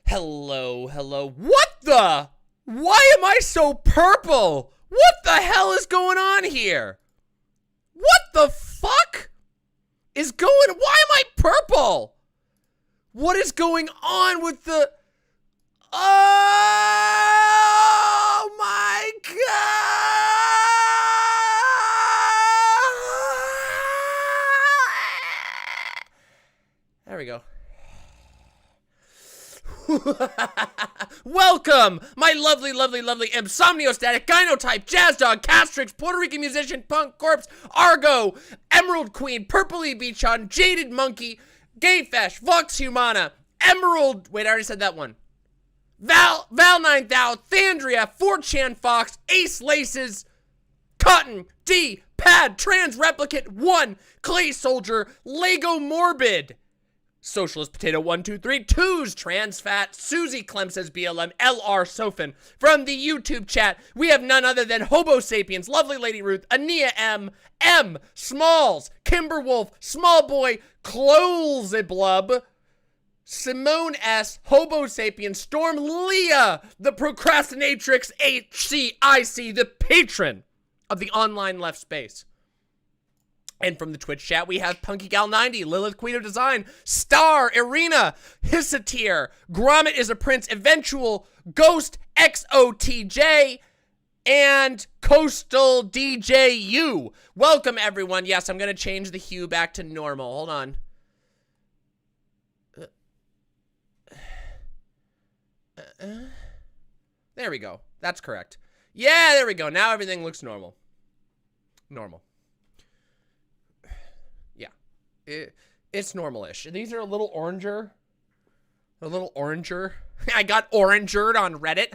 Hello, hello. What the? Why am I so purple? What the hell is going on here? What the fuck is going? Why am I purple? What is going on with the? Oh my god! There we go. Welcome, my lovely, lovely, lovely insomniostatic, gynotype, jazz dog, castrix, Puerto Rican musician, punk corpse, Argo, Emerald Queen, Purpley Beachon, Jaded Monkey, GayFesh, Vox Humana, Emerald, wait, I already said that one. Val 9000, Thandria, 4chan Fox, Acelaces, Cotton, D, Pad, Trans Replicant 1, Clay Soldier, Lego Morbid, Socialist Potato 123, Twos, Trans Fat, Susie Clem says BLM, LR Sofin. From the YouTube chat, we have none other than Hobo Sapiens, Lovely Lady Ruth, Ania M, Smalls, Kimberwolf, Small Boy, Clozeblub, Simone S, Hobo Sapien, Storm Leah, the Procrastinatrix HCIC, the patron of the online left space. And from the Twitch chat, we have Punky Gal 90, Lilith Queen of Design, Star, Irina, Hissatir, Gromit is a Prince, Eventual, Ghost, XOTJ, and Coastal DJU. Welcome, everyone. Yes, I'm going to change the hue back to normal. Hold on. There we go. That's correct. Yeah, there we go. Now everything looks normal. Normal. Yeah. It's normal-ish. These are a little oranger. A little oranger. I got orangered on Reddit.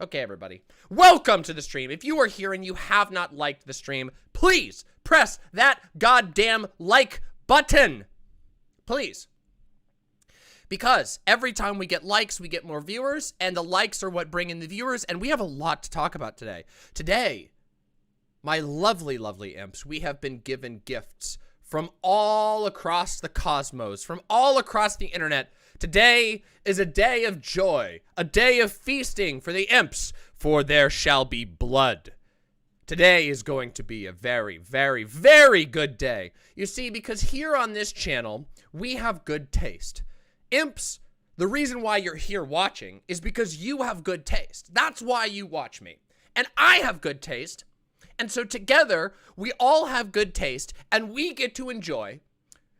Okay, everybody. Welcome to the stream. If you are here and you have not liked the stream, please press that goddamn like button. Please. Because every time we get likes, we get more viewers, and the likes are what bring in the viewers, and we have a lot to talk about today. Today, my lovely, lovely imps, we have been given gifts from all across the cosmos, from all across the internet. Today is a day of joy, a day of feasting for the imps, for there shall be blood. Today is going to be a very, very, very good day. You see, because here on this channel, we have good taste. Imps, the reason why you're here watching is because you have good taste. That's why you watch me. And I have good taste. And so together, we all have good taste, and we get to enjoy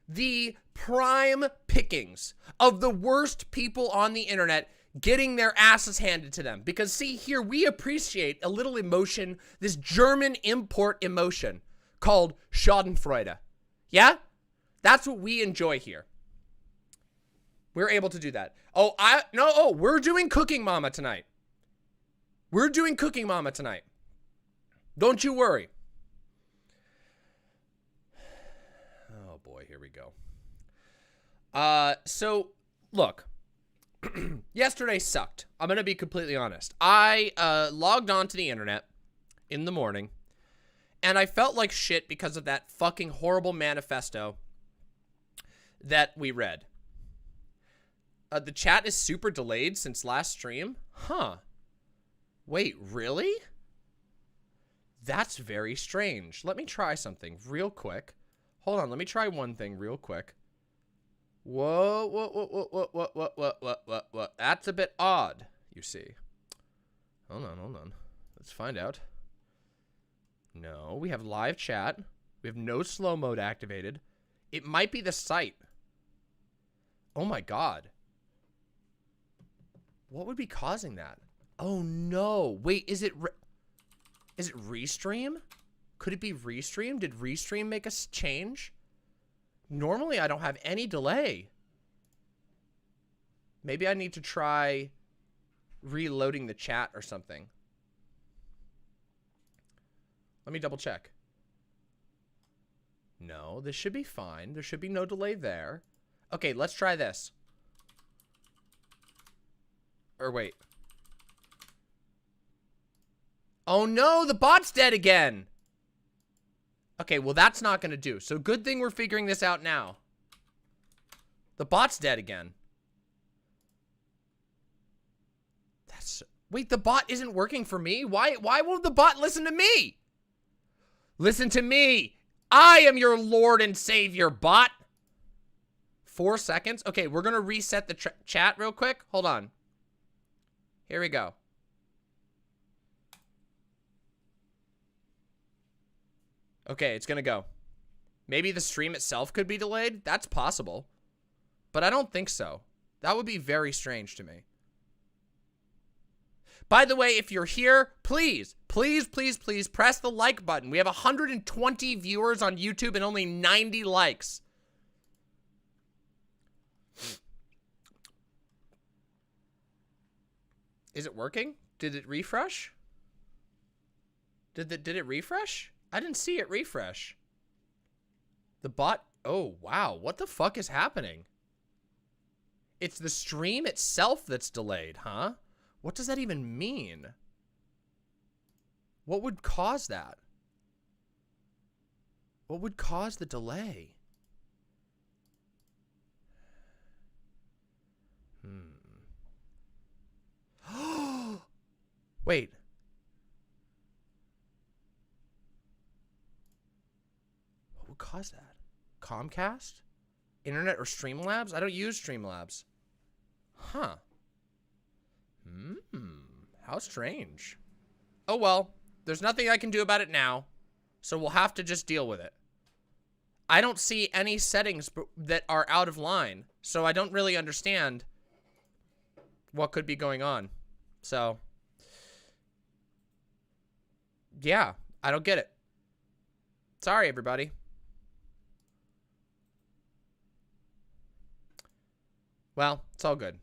the prime pickings of the worst people on the internet getting their asses handed to them. Because see, here we appreciate a little emotion, this German import emotion called Schadenfreude. Yeah? That's what we enjoy here. We're able to do that. We're doing CookingMama tonight. We're doing CookingMama tonight. Don't you worry. Oh boy, here we go. So look, yesterday sucked. I'm gonna be completely honest. I logged onto the internet in the morning, and I felt like shit because of that fucking horrible manifesto that we read. The chat is super delayed since last stream. Huh. Wait, really? That's very strange. Let me try something real quick. Hold on, let me try one thing real quick. Whoa. That's a bit odd, you see. Hold on. Let's find out. No, we have live chat. We have no slow mode activated. It might be the site. Oh my god. What would be causing that? Oh no. Wait, is it Restream? Could it be Restream? Did Restream make us change? Normally I don't have any delay. Maybe I need to try reloading the chat or something. Let me double check. No, this should be fine. There should be no delay there. Okay, let's try this. Or wait. Oh no, the bot's dead again. Okay, well, that's not gonna do. So good thing we're figuring this out now. The bot's dead again. Wait, the bot isn't working for me? Why won't the bot listen to me? Listen to me. I am your Lord and Savior, bot. 4 seconds. Okay, we're gonna reset the chat real quick. Hold on. Here we go. Okay, it's gonna go. Maybe the stream itself could be delayed. That's possible. But I don't think so. That would be very strange to me. By the way, if you're here, please, please, please, please press the like button. We have 120 viewers on YouTube and only 90 likes. Is it working? Did it refresh? Did it refresh? I didn't see it refresh. The bot, oh wow, what the fuck is happening? It's the stream itself that's delayed, huh? What does that even mean? What would cause that? What would cause the delay? Wait. What would cause that? Comcast? Internet or Streamlabs? I don't use Streamlabs. Huh. How strange. Oh well, there's nothing I can do about it now, so we'll have to just deal with it. I don't see any settings that are out of line, so I don't really understand what could be going on. So, yeah, I don't get it. Sorry, everybody. Well, it's all good.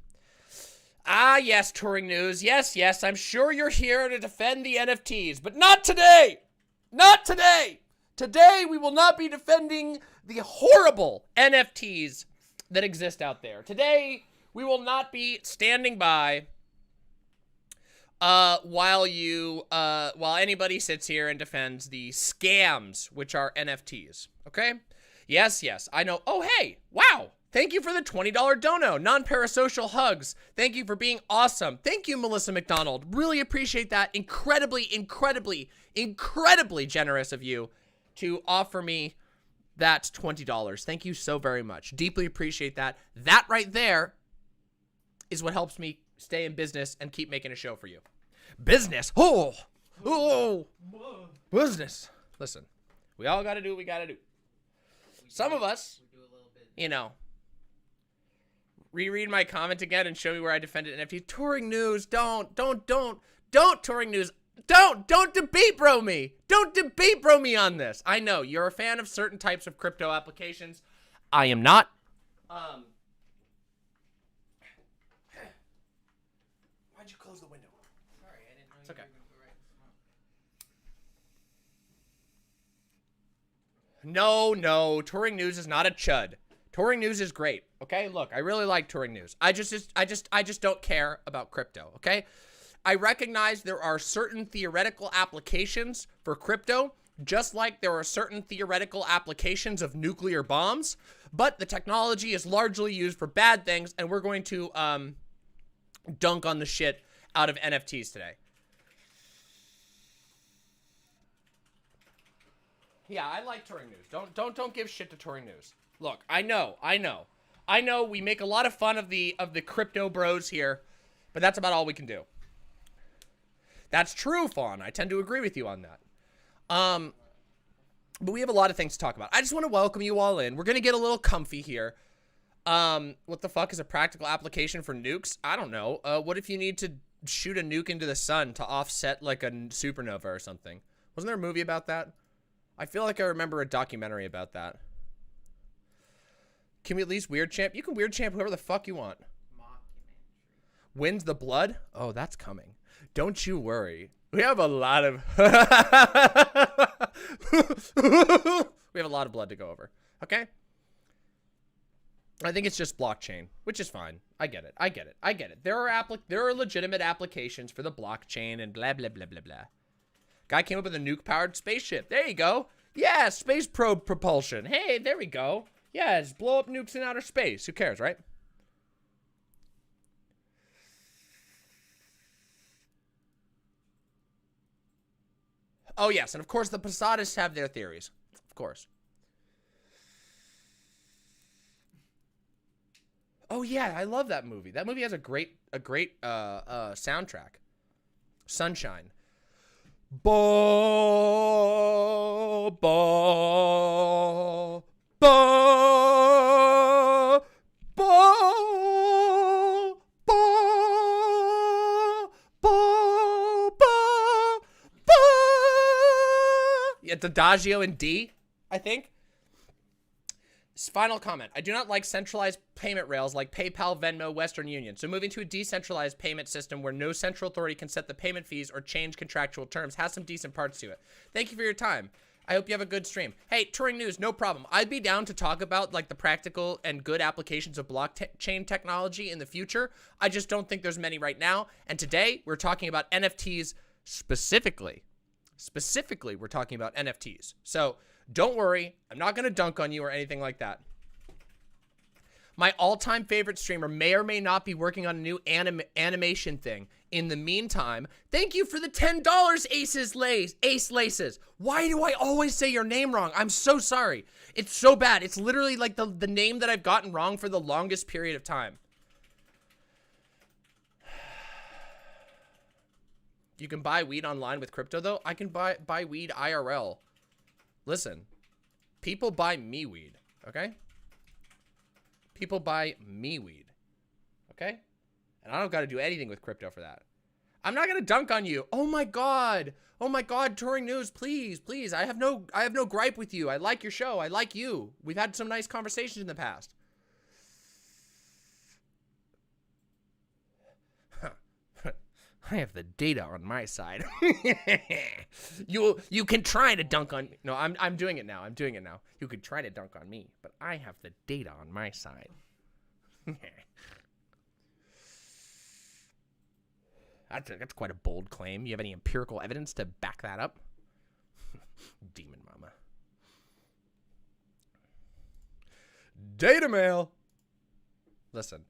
Ah, yes, touring news. Yes, yes, I'm sure you're here to defend the NFTs, but not today. Not today. Today, we will not be defending the horrible NFTs that exist out there. Today, we will not be standing by while anybody sits here and defends the scams, which are NFTs. Okay? Yes, yes, I know. Oh, hey, wow. Thank you for the $20 dono. Non-parasocial hugs. Thank you for being awesome. Thank you, Melissa McDonald. Really appreciate that. Incredibly, incredibly, incredibly generous of you to offer me that $20. Thank you so very much. Deeply appreciate that. That right there is what helps me stay in business and keep making a show for you. Business. Oh. Business. Listen, we all got to do what we got to do. Some of us, you know, reread my comment again and show me where I defended NFT. Touring news, don't, touring news. Don't debate bro me. Don't debate bro me on this. I know, you're a fan of certain types of crypto applications. I am not. Why'd you close the window? Sorry, I didn't know you were going to go right in the smoke. No, touring news is not a chud. Touring news is great, okay? Look, I really like touring news. I just don't care about crypto, okay? I recognize there are certain theoretical applications for crypto, just like there are certain theoretical applications of nuclear bombs, but the technology is largely used for bad things, and we're going to dunk on the shit out of NFTs today. Yeah, I like touring news. Don't give shit to touring news. Look, I know we make a lot of fun of the crypto bros here, but that's about all we can do. That's true, Faun. I tend to agree with you on that. But we have a lot of things to talk about. I just want to welcome you all in. We're going to get a little comfy here. What the fuck is a practical application for nukes? I don't know. What if you need to shoot a nuke into the sun to offset like a supernova or something? Wasn't there a movie about that? I feel like I remember a documentary about that. Can we at least weird champ? You can weird champ whoever the fuck you want. Wins the blood? Oh, that's coming. Don't you worry. We have a lot of we have a lot of blood to go over. Okay? I think it's just blockchain, which is fine. I get it. There are legitimate applications for the blockchain and blah blah blah blah blah. Guy came up with a nuke-powered spaceship. There you go. Yeah, space probe propulsion. Hey, there we go. Yeah, just blow up nukes in outer space. Who cares, right? Oh, yes, and of course the Posadists have their theories. Of course. Oh, yeah, I love that movie. That movie has a great soundtrack. Sunshine. Bo, bo, bo, bo, bo, bo, bo, bo. It's Adagio in D, I think. Final comment. I do not like centralized payment rails like PayPal, Venmo, Western Union. So moving to a decentralized payment system where no central authority can set the payment fees or change contractual terms has some decent parts to it. Thank you for your time. I hope you have a good stream. Hey, Touring News, no problem. I'd be down to talk about like the practical and good applications of blockchain technology in the future. I just don't think there's many right now. And today we're talking about NFTs specifically. Specifically, we're talking about NFTs. So don't worry, I'm not going to dunk on you or anything like that. My all-time favorite streamer may or may not be working on a new animation thing. In the meantime, thank you for the $10, Acelaces. Why do I always say your name wrong? I'm so sorry. It's so bad. It's literally like the name that I've gotten wrong for the longest period of time. You can buy weed online with crypto, though. I can buy weed IRL. Listen, people buy me weed, okay? People buy me weed, okay? And I don't got to do anything with crypto for that. I'm not going to dunk on you. Oh my God. Oh my God, Touring News, please, please. I have no gripe with you. I like your show. I like you. We've had some nice conversations in the past. I have the data on my side. You can try to dunk on me. No, I'm doing it now. I'm doing it now. You could try to dunk on me, but I have the data on my side. That's quite a bold claim. You have any empirical evidence to back that up? Demon Mama. Data mail. Listen,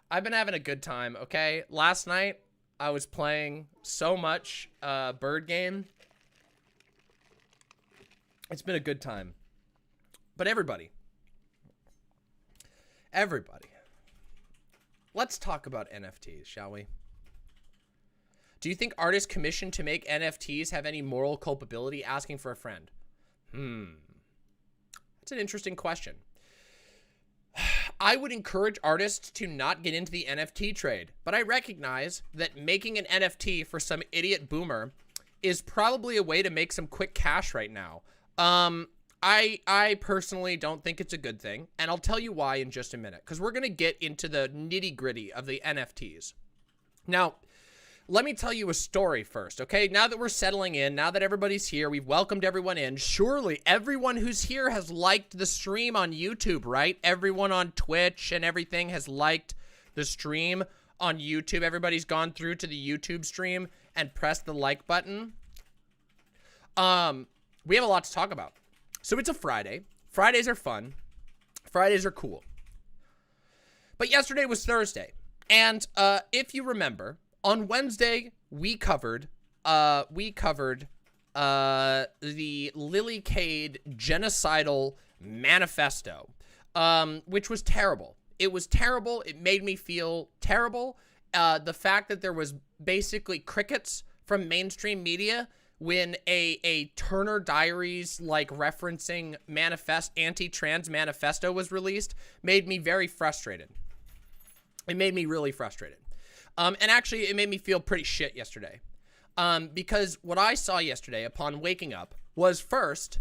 I've been having a good time, okay? Last night, I was playing so much bird game. It's been a good time. But everybody, let's talk about NFTs, shall we? Do you think artists commissioned to make NFTs have any moral culpability asking for a friend? That's an interesting question. I would encourage artists to not get into the NFT trade, but I recognize that making an NFT for some idiot boomer is probably a way to make some quick cash right now. I personally don't think it's a good thing, and I'll tell you why in just a minute, because we're going to get into the nitty-gritty of the NFTs. Now, let me tell you a story first, okay? Now that we're settling in, now that everybody's here, we've welcomed everyone in. Surely everyone who's here has liked the stream on YouTube, right? Everyone on Twitch and everything has liked the stream on YouTube. Everybody's gone through to the YouTube stream and pressed the like button. We have a lot to talk about. So it's a Friday. Fridays are fun. Fridays are cool. But yesterday was Thursday. And if you remember, on Wednesday, we covered the Lily Cade genocidal manifesto, which was terrible. It was terrible. It made me feel terrible. The fact that there was basically crickets from mainstream media when a Turner Diaries like referencing anti-trans manifesto was released made me very frustrated. It made me really frustrated. And actually, it made me feel pretty shit yesterday. Because what I saw yesterday upon waking up was first,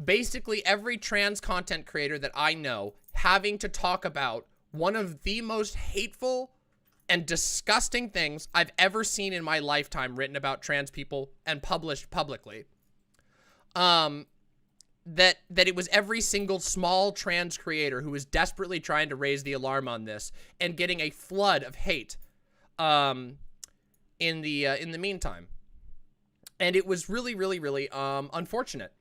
basically every trans content creator that I know having to talk about one of the most hateful and disgusting things I've ever seen in my lifetime written about trans people and published publicly. That it was every single small trans creator who was desperately trying to raise the alarm on this and getting a flood of hate in the meantime. And it was really, really, really unfortunate.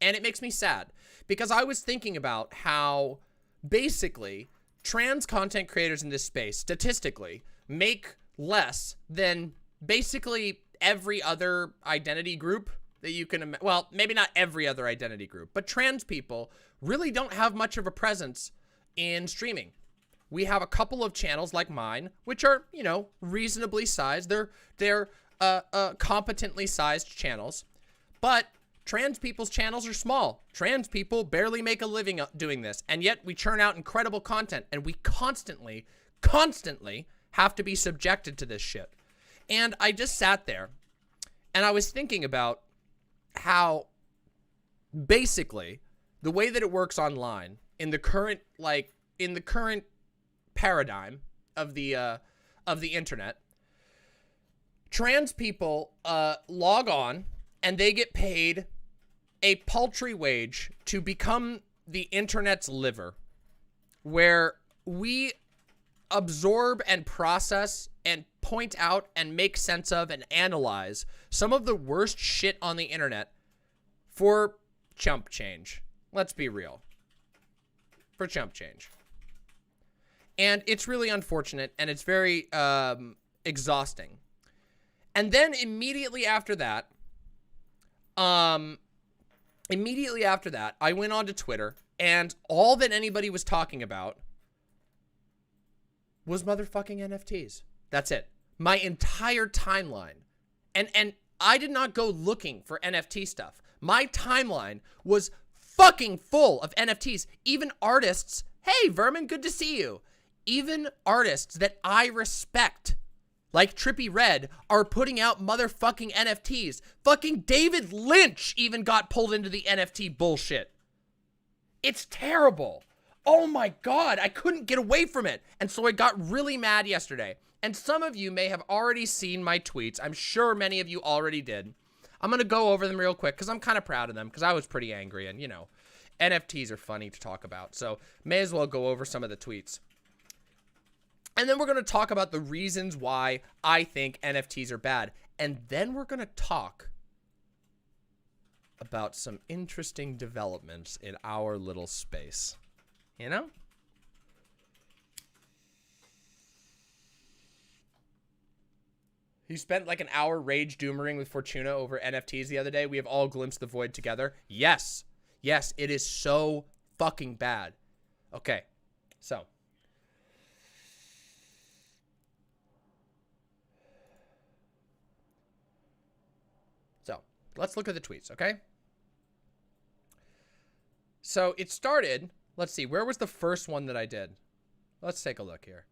And it makes me sad because I was thinking about how basically trans content creators in this space statistically make less than basically every other identity group that you can, well, maybe not every other identity group, but trans people really don't have much of a presence in streaming. We have a couple of channels like mine, which are, you know, reasonably sized. They're competently sized channels, but trans people's channels are small. Trans people barely make a living doing this, and yet we churn out incredible content, and we constantly have to be subjected to this shit. And I just sat there, and I was thinking about how basically the way that it works online in the current paradigm of the internet, trans people log on and they get paid a paltry wage to become the internet's liver, where we absorb and process and point out and make sense of and analyze some of the worst shit on the internet for chump change. Let's be real. For chump change. And it's really unfortunate, and it's very exhausting. And then immediately after that, I went onto Twitter, and all that anybody was talking about was motherfucking NFTs. That's it. My entire timeline. And I did not go looking for NFT stuff. My timeline was fucking full of NFTs. Even artists, hey, Vermin, good to see you. Even artists that I respect, like Trippie Redd, are putting out motherfucking NFTs. Fucking David Lynch even got pulled into the NFT bullshit. It's terrible. Oh my God, I couldn't get away from it. And so I got really mad yesterday. And some of you may have already seen my tweets. I'm sure many of you already did. I'm going to go over them real quick because I'm kind of proud of them because I was pretty angry. And, you know, NFTs are funny to talk about. So may as well go over some of the tweets. And then we're going to talk about the reasons why I think NFTs are bad. And then we're going to talk about some interesting developments in our little space. You know? You spent like an hour rage doomering with Fortuna over NFTs the other day. We have all glimpsed the void together. Yes. Yes, it is so fucking bad. Okay. So. Let's look at the tweets, okay? So it started, let's see, where was the first one that I did? Let's take a look here.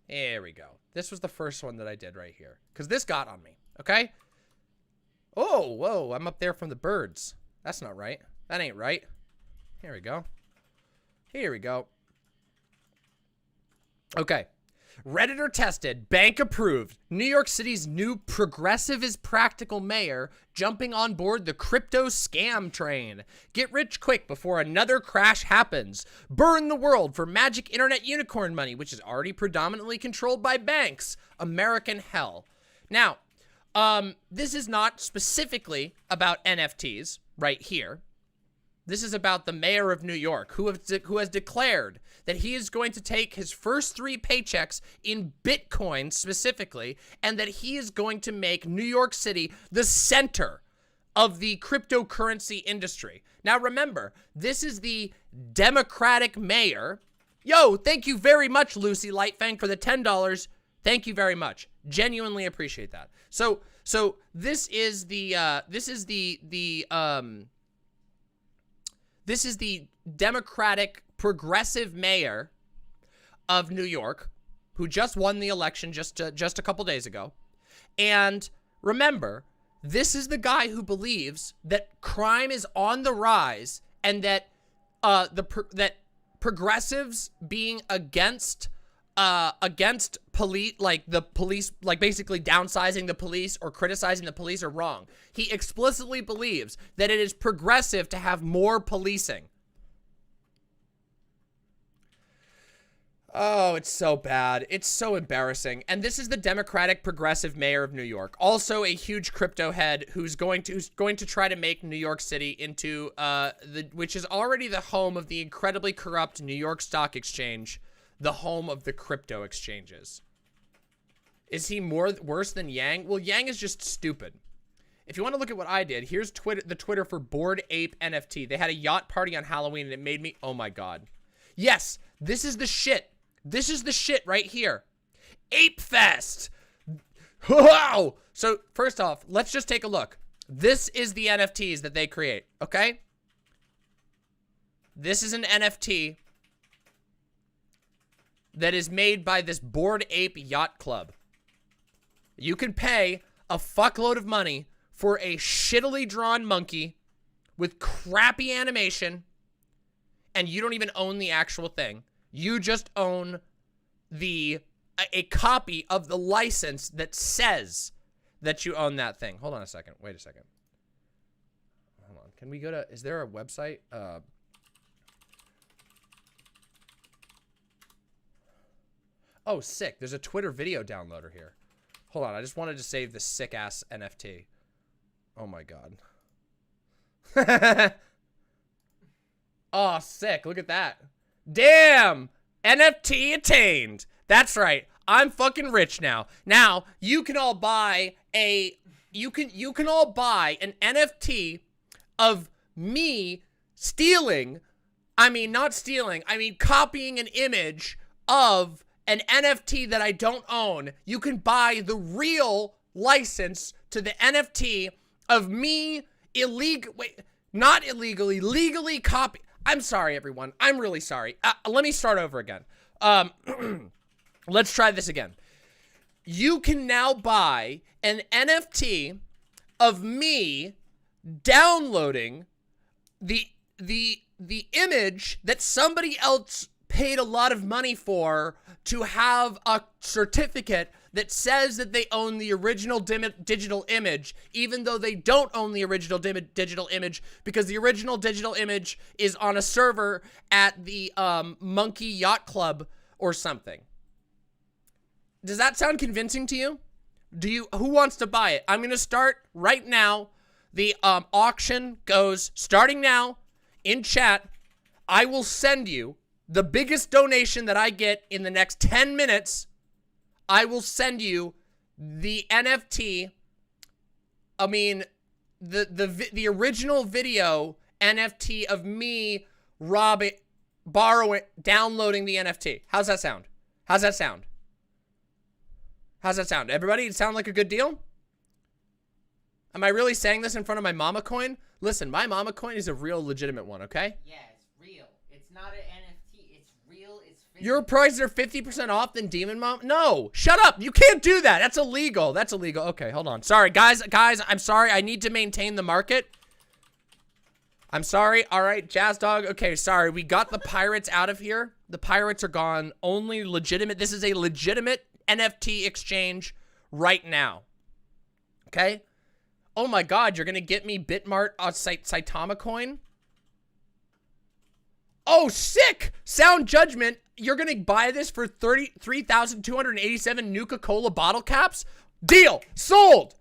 Here we go. This was the first one that I did right here. Because this got on me, okay? Oh, whoa, I'm up there from the birds. That's not right. That ain't right. Here we go. Here we go. Okay. Redditor tested, bank approved. New York City's new progressive is practical mayor jumping on board the crypto scam train. Get rich quick before another crash happens. Burn the world for magic internet unicorn money, which is already predominantly controlled by banks. American hell. Now, this is not specifically about NFTs right here. This is about the mayor of New York, who has declared that he is going to take his first 3 paychecks in Bitcoin specifically, and that he is going to make New York City the center of the cryptocurrency industry. Now remember, this is the Democratic mayor. Yo, thank you very much, Lucy Lightfang, for the $10. Thank you very much. Genuinely appreciate that. So this is the Democratic progressive mayor of New York, who just won the election just a couple days ago. And remember, this is the guy who believes that crime is on the rise, and that that progressives being against police, like the police, like basically downsizing the police or criticizing the police, are wrong. He explicitly believes that it is progressive to have more policing. Oh, it's so bad. It's so embarrassing. And this is the Democratic progressive mayor of New York. Also a huge crypto head who's going to try to make New York City into which is already the home of the incredibly corrupt New York Stock Exchange, the home of the crypto exchanges. Is he worse than Yang? Well, Yang is just stupid. If you want to look at what I did, here's the Twitter for Bored Ape NFT. They had a yacht party on Halloween and it made me, oh my God. Yes, this is the shit. This is the shit right here. Ape Fest. Wow. So first off, let's just take a look. This is the NFTs that they create, okay? This is an NFT that is made by this Bored Ape Yacht Club. You can pay a fuckload of money for a shittily drawn monkey with crappy animation, and you don't even own the actual thing. You just own a copy of the license that says that you own that thing. Hold on a second. Wait a second. Hold on. Can we go to, is there a website? Oh, sick. There's a Twitter video downloader here. Hold on. I just wanted to save this sick ass NFT. Oh my God. Oh, sick. Look at that. Damn. NFT attained. That's right. I'm fucking rich now. Now, you can all buy you can all buy an NFT of me stealing, not stealing, copying an image of an NFT that I don't own. You can buy the real license to the NFT of me legally copy. I'm sorry, everyone. I'm really sorry. Let me start over again. Let's try this again. You can now buy an NFT of me downloading the image that somebody else paid a lot of money for to have a certificate that says that they own the original digital image, even though they don't own the original digital image, because the original digital image is on a server at the Monkey Yacht Club or something. Does that sound convincing to you? Who wants to buy it? I'm going to start right now. The auction goes starting now in chat. I will send you the biggest donation that I get in the next 10 minutes. I will send you the NFT. The original video NFT of me downloading the NFT. How's that sound? How's that sound? How's that sound? Everybody, it sound like a good deal? Am I really saying this in front of my mama coin? Listen, my mama coin is a real legitimate one, okay? Yeah, it's real. It's not an NFT. It's real. It's physical. Your prices are 50% off than Demon Mom? No, shut up. You can't do that. That's illegal. That's illegal. Okay, hold on. Sorry, guys, I'm sorry. I need to maintain the market. I'm sorry. All right, Jazz Dog. Okay, sorry. We got the pirates out of here. The pirates are gone. Only legitimate. This is a legitimate NFT exchange right now. Okay? Oh my God, you're going to get me Bitmart Saitama coin? Oh, sick! Sound Judgment. You're going to buy this for 3,287 Nuka-Cola bottle caps? Deal! Sold!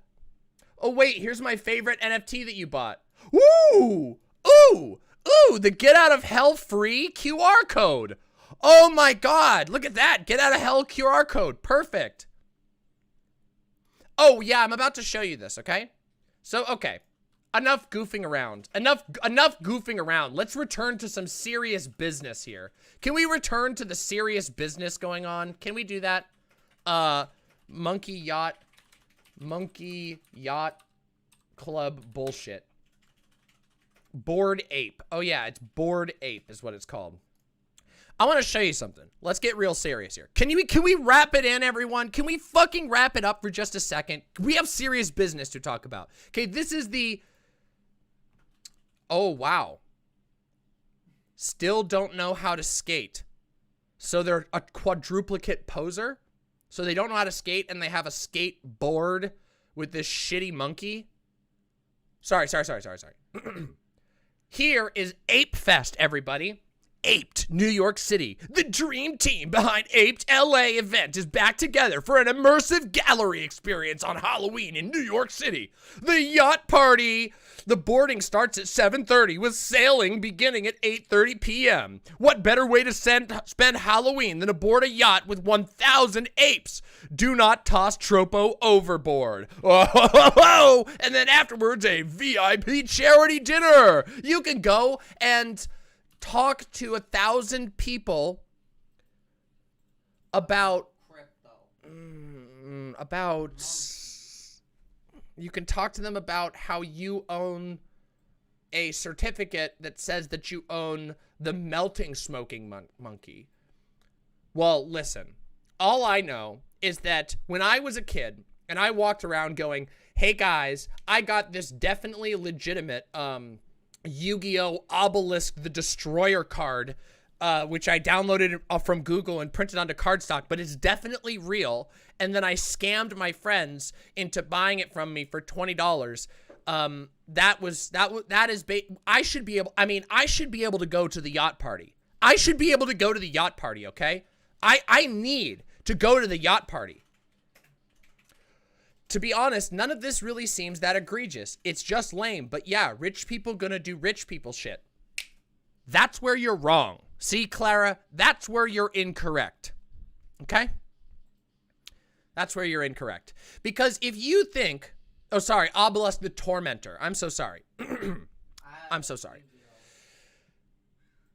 Oh, wait. Here's my favorite NFT that you bought. Ooh! Ooh! Ooh! The Get Out of Hell free QR code. Oh my God. Look at that. Get Out of Hell QR code. Perfect. Oh, yeah. I'm about to show you this, okay? So, okay. Enough goofing around. Enough goofing around. Let's return to some serious business here. Can we return to the serious business going on? Can we do that? Monkey Yacht Club bullshit. Bored Ape. Oh yeah, it's Bored Ape is what it's called. I want to show you something. Let's get real serious here. Can we wrap it in, everyone? Can we fucking wrap it up for just a second? We have serious business to talk about. Okay, this is the... Oh, wow. Still don't know how to skate. So they're a quadruplicate poser? So they don't know how to skate and they have a skateboard with this shitty monkey? Sorry. Here is Ape Fest, everybody. Aped New York City. The dream team behind Aped LA event is back together for an immersive gallery experience on Halloween in New York City. The yacht party. The boarding starts at 7:30 with sailing beginning at 8:30 p.m. What better way to spend Halloween than aboard a yacht with 1,000 apes? Do not toss Tropo overboard. Oh, and then afterwards a VIP charity dinner. You can go and talk to 1,000 people about you can talk to them about how you own a certificate that says that you own the melting smoking monkey. Well, listen, all I know is that when I was a kid and I walked around going, hey guys, I got this definitely legitimate Yu-Gi-Oh! Obelisk the Destroyer card, which I downloaded from Google and printed onto cardstock, but it's definitely real. And then I scammed my friends into buying it from me for $20. I should be able to go to the yacht party. I should be able to go to the yacht party, okay? I need to go to the yacht party. To be honest, none of this really seems that egregious. It's just lame, but yeah, rich people gonna do rich people shit. That's where you're wrong. See, Clara, that's where you're incorrect. Okay? That's where you're incorrect. Because if you think, oh, sorry, Obelisk the Tormentor. I'm so sorry. I'm so sorry.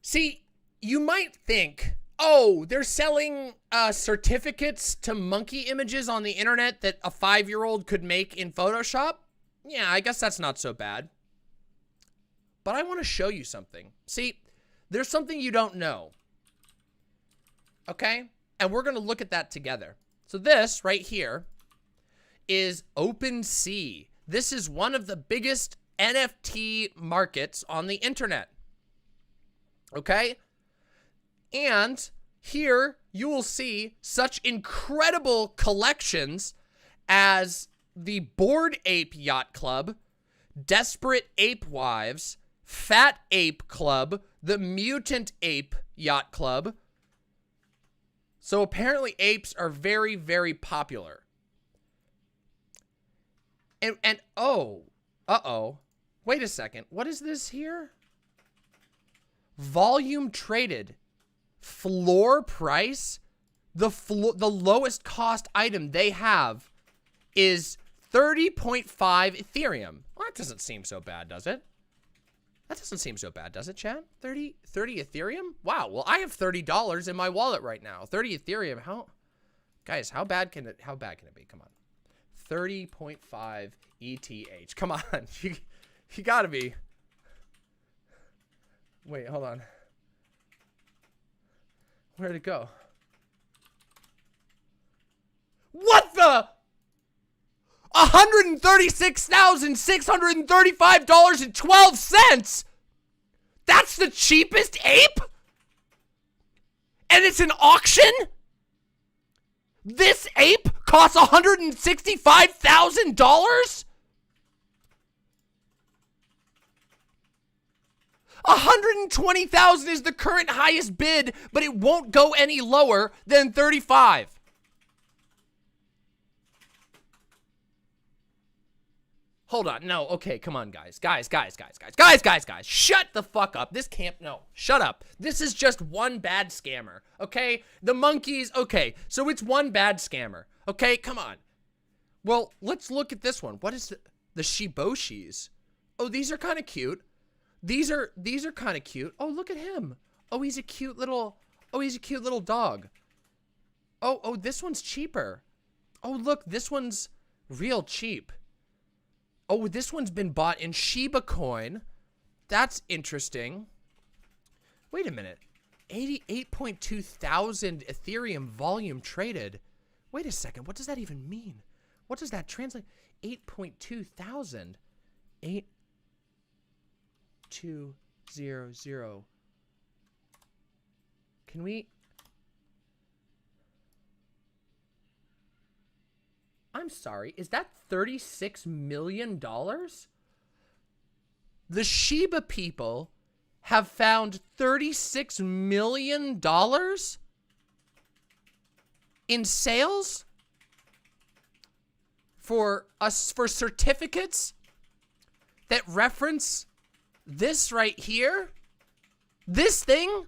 See, you might think, oh, they're selling certificates to monkey images on the internet that a 5-year-old could make in Photoshop. Yeah, I guess that's not so bad. But I want to show you something. See, there's something you don't know. Okay? And we're going to look at that together. So this right here is OpenSea. This is one of the biggest NFT markets on the internet. Okay? And here you will see such incredible collections as the Bored Ape Yacht Club, Desperate Ape Wives, Fat Ape Club, the Mutant Ape Yacht Club. So apparently apes are very, very popular. And oh, wait a second. What is this here? Volume traded. Floor price? The lowest cost item they have is 30.5 Ethereum. Well, that doesn't seem so bad, does it? That doesn't seem so bad, does it, Chad? 30 Ethereum? Wow, well, I have $30 in my wallet right now. 30 Ethereum, guys, how bad can it be? Come on. 30.5 ETH. Come on, you gotta be. Wait, hold on. Where'd it go? What the? $136,635.12. That's the cheapest ape? And it's an auction? This ape costs $165,000? $120,000 is the current highest bid, but it won't go any lower than 35. Hold on. No. Okay. Come on, guys. Guys. Shut the fuck up. This can't. No. Shut up. This is just one bad scammer. Okay. The monkeys. Okay. So it's one bad scammer. Okay. Come on. Well, let's look at this one. What is the Shiboshis? Oh, these are kind of cute. These are kind of cute. Oh, look at him. Oh, he's a cute little dog. Oh, this one's cheaper. Oh, look, this one's real cheap. Oh, this one's been bought in Shiba coin. That's interesting. Wait a minute. 88.2 thousand Ethereum volume traded. Wait a second. What does that even mean? What does that translate? 8.2 thousand. 8200. Can we? I'm sorry, is that $36 million? The Shiba people have found $36 million in sales for certificates that reference this right here. This thing.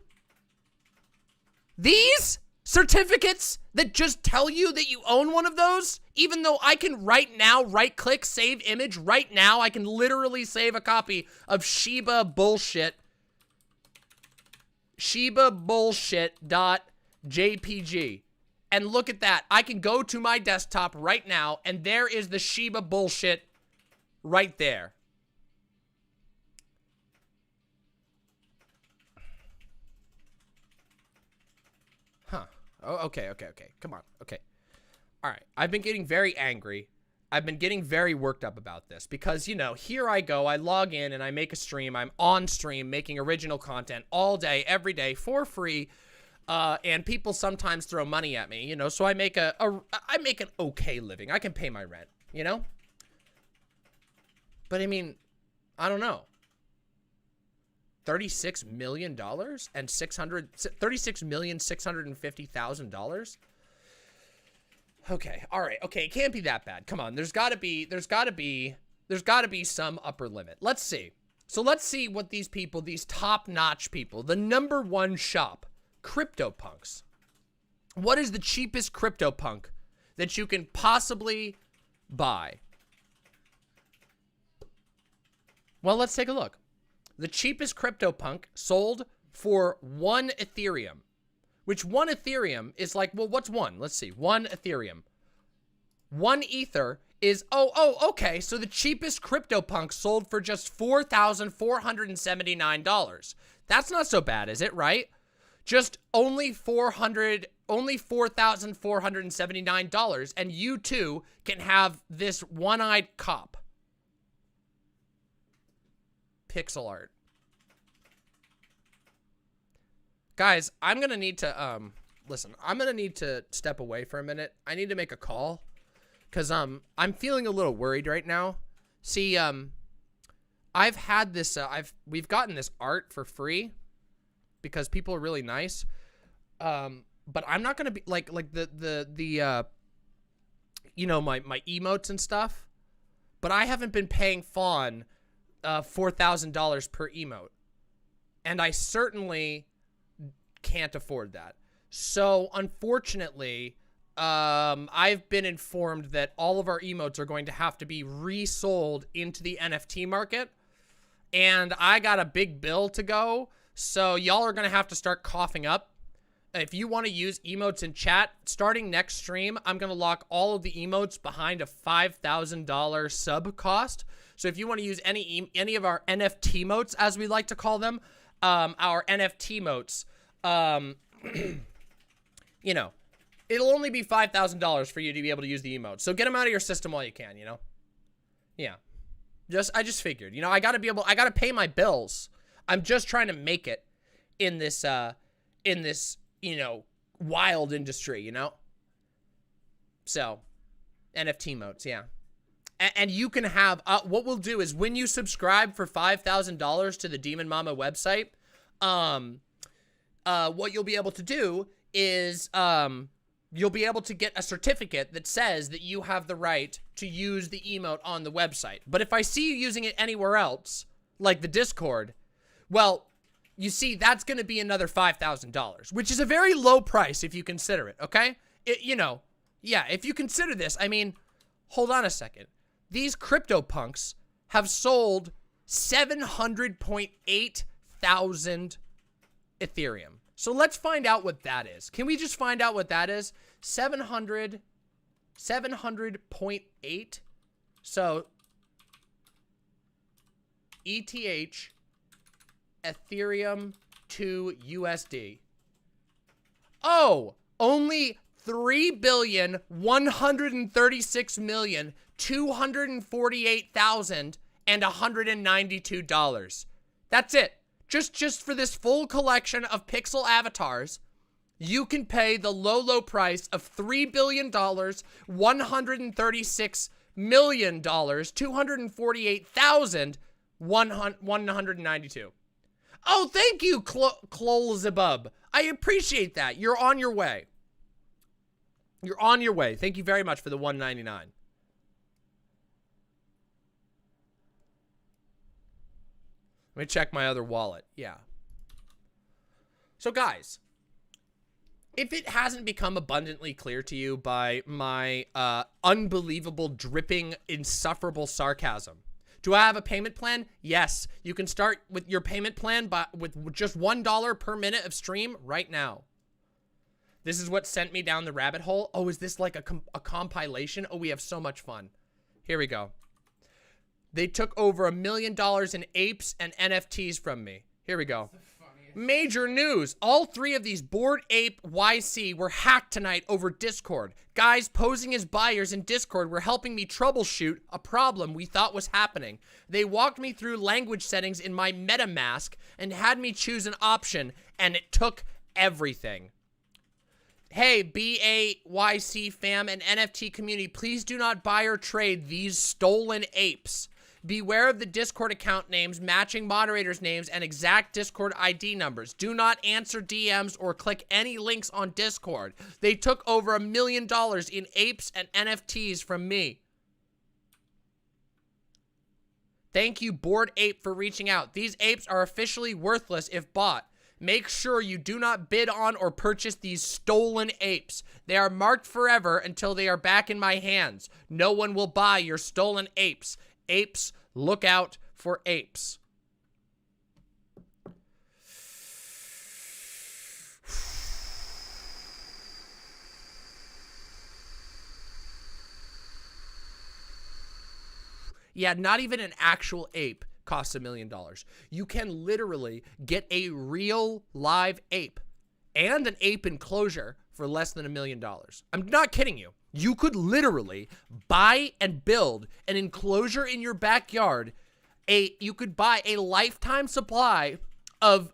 These certificates that just tell you that you own one of those, even though I can right now right-click, save image. Right now, I can literally save a copy of Shiba Bullshit. Shiba Bullshit.jpg. And look at that. I can go to my desktop right now, and there is the Shiba Bullshit right there. Huh. Oh, okay. Come on. Okay. All right. I've been getting very angry. I've been getting very worked up about this because, you know, here I go. I log in and I make a stream. I'm on stream making original content all day, every day for free. And people sometimes throw money at me, you know, so I make an okay living. I can pay my rent, you know? But I mean, I don't know. $36 million and $36,650,000. Okay. All right. Okay. It can't be that bad. Come on. There's gotta be some upper limit. Let's see. So let's see what these people, these top-notch people, the #1 shop, CryptoPunks. What is the cheapest CryptoPunk that you can possibly buy? Well, let's take a look. The cheapest CryptoPunk sold for 1 Ethereum, which 1 Ethereum is like, well, what's one? Let's see. 1 Ethereum. 1 Ether is, okay. So the cheapest CryptoPunk sold for just $4,479. That's not so bad, is it, right? Just only $4,479, and you too can have this one-eyed cop. Pixel art. Guys, I'm gonna need to, listen, I'm gonna need to step away for a minute. I need to make a call, because, I'm feeling a little worried right now. See, I've had this, we've gotten this art for free, because people are really nice. But I'm not gonna be, like the you know, my emotes and stuff, but I haven't been paying Faun, $4,000 per emote. And I certainly can't afford that. So, unfortunately, I've been informed that all of our emotes are going to have to be resold into the NFT market. And I got a big bill to go. So, y'all are going to have to start coughing up. If you want to use emotes in chat, starting next stream, I'm going to lock all of the emotes behind a $5,000 sub cost. So if you want to use any of our NFT motes, as we like to call them, our NFT motes, you know, it'll only be $5,000 for you to be able to use the emotes. So get them out of your system while you can, you know? Yeah. I just figured, you know, I gotta pay my bills. I'm just trying to make it in this, you know, wild industry, you know? So, NFT motes, yeah. And you can have, what we'll do is when you subscribe for $5,000 to the Demon Mama website, what you'll be able to do is, you'll be able to get a certificate that says that you have the right to use the emote on the website. But if I see you using it anywhere else, like the Discord, well, you see, that's going to be another $5,000, which is a very low price if you consider it, okay? You know, yeah, if you consider this, I mean, hold on a second. These CryptoPunks have sold 700.8 thousand Ethereum. So let's find out what that is. Can we just find out what that is? 700.8. So ETH Ethereum to USD. Oh, only $3,136,248,192. That's it. Just for this full collection of pixel avatars, you can pay the low price of $3,136,248,192. Oh, thank you, Clolzabub. I appreciate that. You're on your way. You're on your way. Thank you very much for the $1.99. Let me check my other wallet. Yeah. So, guys, if it hasn't become abundantly clear to you by my unbelievable, dripping, insufferable sarcasm, do I have a payment plan? Yes. You can start with your payment plan with just $1 per minute of stream right now. This is what sent me down the rabbit hole. Oh, is this like a compilation? Oh, we have so much fun. Here we go. They took over $1 million in apes and NFTs from me. Here we go. Major news. All 3 of these Bored Ape YC were hacked tonight over Discord. Guys posing as buyers in Discord were helping me troubleshoot a problem we thought was happening. They walked me through language settings in my MetaMask and had me choose an option, and it took everything. Hey, BAYC fam and NFT community, please do not buy or trade these stolen apes. Beware of the Discord account names, matching moderators' names, and exact Discord ID numbers. Do not answer DMs or click any links on Discord. They took over $1 million in apes and NFTs from me. Thank you, Bored Ape, for reaching out. These apes are officially worthless if bought. Make sure you do not bid on or purchase these stolen apes. They are marked forever until they are back in my hands. No one will buy your stolen apes. Apes, look out for apes. Yeah, not even an actual ape costs $1 million. You can literally get a real live ape and an ape enclosure for less than $1 million. I'm not kidding you. You could literally buy and build an enclosure in your backyard. You could buy a lifetime supply of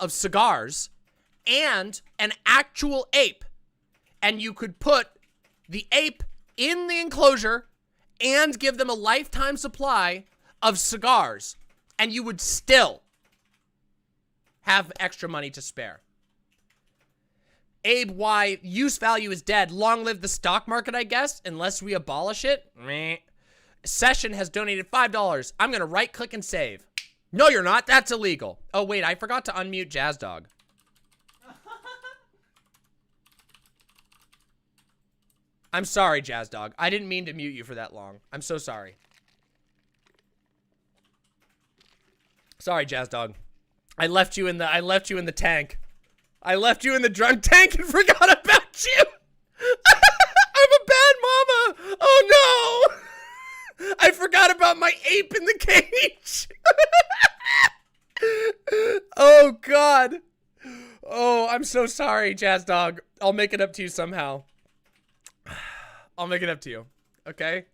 cigars and an actual ape, and you could put the ape in the enclosure and give them a lifetime supply of cigars, and you would still have extra money to spare. Abe Y, use value is dead. Long live the stock market, I guess, unless we abolish it. Meh. Session has donated $5. I'm going to right click and save. No, you're not. That's illegal. Oh, wait, I forgot to unmute Jazz Dog. I'm sorry, Jazz Dog. I didn't mean to mute you for that long. I'm so sorry. Sorry, Jazz Dog. I left you in the tank. I left you in the drunk tank and forgot about you. I'm a bad mama. Oh no. I forgot about my ape in the cage. Oh God. Oh, I'm so sorry, Jazz Dog. I'll make it up to you somehow. I'll make it up to you. Okay?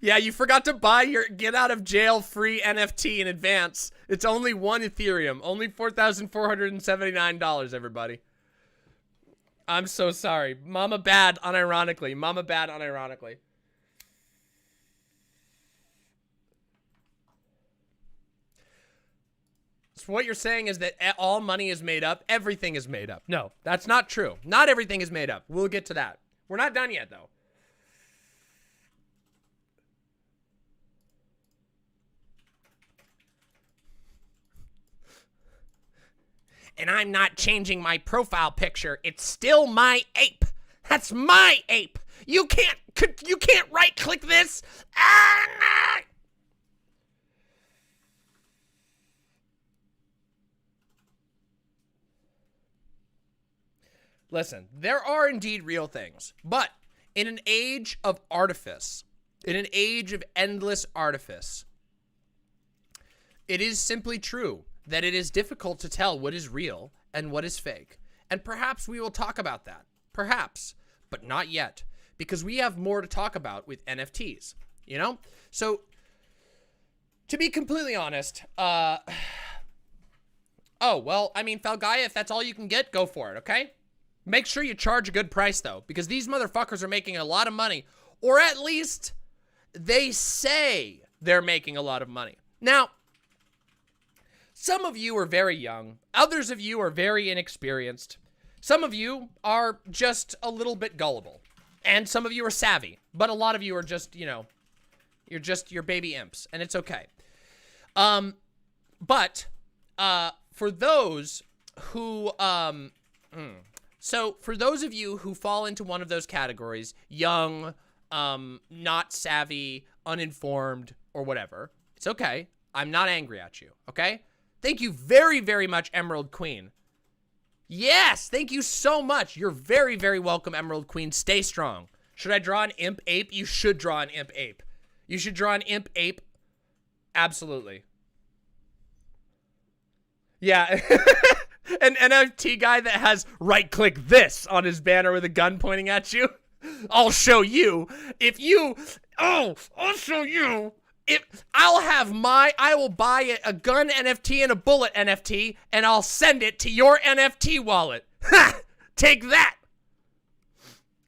Yeah, you forgot to buy your get out of jail free NFT in advance. It's only 1 Ethereum. Only $4,479, everybody. I'm so sorry. Mama bad, unironically. Mama bad, unironically. So what you're saying is that all money is made up. Everything is made up. No, that's not true. Not everything is made up. We'll get to that. We're not done yet, though. And I'm not changing my profile picture. It's still my ape. That's my ape. You can't right click this. Ah! Listen, there are indeed real things, but in an age of artifice, in an age of endless artifice, it is simply true that it is difficult to tell what is real and what is fake. And perhaps we will talk about that. Perhaps, but not yet, because we have more to talk about with NFTs, you know? So, to be completely honest, oh, well, I mean, Falgaia, if that's all you can get, go for it, okay? Make sure you charge a good price, though, because these motherfuckers are making a lot of money, or at least they say they're making a lot of money. Now, some of you are very young. Others of you are very inexperienced. Some of you are just a little bit gullible. And some of you are savvy. But a lot of you are just, you know, you're baby imps. And it's okay. But for those who, so for those of you who fall into one of those categories, young, not savvy, uninformed, or whatever, it's okay. I'm not angry at you, okay? Thank you very, very much, Emerald Queen. Yes, thank you so much. You're very, very welcome, Emerald Queen. Stay strong. Should I draw an imp ape? You should draw an imp ape. You should draw an imp ape. Absolutely. Yeah. An NFT guy that has right-click this on his banner with a gun pointing at you. I'll show you. If you... Oh, I'll show you. I will buy a gun NFT and a bullet NFT, and I'll send it to your NFT wallet. Ha! Take that!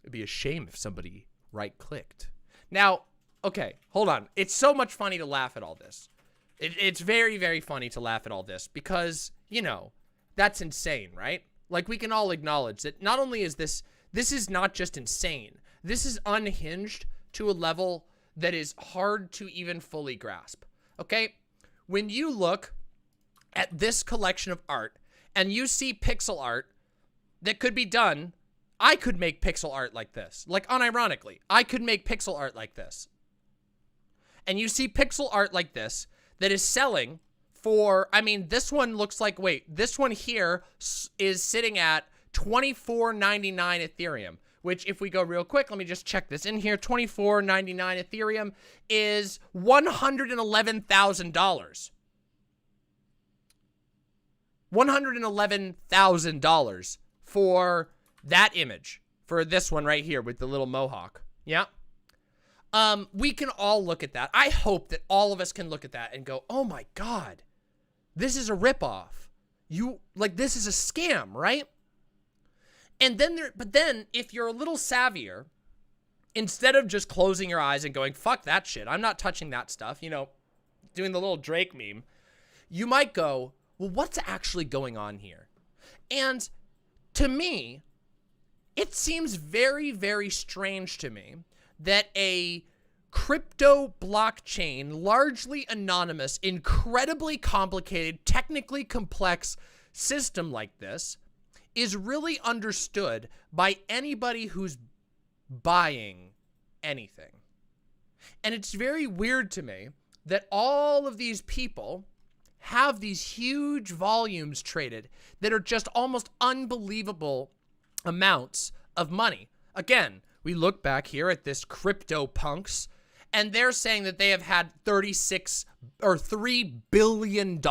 It'd be a shame if somebody right-clicked. Now, okay, hold on. It's so much funny to laugh at all this. It's very, very funny to laugh at all this because, you know, that's insane, right? Like, we can all acknowledge that not only is this is not just insane, this is unhinged to a level that is hard to even fully grasp, okay? When you look at this collection of art and you see pixel art that could be done, I could make pixel art like this. Like, unironically, I could make pixel art like this. And you see pixel art like this that is selling for, I mean, this one looks like, wait, this one here is sitting at $24.99 Ethereum. Which, if we go real quick, let me just check this in here. $24.99 Ethereum is $111,000. $111,000 for that image. For this one right here with the little mohawk. Yeah. We can all look at that. I hope that all of us can look at that and go, oh my God, this is a ripoff. This is a scam, right? And then but then if you're a little savvier, instead of just closing your eyes and going, fuck that shit, I'm not touching that stuff, you know, doing the little Drake meme, you might go, well, what's actually going on here? And to me, it seems very, very strange to me that a crypto blockchain, largely anonymous, incredibly complicated, technically complex system like this is really understood by anybody who's buying anything. And it's very weird to me that all of these people have these huge volumes traded that are just almost unbelievable amounts of money. Again, we look back here at this crypto punks, and they're saying that they have had $3 billion.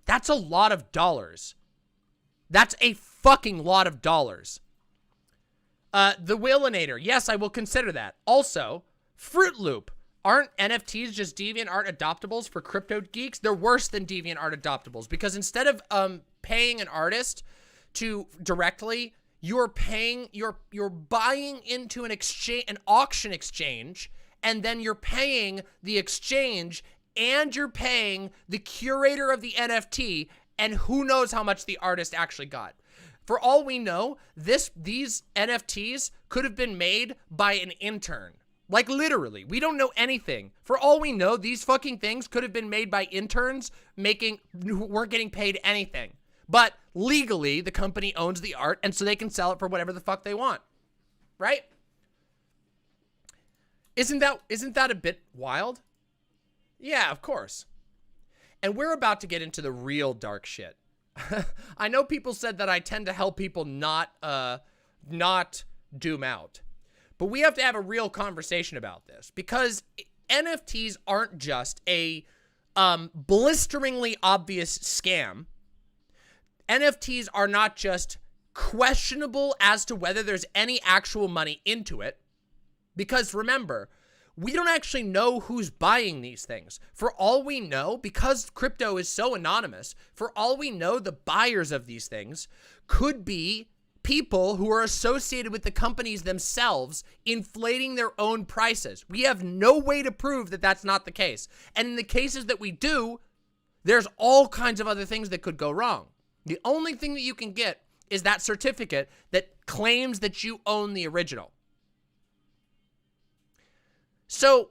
That's a lot of dollars. That's a fucking lot of dollars. The Willinator. Yes, I will consider that. Also, Fruit Loop. Aren't NFTs just DeviantArt adoptables for crypto geeks? They're worse than DeviantArt adoptables because instead of paying an artist to directly, you're buying into an auction exchange, and then you're paying the exchange and you're paying the curator of the NFT, and who knows how much the artist actually got. For all we know, these NFTs could have been made by an intern. Like, literally, we don't know anything. For all we know, these fucking things could have been made by interns who weren't getting paid anything. But legally, the company owns the art, and so they can sell it for whatever the fuck they want. Right? Isn't that a bit wild? Yeah, of course. And we're about to get into the real dark shit. I know people said that I tend to help people not doom out. But we have to have a real conversation about this because NFTs aren't just a blisteringly obvious scam. NFTs are not just questionable as to whether there's any actual money into it. Because remember, we don't actually know who's buying these things. For all we know, because crypto is so anonymous, for all we know, the buyers of these things could be people who are associated with the companies themselves inflating their own prices. We have no way to prove that that's not the case. And in the cases that we do, there's all kinds of other things that could go wrong. The only thing that you can get is that certificate that claims that you own the original. So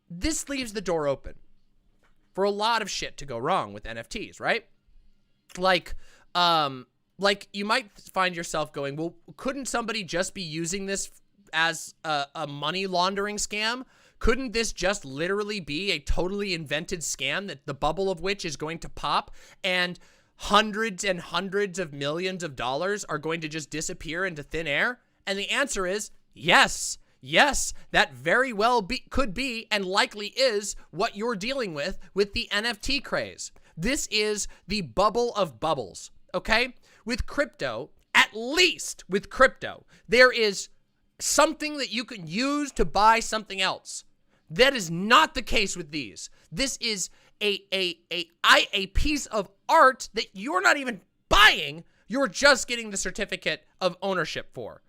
this leaves the door open for a lot of shit to go wrong with NFTs, right? Like you might find yourself going, well, couldn't somebody just be using this as a money laundering scam? Couldn't this just literally be a totally invented scam that the bubble of which is going to pop and hundreds and hundreds of millions of dollars are going to just disappear into thin air? And the answer is yes. Yes, that very well could be and likely is what you're dealing with the NFT craze. This is the bubble of bubbles, okay? With crypto, at least with crypto, there is something that you can use to buy something else. That is not the case with these. This is a piece of art that you're not even buying, you're just getting the certificate of ownership for.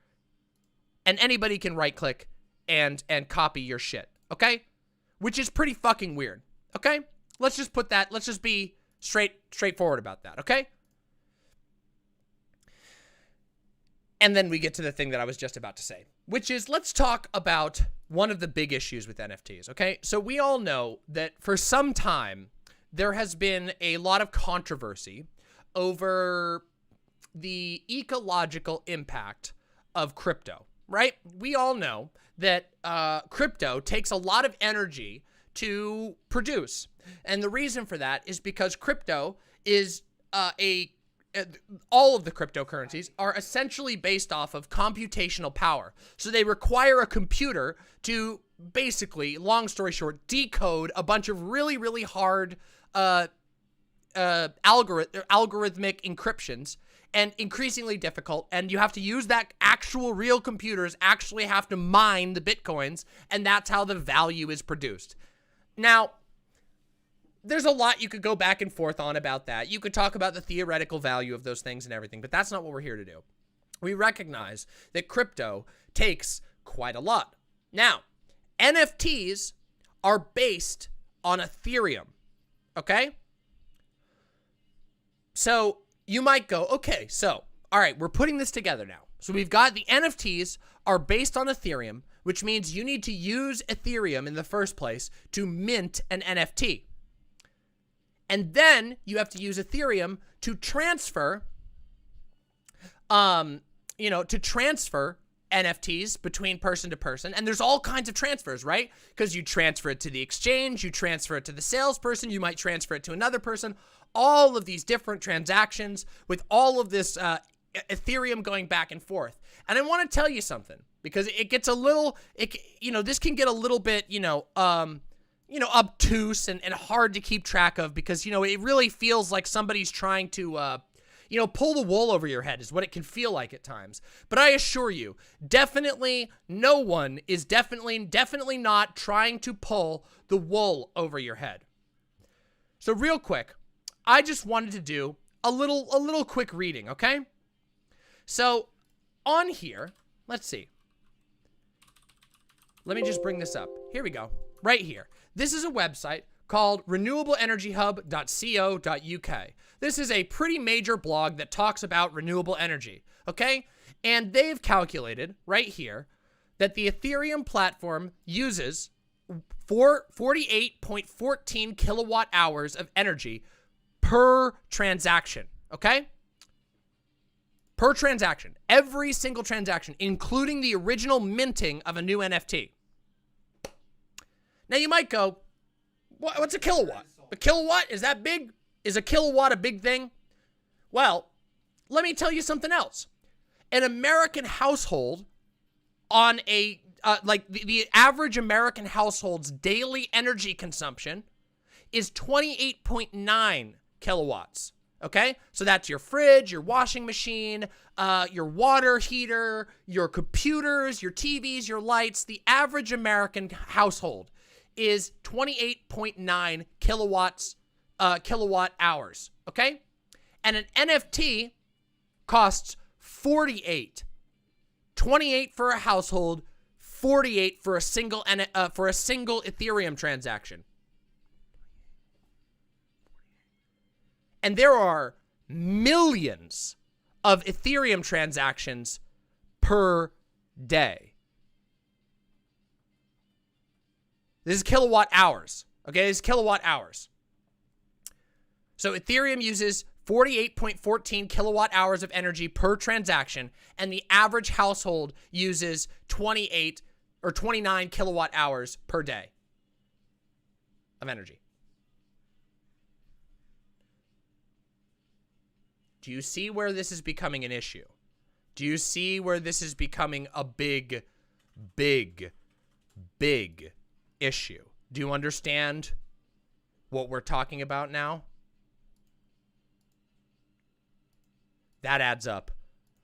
And anybody can right click and copy your shit, okay? Which is pretty fucking weird, okay? Let's just put that, let's just be straightforward about that, okay? And then we get to the thing that I was just about to say, which is let's talk about one of the big issues with NFTs, okay? So we all know that for some time, there has been a lot of controversy over the ecological impact of crypto, right? We all know that crypto takes a lot of energy to produce. And the reason for that is because crypto is all of the cryptocurrencies are essentially based off of computational power. So they require a computer to basically, long story short, decode a bunch of really, really hard algorithmic encryptions, and increasingly difficult, and you have to use that actual real computers actually have to mine the bitcoins, and that's how the value is produced. Now, there's a lot you could go back and forth on about that. You could talk about the theoretical value of those things and everything, but that's not what we're here to do. We recognize that crypto takes quite a lot. Now, NFTs are based on Ethereum, okay? So you might go, okay, so, all right, we're putting this together now. So we've got the NFTs are based on Ethereum, which means you need to use Ethereum in the first place to mint an NFT. And then you have to use Ethereum to transfer, to transfer NFTs between person to person. And there's all kinds of transfers, right? Because you transfer it to the exchange, you transfer it to the salesperson, you might transfer it to another person. All of these different transactions with all of this Ethereum going back and forth. And I want to tell you something, because it gets a little, this can get a little bit, obtuse and hard to keep track of, because, it really feels like somebody's trying to, pull the wool over your head is what it can feel like at times. But I assure you, definitely no one is definitely not trying to pull the wool over your head. So real quick, I just wanted to do a little quick reading, okay? So on here, let's see. Let me just bring this up. Here we go. Right here. This is a website called renewableenergyhub.co.uk. This is a pretty major blog that talks about renewable energy, okay? And they've calculated right here that the Ethereum platform uses 48.14 kilowatt hours of energy per transaction, okay? Per transaction. Every single transaction, including the original minting of a new NFT. Now you might go, what's a kilowatt? A kilowatt? Is that big? Is a kilowatt a big thing? Well, let me tell you something else. An American household on the average American household's daily energy consumption is 28.9 kilowatts. Okay? So that's your fridge, your washing machine, your water heater, your computers, your TVs, your lights. The average American household is 28.9 kilowatt hours. Okay? And an NFT costs 48. 28 for a household, 48 for a single Ethereum transaction. And there are millions of Ethereum transactions per day. This is kilowatt hours. Okay, this is kilowatt hours. So Ethereum uses 48.14 kilowatt hours of energy per transaction, and the average household uses 28 or 29 kilowatt hours per day of energy. Do you see where this is becoming an issue? Do you see where this is becoming a big, big, big issue? Do you understand what we're talking about now? That adds up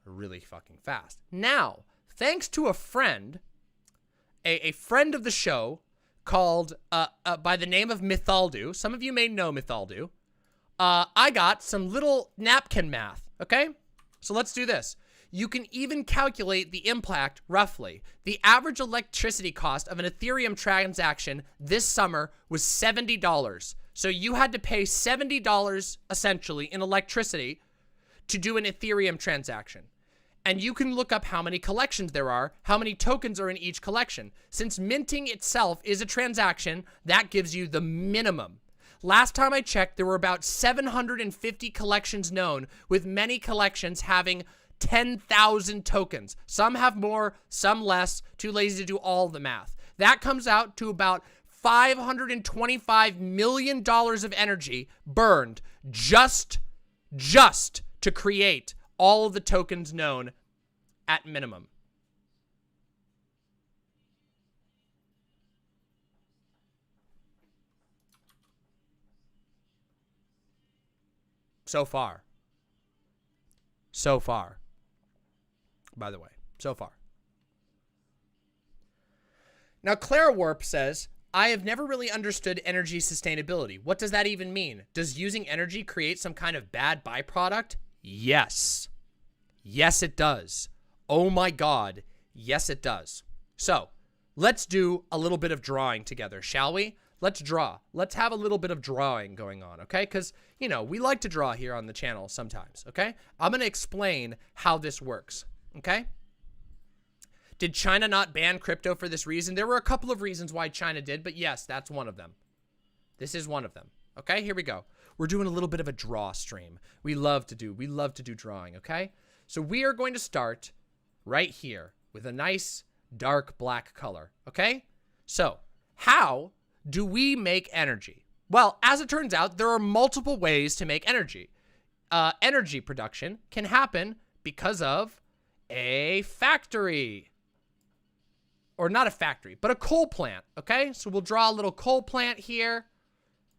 really fucking fast. Now, thanks to a friend, a friend of the show called, by the name of Mythaldu. Some of you may know Mythaldu. I got some little napkin math, okay? So let's do this. You can even calculate the impact roughly. The average electricity cost of an Ethereum transaction this summer was $70. So you had to pay $70 essentially in electricity to do an Ethereum transaction. And you can look up how many collections there are, how many tokens are in each collection. Since minting itself is a transaction, that gives you the minimum. Last time I checked, there were about 750 collections known, with many collections having 10,000 tokens. Some have more, some less, too lazy to do all the math. That comes out to about $525 million of energy burned just to create all of the tokens known at minimum. So far. So far. By the way, so far. Now, Clara Warp says, I have never really understood energy sustainability. What does that even mean? Does using energy create some kind of bad byproduct? Yes. Yes, it does. Oh my God. Yes, it does. So, let's do a little bit of drawing together, shall we? Let's draw. Let's have a little bit of drawing going on, okay? Because, you know, we like to draw here on the channel sometimes, okay? I'm going to explain how this works, okay? Did China not ban crypto for this reason? There were a couple of reasons why China did, but yes, that's one of them. This is one of them. Okay, here we go. We're doing a little bit of a draw stream. We love to do drawing, okay? So we are going to start right here with a nice dark black color, okay? So, how do we make energy? Well, as it turns out, there are multiple ways to make energy. Energy production can happen because of a factory. Or not a factory, but a coal plant, okay? So we'll draw a little coal plant here.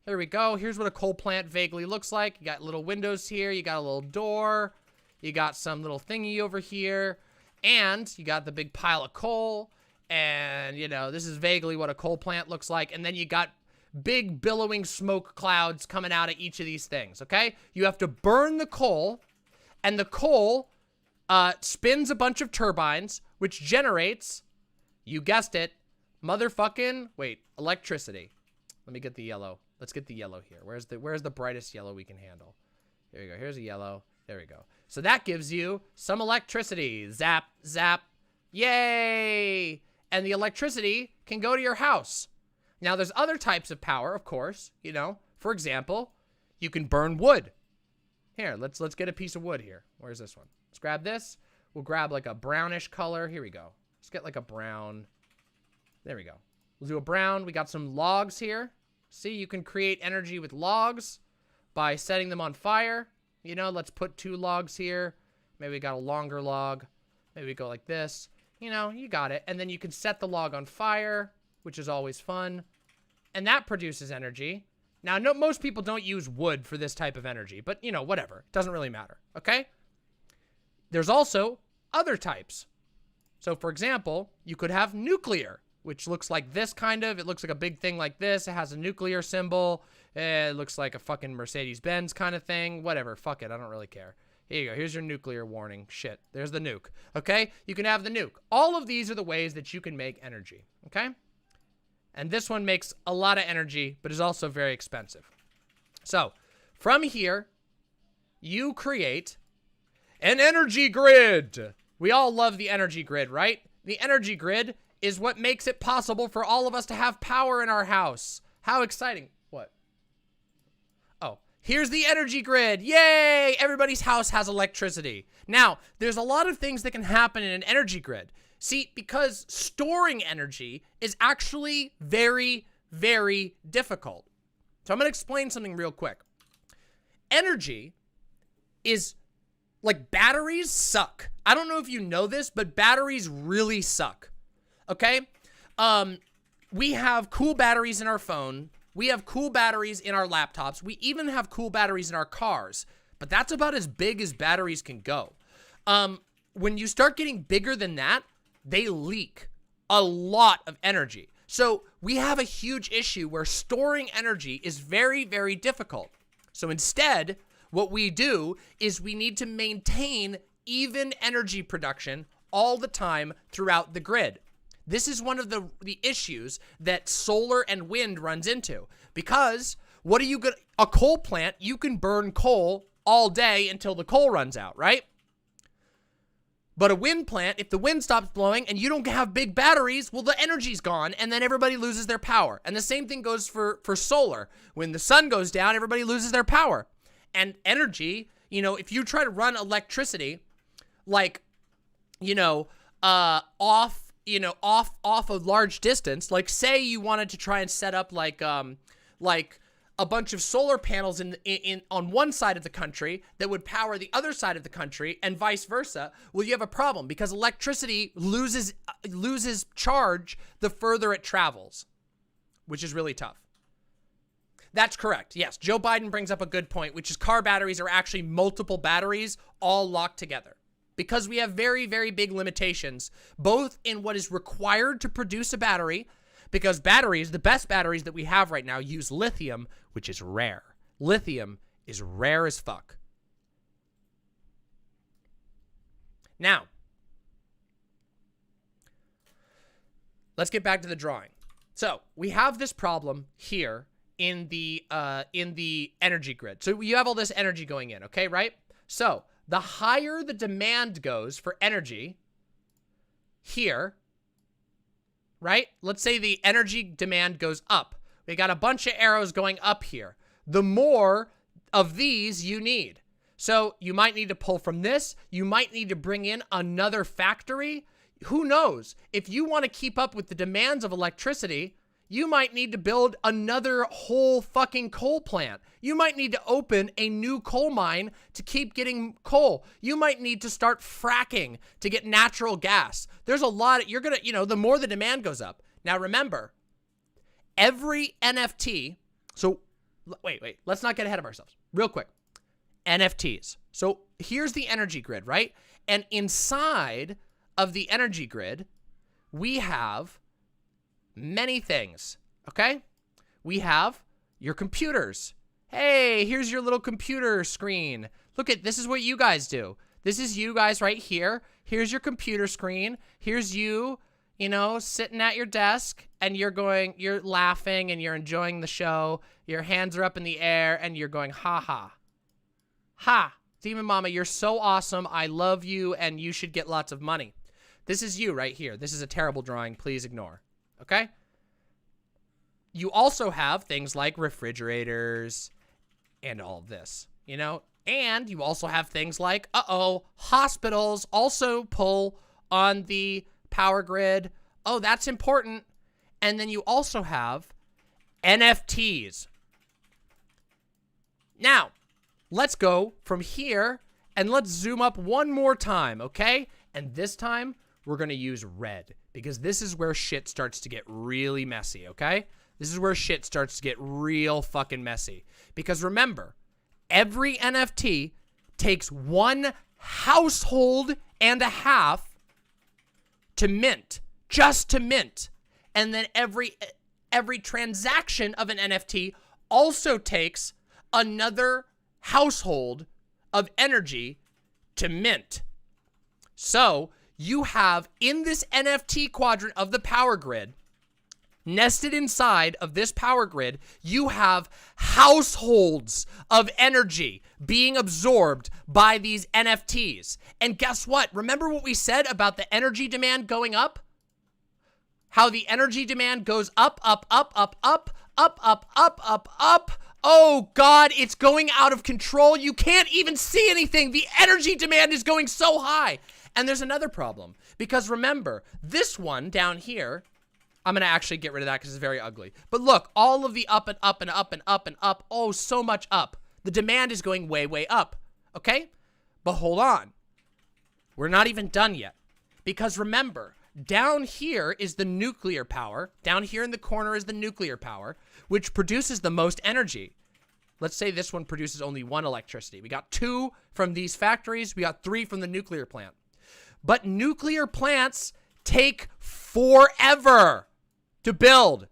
There we go. Here's what a coal plant vaguely looks like. You got little windows here. You got a little door. You got some little thingy over here. And you got the big pile of coal. And, you know, this is vaguely what a coal plant looks like. And then you got big billowing smoke clouds coming out of each of these things, okay? You have to burn the coal. And the coal spins a bunch of turbines, which generates... You guessed it, motherfucking, electricity. Let me get the yellow. Let's get the yellow here. Where's the brightest yellow we can handle? Here we go. Here's a yellow. There we go. So that gives you some electricity. Zap, zap. Yay! And the electricity can go to your house. Now, there's other types of power, of course, you know. For example, you can burn wood. Here, let's get a piece of wood here. Where's this one? Let's grab this. We'll grab like a brownish color. Here we go. Let's get like a brown. There we go. We'll do a brown. We got some logs here. See, you can create energy with logs by setting them on fire. You know, let's put 2 logs here. Maybe we got a longer log. Maybe we go like this. You know, you got it. And then you can set the log on fire, which is always fun. And that produces energy. Now, most people don't use wood for this type of energy, but, you know, whatever. It doesn't really matter, okay? There's also other types. So, for example, you could have nuclear, which looks like this kind of. It looks like a big thing like this. It has a nuclear symbol. It looks like a fucking Mercedes-Benz kind of thing. Whatever. Fuck it. I don't really care. Here you go. Here's your nuclear warning. Shit. There's the nuke. Okay? You can have the nuke. All of these are the ways that you can make energy. Okay? And this one makes a lot of energy, but is also very expensive. So, from here, you create an energy grid. We all love the energy grid, right? The energy grid is what makes it possible for all of us to have power in our house. How exciting. What? Oh, here's the energy grid. Yay! Everybody's house has electricity. Now, there's a lot of things that can happen in an energy grid. See, because storing energy is actually very, very difficult. So I'm going to explain something real quick. Energy is, like, batteries suck. I don't know if you know this, but batteries really suck. Okay? We have cool batteries in our phone. We have cool batteries in our laptops. We even have cool batteries in our cars. But that's about as big as batteries can go. When you start getting bigger than that, they leak a lot of energy. So we have a huge issue where storing energy is very, very difficult. So instead, what we do is we need to maintain even energy production all the time throughout the grid. This is one of the issues that solar and wind runs into. Because what are you gonna, a coal plant, you can burn coal all day until the coal runs out, right? But a wind plant, if the wind stops blowing and you don't have big batteries, well, the energy's gone and then everybody loses their power. And the same thing goes for solar. When the sun goes down, everybody loses their power. And energy, you know, if you try to run electricity, like, you know, off a large distance, like say you wanted to try and set up like a bunch of solar panels on one side of the country that would power the other side of the country and vice versa, well, you have a problem because electricity loses charge the further it travels, which is really tough. That's correct. Yes, Joe Biden brings up a good point, which is car batteries are actually multiple batteries all locked together because we have very, very big limitations, both in what is required to produce a battery, because batteries, the best batteries that we have right now use lithium, which is rare. Lithium is rare as fuck. Now, let's get back to the drawing. So we have this problem here in the energy grid. So you have all this energy going in, okay, right? So the higher the demand goes for energy here, right? Let's say the energy demand goes up. We got a bunch of arrows going up here. The more of these you need. So you might need to pull from this. You might need to bring in another factory. Who knows? If you want to keep up with the demands of electricity, you might need to build another whole fucking coal plant. You might need to open a new coal mine to keep getting coal. You might need to start fracking to get natural gas. There's a lot, you're gonna, you know, the more the demand goes up. Now remember, every NFT, so wait, let's not get ahead of ourselves. Real quick, NFTs. So here's the energy grid, right? And inside of the energy grid, we have many things, okay? We have your computers. Hey, here's your little computer screen. Look at, this is what you guys do. This is you guys right here. Here's your computer screen. Here's you, you know, sitting at your desk and you're laughing and you're enjoying the show. Your hands are up in the air and you're going, ha ha. Ha, Demon Mama, you're so awesome. I love you and you should get lots of money. This is you right here. This is a terrible drawing. Please ignore. Okay? You also have things like refrigerators and all of this, you know? And you also have things like, hospitals also pull on the power grid. Oh, that's important. And then you also have NFTs. Now, let's go from here and let's zoom up one more time, okay? And this time, we're going to use red because this is where shit starts to get really messy, okay? This is where shit starts to get real fucking messy. Because remember, every NFT takes 1 household and a half to mint, just to mint. And then every transaction of an NFT also takes another household of energy to mint. So you have in this NFT quadrant of the power grid, nested inside of this power grid, you have households of energy being absorbed by these NFTs. And guess what? Remember what we said about the energy demand going up? How the energy demand goes up, up, up, up, up, up, up, up, up, up. Oh God, it's going out of control. You can't even see anything. The energy demand is going so high. And there's another problem, because remember, this one down here, I'm gonna actually get rid of that because it's very ugly. But look, all of the up and up and up and up and up, oh, so much up. The demand is going way, way up, okay? But hold on. We're not even done yet. Because remember, down here is the nuclear power. Down here in the corner is the nuclear power, which produces the most energy. Let's say this one produces only 1 electricity. We got 2 from these factories. We got 3 from the nuclear plant. But nuclear plants take forever to build.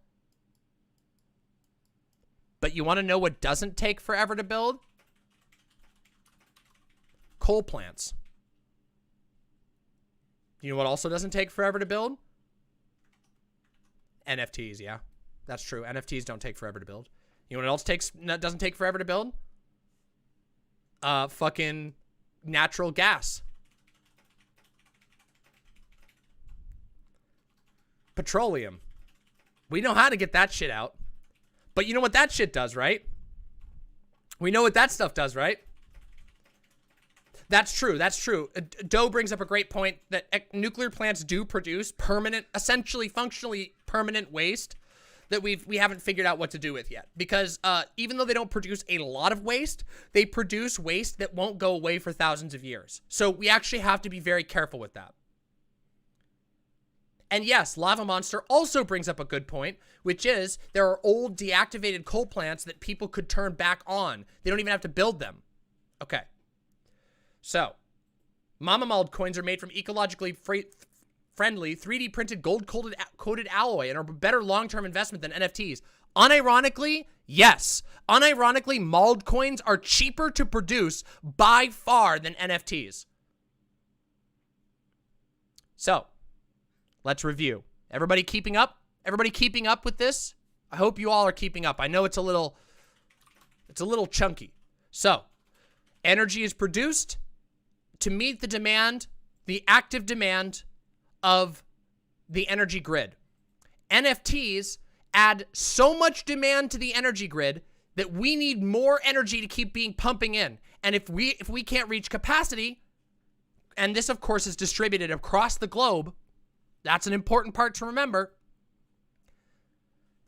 But you want to know what doesn't take forever to build? Coal plants. You know what also doesn't take forever to build? NFTs, yeah. That's true. NFTs don't take forever to build. You know what else doesn't take forever to build? Fucking natural gas. Petroleum. We know how to get that shit out. But you know what that shit does, right? We know what that stuff does, right? That's true. That's true. Doe brings up a great point that nuclear plants do produce permanent, essentially functionally permanent waste that we haven't figured out what to do with yet. Because even though they don't produce a lot of waste, they produce waste that won't go away for thousands of years. So we actually have to be very careful with that. And yes, Lava Monster also brings up a good point, which is there are old deactivated coal plants that people could turn back on. They don't even have to build them. Okay. So, Mama Mold coins are made from ecologically friendly 3D printed gold-coated alloy and are a better long-term investment than NFTs. Unironically, yes. Unironically, Mold coins are cheaper to produce by far than NFTs. So, let's review. Everybody keeping up? Everybody keeping up with this? I hope you all are keeping up. I know it's a little chunky. So, energy is produced to meet the demand, the active demand of the energy grid. NFTs add so much demand to the energy grid that we need more energy to keep pumping in. And if we can't reach capacity, and this of course is distributed across the globe, that's an important part to remember,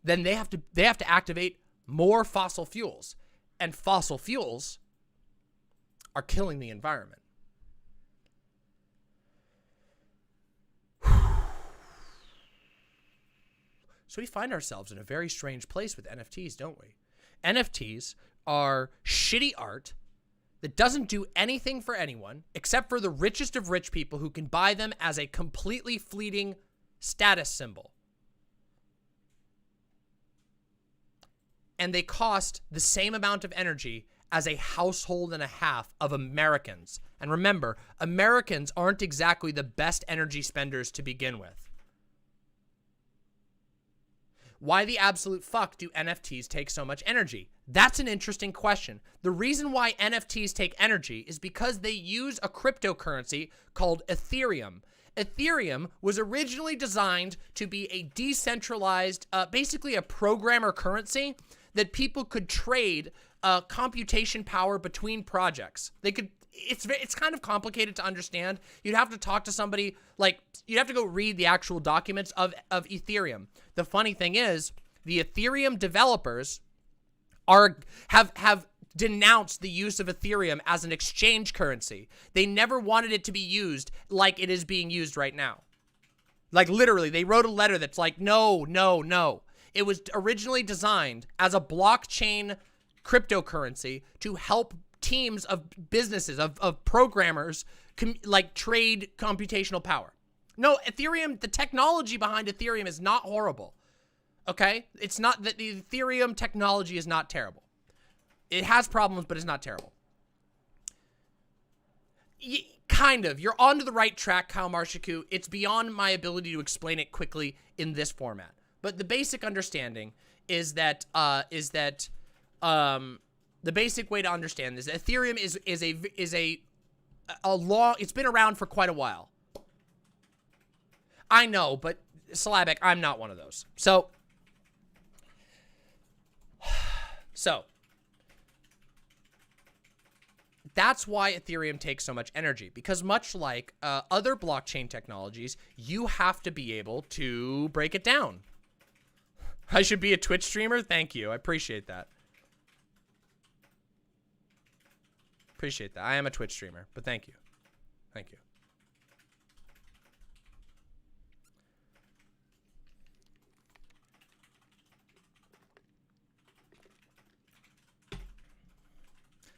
then they have to activate more fossil fuels. And fossil fuels are killing the environment. So we find ourselves in a very strange place with NFTs, don't we? NFTs are shitty art that doesn't do anything for anyone except for the richest of rich people who can buy them as a completely fleeting status symbol. And they cost the same amount of energy as a household and a half of Americans. And remember, Americans aren't exactly the best energy spenders to begin with. Why the absolute fuck do NFTs take so much energy? That's an interesting question. The reason why NFTs take energy is because they use a cryptocurrency called Ethereum. Ethereum was originally designed to be a decentralized, basically a programmer currency that people could trade computation power between projects. They could. It's kind of complicated to understand. You'd have to talk to somebody, like, you'd have to go read the actual documents of Ethereum. The funny thing is, the Ethereum developers have denounced the use of Ethereum as an exchange currency. They never wanted it to be used like it is being used right now. Like, literally, they wrote a letter that's like, no, no, no. It was originally designed as a blockchain cryptocurrency to help teams of businesses, of programmers, like trade computational power. No, Ethereum, the technology behind Ethereum is not horrible. Okay? It's not that the Ethereum technology is not terrible. It has problems, but it's not terrible. Kind of. You're onto the right track, Kyle Marshaku. It's beyond my ability to explain it quickly in this format. But the basic understanding is that the basic way to understand this, Ethereum is a long, it's been around for quite a while. I know, but Slavic, I'm not one of those. So that's why Ethereum takes so much energy, because much like other blockchain technologies, you have to be able to break it down. I should be a Twitch streamer? Thank you. I appreciate that. Appreciate that. I am a Twitch streamer, but thank you. Thank you.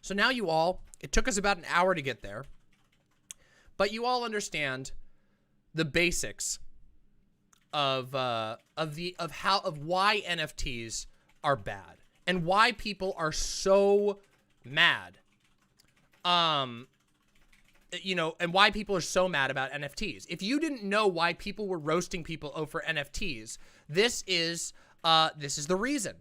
So now you all, it took us about an hour to get there, but you all understand the basics of why NFTs are bad and why people are so mad. You know, and why people are so mad about NFTs. If you didn't know why people were roasting people over NFTs, this is the reason.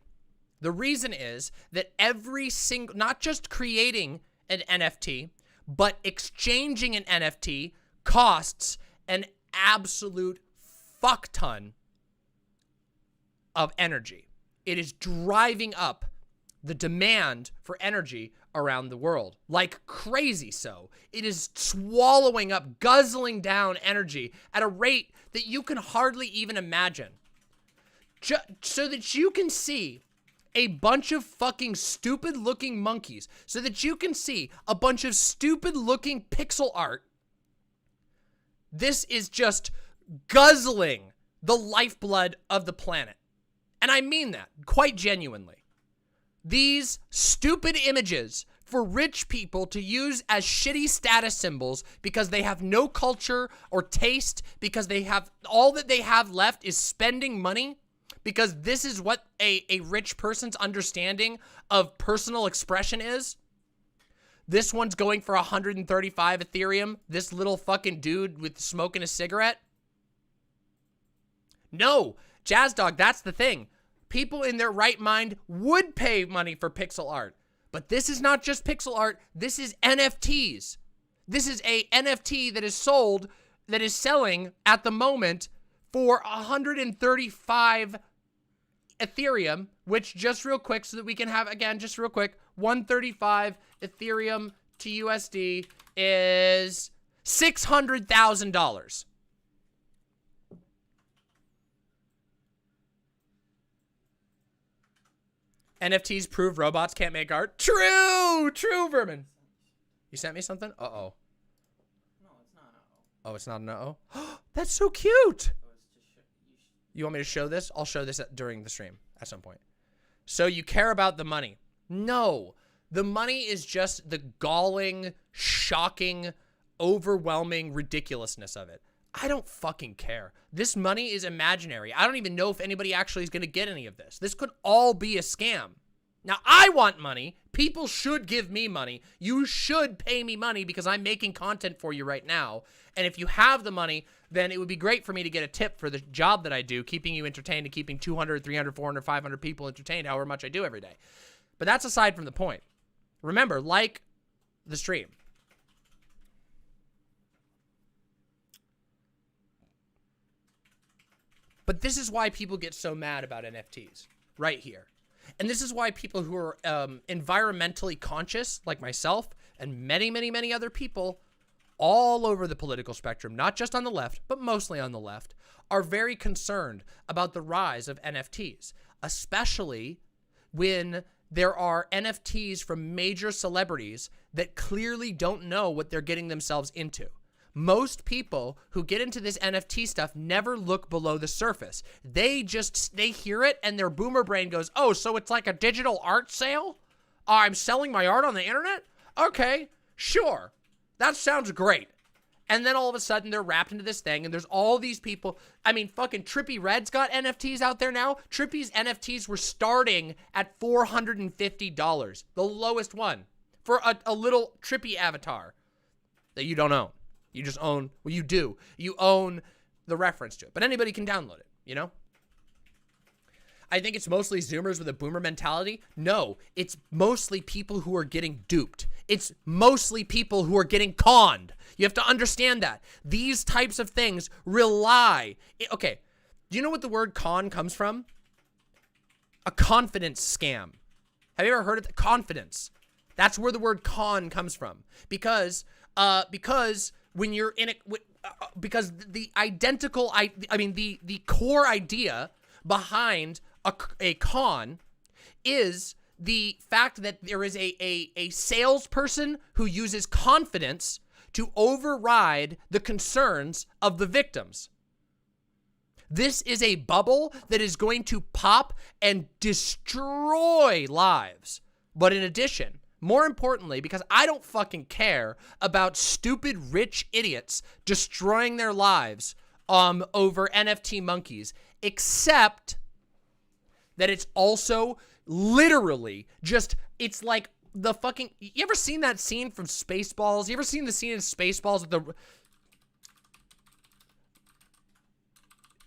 The reason is that every single, not just creating an NFT, but exchanging an NFT costs an absolute fuck ton of energy. It is driving up the demand for energy around the world like crazy. So it is swallowing up, guzzling down energy at a rate that you can hardly even imagine. So that you can see a bunch of fucking stupid looking monkeys, so that you can see a bunch of stupid looking pixel art. This is just guzzling the lifeblood of the planet. And I mean that quite genuinely. These stupid images for rich people to use as shitty status symbols because they have no culture or taste, because they have, all that they have left is spending money, because this is what a rich person's understanding of personal expression is. This one's going for 135 Ethereum. This little fucking dude with smoking a cigarette. No, Jazz Dog, that's the thing. People in their right mind would pay money for pixel art. But this is not just pixel art. This is NFTs. This is a NFT that is sold, that is selling at the moment for 135 Ethereum, which, just real quick so that we can have, again, just real quick, 135 Ethereum to USD is $600,000. NFTs prove robots can't make art. True, Vermin. You sent me something? Uh-oh. No, it's not an uh-oh. Oh, it's not an uh-oh? That's so cute. You want me to show this? I'll show this during the stream at some point. So you care about the money. No. The money is just the galling, shocking, overwhelming ridiculousness of it. I don't fucking care. This money is imaginary. I don't even know if anybody actually is going to get any of this. This could all be a scam. Now, I want money. People should give me money. You should pay me money because I'm making content for you right now. And if you have the money, then it would be great for me to get a tip for the job that I do, keeping you entertained and keeping 200, 300, 400, 500 people entertained, however much I do every day. But that's aside from the point. Remember, like the stream. But this is why people get so mad about NFTs, right here. And this is why people who are environmentally conscious, like myself, and many, many, many other people all over the political spectrum, not just on the left, but mostly on the left, are very concerned about the rise of NFTs, especially when there are NFTs from major celebrities that clearly don't know what they're getting themselves into. Most people who get into this NFT stuff never look below the surface. They hear it and their boomer brain goes, oh, so it's like a digital art sale? I'm selling my art on the internet? Okay, sure. That sounds great. And then all of a sudden they're wrapped into this thing and there's all these people. I mean, fucking Trippy Red's got NFTs out there now. Trippy's NFTs were starting at $450, the lowest one, for a little Trippy avatar. that you don't own. You just own, well, you do. You own the reference to it, but anybody can download it, you know? I think it's mostly Zoomers with a boomer mentality. No, it's mostly people who are getting duped. It's mostly people who are getting conned. You have to understand that. These types of things rely. Okay, do you know what the word con comes from? A confidence scam. Have you ever heard of the confidence? That's where the word con comes from. Because when you're in it, because the identical, the core idea behind a con is the fact that there is a salesperson who uses confidence to override the concerns of the victims. This is a bubble that is going to pop and destroy lives. But in addition, more importantly, because I don't fucking care about stupid rich idiots destroying their lives over NFT monkeys, except that it's also literally just, it's like the fucking, you ever seen that scene from Spaceballs? You ever seen the scene in Spaceballs with the,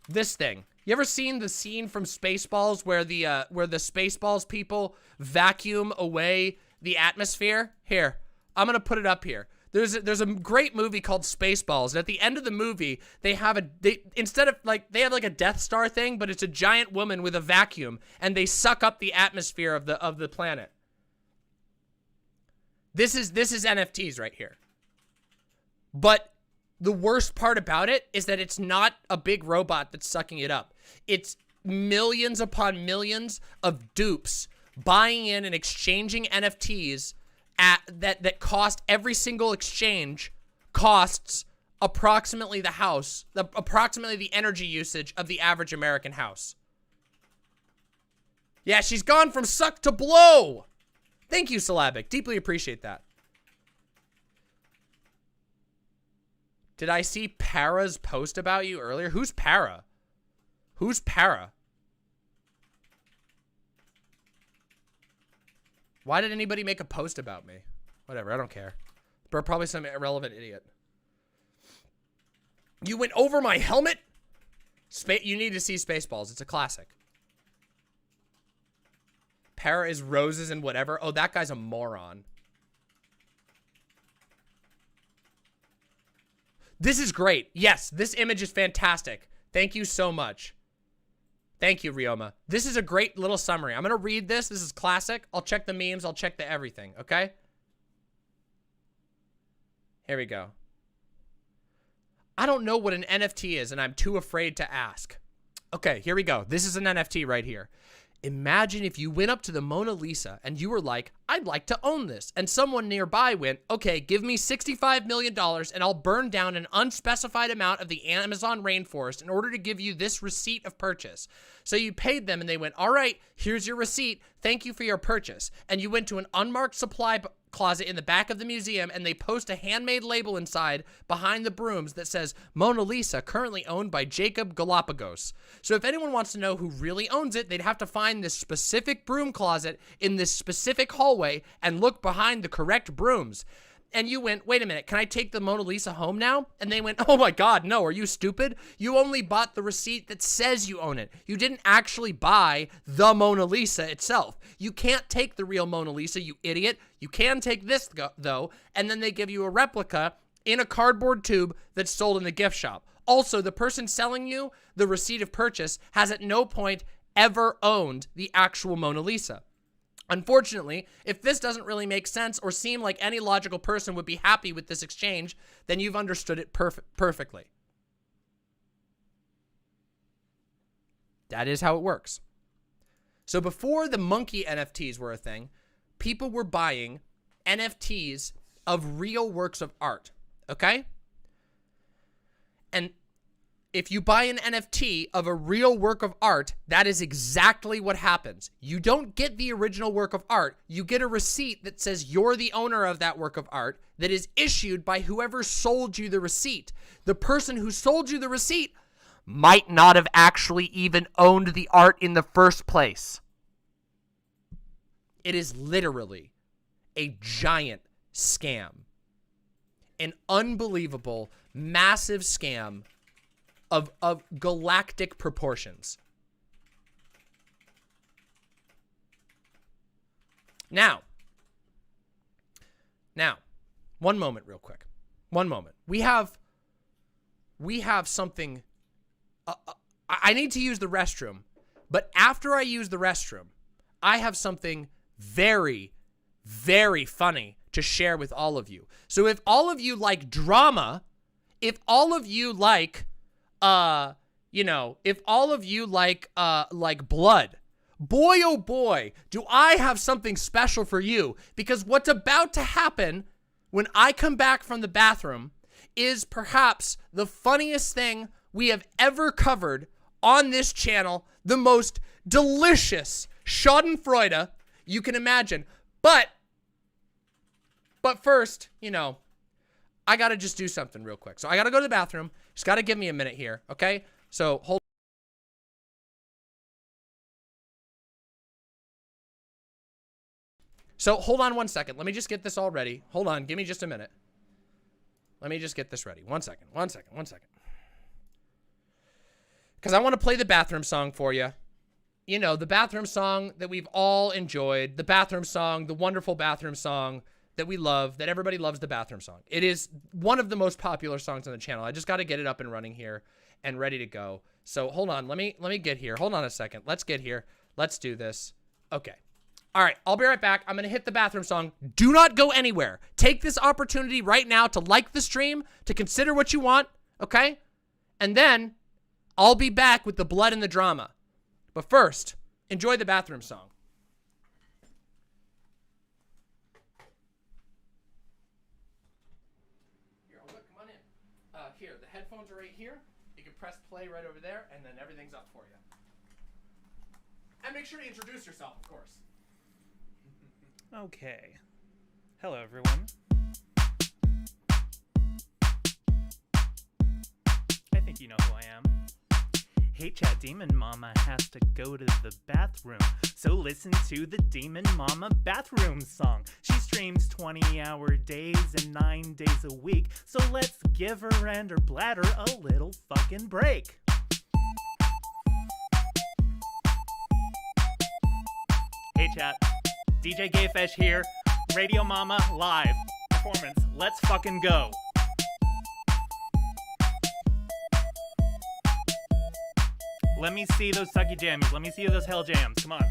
this thing? You ever seen the scene from Spaceballs where the Spaceballs people vacuum away the atmosphere? Here, I'm gonna put it up here. There's a great movie called Spaceballs, and at the end of the movie, they have instead of like, they have like a Death Star thing, but it's a giant woman with a vacuum, and they suck up the atmosphere of the planet. This is NFTs right here. But the worst part about it is that it's not a big robot that's sucking it up. It's millions upon millions of dupes buying in and exchanging NFTs that cost, every single exchange costs approximately approximately the energy usage of the average American house. Yeah, she's gone from suck to blow. Thank you, Syllabic. Deeply appreciate that. Did I see Para's post about you earlier? Who's Para? Who's Para? Why did anybody make a post about me? Whatever, I don't care. But probably some irrelevant idiot. You went over my helmet? You need to see Spaceballs. It's a classic. Para is roses and whatever. Oh, that guy's a moron. This is great. Yes, this image is fantastic. Thank you so much. Thank you, Ryoma. This is a great little summary. I'm going to read this. This is classic. I'll check the memes. I'll check the everything, okay? Here we go. I don't know what an NFT is, and I'm too afraid to ask. Okay, here we go. This is an NFT right here. Imagine if you went up to the Mona Lisa and you were like, I'd like to own this. And someone nearby went, okay, give me $65 million and I'll burn down an unspecified amount of the Amazon rainforest in order to give you this receipt of purchase. So you paid them and they went, all right, here's your receipt. Thank you for your purchase. And you went to an unmarked supply closet in the back of the museum and they post a handmade label inside behind the brooms that says Mona Lisa, currently owned by Jacob Galapagos. So if anyone wants to know who really owns it, they'd have to find this specific broom closet in this specific hallway and look behind the correct brooms. And you went, wait a minute, can I take the Mona Lisa home now? And they went, oh my God, no, are you stupid? You only bought the receipt that says you own it. You didn't actually buy the Mona Lisa itself. You can't take the real Mona Lisa, you idiot. You can take this though, and then they give you a replica in a cardboard tube that's sold in the gift shop. Also, the person selling you the receipt of purchase has at no point ever owned the actual Mona Lisa. Unfortunately, if this doesn't really make sense or seem like any logical person would be happy with this exchange, then you've understood it perfectly. That is how it works. So before the monkey NFTs were a thing, people were buying NFTs of real works of art, okay? And if you buy an NFT of a real work of art, that is exactly what happens. You don't get the original work of art. You get a receipt that says you're the owner of that work of art that is issued by whoever sold you the receipt. The person who sold you the receipt might not have actually even owned the art in the first place. It is literally a giant scam. an unbelievable, massive scam of galactic proportions. Now, one moment real quick. One moment. We have something. I need to use the restroom, but after I use the restroom, I have something very, very funny to share with all of you. So if all of you like drama, if all of you like, if all of you like blood, boy, oh boy, do I have something special for you, because what's about to happen when I come back from the bathroom is perhaps the funniest thing we have ever covered on this channel, the most delicious schadenfreude you can imagine. But first, I got to just do something real quick. So I got to go to the bathroom. Just got to give me a minute here, okay? So hold on 1 second. Let me just get this all ready. Hold on. Give me just a minute. Let me just get this ready. 1 second. 1 second. 1 second. Because I want to play the bathroom song for you. The bathroom song that we've all enjoyed. The bathroom song, the wonderful bathroom song that we love, that everybody loves, the bathroom song. It is one of the most popular songs on the channel. I just got to get it up and running here and ready to go. So hold on. Let me get here. Hold on a second. Let's get here. Let's do this. Okay. All right, I'll be right back. I'm going to hit the bathroom song. Do not go anywhere. Take this opportunity right now to like the stream, to consider what you want, okay? And then I'll be back with the blood and the drama. But first, enjoy the bathroom song. Here, come on in. Here, the headphones are right here. You can press play right over there, and then everything's up for you. And make sure to introduce yourself, of course. Okay. Hello, everyone. I think you know who I am. Hey, chat, Demon Mama has to go to the bathroom, so listen to the Demon Mama bathroom song. She streams 20-hour days and 9 days a week, so let's give her and her bladder a little fucking break. Hey, chat. DJ GayFesh here, Radio Mama live performance. Let's fucking go. Let me see those sucky jammies. Let me see those hell jams. Come on.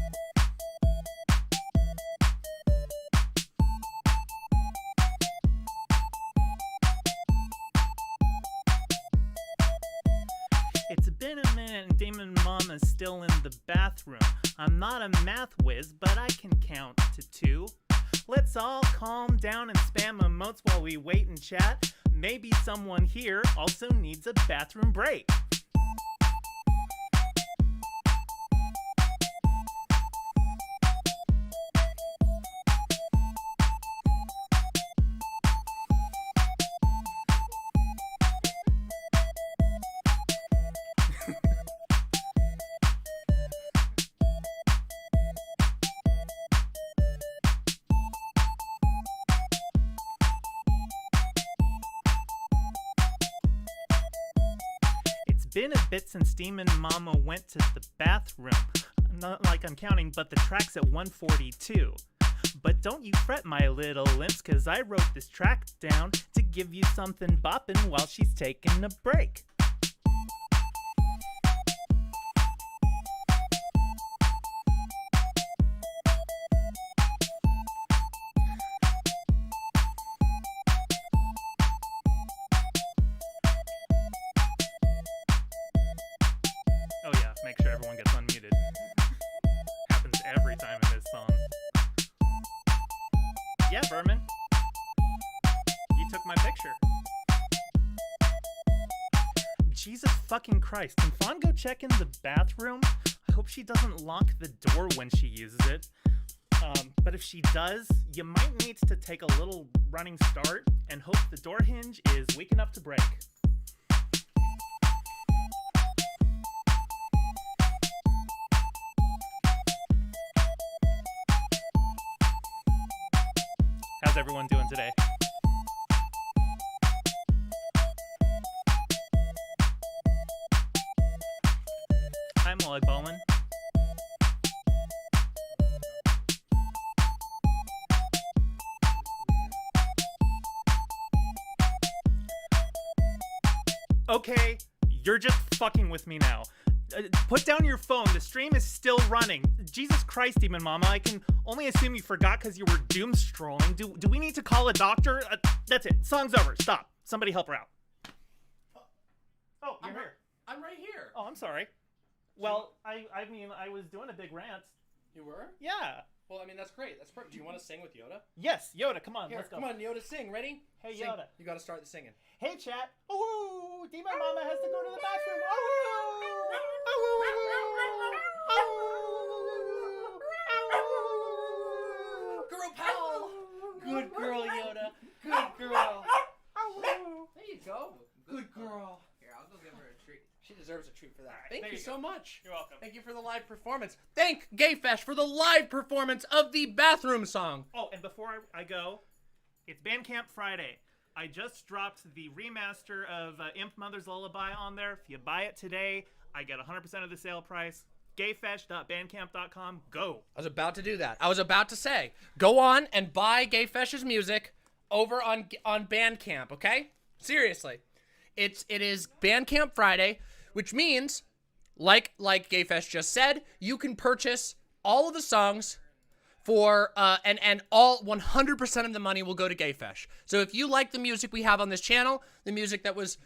It's been a minute and Demon Mama's still in the bathroom. I'm not a math whiz, but I can count to 2. Let's all calm down and spam emotes while we wait and chat. Maybe someone here also needs a bathroom break. Been a bit since Demon Mama went to the bathroom. Not like I'm counting, but the track's at 142. But don't you fret, my little imps, cause I wrote this track down to give you something boppin' while she's taking a break. Oh yeah, make sure everyone gets unmuted. Happens every time in this song. Yeah, Berman. You took my picture. Jesus fucking Christ. Can Faun go check in the bathroom? I hope she doesn't lock the door when she uses it. But if she does, you might need to take a little running start and hope the door hinge is weak enough to break. How's everyone doing today? time while I bowling? Okay, you're just fucking with me now. Put down your phone. The stream is still running. Jesus Christ, Demon Mama. I can only assume you forgot because you were doom strolling. Do we need to call a doctor? That's it. Song's over. Stop. Somebody help her out. Oh, you're here. I'm right here. Oh, I'm sorry. Well, I mean, I was doing a big rant. You were? Yeah. Well, I mean, that's great. That's perfect. Do you want to sing with Yoda? Yes, Yoda, come on. Here, Let's go. come on, Yoda, sing. Ready? Hey, Sing. Yoda. You got to start the singing. Hey, chat. Ooh, Demon Mama has to go to the bathroom. Girl pal. Good girl, Yoda. Good girl. There you go. Good girl. Here, I'll go give her a treat. She deserves a treat for that. Right, Thank there you you so go. much. You're welcome. Thank you for the live performance. Thank GayFesh for the live performance of the bathroom song. Oh, and before I go, it's Bandcamp Friday. I just dropped the remaster of Imp Mother's Lullaby on there. If you buy it today, I get 100% of the sale price. gayfesh.bandcamp.com. Go. I was about to do that. I was about to say, go on and buy GayFesh's music over on Bandcamp, okay? Seriously. It is Bandcamp Friday, which means, like GayFesh just said, you can purchase all of the songs for and all 100% of the money will go to GayFesh. So if you like the music we have on this channel, the music that was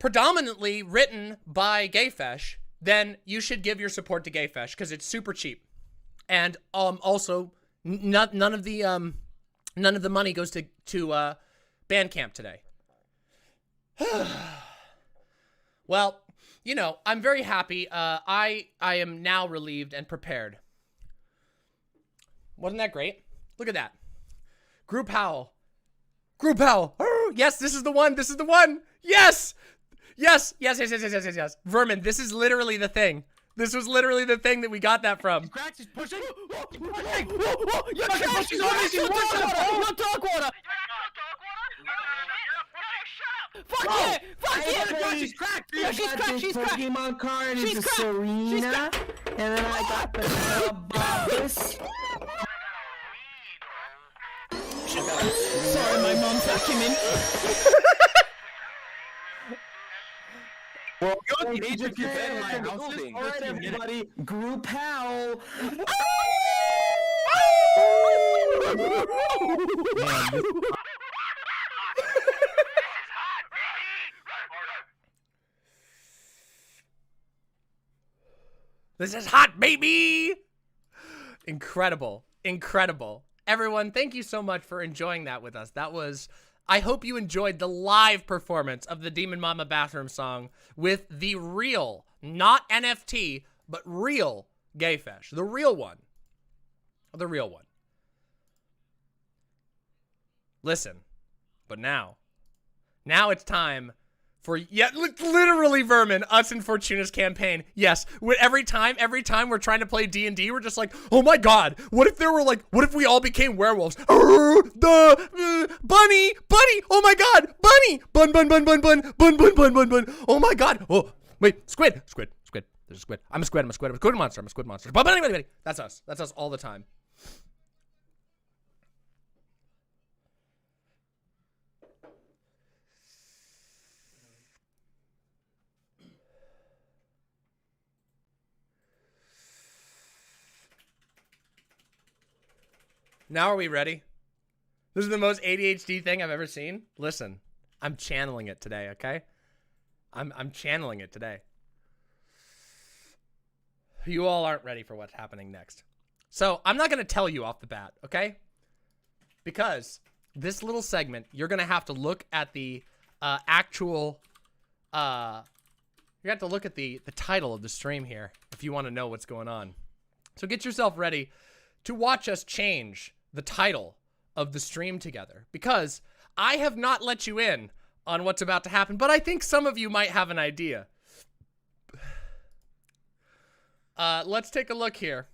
predominantly written by GayFesh, then you should give your support to GayFesh because it's super cheap. And also none of the money goes to Bandcamp today. Well, you know, I'm very happy. I am now relieved and prepared. Wasn't that great? Look at that. Group howl. Group howl. Oh, yes, this is the one. This is the one. Yes. Yes. Yes, yes, yes, yes, yes, yes, yes. Vermin, this is literally the thing. This was literally the thing that we got that from. Cracks, he's pushing. He's pushing. You're pushing on me. You're dog water. Fuck yeah! Fuck yeah! She's cracked! Yeah, she's cracked! She's cracked! Pokemon card She's into cracked. Serena, and then I got the Bobus. Sorry, my mom's vacuuming. Well, you need to get in my house. Alright, everybody, group howl. This is hot, baby! Incredible. Incredible. Everyone, thank you so much for enjoying that with us. That was... I hope you enjoyed the live performance of the Demon Mama bathroom song with the real, not NFT, but real GayFesh. The real one. The real one. Listen, but now it's time for, literally, Vermin, us and Fortuna's campaign. Yes, every time we're trying to play D&D, we're just like, oh my god, what if we all became werewolves? Bunny, oh my god, bunny, bun, oh my god, oh, wait, squid, there's a squid, I'm a squid monster, but anyway, that's us all the time. Now are we ready? This is the most ADHD thing I've ever seen. Listen, I'm channeling it today, okay? I'm channeling it today. You all aren't ready for what's happening next. So I'm not going to tell you off the bat, okay? Because this little segment, you're going to have to look at the actual... you have to look at the title of the stream here if you want to know what's going on. So get yourself ready to watch us change the title of the stream together, because I have not let you in on what's about to happen, but I think some of you might have an idea. Let's take a look here.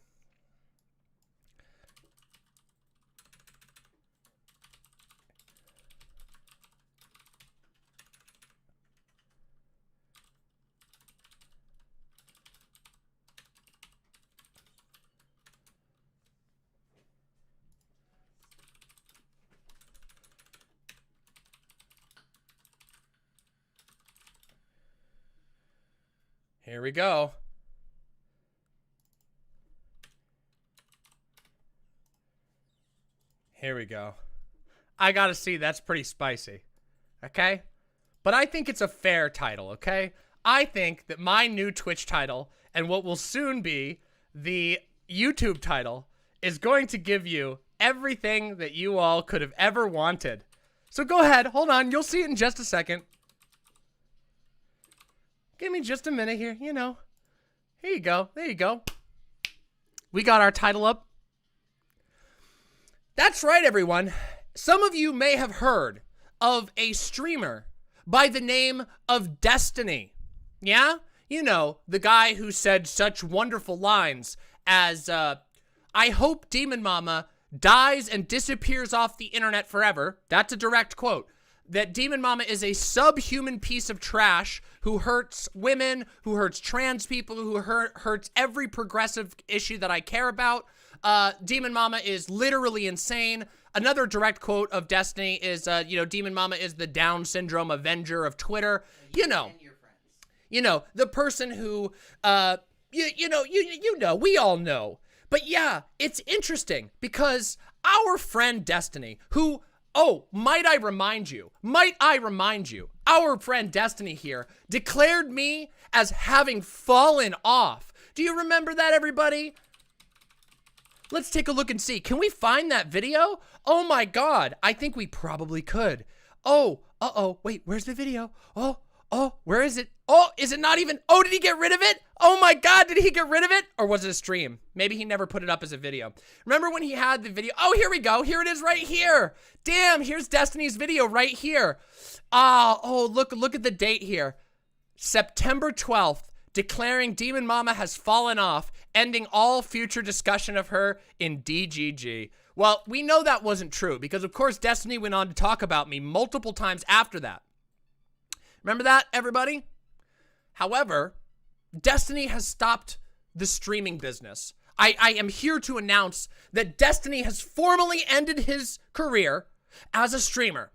Here we go. Here we go. I gotta see, that's pretty spicy. Okay? But I think it's a fair title, okay? I think that my new Twitch title and what will soon be the YouTube title is going to give you everything that you all could have ever wanted. So go ahead, hold on, you'll see it in just a second. Give me just a minute here, you know. Here you go, there you go. We got our title up. That's right, everyone. Some of you may have heard of a streamer by the name of Destiny. Yeah? You know, the guy who said such wonderful lines as, I hope Demon Mama dies and disappears off the internet forever. That's a direct quote. That Demon Mama is a subhuman piece of trash who hurts women, who hurts trans people, who hurts every progressive issue that I care about. Demon Mama is literally insane. Another direct quote of Destiny is, you know, Demon Mama is the Down syndrome avenger of Twitter. You know, the person who, you know, we all know. But yeah, it's interesting because our friend Destiny, who, oh, might I remind you, our friend Destiny here declared me as having fallen off. Do you remember that, everybody? Let's take a look and see. Can we find that video? Oh my God, I think we probably could. Oh, wait, where's the video? Oh, where is it? Oh, is it not even? Oh, did he get rid of it? Oh my God, did he get rid of it? Or was it a stream? Maybe he never put it up as a video. Remember when he had the video? Oh, here we go. Here it is right here. Damn, here's Destiny's video right here. Oh, look at the date here. September 12th, declaring Demon Mama has fallen off, ending all future discussion of her in DGG. Well, we know that wasn't true because, of course, Destiny went on to talk about me multiple times after that. Remember that, everybody? However, Destiny has stopped the streaming business. I am here to announce that Destiny has formally ended his career as a streamer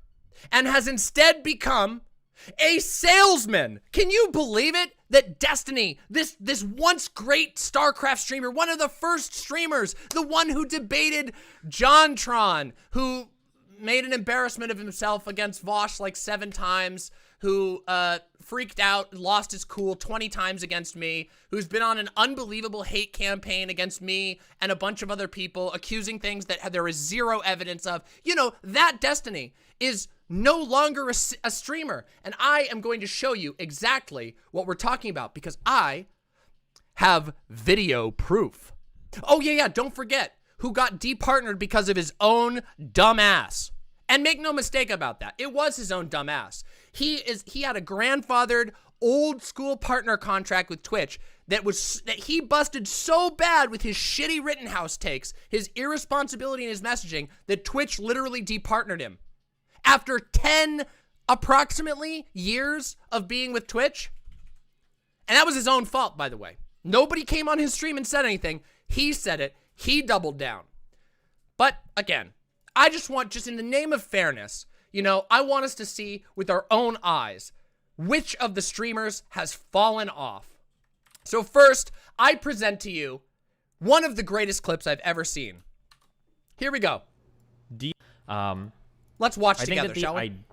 and has instead become a salesman. Can you believe it? That Destiny, this once great StarCraft streamer, one of the first streamers, the one who debated JonTron, who made an embarrassment of himself against Vaush like 7 times, who freaked out, lost his cool 20 times against me, who's been on an unbelievable hate campaign against me and a bunch of other people, accusing things that there is zero evidence of. You know, that Destiny is no longer a streamer. And I am going to show you exactly what we're talking about because I have video proof. Oh, yeah, don't forget who got departnered because of his own dumb ass. And make no mistake about that. It was his own dumb ass. He had a grandfathered old school partner contract with Twitch that he busted so bad with his shitty Rittenhouse takes, his irresponsibility in his messaging, that Twitch literally departnered him. After 10 approximately years of being with Twitch. And that was his own fault, by the way. Nobody came on his stream and said anything. He said it. He doubled down. But again, I just in the name of fairness, you know, I want us to see with our own eyes which of the streamers has fallen off. So first, I present to you one of the greatest clips I've ever seen. Here we go. Let's watch together, shall we? I think that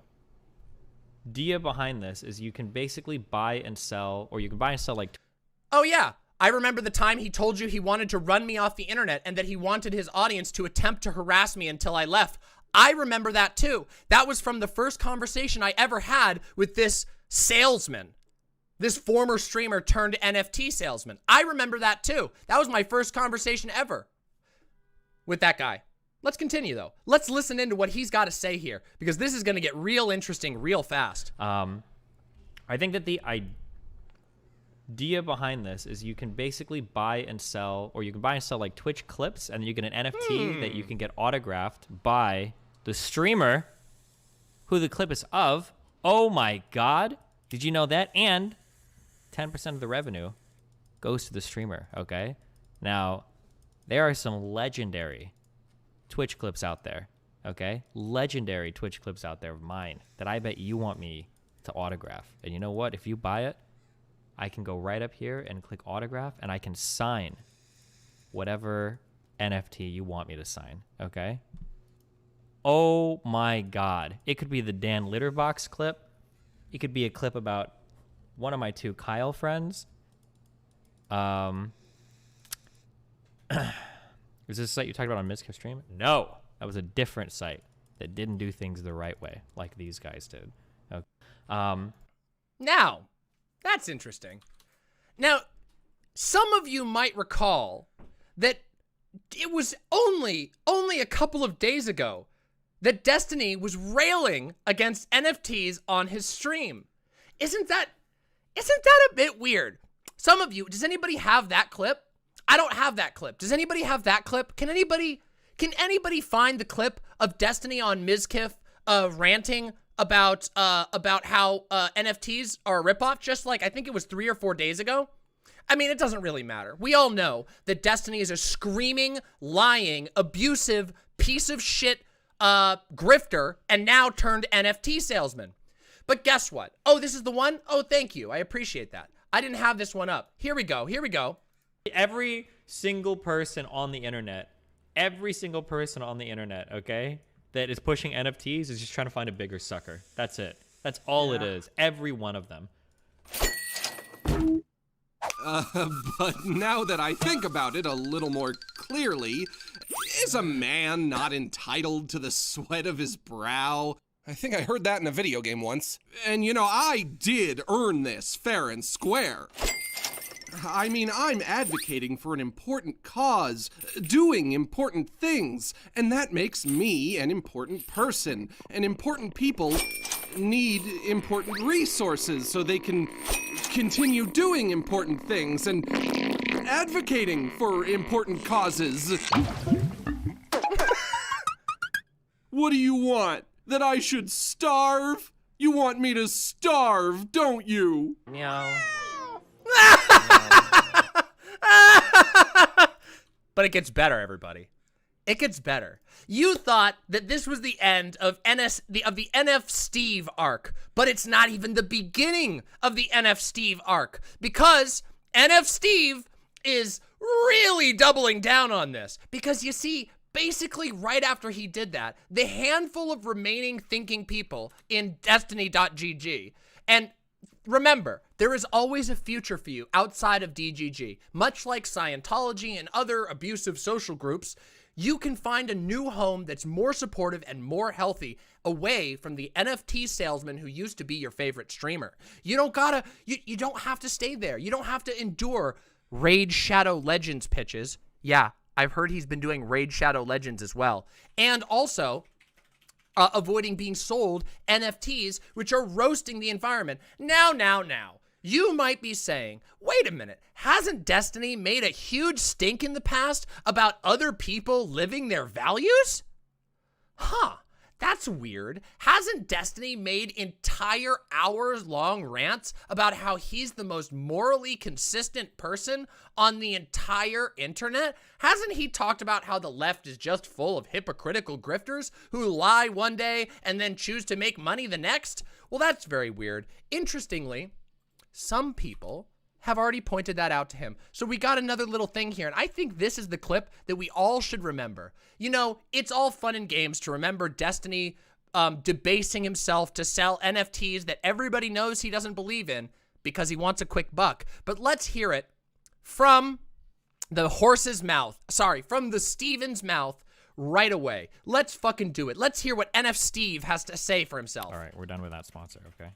the idea behind this is you can basically buy and sell, or you can buy and sell like... Oh, yeah. I remember the time he told you he wanted to run me off the internet and that he wanted his audience to attempt to harass me until I left. I remember that too. That was from the first conversation I ever had with this salesman, this former streamer turned NFT salesman. I remember that too. That was my first conversation ever with that guy. Let's continue though. Let's listen into what he's got to say here because this is going to get real interesting real fast. I think that the idea behind this is you can basically buy and sell, or you can buy and sell like Twitch clips, and you get an NFT that you can get autographed by the streamer who the clip is of. Oh my God. Did you know that? And 10% of the revenue goes to the streamer, okay? Now, there are some legendary Twitch clips out there, okay? Legendary Twitch clips out there of mine that I bet you want me to autograph. And you know what? If you buy it, I can go right up here and click autograph, and I can sign whatever NFT you want me to sign, okay? Oh my God. It could be the Dan Litterbox clip. It could be a clip about one of my 2 Kyle friends. Is this a site you talked about on Mizkif stream? No, that was a different site that didn't do things the right way, like these guys did. Okay. Now, that's interesting. Now, some of you might recall that it was only a couple of days ago that Destiny was railing against NFTs on his stream. Isn't that a bit weird? Some of you, does anybody have that clip? I don't have that clip. Does anybody have that clip? Can anybody find the clip of Destiny on Mizkif ranting about how NFTs are a ripoff, just like I think it was 3 or 4 days ago? I mean, it doesn't really matter. We all know that Destiny is a screaming, lying, abusive piece of shit grifter and now turned NFT salesman. But guess what? Oh, this is the one? Oh, thank you. I appreciate that. I didn't have this one up. Here we go. Every single person on the internet, okay, that is pushing NFTs is just trying to find a bigger sucker. That's it. That's all it is. Every one of them. But now that I think about it a little more clearly, is a man not entitled to the sweat of his brow? I think I heard that in a video game once. And you know, I did earn this fair and square. I mean, I'm advocating for an important cause, doing important things, and that makes me an important person. And important people need important resources so they can continue doing important things and advocating for important causes. What do you want? That I should starve? You want me to starve, don't you? Meow. But it gets better, everybody. It gets better. You thought that this was the end of the NF Steve arc, but it's not even the beginning of the NF Steve arc, because NF Steve is really doubling down on this. Because you see, basically right after he did that, the handful of remaining thinking people in Destiny.gg, and remember, there is always a future for you outside of DGG. Much like Scientology and other abusive social groups, you can find a new home that's more supportive and more healthy away from the NFT salesman who used to be your favorite streamer. You don't have to stay there. You don't have to endure Raid Shadow Legends pitches. Yeah, I've heard he's been doing Raid Shadow Legends as well. And also avoiding being sold NFTs, which are roasting the environment. Now. You might be saying, wait a minute, hasn't Destiny made a huge stink in the past about other people living their values? Huh, that's weird. Hasn't Destiny made entire hours-long rants about how he's the most morally consistent person on the entire internet? Hasn't he talked about how the left is just full of hypocritical grifters who lie one day and then choose to make money the next? Well, that's very weird. Interestingly, some people have already pointed that out to him. So we got another little thing here, and I think this is the clip that we all should remember. You know, it's all fun and games to remember Destiny debasing himself to sell NFTs that everybody knows he doesn't believe in because he wants a quick buck. But let's hear it from the horse's mouth. Sorry, from the Steven's mouth right away. Let's fucking do it. Let's hear what NF Steve has to say for himself. All right, we're done with that sponsor, okay?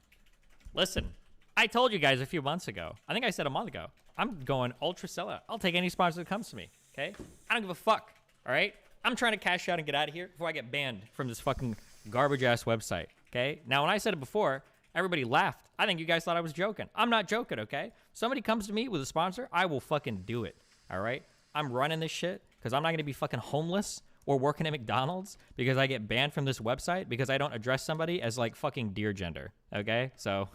Listen. I told you guys a few months ago. I think I said a month ago. I'm going ultra sellout. I'll take any sponsor that comes to me, okay? I don't give a fuck, all right? I'm trying to cash out and get out of here before I get banned from this fucking garbage-ass website, okay? Now, when I said it before, everybody laughed. I think you guys thought I was joking. I'm not joking, okay? Somebody comes to me with a sponsor, I will fucking do it, all right? I'm running this shit because I'm not going to be fucking homeless or working at McDonald's because I get banned from this website because I don't address somebody as, like, fucking dear gender, okay? So,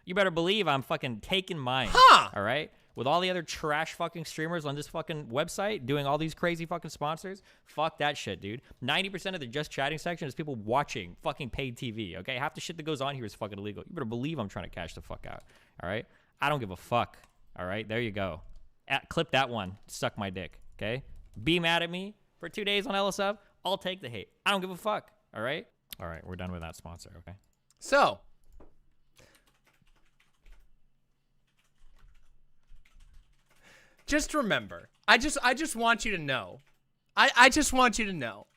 you better believe I'm fucking taking mine, all right? With all the other trash fucking streamers on this fucking website doing all these crazy fucking sponsors, fuck that shit, dude. 90% of the just chatting section is people watching fucking paid TV, okay? Half the shit that goes on here is fucking illegal. You better believe I'm trying to cash the fuck out, all right? I don't give a fuck. All right, there you go. Clip that one. Suck my dick, okay? Be mad at me for 2 days on LSF. I'll take the hate. I don't give a fuck, all right? All right, we're done with that sponsor, okay? So, just remember, I just want you to know. I just want you to know.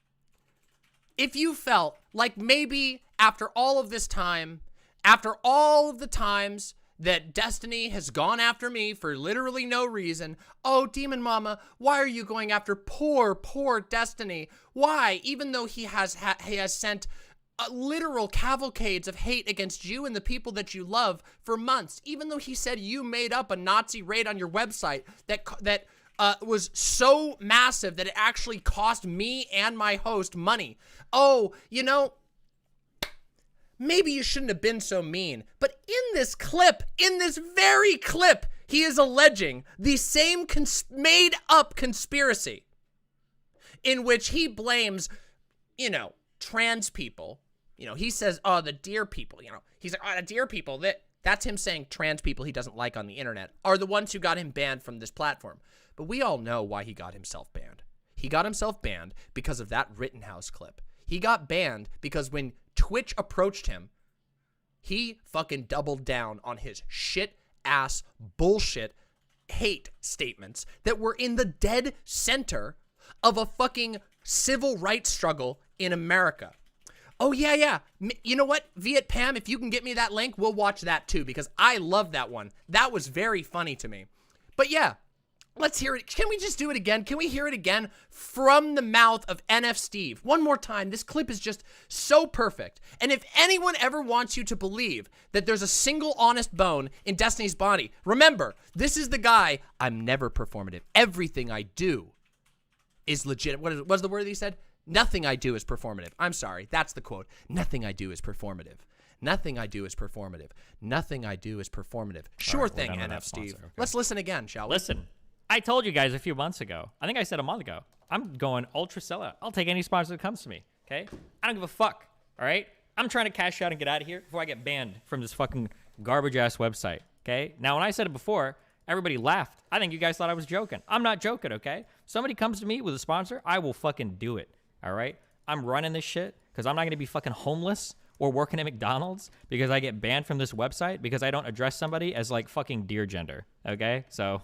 If you felt like maybe after all of this time, after all of the times that Destiny has gone after me for literally no reason, oh, Demon Mama, why are you going after poor Destiny? Why? Even though he has sent literal cavalcades of hate against you and the people that you love for months, even though he said you made up a Nazi raid on your website that was so massive that it actually cost me and my host money. Oh, you know, maybe you shouldn't have been so mean. But in this clip, in this very clip, he is alleging the same made-up conspiracy in which he blames, you know, trans people. You know, he says, oh, the deer people, you know. He's like, oh, the deer people, that's him saying trans people he doesn't like on the internet are the ones who got him banned from this platform. But we all know why he got himself banned. He got himself banned because of that Rittenhouse clip. He got banned because when Twitch approached him, he fucking doubled down on his shit-ass bullshit hate statements that were in the dead center of a fucking civil rights struggle in America. Oh, yeah. You know what? Viet Pam, if you can get me that link, we'll watch that too, because I love that one. That was very funny to me. But yeah, let's hear it. Can we just do it again? Can we hear it again from the mouth of NF Steve? One more time. This clip is just so perfect. And if anyone ever wants you to believe that there's a single honest bone in Destiny's body, remember, this is the guy, I'm never performative. Everything I do is legit. What was the word that he said? Nothing I do is performative. I'm sorry. That's the quote. Nothing I do is performative. Nothing I do is performative. Nothing I do is performative. Sure right, thing, NF Steve. Okay. Let's listen again, shall we? Listen, I told you guys a few months ago. I think I said a month ago. I'm going ultra sellout. I'll take any sponsor that comes to me, okay? I don't give a fuck, all right? I'm trying to cash out and get out of here before I get banned from this fucking garbage-ass website, okay? Now, when I said it before, everybody laughed. I think you guys thought I was joking. I'm not joking, okay? Somebody comes to me with a sponsor, I will fucking do it, all right? I'm running this shit because I'm not going to be fucking homeless or working at McDonald's because I get banned from this website because I don't address somebody as like fucking dear gender, okay? So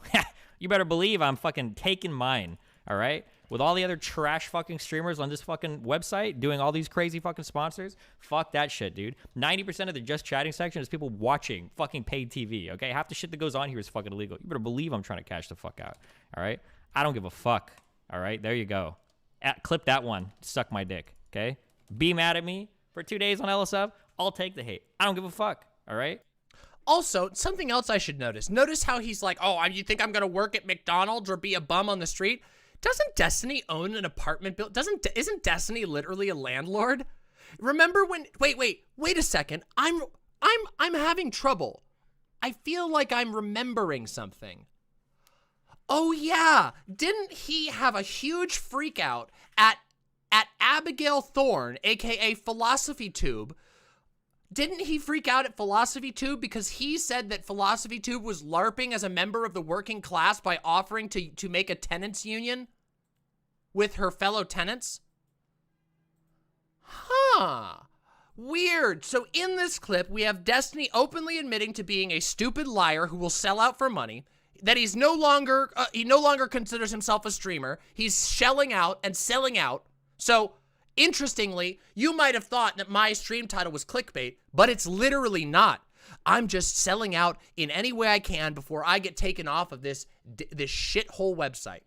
you better believe I'm fucking taking mine, all right? With all the other trash fucking streamers on this fucking website doing all these crazy fucking sponsors, fuck that shit, dude. 90% of the just chatting section is people watching fucking paid TV, okay? Half the shit that goes on here is fucking illegal. You better believe I'm trying to cash the fuck out, all right? I don't give a fuck, all right? There you go. Clip that one. Suck my dick, okay? Be mad at me for 2 days on LSF. I'll take the hate. I don't give a fuck, all right? Also, something else I should notice. Notice how he's like, oh, you think I'm going to work at McDonald's or be a bum on the street? Doesn't Destiny own an apartment building? Isn't Destiny literally a landlord? Remember when, wait a second. I'm having trouble. I feel like I'm remembering something. Oh yeah, didn't he have a huge freak out at Abigail Thorne, aka Philosophy Tube? Didn't he freak out at Philosophy Tube because he said that Philosophy Tube was LARPing as a member of the working class by offering to make a tenants union with her fellow tenants? Huh. Weird. So in this clip, we have Destiny openly admitting to being a stupid liar who will sell out for money, that he no longer considers himself a streamer. He's shelling out and selling out. So, interestingly, you might have thought that my stream title was clickbait, but it's literally not. I'm just selling out in any way I can before I get taken off of this shithole website.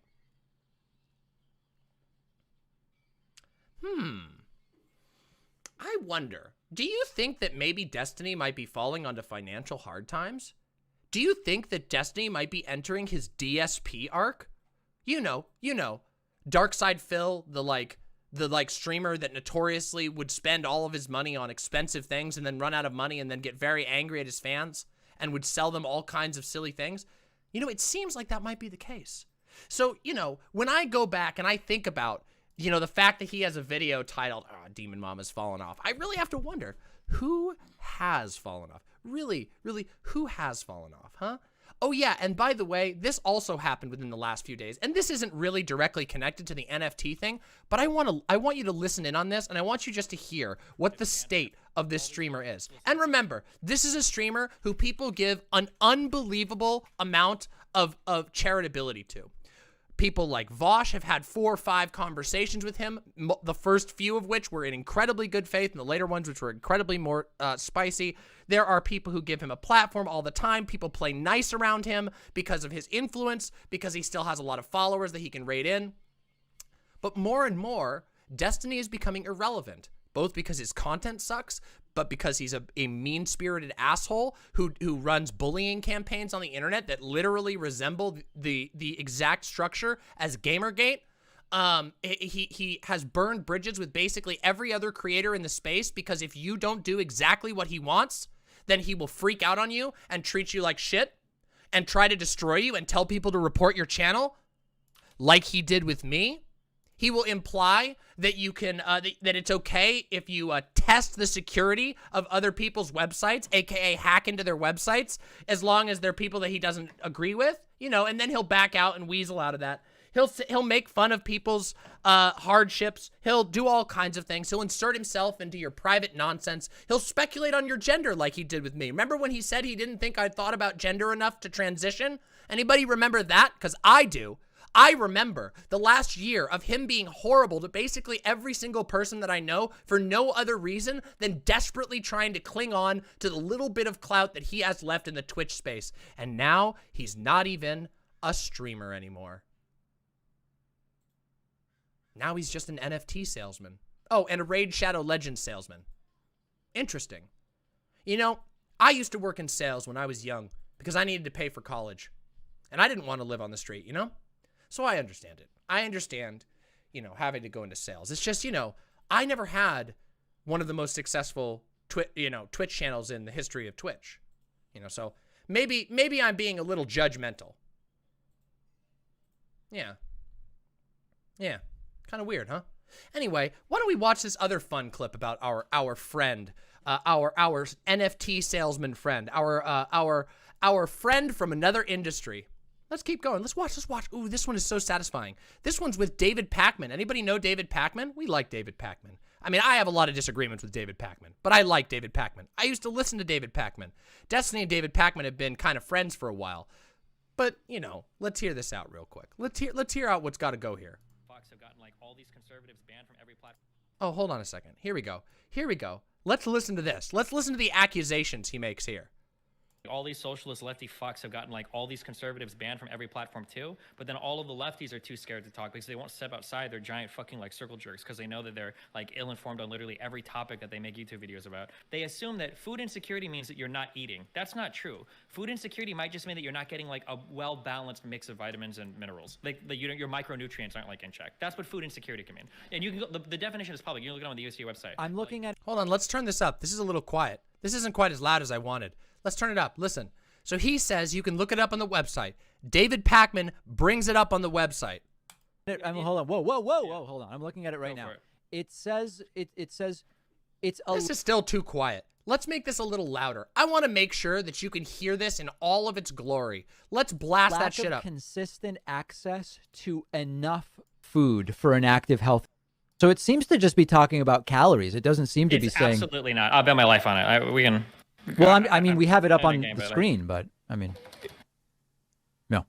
I wonder, do you think that maybe Destiny might be falling onto financial hard times? Do you think that Destiny might be entering his DSP arc? You know, Darkside Phil, the streamer that notoriously would spend all of his money on expensive things and then run out of money and then get very angry at his fans and would sell them all kinds of silly things. You know, it seems like that might be the case. So, you know, when I go back and I think about, you know, the fact that he has a video titled, Demon Mama's Fallen Off, I really have to wonder, who has fallen off? really, who has fallen off, huh? Oh yeah, and by the way, this also happened within the last few days, and this isn't really directly connected to the NFT thing, but I want you to listen in on this, and I want you just to hear what the state of this streamer is. And remember, this is a streamer who people give an unbelievable amount of charitability to. People like Vaush have had 4 or 5 conversations with him, the first few of which were in incredibly good faith, and the later ones which were incredibly more spicy. There are people who give him a platform all the time. People play nice around him because of his influence, because he still has a lot of followers that he can raid in. But more and more, Destiny is becoming irrelevant, both because his content sucks, but because he's a mean-spirited asshole who runs bullying campaigns on the internet that literally resemble the exact structure as Gamergate. He has burned bridges with basically every other creator in the space, because if you don't do exactly what he wants, then he will freak out on you and treat you like shit and try to destroy you and tell people to report your channel like he did with me. He will imply that you can, that it's okay if you test the security of other people's websites, aka hack into their websites, as long as they're people that he doesn't agree with, you know, and then he'll back out and weasel out of that. He'll make fun of people's hardships. He'll do all kinds of things. He'll insert himself into your private nonsense. He'll speculate on your gender like he did with me. Remember when he said he didn't think I'd thought about gender enough to transition? Anybody remember that? Because I do. I remember the last year of him being horrible to basically every single person that I know for no other reason than desperately trying to cling on to the little bit of clout that he has left in the Twitch space. And now he's not even a streamer anymore. Now he's just an NFT salesman. Oh, and a Raid Shadow Legends salesman. Interesting. You know, I used to work in sales when I was young because I needed to pay for college. And I didn't want to live on the street, you know? So I understand it. I understand, you know, having to go into sales. It's just, you know, I never had one of the most successful Twitch channels in the history of Twitch. You know, so maybe I'm being a little judgmental. Yeah. Yeah. Kind of weird, huh? Anyway, why don't we watch this other fun clip about our friend, our NFT salesman friend, our friend from another industry. Let's keep going. Let's watch. Ooh, this one is so satisfying. This one's with David Pakman. Anybody know David Pakman? We like David Pakman. I mean, I have a lot of disagreements with David Pakman, but I like David Pakman. I used to listen to David Pakman. Destiny and David Pakman have been kind of friends for a while. But, you know, let's hear this out real quick. Let's hear out what's got to go here. Fox have gotten like all these conservatives banned from every platform. Oh, hold on a second. Here we go. Let's listen to this. Let's listen to the accusations he makes here. All these socialist lefty fucks have gotten like all these conservatives banned from every platform too, but then all of the lefties are too scared to talk because they won't step outside their giant fucking like circle jerks because they know that they're like ill-informed on literally every topic that they make YouTube videos about. They assume that food insecurity means that you're not eating. That's not true. Food insecurity might just mean that you're not getting like a well-balanced mix of vitamins and minerals. Like your micronutrients aren't like in check. That's what food insecurity can mean. And you can go, the definition is public. You can look it up on the USDA website. I'm looking at. Hold on, let's turn this up. This is a little quiet. This isn't quite as loud as I wanted. Let's turn it up. Listen. So he says you can look it up on the website. David Pakman brings it up on the website. Hold on. Whoa. Hold on. I'm looking at it right now. It says it's a. This is still too quiet. Let's make this a little louder. I want to make sure that you can hear this in all of its glory. Let's blast that shit up. Consistent access to enough food for an active health. So it seems to just be talking about calories. It doesn't seem to be saying. Absolutely not. I'll bet my life on it. We can. Well, I mean, we have it up on the screen, but I mean, no.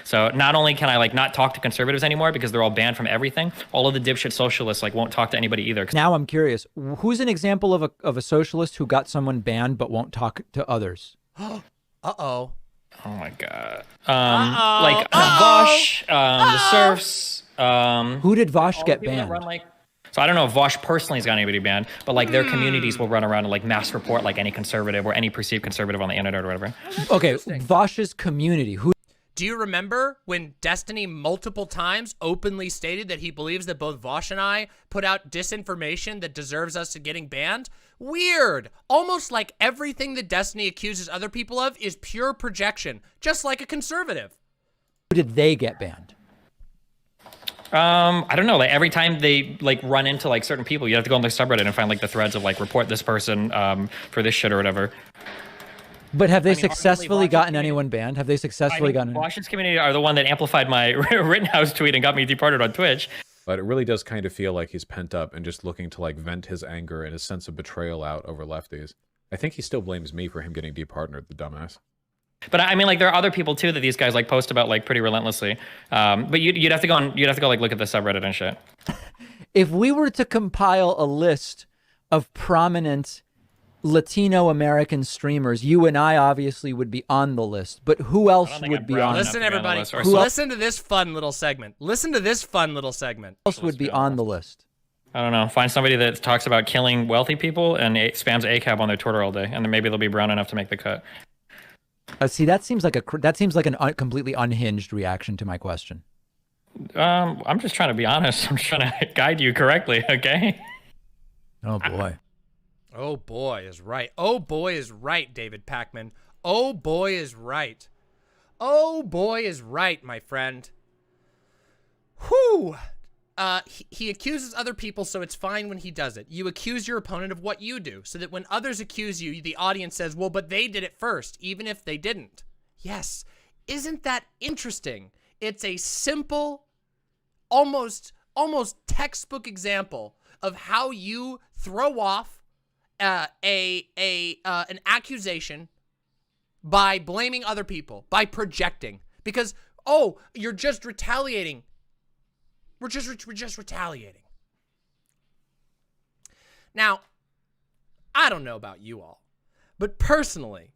So not only can I like not talk to conservatives anymore because they're all banned from everything, all of the dipshit socialists like won't talk to anybody either. Now I'm curious, who's an example of a socialist who got someone banned but won't talk to others? Uh-oh. Oh my god. Like Vaush, the serfs. Who did Vaush get banned? So I don't know if Vaush personally has got anybody banned, but like their communities will run around and like mass report like any conservative or any perceived conservative on the internet or whatever. Okay, Vaush's community. Who? Do you remember when Destiny multiple times openly stated that he believes that both Vaush and I put out disinformation that deserves us to getting banned? Weird. Almost like everything that Destiny accuses other people of is pure projection, just like a conservative. Who did they get banned? I don't know. Like every time they like run into like certain people, you have to go on the subreddit and find like the threads of like report this person for this shit or whatever. But have they I mean, successfully arguably, gotten Vaush's anyone banned? Have they successfully gotten? Vaush's community are the one that amplified my Rittenhouse tweet and got me departed on Twitch. But it really does kind of feel like he's pent up and just looking to like vent his anger and his sense of betrayal out over lefties. I think he still blames me for him getting departnered, the dumbass. But I mean, like, there are other people too that these guys like post about like pretty relentlessly. But you'd have to go like look at the subreddit and shit. If we were to compile a list of prominent Latino American streamers, you and I obviously would be on the list. But who else would be on? Listen, everybody. Listen to this fun little segment. Listen to this fun little segment. Who else would be on the list? I don't know. Find somebody that talks about killing wealthy people and spams ACAB on their Twitter all day, and then maybe they'll be brown enough to make the cut. See, that seems like a completely unhinged reaction to my question. I'm just trying to be honest. I'm just trying to guide you correctly, okay? Oh boy. Oh boy is right. Oh boy is right, David Pacman. Oh boy is right. Oh boy is right, my friend. Whew. He accuses other people, so it's fine when he does it. You accuse your opponent of what you do, so that when others accuse you, the audience says, well, but they did it first, even if they didn't. Yes. Isn't that interesting? It's a simple, almost textbook example of how you throw off an accusation by blaming other people, by projecting. Because, oh, you're just retaliating. We're just retaliating. Now, I don't know about you all, but personally,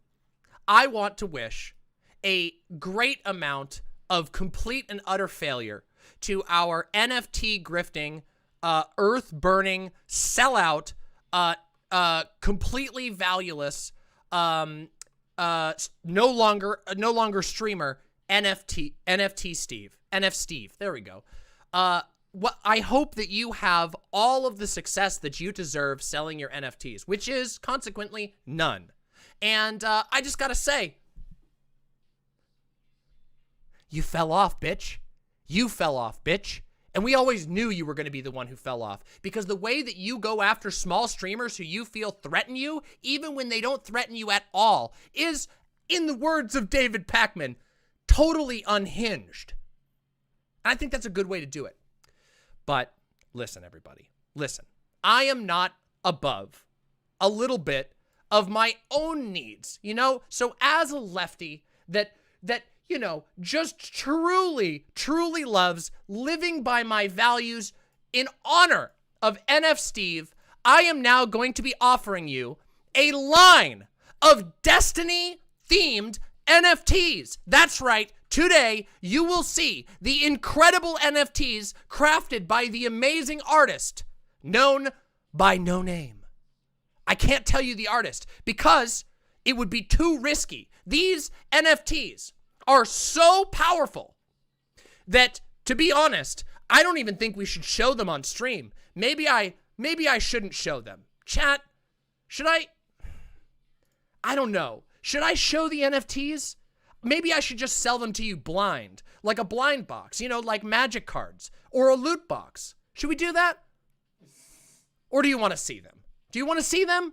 I want to wish a great amount of complete and utter failure to our NFT grifting, earth burning, sellout, completely valueless, no longer streamer NFT Steve. There we go. What I hope that you have all of the success that you deserve selling your NFTs, which is consequently none. And I just gotta say, you fell off, bitch. You fell off, bitch. And we always knew you were going to be the one who fell off, because the way that you go after small streamers who you feel threaten you, even when they don't threaten you at all, is, in the words of David Pacman, totally unhinged. I think that's a good way to do it. But listen, everybody, listen. I am not above a little bit of my own needs, you know? So as a lefty that you know, just truly loves living by my values in honor of NF Steve, I am now going to be offering you a line of Destiny-themed NFTs. That's right. Today, you will see the incredible NFTs crafted by the amazing artist known by no name. I can't tell you the artist because it would be too risky. These NFTs are so powerful that, to be honest, I don't even think we should show them on stream. Maybe I shouldn't show them. Chat, should I? I don't know. Should I show the NFTs? Maybe I should just sell them to you blind, like a blind box, you know, like magic cards or a loot box. Should we do that? Or do you want to see them? Do you want to see them?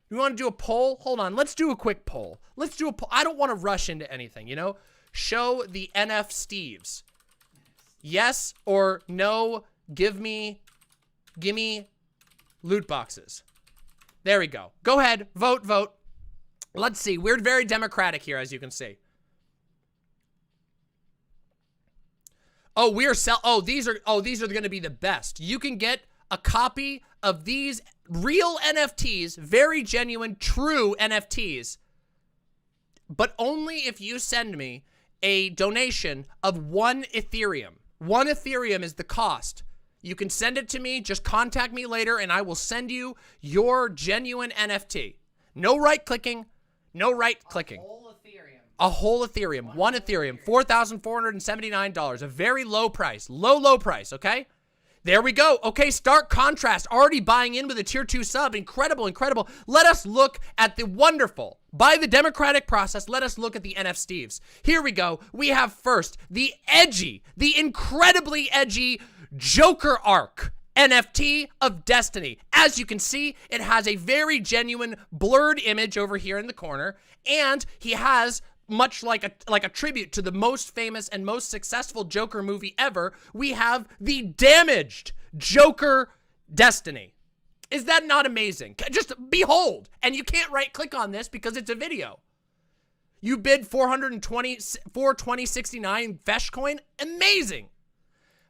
You want to do a poll? Hold on. Let's do a quick poll. Let's do a poll. I don't want to rush into anything, you know? Show the NF Steves. Yes or no, gimme loot boxes. There we go. Go ahead. Vote. Let's see. We're very democratic here, as you can see. Oh, these are going to be the best. You can get a copy of these real NFTs, very genuine, true NFTs, but only if you send me a donation of 1 Ethereum. 1 Ethereum is the cost. You can send it to me, just contact me later, and I will send you your genuine NFT. No right-clicking, no right-clicking. A whole Ethereum. 1 Ethereum, $4,479, a very low price, low price, okay? There we go. Okay, stark contrast. Already buying in with a tier 2 sub. Incredible. Let us look at the wonderful, by the democratic process, let us look at the NF Steves. Here we go. We have first the incredibly edgy Joker Arc NFT of Destiny. As you can see, it has a very genuine blurred image over here in the corner, And he has, much like a tribute to the most famous and most successful Joker movie ever, we have the damaged Joker Destiny. Is that not amazing? Just behold. And you can't right-click on this because it's a video. You bid 420.69 Fesh coin. Amazing.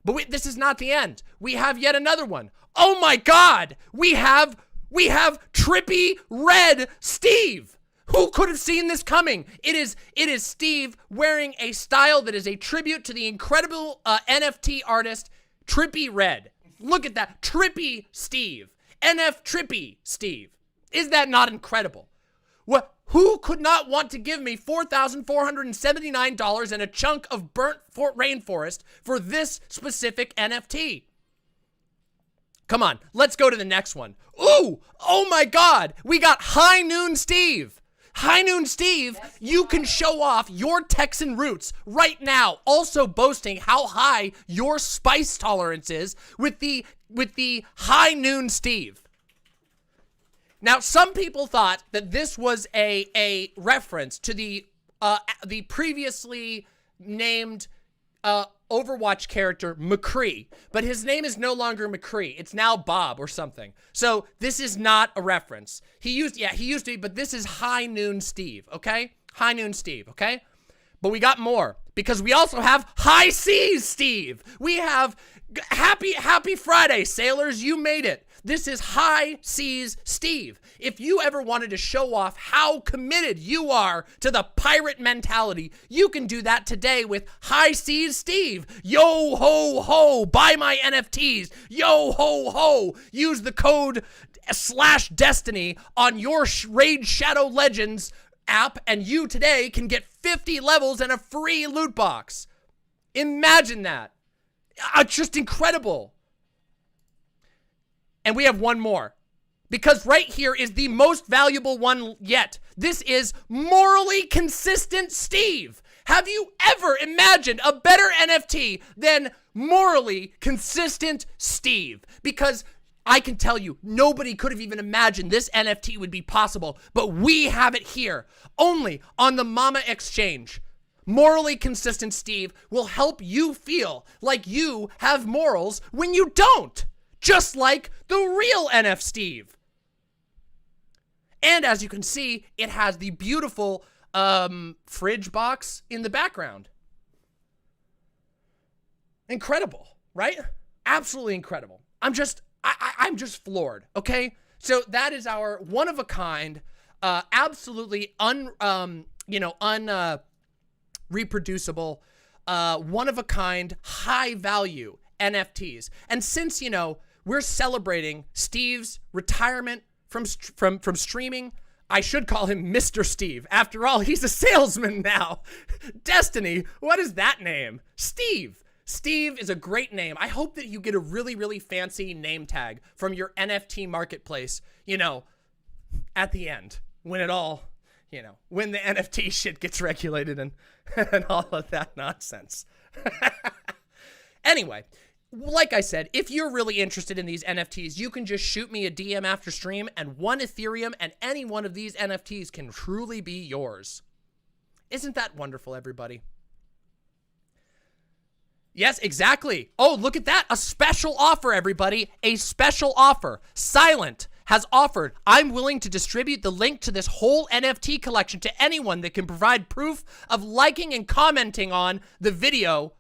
But this is not the end. We have yet another one. Oh my God. We have Trippy Red Steve. Who could have seen this coming? It is Steve wearing a style that is a tribute to the incredible NFT artist Trippy Red. Look at that. Trippy Steve. NF Trippy Steve. Is that not incredible? What? Who could not want to give me $4,479 and a chunk of burnt rainforest for this specific NFT? Come on, let's go to the next one. Ooh, oh my God, we got High Noon Steve. High Noon Steve, you can show off your Texan roots right now, also boasting how high your spice tolerance is with the High Noon Steve. Now, some people thought that this was a reference to the previously named Overwatch character McCree, but his name is no longer McCree. It's now Bob or something. So this is not a reference. He used to be, but this is High Noon Steve, okay? High Noon Steve, okay? But we got more because we also have High Seas Steve. We have Happy Friday, sailors. You made it. This is High Seas Steve. If you ever wanted to show off how committed you are to the pirate mentality, you can do that today with High Seas Steve. Yo ho ho, buy my NFTs. Yo ho ho, use the code /Destiny on your Raid Shadow Legends app, and you today can get 50 levels and a free loot box. Imagine that. It's just incredible. And we have one more, because right here is the most valuable one yet. This is Morally Consistent Steve. Have you ever imagined a better NFT than Morally Consistent Steve? Because I can tell you, nobody could have even imagined this NFT would be possible, but we have it here, only on the Mama Exchange. Morally Consistent Steve will help you feel like you have morals when you don't. Just like the real NF Steve. And as you can see, it has the beautiful fridge box in the background. Incredible, right? Absolutely incredible. I'm just floored, okay? So that is our one of a kind, absolutely reproducible, one of a kind, high value NFTs. And since, we're celebrating Steve's retirement from streaming, I should call him Mr. Steve. After all, he's a salesman now. Destiny, what is that name? Steve. Steve is a great name. I hope that you get a really, really fancy name tag from your NFT marketplace, at the end, when it all, when the NFT shit gets regulated and all of that nonsense. Anyway, like I said, if you're really interested in these NFTs, you can just shoot me a DM after stream, and 1 Ethereum and any one of these NFTs can truly be yours. Isn't that wonderful, everybody? Yes, exactly. Oh, look at that. A special offer, everybody. A special offer. Silent has offered, I'm willing to distribute the link to this whole NFT collection to anyone that can provide proof of liking and commenting on the video,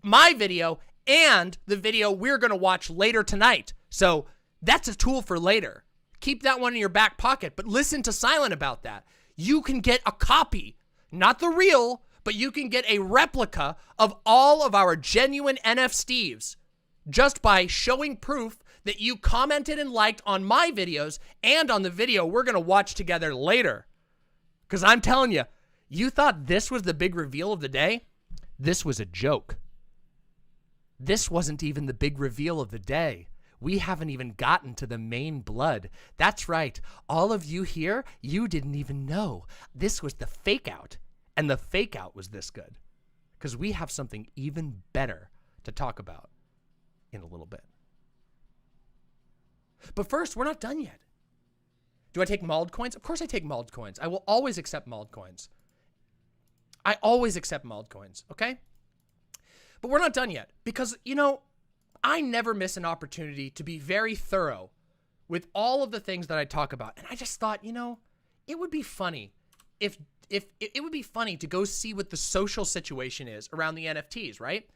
my video, and the video we're going to watch later tonight. So that's a tool for later. Keep that one in your back pocket, but listen to Silent about that. You can get a copy, not the real, but you can get a replica of all of our genuine NF Steves just by showing proof that you commented and liked on my videos and on the video we're going to watch together later. Because I'm telling you, you thought this was the big reveal of the day? This was a joke. This wasn't even the big reveal of the day. We haven't even gotten to the main blood. That's right. All of you here, you didn't even know. This was the fake out. And the fake out was this good. Because we have something even better to talk about in a little bit. But first, we're not done yet. Do I take mauled coins? Of course I take mauled coins. I will always accept mauled coins. I always accept mauled coins, okay? But we're not done yet because, you know, I never miss an opportunity to be very thorough with all of the things that I talk about. And I just thought, you know, it would be funny if it would be funny to go see what the social situation is around the NFTs, right?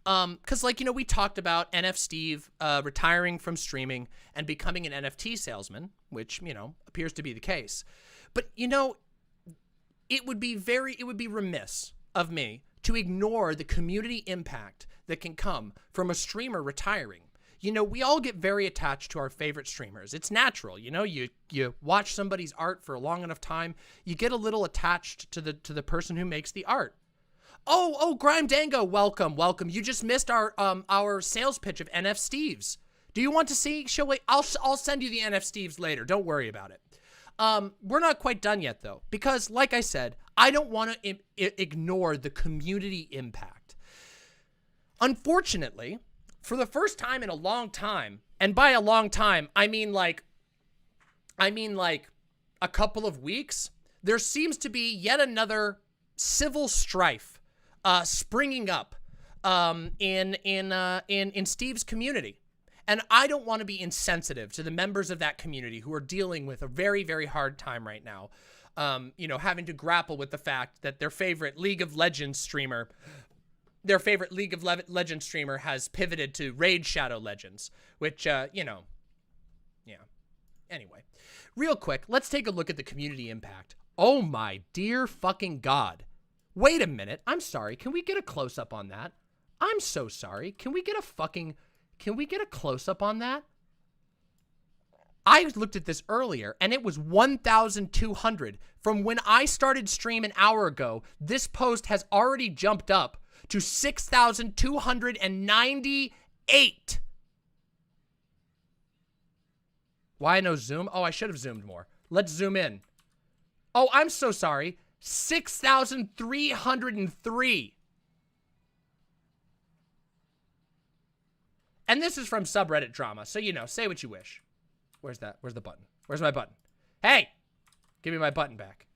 Because, like, you know, we talked about NF Steve retiring from streaming and becoming an NFT salesman, which, you know, appears to be the case. But, you know, it would be remiss of me to ignore the community impact that can come from a streamer retiring. You know, we all get very attached to our favorite streamers. It's natural. You know, you watch somebody's art for a long enough time, you get a little attached to the person who makes the art. Oh, Grime Dango, welcome. You just missed our sales pitch of NF Steves. Do you want to see? I'll send you the NF Steves later. Don't worry about it. We're not quite done yet though, because like I said, I don't want to ignore the community impact. Unfortunately, for the first time in a long time, and by a long time, I mean like a couple of weeks, there seems to be yet another civil strife springing up in Steve's community. And I don't want to be insensitive to the members of that community who are dealing with a very, very hard time right now. You know, having to grapple with the fact that their favorite League of Legends streamer has pivoted to Raid Shadow Legends, which, you know, yeah. Anyway, real quick, let's take a look at the community impact. Oh my dear fucking God. Wait a minute. I'm sorry. Can we get a close-up on that? I'm so sorry. Can we get a close-up on that? I looked at this earlier, and it was 1,200. From when I started stream an hour ago, this post has already jumped up to 6,298. Why no zoom? Oh, I should have zoomed more. Let's zoom in. Oh, I'm so sorry. 6,303. And this is from subreddit drama, so, you know, say what you wish. Where's that? Where's the button? Where's my button? Hey! Give me my button back.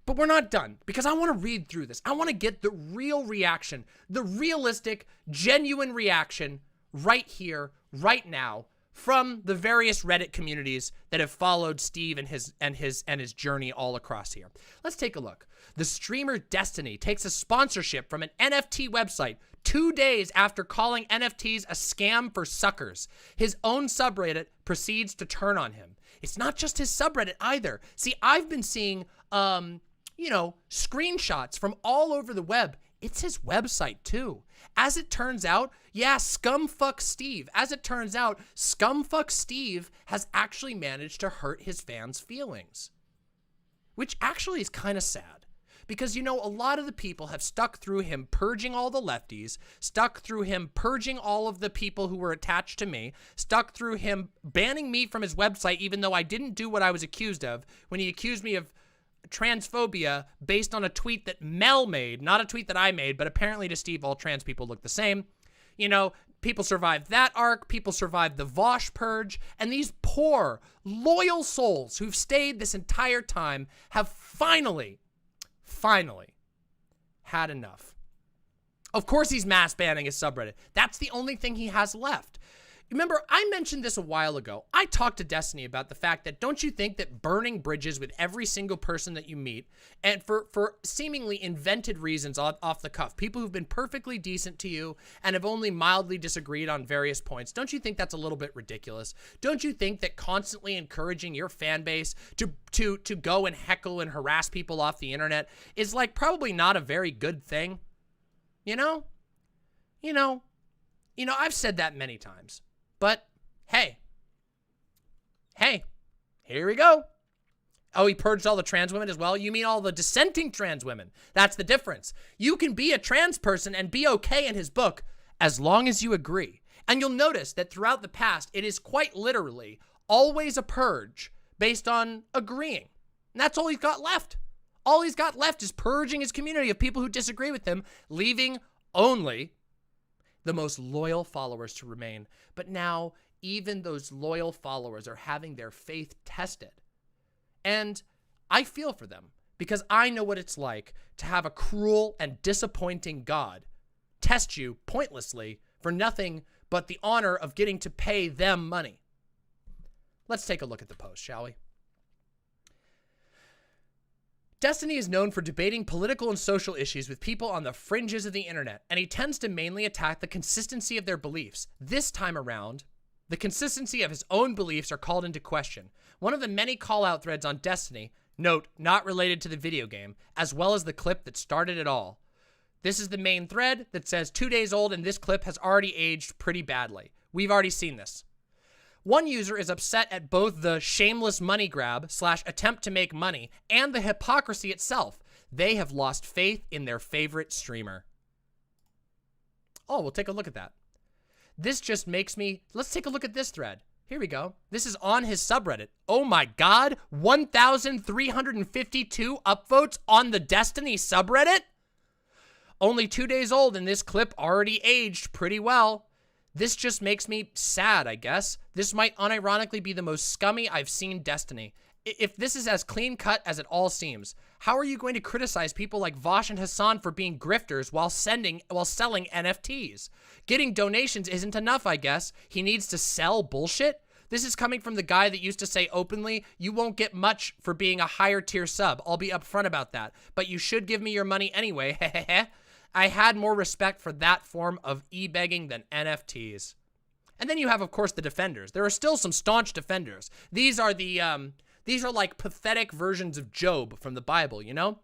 But we're not done, because I want to read through this. I want to get the real reaction, the realistic, genuine reaction right here, right now, from the various Reddit communities that have followed Steve and his journey all across here. Let's take a look. The streamer Destiny takes a sponsorship from an NFT website 2 days after calling NFTs a scam for suckers. His own subreddit proceeds to turn on him. It's not just his subreddit either. See, I've been seeing, you know, screenshots from all over the web. It's his website too. As it turns out, yeah, Scumfuck Steve. As it turns out, Scumfuck Steve has actually managed to hurt his fans' feelings. Which actually is kind of sad. Because, you know, a lot of the people have stuck through him purging all the lefties, stuck through him purging all of the people who were attached to me, stuck through him banning me from his website even though I didn't do what I was accused of, when he accused me of transphobia based on a tweet that Mel made, not a tweet that I made, but apparently to Steve, all trans people look the same. You know, people survived that arc, people survived the Vaush purge, and these poor, loyal souls who've stayed this entire time have finally had enough. Of course he's mass banning his subreddit. That's the only thing he has left. Remember, I mentioned this a while ago. I talked to Destiny about the fact that don't you think that burning bridges with every single person that you meet, and for seemingly invented reasons off the cuff, people who've been perfectly decent to you and have only mildly disagreed on various points, don't you think that's a little bit ridiculous? Don't you think that constantly encouraging your fan base to go and heckle and harass people off the internet is like probably not a very good thing? You know, I've said that many times. But, hey, here we go. Oh, he purged all the trans women as well? You mean all the dissenting trans women? That's the difference. You can be a trans person and be okay in his book as long as you agree. And you'll notice that throughout the past, it is quite literally always a purge based on agreeing. And that's all he's got left. All he's got left is purging his community of people who disagree with him, leaving only the most loyal followers to remain. But now even those loyal followers are having their faith tested. And I feel for them because I know what it's like to have a cruel and disappointing God test you pointlessly for nothing but the honor of getting to pay them money. Let's take a look at the post, shall we? Destiny is known for debating political and social issues with people on the fringes of the internet, and he tends to mainly attack the consistency of their beliefs. This time around, the consistency of his own beliefs are called into question. One of the many call-out threads on Destiny, note, not related to the video game, as well as the clip that started it all. This is the main thread that says 2 days old, and this clip has already aged pretty badly. We've already seen this. One user is upset at both the shameless money grab / attempt to make money and the hypocrisy itself. They have lost faith in their favorite streamer. Oh, we'll take a look at that. This just makes me... Let's take a look at this thread. Here we go. This is on his subreddit. Oh my God, 1,352 upvotes on the Destiny subreddit? Only 2 days old, and this clip already aged pretty well. This just makes me sad, I guess. This might unironically be the most scummy I've seen Destiny. If this is as clean cut as it all seems, how are you going to criticize people like Vaush and Hassan for being grifters while selling NFTs? Getting donations isn't enough, I guess. He needs to sell bullshit? This is coming from the guy that used to say openly, you won't get much for being a higher tier sub. I'll be upfront about that. But you should give me your money anyway, hehehe. I had more respect for that form of e-begging than NFTs. And then you have, of course, the defenders. There are still some staunch defenders. These are like pathetic versions of Job from the Bible, you know?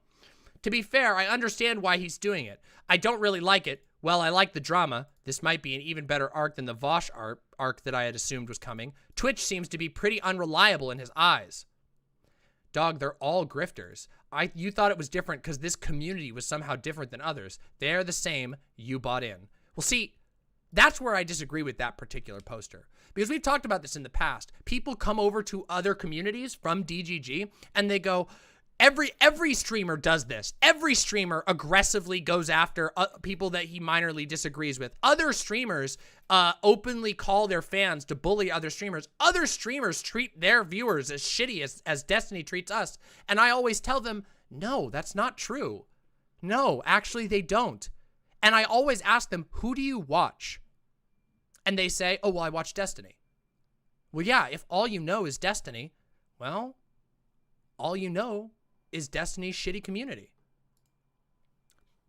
To be fair, I understand why he's doing it. I don't really like it. Well, I like the drama. This might be an even better arc than the Vaush arc that I had assumed was coming. Twitch seems to be pretty unreliable in his eyes. Dog, they're all grifters. You thought it was different because this community was somehow different than others. They're the same. You bought in. Well, see, that's where I disagree with that particular poster. Because we've talked about this in the past. People come over to other communities from DGG and they go, every streamer does this. Every streamer aggressively goes after people that he minorly disagrees with. Other streamers openly call their fans to bully other streamers. Other streamers treat their viewers as shitty as Destiny treats us. And I always tell them, no, that's not true. No, actually they don't. And I always ask them, who do you watch? And they say, oh, well, I watch Destiny. Well, yeah, if all you know is Destiny, well, all you know is Destiny's shitty community.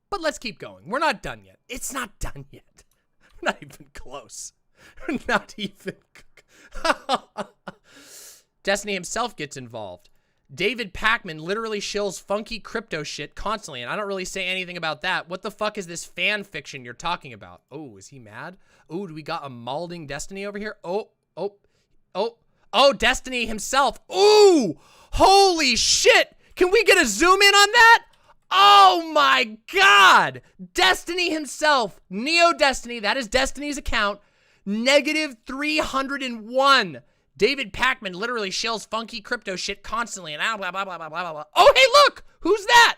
But let's keep going. We're not done yet. It's not done yet. We're not even close. We're not even... Destiny himself gets involved. David Pacman literally shills funky crypto shit constantly, and I don't really say anything about that. What the fuck is this fan fiction you're talking about? Oh, is he mad? Oh, do we got a malding Destiny over here? Oh, Destiny himself. Ooh, holy shit. Can we get a zoom in on that? Oh my God. Destiny himself, Neo Destiny, that is Destiny's account, -301. David Pacman literally shills funky crypto shit constantly and blah, blah, blah, blah, blah, blah, blah. Oh, hey, look, who's that?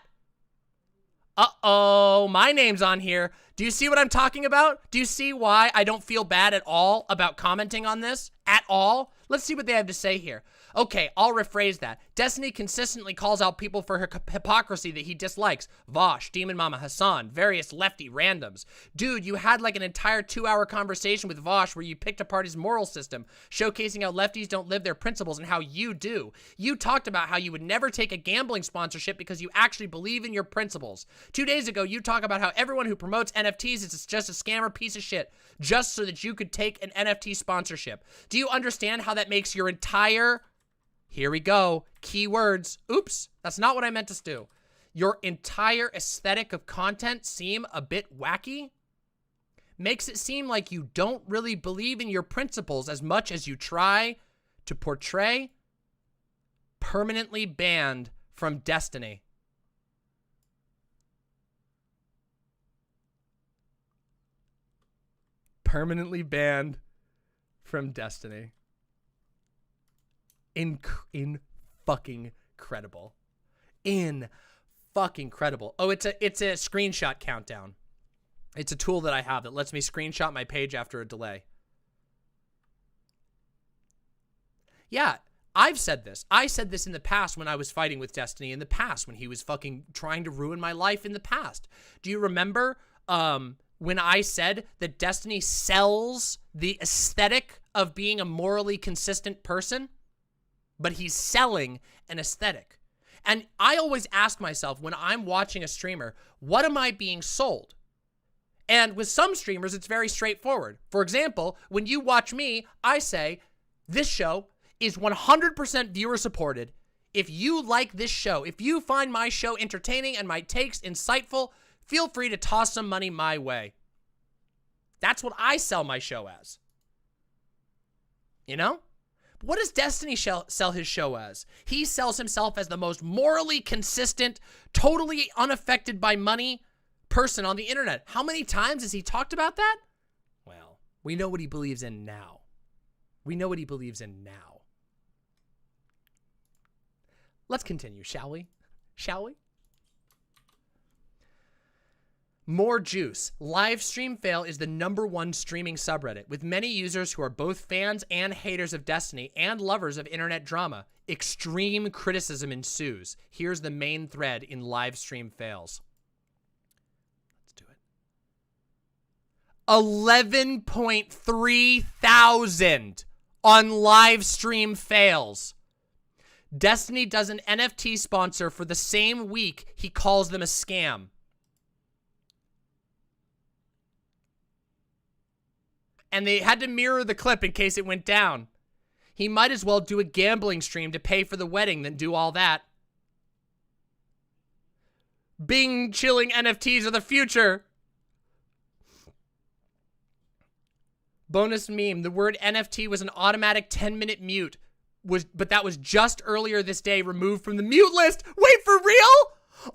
Uh-oh, my name's on here. Do you see what I'm talking about? Do you see why I don't feel bad at all about commenting on this? At all? Let's see what they have to say here. Okay, I'll rephrase that. Destiny consistently calls out people for her hypocrisy that he dislikes. Vaush, Demon Mama, Hassan, various lefty randoms. Dude, you had like an entire 2-hour conversation with Vaush where you picked apart his moral system, showcasing how lefties don't live their principles and how you do. You talked about how you would never take a gambling sponsorship because you actually believe in your principles. 2 days ago, you talk about how everyone who promotes NFTs is just a scammer piece of shit, just so that you could take an NFT sponsorship. Do you understand how that makes your entire... Here we go. Keywords. Oops, that's not what I meant to do. Your entire aesthetic of content seem a bit wacky? Makes it seem like you don't really believe in your principles as much as you try to portray. Permanently banned from Destiny. Permanently banned from Destiny. In fucking credible. In fucking credible. Oh, it's a screenshot countdown. It's a tool that I have that lets me screenshot my page after a delay. Yeah, I've said this. I said this in the past when I was fighting with Destiny in the past, when he was fucking trying to ruin my life in the past. Do you remember when I said that Destiny sells the aesthetic of being a morally consistent person? But he's selling an aesthetic. And I always ask myself when I'm watching a streamer, what am I being sold? And with some streamers, it's very straightforward. For example, when you watch me, I say, this show is 100% viewer supported. If you like this show, if you find my show entertaining and my takes insightful, feel free to toss some money my way. That's what I sell my show as. You know? What does Destiny sell his show as? He sells himself as the most morally consistent, totally unaffected by money person on the internet. How many times has he talked about that? Well, we know what he believes in now. We know what he believes in now. Let's continue, shall we? Shall we? More juice. Live stream fail is the #1 streaming subreddit, with many users who are both fans and haters of Destiny and lovers of internet drama. Extreme criticism ensues. Here's the main thread in live stream fails. Let's do it. 11.3 thousand on live stream fails. Destiny does an NFT sponsor for the same week he calls them a scam. And they had to mirror the clip in case it went down. He might as well do a gambling stream to pay for the wedding than do all that. Bing chilling NFTs are the future. Bonus meme. The word NFT was an automatic 10-minute mute. But that was just earlier this day removed from the mute list. Wait, for real?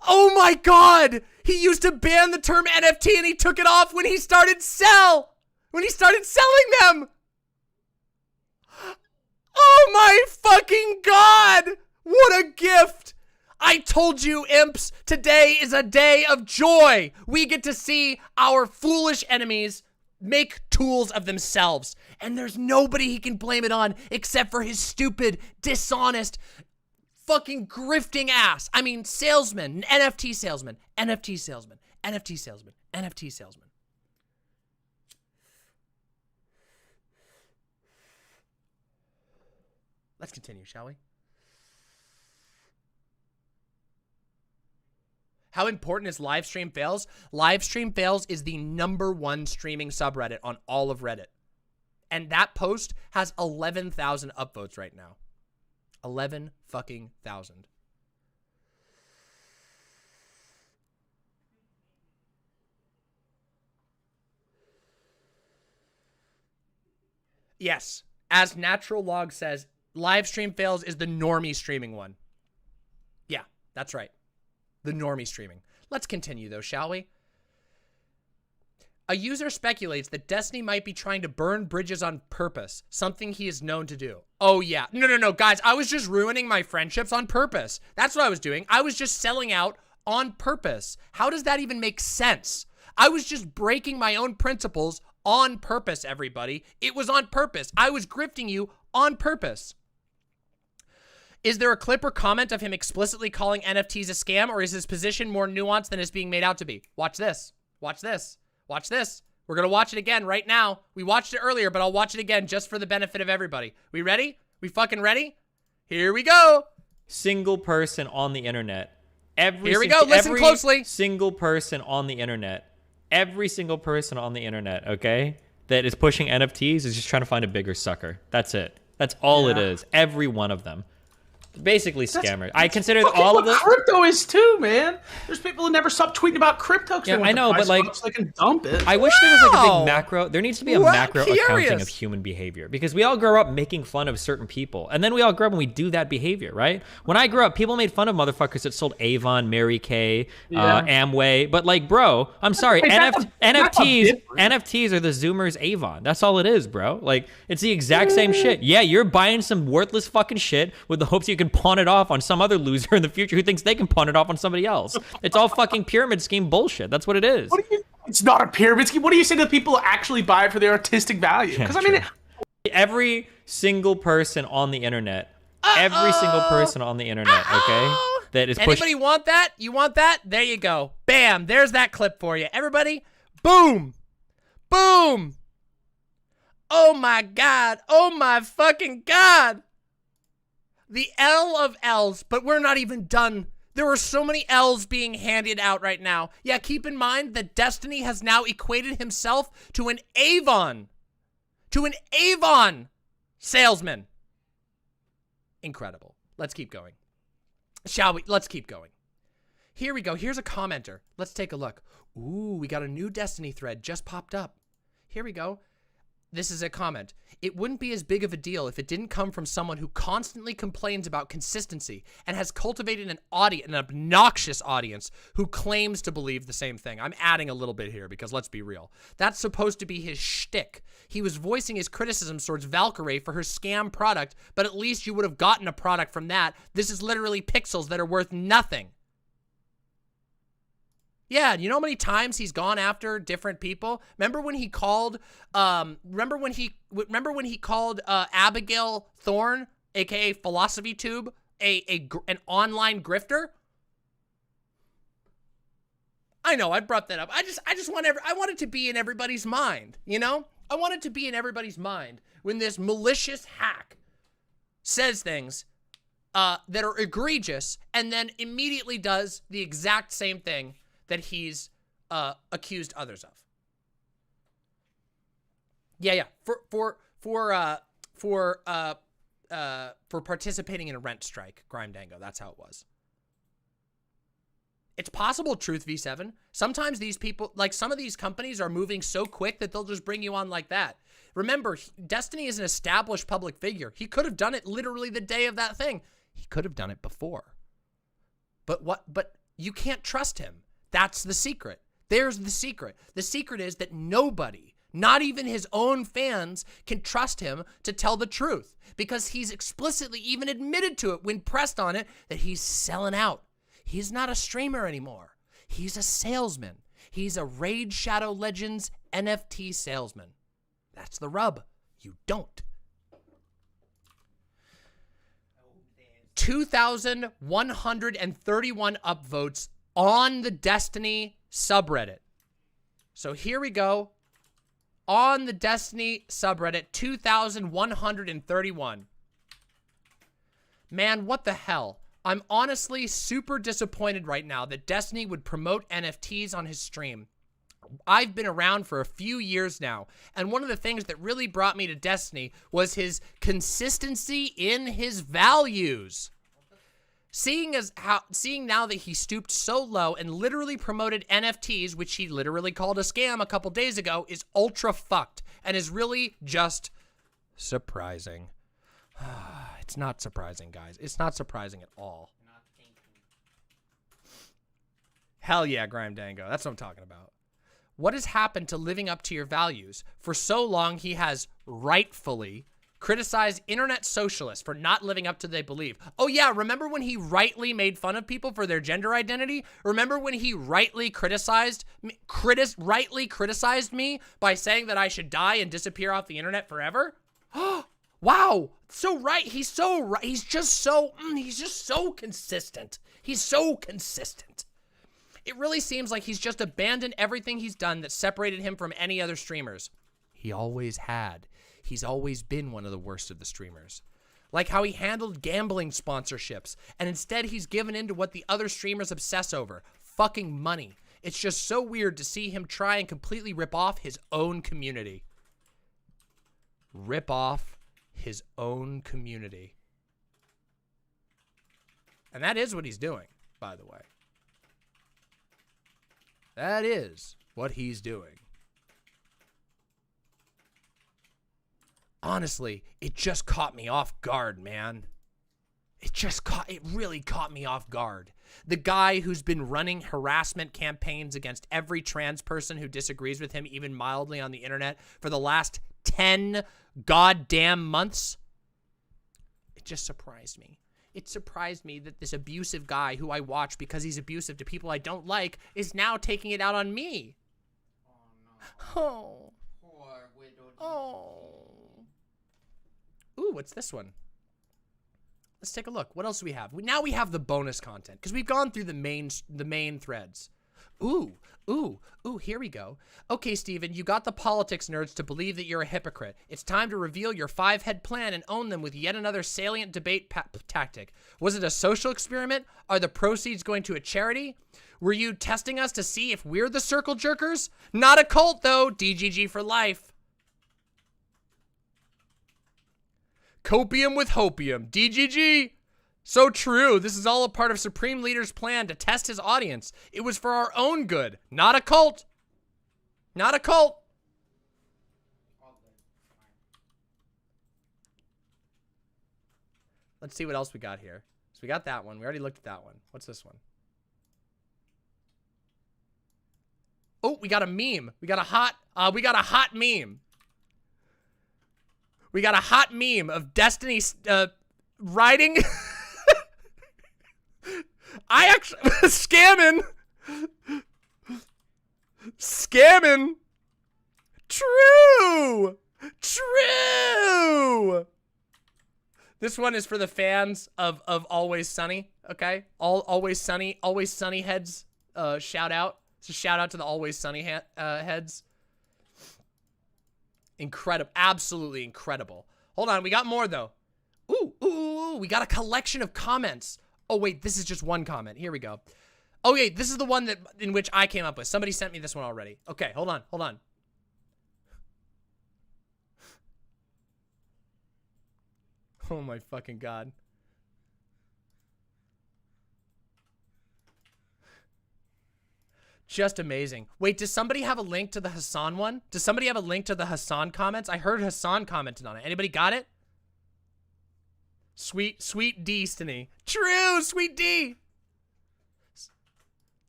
Oh my God. He used to ban the term NFT and he took it off when he started selling them. Oh my fucking God. What a gift. I told you, imps, today is a day of joy. We get to see our foolish enemies make tools of themselves. And there's nobody he can blame it on except for his stupid, dishonest, fucking grifting ass. I mean, salesman, NFT salesman, NFT salesman, NFT salesman, NFT salesman. Let's continue, shall we? How important is live stream fails? Live stream fails is the #1 streaming subreddit on all of Reddit. And that post has 11,000 upvotes right now. 11 fucking thousand. Yes, as Natural Log says, live stream fails is the normie streaming one. Yeah, that's right. The normie streaming. Let's continue though, shall we? A user speculates that Destiny might be trying to burn bridges on purpose, something he is known to do. Oh yeah. No, guys, I was just ruining my friendships on purpose. That's what I was doing. I was just selling out on purpose. How does that even make sense? I was just breaking my own principles on purpose, everybody. It was on purpose. I was grifting you on purpose. Is there a clip or comment of him explicitly calling NFTs a scam, or is his position more nuanced than it's being made out to be? Watch this. Watch this. Watch this. We're going to watch it again right now. We watched it earlier, but I'll watch it again just for the benefit of everybody. We ready? We fucking ready? Here we go. Single person on the internet. Here we go. Listen closely. Single person on the internet. Every single person on the internet, okay, that is pushing NFTs is just trying to find a bigger sucker. That's it. That's all it is. Every one of them. Basically scammers. I consider all of them. Crypto is too, man. There's people who never stop tweeting about crypto. Yeah, I know, but like, so they can dump it. I wish there was like a big macro. There needs to be a macro accounting of human behavior, because we all grow up making fun of certain people, and then we all grow up and we do that behavior, right? When I grew up, people made fun of motherfuckers that sold Avon, Mary Kay, Amway, but like, bro, I'm sorry, NFTs are the Zoomers Avon. That's all it is, bro. Like, it's the exact same shit. Yeah, you're buying some worthless fucking shit with the hopes you can pawn it off on some other loser in the future who thinks they can pawn it off on somebody else. It's all fucking pyramid scheme bullshit. That's what it is. It's not a pyramid scheme. What do you say to people who actually buy it for their artistic value? Because I mean, every single person on the internet, every single person on the internet, okay, that is Anybody want that? You want that? There you go. Bam. There's that clip for you. Everybody, boom. Boom. Oh my God. Oh my fucking God. The L of L's, but we're not even done. There are so many L's being handed out right now. Yeah, keep in mind that Destiny has now equated himself to an Avon. To an Avon salesman. Incredible. Let's keep going. Shall we? Let's keep going. Here we go. Here's a commenter. Let's take a look. Ooh, we got a new Destiny thread just popped up. Here we go. This is a comment. It wouldn't be as big of a deal if it didn't come from someone who constantly complains about consistency and has cultivated an obnoxious audience who claims to believe the same thing. I'm adding a little bit here because let's be real. That's supposed to be his shtick. He was voicing his criticisms towards Valkyrie for her scam product, but at least you would have gotten a product from that. This is literally pixels that are worth nothing. Yeah, you know how many times he's gone after different people? Remember when he called Abigail Thorne, aka Philosophy Tube, an online grifter? I know, I brought that up. I want it to be in everybody's mind, you know? I want it to be in everybody's mind when this malicious hack says things that are egregious and then immediately does the exact same thing that he's accused others of. Yeah. For participating in a rent strike, Grime Dango. That's how it was. It's possible, Truth V7. Sometimes these people, like some of these companies, are moving so quick that they'll just bring you on like that. Remember, Destiny is an established public figure. He could have done it literally the day of that thing. He could have done it before. But you can't trust him. That's the secret. There's the secret. The secret is that nobody, not even his own fans, can trust him to tell the truth because he's explicitly even admitted to it when pressed on it that he's selling out. He's not a streamer anymore. He's a salesman. He's a Raid Shadow Legends NFT salesman. That's the rub. You don't. 2,131 upvotes on the Destiny subreddit. So here we go. On the Destiny subreddit, 2,131. Man, what the hell? I'm honestly super disappointed right now that Destiny would promote NFTs on his stream. I've been around for a few years now, and one of the things that really brought me to Destiny was his consistency in his values. Seeing now that he stooped so low and literally promoted NFTs, which he literally called a scam a couple days ago, is ultra fucked and is really just surprising. It's not surprising, guys. It's not surprising at all. Hell yeah, Grime Dango. That's what I'm talking about. What has happened to living up to your values? For so long, he has rightfully criticized internet socialists for not living up to their belief. Oh yeah, remember when he rightly made fun of people for their gender identity? Remember when he rightly criticized me by saying that I should die and disappear off the internet forever? Wow, so right. He's so right. He's just so consistent. He's so consistent. It really seems like he's just abandoned everything he's done that separated him from any other streamers. He always had. He's always been one of the worst of the streamers. Like how he handled gambling sponsorships, and instead he's given in to what the other streamers obsess over, fucking money. It's just so weird to see him try and completely rip off his own community. Rip off his own community. And that is what he's doing, by the way. That is what he's doing. Honestly, it just caught me off guard, man. It really caught me off guard. The guy who's been running harassment campaigns against every trans person who disagrees with him, even mildly, on the internet for the last 10 goddamn months. It just surprised me. It surprised me that this abusive guy who I watch because he's abusive to people I don't like is now taking it out on me. Oh, no. Oh. Poor widow. Oh. Ooh, what's this one? Let's take a look. What else do we have? Now we have the bonus content because we've gone through the main threads. Ooh, here we go. Okay, Steven, you got the politics nerds to believe that you're a hypocrite. It's time to reveal your 5-head plan and own them with yet another salient debate tactic. Was it a social experiment? Are the proceeds going to a charity? Were you testing us to see if we're the circle jerkers? Not a cult, though. DGG for life. Copium with hopium. DGG. So true. This is all a part of Supreme Leader's plan to test his audience. It was for our own good. Not a cult. Not a cult. Let's see what else we got here. So we got that one. We already looked at that one. What's this one? Oh, we got a meme. We got a hot meme. We got a hot meme of Destiny riding. I actually scamming. True. This one is for the fans of Always Sunny. Okay, Always Sunny heads. Shout out. It's a shout out to the Always Sunny heads. Incredible. Absolutely incredible. Hold on. We got more, though. Ooh. We got a collection of comments. Oh, wait. This is just one comment. Here we go. Oh, wait. This is the one in which I came up with. Somebody sent me this one already. Okay. Hold on. Oh, my fucking God. Just amazing. Wait, does somebody have a link to the Hassan one? Does somebody have a link to the Hassan comments? I heard Hassan commented on it. Anybody got it? Sweet Destiny. True, Sweet D.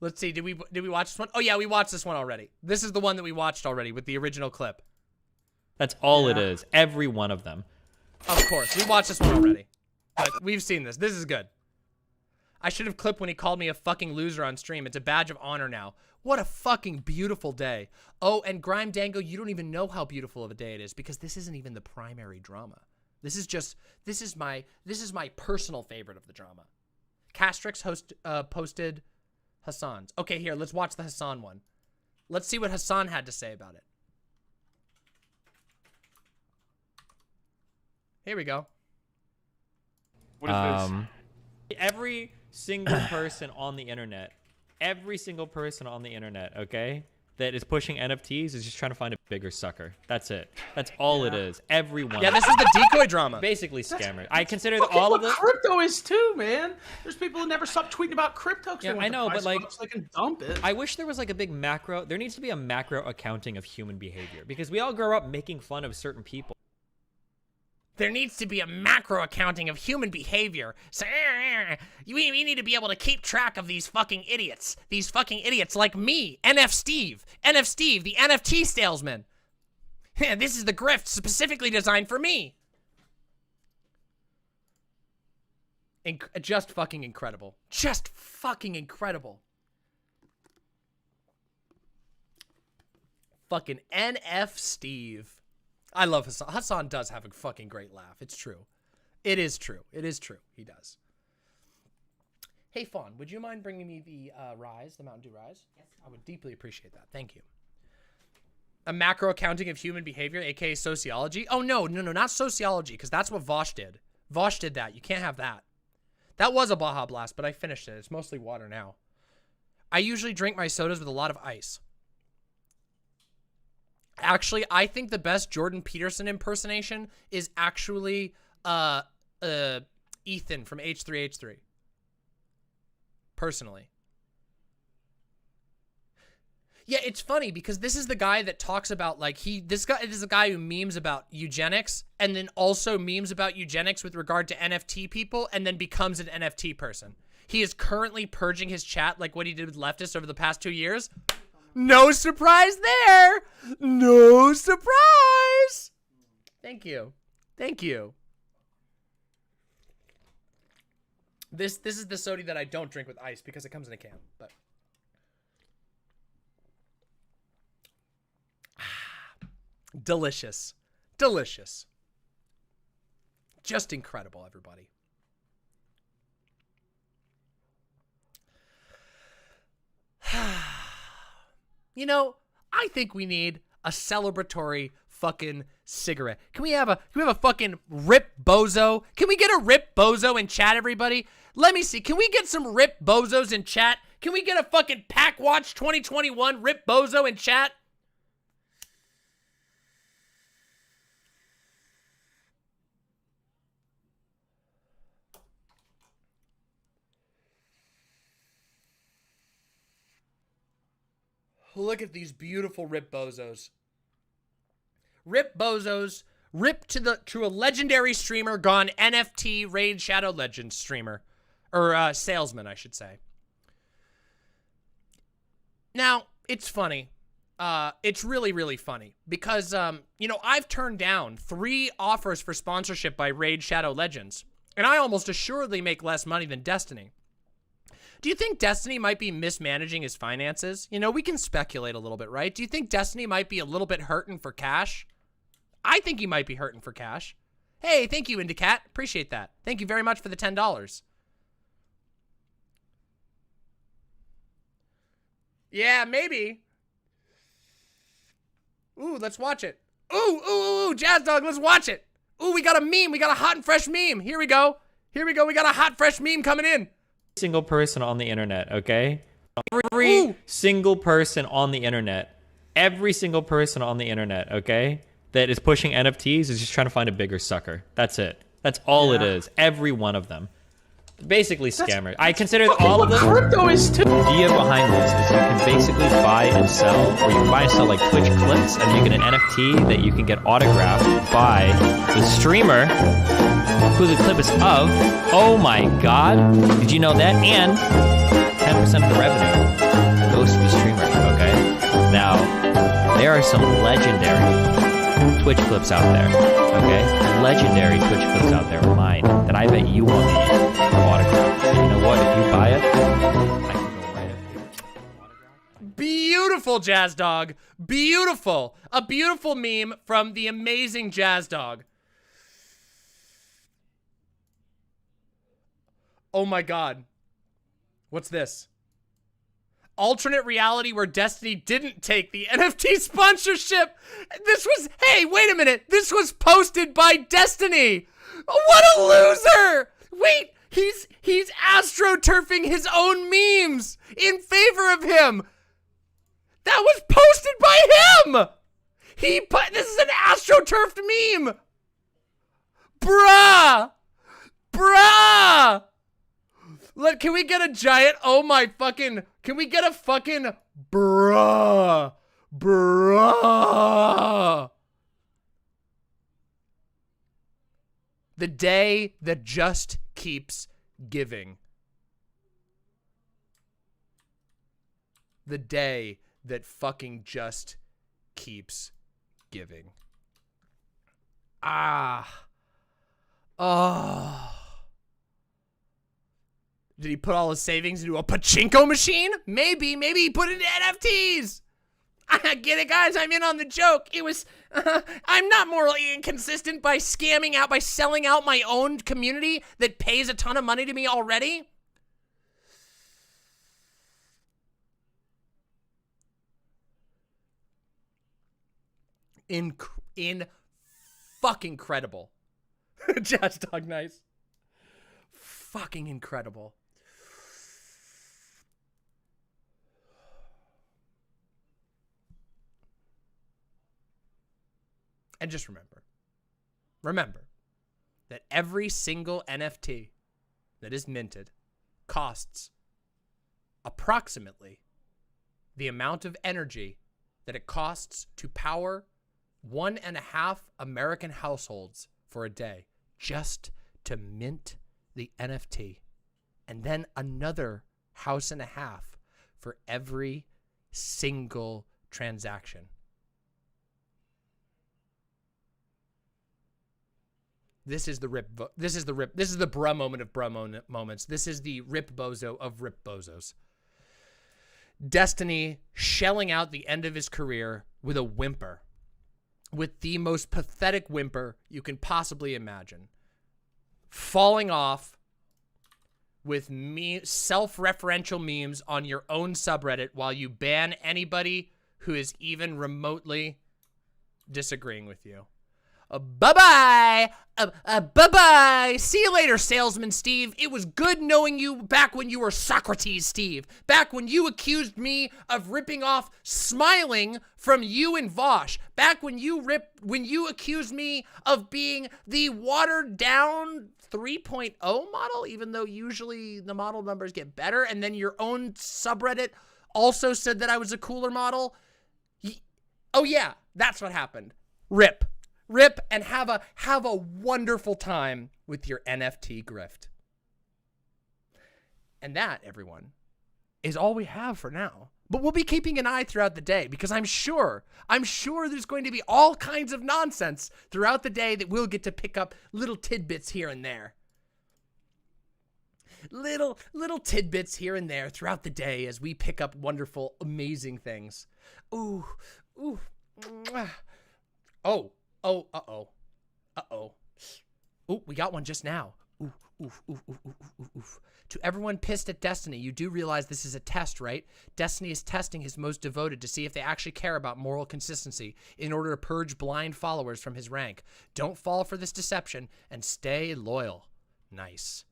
Let's see. Did we watch this one? Oh yeah, we watched this one already. This is the one that we watched already with the original clip. That's all it is. Every one of them. Of course, we watched this one already. But we've seen this. This is good. I should have clipped when he called me a fucking loser on stream. It's a badge of honor now. What a fucking beautiful day. Oh, and Grime Dango, you don't even know how beautiful of a day it is because this isn't even the primary drama. This is my personal favorite of the drama. Castrix posted Hassan's. Okay, here, let's watch the Hassan one. Let's see what Hassan had to say about it. Here we go. What is this? Every single person on the internet, okay, that is pushing NFTs is just trying to find a bigger sucker. That's it. That's all it is. Everyone. Yeah, this is the decoy drama. Basically scammers. I consider that all of them. Crypto is too, man. There's people who never stop tweeting about crypto. Yeah, I know, but like, so they can dump it. I wish there was like a big macro. There needs to be a macro accounting of human behavior because we all grow up making fun of certain people. There needs to be a macro accounting of human behavior. So, we need to be able to keep track of these fucking idiots. These fucking idiots like me, NF Steve, the NFT salesman. This is the grift specifically designed for me. Just fucking incredible. Just fucking incredible. Fucking NF Steve. I love Hassan. Hassan does have a fucking great laugh. It's true. It is true. It is true. He does. Hey, Faun, would you mind bringing me the Rise, the Mountain Dew Rise? Yes. I would deeply appreciate that. Thank you. A macro accounting of human behavior, aka sociology. Oh, no, not sociology, because that's what Vaush did. Vaush did that. You can't have that. That was a Baja Blast, but I finished it. It's mostly water now. I usually drink my sodas with a lot of ice. Actually, I think the best Jordan Peterson impersonation is actually Ethan from H3H3. Personally. Yeah, it's funny because this is the guy that talks about like this is a guy who memes about eugenics and then also memes about eugenics with regard to NFT people and then becomes an NFT person. He is currently purging his chat like what he did with leftists over the past 2 years. No surprise there. No surprise. Thank you. Thank you. This is the soda that I don't drink with ice because it comes in a can, but delicious. Delicious. Just incredible, everybody. You know, I think we need a celebratory fucking cigarette. Can we have a fucking Rip Bozo? Can we get a Rip Bozo in chat, everybody? Let me see. Can we get some Rip Bozos in chat? Can we get a fucking Pack Watch 2021 Rip Bozo in chat? Look at these beautiful Rip Bozos. Rip Bozos, ripped to a legendary streamer gone NFT Raid Shadow Legends streamer. Or salesman, I should say. Now, it's funny. It's really, really funny. Because, you know, I've turned down 3 offers for sponsorship by Raid Shadow Legends. And I almost assuredly make less money than Destiny. Do you think Destiny might be mismanaging his finances? You know, we can speculate a little bit, right? Do you think Destiny might be a little bit hurting for cash? I think he might be hurting for cash. Hey, thank you, Indicat. Appreciate that. Thank you very much for the $10. Yeah, maybe. Ooh, let's watch it. Ooh, Jazz Dog, let's watch it. Ooh, we got a meme. We got a hot and fresh meme. Here we go. We got a hot, fresh meme coming in. Single person on the internet, okay? Every single person on the internet, okay, that is pushing NFTs is just trying to find a bigger sucker. That's it. That's all it is. Every one of them. Basically scammers. I consider all of them. Crypto is too. The idea behind this is you can basically buy and sell, or you can buy and sell like Twitch clips, and you get an NFT that you can get autographed by the streamer who the clip is of. Oh my god. Did you know that? And 10% of the revenue goes to the streamer, okay? Now, there are some legendary Twitch clips out there, okay? Legendary Twitch clips out there, mine, that I bet you want me for autograph. And you know what? If you buy it, I can go right up here. Beautiful, Jazz Dog. Beautiful. A beautiful meme from the amazing Jazz Dog. Oh my god. What's this? Alternate reality where Destiny didn't take the NFT sponsorship. This was, hey, wait a minute. This was posted by Destiny. What a loser. Wait, he's astroturfing his own memes in favor of him. That was posted by him. This is an astroturfed meme. Bruh. Look, can we get a giant, can we get a fucking bruh? The day that just keeps giving. The day that fucking just keeps giving. Did he put all his savings into a pachinko machine? Maybe he put it into NFTs. I get it, guys. I'm in on the joke. It was, I'm not morally inconsistent by selling out my own community that pays a ton of money to me already. Fucking incredible. Jazz Dog, nice. Fucking incredible. And just remember that every single NFT that is minted costs approximately the amount of energy that it costs to power 1.5 American households for a day just to mint the NFT, and then another house and a half for every single transaction. This is the bruh moment of bruh moments. This is the Rip Bozo of Rip Bozos. Destiny shelling out the end of his career with a whimper. With the most pathetic whimper you can possibly imagine. falling off with self-referential memes on your own subreddit while you ban anybody who is even remotely disagreeing with you. Bye-bye. Bye-bye. See you later, salesman Steve. It was good knowing you back when you were Socrates, Steve. Back when you accused me of ripping off Smiling from you and Vaush. Back when you accused me of being the watered-down 3.0 model, even though usually the model numbers get better. And then your own subreddit also said that I was a cooler model. Oh yeah, that's what happened. Rip, and have a wonderful time with your NFT grift. And that, everyone, is all we have for now. But we'll be keeping an eye throughout the day because I'm sure there's going to be all kinds of nonsense throughout the day that we'll get to pick up little tidbits here and there. Little tidbits here and there throughout the day as we pick up wonderful, amazing things. Ooh. Mwah. Oh, uh-oh. Ooh, we got one just now. Ooh. To everyone pissed at Destiny, you do realize this is a test, right? Destiny is testing his most devoted to see if they actually care about moral consistency in order to purge blind followers from his rank. Don't fall for this deception and stay loyal. Nice.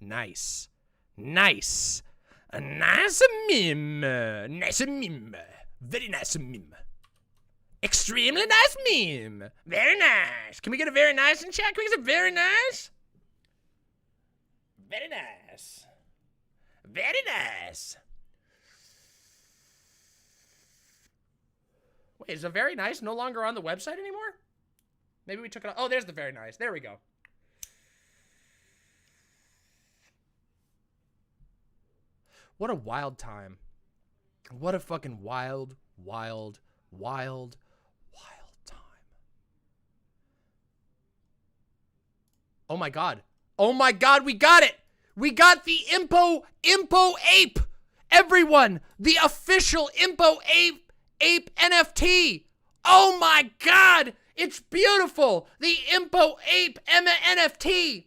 A nice meme. Very nice meme. Extremely nice meme. Very nice. Can we get a very nice in chat? Can we get a very nice? Very nice. Very nice. Wait, is a very nice no longer on the website anymore? Maybe we took it off. Oh, there's the very nice. There we go. What a wild time. What a fucking wild time. Oh my god. Oh my god, we got it! We got the Impo Ape! Everyone! The official Impo Ape NFT! Oh my god! It's beautiful! The Impo Ape NFT!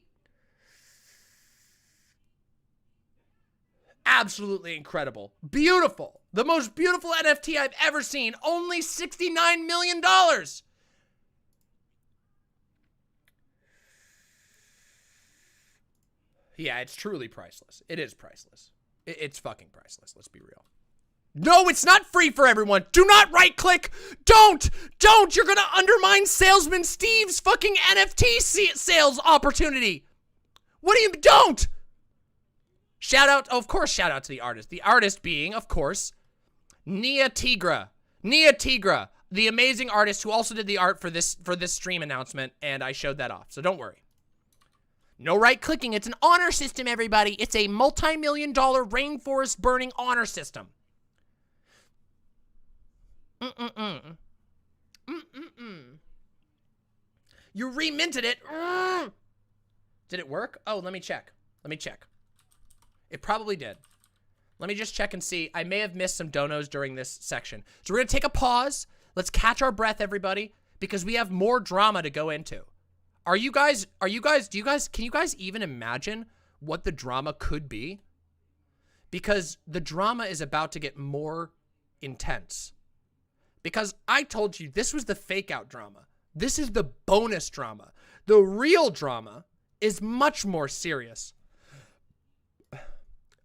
Absolutely incredible. Beautiful. The most beautiful NFT I've ever seen. Only $69 million. Yeah, it's truly priceless. It is priceless. It's fucking priceless. Let's be real. No, it's not free for everyone. Do not right click. Don't. You're going to undermine Salesman Steve's fucking NFT sales opportunity. What do you, don't. Shout out to the artist. The artist being, of course, Nia Tigra, the amazing artist who also did the art for this stream announcement, and I showed that off, so don't worry. No right-clicking. It's an honor system, everybody. It's a multi-million-dollar rainforest burning honor system. You reminted it. Did it work? Oh, let me check. It probably did. Let me just check and see. I may have missed some donos during this section. So we're going to take a pause. Let's catch our breath, everybody, because we have more drama to go into. Can you guys even imagine what the drama could be? Because the drama is about to get more intense. Because I told you this was the fake out drama. This is the bonus drama. The real drama is much more serious.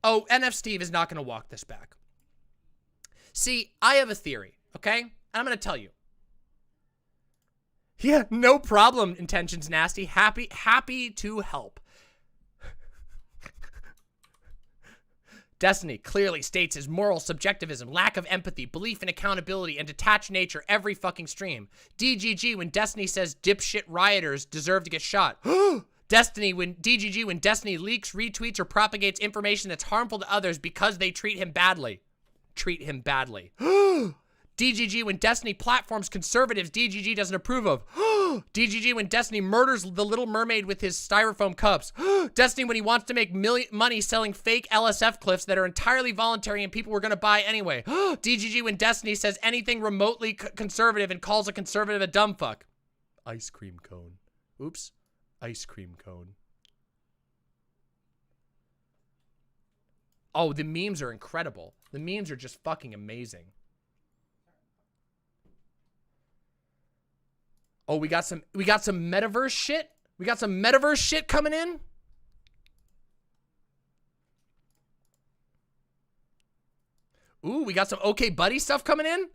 Oh, NF Steve is not going to walk this back. See, I have a theory, okay? And I'm going to tell you. Yeah, no problem, Intentions Nasty. Happy to help. Destiny clearly states his moral subjectivism, lack of empathy, belief in accountability, and detached nature every fucking stream. DGG when Destiny says dipshit rioters deserve to get shot. DGG when Destiny leaks, retweets, or propagates information that's harmful to others because they treat him badly. DGG when Destiny platforms conservatives DGG doesn't approve of. DGG when Destiny murders the Little Mermaid with his styrofoam cups. Destiny when he wants to make money selling fake LSF cliffs that are entirely voluntary and people were going to buy anyway. DGG when Destiny says anything remotely conservative and calls a conservative a dumb fuck. Ice cream cone. Oops. Ice cream cone. Oh, the memes are incredible. The memes are just fucking amazing. Oh, we got some metaverse shit. We got some metaverse shit coming in. Ooh, we got some okay buddy stuff coming in.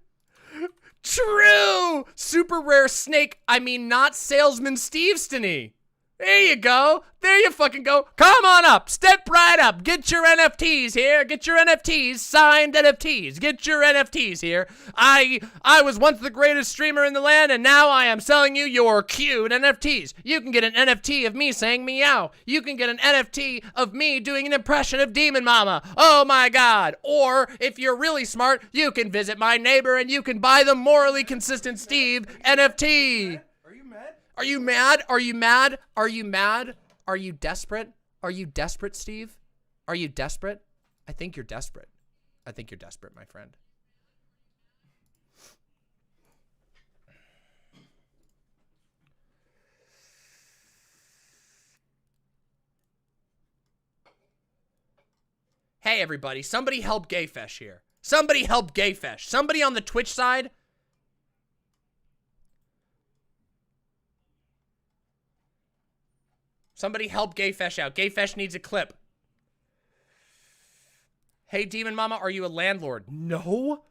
True! Super rare snake. I mean, not salesman Steve Stinney. There you go. There you fucking go. Come on up. Step right up. Get your NFTs here. Get your NFTs. Signed NFTs. Get your NFTs here. I was once the greatest streamer in the land, and now I am selling you your cute NFTs. You can get an NFT of me saying meow. You can get an NFT of me doing an impression of Demon Mama. Oh my god. Or, if you're really smart, you can visit my neighbor and you can buy the Morally Consistent Steve NFT. Are you mad? Are you mad? Are you mad? Are you desperate? Are you desperate, Steve? Are you desperate? I think you're desperate. I think you're desperate, my friend. Hey, everybody. Somebody help GayFesh here. Somebody help GayFesh. Somebody on the Twitch side. Somebody help GayFesh out. GayFesh needs a clip. Hey, Demon Mama, are you a landlord? No.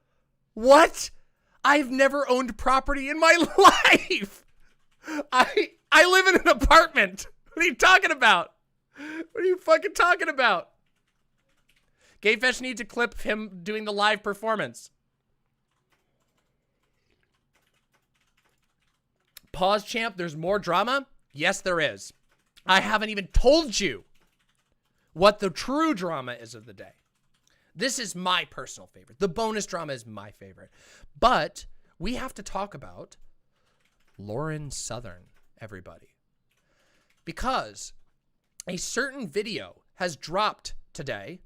What? I've never owned property in my life. I live in an apartment. What are you talking about? What are you fucking talking about? GayFesh needs a clip of him doing the live performance. Pause, champ. There's more drama? Yes, there is. I haven't even told you what the true drama is of the day. This is my personal favorite. The bonus drama is my favorite. But we have to talk about Lauren Southern, everybody. Because a certain video has dropped today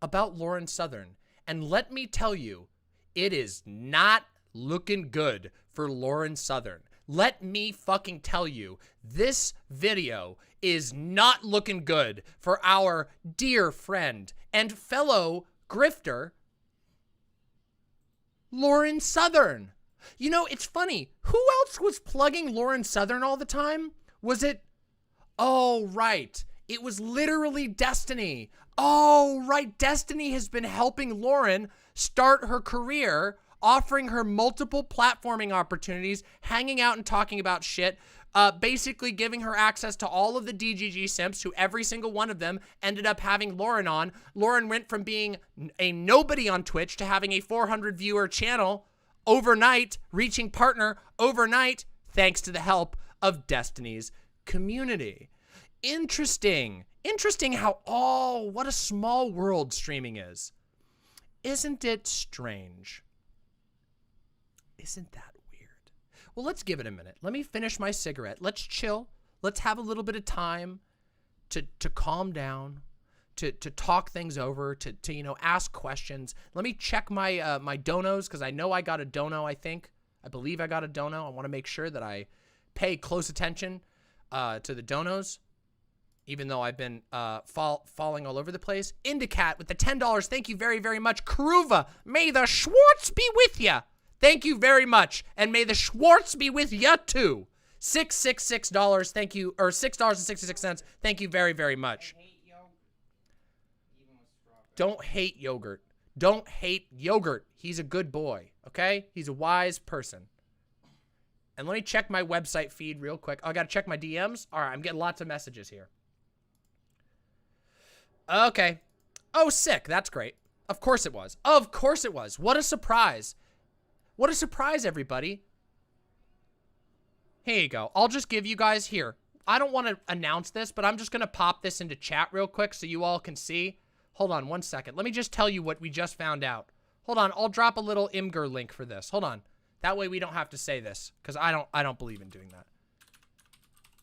about Lauren Southern. And let me tell you, it is not looking good for Lauren Southern. Let me fucking tell you, this video is not looking good for our dear friend and fellow grifter, Lauren Southern. You know, it's funny. Who else was plugging Lauren Southern all the time? Was it? Oh, right. It was literally Destiny. Oh, right. Destiny has been helping Lauren start her career, offering her multiple platforming opportunities, hanging out and talking about shit, basically giving her access to all of the DGG simps, who every single one of them ended up having Lauren on. Lauren went from being a nobody on Twitch to having a 400 viewer channel overnight, reaching partner overnight, thanks to the help of Destiny's community. Interesting. Interesting how, what a small world streaming is. Isn't it strange? Isn't that weird? Well, let's give it a minute. Let me finish my cigarette. Let's chill. Let's have a little bit of time to calm down, to talk things over, to ask questions. Let me check my my donos, because I know I got a dono, I believe I got a dono. I want to make sure that I pay close attention to the donos, even though I've been falling all over the place. Indicat with the $10. Thank you very, very much. Karuva, may the Schwartz be with ya. Thank you very much. And may the Schwartz be with ya too. $666. Thank you. Or $6.66. Thank you very, very much. Don't hate yogurt. Don't hate yogurt. He's a good boy. Okay? He's a wise person. And let me check my website feed real quick. Oh, I got to check my DMs. All right. I'm getting lots of messages here. Okay. Oh, sick. That's great. Of course it was. Of course it was. What a surprise. What a surprise, everybody. Here you go. I'll just give you guys here. I don't want to announce this, but I'm just going to pop this into chat real quick so you all can see. Hold on 1 second. Let me just tell you what we just found out. Hold on. I'll drop a little Imgur link for this. Hold on. That way we don't have to say this, because I don't believe in doing that.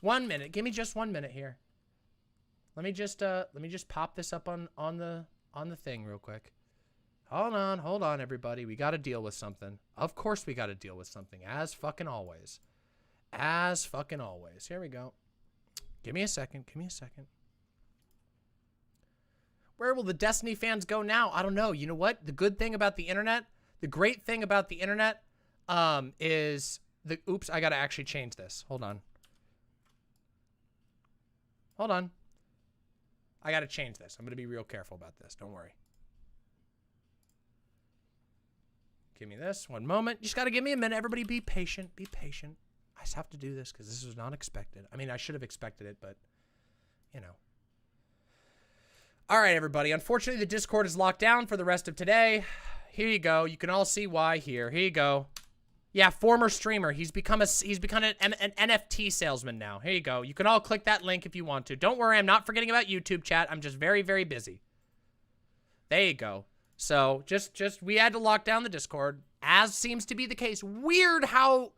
1 minute. Give me just 1 minute here. Let me just pop this up on the thing real quick. Hold on, everybody. We got to deal with something. Of course we got to deal with something, as fucking always. As fucking always. Here we go. Give me a second. Where will the Destiny fans go now? I don't know. You know what? The good thing about the internet, the great thing about the internet, is the, oops, I gotta actually change this. Hold on. Hold on. I gotta change this. I'm gonna be real careful about this. Don't worry. Give me this. One moment. You just gotta give me a minute. Everybody be patient. Be patient. I just have to do this because this was not expected. I mean, I should have expected it, but, you know. All right, everybody. Unfortunately, the Discord is locked down for the rest of today. Here you go. You can all see why here. Here you go. Yeah, former streamer. He's become an NFT salesman now. Here you go. You can all click that link if you want to. Don't worry, I'm not forgetting about YouTube chat. I'm just very, very busy. There you go. So just we had to lock down the Discord, as seems to be the case. Weird how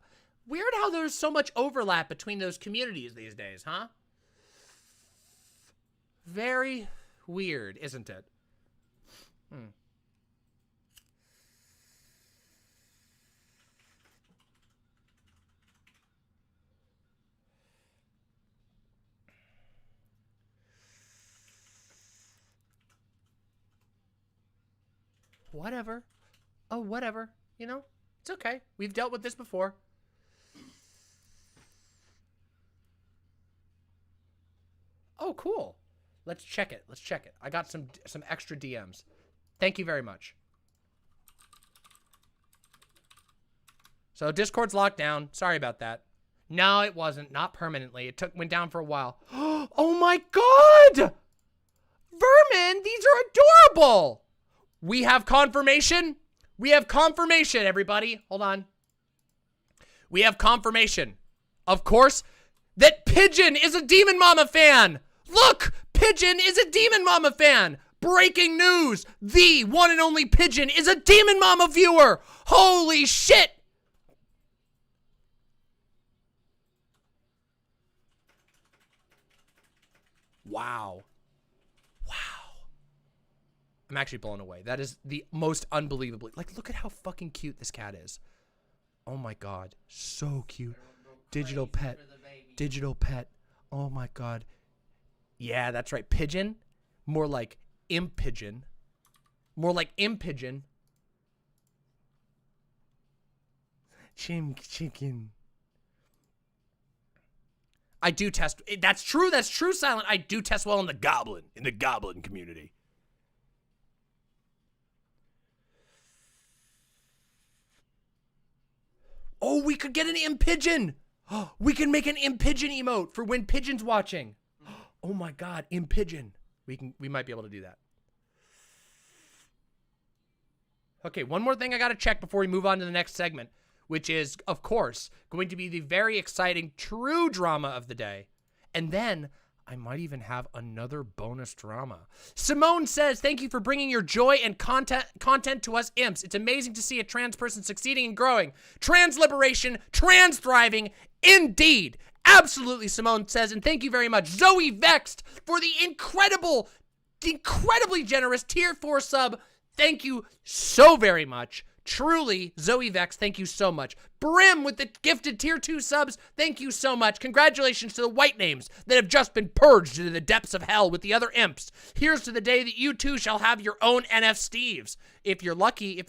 there's so much overlap between those communities these days, huh? Very weird, isn't it? Whatever. Oh, whatever. You know, it's okay. We've dealt with this before. Oh, cool. Let's check it. Let's check it. I got some extra DMs. Thank you very much. So Discord's locked down. Sorry about that. No, it wasn't. Not permanently. It went down for a while. Oh my God! Vermin, these are adorable! We have confirmation. We have confirmation, everybody. Hold on. We have confirmation, of course, that Pigeon is a Demon Mama fan. Look, Pigeon is a Demon Mama fan. Breaking news. The one and only Pigeon is a Demon Mama viewer. Holy shit. Wow. I'm actually blown away. That is the most unbelievably, like, look at how fucking cute this cat is. Oh my God. So cute. Digital pet. Digital pet. Oh my God. Yeah, that's right. Pigeon. More like Impigeon. More like Impigeon. Chicken. I do test. That's true, Silent. I do test well in the goblin community. Oh, we could get an Impigeon. We can make an Impigeon emote for when Pigeon's watching. Oh my God, Impigeon. We might be able to do that. Okay, one more thing I gotta check before we move on to the next segment, which is, of course, going to be the very exciting true drama of the day. And then I might even have another bonus drama. Simone says, thank you for bringing your joy and content to us imps. It's amazing to see a trans person succeeding and growing. Trans liberation, trans thriving, indeed. Absolutely, Simone says, and thank you very much. Zoe Vexed for the incredibly generous tier 4 sub. Thank you so very much. Truly, Zoe Vex, thank you so much. Brim with the gifted tier 2 subs, thank you so much. Congratulations to the white names that have just been purged into the depths of hell with the other imps. Here's to the day that you too shall have your own NF Steves. If you're lucky, if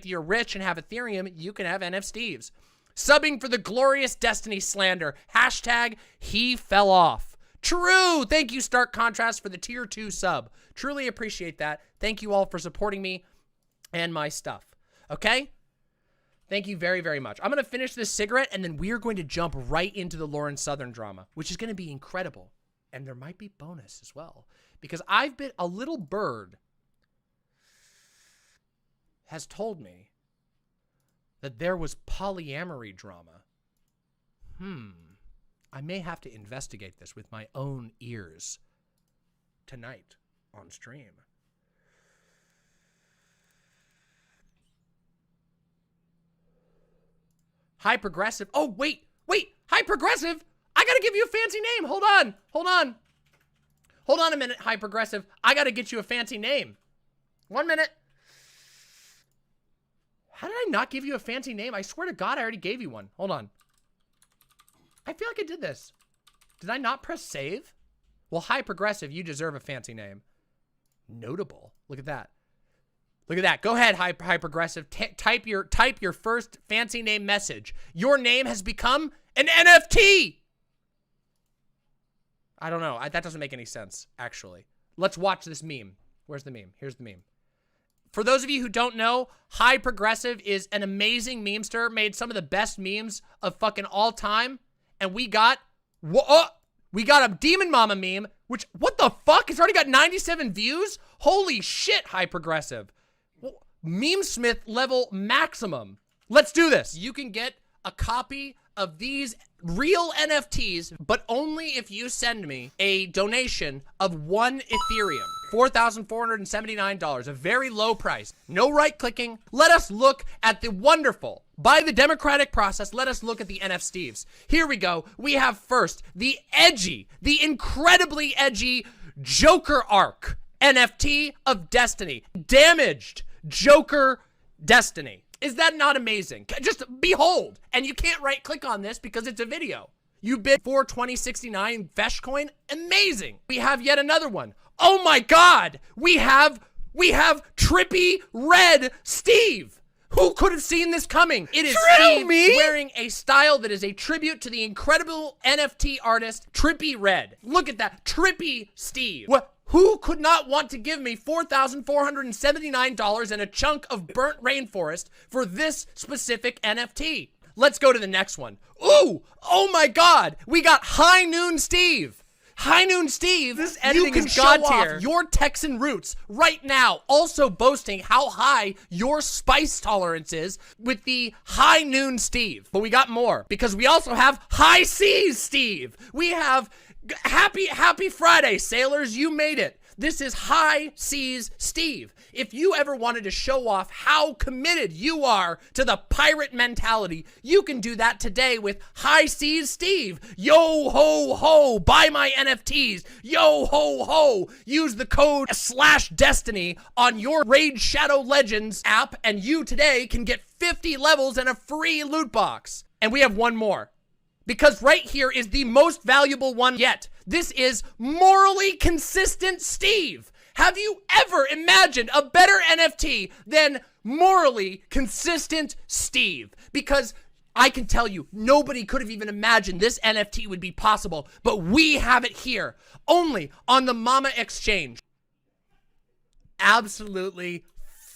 you're rich and have Ethereum, you can have NF Steves. Subbing for the glorious Destiny slander. Hashtag he fell off. True. Thank you, Stark Contrast, for the tier 2 sub. Truly appreciate that. Thank you all for supporting me and my stuff. Okay? Thank you very, very much. I'm going to finish this cigarette, and then we're going to jump right into the Lauren Southern drama, which is going to be incredible. And there might be bonus as well. Because I've been, a little bird has told me that there was polyamory drama. I may have to investigate this with my own ears tonight on stream. Highprogressive. Oh, wait. Highprogressive. I gotta give you a fancy name. Hold on a minute, Highprogressive. I gotta get you a fancy name. 1 minute. How did I not give you a fancy name? I swear to God, I already gave you one. Hold on. I feel like I did this. Did I not press save? Well, Highprogressive, you deserve a fancy name. Notable. Look at that. Look at that. Go ahead, Highprogressive. Type your first fancy name message. Your name has become an NFT. I don't know. That doesn't make any sense, actually. Let's watch this meme. Where's the meme? Here's the meme. For those of you who don't know, Highprogressive is an amazing memester, made some of the best memes of fucking all time, and we got a Demon Mama meme, which, what the fuck? It's already got 97 views? Holy shit, Highprogressive. Memesmith level maximum. Let's do this. You can get a copy of these real NFTs, but only if you send me a donation of 1 Ethereum. $4,479, a very low price. No right clicking. Let us look at the wonderful, by the democratic process, let us look at the NFTs. Here we go. We have first the incredibly edgy Joker arc NFT of Destiny. Damaged Joker Destiny. Is that not amazing? Just behold. And you can't right click on this because it's a video. You bid for 2069 Fesh coin. Amazing. We have yet another one. Oh my God. We have Trippy Red Steve. Who could have seen this coming? It is Steve wearing a style that is a tribute to the incredible NFT artist Trippy Red. Look at that. Trippy Steve. Who could not want to give me $4,479 and a chunk of burnt rainforest for this specific NFT? Let's go to the next one. Ooh, oh my God. We got High Noon Steve. High Noon Steve, this editing is god tier. Your Texan roots right now, also boasting how high your spice tolerance is with the High Noon Steve. But we got more, because we also have High Seas Steve. We have Happy Friday, sailors, you made it. This is High Seas Steve. If you ever wanted to show off how committed you are to the pirate mentality, you can do that today with High Seas Steve. Yo ho ho, buy my NFTs. Yo ho ho, use the code /Destiny on your Raid Shadow Legends app, and you today can get 50 levels and a free loot box. And we have one more, because right here is the most valuable one yet. This is Morally Consistent Steve. Have you ever imagined a better NFT than Morally Consistent Steve? Because I can tell you, nobody could have even imagined this NFT would be possible, but we have it here, only on the Mama Exchange. Absolutely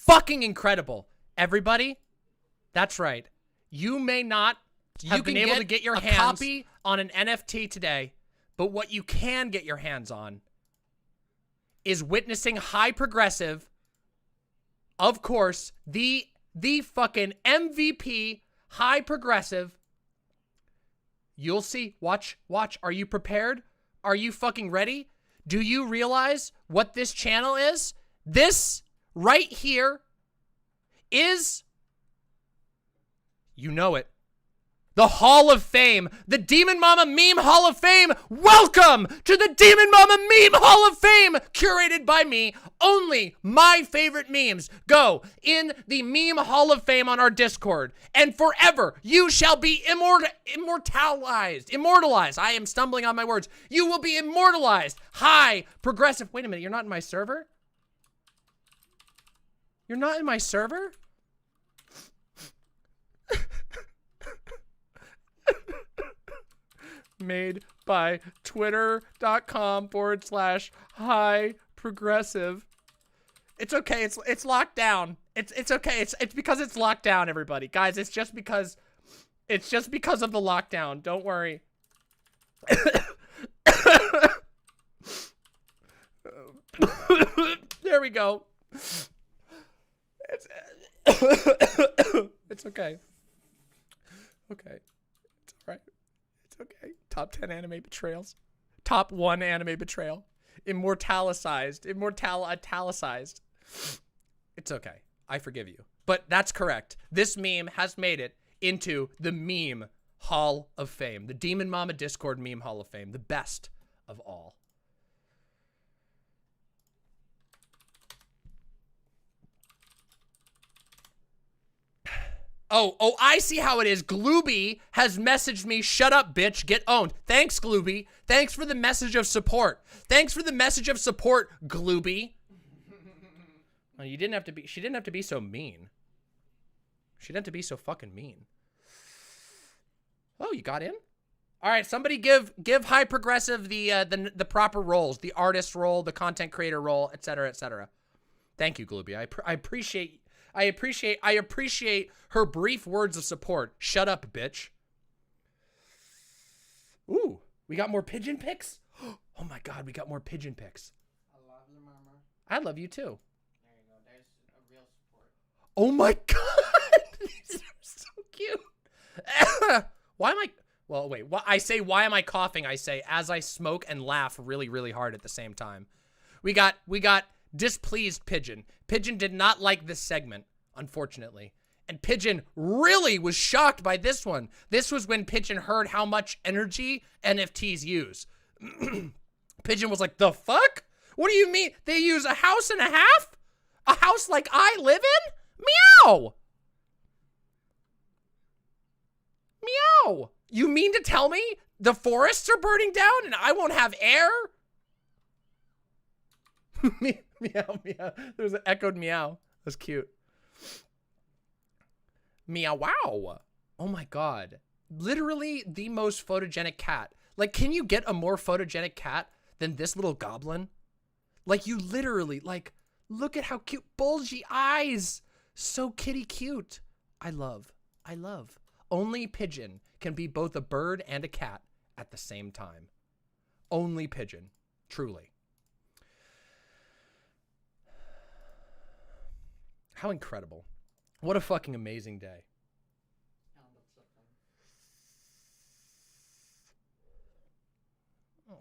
fucking incredible. Everybody, that's right. You may not have been able to get your hands copy on an NFT today, but what you can get your hands on is witnessing Highprogressive, of course, the fucking MVP, Highprogressive. You'll see. Watch. Are you prepared? Are you fucking ready? Do you realize what this channel is? This right here is, you know it, the Hall of Fame, the Demon Mama Meme Hall of Fame. Welcome to the Demon Mama Meme Hall of Fame, curated by me. Only my favorite memes go in the Meme Hall of Fame on our Discord, and forever you shall be immortalized. I am stumbling on my words. You will be immortalized. Highprogressive. Wait a minute, you're not in my server? You're not in my server? Made by twitter.com/highprogressive. It's okay. It's locked down. It's okay. It's because it's locked down, everybody. Guys, it's just because of the lockdown. Don't worry. There we go. It's okay. Okay. It's all right. It's okay. Top 10 anime betrayals. Top 1 anime betrayal. Immortalicized. Italicized. It's okay. I forgive you. But that's correct. This meme has made it into the Meme Hall of Fame. The Demon Mama Discord Meme Hall of Fame. The best of all. Oh, I see how it is. Glooby has messaged me, shut up, bitch, get owned. Thanks, Glooby. Thanks for the message of support. Glooby. Well, you didn't have to be. She didn't have to be so mean. She didn't have to be so fucking mean. Oh, you got in? All right, somebody give Highprogressive the proper roles, the artist role, the content creator role, etc., etc. Thank you, Glooby. I appreciate her brief words of support. Shut up, bitch. Ooh, we got more pigeon pics? Oh my god, we got more pigeon pics. I love you, Mama. I love you too. There you go. There's a real support. Oh my god, these are so cute. Why am I? Well, wait. What I say? Why am I coughing? I say as I smoke and laugh really, really hard at the same time. We got displeased Pigeon. Pigeon did not like this segment, unfortunately. And Pigeon really was shocked by this one. This was when Pigeon heard how much energy NFTs use. Pigeon was like, the fuck? What do you mean? They use a house and a half? A house like I live in? Meow! Meow! You mean to tell me the forests are burning down and I won't have air? Meow, meow. There's an echoed meow. That's cute. Meow, wow. Oh my god. Literally the most photogenic cat. Like, can you get a more photogenic cat than this little goblin? Like, you literally, like, look at how cute. Bulgy eyes. So kitty cute. I love. Only Pigeon can be both a bird and a cat at the same time. Only Pigeon. Truly. How incredible. What a fucking amazing day. Oh.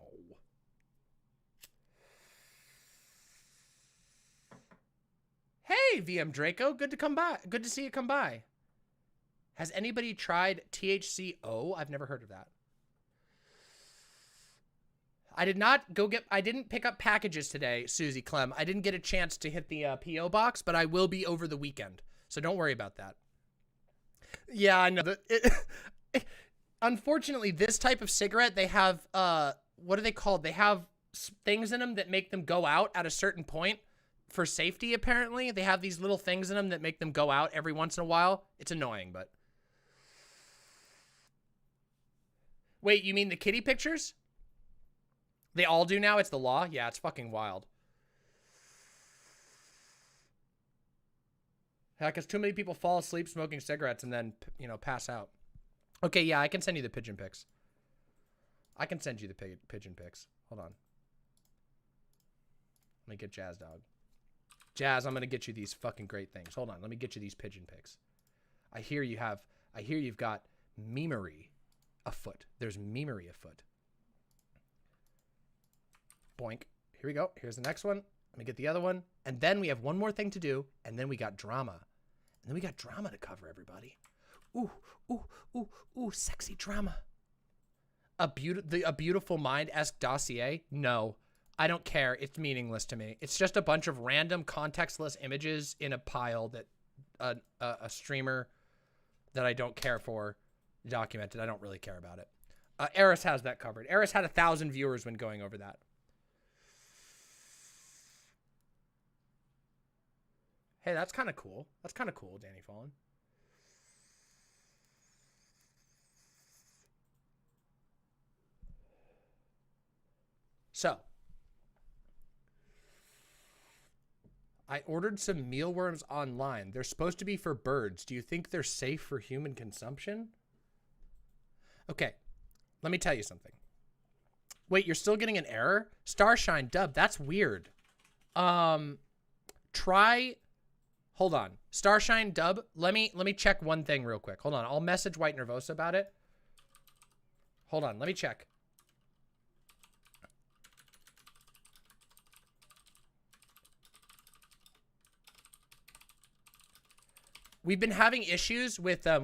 Hey, VM Draco. Good to come by. Good to see you come by. Has anybody tried THCO? I've never heard of that. I didn't pick up packages today, Susie Clem. I didn't get a chance to hit the P.O. box, but I will be over the weekend. So don't worry about that. Yeah, I know. Unfortunately, this type of cigarette, they have, what are they called? They have things in them that make them go out at a certain point for safety, apparently. They have these little things in them that make them go out every once in a while. It's annoying, but... Wait, you mean the kitty pictures? They all do now? It's the law? Yeah, it's fucking wild. Yeah, because too many people fall asleep smoking cigarettes and then, you know, pass out. Okay, yeah, I can send you the pigeon pics. I can send you the pigeon pics. Hold on. Let me get Jazz Dog. Jazz, I'm going to get you these fucking great things. Hold on, let me get you these pigeon pics. I hear you've got memery afoot. There's memery afoot. Boink. Here we go. Here's the next one. Let me get the other one. And then we have one more thing to do. And then we got drama. And then we got drama to cover, everybody. Ooh, ooh, ooh, ooh, sexy drama. A beautiful mind-esque dossier? No. I don't care. It's meaningless to me. It's just a bunch of random contextless images in a pile that a streamer that I don't care for documented. I don't really care about it. Eris has that covered. Eris had 1,000 viewers when going over that. Hey, that's kind of cool. That's kind of cool, Danny Fallen. So, I ordered some mealworms online. They're supposed to be for birds. Do you think they're safe for human consumption? Okay, let me tell you something. Wait, you're still getting an error? Starshine Dub, that's weird. Hold on. Starshine Dub, let me check one thing real quick. Hold on, I'll message White Nervosa about it. Hold on, let me check. We've been having issues with the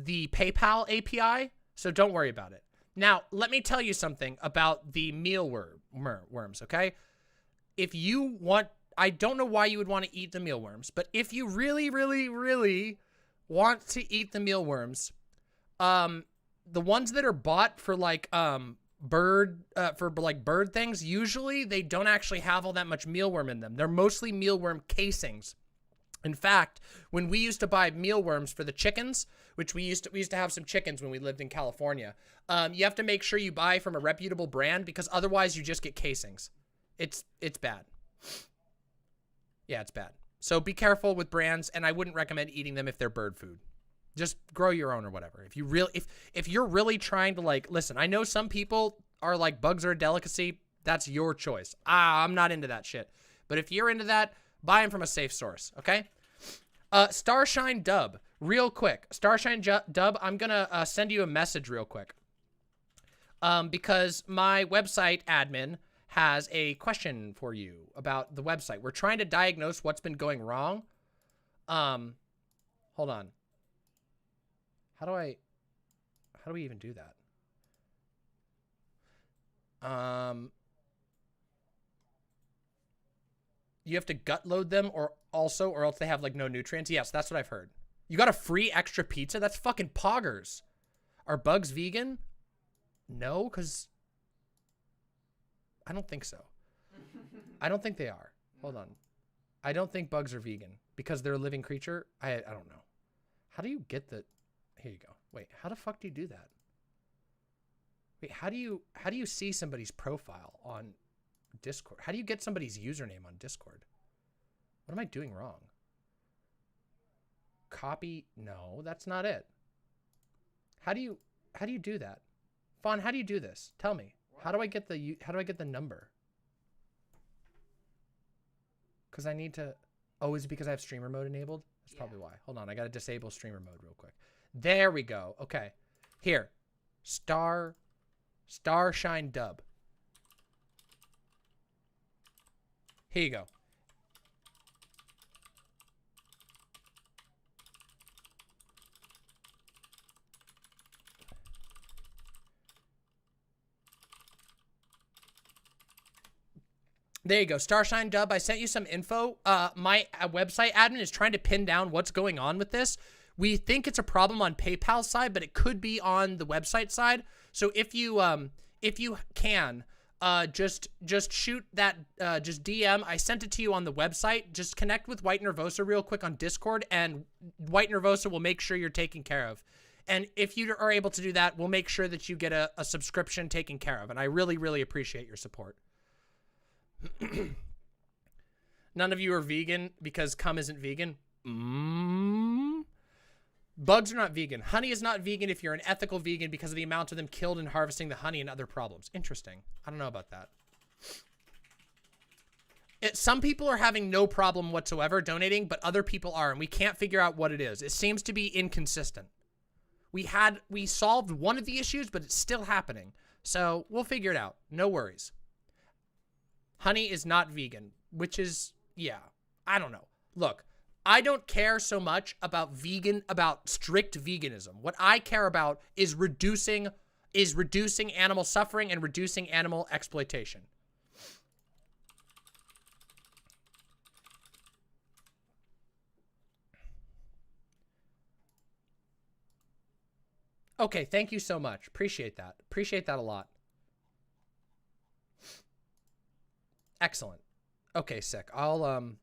PayPal API, so don't worry about it. Now, let me tell you something about the mealworms, okay? If you want, I don't know why you would want to eat the mealworms, but if you really, really, really want to eat the mealworms, the ones that are bought for like bird things, usually they don't actually have all that much mealworm in them. They're mostly mealworm casings. In fact, when we used to buy mealworms for the chickens, which we used to have some chickens when we lived in California, you have to make sure you buy from a reputable brand because otherwise you just get casings. It's bad. Yeah, it's bad. So be careful with brands, and I wouldn't recommend eating them if they're bird food. Just grow your own or whatever. If you're really trying to like, listen, I know some people are like bugs are a delicacy. That's your choice. I'm not into that shit. But if you're into that, buy them from a safe source, okay? Starshine Dub, real quick. Starshine Dub, I'm gonna send you a message real quick. Because my website admin has a question for you about the website. We're trying to diagnose what's been going wrong. Hold on. How do we even do that? You have to gut load them or else they have like no nutrients. Yes, that's what I've heard. You got a free extra pizza? That's fucking poggers. Are bugs vegan? No, because I don't think so. I don't think they are. Hold on. I don't think bugs are vegan because they're a living creature. I don't know. How do you get the... Here you go. Wait, how the fuck do you do that? Wait, how do you see somebody's profile on Discord? How do you get somebody's username on Discord? What am I doing wrong? Copy? No, that's not it. How do you do that? Faun, how do you do this? Tell me. How do I get the number? Because I need to... Oh, is it because I have streamer mode enabled? That's probably why. Hold on, I gotta disable streamer mode real quick. There we go. Okay. Here. Starshine Dub. Here you go. There you go. Starshine Dub, I sent you some info. My website admin is trying to pin down what's going on with this. We think it's a problem on PayPal's side, but it could be on the website side. So if you can, just shoot that, just DM. I sent it to you on the website. Just connect with White Nervosa real quick on Discord, and White Nervosa will make sure you're taken care of. And if you are able to do that, we'll make sure that you get a subscription taken care of. And I really, really appreciate your support. None of you are vegan because cum isn't vegan. Bugs are not vegan. Honey is not vegan if you're an ethical vegan because of the amount of them killed in harvesting the honey and other problems. Interesting. I don't know about that. Some people are having no problem whatsoever donating, but other people are, and we can't figure out what it is. It seems to be inconsistent. We solved one of the issues, but it's still happening. So we'll figure it out. No worries. Honey is not vegan, which is, yeah, I don't know. Look, I don't care so much about strict veganism. What I care about is reducing animal suffering and reducing animal exploitation. Okay, thank you so much. Appreciate that. Appreciate that a lot. Excellent. Okay, sick. I'll,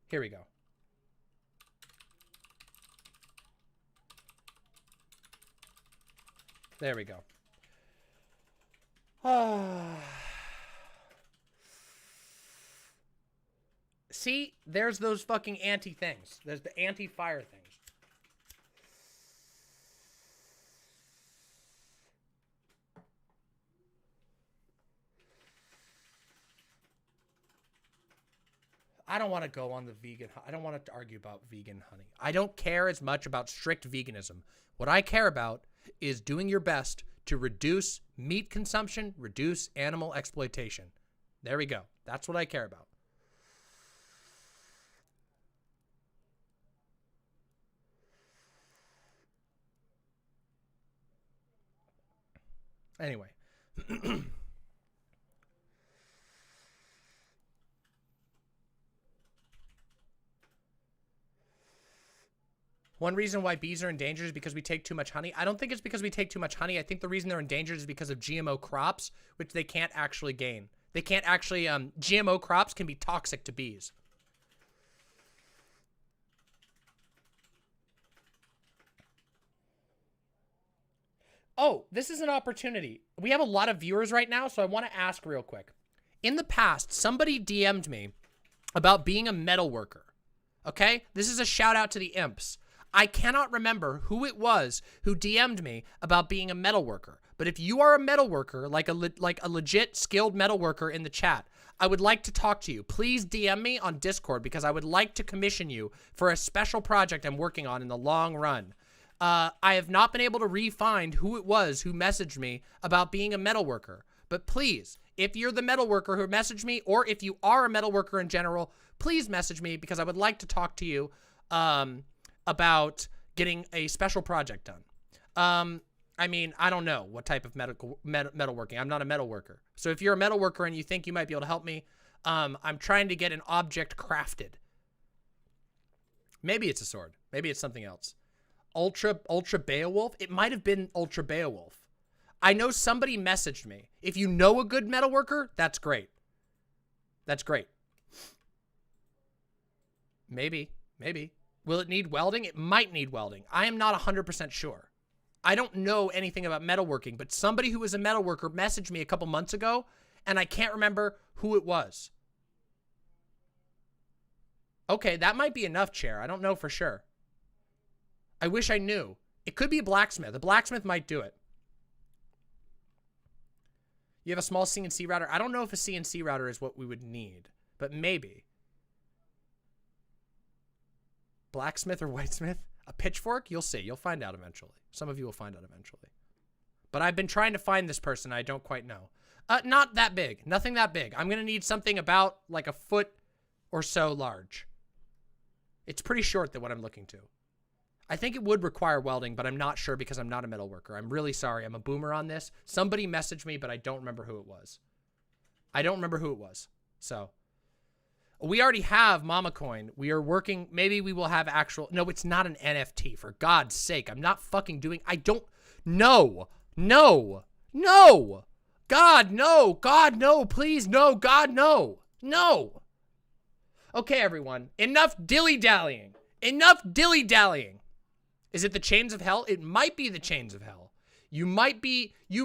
here we go. There we go. See, there's those fucking anti-things. There's the anti-fire things. I don't want to go on the vegan. I don't want to argue about vegan honey. I don't care as much about strict veganism. What I care about is doing your best to reduce meat consumption, reduce animal exploitation. There we go. That's what I care about. Anyway. One reason why bees are endangered is because we take too much honey. I don't think it's because we take too much honey. I think the reason they're endangered is because of GMO crops, which they can't actually gain. They can't actually, GMO crops can be toxic to bees. Oh, this is an opportunity. We have a lot of viewers right now, so I want to ask real quick. In the past, somebody DM'd me about being a metal worker. Okay? This is a shout out to the imps. I cannot remember who it was who DM'd me about being a metal worker. But if you are a metal worker, like a legit skilled metal worker in the chat, I would like to talk to you. Please DM me on Discord because I would like to commission you for a special project I'm working on in the long run. I have not been able to re-find who it was who messaged me about being a metal worker. But please, if you're the metal worker who messaged me, or if you are a metal worker in general, please message me because I would like to talk to you about getting a special project done. I mean, I don't know what type of metalworking. I'm not a metal worker. So if you're a metal worker and you think you might be able to help me, I'm trying to get an object crafted. Maybe it's a sword. Maybe it's something else. Ultra Beowulf? It might have been Ultra Beowulf. I know somebody messaged me. If you know a good metal worker, that's great. That's great. Maybe. Will it need welding? It might need welding. I am not 100% sure. I don't know anything about metalworking, but somebody who was a metalworker messaged me a couple months ago, and I can't remember who it was. Okay, that might be enough, Chair. I don't know for sure. I wish I knew. It could be a blacksmith. A blacksmith might do it. You have a small CNC router? I don't know if a CNC router is what we would need, but maybe. Blacksmith or whitesmith? A pitchfork? You'll see. You'll find out eventually. Some of you will find out eventually. But I've been trying to find this person. I don't quite know. Not that big. Nothing that big. I'm going to need something about like a foot or so large. It's pretty short than what I'm looking to. I think it would require welding, but I'm not sure because I'm not a metal worker. I'm really sorry. I'm a boomer on this. Somebody messaged me, but I don't remember who it was. So we already have Mama Coin. We are working. Maybe we will have actual. No, it's not an NFT. For God's sake. I'm not fucking doing. I don't. No. God, no. God, no. Please, no. God, no. No. Okay, everyone. Enough dilly-dallying. Is it the chains of hell? It might be the chains of hell. You might be a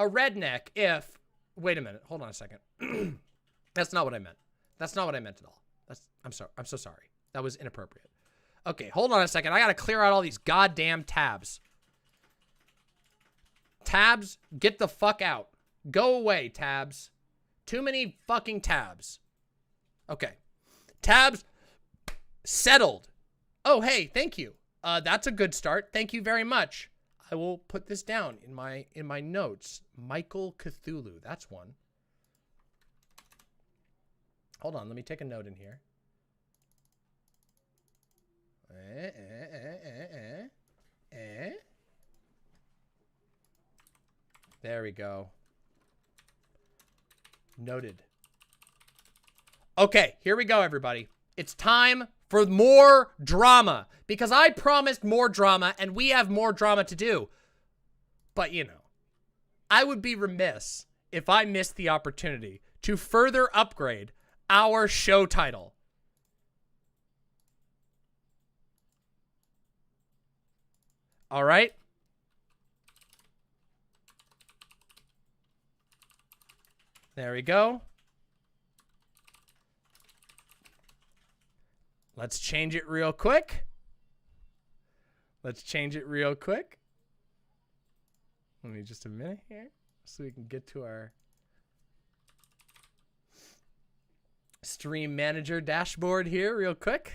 redneck if, wait a minute, hold on a second. That's not what I meant. That's not what I meant at all. I'm sorry. I'm so sorry. That was inappropriate. Okay, hold on a second. I gotta clear out all these goddamn tabs. Tabs, get the fuck out. Go away, tabs. Too many fucking tabs. Okay. Tabs settled. Oh, hey, thank you. That's a good start. Thank you very much. I will put this down in my notes. Michael Cthulhu. That's one. Hold on, let me take a note in here. There we go. Noted. Okay, here we go, everybody. It's time for more drama, because I promised more drama and we have more drama to do. But, you know, I would be remiss if I missed the opportunity to further upgrade our show title. All right? There we go. Let's change it real quick. Let me just a minute here so we can get to our stream manager dashboard here real quick.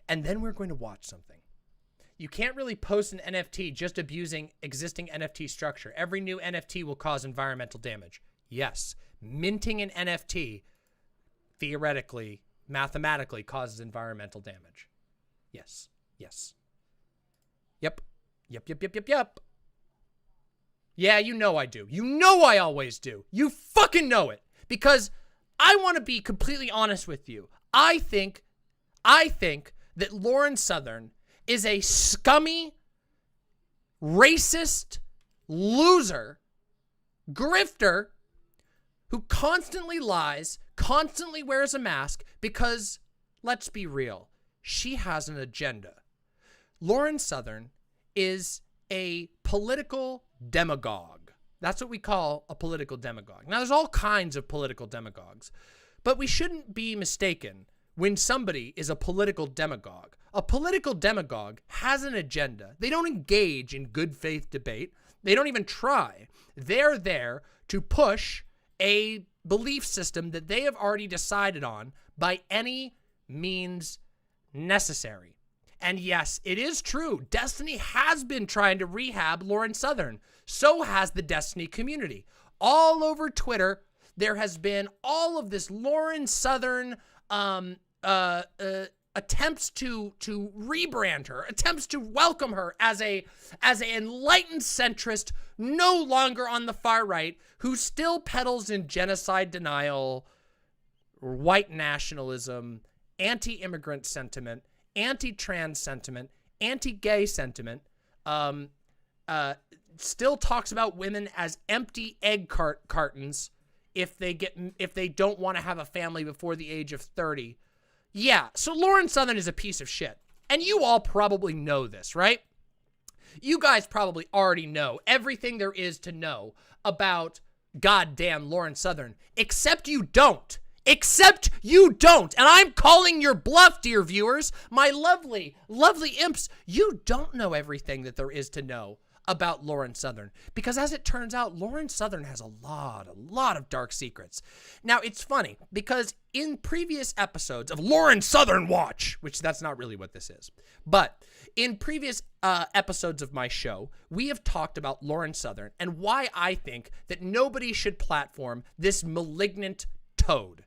And then we're going to watch something. You can't really post an NFT just abusing existing NFT structure. Every new NFT will cause environmental damage. Yes, minting an NFT theoretically, mathematically causes environmental damage. Yes. Yes. Yep. Yep. Yeah, you know I do. You know I always do. You fucking know it. Because I want to be completely honest with you. I think that Lauren Southern is a scummy, racist, loser, grifter who constantly lies, constantly wears a mask because, let's be real, she has an agenda. Lauren Southern is a political demagogue. That's what we call a political demagogue. Now, there's all kinds of political demagogues, but we shouldn't be mistaken when somebody is a political demagogue. A political demagogue has an agenda. They don't engage in good faith debate. They don't even try. They're there to push a belief system that they have already decided on by any means necessary. And yes, it is true. Destiny has been trying to rehab Lauren Southern. So has the Destiny community. All over Twitter, there has been all of this Lauren Southern attempts to rebrand her, attempts to welcome her as an enlightened centrist, no longer on the far right, who still peddles in genocide denial, white nationalism, anti-immigrant sentiment, anti-trans sentiment, anti-gay sentiment, still talks about women as empty egg cartons if they don't want to have a family before the age of 30. Yeah, so Lauren Southern is a piece of shit. And you all probably know this, right? You guys probably already know everything there is to know about goddamn Lauren Southern, except you don't. Except you don't. And I'm calling your bluff, dear viewers. My lovely, lovely imps. You don't know everything that there is to know about Lauren Southern. Because as it turns out, Lauren Southern has a lot of dark secrets. Now, it's funny because in previous episodes of Lauren Southern Watch, which that's not really what this is, but in previous episodes of my show, we have talked about Lauren Southern and why I think that nobody should platform this malignant toad.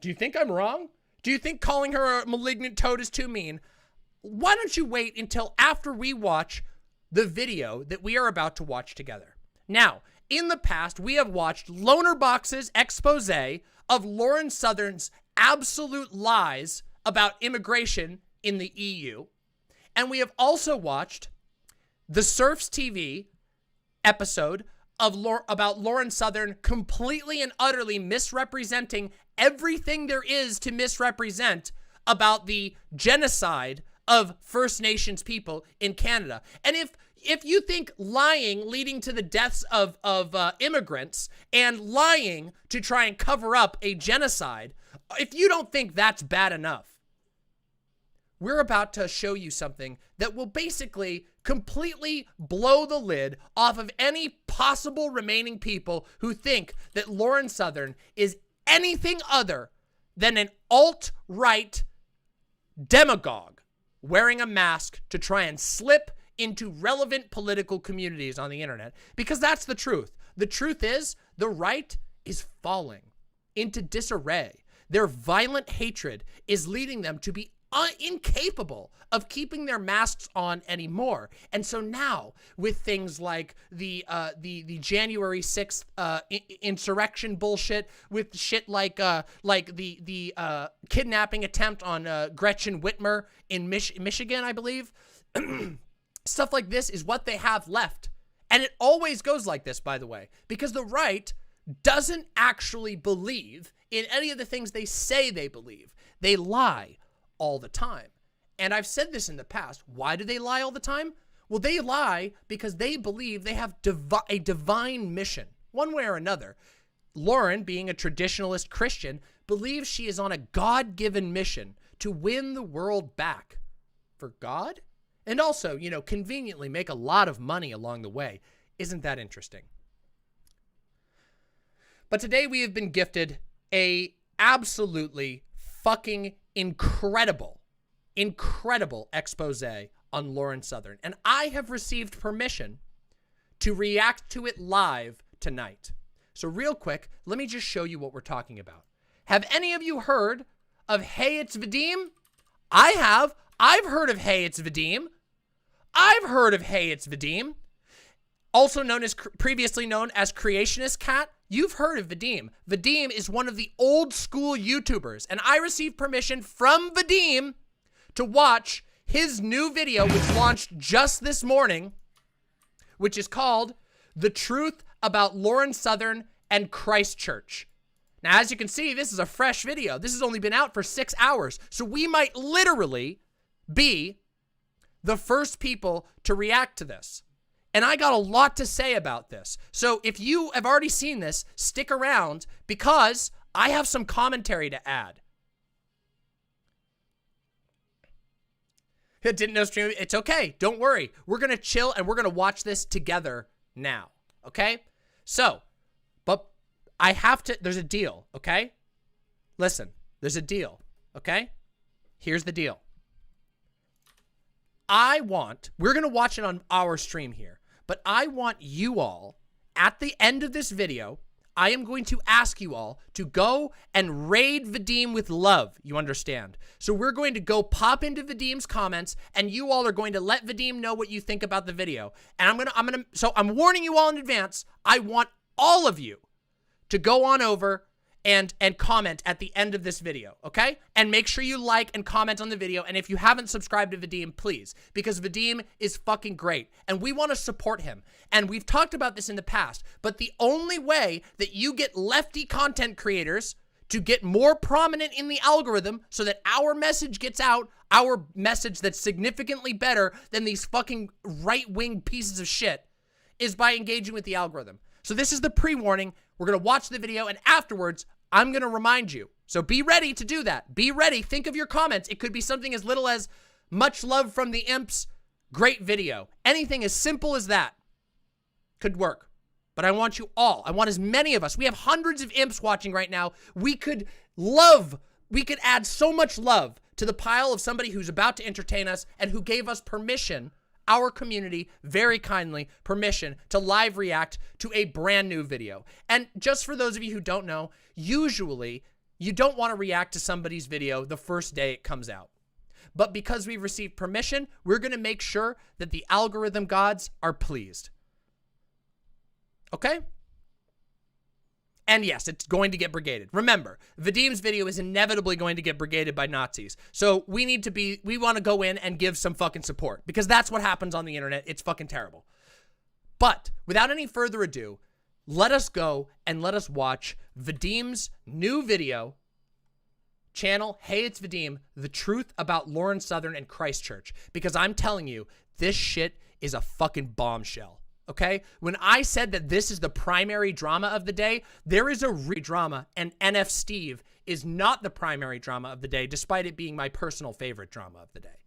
Do you think I'm wrong? Do you think calling her a malignant toad is too mean? Why don't you wait until after we watch the video that we are about to watch together? Now, in the past, we have watched Lonerbox's expose of Lauren Southern's absolute lies about immigration in the EU. And we have also watched the Surfs TV episode about Lauren Southern completely and utterly misrepresenting everything there is to misrepresent about the genocide of First Nations people in Canada. And if you think lying leading to the deaths of immigrants and lying to try and cover up a genocide, if you don't think that's bad enough, we're about to show you something that will basically completely blow the lid off of any possible remaining people who think that Lauren Southern is anything other than an alt-right demagogue wearing a mask to try and slip into relevant political communities on the internet. Because that's the truth. The truth is the right is falling into disarray. Their violent hatred is leading them to be incapable of keeping their masks on anymore. And so now with things like the January 6th insurrection bullshit, with shit like the kidnapping attempt on Gretchen Whitmer in Michigan, I believe, stuff like this is what they have left. And it always goes like this, by the way, because the right doesn't actually believe in any of the things they say they believe. They lie all the time. And I've said this in the past. Why do they lie all the time? Well, they lie because they believe they have a divine mission, one way or another. Lauren, being a traditionalist Christian, believes she is on a God-given mission to win the world back for God, and also, you know, conveniently make a lot of money along the way. Isn't that interesting? But today we have been gifted a absolutely fucking incredible expose on Lauren Southern. And I have received permission to react to it live tonight. So real quick, let me just show you what we're talking about. Have any of you heard of Hey, It's Vadim? I have. I've heard of Hey, It's Vadim. I've heard of Hey, It's Vadim. Also known as, previously known as Creationist Cat. You've heard of Vadim. Vadim is one of the old school YouTubers, and I received permission from Vadim to watch his new video, which launched just this morning, which is called The Truth About Lauren Southern and Christchurch. Now, as you can see, this is a fresh video. This has only been out for 6 hours, so we might literally be the first people to react to this. And I got a lot to say about this. So if you have already seen this, stick around because I have some commentary to add. It didn't know stream. It's okay. Don't worry. We're going to chill and we're going to watch this together now. Okay? So, but I have to, there's a deal. Okay? Listen, there's a deal. Okay? Here's the deal. We're going to watch it on our stream here, but I want you all, at the end of this video, I am going to ask you all to go and raid Vadim with love, you understand? So we're going to go pop into Vadim's comments, and you all are going to let Vadim know what you think about the video. And so I'm warning you all in advance, I want all of you to go on over and comment at the end of this video, okay? And make sure you like and comment on the video. And if you haven't subscribed to Vadim, please, because Vadim is fucking great and we want to support him. And we've talked about this in the past, but the only way that you get lefty content creators to get more prominent in the algorithm so that our message gets out, our message that's significantly better than these fucking right-wing pieces of shit, is by engaging with the algorithm. So this is the pre-warning. We're going to watch the video, and afterwards, I'm going to remind you. So be ready to do that. Be ready. Think of your comments. It could be something as little as much love from the imps. Great video. Anything as simple as that could work. But I want you all. I want as many of us. We have hundreds of imps watching right now. We could add so much love to the pile of somebody who's about to entertain us and who gave us permission, our community, very kindly, permission to live react to a brand new video. And just for those of you who don't know, usually you don't want to react to somebody's video the first day it comes out. But because we've received permission, we're going to make sure that the algorithm gods are pleased. Okay? And yes, it's going to get brigaded. Remember, Vadim's video is inevitably going to get brigaded by Nazis. So we want to go in and give some fucking support because that's what happens on the internet. It's fucking terrible. But without any further ado, let us go and let us watch Vadim's new video channel. Hey, it's Vadim, The Truth About Lauren Southern and Christchurch. Because I'm telling you, this shit is a fucking bombshell. Okay? When I said that this is the primary drama of the day, there is a drama, and NF Steve is not the primary drama of the day, despite it being my personal favorite drama of the day.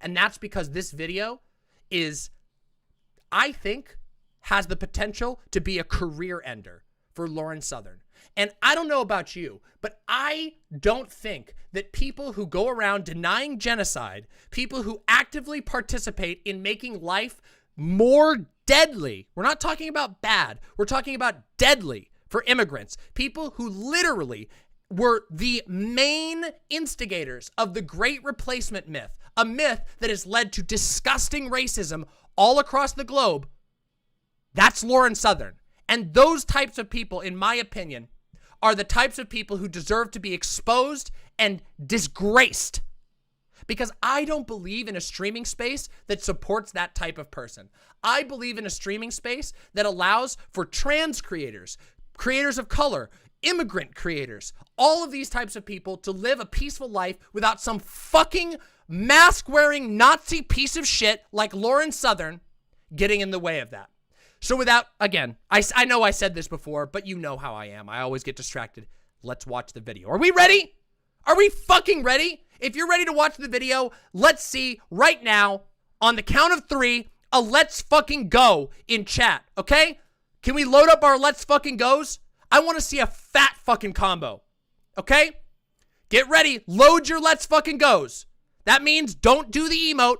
And that's because this video is, I think, has the potential to be a career ender for Lauren Southern. And I don't know about you, but I don't think that people who go around denying genocide, people who actively participate in making life more deadly, we're not talking about bad, we're talking about deadly for immigrants, people who literally were the main instigators of the Great Replacement myth, a myth that has led to disgusting racism all across the globe. That's Lauren Southern. And those types of people, in my opinion, are the types of people who deserve to be exposed and disgraced. Because I don't believe in a streaming space that supports that type of person. I believe in a streaming space that allows for trans creators, creators of color, immigrant creators, all of these types of people to live a peaceful life without some fucking mask-wearing Nazi piece of shit like Lauren Southern getting in the way of that. So without, again, I know I said this before, but you know how I am. I always get distracted. Let's watch the video. Are we ready? Are we fucking ready? If you're ready to watch the video, let's see right now, on the count of 3, a let's fucking go in chat, okay? Can we load up our let's fucking goes? I want to see a fat fucking combo, okay? Get ready. Load your let's fucking goes. That means don't do the emote.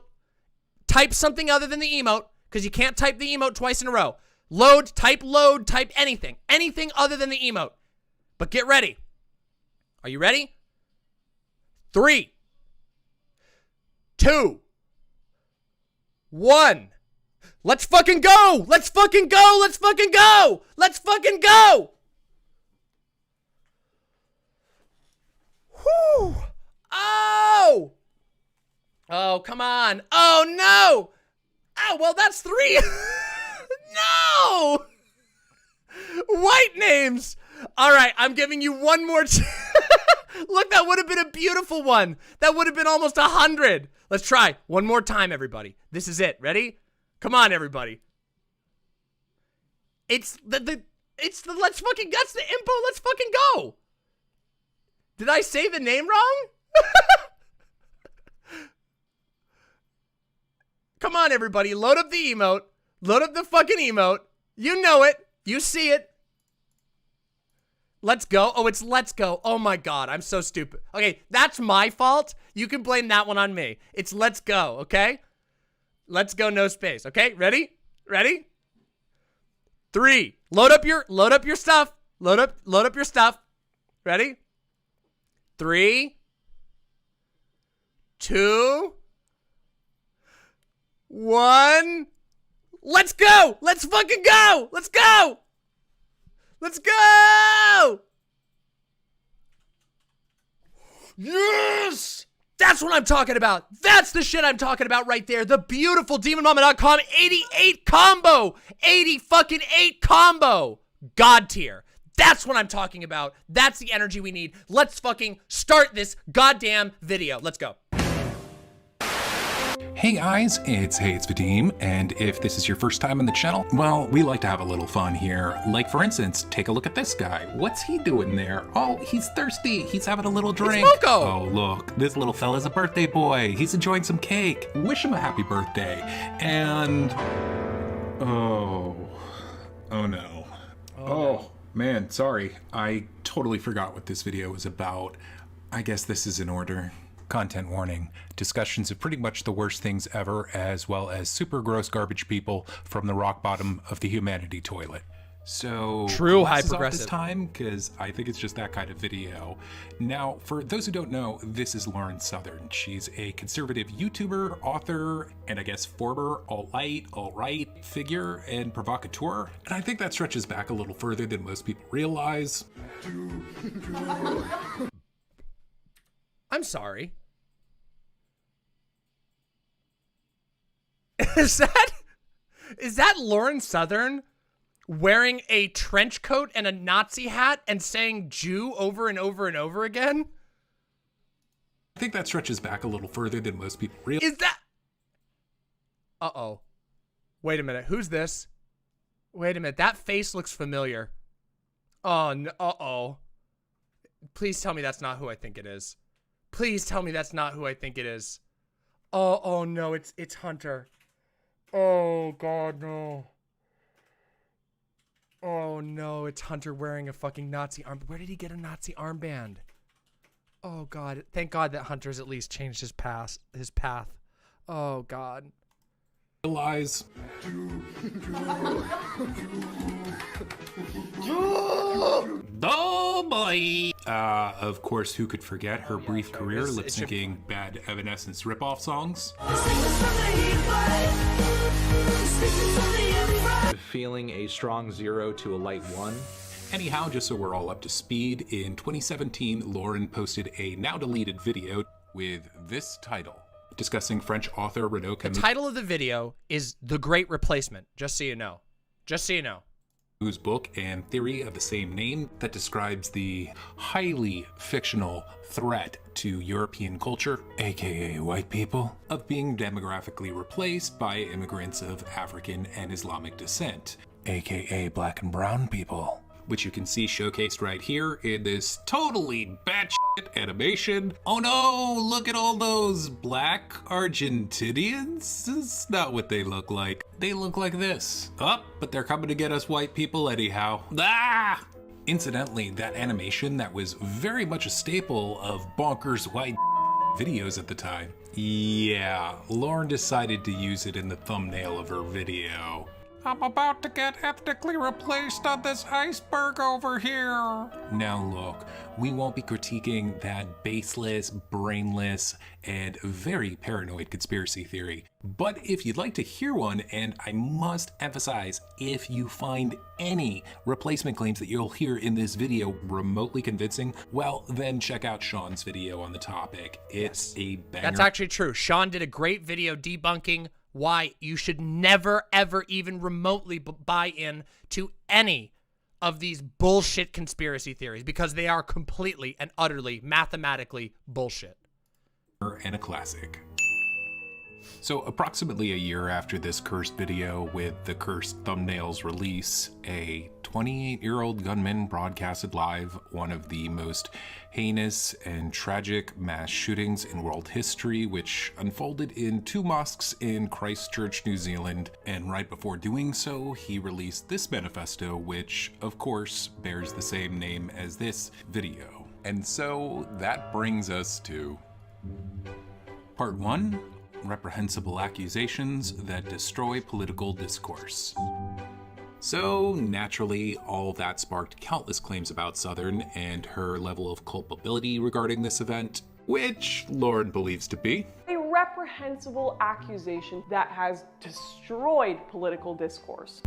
Type something other than the emote, because you can't type the emote twice in a row. Load, type anything. Anything other than the emote. But get ready. Are you ready? 3, 2, 1. Let's fucking go! Let's fucking go! Let's fucking go! Let's fucking go! Whew! Oh! Oh, come on. Oh, no! Oh, well, that's 3. No! White names! All right, I'm giving you one more Look, that would have been a beautiful one. That would have been almost 100. Let's try one more time, everybody. This is it. Ready? Come on, everybody. It's the let's fucking, that's the impo, let's fucking go. Did I say the name wrong? Come on, everybody. Load up the emote. Load up the fucking emote. You know it. You see it. Let's go. Oh, it's let's go. Oh my God, I'm so stupid. Okay, that's my fault. You can blame that one on me. It's let's go, okay? Let's go, no space. Okay, ready? Ready? 3. Load up your stuff. Load up your stuff. Ready? 3, 2, 1. Let's go! Let's fucking go! Let's go! Let's go! Yes! That's what I'm talking about. That's the shit I'm talking about right there. The beautiful DemonMama.com 88 combo. 80 fucking 8 combo. God tier. That's what I'm talking about. That's the energy we need. Let's fucking start this goddamn video. Let's go. Hey guys, it's Vadim, and if this is your first time on the channel, well, we like to have a little fun here. Like, for instance, take a look at this guy. What's he doing there? Oh, he's thirsty. He's having a little drink. It's Moco. Oh, look, this little fella's a birthday boy. He's enjoying some cake. Wish him a happy birthday. And... oh no. Oh, man, sorry. I totally forgot what this video was about. I guess this is in order. Content warning. Discussions of pretty much the worst things ever, as well as super gross garbage people from the rock bottom of the humanity toilet. So true, Highprogressive this time, because I think it's just that kind of video. Now, for those who don't know, this is Lauren Southern. She's a conservative YouTuber, author, and I guess former alt-right figure and provocateur. And I think that stretches back a little further than most people realize. I'm sorry. Is that Lauren Southern wearing a trench coat and a Nazi hat and saying Jew over and over and over again? I think that stretches back a little further than most people realize. Is that... Uh-oh. Wait a minute. Who's this? Wait a minute. That face looks familiar. Oh, no. Uh-oh. Please tell me that's not who I think it is. Please tell me that's not who I think it is. Oh no, it's Hunter. Oh God, no. Oh no, it's Hunter wearing a fucking Nazi arm. Where did he get a Nazi armband? Oh God, thank God that Hunter's at least changed his path. Oh God. Realize. Oh boy! Of course, who could forget her brief career lip-syncing bad Evanescence ripoff songs? Feeling a strong 0 to a light 1. Anyhow, just so we're all up to speed, in 2017, Lauren posted a now-deleted video with this title, discussing French author Renaud Camus. The title of the video is The Great Replacement, just so you know. Just so you know. Whose book and theory of the same name that describes the highly fictional threat to European culture, aka white people, of being demographically replaced by immigrants of African and Islamic descent, aka black and brown people, which you can see showcased right here in this totally batshit animation. Oh no, look at all those black Argentinians. That's not what they look like. They look like this. Oh, but they're coming to get us white people anyhow. Ah! Incidentally, that animation that was very much a staple of bonkers white videos at the time. Yeah, Lauren decided to use it in the thumbnail of her video. I'm about to get ethnically replaced on this iceberg over here. Now look, we won't be critiquing that baseless, brainless, and very paranoid conspiracy theory. But if you'd like to hear one, and I must emphasize, if you find any replacement claims that you'll hear in this video remotely convincing, well, then check out Sean's video on the topic. It's a banger. That's actually true. Sean did a great video debunking why you should never, ever even remotely buy in to any of these bullshit conspiracy theories, because they are completely and utterly mathematically bullshit. And a classic. So approximately a year after this cursed video with the cursed thumbnails release, a 28-year-old gunman broadcasted live one of the most heinous and tragic mass shootings in world history, which unfolded in 2 mosques in Christchurch, New Zealand. And right before doing so, he released this manifesto, which of course bears the same name as this video. And so that brings us to Part 1. Reprehensible accusations that destroy political discourse. So naturally, all that sparked countless claims about Southern and her level of culpability regarding this event, which Lauren believes to be a reprehensible accusation that has destroyed political discourse.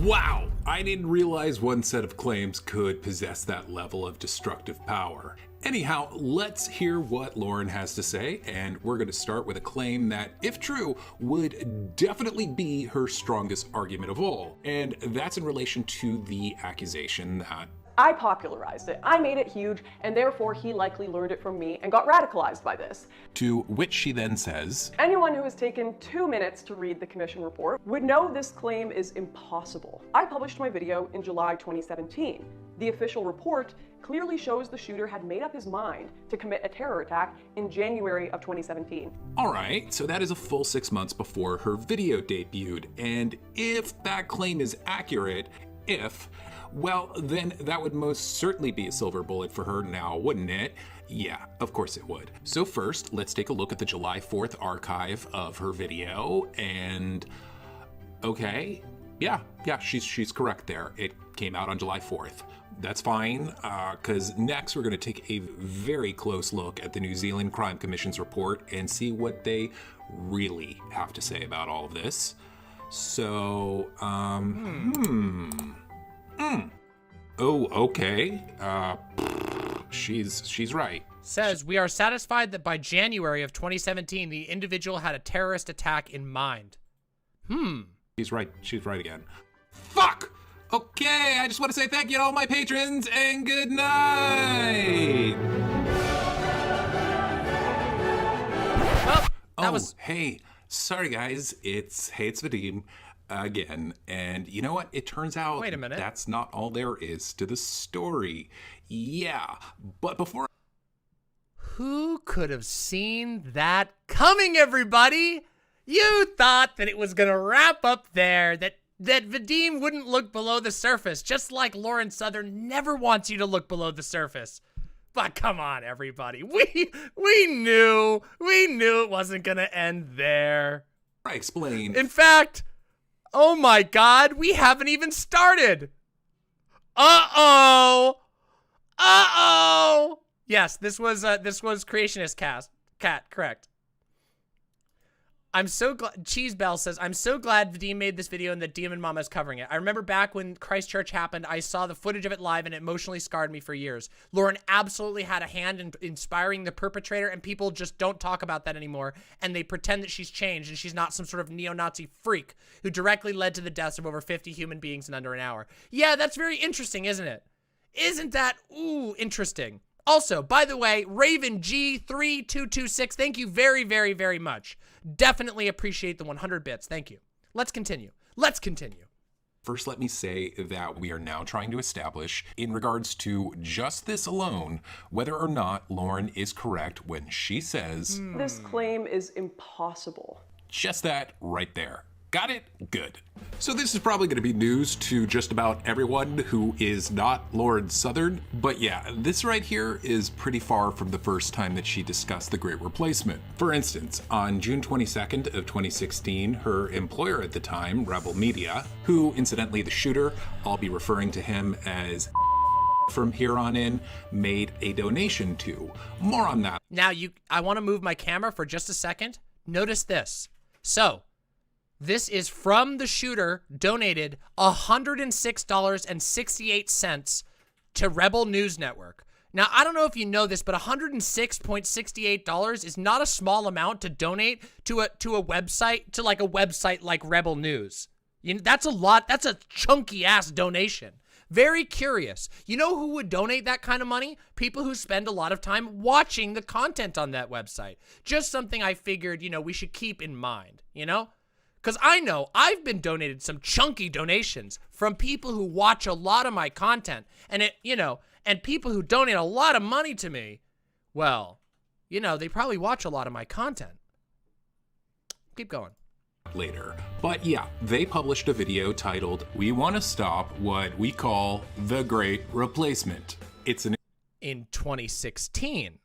Wow! I didn't realize one set of claims could possess that level of destructive power. Anyhow, let's hear what Lauren has to say, and we're going to start with a claim that, if true, would definitely be her strongest argument of all. And that's in relation to the accusation that I popularized it, I made it huge, and therefore he likely learned it from me and got radicalized by this. To which she then says, anyone who has taken 2 minutes to read the commission report would know this claim is impossible. I published my video in July 2017. The official report clearly shows the shooter had made up his mind to commit a terror attack in January of 2017. Alright, so that is a full 6 months before her video debuted, and if that claim is accurate, well, then that would most certainly be a silver bullet for her now, wouldn't it? Yeah, of course it would. So first, let's take a look at the July 4th archive of her video, and okay, yeah, she's correct there. It came out on July 4th. That's fine, because next we're going to take a very close look at the New Zealand Crime Commission's report and see what they really have to say about all of this. So, Oh, okay. She's right. Says, we are satisfied that by January of 2017, the individual had a terrorist attack in mind. She's right again. Fuck! Okay, I just want to say thank you to all my patrons and good night! Hey, sorry guys, it's Vadim again, and you know what? It turns out wait a minute. That's not all there is to the story. Yeah, but before... Who could have seen that coming, everybody? You thought that it was gonna wrap up there, that Vadim wouldn't look below the surface, just like Lauren Southern never wants you to look below the surface. But come on, everybody. We knew it wasn't gonna end there. I explained. In fact, oh my God, we haven't even started. Uh-oh. Yes, this was Creationist Cat, correct. I'm so glad, Cheese Bell says, I'm so glad Vadim made this video and that Demon Mama is covering it. I remember back when Christchurch happened, I saw the footage of it live and it emotionally scarred me for years. Lauren absolutely had a hand in inspiring the perpetrator, and people just don't talk about that anymore, and they pretend that she's changed and she's not some sort of neo-Nazi freak who directly led to the deaths of over 50 human beings in under an hour. Yeah, that's very interesting, isn't it? Isn't that, interesting. Also, by the way, Raven G3226, thank you very, very, very much. Definitely appreciate the 100 bits. Thank you. Let's continue. First, let me say that we are now trying to establish, in regards to just this alone, whether or not Lauren is correct when she says, this claim is impossible. Just that right there. Got it? Good. So this is probably going to be news to just about everyone who is not Lauren Southern, but yeah, this right here is pretty far from the first time that she discussed the Great Replacement. For instance, on June 22nd of 2016, her employer at the time, Rebel Media, who incidentally the shooter, I'll be referring to him as from here on in, made a donation to. More on that. Now I want to move my camera for just a second. Notice this. So, this is from the shooter, donated $106.68 to Rebel News Network. Now, I don't know if you know this, but $106.68 is not a small amount to donate to a website, to like a website like Rebel News. That's a lot. That's a chunky ass donation. Very curious. You know who would donate that kind of money? People who spend a lot of time watching the content on that website. Just something I figured, we should keep in mind, Because I know I've been donated some chunky donations from people who watch a lot of my content, and and people who donate a lot of money to me. Well, they probably watch a lot of my content. Keep going. Later. But yeah, they published a video titled, "We Want to Stop What We Call the Great Replacement." In 2016,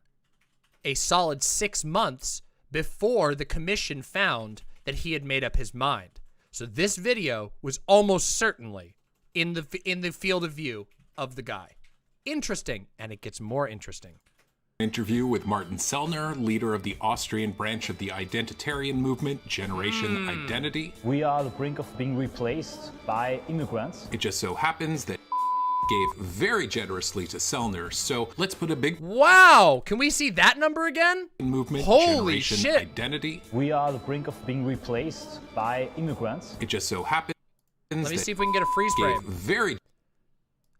a solid 6 months before the commission found that he had made up his mind. So this video was almost certainly in the field of view of the guy. Interesting, and it gets more interesting. Interview with Martin Sellner, leader of the Austrian branch of the identitarian movement, Generation Identity. We are on the brink of being replaced by immigrants. It just so happens that gave very generously to Sellner, so let's put a big wow! Can we see that number again? Movement. Holy Generation shit! Identity. We are on the brink of being replaced by immigrants. It just so happens. Let me see if we can get a freeze frame.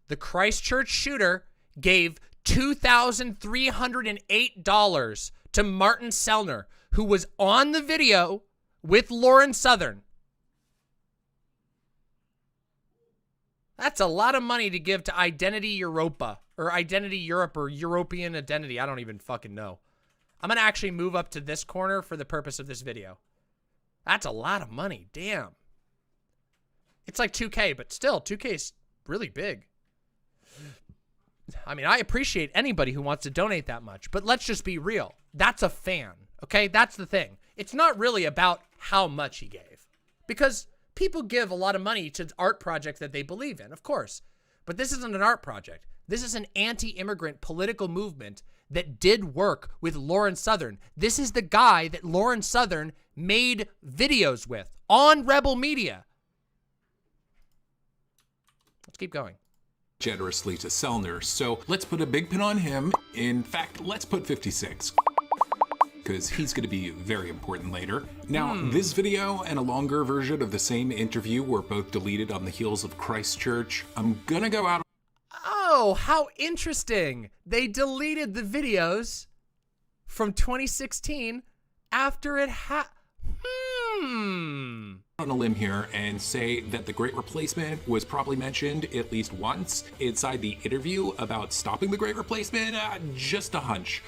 The Christchurch shooter gave $2,308 to Martin Sellner, who was on the video with Lauren Southern. That's a lot of money to give to Identity Europa, or Identity Europe, or European Identity. I don't even fucking know. I'm going to actually move up to this corner for the purpose of this video. That's a lot of money. Damn. It's like 2K, but still, 2K is really big. I mean, I appreciate anybody who wants to donate that much, but let's just be real. That's a fan, okay? That's the thing. It's not really about how much he gave, because people give a lot of money to art projects that they believe in, of course, but this isn't an art project. This is an anti-immigrant political movement that did work with Lauren Southern. This is the guy that Lauren Southern made videos with on Rebel Media. Let's keep going. Generously to Sellner, so let's put a big pin on him. In fact, let's put 56, because he's going to be very important later. Now, this video and a longer version of the same interview were both deleted on the heels of Christchurch. I'm gonna go out. Oh, how interesting. They deleted the videos from 2016 after it on a limb here and say that the Great Replacement was probably mentioned at least once inside the interview about stopping the Great Replacement. Just a hunch.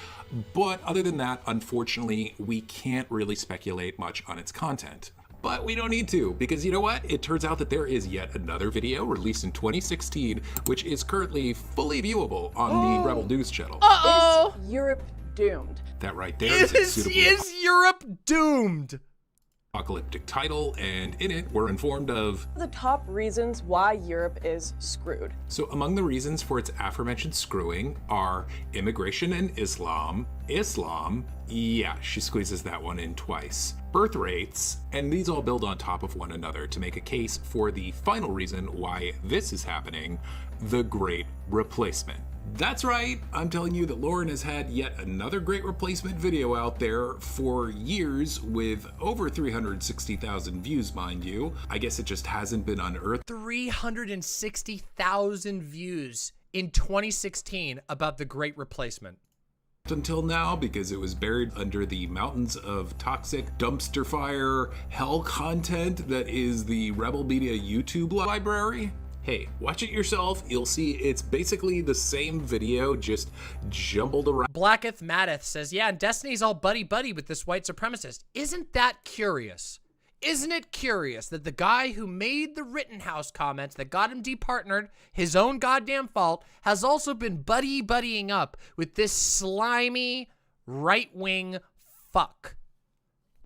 But other than that, unfortunately, we can't really speculate much on its content. But we don't need to, because you know what? It turns out that there is yet another video released in 2016, which is currently fully viewable on the Rebel News channel. Uh-oh! Is Europe doomed? That right there is Europe doomed? Apocalyptic title, and in it we're informed of the top reasons why Europe is screwed. So among the reasons for its aforementioned screwing are immigration and Islam, yeah, she squeezes that one in twice, birth rates, and these all build on top of one another to make a case for the final reason why this is happening, the Great Replacement. That's right, I'm telling you that Lauren has had yet another Great Replacement video out there for years with over 360,000 views, mind you. I guess it just hasn't been unearthed. 360,000 views in 2016 about the Great Replacement. Until now, because it was buried under the mountains of toxic dumpster fire hell content that is the Rebel Media YouTube library. Hey, watch it yourself. You'll see it's basically the same video, just jumbled around. Blacketh Matteth says, yeah, and Destiny's all buddy-buddy with this white supremacist. Isn't that curious? Isn't it curious that the guy who made the Rittenhouse comments that got him departnered, his own goddamn fault, has also been buddying up with this slimy right-wing fuck?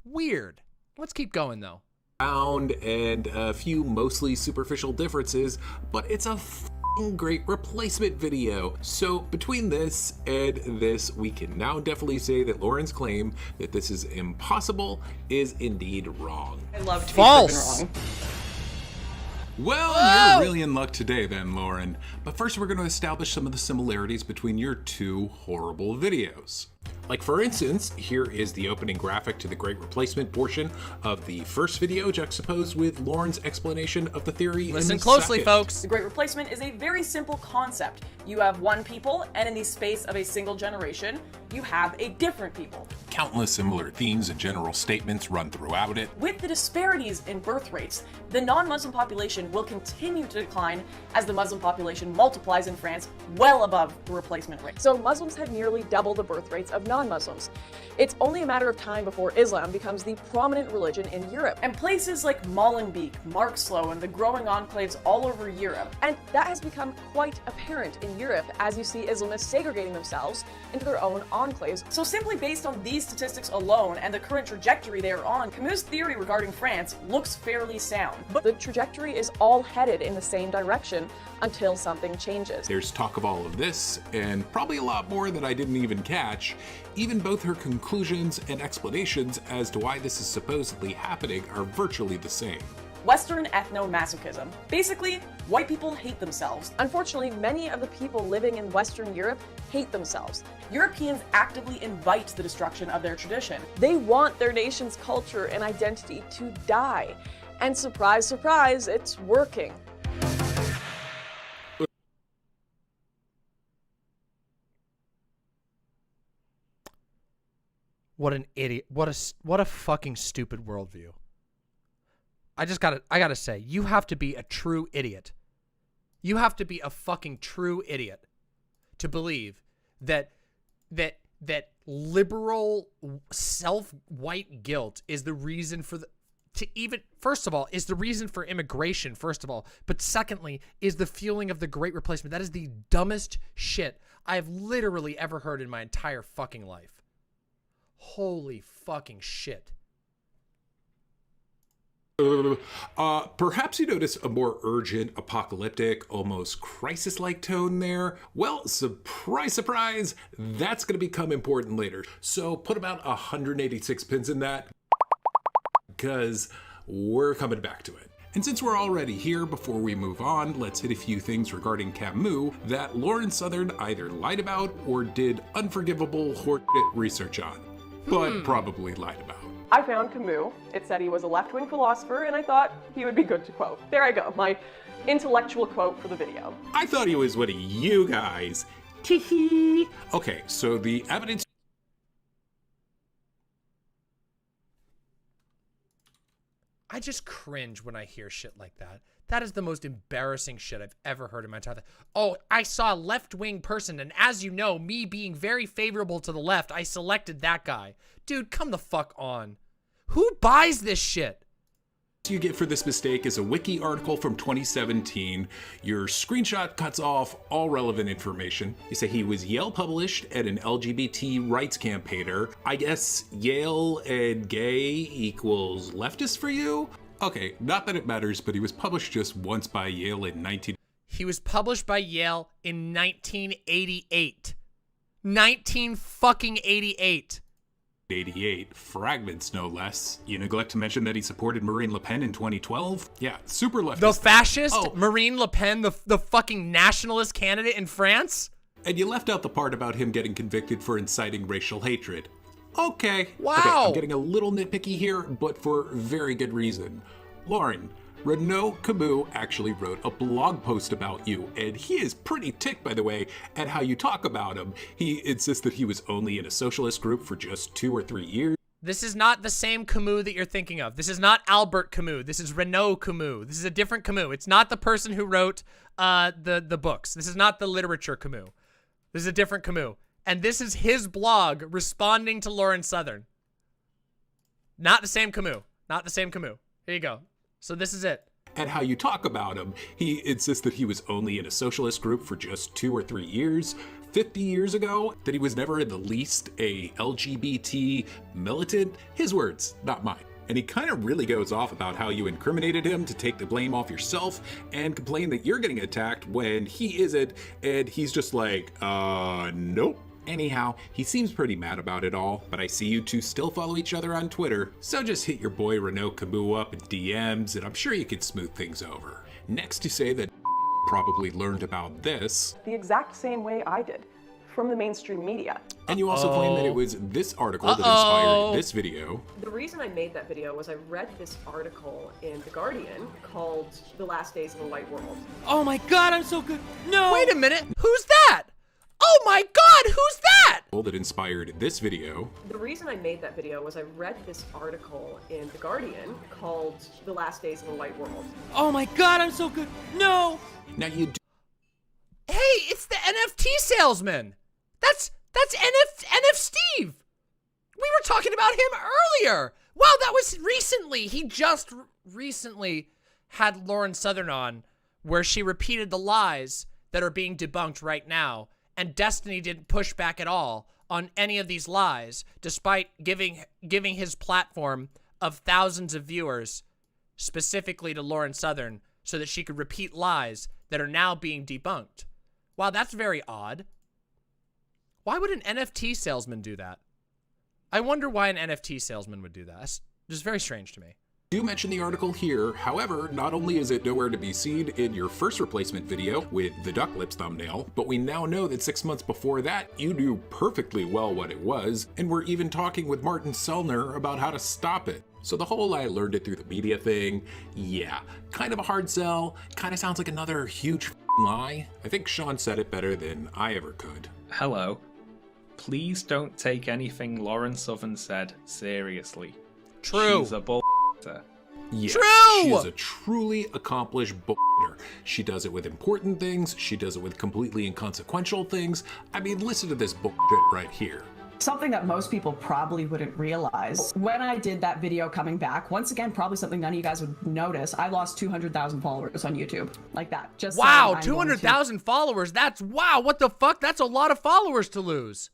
Weird. Let's keep going, though. And a few mostly superficial differences, but it's a great replacement video. So between this and this, we can now definitely say that Lauren's claim that this is impossible is indeed wrong. I love to be False. proven wrong. Well, you're really in luck today then, Lauren. But first we're going to establish some of the similarities between your two horrible videos. Like for instance, here is the opening graphic to the Great Replacement portion of the first video juxtaposed with Lauren's explanation of the theory. Listen closely, folks. The Great Replacement is a very simple concept. You have one people, and in the space of a single generation, you have a different people. Countless similar themes and general statements run throughout it. With the disparities in birth rates, the non-Muslim population will continue to decline as the Muslim population multiplies in France well above the replacement rate. So Muslims have nearly double the birth rates of non-Muslims. It's only a matter of time before Islam becomes the prominent religion in Europe. And places like Molenbeek, Markslow, and the growing enclaves all over Europe. And that has become quite apparent in Europe as you see Islamists segregating themselves into their own enclaves. So simply based on these statistics alone and the current trajectory they are on, Camus' theory regarding France looks fairly sound. But the trajectory is all headed in the same direction until something changes. There's talk of all of this, and probably a lot more that I didn't even catch. Even both her conclusions and explanations as to why this is supposedly happening are virtually the same. Western ethno-masochism. Basically, white people hate themselves. Unfortunately, many of the people living in Western Europe hate themselves. Europeans actively invite the destruction of their tradition. They want their nation's culture and identity to die. And surprise, surprise, it's working. What an idiot. What a fucking stupid worldview. I gotta say, you have to be a true idiot. You have to be a fucking true idiot to believe that liberal self-white guilt is the reason for first of all, is the reason for immigration, first of all, but secondly, is the fueling of the Great Replacement. That is the dumbest shit I have literally ever heard in my entire fucking life. Holy fucking shit. Perhaps you notice a more urgent, apocalyptic, almost crisis-like tone there. Well, surprise, surprise, that's going to become important later. So put about 186 pins in that, because we're coming back to it. And since we're already here, before we move on, let's hit a few things regarding Camus that Lauren Southern either lied about or did unforgivable horseshit research on, but probably lied about. I found Camus. It said he was a left-wing philosopher, and I thought he would be good to quote. There I go, my intellectual quote for the video. I thought he was one of you guys. Tee-hee. Okay, so the evidence... I just cringe when I hear shit like that. That is the most embarrassing shit I've ever heard in my entire life. Oh, I saw a left-wing person, and as you know, me being very favorable to the left, I selected that guy. Dude, come the fuck on. Who buys this shit? You get for this mistake is a wiki article from 2017. Your screenshot cuts off all relevant information. You say he was Yale published and an LGBT rights campaigner. I guess Yale and gay equals leftist for you? Okay, not that it matters, but he was published just once by Yale in He was published by Yale in 1988. 1988. 88 fragments, no less. You neglect to mention that he supported Marine Le Pen in 2012? Yeah, super leftist. The fascist Marine Le Pen, the fucking nationalist candidate in France? And you left out the part about him getting convicted for inciting racial hatred. Okay. Wow. Okay, I'm getting a little nitpicky here, but for very good reason. Lauren, Renaud Camus actually wrote a blog post about you, and he is pretty ticked, by the way, at how you talk about him. He insists that he was only in a socialist group for just 2 or 3 years. This is not the same Camus that you're thinking of. This is not Albert Camus. This is Renaud Camus. This is a different Camus. It's not the person who wrote the books. This is not the literature Camus. This is a different Camus. And this is his blog responding to Lauren Southern. Not the same Camus. Not the same Camus. Here you go. So this is it. And how you talk about him. He insists that he was only in a socialist group for just 2 or 3 years, 50 years ago, that he was never in the least a LGBT militant. His words, not mine. And he kind of really goes off about how you incriminated him to take the blame off yourself and complain that you're getting attacked when he isn't. And he's just like, nope. Anyhow, he seems pretty mad about it all, but I see you two still follow each other on Twitter, so just hit your boy Renault Camus up in DMs, and I'm sure you can smooth things over. Next to say that probably learned about this. The exact same way I did, from the mainstream media. And you also claim that it was this article that inspired this video. The reason I made that video was I read this article in The Guardian called The Last Days of a White World. Oh my god, I'm so good. No! Wait a minute. Who's that? Oh my god, who's that? That inspired this video. The reason I made that video was I read this article in The Guardian called The Last Days of a White World. Oh my god, I'm so good. No! Now you Hey, it's the NFT salesman. That's NF Steve. We were talking about him earlier. Wow, that was recently. He just recently had Lauren Southern on where she repeated the lies that are being debunked right now. And Destiny didn't push back at all on any of these lies, despite giving his platform of thousands of viewers specifically to Lauren Southern so that she could repeat lies that are now being debunked. Wow, that's very odd. Why would an NFT salesman do that? I wonder why an NFT salesman would do that. It's just very strange to me. Do mention the article here. However, not only is it nowhere to be seen in your first replacement video with the duck lips thumbnail, but we now know that 6 months before that, you knew perfectly well what it was, and we're even talking with Martin Sellner about how to stop it. So the whole I learned it through the media thing, yeah, kind of a hard sell, kind of sounds like another huge lie. I think Sean said it better than I ever could. Hello. Please don't take anything Lauren Southern said seriously. True. She's a bull. Yeah, True! She is a truly accomplished bullshitter. She does it with important things. She does it with completely inconsequential things. I mean, listen to this bullshit right here. Something that most people probably wouldn't realize. When I did that video coming back, once again, probably something none of you guys would notice, I lost 200,000 followers on YouTube. Like that. Just wow, 200,000 followers. That's, wow, what the fuck? That's a lot of followers to lose.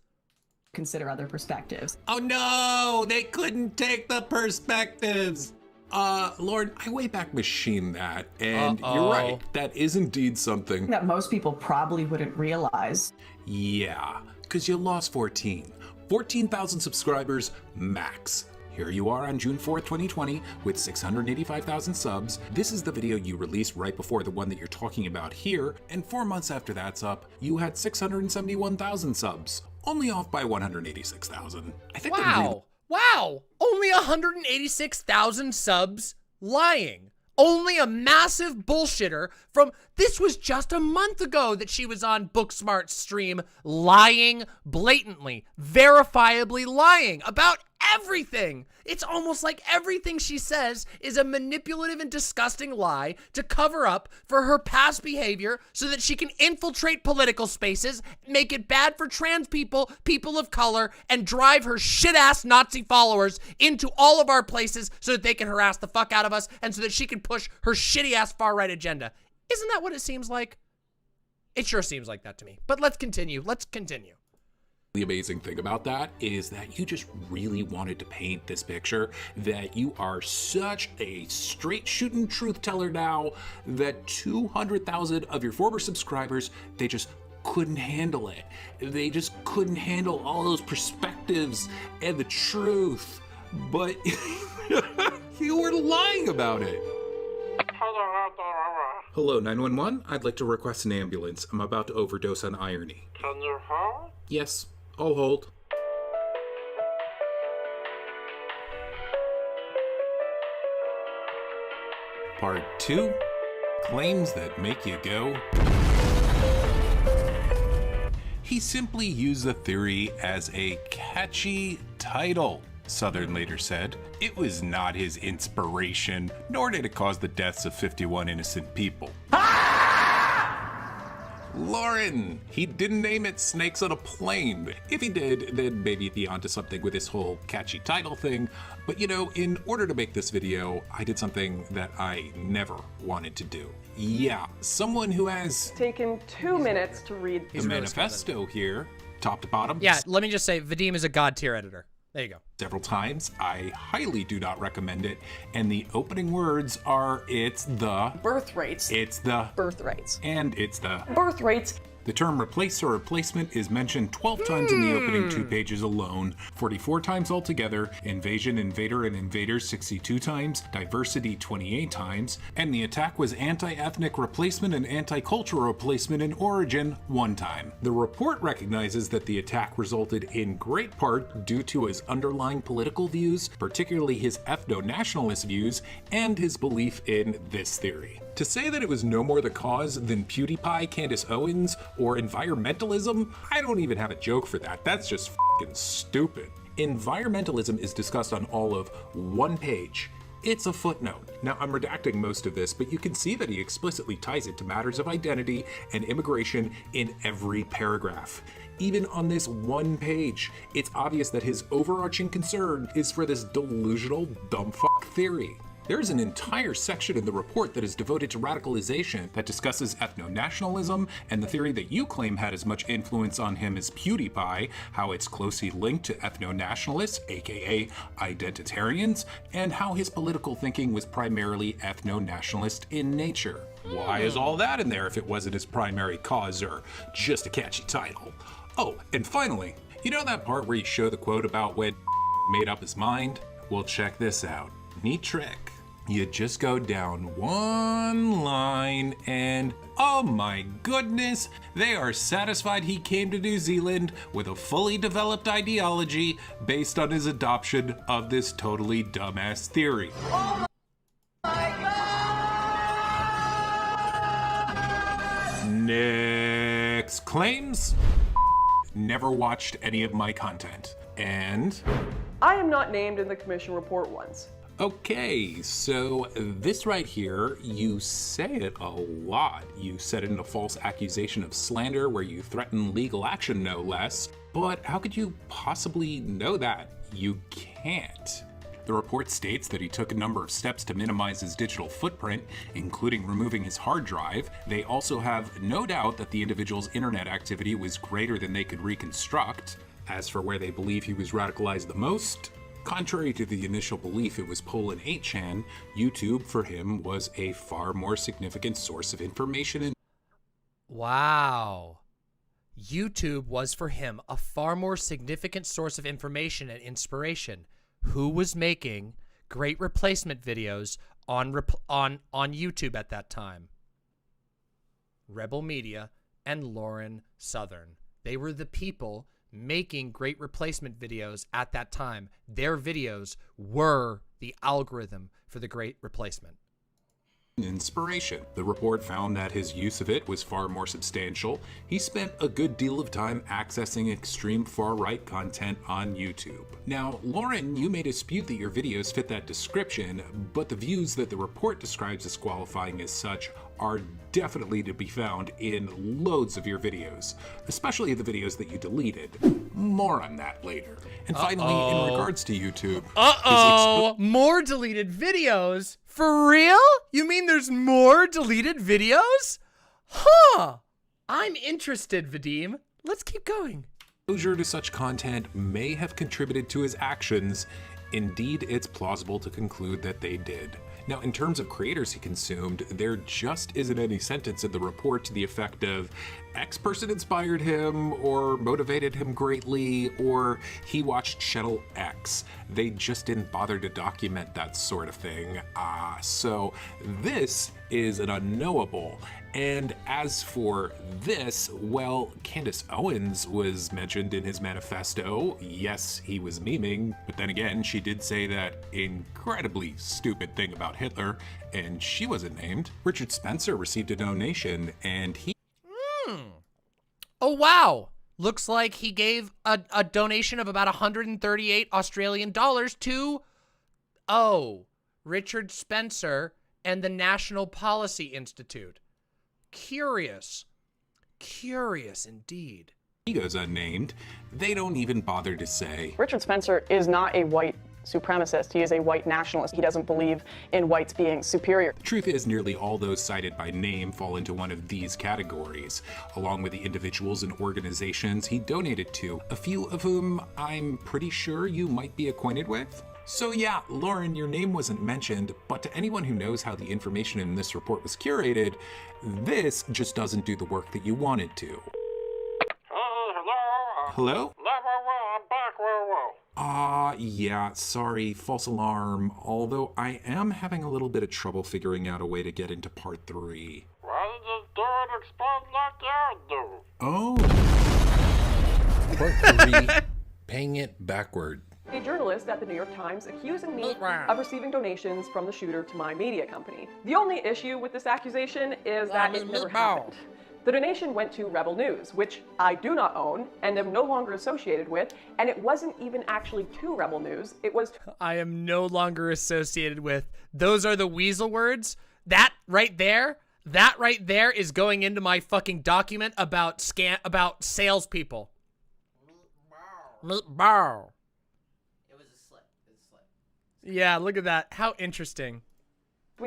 Consider other perspectives. Oh no, they couldn't take the perspectives. Lauren, I Wayback Machine that, and you're right, that is indeed something that most people probably wouldn't realize. Yeah, because you lost 14,000 subscribers max. Here you are on June 4th, 2020 with 685,000 subs. This is the video you released right before the one that you're talking about here, and 4 months after that's up, you had 671,000 subs. Only off by 186,000. I think. Wow. Wow. Only 186,000 subs lying. Only a massive bullshitter from, this was just a month ago that she was on Booksmart's stream lying blatantly, verifiably lying about everything. It's almost like everything she says is a manipulative and disgusting lie to cover up for her past behavior so that she can infiltrate political spaces, make it bad for trans people, people of color, and drive her shit-ass Nazi followers into all of our places so that they can harass the fuck out of us and so that she can push her shitty-ass far-right agenda. Isn't that what it seems like? It sure seems like that to me. But let's continue. Let's continue. The amazing thing about that is that you just really wanted to paint this picture that you are such a straight shooting truth teller now that 200,000 of your former subscribers, they just couldn't handle it. They just couldn't handle all those perspectives and the truth. But you were lying about it. Hello, 911. I'd like to request an ambulance. I'm about to overdose on irony. Can you hold? Yes, I'll hold. Part 2. Claims that make you go. He simply used the theory as a catchy title, Southern later said. It was not his inspiration, nor did it cause the deaths of 51 innocent people. Lauren. He didn't name it Snakes on a Plane. If he did, then maybe he'd be onto something with this whole catchy title thing. But you know, in order to make this video, I did something that I never wanted to do. Yeah, someone who has taken 2 minutes to read the manifesto here, top to bottom. Yeah, let me just say, Vadim is a god tier editor. There you go. Several times. I highly do not recommend it. And the opening words are, it's the birth rates. It's the birth rates. And it's the birth rates. The term replace or replacement is mentioned 12 times in the opening 2 pages alone, 44 times altogether, invasion, invader, and invaders 62 times, diversity 28 times, and the attack was anti-ethnic replacement and anti-cultural replacement in origin 1 time. The report recognizes that the attack resulted in great part due to his underlying political views, particularly his ethno-nationalist views, and his belief in this theory. To say that it was no more the cause than PewDiePie, Candace Owens, or environmentalism, I don't even have a joke for that. That's just f***ing stupid. Environmentalism is discussed on all of 1 page. It's a footnote. Now, I'm redacting most of this, but you can see that he explicitly ties it to matters of identity and immigration in every paragraph. Even on this 1 page, it's obvious that his overarching concern is for this delusional dumb fuck theory. There's an entire section in the report that is devoted to radicalization that discusses ethno-nationalism and the theory that you claim had as much influence on him as PewDiePie, how it's closely linked to ethno-nationalists, aka identitarians, and how his political thinking was primarily ethno-nationalist in nature. Why is all that in there if it wasn't his primary cause or just a catchy title? Oh, and finally, you know that part where you show the quote about when made up his mind? Well, check this out. Neat trick. You just go down 1 line and, oh my goodness, they are satisfied he came to New Zealand with a fully developed ideology based on his adoption of this totally dumbass theory. Oh my God! Next claims. Never watched any of my content. And I am not named in the commission report once. Okay, so this right here, you say it a lot. You said it in a false accusation of slander where you threaten legal action, no less. But how could you possibly know that? You can't. The report states that he took a number of steps to minimize his digital footprint, including removing his hard drive. They also have no doubt that the individual's internet activity was greater than they could reconstruct. As for where they believe he was radicalized the most, contrary to the initial belief it was Pol and 8chan, YouTube for him was a far more significant source of information and wow. YouTube was for him a far more significant source of information and inspiration. Who was making great replacement videos on YouTube at that time? Rebel Media and Lauren Southern. They were the people making great replacement videos at that time. Their videos were the algorithm for the great replacement. inspiration. The report found that his use of it was far more substantial. He spent a good deal of time accessing extreme far-right content on YouTube. Now, Lauren, you may dispute that your videos fit that description, but the views that the report describes as qualifying as such are definitely to be found in loads of your videos, especially the videos that you deleted. More on that later. And finally, in regards to YouTube, more deleted videos? For real? You mean there's more deleted videos? Huh. I'm interested, Vadim. Let's keep going. Exposure to such content may have contributed to his actions. Indeed, it's plausible to conclude that they did. Now, in terms of creators he consumed, there just isn't any sentence in the report to the effect of X person inspired him or motivated him greatly or he watched channel X. They just didn't bother to document that sort of thing. So this is an unknowable. And as for this, well, Candace Owens was mentioned in his manifesto. Yes, he was memeing, but then again, she did say that incredibly stupid thing about Hitler, and she wasn't named. Richard Spencer received a donation, and he... Oh, wow. Looks like he gave a donation of about 138 Australian dollars to, Richard Spencer and the National Policy Institute. Curious. Curious indeed. He goes unnamed. They don't even bother to say. Richard Spencer is not a white supremacist. He is a white nationalist. He doesn't believe in whites being superior. The truth is, nearly all those cited by name fall into one of these categories, along with the individuals and organizations he donated to, a few of whom I'm pretty sure you might be acquainted with. So yeah, Lauren, your name wasn't mentioned, but to anyone who knows how the information in this report was curated, this just doesn't do the work that you want it to. Hello? I'm back. Yeah, sorry, false alarm. Although I am having a little bit of trouble figuring out a way to get into part 3. Why did this door explode like you do? Oh. Part 3, paying it backward. A journalist at the New York Times accusing me of receiving donations from the shooter to my media company. The only issue with this accusation is that it never happened. The donation went to Rebel News, which I do not own and am no longer associated with, and it wasn't even actually to Rebel News. It was I am no longer associated with. Those are the weasel words. That right there is going into my fucking document about salespeople. Meatball. It was a slip. Yeah, look at that. How interesting.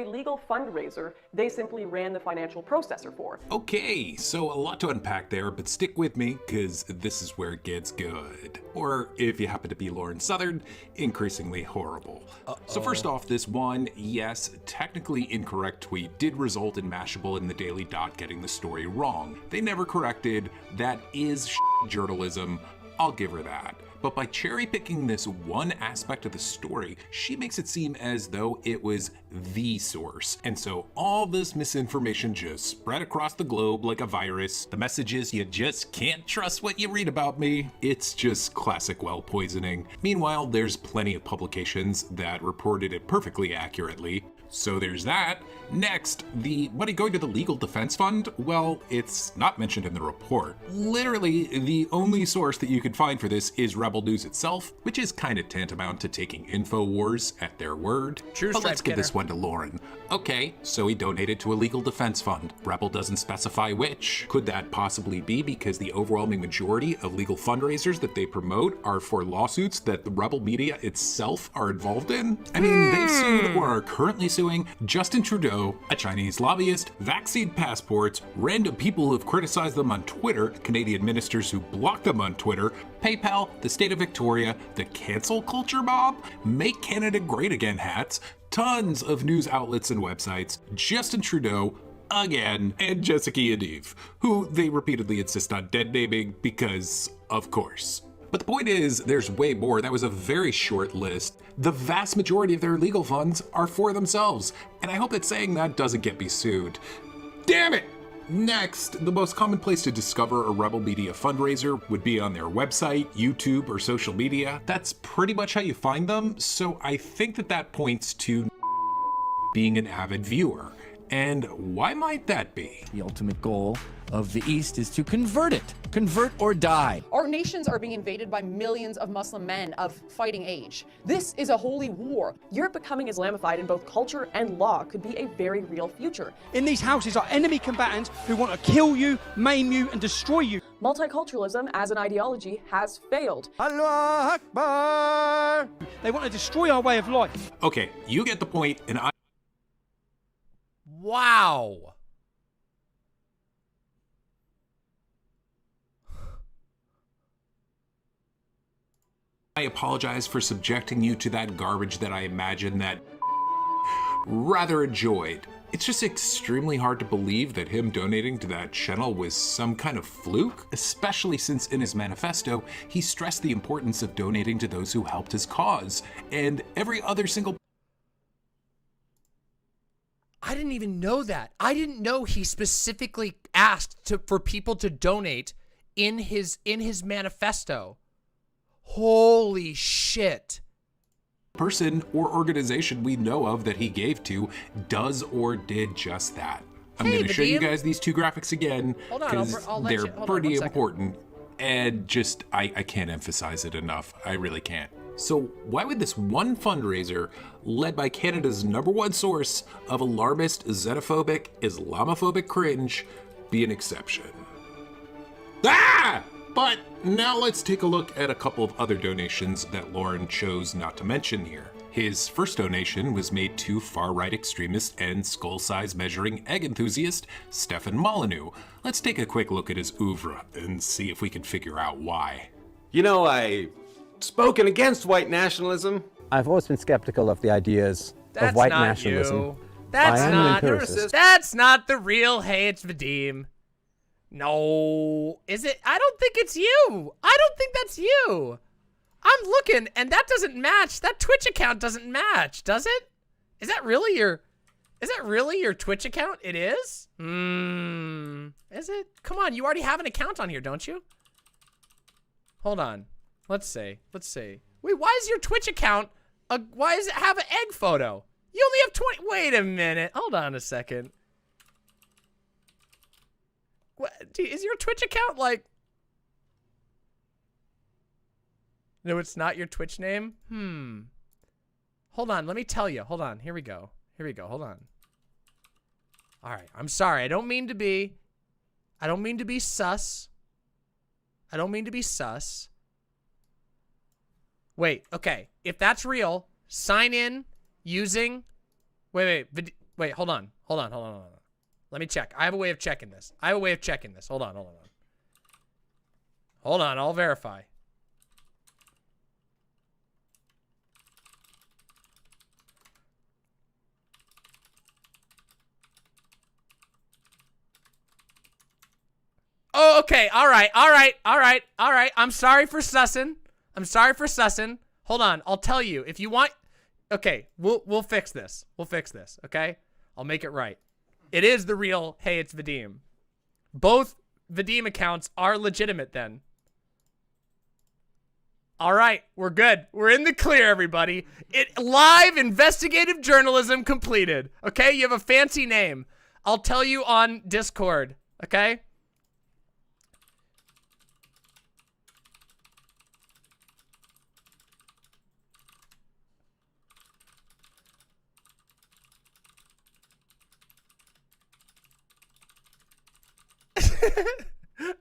a legal fundraiser they simply ran the financial processor for. Okay, so a lot to unpack there, but stick with me, because this is where it gets good. Or, if you happen to be Lauren Southern, increasingly horrible. So first off, this one, yes, technically incorrect tweet did result in Mashable and the Daily Dot getting the story wrong. They never corrected. That is journalism. I'll give her that. But by cherry-picking this one aspect of the story, she makes it seem as though it was the source. And so all this misinformation just spread across the globe like a virus. The message is you just can't trust what you read about me. It's just classic well poisoning. Meanwhile, there's plenty of publications that reported it perfectly accurately. So there's that. Next, the money going to the legal defense fund? Well, it's not mentioned in the report. Literally, the only source that you can find for this is Rebel News itself, which is kind of tantamount to taking InfoWars at their word. True, but let's give this one to Lauren. Okay, so he donated to a legal defense fund. Rebel doesn't specify which. Could that possibly be because the overwhelming majority of legal fundraisers that they promote are for lawsuits that the Rebel media itself are involved in? I mean, they've sued or are currently suing Justin Trudeau, a Chinese lobbyist, vaccine passports, random people who've criticized them on Twitter, Canadian ministers who blocked them on Twitter, PayPal, the state of Victoria, the cancel culture mob, Make Canada Great Again hats, tons of news outlets and websites, Justin Trudeau, again, and Jessica Yaniv, who they repeatedly insist on dead naming because, of course. But the point is, there's way more. That was a very short list. The vast majority of their legal funds are for themselves, and I hope that saying that doesn't get me sued. Damn it! Next, the most common place to discover a Rebel Media fundraiser would be on their website, YouTube, or social media. That's pretty much how you find them, so I think that points to being an avid viewer. And why might that be? The ultimate goal of the East is to convert it. Convert or die. Our nations are being invaded by millions of Muslim men of fighting age. This is a holy war. Europe becoming Islamified in both culture and law could be a very real future. In these houses are enemy combatants who want to kill you, maim you, and destroy you. Multiculturalism as an ideology has failed. Allah Akbar! They want to destroy our way of life. Okay, you get the point, and Wow. I apologize for subjecting you to that garbage that I imagine that rather enjoyed. It's just extremely hard to believe that him donating to that channel was some kind of fluke, especially since in his manifesto, he stressed the importance of donating to those who helped his cause, and every other single I didn't even know that. I didn't know he specifically asked for people to donate in his manifesto. Holy shit. person or organization we know of that he gave to does or did just that. I'm going to show you guys these two graphics again because they're pretty important, and just I can't emphasize it enough. I really can't. So why would this one fundraiser, led by Canada's #1 source of alarmist, xenophobic, Islamophobic cringe, be an exception? But now let's take a look at a couple of other donations that Lauren chose not to mention here. His first donation was made to far-right extremist and skull-size measuring egg enthusiast Stefan Molyneux. Let's take a quick look at his oeuvre and see if we can figure out why. You know, I've spoken against white nationalism. I've always been skeptical of the ideas That's of white not nationalism. you. That's I am not. an empiricist. That's not the real. Hey, it's Vadim. No, is it? I don't think it's you. I don't think that's you. I'm looking, and that doesn't match. That Twitch account doesn't match, does it? Is that really your? Is that really your Twitch account? It is. Is it? Come on, you already have an account on here, don't you? Hold on. Let's see. Let's see. Wait, why is your Twitch account? Why does it have an egg photo? You only have 20. Wait a minute. Hold on a second. What? Is your Twitch account like? No, it's not your Twitch name? Hold on, let me tell you. Hold on, here we go. Here we go, hold on. All right, I'm sorry. I don't mean to be sus. I don't mean to be sus. Wait, okay. If that's real, sign in using... Wait, hold on. Hold on. Let me check. I have a way of checking this. Hold on. Hold on, I'll verify. Oh, okay. All right. I'm sorry for sussing. Hold on. I'll tell you if you want. Okay, we'll fix this. Okay, I'll make it right. It is the real. Hey, it's Vadim. Both Vadim accounts are legitimate then. All right, we're good. We're in the clear, everybody. Live investigative journalism completed. Okay, you have a fancy name. I'll tell you on Discord. Okay.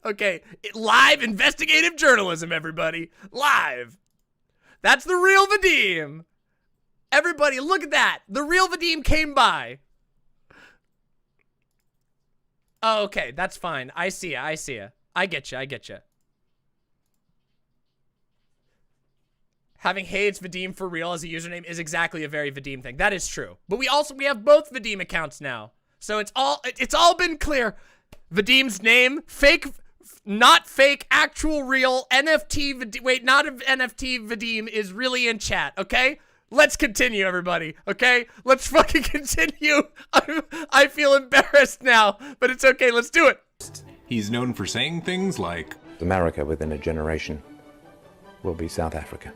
Okay, live investigative journalism, everybody. Live. That's the real Vadim. Everybody, look at that. The real Vadim came by. Oh, okay, that's fine. I see ya. I get you. Having Hey It's Vadim for real as a username is exactly a very Vadim thing. That is true. But we have both Vadim accounts now. So it's all been clear. Vadim's name, fake, not fake, actual real NFT Vadim. Wait, not an NFT Vadim is really in chat, okay? Let's continue, everybody, okay? Let's fucking continue. I feel embarrassed now, but it's okay. Let's do it. He's known for saying things like, America within a generation will be South Africa.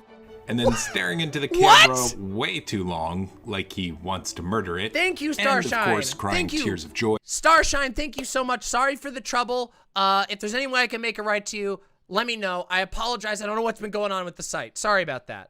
And then staring into the camera way too long, like he wants to murder it. Thank you, Starshine. And of course, crying tears of joy. Starshine, thank you so much. Sorry for the trouble. If there's any way I can make it right to you, let me know. I apologize. I don't know what's been going on with the site. Sorry about that.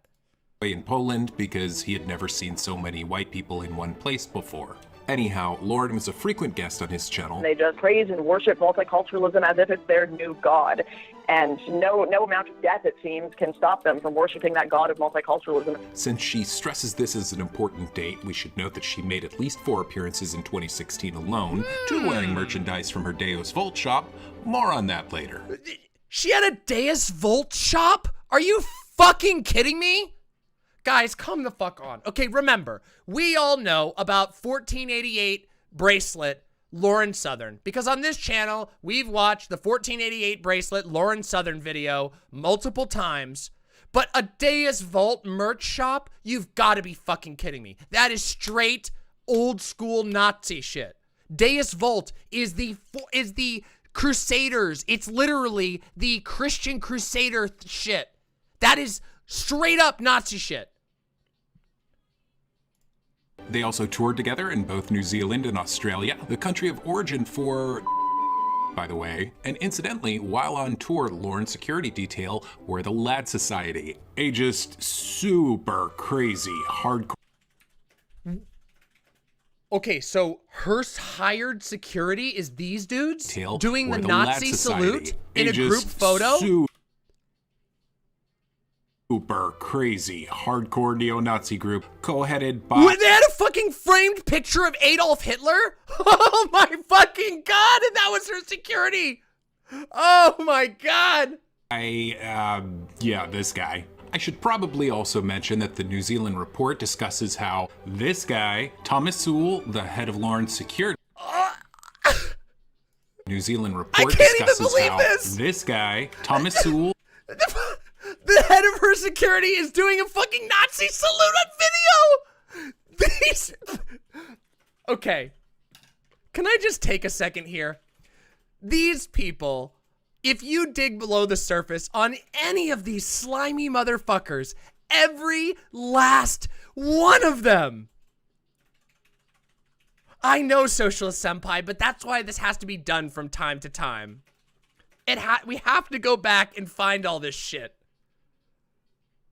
In Poland because he had never seen so many white people in one place before. Anyhow, Lauren was a frequent guest on his channel. They just praise and worship multiculturalism as if it's their new god. And no amount of death, it seems, can stop them from worshiping that god of multiculturalism. Since she stresses this as an important date, we should note that she made at least 4 appearances in 2016 alone, 2 wearing merchandise from her Deus Volt shop. More on that later. She had a Deus Volt shop? Are you fucking kidding me? Guys, come the fuck on. Okay, remember, we all know about 1488 bracelet Lauren Southern, because on this channel, we've watched the 1488 bracelet Lauren Southern video multiple times, but a Deus Volt merch shop? You've got to be fucking kidding me. That is straight old school Nazi shit. Deus Volt is the Crusaders. It's literally the Christian Crusader shit. That is straight up Nazi shit. They also toured together in both New Zealand and Australia, the country of origin for, by the way. And incidentally, while on tour, Lauren's security detail were the Lad Society, a just super crazy hardcore. Okay, so her hired security is these dudes Tail doing the or Nazi Lad salute Society. in a Ages group photo? Super crazy hardcore neo-Nazi group co-headed by They had a fucking framed picture of Adolf Hitler? Oh my fucking god, and that was her security! Oh my god! This guy. I should probably also mention that the New Zealand report discusses how this guy, Thomas Sewell, the head of Lauren's security. New Zealand report discusses how this guy, Thomas Sewell, The head of her security is doing a fucking Nazi salute on video! These... Okay. Can I just take a second here? These people, if you dig below the surface on any of these slimy motherfuckers, every last one of them. I know, Socialist Senpai, but that's why this has to be done from time to time. We have to go back and find all this shit.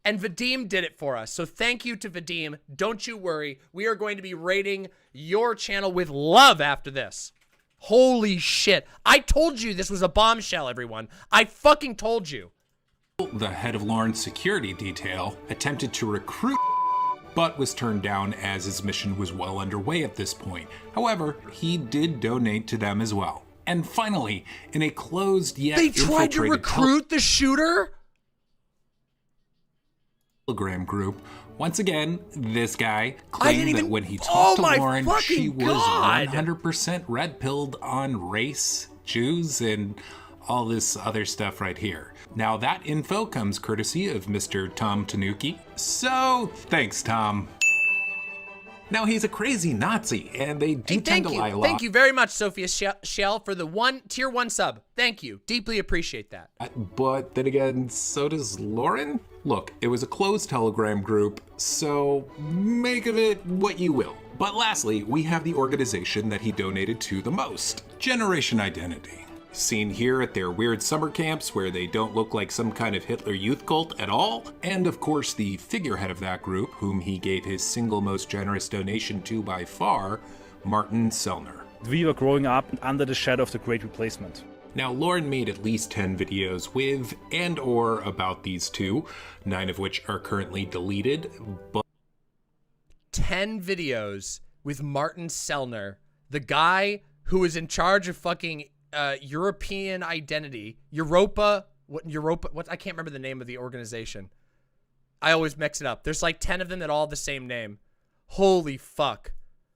And Vadim did it for us. So thank you to Vadim. Don't you worry. We are going to be rating your channel with love after this. Holy shit. I told you this was a bombshell, everyone. I fucking told you. the head of Lauren's security detail, attempted to recruit but was turned down as his mission was well underway at this point. However, he did donate to them as well. And finally, in a closed yet They tried to recruit the shooter? Telegram group. Once again, this guy claimed that when he talked to Lauren, she was 100% red-pilled on race, Jews, and all this other stuff right here. Now that info comes courtesy of Mr. Tom Tanuki. So, thanks, Tom. Now he's a crazy Nazi, and they do tend to lie a lot. Thank you very much, Sophia Shell, for the tier 1 sub. Thank you. Deeply appreciate that. But then again, so does Lauren? Look, it was a closed Telegram group, so make of it what you will. But lastly, we have the organization that he donated to the most, Generation Identity. Seen here at their weird summer camps where they don't look like some kind of Hitler youth cult at all. And of course the figurehead of that group, whom he gave his single most generous donation to by far, Martin Sellner. We were growing up under the shadow of the Great Replacement. Now, Lauren made at least 10 videos with and or about these two, 9 of which are currently deleted, but 10 videos with Martin Sellner, the guy who is in charge of fucking European identity, Europa, I can't remember the name of the organization. I always mix it up. There's like 10 of them that all have the same name. Holy fuck.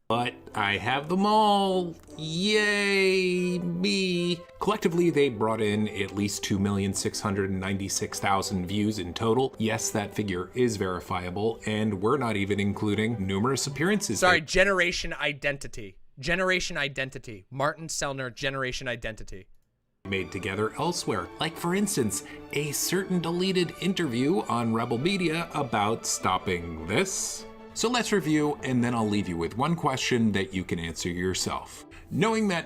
But I have them all. Yay, me. Collectively, they brought in at least 2,696,000 views in total. Yes, that figure is verifiable, and we're not even including numerous appearances. Sorry, Generation Identity. Generation Identity. Martin Sellner, Generation Identity. Made together elsewhere. Like, for instance, a certain deleted interview on Rebel Media about stopping this. So let's review, and then I'll leave you with one question that you can answer yourself. Knowing that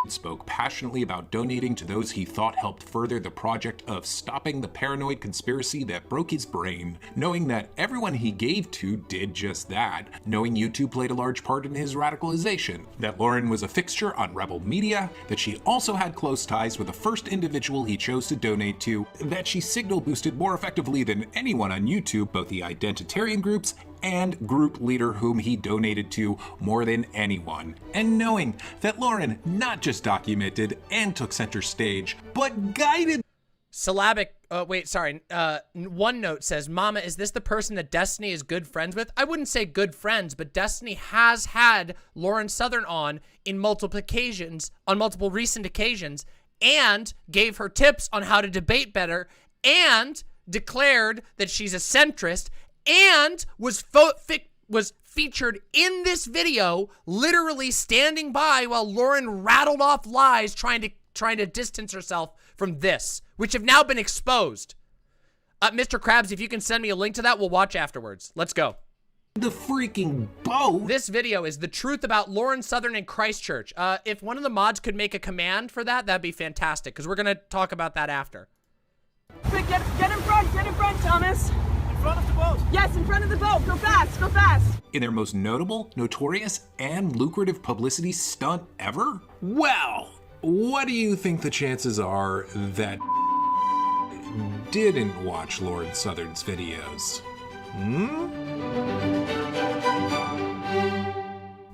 spoke passionately about donating to those he thought helped further the project of stopping the paranoid conspiracy that broke his brain, knowing that everyone he gave to did just that, knowing YouTube played a large part in his radicalization, that Lauren was a fixture on Rebel Media, that she also had close ties with the first individual he chose to donate to, that she signal boosted more effectively than anyone on YouTube, both the identitarian groups and group leader whom he donated to more than anyone. And knowing that Lauren not just documented and took center stage, but guided. Syllabic, OneNote says, Mama, is this the person that Destiny is good friends with? I wouldn't say good friends, but Destiny has had Lauren Southern on in multiple recent occasions, and gave her tips on how to debate better, and declared that she's a centrist, and was featured in this video, literally standing by while Lauren rattled off lies, trying to distance herself from this, which have now been exposed. Mr. Krabs, if you can send me a link to that, we'll watch afterwards. Let's go. The freaking boat. This video is the truth about Lauren Southern and Christchurch. If one of the mods could make a command for that, that'd be fantastic, because we're gonna talk about that after. Get in front, Thomas. front of the boat. Yes, in front of the boat. Go fast, go fast. In their most notable, notorious, and lucrative publicity stunt ever? Well, what do you think the chances are that didn't watch Lauren Southern's videos?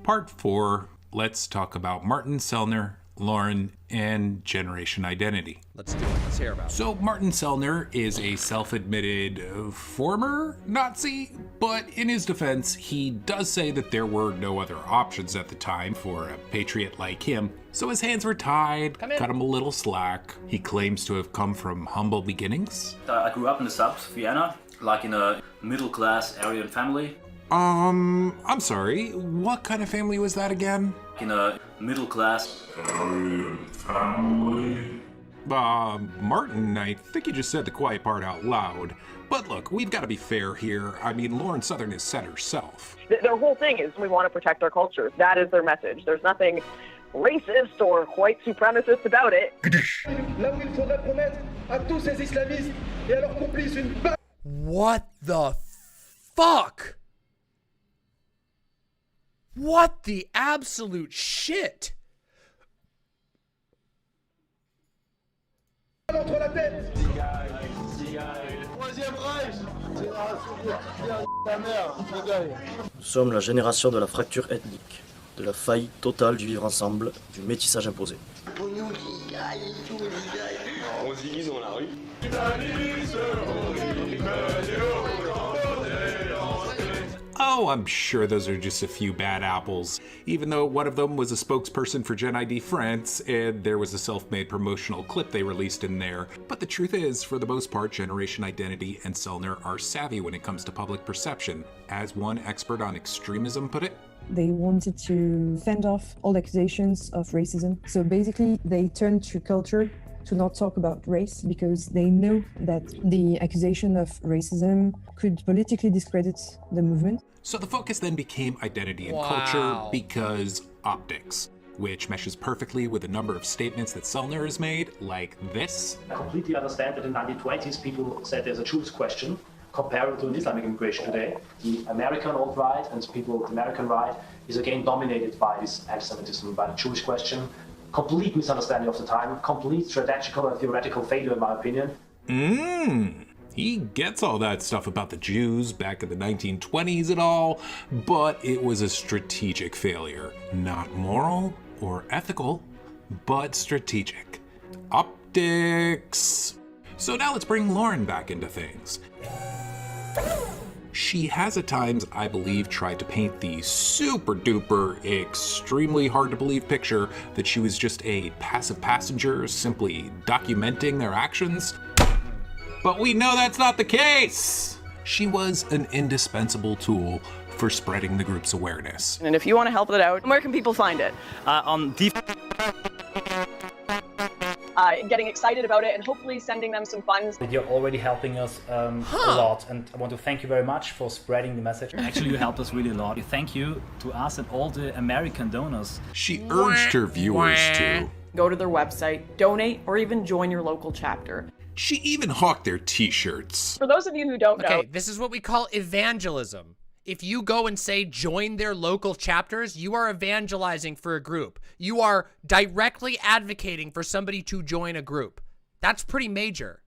Part 4, let's talk about Martin Sellner, Lauren, and Generation Identity. Let's do it. Let's hear about it. So Martin Sellner is a self-admitted former Nazi, but in his defense, he does say that there were no other options at the time for a patriot like him. So his hands were tied, cut him a little slack. He claims to have come from humble beginnings. I grew up in the suburbs of Vienna, like in a middle-class Aryan family. I'm sorry, what kind of family was that again? In a middle-class Aryan family. Martin, I think you just said the quiet part out loud. But look, we've got to be fair here. I mean, Lauren Southern has said herself. Their whole thing is we want to protect our culture. That is their message. There's nothing racist or white supremacist about it. What the fuck? What the absolute shit? Nous sommes la génération de la fracture ethnique, de la faillite totale du vivre ensemble, du métissage imposé. On se divise dans la rue. Oh, I'm sure those are just a few bad apples, even though one of them was a spokesperson for Gen ID France, and there was a self-made promotional clip they released in there. But the truth is, for the most part, Generation Identity and Sellner are savvy when it comes to public perception. As one expert on extremism put it, they wanted to fend off all accusations of racism. So basically, they turned to culture to not talk about race because they know that the accusation of racism could politically discredit the movement. So the focus then became identity and culture because optics, which meshes perfectly with a number of statements that Sellner has made, like this. I completely understand that in the 1920s people said there's a Jewish question comparable to Islamic immigration today. The American alt-right and people with the American right is again dominated by this anti-Semitism, by the Jewish question. Complete misunderstanding of the time, complete strategical and theoretical failure in my opinion. He gets all that stuff about the Jews back in the 1920s and all, but it was a strategic failure. Not moral or ethical, but strategic. Optics. So now let's bring Lauren back into things. She has at times, I believe, tried to paint the super duper, extremely hard to believe picture that she was just a passive passenger simply documenting their actions. But we know that's not the case. She was an indispensable tool for spreading the group's awareness. And if you want to help it out, where can people find it? Getting excited about it and hopefully sending them some funds. You're already helping us a lot, and I want to thank you very much for spreading the message. Actually, you helped us really a lot. Thank you to us and all the American donors. She urged her viewers to go to their website, donate, or even join your local chapter. She even hawked their t-shirts. For those of you who don't know... Okay, this is what we call evangelism. If you go and say join their local chapters, you are evangelizing for a group. You are directly advocating for somebody to join a group. That's pretty major.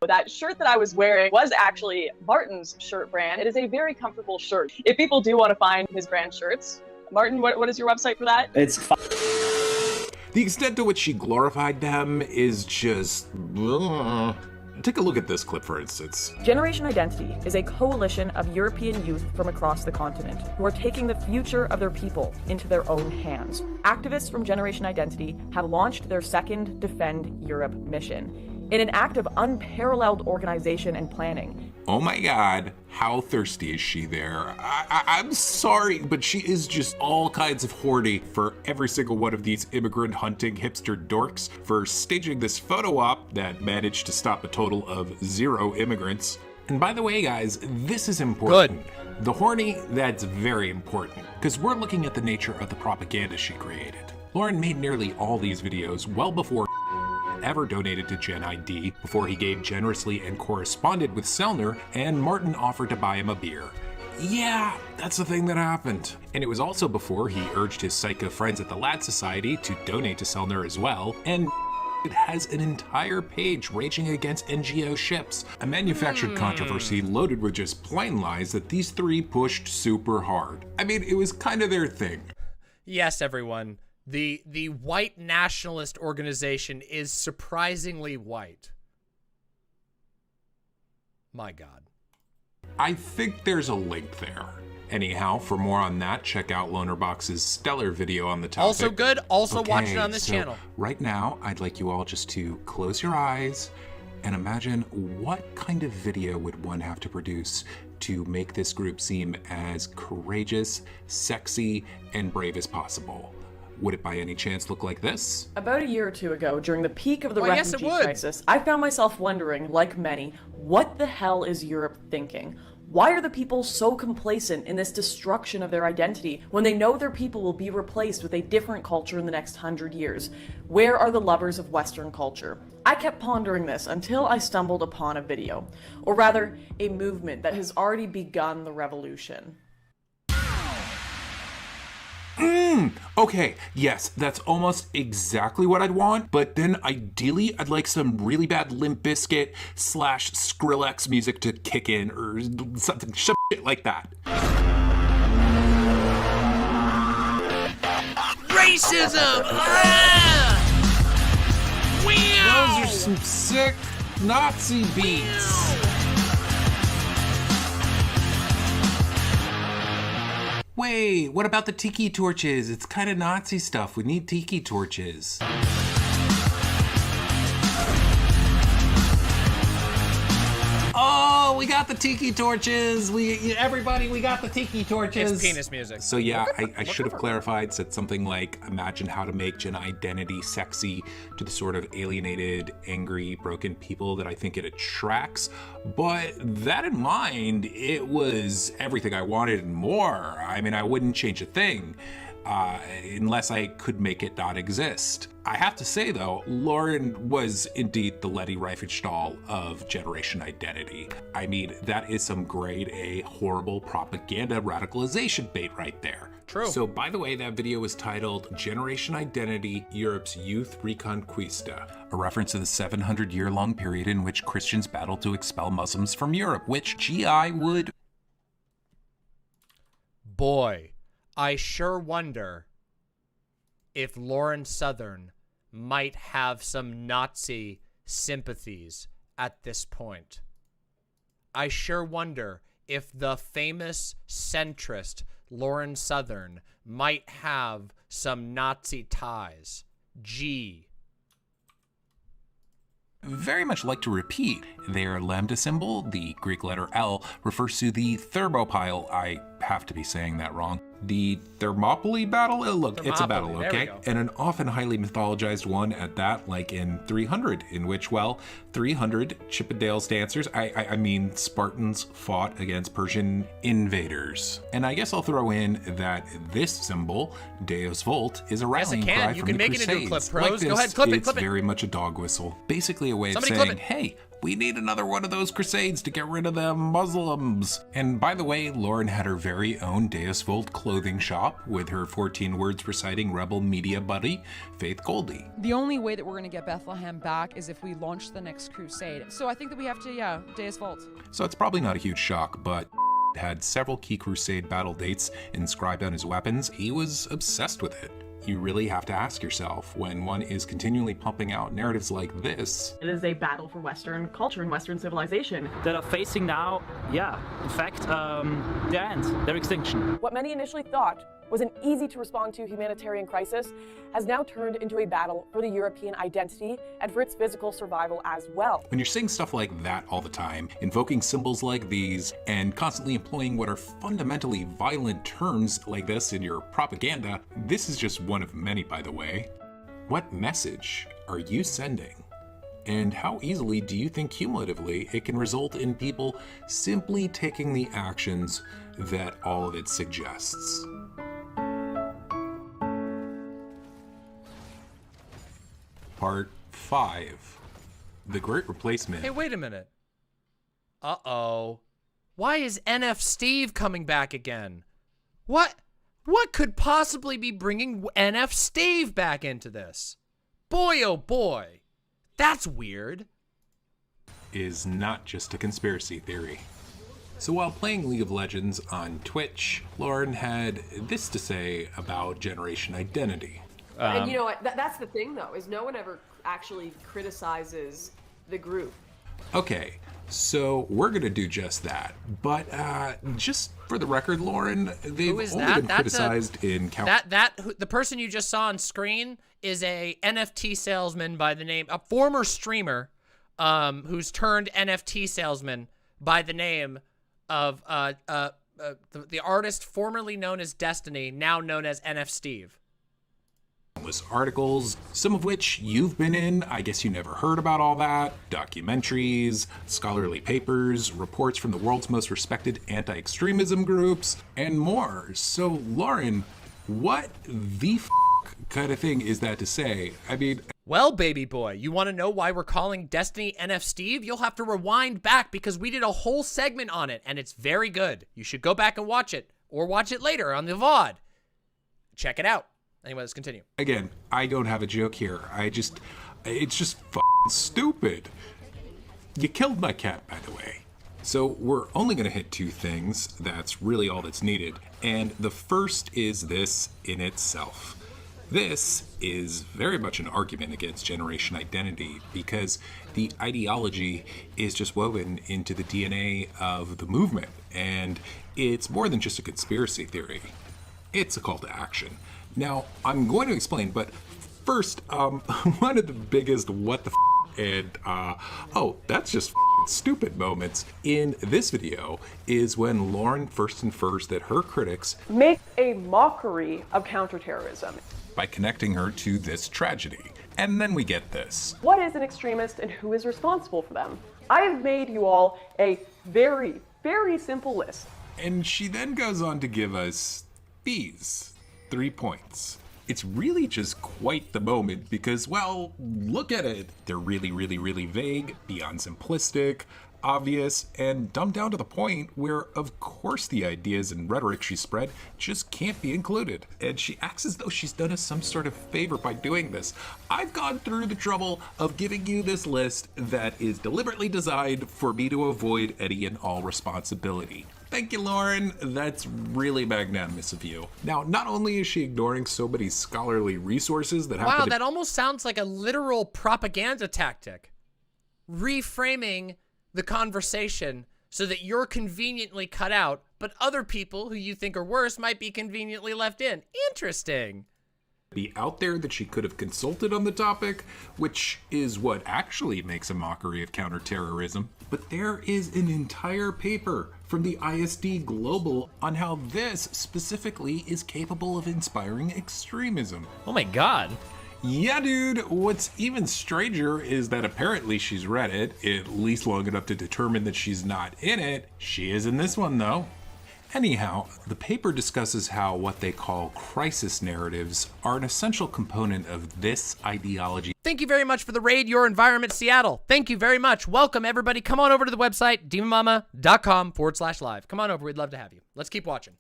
That shirt that I was wearing was actually Martin's shirt brand. It is a very comfortable shirt. If people do want to find his brand shirts, Martin, what is your website for that? It's the extent to which she glorified them is just... Take a look at this clip, for instance. Generation Identity is a coalition of European youth from across the continent who are taking the future of their people into their own hands. Activists from Generation Identity have launched their second Defend Europe mission in an act of unparalleled organization and planning. Oh my God, how thirsty is she there? I'm sorry, but she is just all kinds of horny for every single one of these immigrant hunting hipster dorks for staging this photo op that managed to stop a total of 0 immigrants. And by the way, guys, this is important. Good. The horny, that's very important, because we're looking at the nature of the propaganda she created. Lauren made nearly all these videos well before ever donated to Gen ID before he gave generously and corresponded with Sellner, and Martin offered to buy him a beer. Yeah, that's the thing that happened. And it was also before he urged his psycho friends at the Lad Society to donate to Sellner as well, and it has an entire page raging against NGO ships, a manufactured controversy loaded with just plain lies that these three pushed super hard. I mean, it was kind of their thing. Yes, everyone. The white nationalist organization is surprisingly white. My God. I think there's a link there. Anyhow, for more on that, check out Lonerbox's stellar video on the topic. Also good. Also okay, watch it on this channel. Right now, I'd like you all just to close your eyes and imagine what kind of video would one have to produce to make this group seem as courageous, sexy, and brave as possible. Would it by any chance look like this? About a year or two ago, during the peak of the Well, yes, it refugee would. crisis, I found myself wondering, like many, what the hell is Europe thinking? Why are the people so complacent in this destruction of their identity when they know their people will be replaced with a different culture in the next 100 years? Where are the lovers of Western culture? I kept pondering this until I stumbled upon a video, or rather, a movement that has already begun the revolution. Okay, yes, that's almost exactly what I'd want, but then ideally I'd like some really bad Limp Bizkit / Skrillex music to kick in or something shit like that. Racism! Ah! Wow! Those are some sick Nazi beats. Wait, what about the tiki torches? It's kind of Nazi stuff. We need tiki torches. Oh, we got the tiki torches. Everybody, we got the tiki torches. It's penis music. So yeah, I should have clarified, said something like, imagine how to make Gen identity sexy to the sort of alienated, angry, broken people that I think it attracts. But that in mind, it was everything I wanted and more. I mean, I wouldn't change a thing. Unless I could make it not exist. I have to say though, Lauren was indeed the Letty Riefenstahl of Generation Identity. I mean, that is some grade A horrible propaganda radicalization bait right there. True. So by the way, that video was titled Generation Identity, Europe's Youth Reconquista, a reference to the 700-year-long period in which Christians battled to expel Muslims from Europe, which GI would... Boy. I sure wonder if Lauren Southern might have some Nazi sympathies at this point. I sure wonder if the famous centrist Lauren Southern might have some Nazi ties. Gee. Very much like to repeat, their lambda symbol, the Greek letter L, refers to the Thermopyle. I have to be saying that wrong. The Thermopylae battle? Look, it's a battle, okay? And an often highly mythologized one at that, like in 300, in which, well, 300 Chippendales dancers, I mean Spartans, fought against Persian invaders. And I guess I'll throw in that this symbol, Deus Volt, is a rallying cry from the Crusades. You can make it into a clip, pros. Like this, go ahead, clip it, it's very much a dog whistle. Basically a way of saying, hey, we need another one of those crusades to get rid of them Muslims. And by the way, Lauren had her very own Deus Volt clothing shop with her 14 words reciting rebel media buddy, Faith Goldie. The only way that we're going to get Bethlehem back is if we launch the next crusade. So I think that we have to, yeah, Deus Volt. So it's probably not a huge shock, but had several key crusade battle dates inscribed on his weapons. He was obsessed with it. You really have to ask yourself, when one is continually pumping out narratives like this. It is a battle for Western culture and Western civilization. That are facing now, yeah, in fact, their end, their extinction. What many initially thought was an easy to respond to humanitarian crisis has now turned into a battle for the European identity and for its physical survival as well. When you're saying stuff like that all the time, invoking symbols like these, and constantly employing what are fundamentally violent terms like this in your propaganda, this is just one of many, by the way. What message are you sending? And how easily do you think cumulatively it can result in people simply taking the actions that all of it suggests? Part 5. The Great Replacement. Hey, wait a minute. Uh-oh. Why is NF Steve coming back again? What could possibly be bringing NF Steve back into this? Boy, oh boy. That's weird. Is not just a conspiracy theory. So while playing League of Legends on Twitch, Lauren had this to say about generation identity. And you know what? That's the thing, though, is no one ever actually criticizes the group. Okay, so we're gonna do just that. But just for the record, Lauren, they've only been criticized in the person you just saw on screen is a NFT salesman by the name, a former streamer, who's turned NFT salesman by the name of the artist formerly known as Destiny, now known as NF Steve. Articles, some of which you've been in. I guess you never heard about all that. Documentaries, scholarly papers, reports from the world's most respected anti-extremism groups, and more. So, Lauren, what the kind of thing is that to say? I mean... Well, baby boy, you want to know why we're calling Destiny NF Steve? You'll have to rewind back because we did a whole segment on it, and it's very good. You should go back and watch it, or watch it later on the VOD. Check it out. Anyway, let's continue. Again, I don't have a joke here. It's just stupid. You killed my cat, by the way. So we're only going to hit 2 things. That's really all that's needed. And the first is this in itself. This is very much an argument against generation identity because the ideology is just woven into the DNA of the movement. And it's more than just a conspiracy theory. It's a call to action. Now, I'm going to explain, but first, one of the biggest what the and oh, that's just stupid moments in this video is when Lauren first infers that her critics make a mockery of counterterrorism by connecting her to this tragedy. And then we get this. What is an extremist and who is responsible for them? I have made you all a very, very simple list. And she then goes on to give us these 3 points. It's really just quite the moment because, well, look at it. They're really, really, really vague, beyond simplistic, obvious, and dumbed down to the point where, of course, the ideas and rhetoric she spread just can't be included. And she acts as though she's done us some sort of favor by doing this. I've gone through the trouble of giving you this list that is deliberately designed for me to avoid any and all responsibility. Thank you, Lauren. That's really magnanimous of you. Now, not only is she ignoring so many scholarly resources that Wow, that almost sounds like a literal propaganda tactic. Reframing the conversation so that you're conveniently cut out, but other people who you think are worse might be conveniently left in. Interesting. Be out there that she could have consulted on the topic, which is what actually makes a mockery of counterterrorism. But there is an entire paper from the ISD Global on how this specifically is capable of inspiring extremism. Oh my god. Yeah, dude. What's even stranger is that apparently she's read it, at least long enough to determine that she's not in it. She is in this one, though. Anyhow, the paper discusses how what they call crisis narratives are an essential component of this ideology. Thank you very much for the raid, Your Environment Seattle. Thank you very much. Welcome, everybody. Come on over to the website, demonmama.com/live. Come on over. We'd love to have you. Let's keep watching.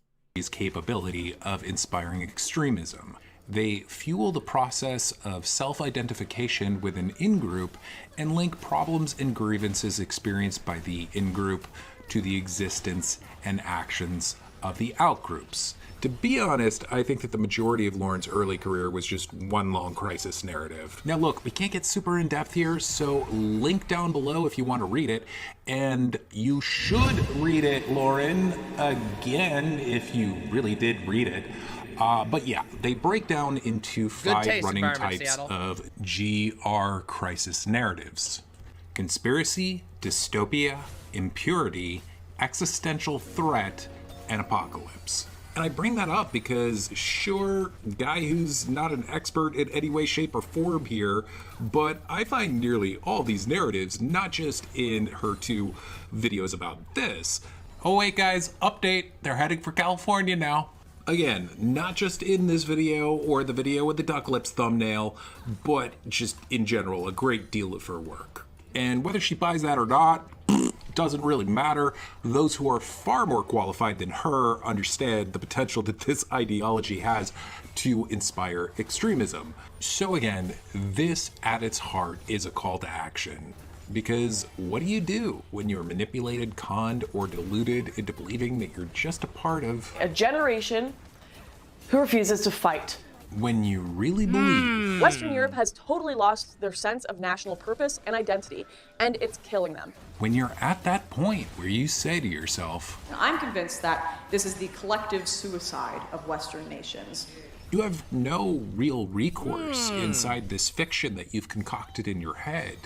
Capability of inspiring extremism. They fuel the process of self-identification with an in-group and link problems and grievances experienced by the in-group to the existence and actions of the out-groups. To be honest, I think that the majority of Lauren's early career was just one long crisis narrative. Now look, we can't get super in-depth here, so link down below if you want to read it. And you should read it, Lauren, again, if you really did read it. But yeah, they break down into 5 running types of GR crisis narratives. Conspiracy, dystopia, impurity, existential threat, and apocalypse. And I bring that up because, sure, guy who's not an expert in any way, shape, or form here, but I find nearly all these narratives, not just in her 2 videos about this. Oh wait guys, update, they're heading for California now. Again, not just in this video or the video with the duck lips thumbnail, but just in general, a great deal of her work. And whether she buys that or not, doesn't really matter. Those who are far more qualified than her understand the potential that this ideology has to inspire extremism. So again, this at its heart is a call to action. Because what do you do when you're manipulated, conned, or deluded into believing that you're just a part of a generation who refuses to fight? When you really believe Western Europe has totally lost their sense of national purpose and identity, and it's killing them. When you're at that point where you say to yourself, I'm convinced that this is the collective suicide of Western nations. You have no real recourse inside this fiction that you've concocted in your head.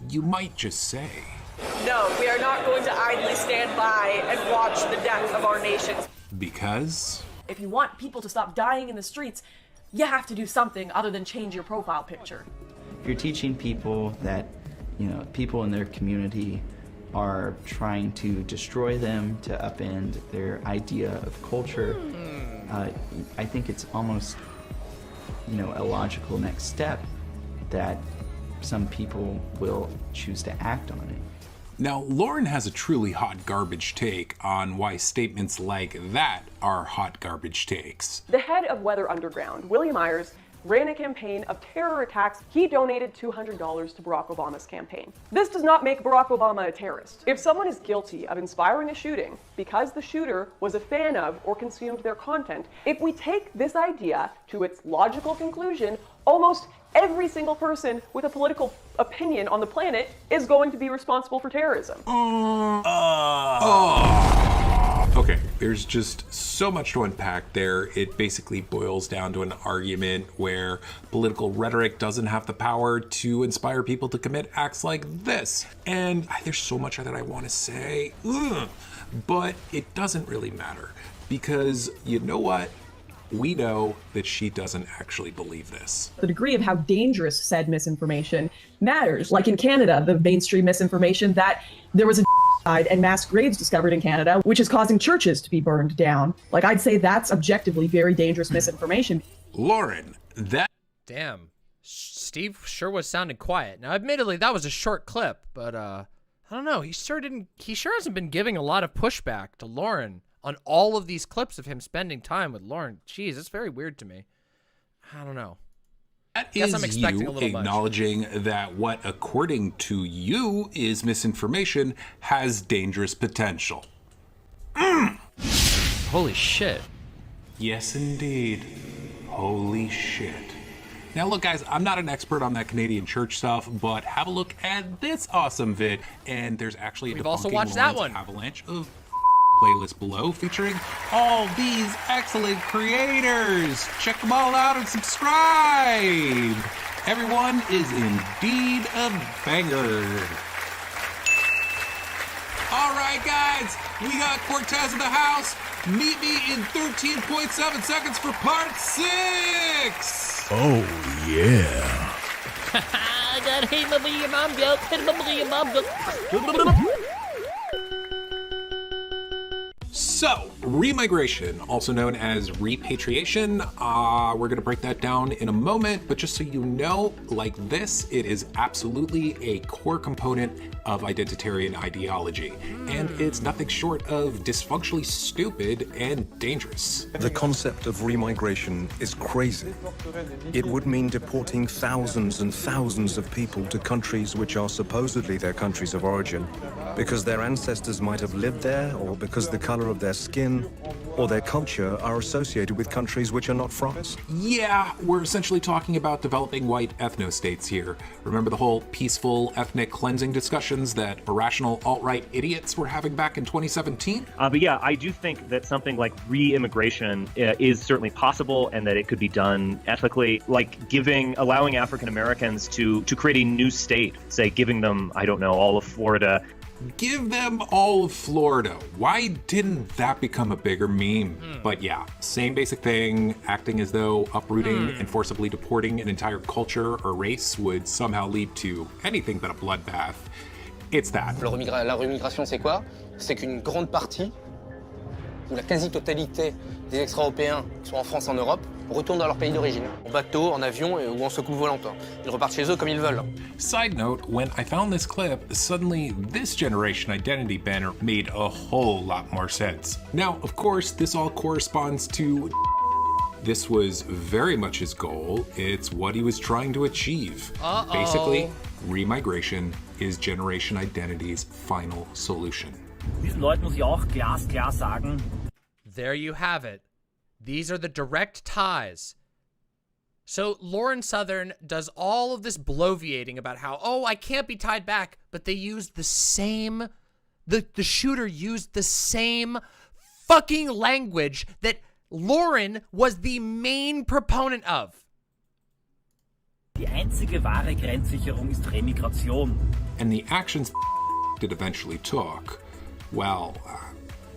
You might just say, No, we are not going to idly stand by and watch the death of our nations. Because If you want people to stop dying in the streets, you have to do something other than change your profile picture. If you're teaching people that, people in their community are trying to destroy them, to upend their idea of culture, I think it's almost, a logical next step that some people will choose to act on it. Now, Lauren has a truly hot garbage take on why statements like that are hot garbage takes. The head of Weather Underground, William Ayers, ran a campaign of terror attacks. He donated $200 to Barack Obama's campaign. This does not make Barack Obama a terrorist. If someone is guilty of inspiring a shooting because the shooter was a fan of or consumed their content, if we take this idea to its logical conclusion, almost every single person with a political opinion on the planet is going to be responsible for terrorism. Okay, there's just so much to unpack there. It basically boils down to an argument where political rhetoric doesn't have the power to inspire people to commit acts like this. And there's so much that I want to say, but it doesn't really matter because you know what? We know that she doesn't actually believe this. The degree of how dangerous said misinformation matters. Like in Canada, the mainstream misinformation that there was a and mass graves discovered in Canada, which is causing churches to be burned down. Like, I'd say that's objectively very dangerous misinformation. Lauren, that... Damn. Steve sure was sounding quiet. Now, admittedly, that was a short clip, but, I don't know. He sure hasn't been giving a lot of pushback to Lauren on all of these clips of him spending time with Lauren. Jeez, it's very weird to me. I don't know. That Guess is I'm expecting you a little acknowledging that what, according to you, is misinformation has dangerous potential. Holy shit. Yes, indeed. Holy shit. Now, look, guys, I'm not an expert on that Canadian church stuff, but have a look at this awesome vid. And there's actually a We've also debunking watched that Lauren's one. avalanche of playlist below featuring all these excellent creators. Check them all out and subscribe. Everyone is indeed a banger. All right, guys, we got Cortez in the house. Meet me in 13.7 seconds for part 6. Oh, yeah. I got hate my mom joke. Hit my mom joke. So, remigration, also known as repatriation, we're going to break that down in a moment, but just so you know, like this, it is absolutely a core component of identitarian ideology, and it's nothing short of dysfunctionally stupid and dangerous. The concept of remigration is crazy. It would mean deporting thousands and thousands of people to countries which are supposedly their countries of origin, because their ancestors might have lived there, or because the color of their skin or their culture are associated with countries which are not France. Yeah, we're essentially talking about developing white ethno-states here. Remember the whole peaceful ethnic cleansing discussions that irrational alt-right idiots were having back in 2017? But yeah, I do think that something like re-immigration is certainly possible and that it could be done ethically, like allowing African Americans to create a new state, say giving them, I don't know, all of Florida. Give them all of Florida. Why didn't that become a bigger meme? But yeah, same basic thing, acting as though uprooting and forcibly deporting an entire culture or race would somehow lead to anything but a bloodbath. It's that. La remigration, c'est quoi? C'est qu'une grande partie, ou la quasi-totalité des extra-européens qui sont en France, en Europe, retournent dans leur pays d'origine, en bateau, en avion ou en soucoupe volante. Ils repartent chez eux comme ils veulent. Side note, when I found this clip, suddenly this generation identity banner made a whole lot more sense. Now, of course, this all corresponds to this was very much his goal. It's what he was trying to achieve. Basically, remigration is Generation Identity's final solution. Diesen Leuten muss ich auch glasklar sagen. There you have it. These are the direct ties. So Lauren Southern does all of this bloviating about how, oh, I can't be tied back, but they used the same, the shooter used the same fucking language that Lauren was the main proponent of. Die einzige wahre Grenzsicherung ist Remigration. And the actions it eventually took, well,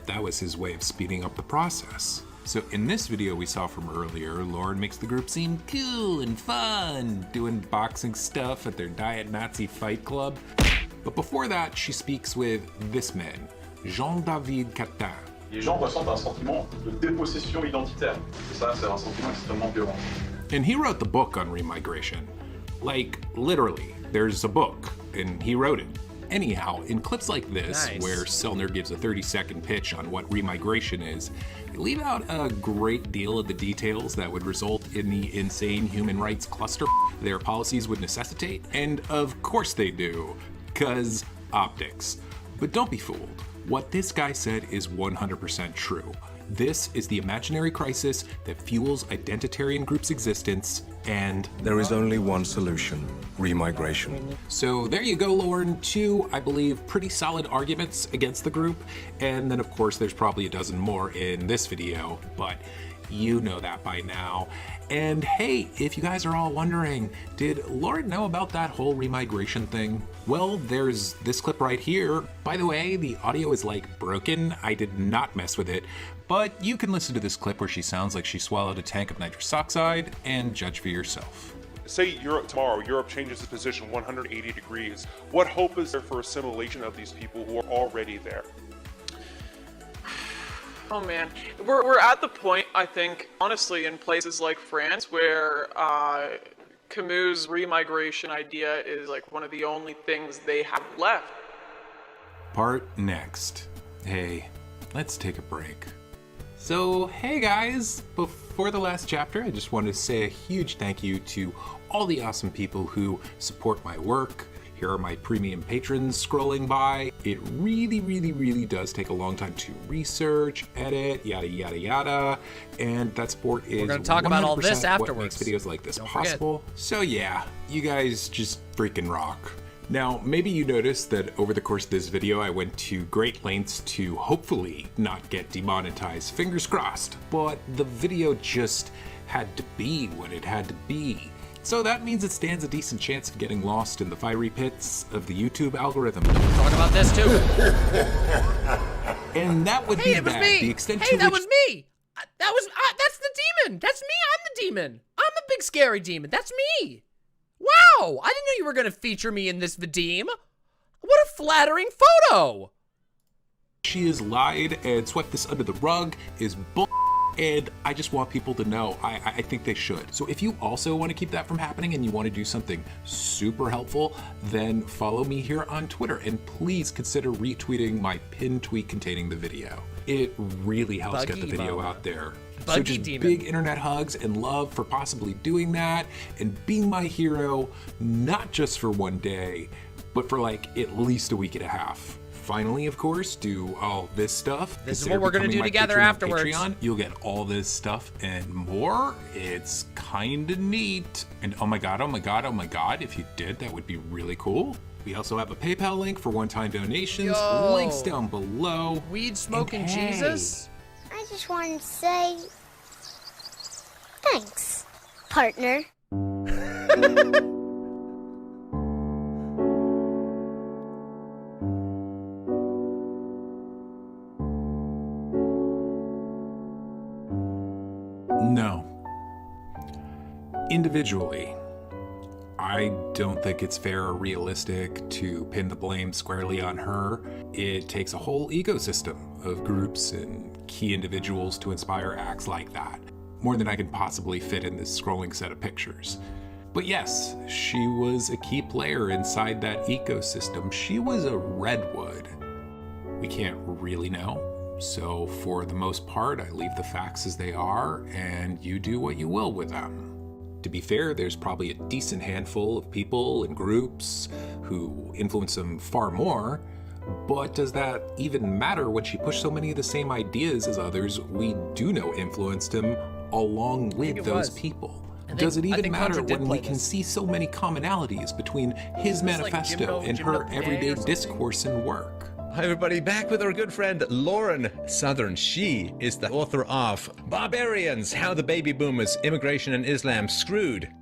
that was his way of speeding up the process. So in this video we saw from earlier, Lauren makes the group seem cool and fun, doing boxing stuff at their Diet Nazi Fight Club. But before that, she speaks with this man, Jean-David Catin. Les gens ressentent un sentiment de dépossession identitaire. Et ça, c'est un sentiment extrêmement violent. And he wrote the book on remigration. Like, literally, there's a book, and he wrote it. Anyhow, in clips like this, where Sellner gives a 30-second pitch on what remigration is, they leave out a great deal of the details that would result in the insane human rights cluster their policies would necessitate. And of course they do, 'cause optics. But don't be fooled. What this guy said is 100% true. This is the imaginary crisis that fuels identitarian groups' existence, and there is only one solution: remigration. So there you go, Lauren. Two, I believe, pretty solid arguments against the group, and then of course there's probably a dozen more in this video, but you know that by now. And hey, if you guys are all wondering, did Lauren know about that whole remigration thing? Well, there's this clip right here. By the way, the audio is like broken. I did not mess with it, but you can listen to this clip where she sounds like she swallowed a tank of nitrous oxide and judge for yourself. Say tomorrow Europe changes its position 180 degrees. What hope is there for assimilation of these people who are already there? Oh man, we're at the point, I think, honestly, in places like France where Camus' remigration idea is like one of the only things they have left. Part next. Hey, let's take a break. So, hey guys, before the last chapter, I just wanted to say a huge thank you to all the awesome people who support my work. Here are my premium patrons scrolling by. It really does take a long time to research, edit, yada yada yada, and that support is We're gonna talk about all this afterwards. What makes videos like this Don't possible. forget. So yeah, you guys just freaking rock. Now, maybe you noticed that over the course of this video, I went to great lengths to hopefully not get demonetized, fingers crossed, but the video just had to be what it had to be. So that means it stands a decent chance of getting lost in the fiery pits of the YouTube algorithm. Talk about this too. And that would be it was bad. me. The extent Hey, to that which was me. That's the demon. That's me. I'm the demon. I'm a big scary demon. That's me. Wow, I didn't know you were gonna feature me in this Vadim. What a flattering photo. she has lied and swept this under the rug is bull. And I just want people to know, I think they should. So if you also want to keep that from happening and you want to do something super helpful, then follow me here on Twitter and please consider retweeting my pinned tweet containing the video. It really helps get the video out there. So just big internet hugs and love for possibly doing that and being my hero, not just for one day, but for like at least a week and a half. Finally, of course, do all this stuff. This is what we're going to do together afterwards. Patreon. You'll get all this stuff and more. It's kind of neat. And oh my god, oh my god, oh my god, if you did, that would be really cool. We also have a PayPal link for one-time donations. Yo. Links down below. Weed smoking Jesus? I just wanted to say thanks, partner. No. Individually, I don't think it's fair or realistic to pin the blame squarely on her. It takes a whole ecosystem of groups and key individuals to inspire acts like that. More than I can possibly fit in this scrolling set of pictures. But yes, she was a key player inside that ecosystem. She was a redwood. We can't really know. So for the most part, I leave the facts as they are, and you do what you will with them. To be fair, there's probably a decent handful of people and groups who influence them far more, but does that even matter when she pushed so many of the same ideas as others we do know influenced him along with those people? Does it even matter when we can see so many commonalities between his manifesto and her everyday discourse and work? Hi everybody, back with our good friend Lauren Southern. She is the author of Barbarians, How the Baby Boomers, Immigration and Islam Screwed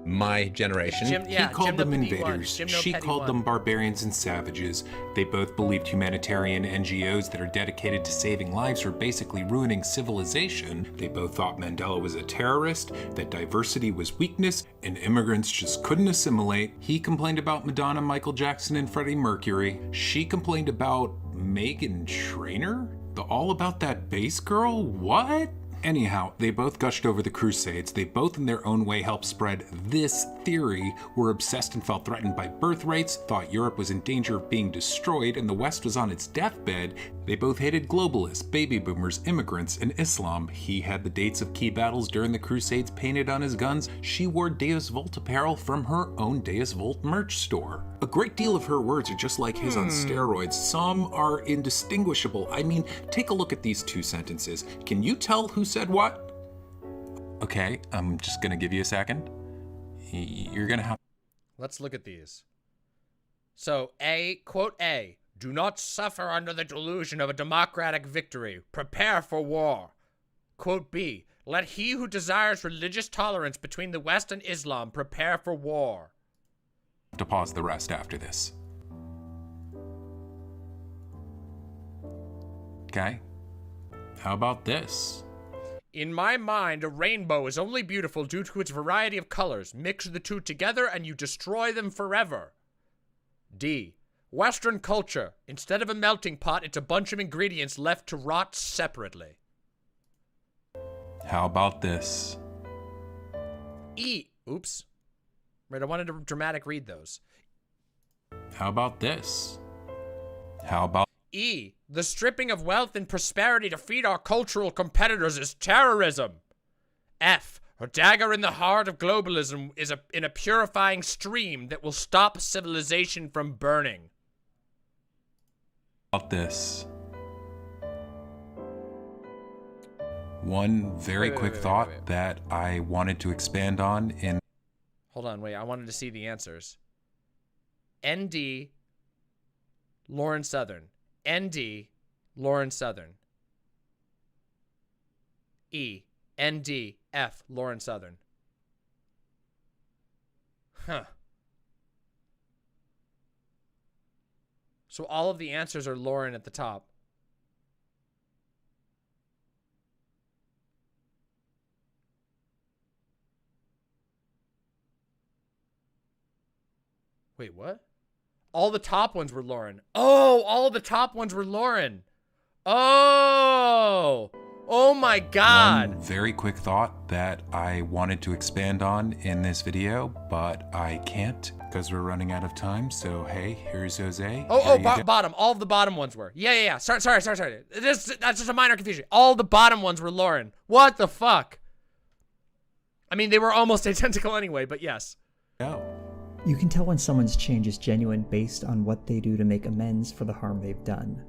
My Generation. He called them invaders. She called them barbarians and savages. They both believed humanitarian NGOs that are dedicated to saving lives were basically ruining civilization. They both thought Mandela was a terrorist, that diversity was weakness, and immigrants just couldn't assimilate. He complained about Madonna, Michael Jackson, and Freddie Mercury. She complained about Meghan Trainor? The All About That Bass Girl? What? Anyhow, they both gushed over the Crusades. They both in their own way helped spread this theory, were obsessed and felt threatened by birth rates, thought Europe was in danger of being destroyed and the West was on its deathbed. They both hated globalists, baby boomers, immigrants, and Islam. He had the dates of key battles during the Crusades painted on his guns. She wore Deus Vult apparel from her own Deus Vult merch store. A great deal of her words are just like his on steroids. Some are indistinguishable. I mean, take a look at these two sentences. Can you tell who said what? Okay, I'm just gonna give you a second. You're gonna have... Let's look at these. So, A, quote A, do not suffer under the delusion of a democratic victory. Prepare for war. Quote B, let he who desires religious tolerance between the West and Islam prepare for war. To pause the rest after this. Okay, how about this? In my mind, a rainbow is only beautiful due to its variety of colors. Mix the two together and you destroy them forever. D. Western culture. Instead of a melting pot, it's a bunch of ingredients left to rot separately. How about this? E. Oops. Right, I wanted to dramatic read those. How about this? How about... E. The stripping of wealth and prosperity to feed our cultural competitors is terrorism. F. A dagger in the heart of globalism is in a purifying stream that will stop civilization from burning. How about this? One very quick thought that I wanted to expand on in... Hold on, wait, I wanted to see the answers. ND, Lauren Southern. ND, Lauren Southern. E, ND, F, Lauren Southern. Huh. So all of the answers are Lauren at the top. Wait, what? All the top ones were Lauren. Oh, all the top ones were Lauren. Oh. Oh my God. One very quick thought that I wanted to expand on in this video, but I can't because we're running out of time. So, hey, here's Jose. Bottom. All of the bottom ones were. Yeah. Sorry. That's just a minor confusion. All the bottom ones were Lauren. What the fuck? I mean, they were almost identical anyway, but yes. No. You can tell when someone's change is genuine based on what they do to make amends for the harm they've done.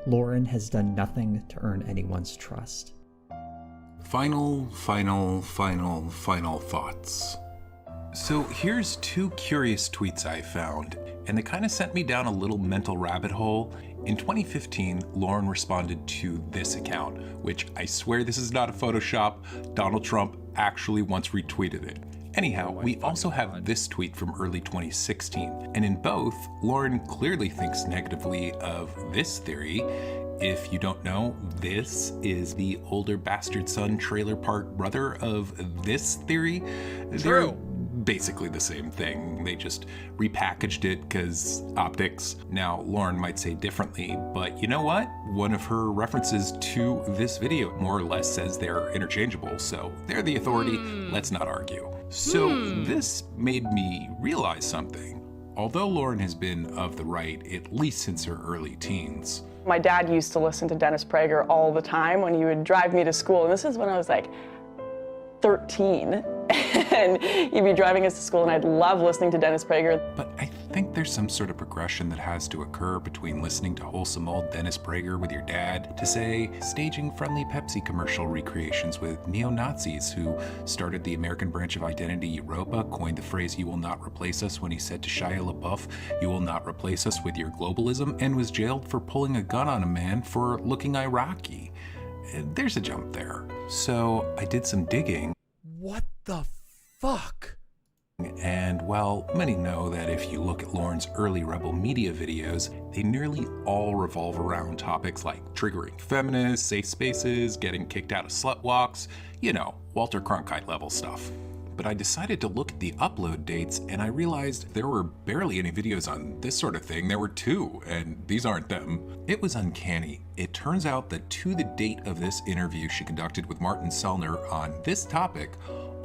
Lauren has done nothing to earn anyone's trust. Final thoughts. So here's two curious tweets I found, and they kind of sent me down a little mental rabbit hole. In 2015, Lauren responded to this account, which I swear this is not a Photoshop. Donald Trump actually once retweeted it. Anyhow, we also have this tweet from early 2016, and in both, Lauren clearly thinks negatively of this theory. If you don't know, this is the older bastard son trailer park brother of this theory. They're basically the same thing. They just repackaged it because optics. Now, Lauren might say differently, but you know what? One of her references to this video more or less says they're interchangeable, so they're the authority. Let's not argue. So this made me realize something. Although Lauren has been of the right at least since her early teens. My dad used to listen to Dennis Prager all the time when he would drive me to school, and this is when I was like 13. And he'd be driving us to school, and I'd love listening to Dennis Prager. But I think there's some sort of progression that has to occur between listening to wholesome old Dennis Prager with your dad to, say, staging friendly Pepsi commercial recreations with neo-Nazis who started the American branch of Identity Europa, coined the phrase "you will not replace us" when he said to Shia LaBeouf, "You will not replace us with your globalism," and was jailed for pulling a gun on a man for looking Iraqi. There's a jump there. So I did some digging. What the fuck? And while many know that if you look at Lauren's early Rebel Media videos, they nearly all revolve around topics like triggering feminists, safe spaces, getting kicked out of slut walks, you know, Walter Cronkite level stuff. But I decided to look at the upload dates, and I realized there were barely any videos on this sort of thing. There were 2, and these aren't them. It was uncanny. It turns out that to the date of this interview she conducted with Martin Sellner on this topic,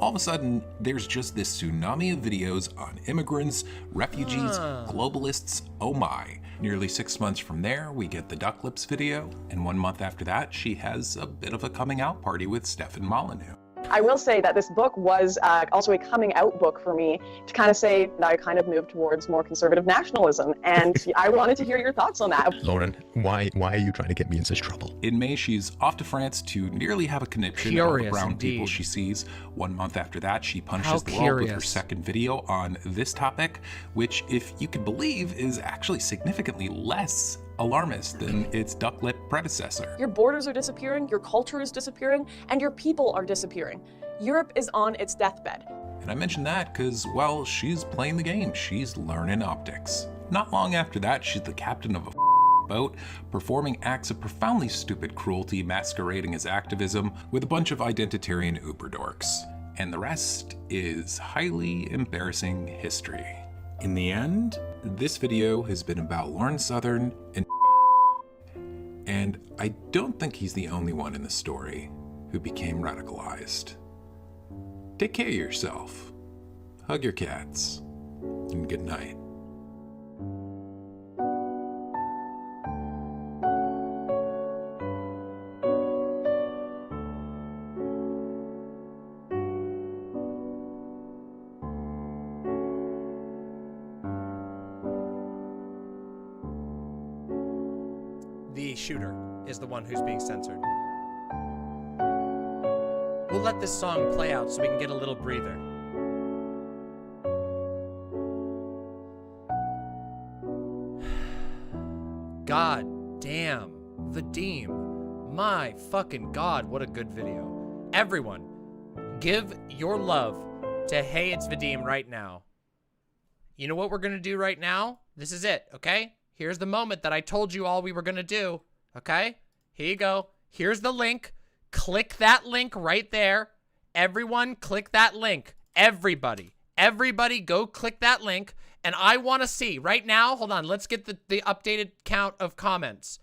all of a sudden, there's just this tsunami of videos on immigrants, refugees, globalists, oh my. Nearly 6 months from there, we get the Duck Lips video, and 1 month after that, she has a bit of a coming out party with Stefan Molyneux. I will say that this book was also a coming out book for me to kind of say that I kind of moved towards more conservative nationalism, and I wanted to hear your thoughts on that. Lauren, why are you trying to get me in such trouble? In May, she's off to France to nearly have a conniption of all the brown people she sees. 1 month after that, she punishes the world with her second video on this topic, which, if you can believe, is actually significantly less alarmist than its duck-lip predecessor. Your borders are disappearing, your culture is disappearing, and your people are disappearing. Europe is on its deathbed. And I mention that because, well, she's playing the game. She's learning optics. Not long after that, she's the captain of a boat, performing acts of profoundly stupid cruelty masquerading as activism with a bunch of identitarian uber dorks. And the rest is highly embarrassing history. In the end, this video has been about Lauren Southern and I don't think he's the only one in the story who became radicalized. Take care of yourself, hug your cats, and good night. The shooter is the one who's being censored. We'll let this song play out so we can get a little breather. God damn, Vadim. My fucking God, what a good video. Everyone, give your love to Hey It's Vadim right now. You know what we're gonna do right now? This is it, okay? Here's the moment that I told you all we were gonna do, okay? Here you go. Here's the link. Click that link right there. Everyone, click that link. Everybody go click that link. And I want to see right now, hold on, let's get the updated count of comments.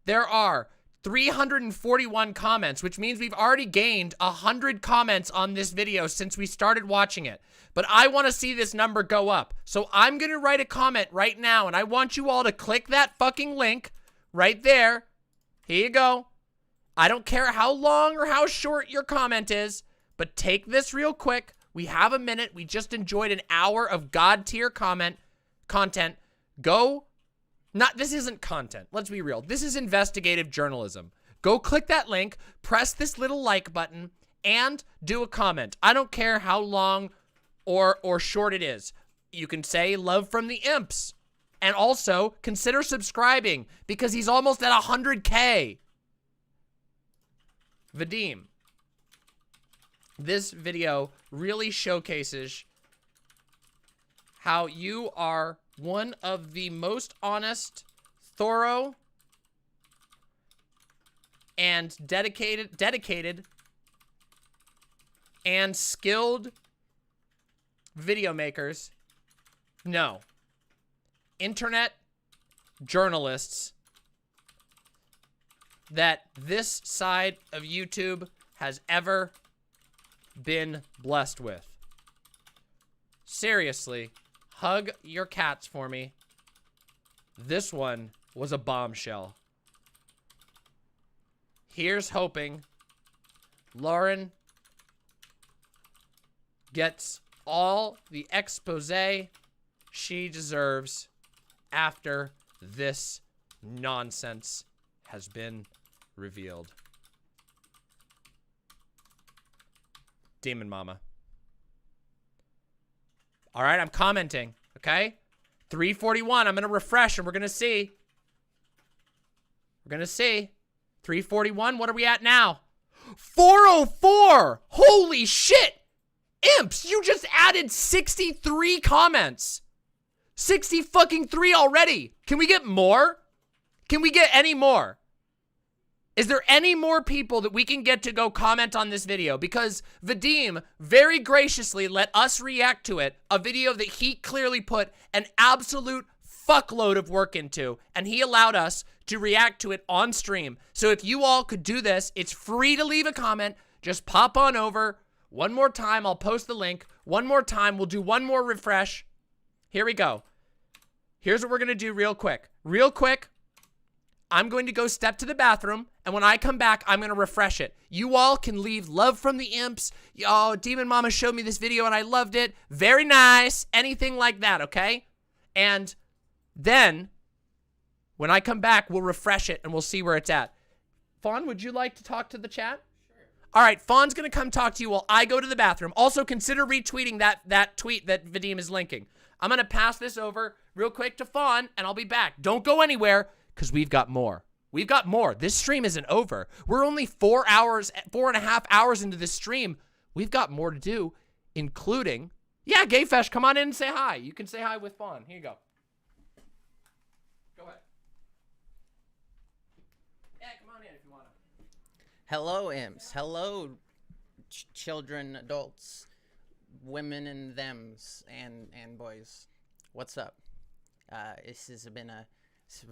There are 341 comments, which means we've already gained 100 comments on this video since we started watching it. But I want to see this number go up. So I'm going to write a comment right now, and I want you all to click that fucking link right there. Here you go. I don't care how long or how short your comment is, but take this real quick. We have a minute. We just enjoyed an hour of God tier content. Go. This isn't content. Let's be real. This is investigative journalism. Go click that link, press this little like button, and do a comment. I don't care how long or short it is. You can say love from the imps. And also consider subscribing because he's almost at 100K. Vadim. This video really showcases how you are one of the most honest, thorough, and dedicated and skilled video makers, no. Internet journalists that this side of YouTube has ever been blessed with. Seriously, hug your cats for me. This one was a bombshell. Here's hoping Lauren gets all the expose she deserves after this nonsense has been revealed. Demon Mama. All right, I'm commenting, okay? 341, I'm going to refresh and we're going to see. We're going to see. 341, what are we at now? 404! Holy shit! Imps, you just added 63 comments. 60 fucking 3 already. Can we get more? Can we get any more? Is there any more people that we can get to go comment on this video? Because Vadim very graciously let us react to it, a video that he clearly put an absolute fuckload of work into, and he allowed us to react to it on stream. So if you all could do this, it's free to leave a comment. Just pop on over. One more time, I'll post the link. One more time, we'll do one more refresh. Here we go. Here's what we're gonna do real quick. Real quick, I'm going to go step to the bathroom, and when I come back, I'm going to refresh it. You all can leave love from the imps. Oh, Demon Mama showed me this video, and I loved it. Very nice. Anything like that, okay? And then, when I come back, we'll refresh it, and we'll see where it's at. Faun, would you like to talk to the chat? Sure. All right, Faun's going to come talk to you while I go to the bathroom. Also, consider retweeting that tweet that Vadim is linking. I'm going to pass this over real quick to Faun, and I'll be back. Don't go anywhere. Because we've got more. We've got more. This stream isn't over. We're only 4.5 hours into this stream. We've got more to do, including, yeah, GayFesh, come on in and say hi. You can say hi with Faun. Here you go. Go ahead. Yeah, come on in if you want to. Hello, imps. Hello, children, adults, women and thems, and boys. What's up? This has been a... She's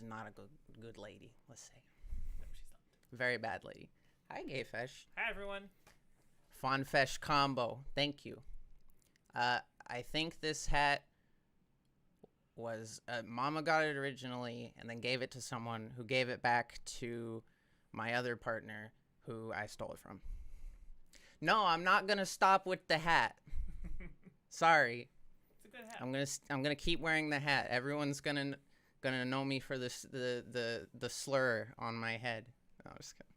not a good lady, let's say. No, she's not. Very bad lady. Hi, GayFesh. Hi, everyone. Faun Fesh combo. Thank you. I think this hat was Mama got it originally and then gave it to someone who gave it back to my other partner who I stole it from. No, I'm not gonna stop with the hat. Sorry. It's a good hat. I'm gonna keep wearing the hat. Everyone's gonna know me for this the slur on my head. No, I'm just kidding.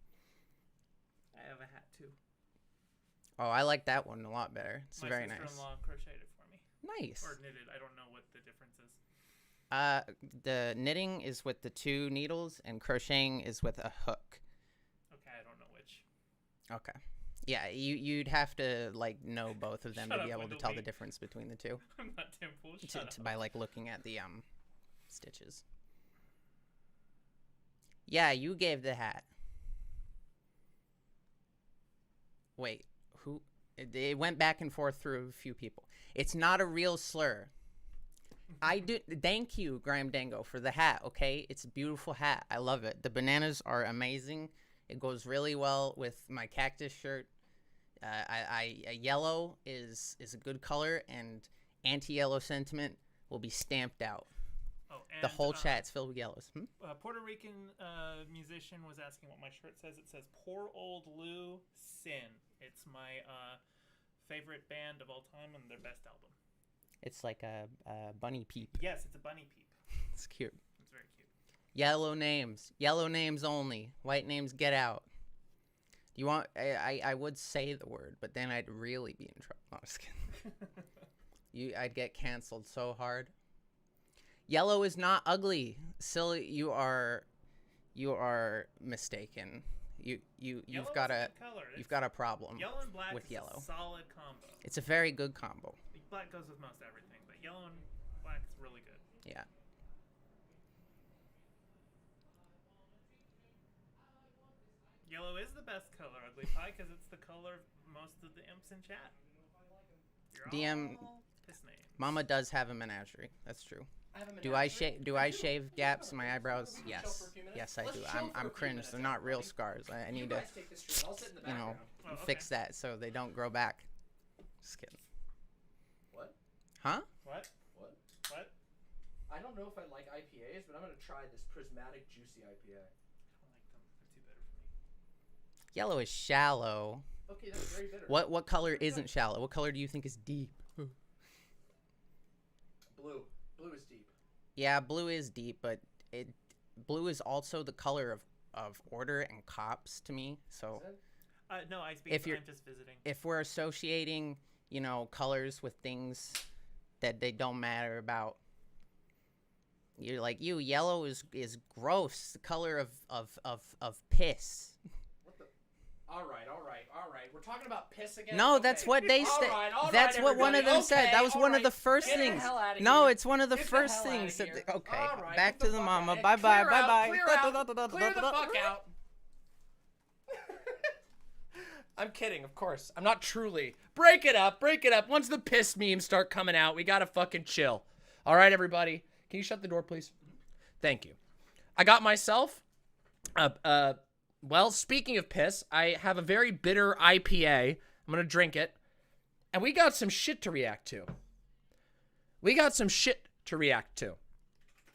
I have a hat too. Oh, I like that one a lot better. It's very nice. My sister-in-law crocheted it for me. Nice. Or knitted. I don't know what the difference is. The knitting is with the 2 needles and crocheting is with a hook. Okay, I don't know which. Okay. Yeah, you'd have to like know both of them to be able to tell the difference between the 2. I'm not Tim Pool. Shut up. By like looking at the stitches. Yeah, you gave the hat. Wait, who? It went back and forth through a few people. It's not a real slur. I do. Thank you, Graham Dango, for the hat. Okay, it's a beautiful hat. I love it. The bananas are amazing. It goes really well with my cactus shirt. Yellow is a good color, and anti-yellow sentiment will be stamped out. Oh, and, the whole chat's filled with yellows. Puerto Rican musician was asking what my shirt says. It says "Poor Old Lou Sin." It's my favorite band of all time and their best album. It's like a bunny peep. Yes, it's a bunny peep. It's cute. It's very cute. Yellow names only. White names get out. You want? I would say the word, but then I'd really be in trouble. No, just kidding. I'd get canceled so hard. Yellow is not ugly. Silly, you are mistaken. You've got a problem yellow and black with is yellow. A solid combo. It's a very good combo. Black goes with most everything, but yellow and black is really good. Yeah. Yellow is the best color, Ugly Pie, because it's the color of most of the imps in chat. DM. His name. Mama does have a menagerie. That's true. Do I shave gaps in my eyebrows? Yes. Yes, I do. I'm cringe. They're not real scars. I need to, you know, fix that so they don't grow back. Just kidding. What? Huh? What? I don't know if I like IPAs, but I'm gonna try this prismatic juicy IPA. I don't like them. They're too bitter for me. Yellow is shallow. Okay, that's very bitter. What color isn't shallow? What color do you think is deep? Blue. Blue is deep. Yeah, blue is deep, but blue is also the color of order and cops to me. So No, I speak. I'm just visiting. If we're associating, you know, colors with things that they don't matter about, you're like, yellow is gross. The color of piss. All right. We're talking about piss again. No, okay. that's what they said. That's what one of them said. That was one of the first things. No, it's one of the first things. Okay, back to the mama. Bye bye. Clear the fuck out. I'm kidding, of course. I'm not truly. Break it up. Once the piss memes start coming out, we gotta fucking chill. All right, everybody. Can you shut the door, please? Thank you. I got myself well, speaking of piss, I have a very bitter IPA. I'm going to drink it. And we got some shit to react to.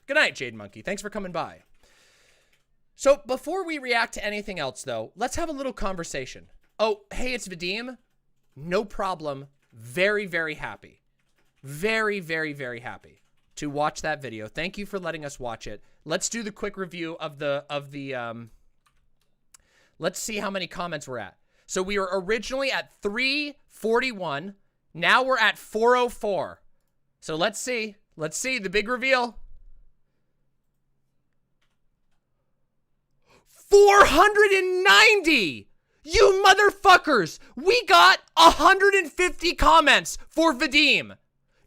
Good night, Jade Monkey. Thanks for coming by. So before we react to anything else, though, let's have a little conversation. Oh, hey, it's Vadim. No problem. Very, very happy. Very, very, very happy to watch that video. Thank you for letting us watch it. Let's do the quick review of the let's see how many comments we're at. So we were originally at 341. Now we're at 404. So let's see. Let's see the big reveal. 490! You motherfuckers! We got 150 comments for Vadim.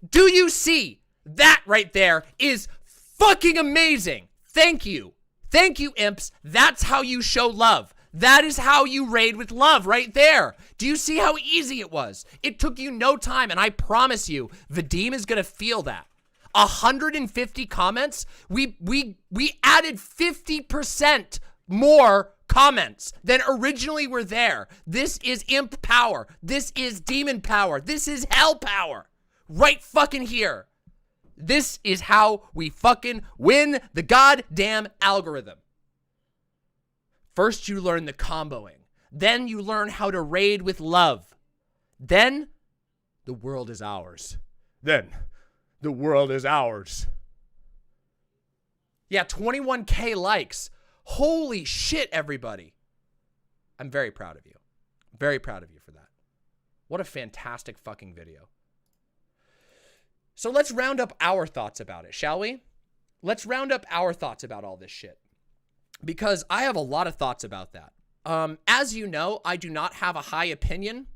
Do you see? That right there is fucking amazing. Thank you. Thank you, imps. That's how you show love. That is how you raid with love right there. Do you see how easy it was? It took you no time, and I promise you, Vadim is going to feel that. 150 comments? We added 50% more comments than originally were there. This is imp power. This is demon power. This is hell power. Right fucking here. This is how we fucking win the goddamn algorithm. First, you learn the comboing. Then you learn how to raid with love. Then, the world is ours. Yeah, 21K likes. Holy shit, everybody. I'm very proud of you. Very proud of you for that. What a fantastic fucking video. So let's round up our thoughts about it, shall we? Let's round up our thoughts about all this shit. Because I have a lot of thoughts about that. As you know, I do not have a high opinion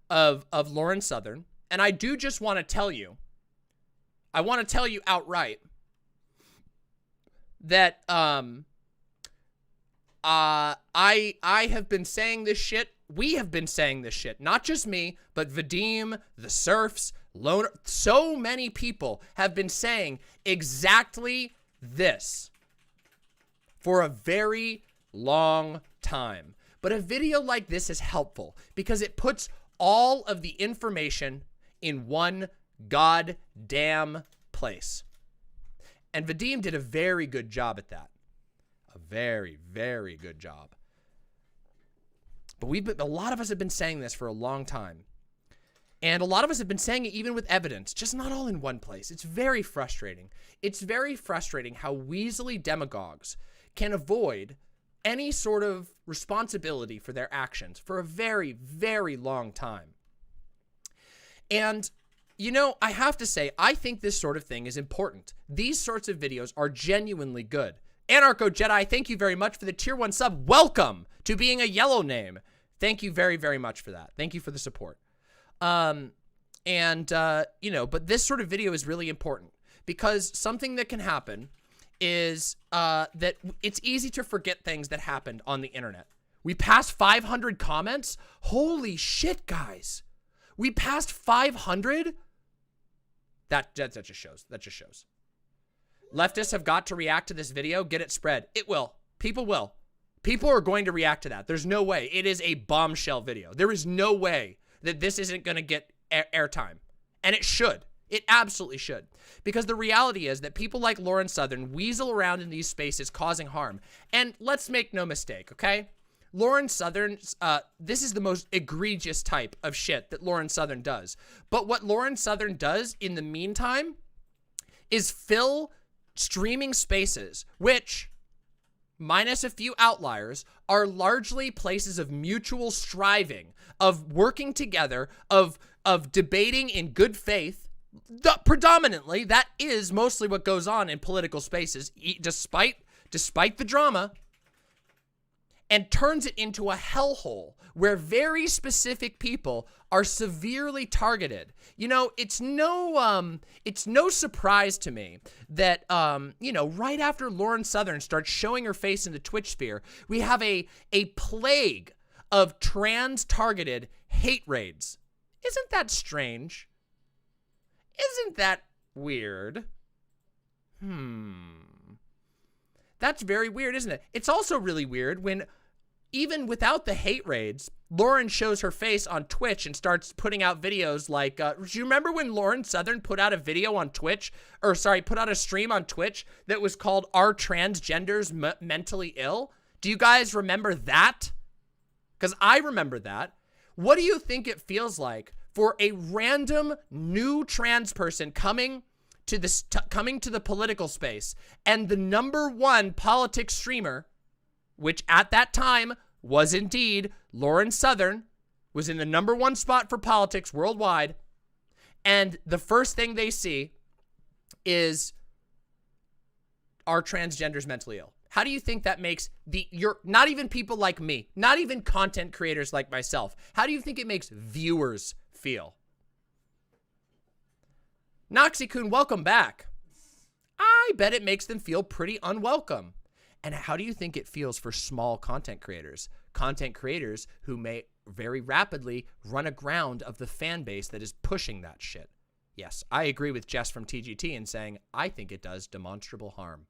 of Lauren Southern. And I do just want to tell you, I want to tell you outright that I have been saying this shit. We have been saying this shit. Not just me, but Vadim, the Surfs, Loner. So many people have been saying exactly this for a very long time. But a video like this is helpful because it puts all of the information in one goddamn place. And Vadim did a very good job at that. A very, very good job. But a lot of us have been saying this for a long time. And a lot of us have been saying it even with evidence, just not all in one place. It's very frustrating. It's very frustrating how weaselly demagogues can avoid any sort of responsibility for their actions for a very, very long time. And, you know, I have to say, I think this sort of thing is important. These sorts of videos are genuinely good. Anarcho Jedi, thank you very much for the tier 1 sub. Welcome to being a yellow name. Thank you very, very much for that. Thank you for the support. You know, but this sort of video is really important because something that can happen is that it's easy to forget things that happened on the internet. We passed 500 comments? Holy shit, guys. We passed 500? That just shows. That just shows. Leftists have got to react to this video. Get it spread. It will. People will. People are going to react to that. There's no way. It is a bombshell video. There is no way that this isn't going to get airtime. And it should. It absolutely should. Because the reality is that people like Lauren Southern weasel around in these spaces causing harm. And let's make no mistake, okay? Lauren Southern, this is the most egregious type of shit that Lauren Southern does. But what Lauren Southern does in the meantime is fill streaming spaces, which, minus a few outliers, are largely places of mutual striving, of working together, of debating in good faith. Predominantly, that is mostly what goes on in political spaces, despite the drama, and turns it into a hellhole where very specific people are severely targeted. You know, it's no surprise to me that, you know, right after Lauren Southern starts showing her face in the Twitch sphere, we have a plague of trans-targeted hate raids. Isn't that strange? Isn't that weird? That's very weird, isn't it? It's also really weird when, even without the hate raids, Lauren shows her face on Twitch and starts putting out videos like, do you remember when Lauren Southern put out a video on Twitch, or sorry, put out a stream on Twitch that was called Are Transgenders Mentally Ill? Do you guys remember that? Because I remember that. What do you think it feels like for a random new trans person coming to the political space, and the #1 politics streamer, which at that time was indeed Lauren Southern, was in the #1 spot for politics worldwide, and the first thing they see is, are transgenders mentally ill? How do you think that makes not even people like me, not even content creators like myself, how do you think it makes viewers feel? Noxy-kun, welcome back. I bet it makes them feel pretty unwelcome. And how do you think it feels for small content creators? Content creators who may very rapidly run aground of the fan base that is pushing that shit. Yes, I agree with Jess from TGT in saying, I think it does demonstrable harm.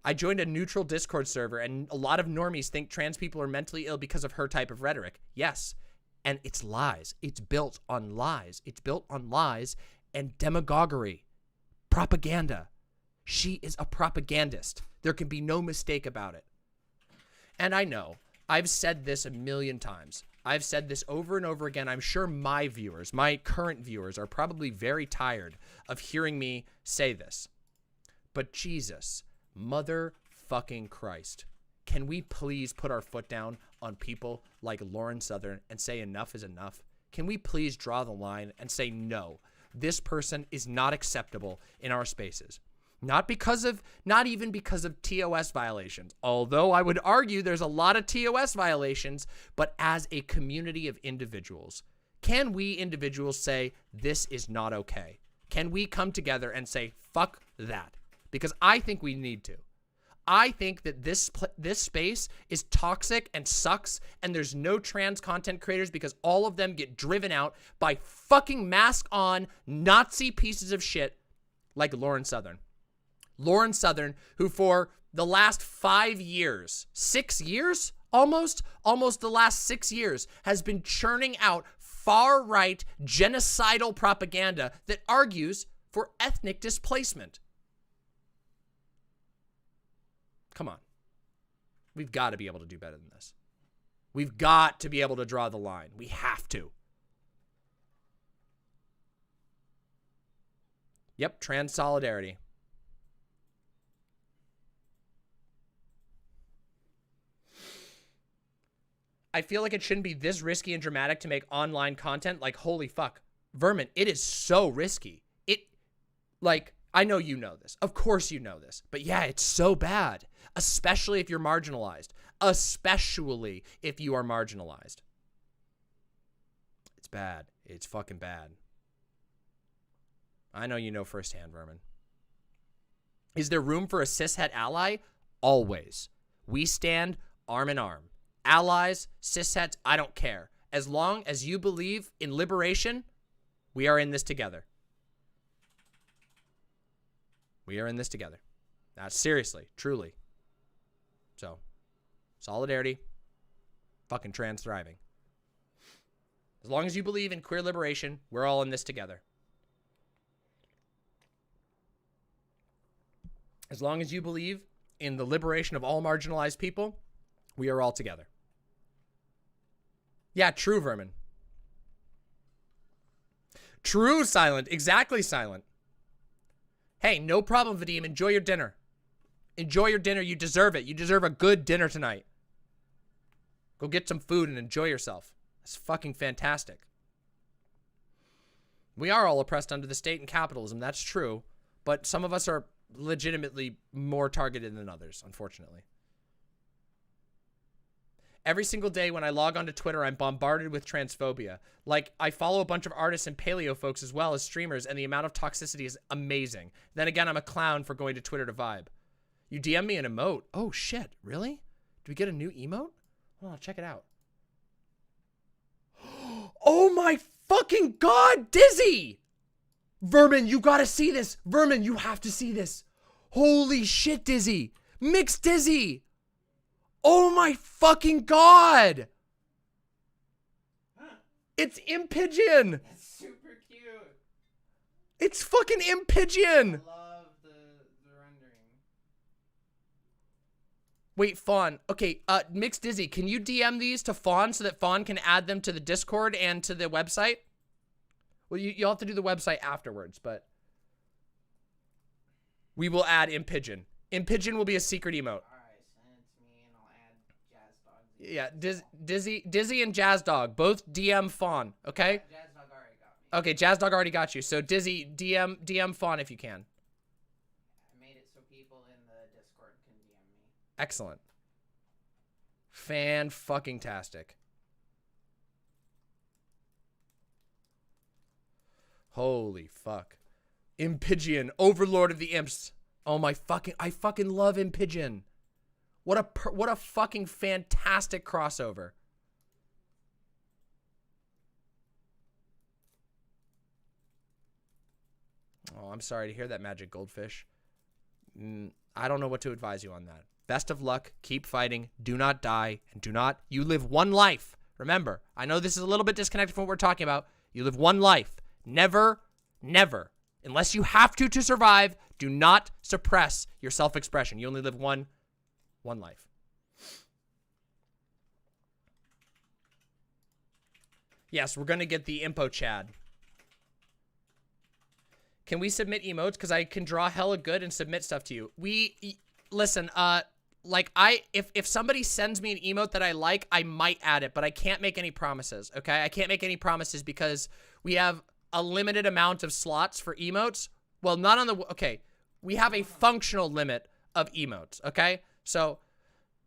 I joined a neutral Discord server, and a lot of normies think trans people are mentally ill because of her type of rhetoric. Yes, and it's lies. It's built on lies. It's built on lies and demagoguery. Propaganda. She is a propagandist. There can be no mistake about it. And I know, I've said this a million times. I've said this over and over again. I'm sure my viewers, my current viewers, are probably very tired of hearing me say this. But Jesus, motherfucking Christ, can we please put our foot down on people like Lauren Southern and say enough is enough? Can we please draw the line and say no? This person is not acceptable in our spaces. Not even because of TOS violations, although I would argue there's a lot of TOS violations, but as a community of individuals. Can we individuals say this is not okay? Can we come together and say fuck that? Because I think we need to. I think that this space is toxic and sucks, and there's no trans content creators because all of them get driven out by fucking mask-on Nazi pieces of shit like Lauren Southern. Lauren Southern, who for the last 5 years, 6 years, almost the last 6 years, has been churning out far-right genocidal propaganda that argues for ethnic displacement. Come on. We've got to be able to do better than this. We've got to be able to draw the line. We have to. Yep, trans solidarity. I feel like it shouldn't be this risky and dramatic to make online content. Like, holy fuck. Vermin, it is so risky. I know you know this. Of course you know this. But yeah, it's so bad. Especially if you're marginalized. Especially if you are marginalized. It's bad. It's fucking bad. I know you know firsthand, Vermin. Is there room for a cishet ally? always. We stand arm in arm. Allies, cishets, I don't care. As long as you believe in liberation, we are in this together. We are in this together. Now, seriously, truly. So, solidarity, fucking trans thriving. As long as you believe in queer liberation, we're all in this together. As long as you believe in the liberation of all marginalized people, we are all together. Yeah, true, Vermin. True, Silent. Exactly, Silent. Hey, no problem, Vadim. Enjoy your dinner. Enjoy your dinner. You deserve it. You deserve a good dinner tonight. Go get some food and enjoy yourself. That's fucking fantastic. We are all oppressed under the state and capitalism. That's true. But some of us are legitimately more targeted than others, unfortunately. Every single day when I log onto Twitter, I'm bombarded with transphobia. Like, I follow a bunch of artists and paleo folks as well as streamers, and the amount of toxicity is amazing. Then again, I'm a clown for going to Twitter to vibe. You DM me an emote. Oh, shit. Really? Do we get a new emote? Hold on, check it out. Oh my fucking God, Dizzy! Vermin, you gotta see this. Vermin, you have to see this. Holy shit, Dizzy. Mixed Dizzy. Oh my fucking God. It's Impigeon. That's super cute. It's fucking Impigeon. I love the rendering. Wait, Faun. Okay, Mixed Dizzy, can you DM these to Faun so that Faun can add them to the Discord and to the website? Well, you'll have to do the website afterwards, but we will add Impigeon. Impigeon will be a secret emote. Alright, send it to me and I'll add Jazz Dog. Yeah, Dizzy and Jazz Dog, both DM Faun, okay? Yeah, Jazz Dog already got me. Okay, Jazz Dog already got you. So Dizzy, DM Faun if you can. I made it so people in the Discord can DM me. Excellent. Fan-fucking-tastic. Holy fuck. Impigeon, Overlord of the Imps. Oh my fucking, I fucking love Impigeon. What a fucking fantastic crossover. Oh, I'm sorry to hear that, Magic Goldfish. I don't know what to advise you on that. Best of luck, keep fighting, do not die, and you live one life. Remember, I know this is a little bit disconnected from what we're talking about. You live one life. Never, never, unless you have to survive, do not suppress your self-expression. You only live one life. Yes, we're going to get the Impo Chad. Can we submit emotes? Because I can draw hella good and submit stuff to you. Listen, like, if somebody sends me an emote that I like, I might add it, but I can't make any promises, okay? I can't make any promises because we have a limited amount of slots for emotes. Well, not on the, okay. We have a functional limit of emotes, okay? So,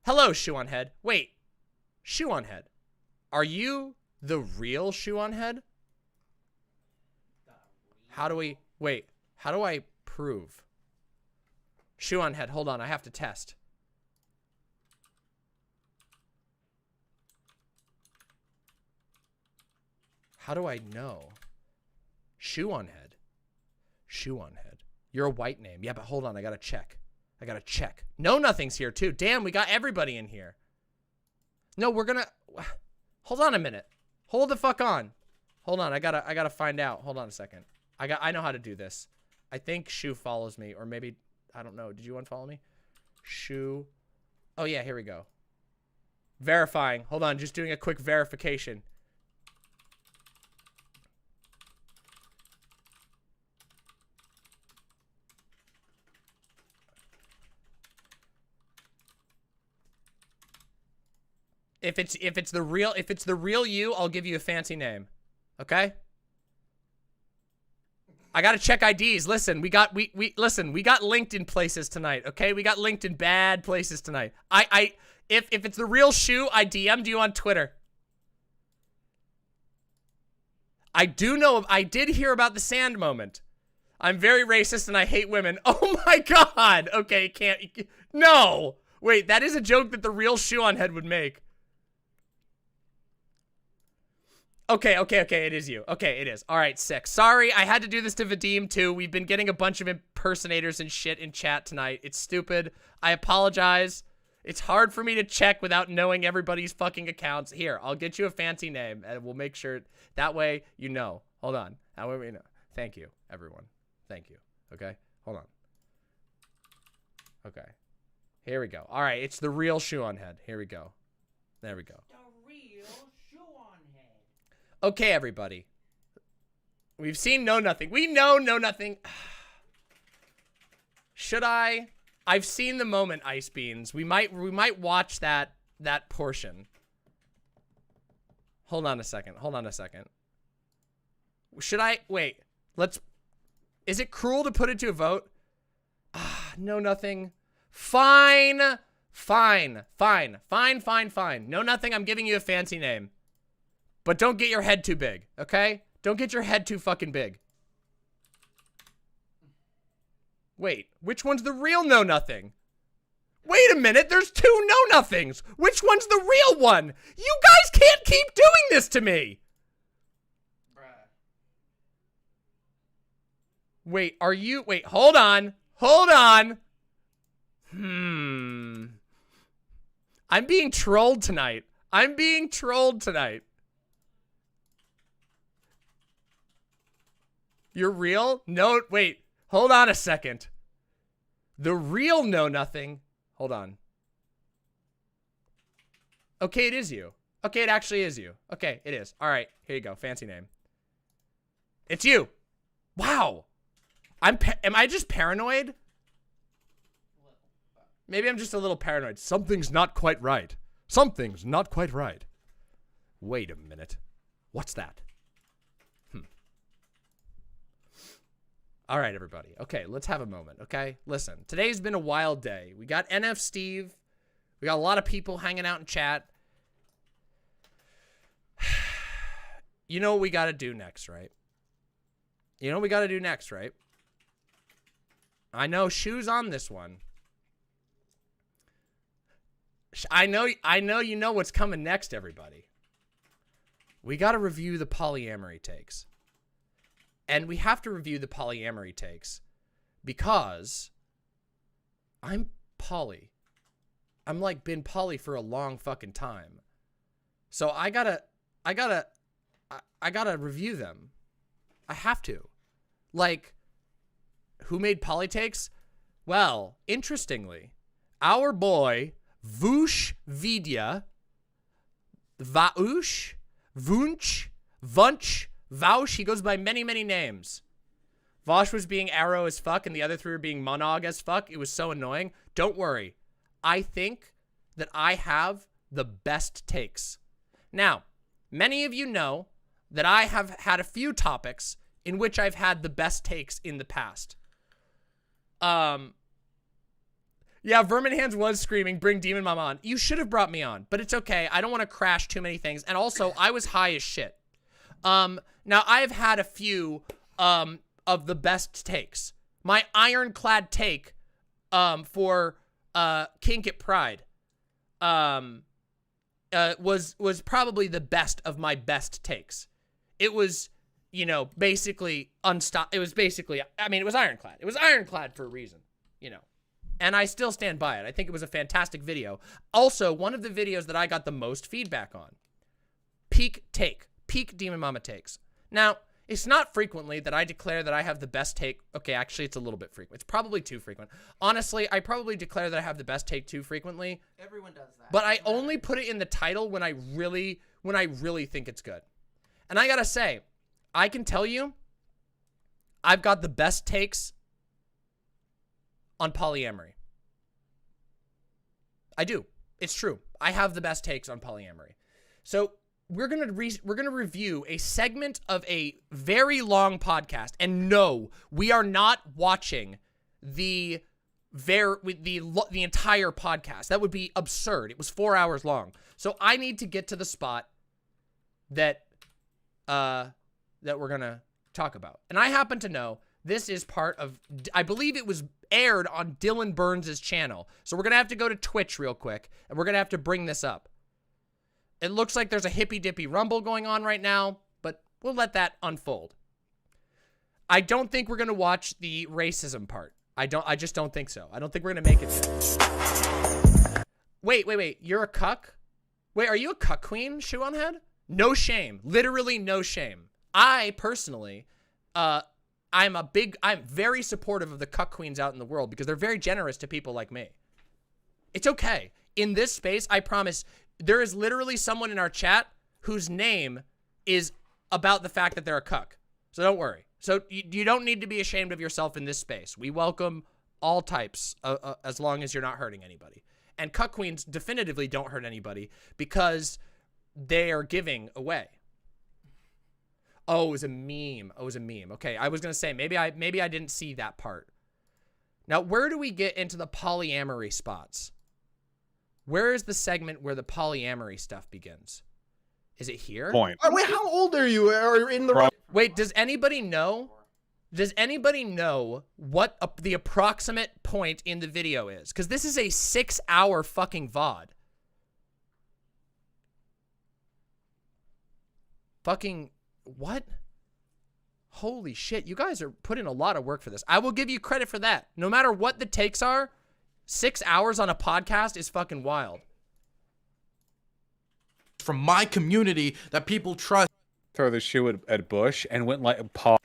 hello, Shoe on Head. Wait, Shoe on Head. Are you the real Shoe on Head? How do I prove? Shoe on Head, hold on, I have to test. How do I know? Shoe on Head. Shoe on Head. You're a white name. Yeah, but hold on, I gotta check. No, nothing's here too. Damn, we got everybody in here. No, we're gonna, hold on a minute. Hold the fuck on. Hold on, I gotta find out. Hold on a second. I know how to do this. I think Shoe follows me, or maybe, I don't know. Did you unfollow me? Shoe. Oh yeah, here we go. Verifying. Hold on, just doing a quick verification. If it's the real you, I'll give you a fancy name. Okay? I gotta check IDs. Listen, we got linked in places tonight, okay? We got linked in bad places tonight. If it's the real Shoe, I DM'd you on Twitter. I did hear about the sand moment. I'm very racist and I hate women. Oh my god! Okay, no! Wait, that is a joke that the real shoe on head would make. Okay, it is you. Okay, it is. All right, sick. Sorry, I had to do this to Vadim too. We've been getting a bunch of impersonators and shit in chat tonight. It's stupid. I apologize. It's hard for me to check without knowing everybody's fucking accounts. Here, I'll get you a fancy name, and we'll make sure that way you know. Hold on. That way we know. Thank you, everyone. Thank you. Okay, hold on. Okay. Here we go. All right, it's the real shoe on head. Here we go. There we go. Okay, everybody. We've seen Know Nothing. We know Nothing. Should I? I've seen the moment, Ice Beans. We might watch that portion. Hold on a second. Should I? Wait. Is it cruel to put it to a vote? Know Nothing. Fine. Know Nothing, I'm giving you a fancy name. But don't get your head too big, okay? Don't get your head too fucking big. Wait, which one's the real Know Nothing? Wait a minute, there's two Know Nothings. Which one's the real one? You guys can't keep doing this to me. Wait, hold on. I'm being trolled tonight. You're real? No, wait. Hold on a second. The real Know Nothing. Hold on. Okay, it is you. Okay, it actually is you. Okay, it is. All right, here you go. Fancy name. It's you. Wow. Am I just paranoid? Maybe I'm just a little paranoid. Something's not quite right. Wait a minute. What's that? All right, everybody. Okay, let's have a moment, okay? Listen, today's been a wild day. We got NF Steve. We got a lot of people hanging out in chat. You know what we got to do next, right? I know Shoe's on this one. I know you know what's coming next, everybody. We got to review the polyamory takes. And we have to review the polyamory takes because I'm poly. I'm like been poly for a long fucking time. So I gotta review them. I have to. Like, who made poly takes? Well, interestingly, our boy Vaush Vidya, Vaush, Vunch, Vunch, Vaush, he goes by many, many names. Vaush was being arrow as fuck and the other three were being monog as fuck. It was so annoying. Don't worry. I think that I have the best takes. Now, many of you know that I have had a few topics in which I've had the best takes in the past. Yeah, Vermin Hands was screaming, bring Demon Mama on. You should have brought me on, but it's okay. I don't want to crash too many things. And also, I was high as shit. Now I've had a few, of the best takes. My ironclad take, for, Kink at Pride, was probably the best of my best takes. It was, you know, basically it was basically, I mean, it was ironclad. It was ironclad for a reason, you know. And I still stand by it. I think it was a fantastic video. Also, one of the videos that I got the most feedback on. Peak Demon Mama takes. Now, it's not frequently that I declare that I have the best take. Okay, actually, it's a little bit frequent. It's probably too frequent. Honestly, I probably declare that I have the best take too frequently. Everyone does that. But I only put it in the title when I really think it's good. And I gotta say, I can tell you, I've got the best takes on polyamory. I do. It's true. I have the best takes on polyamory. So we're gonna review a segment of a very long podcast, and no, we are not watching the entire podcast. That would be absurd. It was 4 hours long. So I need to get to the spot that we're gonna talk about, and I happen to know This is part of, I believe it was aired on Dylan Burns' channel. So we're going to have to go to Twitch real quick, and we're going to have to bring this up. It looks like there's a hippy-dippy rumble going on right now, but we'll let that unfold. I don't think we're going to watch the racism part. I just don't think so. I don't think we're going to make it there. Wait. You're a cuck? Wait, are you a cuck queen, Shoe on Head? No shame. Literally no shame. I personally, I'm very supportive of the cuck queens out in the world because they're very generous to people like me. It's okay. In this space, I promise, there is literally someone in our chat whose name is about the fact that they're a cuck. So don't worry. So you don't need to be ashamed of yourself in this space. We welcome all types as long as you're not hurting anybody. And cuck queens definitively don't hurt anybody because they are giving away. Oh, it was a meme. Oh, it was a meme. Okay, I was going to say, maybe I didn't see that part. Now, where do we get into the polyamory spots? Where is the segment where the polyamory stuff begins? Is it here? Point. Oh, wait, how old are you? Are you in the right? Wait, does anybody know? Does anybody know what the approximate point in the video is? Because this is a 6-hour fucking VOD. Fucking what? Holy shit, you guys are putting a lot of work for this. I will give you credit for that. No matter what the takes are, 6 hours on a podcast is fucking wild. From my community that people trust. Throw the shoe at Bush and went like a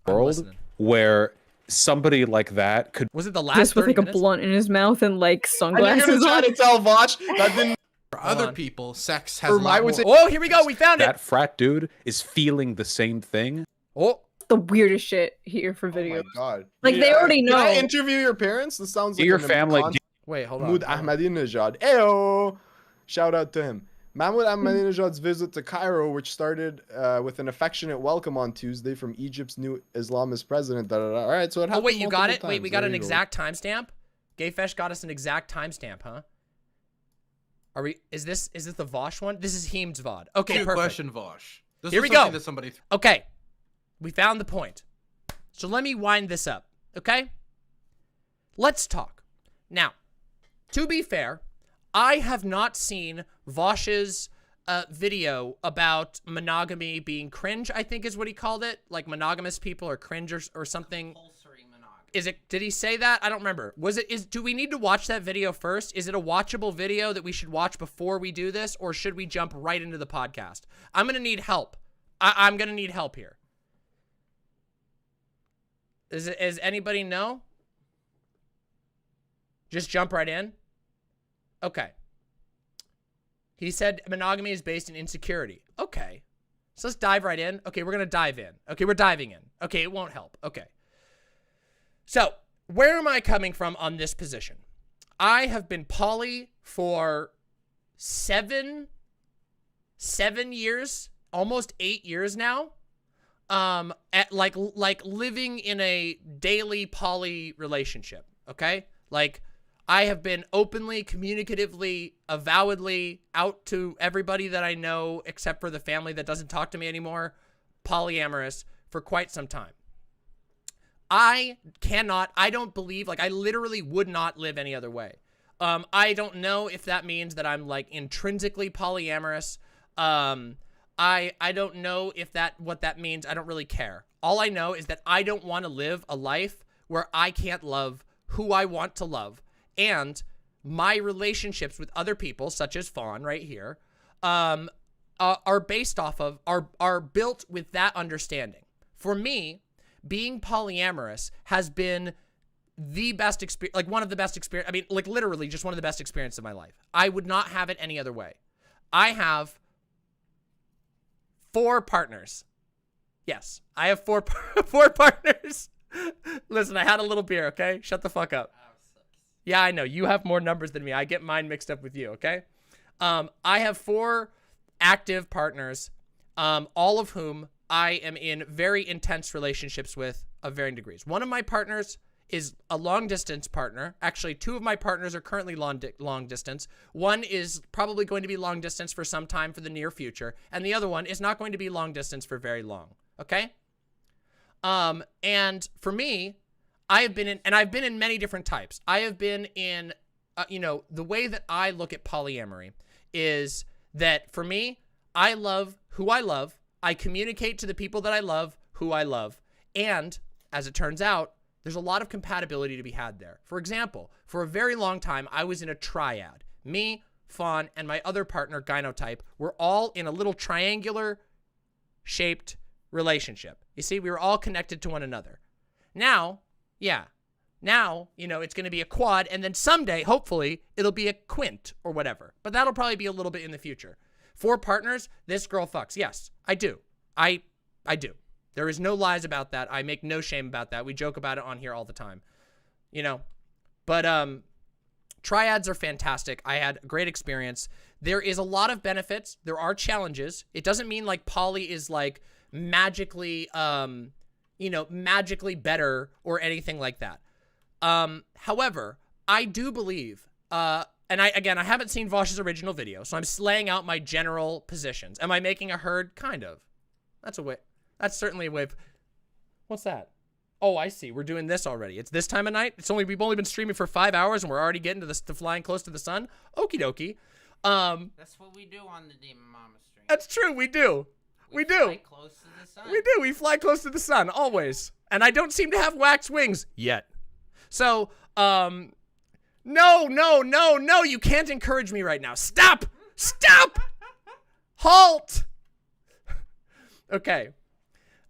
world where somebody like that could. Was it the last? Just with like a blunt in his mouth and like sunglasses and you're on. trying to tell Vaush that didn't. For other people, sex has a lot more. Oh, here we go. We found it. That frat dude is feeling the same thing. Oh, the weirdest shit here for videos. Oh my God. Like they already know. Can I interview your parents? This sounds like your family. Wait, hold on. Mahmoud Ahmadinejad. Ayo! Shout out to him. Mahmoud Ahmadinejad's visit to Cairo, which started with an affectionate welcome on Tuesday from Egypt's new Islamist president. All right, so it happened. Oh, wait, you got it? multiple Wait, times. we got There an you go. exact timestamp? GayFesh got us an exact timestamp, huh? Are we? Is this the Vaush one? This is Heem's VOD. Okay, Good perfect. question, Vaush. This Here was we go. something that somebody Okay, we found the point. So let me wind this up, okay? Let's talk. Now, to be fair, I have not seen Vaush's video about monogamy being cringe, I think is what he called it. Like monogamous people are cringe or something. Is it, did he say that? I don't remember. Do we need to watch that video first? Is it a watchable video that we should watch before we do this? Or should we jump right into the podcast? I'm going to need help. I'm going to need help here. Does anybody know? Just jump right in? Okay. He said monogamy is based in insecurity. Okay. So let's dive right in. Okay, we're going to dive in. Okay, we're diving in. Okay, it won't help. Okay. So, where am I coming from on this position? I have been poly for seven years, almost 8 years now. At like living in a daily poly relationship, okay? Like, I have been openly, communicatively, avowedly out to everybody that I know, except for the family that doesn't talk to me anymore, polyamorous for quite some time. I don't believe, like, I literally would not live any other way. I don't know if that means that I'm, like, intrinsically polyamorous. I don't know if what that means. I don't really care. All I know is that I don't want to live a life where I can't love who I want to love. And my relationships with other people, such as Faun right here, are based off of, are built with that understanding. For me, being polyamorous has been the best experience, like one of the best experience. I mean, like literally just one of the best experiences of my life. I would not have it any other way. I have 4 partners. Yes, I have 4 partners. Listen, I had a little beer, okay? Shut the fuck up. Yeah, I know. You have more numbers than me. I get mine mixed up with you, okay? I have 4 active partners, all of whom I am in very intense relationships with of varying degrees. One of my partners is a long-distance partner. Actually, 2 of my partners are currently long distance. One is probably going to be long distance for some time for the near future, and the other one is not going to be long distance for very long, okay? And for me, I've been in many different types. I have been in, you know, the way that I look at polyamory is that for me, I love who I love. I communicate to the people that I love who I love. And as it turns out, there's a lot of compatibility to be had there. For example, for a very long time, I was in a triad. Me, Faun, and my other partner, Gynotype, were all in a little triangular shaped relationship. You see, we were all connected to one another. Now, yeah, now, you know, it's going to be a quad, and then someday, hopefully, it'll be a quint or whatever. But that'll probably be a little bit in the future. 4 partners, this girl fucks. Yes, I do. I do. There is no lies about that. I make no shame about that. We joke about it on here all the time, you know. But triads are fantastic. I had a great experience. There is a lot of benefits. There are challenges. It doesn't mean like poly is like magically, you know, magically better or anything like that. However, I do believe, and I haven't seen Vaush's original video, so I'm laying out my general positions. Am I making a herd? Kind of. That's a way. That's certainly a way of, what's that? Oh, I see. We're doing this already. It's this time of night. We've only been streaming for 5 hours and we're already getting to flying close to the sun. Okie dokie. That's what we do on the Demon Mama stream. That's true. We do. We do. Fly close to the sun. We do. We fly close to the sun always. And I don't seem to have wax wings yet. So, no, you can't encourage me right now. Stop. Halt. Okay.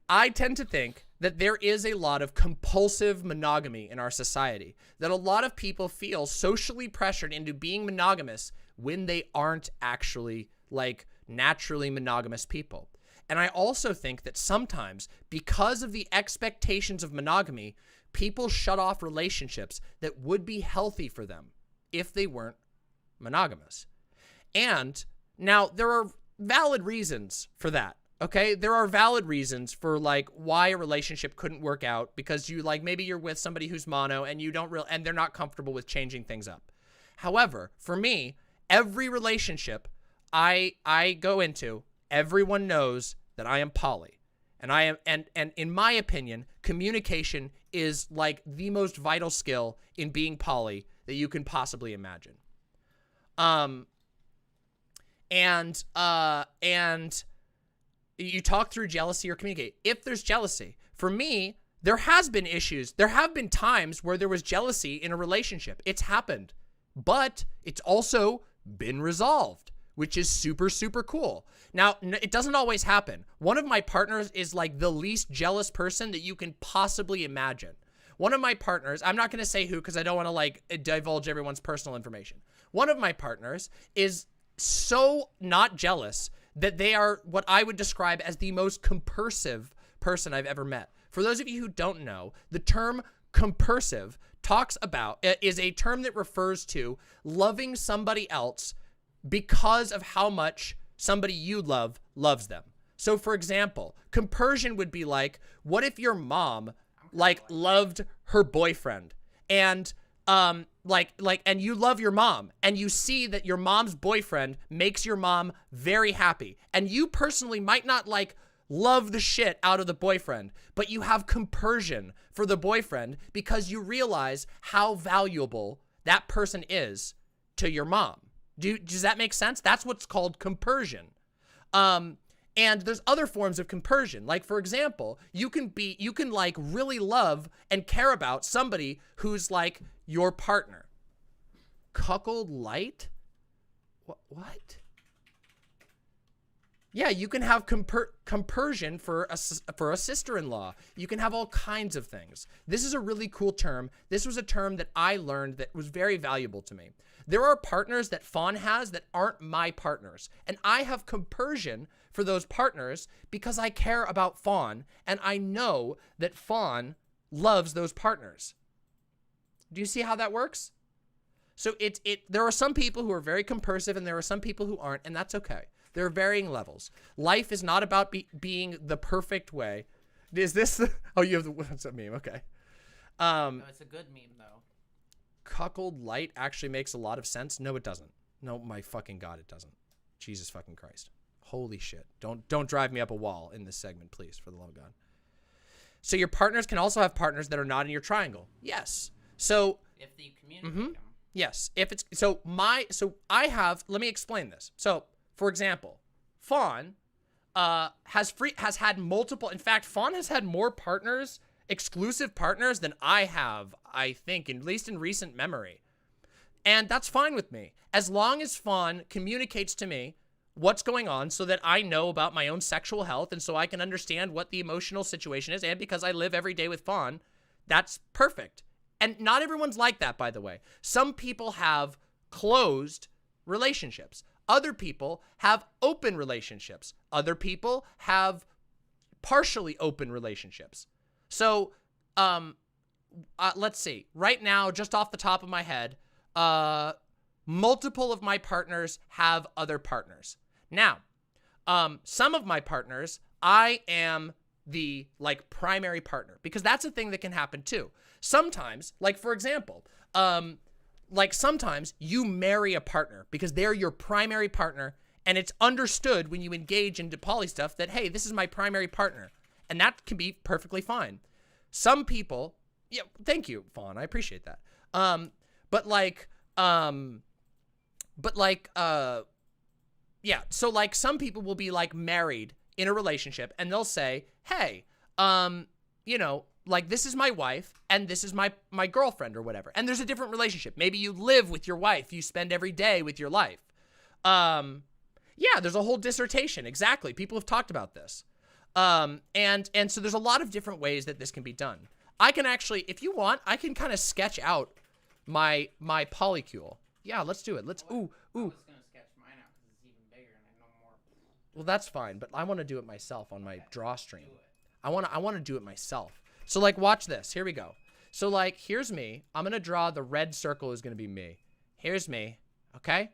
I tend to think that there is a lot of compulsive monogamy in our society, that a lot of people feel socially pressured into being monogamous when they aren't actually like naturally monogamous people. And I also think that sometimes because of the expectations of monogamy, people shut off relationships that would be healthy for them if they weren't monogamous. And now there are valid reasons for that. Okay, there are valid reasons for like why a relationship couldn't work out, because you like maybe you're with somebody who's mono and you don't and they're not comfortable with changing things up. However, for me, every relationship I go into, everyone knows that I am poly. And I am and in my opinion, communication is like the most vital skill in being poly that you can possibly imagine. And you talk through jealousy or communicate. If there's jealousy, for me, there has been issues. There have been times where there was jealousy in a relationship. It's happened, but it's also been resolved, which is super, super cool. Now, it doesn't always happen. One of my partners is like the least jealous person that you can possibly imagine. One of my partners, I'm not going to say who because I don't want to like divulge everyone's personal information. One of my partners is so not jealous that they are what I would describe as the most compersive person I've ever met. For those of you who don't know, the term compersive is a term that refers to loving somebody else because of how much somebody you love loves them. So for example, compersion would be like, what if your mom like loved her boyfriend and and you love your mom and you see that your mom's boyfriend makes your mom very happy, and you personally might not like love the shit out of the boyfriend, but you have compersion for the boyfriend because you realize how valuable that person is to your mom. Does that make sense? That's what's called compersion. And there's other forms of compersion. Like, for example, you can like really love and care about somebody who's like your partner. Cuckold light? What? Yeah, you can have compersion for a sister-in-law. You can have all kinds of things. This is a really cool term. This was a term that I learned that was very valuable to me. There are partners that Faun has that aren't my partners, and I have compersion for those partners because I care about Faun, and I know that Faun loves those partners. Do you see how that works? So there are some people who are very compersive, and there are some people who aren't, and that's okay. There are varying levels. Life is not about being the perfect way. Is this the... Oh, you have the... What's that meme? Okay. No, it's a good meme, though. Cuckold light actually makes a lot of sense. No, it doesn't. No, my fucking God, it doesn't. Jesus fucking Christ. Holy shit. Don't drive me up a wall in this segment, please, for the love of God. So your partners can also have partners that are not in your triangle. Yes. So if you communicate them. Yes. If it's so I have, let me explain this. So for example, Faun has had multiple, in fact, Faun has had more partners, exclusive partners than I have, I think, at least in recent memory. And that's fine with me. As long as Faun communicates to me what's going on so that I know about my own sexual health and so I can understand what the emotional situation is, and because I live every day with Faun, that's perfect. And not everyone's like that, by the way. Some people have closed relationships. Other people have open relationships. Other people have partially open relationships. So, let's see. Right now, just off the top of my head, multiple of my partners have other partners. Now, some of my partners, I am the like primary partner, because that's a thing that can happen too. Sometimes, like for example, like sometimes you marry a partner because they're your primary partner, and it's understood when you engage into poly stuff that, hey, this is my primary partner, and that can be perfectly fine. Some people, yeah, thank you, Faun, I appreciate that. Yeah, so like some people will be like married in a relationship and they'll say, hey, you know, like this is my wife and this is my girlfriend or whatever. And there's a different relationship. Maybe you live with your wife, you spend every day with your life. Yeah, there's a whole dissertation. Exactly. People have talked about this. And so there's a lot of different ways that this can be done. I can actually, if you want, I can kind of sketch out my polycule. Yeah, let's do it. Let's, ooh. Well, that's fine, but I want to do it myself on my draw stream. I want to do it myself. So like, watch this. Here we go. So like, here's me. I'm going to draw the red circle is going to be me. Here's me. Okay.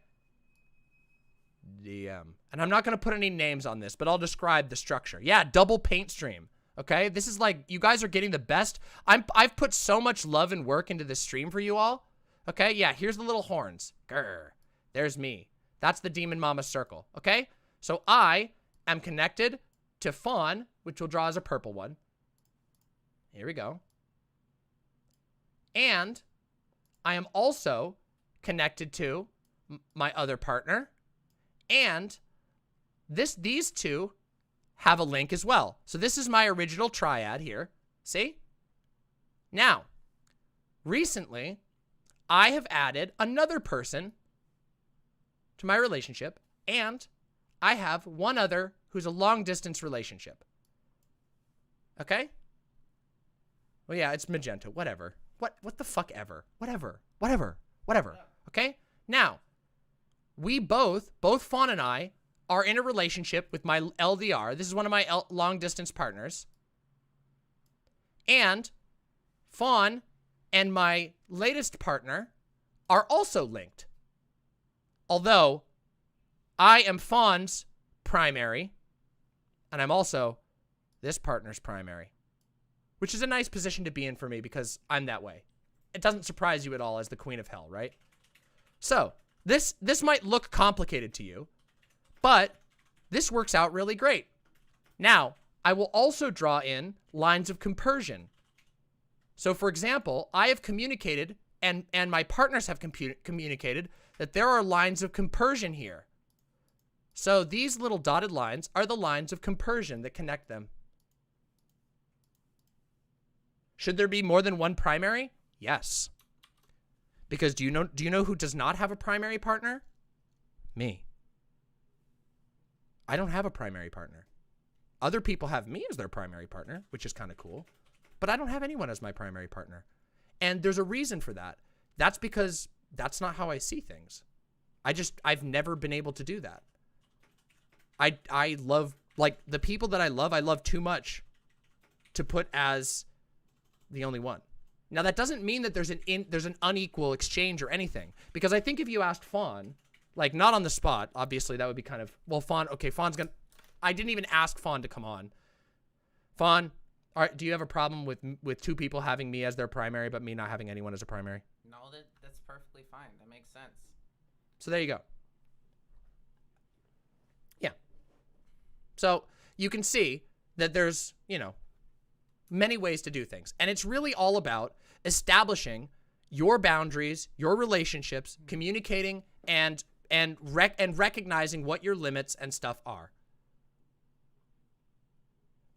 DM. And I'm not going to put any names on this, but I'll describe the structure. Yeah. Double paint stream. Okay. This is like, you guys are getting the best. I've put so much love and work into this stream for you all. Okay. Yeah. Here's the little horns. Grr. There's me. That's the Demon Mama circle. Okay. So I am connected to Faun, which we'll draw as a purple one. Here we go. And I am also connected to my other partner. And these two have a link as well. So this is my original triad here. See? Now, recently, I have added another person to my relationship, and I have one other who's a long-distance relationship. Okay? Well, yeah, it's magenta. Whatever. What the fuck ever. Whatever. Okay? Now, we both Faun and I, are in a relationship with my LDR. This is one of my long-distance partners. And Faun and my latest partner are also linked. Although I am Faun's primary, and I'm also this partner's primary, which is a nice position to be in for me because I'm that way. It doesn't surprise you at all as the Queen of Hell, right? So this might look complicated to you, but this works out really great. Now, I will also draw in lines of compersion. So for example, I have communicated, and my partners have communicated that there are lines of compersion here. So these little dotted lines are the lines of compersion that connect them. Should there be more than one primary? Yes. Because do you know who does not have a primary partner? Me. I don't have a primary partner. Other people have me as their primary partner, which is kind of cool. But I don't have anyone as my primary partner. And there's a reason for that. That's because that's not how I see things. I've never been able to do that. I love, like, the people that I love too much to put as the only one. Now, that doesn't mean that there's an unequal exchange or anything. Because I think if you asked Faun, like, not on the spot, obviously that would be kind of, well, Faun, okay, Faun's gonna, I didn't even ask Faun to come on. Faun, do you have a problem with two people having me as their primary, but me not having anyone as a primary? No, that's perfectly fine. That makes sense. So there you go. Yeah. So you can see that there's, you know, many ways to do things. And it's really all about establishing your boundaries, your relationships, communicating, and recognizing what your limits and stuff are.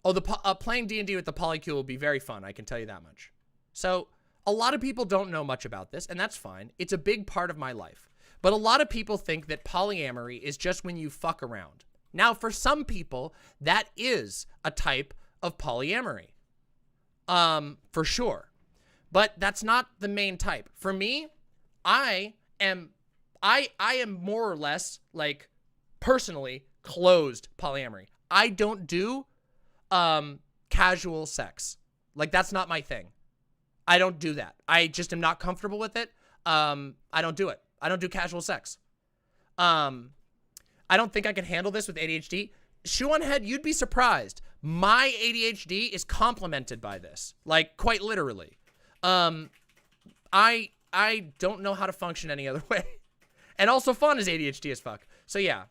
Oh, playing D&D with the polycule will be very fun, I can tell you that much. So, a lot of people don't know much about this, and that's fine. It's a big part of my life. But a lot of people think that polyamory is just when you fuck around. Now, for some people, that is a type of polyamory. For sure. But that's not the main type. For me, I am more or less, like, personally closed polyamory. I don't do casual sex. Like, that's not my thing. I don't do that. I just am not comfortable with it. I don't do it. I don't do casual sex. I don't think I can handle this with ADHD. Shoe on head, you'd be surprised. My ADHD is complemented by this. Like, quite literally. I don't know how to function any other way. And also Faun is ADHD as fuck. So yeah.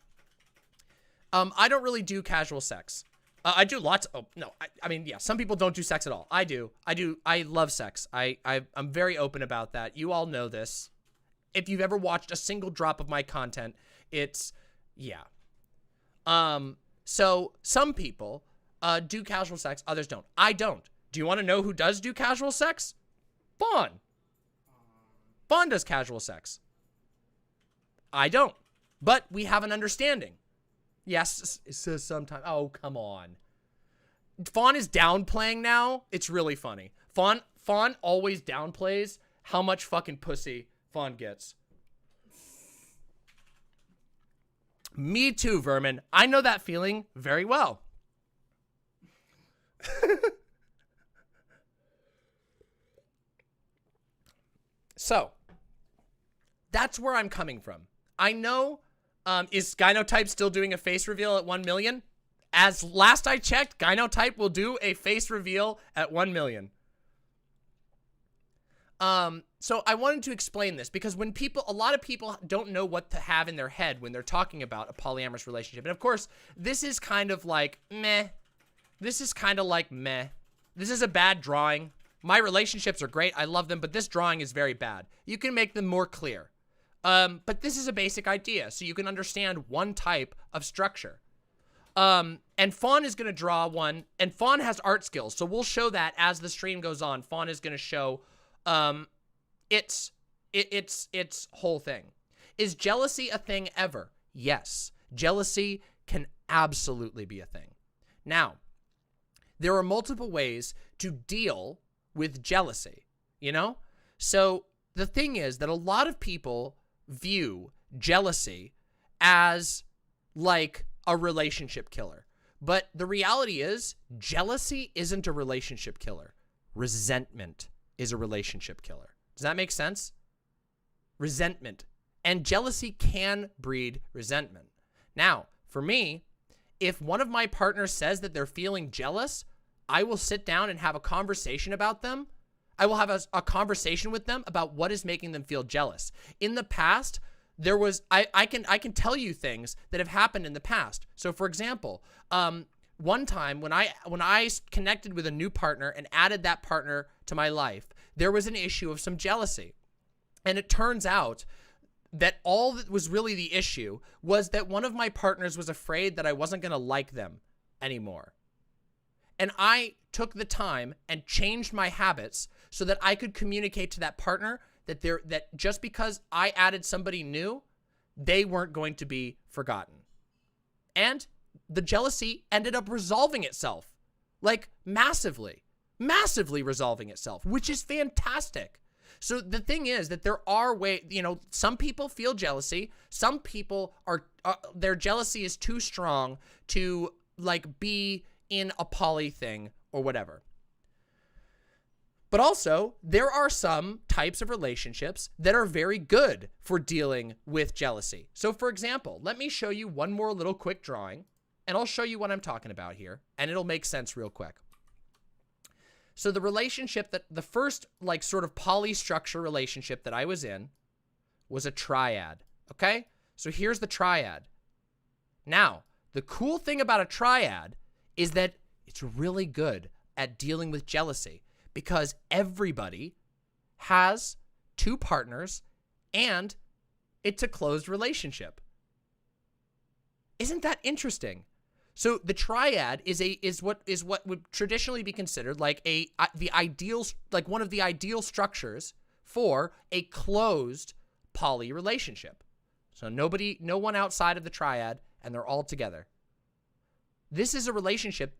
I don't really do casual sex. I do lots. Oh, no. I mean, yeah, some people don't do sex at all. I do. I love sex. I'm very open about that. You all know this. If you've ever watched a single drop of my content, it's, yeah. So some people do casual sex, others don't. I don't. Do you want to know who does do casual sex? Faun. Faun does casual sex. I don't. But we have an understanding. Yes, it says sometimes. Oh, come on. Faun is downplaying now. It's really funny. Faun always downplays how much fucking pussy Faun gets. Me too, Vermin. I know that feeling very well. So, that's where I'm coming from. I know, is Gynotype still doing a face reveal at 1 million? As last I checked, Gynotype will do a face reveal at 1 million. So I wanted to explain this because when a lot of people don't know what to have in their head when they're talking about a polyamorous relationship. And of course, this is kind of like, meh. This is kind of like, meh. This is a bad drawing. My relationships are great. I love them, but this drawing is very bad. You can make them more clear. But this is a basic idea, so you can understand one type of structure. And Faun is going to draw one, and Faun has art skills, so we'll show that as the stream goes on. Faun is going to show its whole thing. Is jealousy a thing ever? Yes. Jealousy can absolutely be a thing. Now, there are multiple ways to deal with jealousy, you know? So the thing is that a lot of people view jealousy as like a relationship killer. But the reality is jealousy isn't a relationship killer. Resentment is a relationship killer. Does that make sense? Resentment. And jealousy can breed resentment. Now, for me, if one of my partners says that they're feeling jealous, I will sit down and have a conversation about them. I will have a conversation with them about what is making them feel jealous. In the past, there was, I can tell you things that have happened in the past. So for example, one time when I connected with a new partner and added that partner to my life, there was an issue of some jealousy. And it turns out that all that was really the issue was that one of my partners was afraid that I wasn't going to like them anymore. And I took the time and changed my habits so that I could communicate to that partner that just because I added somebody new, they weren't going to be forgotten. And the jealousy ended up resolving itself, like massively resolving itself, which is fantastic. So the thing is that there are ways, you know, some people feel jealousy. Some people their jealousy is too strong to like be in a poly thing or whatever. But also, there are some types of relationships that are very good for dealing with jealousy. So for example, let me show you one more little quick drawing, and I'll show you what I'm talking about here, and it'll make sense real quick. So the relationship that, the first like sort of poly structure relationship that I was in was a triad, okay? So here's the triad. Now, the cool thing about a triad is that it's really good at dealing with jealousy because everybody has 2 partners and it's a closed relationship. Isn't that interesting? So the triad is what would traditionally be considered like one of the ideal structures for a closed poly relationship. So no one outside of the triad, and they're all together. This is a relationship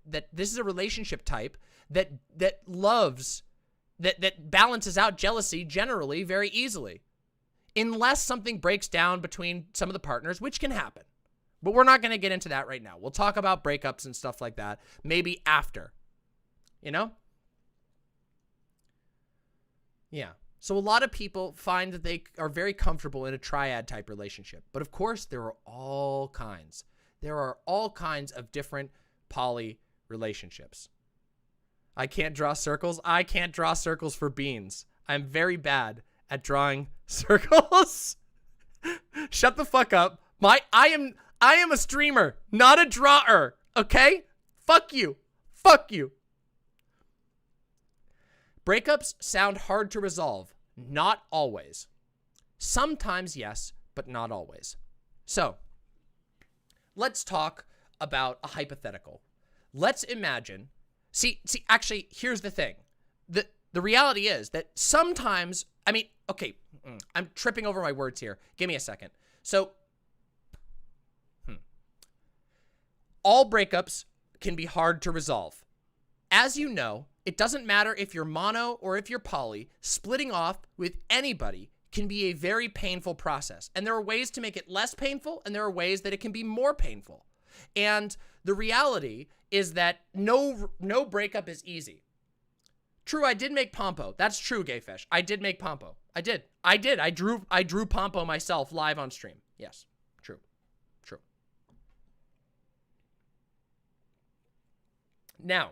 type that balances out jealousy generally very easily, unless something breaks down between some of the partners, which can happen. But we're not going to get into that right now. We'll talk about breakups and stuff like that maybe after, you know? Yeah. So a lot of people find that they are very comfortable in a triad type relationship. But of course, there are all kinds. There are all kinds of different poly relationships. I can't draw circles. I can't draw circles for beans. I'm very bad at drawing circles. Shut the fuck up. I am a streamer, not a drawer, okay? Fuck you. Fuck you. Breakups sound hard to resolve. Not always. Sometimes yes, but not always. So, let's talk about a hypothetical. Let's imagine, actually, here's the thing. The reality is that sometimes, okay, I'm tripping over my words here. Give me a second. So, all breakups can be hard to resolve. As you know, it doesn't matter if you're mono or if you're poly, splitting off with anybody can be a very painful process. And there are ways to make it less painful, and there are ways that it can be more painful. And the reality is that no breakup is easy. True, I did make Pompo. That's true, GayFesh. I did make Pompo. I did. I drew Pompo myself live on stream. Yes, true. Now,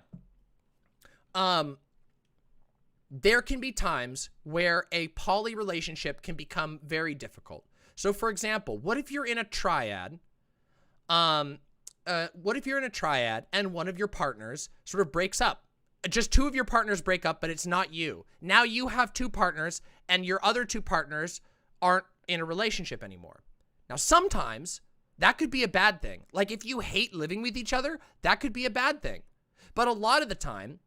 there can be times where a poly relationship can become very difficult. So, for example, what if you're in a triad? What if you're in a triad and one of your partners sort of breaks up? Just 2 of your partners break up, but it's not you. Now you have 2 partners, and your other 2 partners aren't in a relationship anymore. Now, sometimes that could be a bad thing. Like if you hate living with each other, that could be a bad thing. But a lot of the time,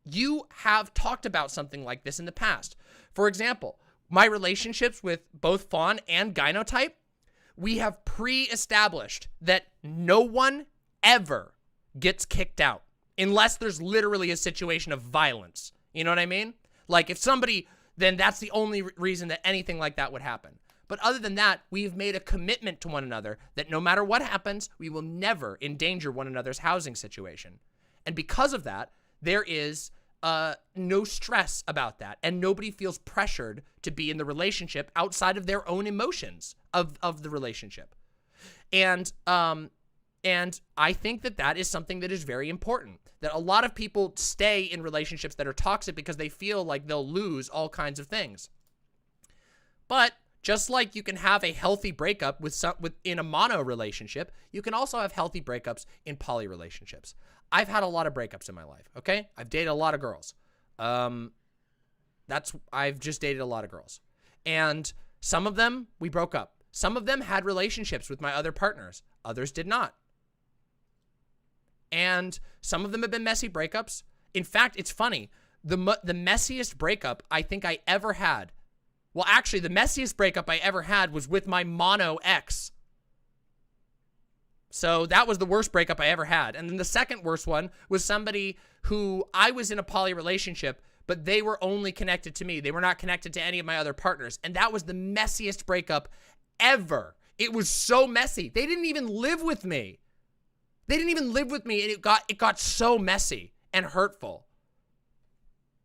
you have talked about something like this in the past. For example, my relationships with both Faun and Gynotype, we have pre-established that no one ever gets kicked out unless there's literally a situation of violence. You know what I mean? Like if somebody, then that's the only reason that anything like that would happen. But other than that, we've made a commitment to one another that no matter what happens, we will never endanger one another's housing situation. And because of that, there is no stress about that. And nobody feels pressured to be in the relationship outside of their own emotions of the relationship. And I think that that is something that is very important. That a lot of people stay in relationships that are toxic because they feel like they'll lose all kinds of things. But just like you can have a healthy breakup in a mono relationship, you can also have healthy breakups in poly relationships. I've had a lot of breakups in my life, okay? I've dated a lot of girls. I've just dated a lot of girls. And some of them, we broke up. Some of them had relationships with my other partners. Others did not. And some of them have been messy breakups. In fact, it's funny. The messiest breakup I think I ever had, well, actually, the messiest breakup I ever had was with my mono ex. So that was the worst breakup I ever had. And then the second worst one was somebody who I was in a poly relationship, but they were only connected to me. They were not connected to any of my other partners. And that was the messiest breakup ever. It was so messy. They didn't even live with me. And it got so messy and hurtful.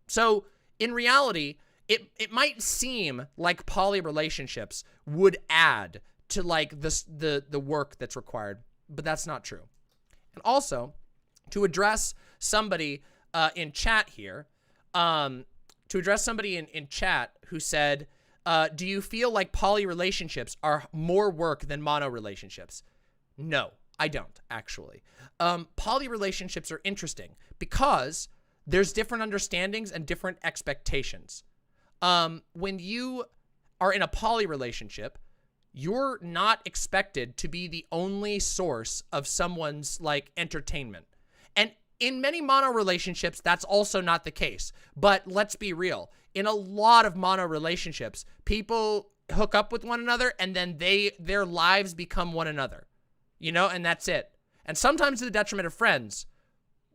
So in reality, it might seem like poly relationships would add to like the work that's required, but that's not true. And also, to address somebody in chat here, in chat who said, do you feel like poly relationships are more work than mono relationships? No, I don't, actually. Poly relationships are interesting because there's different understandings and different expectations. When you are in a poly relationship, you're not expected to be the only source of someone's like entertainment. And in many mono relationships, that's also not the case. But let's be real. In a lot of mono relationships, people hook up with one another and then their lives become one another, you know, and that's it. And sometimes to the detriment of friends,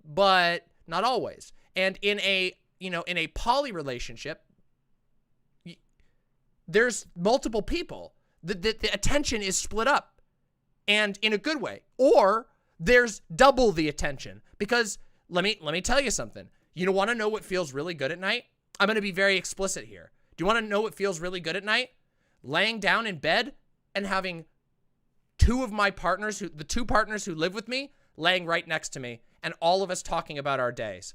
but not always. And in a, you know, in a poly relationship, there's multiple people. The attention is split up, and in a good way. Or there's double the attention, because let me tell you something. You want to know what feels really good at night? I'm going to be very explicit here. Do you want to know what feels really good at night? Laying down in bed and having two of my partners, the two partners who live with me, laying right next to me, and all of us talking about our days.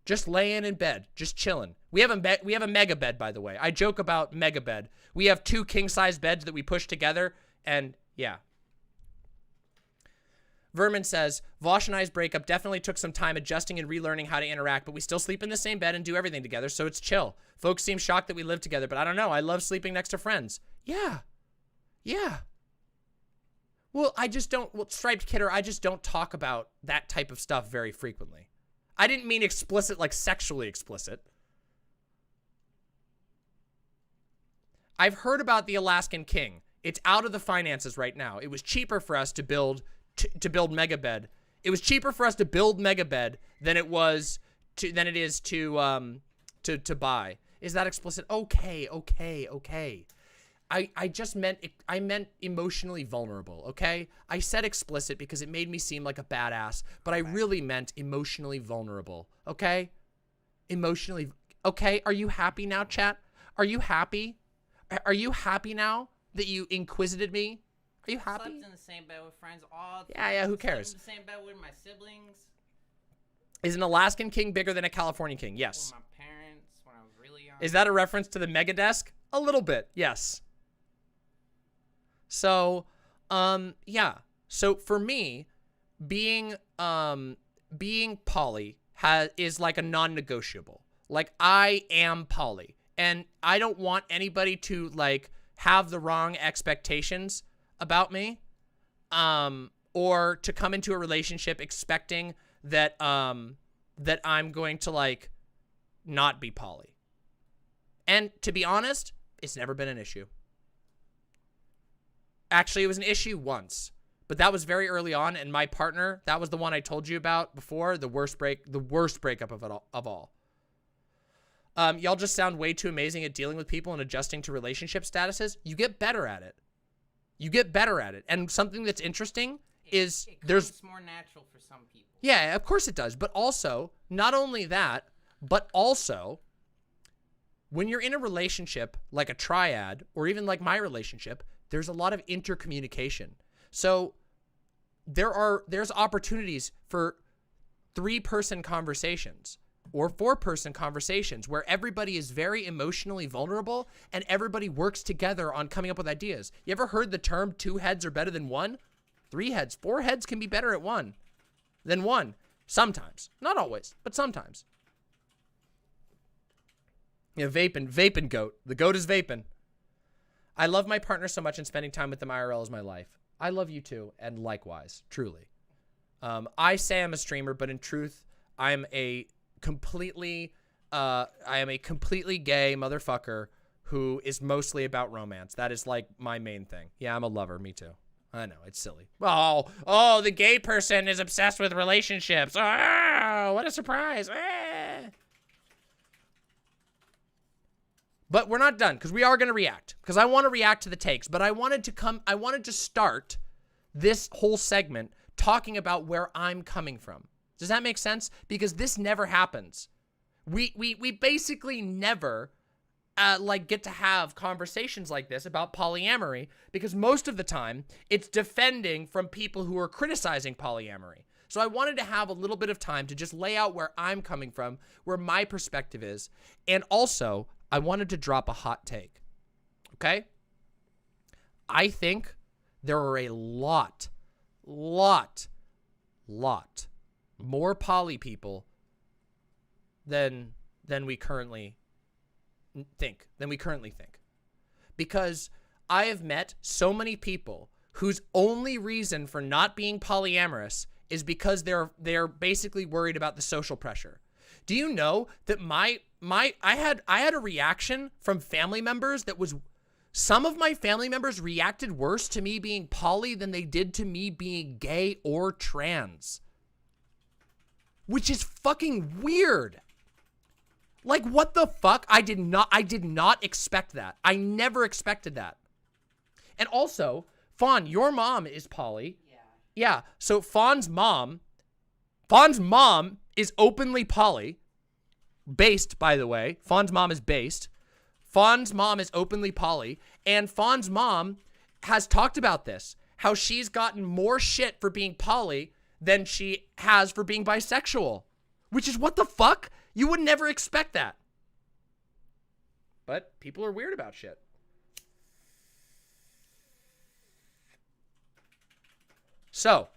Just laying in bed, just chilling. We have a mega bed, by the way. I joke about mega bed. We have 2 king-size beds that we push together, and yeah. Vermin says, Vaush and I's breakup definitely took some time adjusting and relearning how to interact, but we still sleep in the same bed and do everything together, so it's chill. Folks seem shocked that we live together, but I don't know. I love sleeping next to friends. Yeah. Yeah. Well, Striped Kidder, I just don't talk about that type of stuff very frequently. I didn't mean explicit, like sexually explicit. I've heard about the Alaskan King. It's out of the finances right now. It was cheaper for us to build Megabed. It was cheaper for us to build Megabed than it is to buy. Is that explicit? Okay. I meant emotionally vulnerable, okay? I said explicit because it made me seem like a badass, but I really meant emotionally vulnerable, okay? Emotionally, okay? Are you happy now, chat? Are you happy? Are you happy now that you inquisited me? Are you happy? I slept in the same bed with friends all the Yeah, who cares? Slept in the same bed with my siblings. Is an Alaskan king bigger than a Californian king? Yes. With my parents when I was really young. Is that a reference to the Mega Desk? A little bit, yes. So, yeah. So for me, being poly is like a non-negotiable. Like, I am poly, and I don't want anybody to like have the wrong expectations about me, or to come into a relationship expecting that that I'm going to like not be poly. And to be honest, it's never been an issue. Actually, it was an issue once, but that was very early on, and my partner, that was the one I told you about before, the worst breakup of it all. Y'all just sound way too amazing at dealing with people and adjusting to relationship statuses. You get better at it. You get better at it. And something that's interesting is It's more natural for some people. Yeah, of course it does. But also, not only that, but also, when you're in a relationship like a triad, or even like my relationship, there's a lot of intercommunication. So there's opportunities for 3-person conversations or 4-person conversations where everybody is very emotionally vulnerable and everybody works together on coming up with ideas. You ever heard the term 2 heads are better than 1? 3 heads, 4 heads can be better at 1 than 1. Sometimes. Not always, but sometimes. Yeah, vaping goat. The goat is vaping. I love my partner so much, and spending time with them IRL is my life. I love you too, and likewise, truly. I say I'm a streamer, but in truth, I'm a completely gay motherfucker who is mostly about romance. That is like my main thing. Yeah, I'm a lover. Me too. I know, it's silly. Oh, the gay person is obsessed with relationships. Oh, what a surprise. But we're not done, because we are going to react, because I want to react to the takes. But I wanted to start this whole segment talking about where I'm coming from. Does that make sense? Because this never happens. We basically never like get to have conversations like this about polyamory, because most of the time it's defending from people who are criticizing polyamory. So I wanted to have a little bit of time to just lay out where I'm coming from, where my perspective is, and also I wanted to drop a hot take. Okay? I think there are a lot more poly people than we currently think. Because I have met so many people whose only reason for not being polyamorous is because they're basically worried about the social pressure. Do you know that I had a reaction from family members that was, some of my family members reacted worse to me being poly than they did to me being gay or trans. Which is fucking weird. Like, what the fuck? I did not expect that. I never expected that. And also, Faun, your mom is poly. Yeah. So Faun's mom is openly poly. Based, by the way. Faun's mom is based. Faun's mom is openly poly. And Faun's mom has talked about this. How she's gotten more shit for being poly than she has for being bisexual. Which is what the fuck? You would never expect that. But people are weird about shit. So,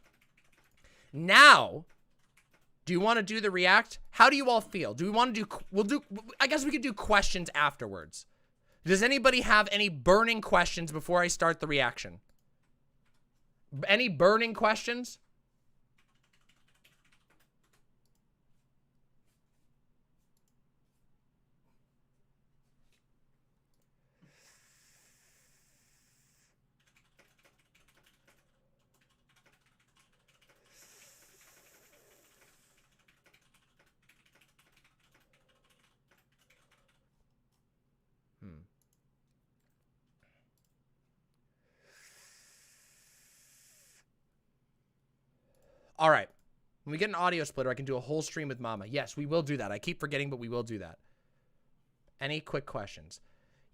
now, do you want to do the react? How do you all feel? Do we want to do, I guess we could do questions afterwards. Does anybody have any burning questions before I start the reaction? Any burning questions? All right. When we get an audio splitter, I can do a whole stream with Mama. Yes, we will do that. I keep forgetting, but we will do that. Any quick questions?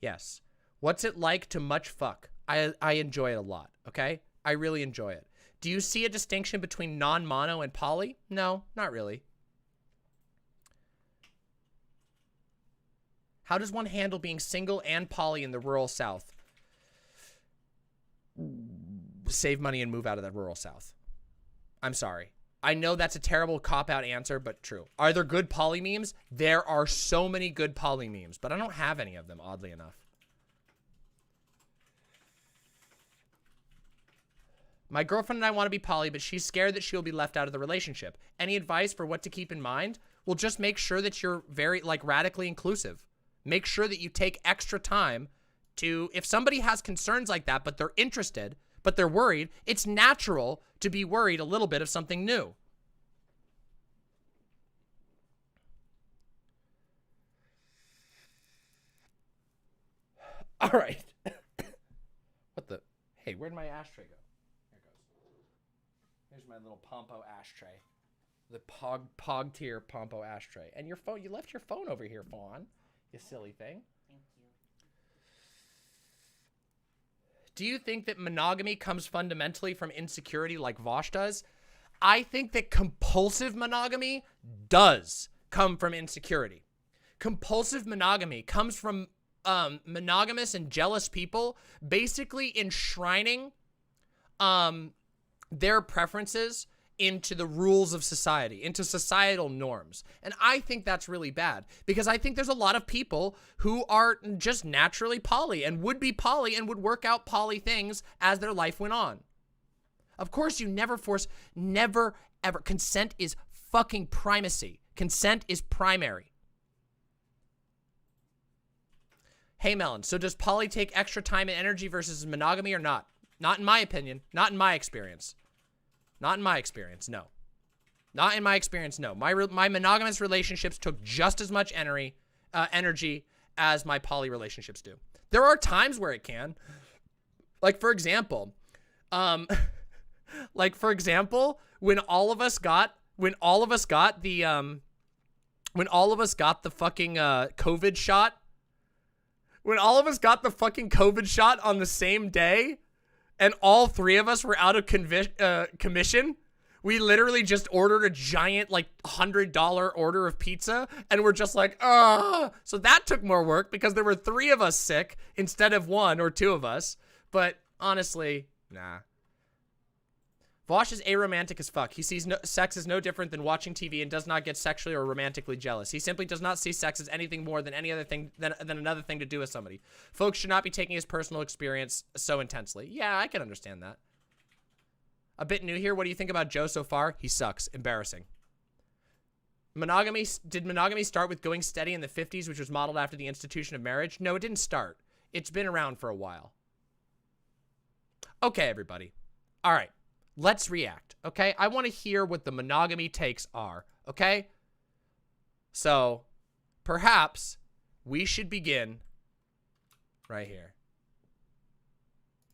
Yes. What's it like to much fuck? I enjoy it a lot, okay? I really enjoy it. Do you see a distinction between non-mono and poly? No, not really. How does one handle being single and poly in the rural South? Save money and move out of the rural South. I'm sorry. I know that's a terrible cop-out answer, but true. Are there good poly memes? There are so many good poly memes, but I don't have any of them, oddly enough. My girlfriend and I want to be poly, but she's scared that she'll be left out of the relationship. Any advice for what to keep in mind? Well, just make sure that you're very, radically inclusive. Make sure that you take extra time to, if somebody has concerns like that, but they're interested, but they're worried, it's natural to be worried a little bit of something new. All right. What the? Hey, where'd my ashtray go? Here it goes. Here's my little Pompo ashtray. The Pog tier Pompo ashtray. And your phone, you left your phone over here, Faun. You silly thing. Do you think that monogamy comes fundamentally from insecurity like Vaush does? I think that compulsive monogamy does come from insecurity. Compulsive monogamy comes from monogamous and jealous people basically enshrining their preferences into the rules of society, into societal norms. And I think that's really bad because I think there's a lot of people who are just naturally poly and would be poly and would work out poly things as their life went on. Of course, you never force, never, ever. Consent is fucking primacy. Consent is primary. Hey, Melon, so does poly take extra time and energy versus monogamy or not? Not in my opinion. Not in my experience. Not in my experience, no. Not in my experience, no. My monogamous relationships took just as much energy as my poly relationships do. There are times where it can. Like, for example, when all of us got the fucking COVID shot, when all of us got the fucking COVID shot on the same day, and all three of us were out of commission, we literally just ordered a giant, $100 order of pizza, and we're just like, ah. So that took more work because there were 3 of us sick instead of 1 or 2 of us. But honestly, nah. Vaush is aromantic as fuck. He sees sex as no different than watching TV and does not get sexually or romantically jealous. He simply does not see sex as anything more than any other thing than another thing to do with somebody. Folks should not be taking his personal experience so intensely. Yeah, I can understand that. A bit new here. What do you think about Joe so far? He sucks. Embarrassing. Did monogamy start with going steady in the 50s, which was modeled after the institution of marriage? No, it didn't start. It's been around for a while. Okay, everybody. All right. Let's react, okay? I want to hear what the monogamy takes are, okay? So, perhaps we should begin right here.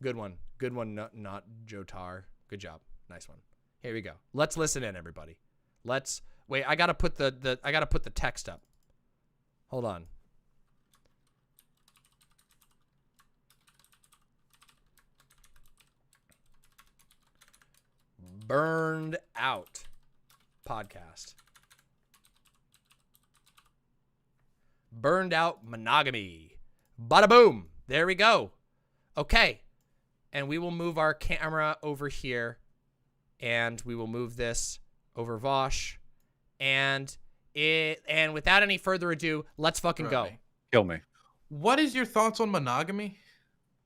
Good one. Good one, not Jotar. Good job. Nice one. Here we go. Let's listen in, everybody. Let's wait. I gotta put the text up. Hold on. BurnedOut podcast. BurnedOut monogamy. Bada boom. There we go. Okay. And we will move our camera over here. And we will move this over Vaush. And without any further ado, let's fucking go. Kill me. What is your thoughts on monogamy?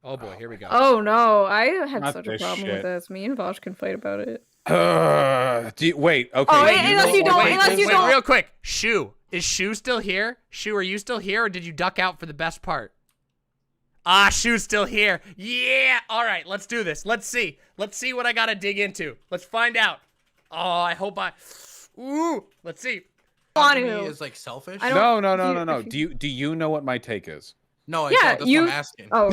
Oh boy, here we go. Oh no, I had Not such a this problem shit. with this. Me and Vaush can fight about it. Wait, okay. Oh, unless you don't. Real quick. Shoe. Is Shoe still here? Shoe, are you still here, or did you duck out for the best part? Ah, Shoe's still here. Yeah. All right, let's do this. Let's see. Let's see what I gotta dig into. Let's find out. Oh, I hope I. Ooh. Let's see. Monogamy is like selfish. No. Do you know what my take is? No, I don't. That's what I'm asking. Oh.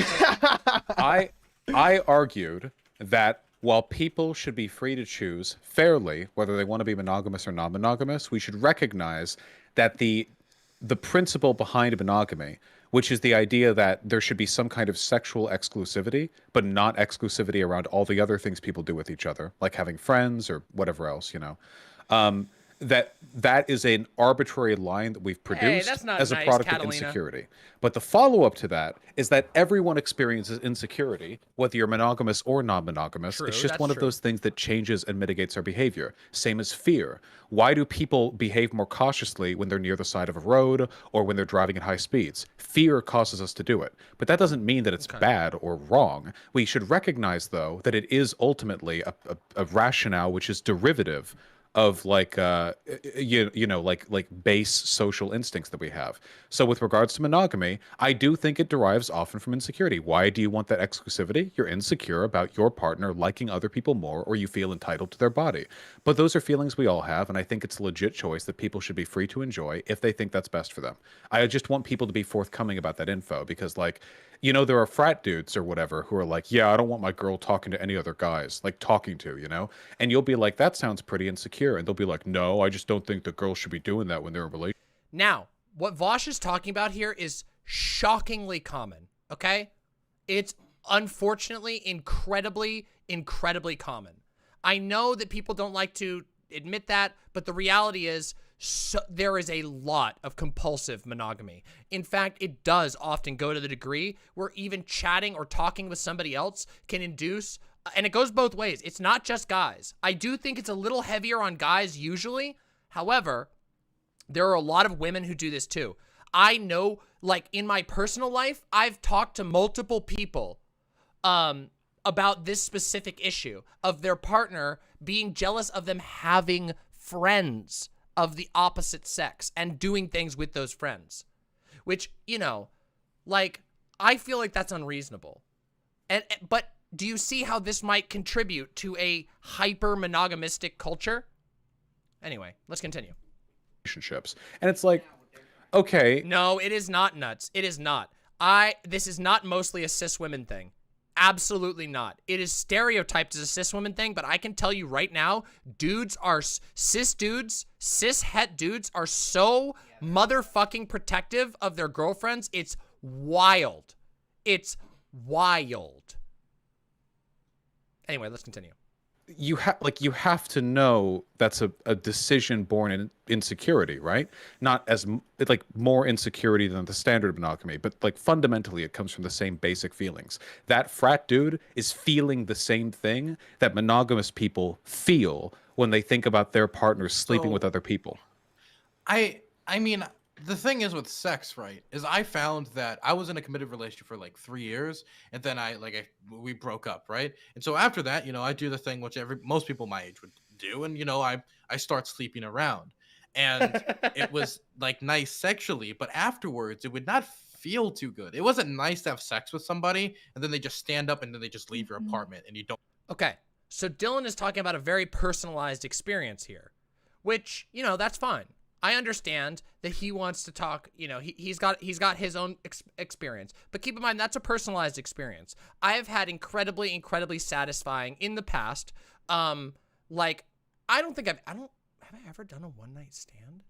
Okay. I argued that while people should be free to choose fairly whether they want to be monogamous or non-monogamous, we should recognize that the principle behind monogamy, which is the idea that there should be some kind of sexual exclusivity, but not exclusivity around all the other things people do with each other, like having friends or whatever else, that is an arbitrary line that we've produced as a product of insecurity. But the follow-up to that is that everyone experiences insecurity, whether you're monogamous or non-monogamous. It's just one of those things that changes and mitigates our behavior. Same as fear. Why do people behave more cautiously when they're near the side of a road or when they're driving at high speeds? Fear causes us to do it. But that doesn't mean that it's bad or wrong. We should recognize, though, that it is ultimately a rationale which is derivative of like base social instincts that we have. So with regards to monogamy, I do think it derives often from insecurity. Why do you want that exclusivity? You're insecure about your partner liking other people more, or you feel entitled to their body. But those are feelings we all have, and I think it's a legit choice that people should be free to enjoy if they think that's best for them. I just want people to be forthcoming about that info, because there are frat dudes or whatever who are like, yeah, I don't want my girl talking to any other guys, and you'll be like, that sounds pretty insecure. And they'll be like, no, I just don't think the girls should be doing that when they're in a relationship. Now, what Vaush is talking about here is shockingly common, okay? It's unfortunately incredibly, incredibly common. I know that people don't like to admit that, but the reality is there is a lot of compulsive monogamy. In fact, it does often go to the degree where even chatting or talking with somebody else can induce, and it goes both ways. It's not just guys. I do think it's a little heavier on guys usually. However, there are a lot of women who do this too. I know, in my personal life, I've talked to multiple people about this specific issue of their partner being jealous of them having friends of the opposite sex and doing things with those friends, which, I feel like that's unreasonable. But do you see how this might contribute to a hyper-monogamistic culture? Anyway, let's continue. Relationships. And it's like, okay. No, it is not nuts. It is not. This is not mostly a cis women thing. Absolutely not. It is stereotyped as a cis woman thing, but I can tell you right now, cis het dudes are so motherfucking protective of their girlfriends. It's wild. It's wild. Anyway, let's continue. you have to know that's a decision born in insecurity, right? Not as like more insecurity than the standard monogamy, but like fundamentally it comes from the same basic feelings. That frat dude is feeling the same thing that monogamous people feel when they think about their partners sleeping with other people. I mean, the thing is with sex, right, is I found that I was in a committed relationship for like 3 years, and then we broke up, right? And so after that, I do the thing which most people my age would do, and I start sleeping around, and it was like nice sexually, but afterwards it would not feel too good. It wasn't nice to have sex with somebody and then they just stand up and then they just leave your apartment and you don't. Okay, so Dylan is talking about a very personalized experience here, which that's fine. I understand that he wants to talk, he's got his own experience, but keep in mind that's a personalized experience. I have had incredibly satisfying in the past. Like I don't think have I ever done a one-night stand?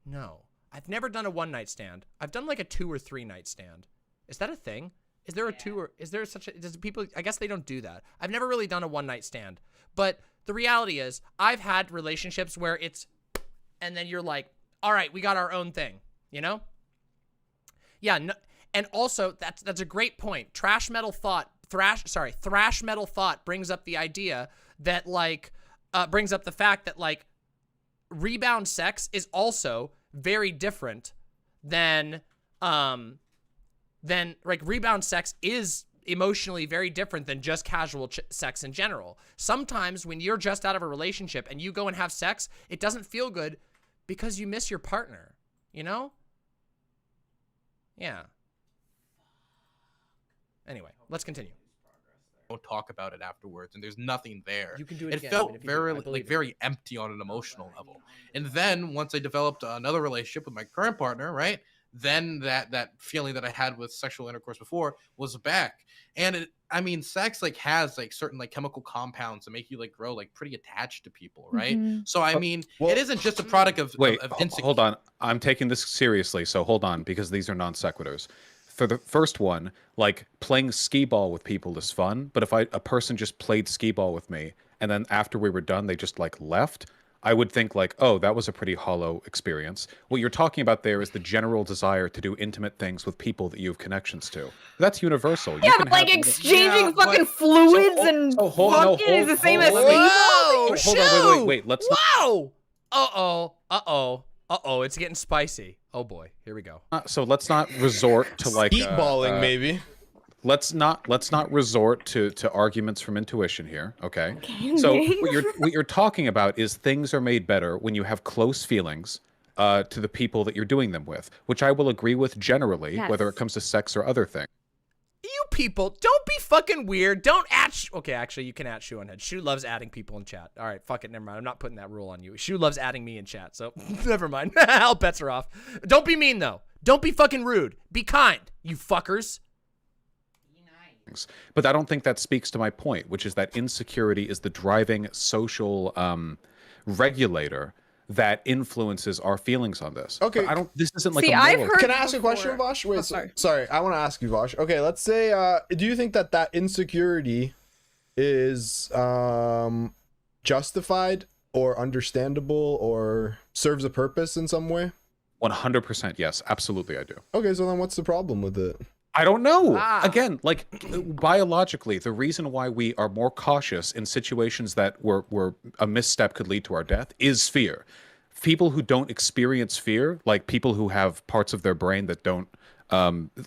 No, I've never done a one-night stand. I've done like a 2 or 3 night stand. Is that a thing? Is there a 2 or is there such a, does people, I guess they don't do that. I've never really done a one-night stand, but the reality is I've had relationships where it's, and then you're like, all right, we got our own thing, Yeah, no, and also that's a great point. Thrash metal thought brings up the idea that brings up the fact that rebound sex is also very different than rebound sex is emotionally very different than just casual sex in general. Sometimes when you're just out of a relationship and you go and have sex, it doesn't feel good because you miss your partner, Yeah. Anyway, let's continue. Don't talk about it afterwards, and there's nothing there. You can do it It again, felt if you do, I believe it. very empty on an emotional level. And then once I developed another relationship with my current partner, right? Then that feeling that I had with sexual intercourse before was back. And sex has certain chemical compounds that make you grow pretty attached to people, right? Mm-hmm. So it isn't just a product of Hold on. I'm taking this seriously, so hold on, because these are non sequiturs. For the first one, playing skee ball with people is fun, but if a person just played skee ball with me and then after we were done they just left, I would think oh, that was a pretty hollow experience. What you're talking about there is the general desire to do intimate things with people that you have connections to. That's universal. Yeah, but exchanging fucking fluids and fucking is the same as Whoa, hold on, wait. Let's not. Whoa! Uh-oh, it's getting spicy. Oh boy, here we go. So let's not resort to Speedballing, maybe. Let's not resort to arguments from intuition here, okay? So what you're talking about is things are made better when you have close feelings to the people that you're doing them with, which I will agree with generally, Yes. whether it comes to sex or other things. You people, don't be fucking weird. Don't add okay, actually, you can add Shoe on Head. Shoe loves adding people in chat. All right, fuck it, never mind. I'm not putting that rule on you. Shoe loves adding me in chat, so never mind. All bets are off. Don't be mean, though. Don't be fucking rude. Be kind, you fuckers. But I don't think that speaks to my point, which is that insecurity is the driving social regulator that influences our feelings on this. Okay, but this isn't See, a I've moral. heard Can I ask a before. question, Vaush? Wait, Oh, sorry. sorry. I want to ask you, Vaush. Okay, let's say, do you think that insecurity is justified or understandable or serves a purpose in some way? 100% yes, absolutely I do. Okay, so then what's the problem with it? I don't know. Again, biologically, the reason why we are more cautious in situations that where a misstep could lead to our death is fear. People who don't experience fear, like people who have parts of their brain that don't,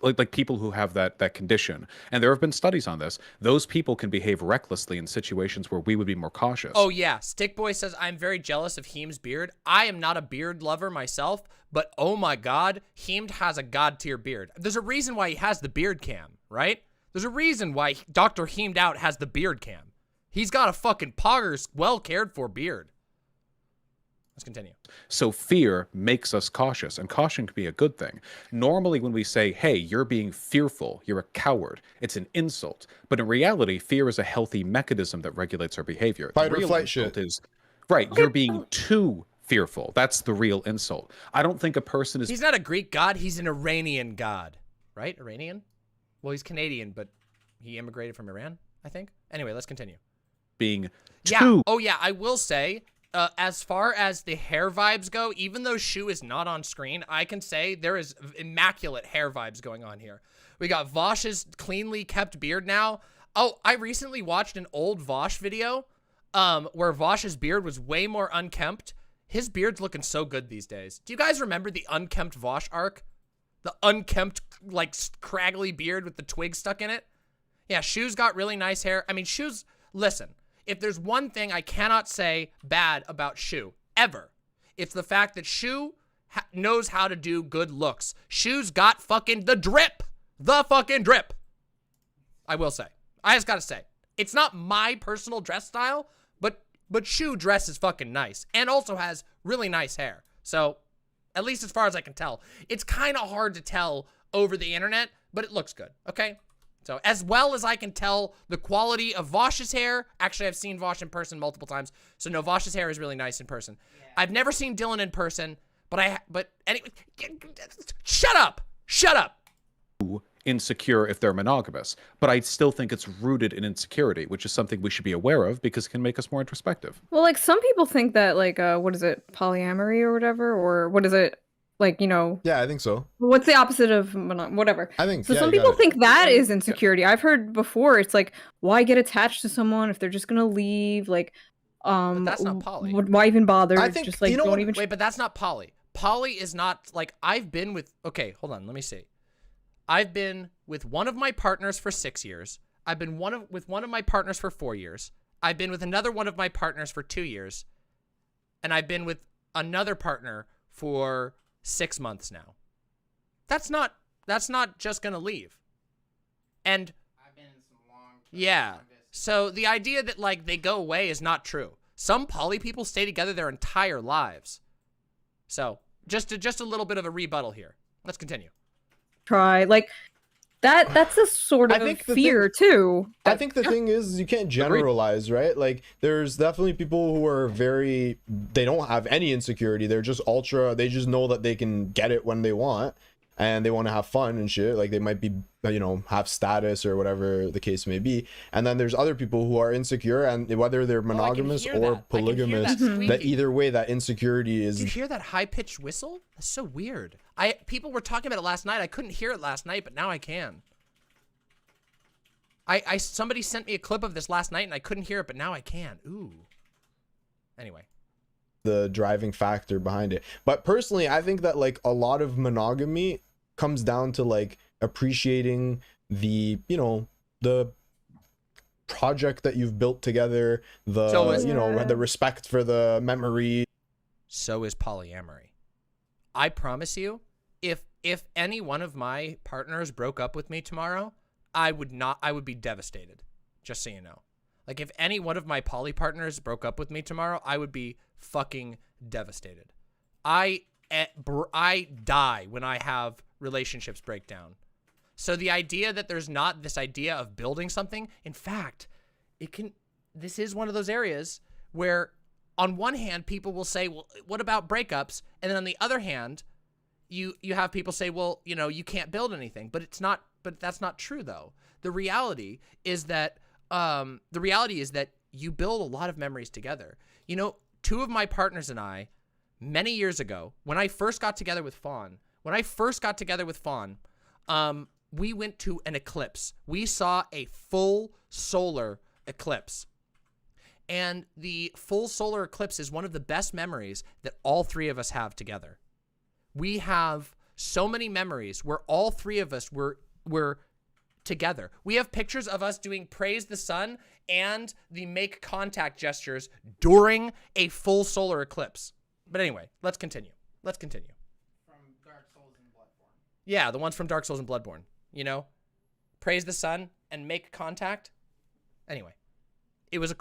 like people who have that condition, and there have been studies on this, those people can behave recklessly in situations where we would be more cautious. Oh yeah, Stickboy says, I'm very jealous of Heem's beard. I am not a beard lover myself, but oh my god, Heemed has a god tier beard. There's a reason why he has the beard cam, right? There's a reason why Dr. Heemed Out has the beard cam. He's got a fucking poggers, well cared for beard. Let's continue. So fear makes us cautious, and caution can be a good thing. Normally when we say, hey, you're being fearful, you're a coward, it's an insult. But in reality, fear is a healthy mechanism that regulates our behavior. Fight The or real flight insult shit. is, right, you're being too fearful. That's the real insult. I don't think a person is... He's not a Greek god, he's an Iranian god. Right? Iranian? Well, he's Canadian, but he immigrated from Iran, I think. Anyway, let's continue. being Yeah. too. Oh yeah, I will say, as far as the hair vibes go, even though Shoe is not on screen, I can say there is immaculate hair vibes going on here. We got Vaush's cleanly kept beard now. Oh, I recently watched an old Vaush video where Vaush's beard was way more unkempt. His beard's looking so good these days. Do you guys remember the unkempt Vaush arc? The unkempt, like, scraggly beard with the twig stuck in it? Yeah, Shoe's got really nice hair. I mean, Shoe's... Listen, if there's one thing I cannot say bad about Shoe, ever, it's the fact that Shoe knows how to do good looks. Shoe's got fucking the drip. The fucking drip. I will say. I just gotta say. It's not my personal dress style, but Shoe dresses fucking nice. And also has really nice hair. So, at least as far as I can tell. It's kind of hard to tell over the internet, but it looks good, okay? So, as well as I can tell the quality of Vaush's hair. Actually, I've seen Vaush in person multiple times. So, no, Vaush's hair is really nice in person. Yeah. I've never seen Dylan in person, but anyway, shut up! Shut up! Insecure if they're monogamous, but I still think it's rooted in insecurity, which is something we should be aware of because it can make us more introspective. Well, like some people think that like what is it, polyamory or whatever, or what is it, like, you know? Yeah, I think so. What's the opposite of whatever? I think so. Some people think that is insecurity. I've heard before. It's like, why get attached to someone if they're just gonna leave? Like, but that's not poly. Why even bother? I think, just like, don't even. Wait, but that's not poly. Poly is not like I've been with. Okay, hold on. Let me see. I've been with one of my partners for 6 years. I've been with one of my partners for 4 years. I've been with another one of my partners for 2 years. And I've been with another partner for 6 months now. That's not just gonna leave. And I've been in some long yeah. So the idea that like they go away is not true. Some poly people stay together their entire lives. So just a little bit of a rebuttal here. Let's continue. Try like that's a sort of fear too. I think the thing is you can't generalize, right? Like there's definitely people who are they don't have any insecurity. They're just they just know that they can get it when they want and they want to have fun and shit. Like they might be, you know, have status or whatever the case may be. And then there's other people who are insecure, and whether they're monogamous or polygamous, that either way, that insecurity is. Did you hear that high-pitched whistle? That's so weird. People were talking about it last night. I couldn't hear it last night, but now I can. Somebody sent me a clip of this last night and I couldn't hear it, but now I can. Ooh. Anyway. The driving factor behind it. But personally, I think that like a lot of monogamy comes down to like appreciating the, you know, the project that you've built together, the respect for the memory. So is polyamory. I promise you, if any one of my partners broke up with me tomorrow, I would be devastated. Just so you know. Like if any one of my poly partners broke up with me tomorrow, I would be fucking devastated. I die when I have relationships break down. So the idea that there's not this idea of building something, in fact, this is one of those areas where on one hand, people will say, well, what about breakups? And then on the other hand, you have people say, well, you know, you can't build anything, but that's not true though. The reality is that you build a lot of memories together. You know, two of my partners and I, many years ago, when I first got together with Faun, we went to an eclipse. We saw a full solar eclipse. And the full solar eclipse is one of the best memories that all three of us have together. We have so many memories where all three of us were together. We have pictures of us doing praise the sun and the make contact gestures during a full solar eclipse. But anyway, let's continue. From Dark Souls and Bloodborne. Yeah, the ones from Dark Souls and Bloodborne. You know, praise the sun and make contact. Anyway, it was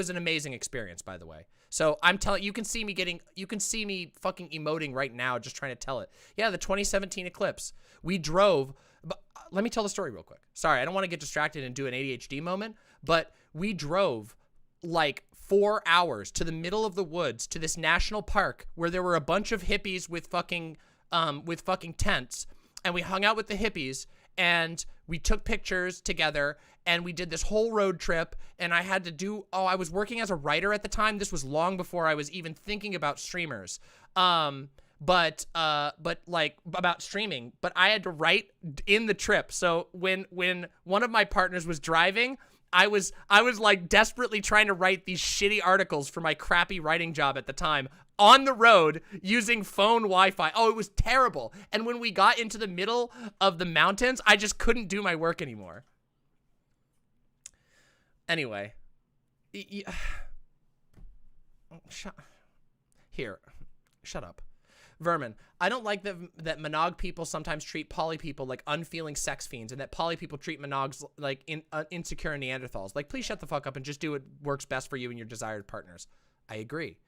an amazing experience, by the way. So I'm telling you can see me fucking emoting right now, just trying to tell it. Yeah, the 2017 eclipse. We drove. But let me tell the story real quick. Sorry, I don't want to get distracted and do an ADHD moment, but we drove like 4 hours to the middle of the woods to this national park where there were a bunch of hippies with fucking tents, and we hung out with the hippies and we took pictures together and we did this whole road trip, and I had to do, I was working as a writer at the time. This was long before I was even thinking about streamers. But like about streaming, but I had to write in the trip. So when one of my partners was driving, I was like desperately trying to write these shitty articles for my crappy writing job at the time on the road using phone Wi-Fi. Oh, it was terrible. And when we got into the middle of the mountains, I just couldn't do my work anymore. Anyway. Shut up. Vermin, I don't like that monog people sometimes treat poly people like unfeeling sex fiends, and that poly people treat monogs like insecure Neanderthals. Like, please shut the fuck up and just do what works best for you and your desired partners. I agree.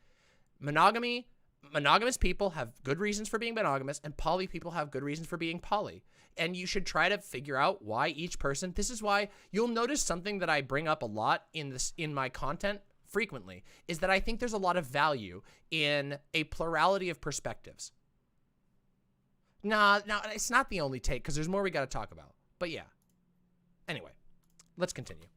Monogamous people have good reasons for being monogamous, and poly people have good reasons for being poly. And you should try to figure out why each person. This is why you'll notice something that I bring up a lot in my content frequently, is that I think there's a lot of value in a plurality of perspectives. Nah, it's not the only take, because there's more we got to talk about. But yeah. Anyway, let's continue.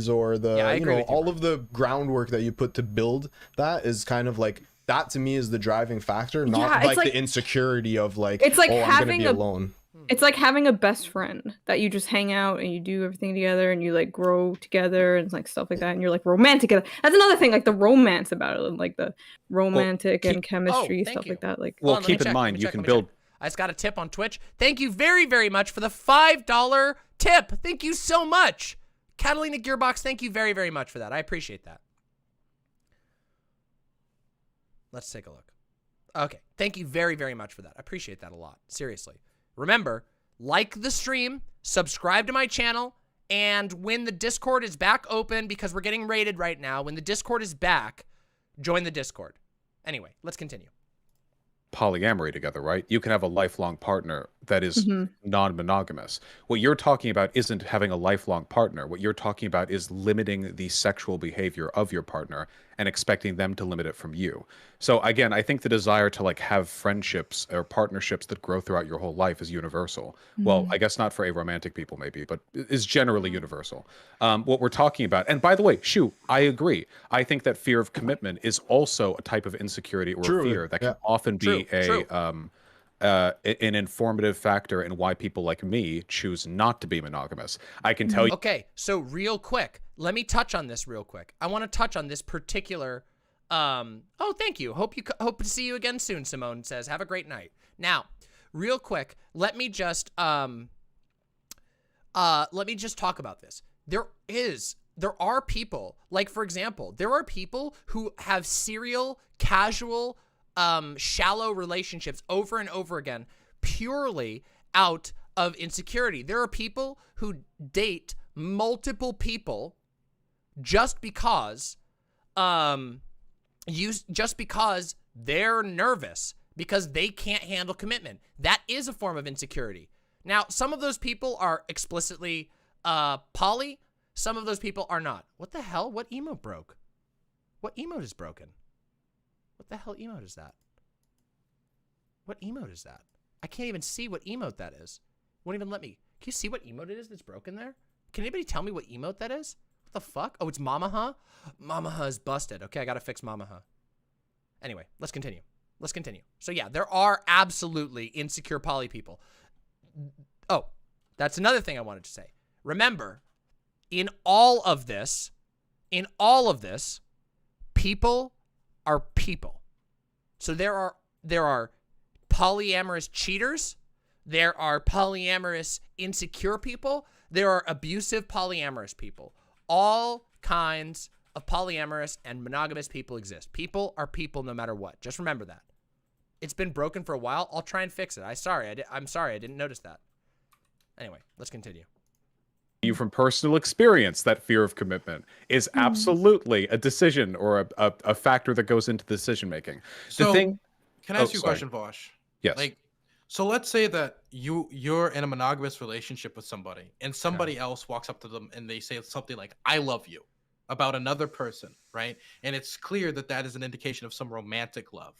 Or the, Yeah, I agree with you, all of the groundwork that you put to build that is kind of like, that to me is the driving factor, not like the insecurity of like, it's like I'm having gonna be alone. It's like having a best friend that you just hang out and you do everything together and you like grow together and like stuff like that, and you're like romantic. That's another thing, like the romance about it, and like the romantic and chemistry stuff like that. Like, well, keep in mind you can build. I just got a tip on Twitch. Thank you very, very much for the $5 tip. Thank you so much, Catalina Gearbox. Thank you very, very much for that. I appreciate that. Let's take a look. Okay, thank you very, very much for that. I appreciate that a lot. Seriously. Remember, like the stream, subscribe to my channel, and when the Discord is back open, because we're getting raided right now, when the Discord is back, join the Discord. Anyway, let's continue. Polyamory together, right? You can have a lifelong partner that is non-monogamous. What you're talking about isn't having a lifelong partner. What you're talking about is limiting the sexual behavior of your partner and expecting them to limit it from you. So again, I think the desire to like have friendships or partnerships that grow throughout your whole life is universal. Well, I guess not for aromantic people maybe, but is generally universal. What we're talking about, and by the way, Shoe, I agree. I think that fear of commitment is also a type of insecurity or a fear that can often be an informative factor in why people like me choose not to be monogamous. I can tell you. Okay, so real quick, let me touch on this real quick. I want to touch on this particular. Oh, thank you. Hope to see you again soon. Simone says, "Have a great night." Now, real quick, let me just talk about this. There are people, like for example, there are people who have serial, casual, shallow relationships over and over again, purely out of insecurity. There are people who date multiple people just because they're nervous, because they can't handle commitment. That is a form of insecurity. Now, some of those people are explicitly poly, some of those people are not. What the hell? What emote broke? What emote is broken? What the hell emote is that? What emote is that? I can't even see what emote that is. Won't even let me. Can you see what emote it is that's broken there? Can anybody tell me what emote that is? What the fuck? Oh, it's Mama Huh? Mama Huh is busted. Okay, I gotta fix Mama Huh. Anyway, let's continue. So yeah, there are absolutely insecure poly people. Oh, that's another thing I wanted to say. Remember, in all of this, people are people. So there are polyamorous cheaters, there are polyamorous insecure people, there are abusive polyamorous people. All kinds of polyamorous and monogamous people exist. People are people no matter what. Just remember that. It's been broken for a while. I'll try and fix it. I'm sorry, I didn't notice that. Anyway, let's continue. You from personal experience that fear of commitment is absolutely a decision or a factor that goes into decision making. So, can I ask you a question, Vaush? Yes. Like, so let's say that you're in a monogamous relationship with somebody, and somebody else walks up to them and they say something like, "I love you," about another person, right? And it's clear that that is an indication of some romantic love.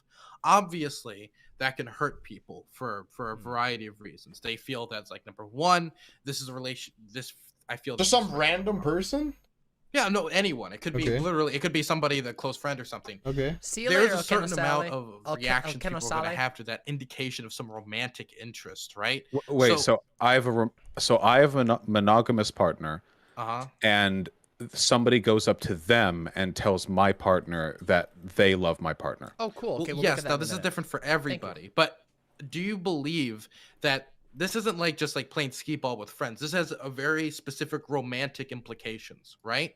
Obviously, that can hurt people for a variety of reasons. They feel that's like, number one, this is a relation. This I feel Just some random person. Yeah, no, anyone. It could be Okay. literally. It could be somebody, the close friend or something. Okay. See you There's later, a certain amount Okenosale. of reaction Okenosale. people are going to have to that indication of some romantic interest, right? Wait, so I have a monogamous partner, Uh-huh. and somebody goes up to them and tells my partner that they love my partner. Oh, cool. Okay, we'll look yes, at that now in a this is minute. different for everybody. But do you believe that this isn't like just like playing skee ball with friends? This has a very specific romantic implications, right?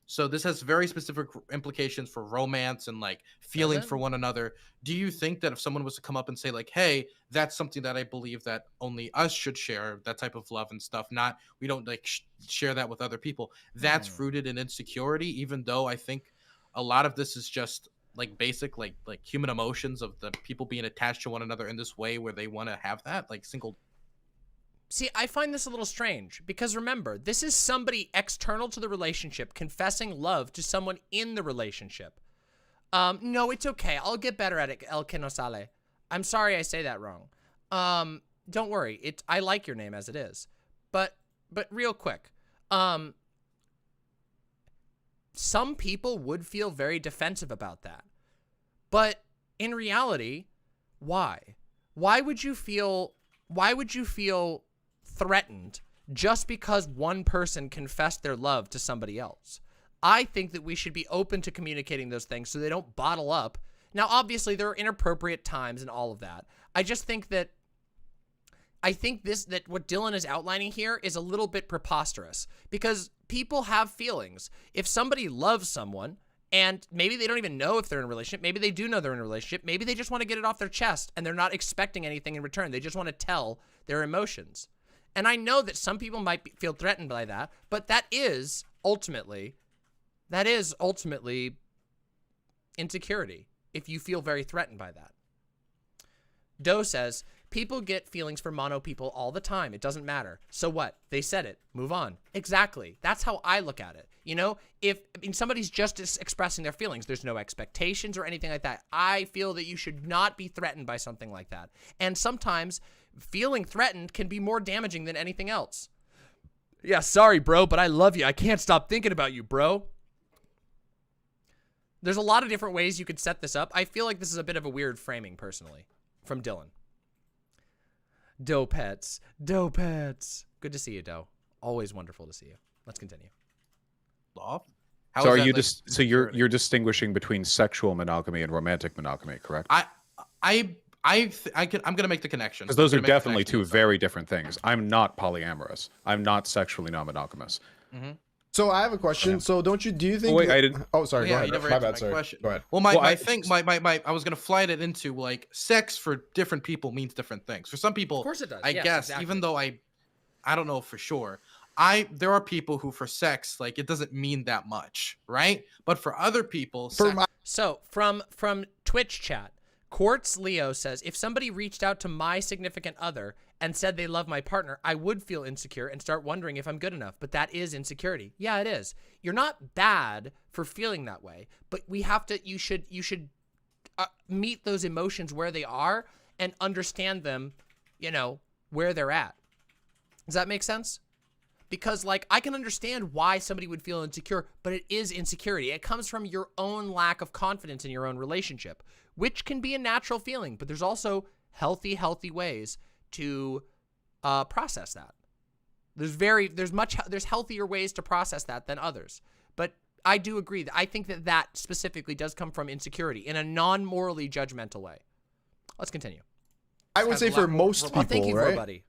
So this has very specific implications for romance and like feelings for one another. Do you think that if someone was to come up and say like, hey, that's something that I believe that only us should share, that type of love and stuff, not we don't like share that with other people, that's rooted in insecurity, even though I think a lot of this is just like basic like human emotions of the people being attached to one another in this way where they want to have that like single. See, I find this a little strange because remember, this is somebody external to the relationship confessing love to someone in the relationship. No, it's okay. I'll get better at it, El Kenosale. I'm sorry I say that wrong. Don't worry. I like your name as it is. But real quick, some people would feel very defensive about that. But in reality, why? Why would you feel threatened just because one person confessed their love to somebody else? I think that we should be open to communicating those things so they don't bottle up. Now, obviously, there are inappropriate times and all of that. I just think that that what Dylan is outlining here is a little bit preposterous because people have feelings. If somebody loves someone and maybe they don't even know if they're in a relationship, maybe they do know they're in a relationship, maybe they just want to get it off their chest and they're not expecting anything in return. They just want to tell their emotions. And I know that some people might feel threatened by that, but that is ultimately insecurity if you feel very threatened by that. Doe says, people get feelings for mono people all the time. It doesn't matter. So what? They said it. Move on. Exactly. That's how I look at it. You know, somebody's just expressing their feelings, there's no expectations or anything like that. I feel that you should not be threatened by something like that. And sometimes feeling threatened can be more damaging than anything else. Yeah, sorry, bro, but I love you. I can't stop thinking about you, bro. There's a lot of different ways you could set this up. I feel like this is a bit of a weird framing, personally, from Dylan. Doe Pets. Doe Pets. Good to see you, Doe. Always wonderful to see you. Let's continue. Love? So are you you're distinguishing between sexual monogamy and romantic monogamy, correct? I'm gonna make the connection. Because those are definitely two very different things. I'm not polyamorous. I'm not sexually non-monogamous. Mm-hmm. So I have a question. So do you think? Wait, I didn't. Oh, sorry. Yeah, Go ahead. you never My answered bad. my Sorry. question. Go ahead. Well, I was gonna flight it into like sex for different people means different things. For some people, Of course it does. I Yes, guess, exactly. even though I don't know for sure. There are people who for sex, like it doesn't mean that much, right? But for other people, So from Twitch chat, Quartz Leo says, if somebody reached out to my significant other and said they love my partner, I would feel insecure and start wondering if I'm good enough. But that is insecurity. Yeah, it is. You're not bad for feeling that way, but you should meet those emotions where they are and understand them, where they're at. Does that make sense? Because like I can understand why somebody would feel insecure, but it is insecurity. It comes from your own lack of confidence in your own relationship, which can be a natural feeling, but there's also healthy ways to process that. There's healthier ways to process that than others. But I do agree that I think that specifically does come from insecurity in a non-morally judgmental way. Let's continue. I would say for most people, thank you, right? buddy.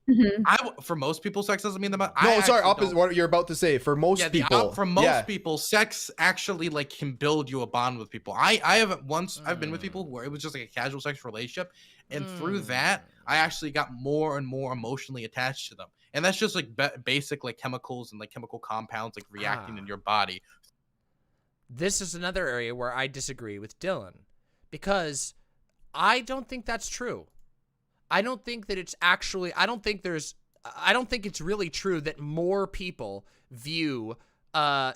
For most people, sex doesn't mean that. No, sorry, opposite what you're about to say. For most people, for most people, sex actually like can build you a bond with people. I haven't once. I've been with people where it was just like a casual sex relationship, and through that, I actually got more and more emotionally attached to them. And that's just like basic like chemicals and like chemical compounds like reacting in your body. This is another area where I disagree with Dylan because I don't think that's true. I don't think that it's actually, I don't think it's really true that more people view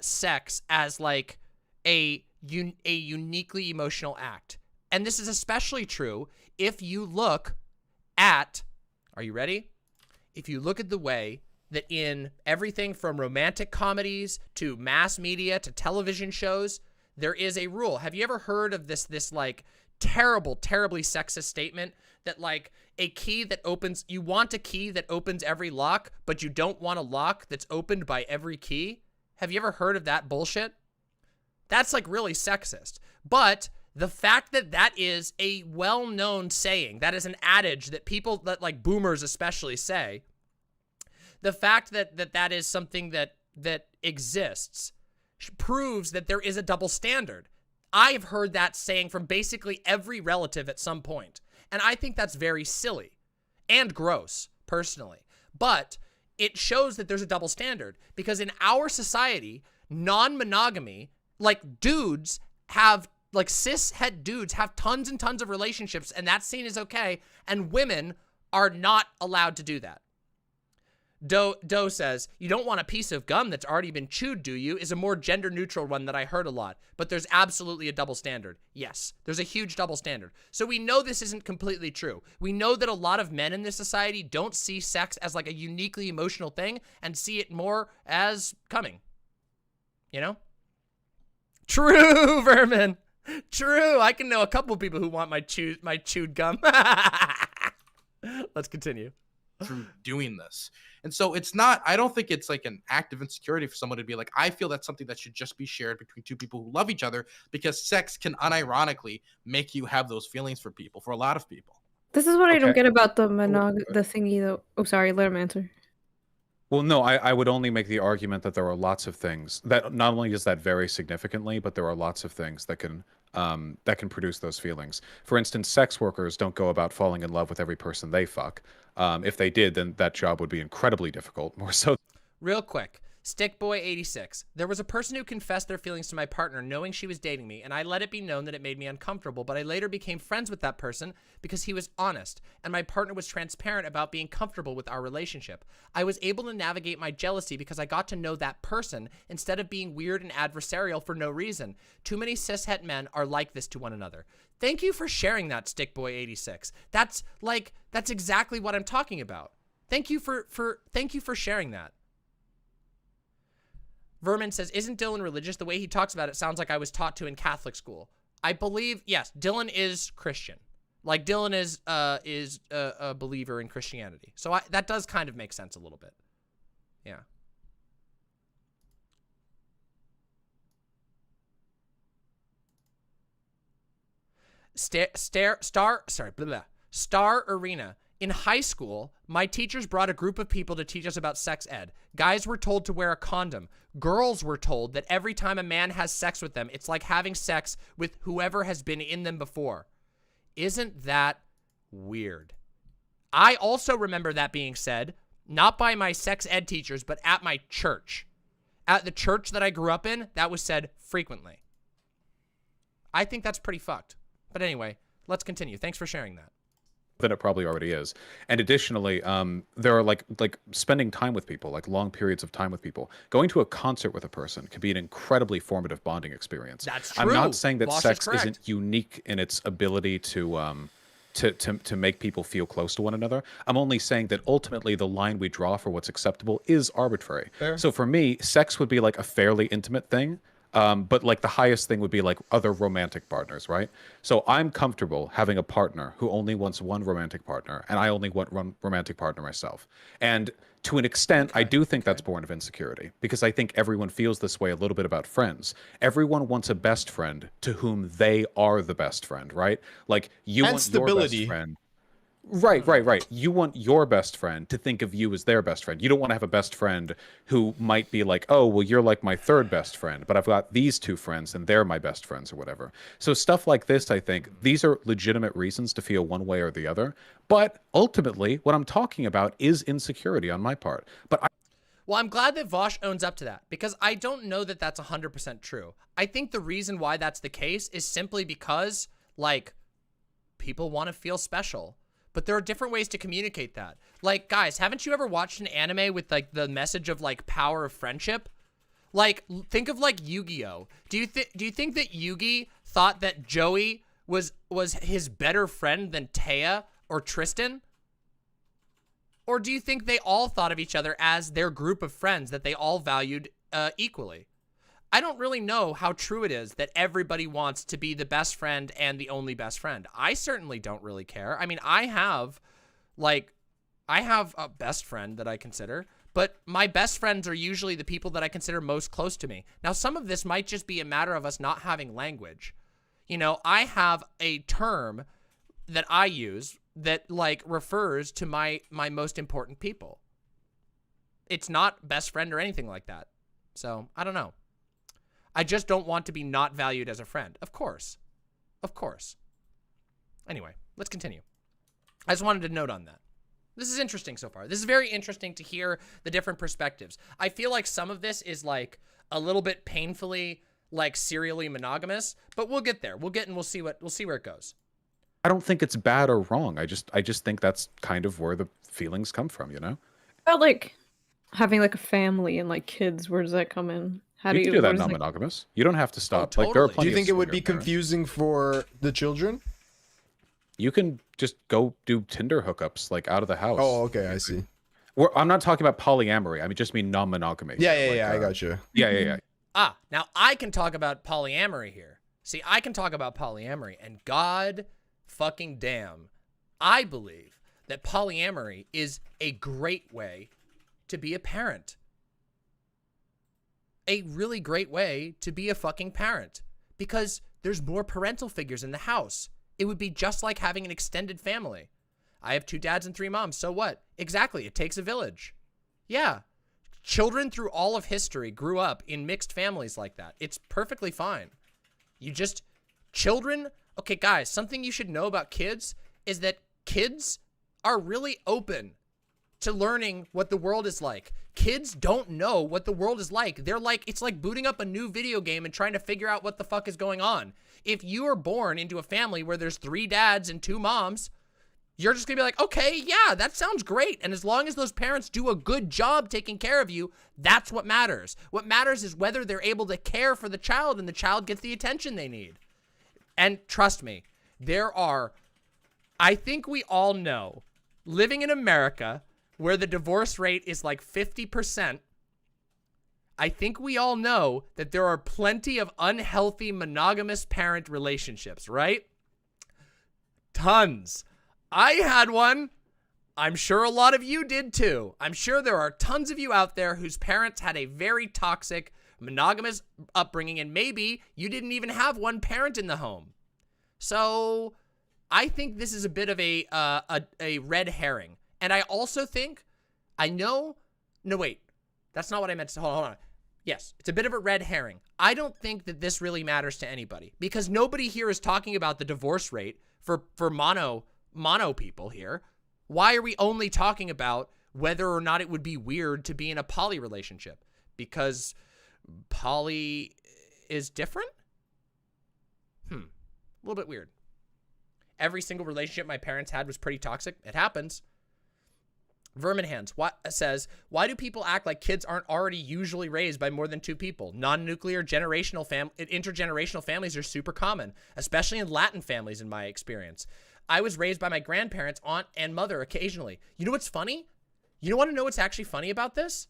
sex as like a uniquely emotional act. And this is especially true if you look at, are you ready? If you look at the way that in everything from romantic comedies to mass media to television shows, there is a rule. Have you ever heard of this like terribly sexist statement that like a key that opens, you want a key that opens every lock, but you don't want a lock that's opened by every key? Have you ever heard of that bullshit? That's like really sexist. But the fact that that is a well-known saying, that is an adage that people, that like boomers especially say, the fact that that is something that exists proves that there is a double standard. I've heard that saying from basically every relative at some point. And I think that's very silly and gross, personally. But it shows that there's a double standard because in our society, non-monogamy, like dudes have, like cis-het dudes have tons and tons of relationships and that scene is okay. And women are not allowed to do that. Doe says, you don't want a piece of gum that's already been chewed, do you? Is a more gender neutral one that I heard a lot, but there's absolutely a double standard. Yes, there's a huge double standard. So we know this isn't completely true. We know that a lot of men in this society don't see sex as like a uniquely emotional thing and see it more as coming, you know? True, Vermin. True. I can know a couple people who want my chewed gum. Let's continue. Through doing this. And so it's not, I don't think it's like an act of insecurity for someone to be like, I feel that's something that should just be shared between two people who love each other, because sex can unironically make you have those feelings for people, for a lot of people. This is what I don't get about the thingy though. Oh, sorry, let him answer. Well, no, I would only make the argument that there are lots of things that not only does that vary significantly, but there are lots of things that can produce those feelings. For instance, sex workers don't go about falling in love with every person they fuck. If they did, then that job would be incredibly difficult, more so. Real quick, Stickboy86. There was a person who confessed their feelings to my partner knowing she was dating me, and I let it be known that it made me uncomfortable, but I later became friends with that person because he was honest, and my partner was transparent about being comfortable with our relationship. I was able to navigate my jealousy because I got to know that person instead of being weird and adversarial for no reason. Too many cishet men are like this to one another. Thank you for sharing that, Stickboy86. That's exactly what I'm talking about. Thank you for sharing that. Vermin says, isn't Dylan religious? The way he talks about it sounds like I was taught to in Catholic school. I believe, yes, Dylan is Christian. Like Dylan is a believer in Christianity. So that does kind of make sense a little bit. Yeah. Star Arena. In high school, my teachers brought a group of people to teach us about sex ed. Guys were told to wear a condom. Girls were told that every time a man has sex with them, it's like having sex with whoever has been in them before. Isn't that weird? I also remember that being said, not by my sex ed teachers, but at my church. At the church that I grew up in, that was said frequently. I think that's pretty fucked. But anyway, let's continue. Thanks for sharing that. Than it probably already is. And additionally, there are like spending time with people, like long periods of time with people. Going to a concert with a person can be an incredibly formative bonding experience. That's true. I'm not saying that Vaush sex is isn't unique in its ability to make people feel close to one another. I'm only saying that ultimately the line we draw for what's acceptable is arbitrary. Fair. So for me, sex would be like a fairly intimate thing. But like the highest thing would be like other romantic partners, right? So I'm comfortable having a partner who only wants one romantic partner, and I only want one romantic partner myself. And to an extent, I do think that's born of insecurity, because I think everyone feels this way a little bit about friends. Everyone wants a best friend to whom they are the best friend, right? Like you And want stability. your best friend. Right. You want your best friend to think of you as their best friend. You don't want to have a best friend who might be like, oh, well, you're like my third best friend, but I've got these two friends and they're my best friends or whatever. So stuff like this, I think, these are legitimate reasons to feel one way or the other. But ultimately, what I'm talking about is insecurity on my part. Well, I'm glad that Vaush owns up to that, because I don't know that that's 100% true. I think the reason why that's the case is simply because, like, people want to feel special. But there are different ways to communicate that. Like, guys, haven't you ever watched an anime with, like, the message of, like, power of friendship? Like, think of like Yu-Gi-Oh. Do you think that Yugi thought that Joey was his better friend than Taya or Tristan? Or do you think they all thought of each other as their group of friends that they all valued equally? I don't really know how true it is that everybody wants to be the best friend and the only best friend. I certainly don't really care. I mean, I have a best friend that I consider, but my best friends are usually the people that I consider most close to me. Now, some of this might just be a matter of us not having language. You know, I have a term that I use that like refers to my most important people. It's not best friend or anything like that. So, I don't know. I just don't want to be not valued as a friend. Of course. Of course. Anyway, let's continue. I just wanted to note on that. This is interesting so far. This is very interesting to hear the different perspectives. I feel like some of this is like a little bit painfully like serially monogamous, but we'll get there. We'll see where it goes. I don't think it's bad or wrong. I just think that's kind of where the feelings come from, you know? About like having like a family and like kids, where does that come in? How do you can do that non-monogamous? You don't have to stop. totally. Like there are plenty. Do you think of it would be single parents. confusing for the children? You can just go do Tinder hookups like out of the house. Oh, okay, I see. I'm not talking about polyamory. I mean, just mean non-monogamy. Yeah, I got you. Yeah. Now I can talk about polyamory here. See, I can talk about polyamory, and God fucking damn, I believe that polyamory is a great way to be a parent. A really great way to be a fucking parent, because there's more parental figures in the house. It would be just like having an extended family. I have 2 dads and 3 moms, so what? Exactly, it takes a village. Yeah, children through all of history grew up in mixed families like that. It's perfectly fine. Children, okay guys, something you should know about kids is that kids are really open to learning what the world is like. Kids don't know what the world is like. It's like booting up a new video game and trying to figure out what the fuck is going on. If you are born into a family where there's 3 dads and 2 moms, you're just gonna be like, okay, yeah, that sounds great. And as long as those parents do a good job taking care of you, that's what matters. What matters is whether they're able to care for the child and the child gets the attention they need. And trust me, I think we all know, living in America, where the divorce rate is like 50%, I think we all know that there are plenty of unhealthy monogamous parent relationships, right? Tons. I had one. I'm sure a lot of you did too. I'm sure there are tons of you out there whose parents had a very toxic monogamous upbringing, and maybe you didn't even have one parent in the home. So I think this is a bit of a red herring. And I also think, no wait, that's not what I meant to, hold on. Yes, it's a bit of a red herring. I don't think that this really matters to anybody, because nobody here is talking about the divorce rate for mono people here. Why are we only talking about whether or not it would be weird to be in a poly relationship? Because poly is different? A little bit weird. Every single relationship my parents had was pretty toxic. It happens. Vermin Hands says, why do people act like kids aren't already usually raised by more than 2 people? Non-nuclear intergenerational families are super common, especially in Latin families in my experience. I was raised by my grandparents, aunt, and mother occasionally. You know what's funny? You want to know what's actually funny about this?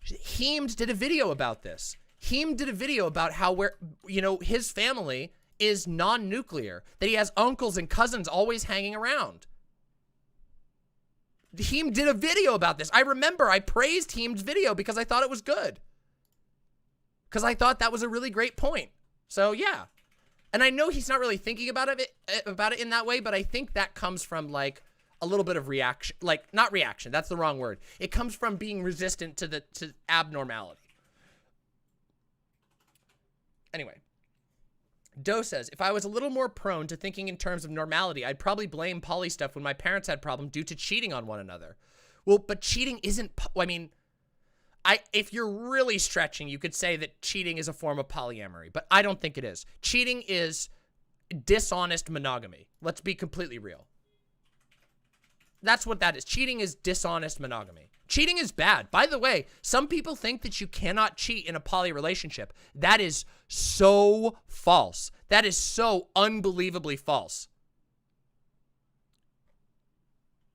Heemed did a video about this. Heemed did a video about how his family is non-nuclear, that he has uncles and cousins always hanging around. Heem did a video about this. I remember I praised Heem's video because I thought it was good. Because I thought that was a really great point. So yeah. And I know he's not really thinking about it in that way, but I think that comes from like a little bit of reaction, like not reaction, that's the wrong word. It comes from being resistant to abnormality. Anyway. Doe says, if I was a little more prone to thinking in terms of normality, I'd probably blame poly stuff when my parents had problems due to cheating on one another. Well, but cheating isn't, if you're really stretching, you could say that cheating is a form of polyamory, but I don't think it is. Cheating is dishonest monogamy. Let's be completely real. That's what that is. Cheating is dishonest monogamy. Cheating is bad. By the way, some people think that you cannot cheat in a poly relationship. That is so false. That is so unbelievably false.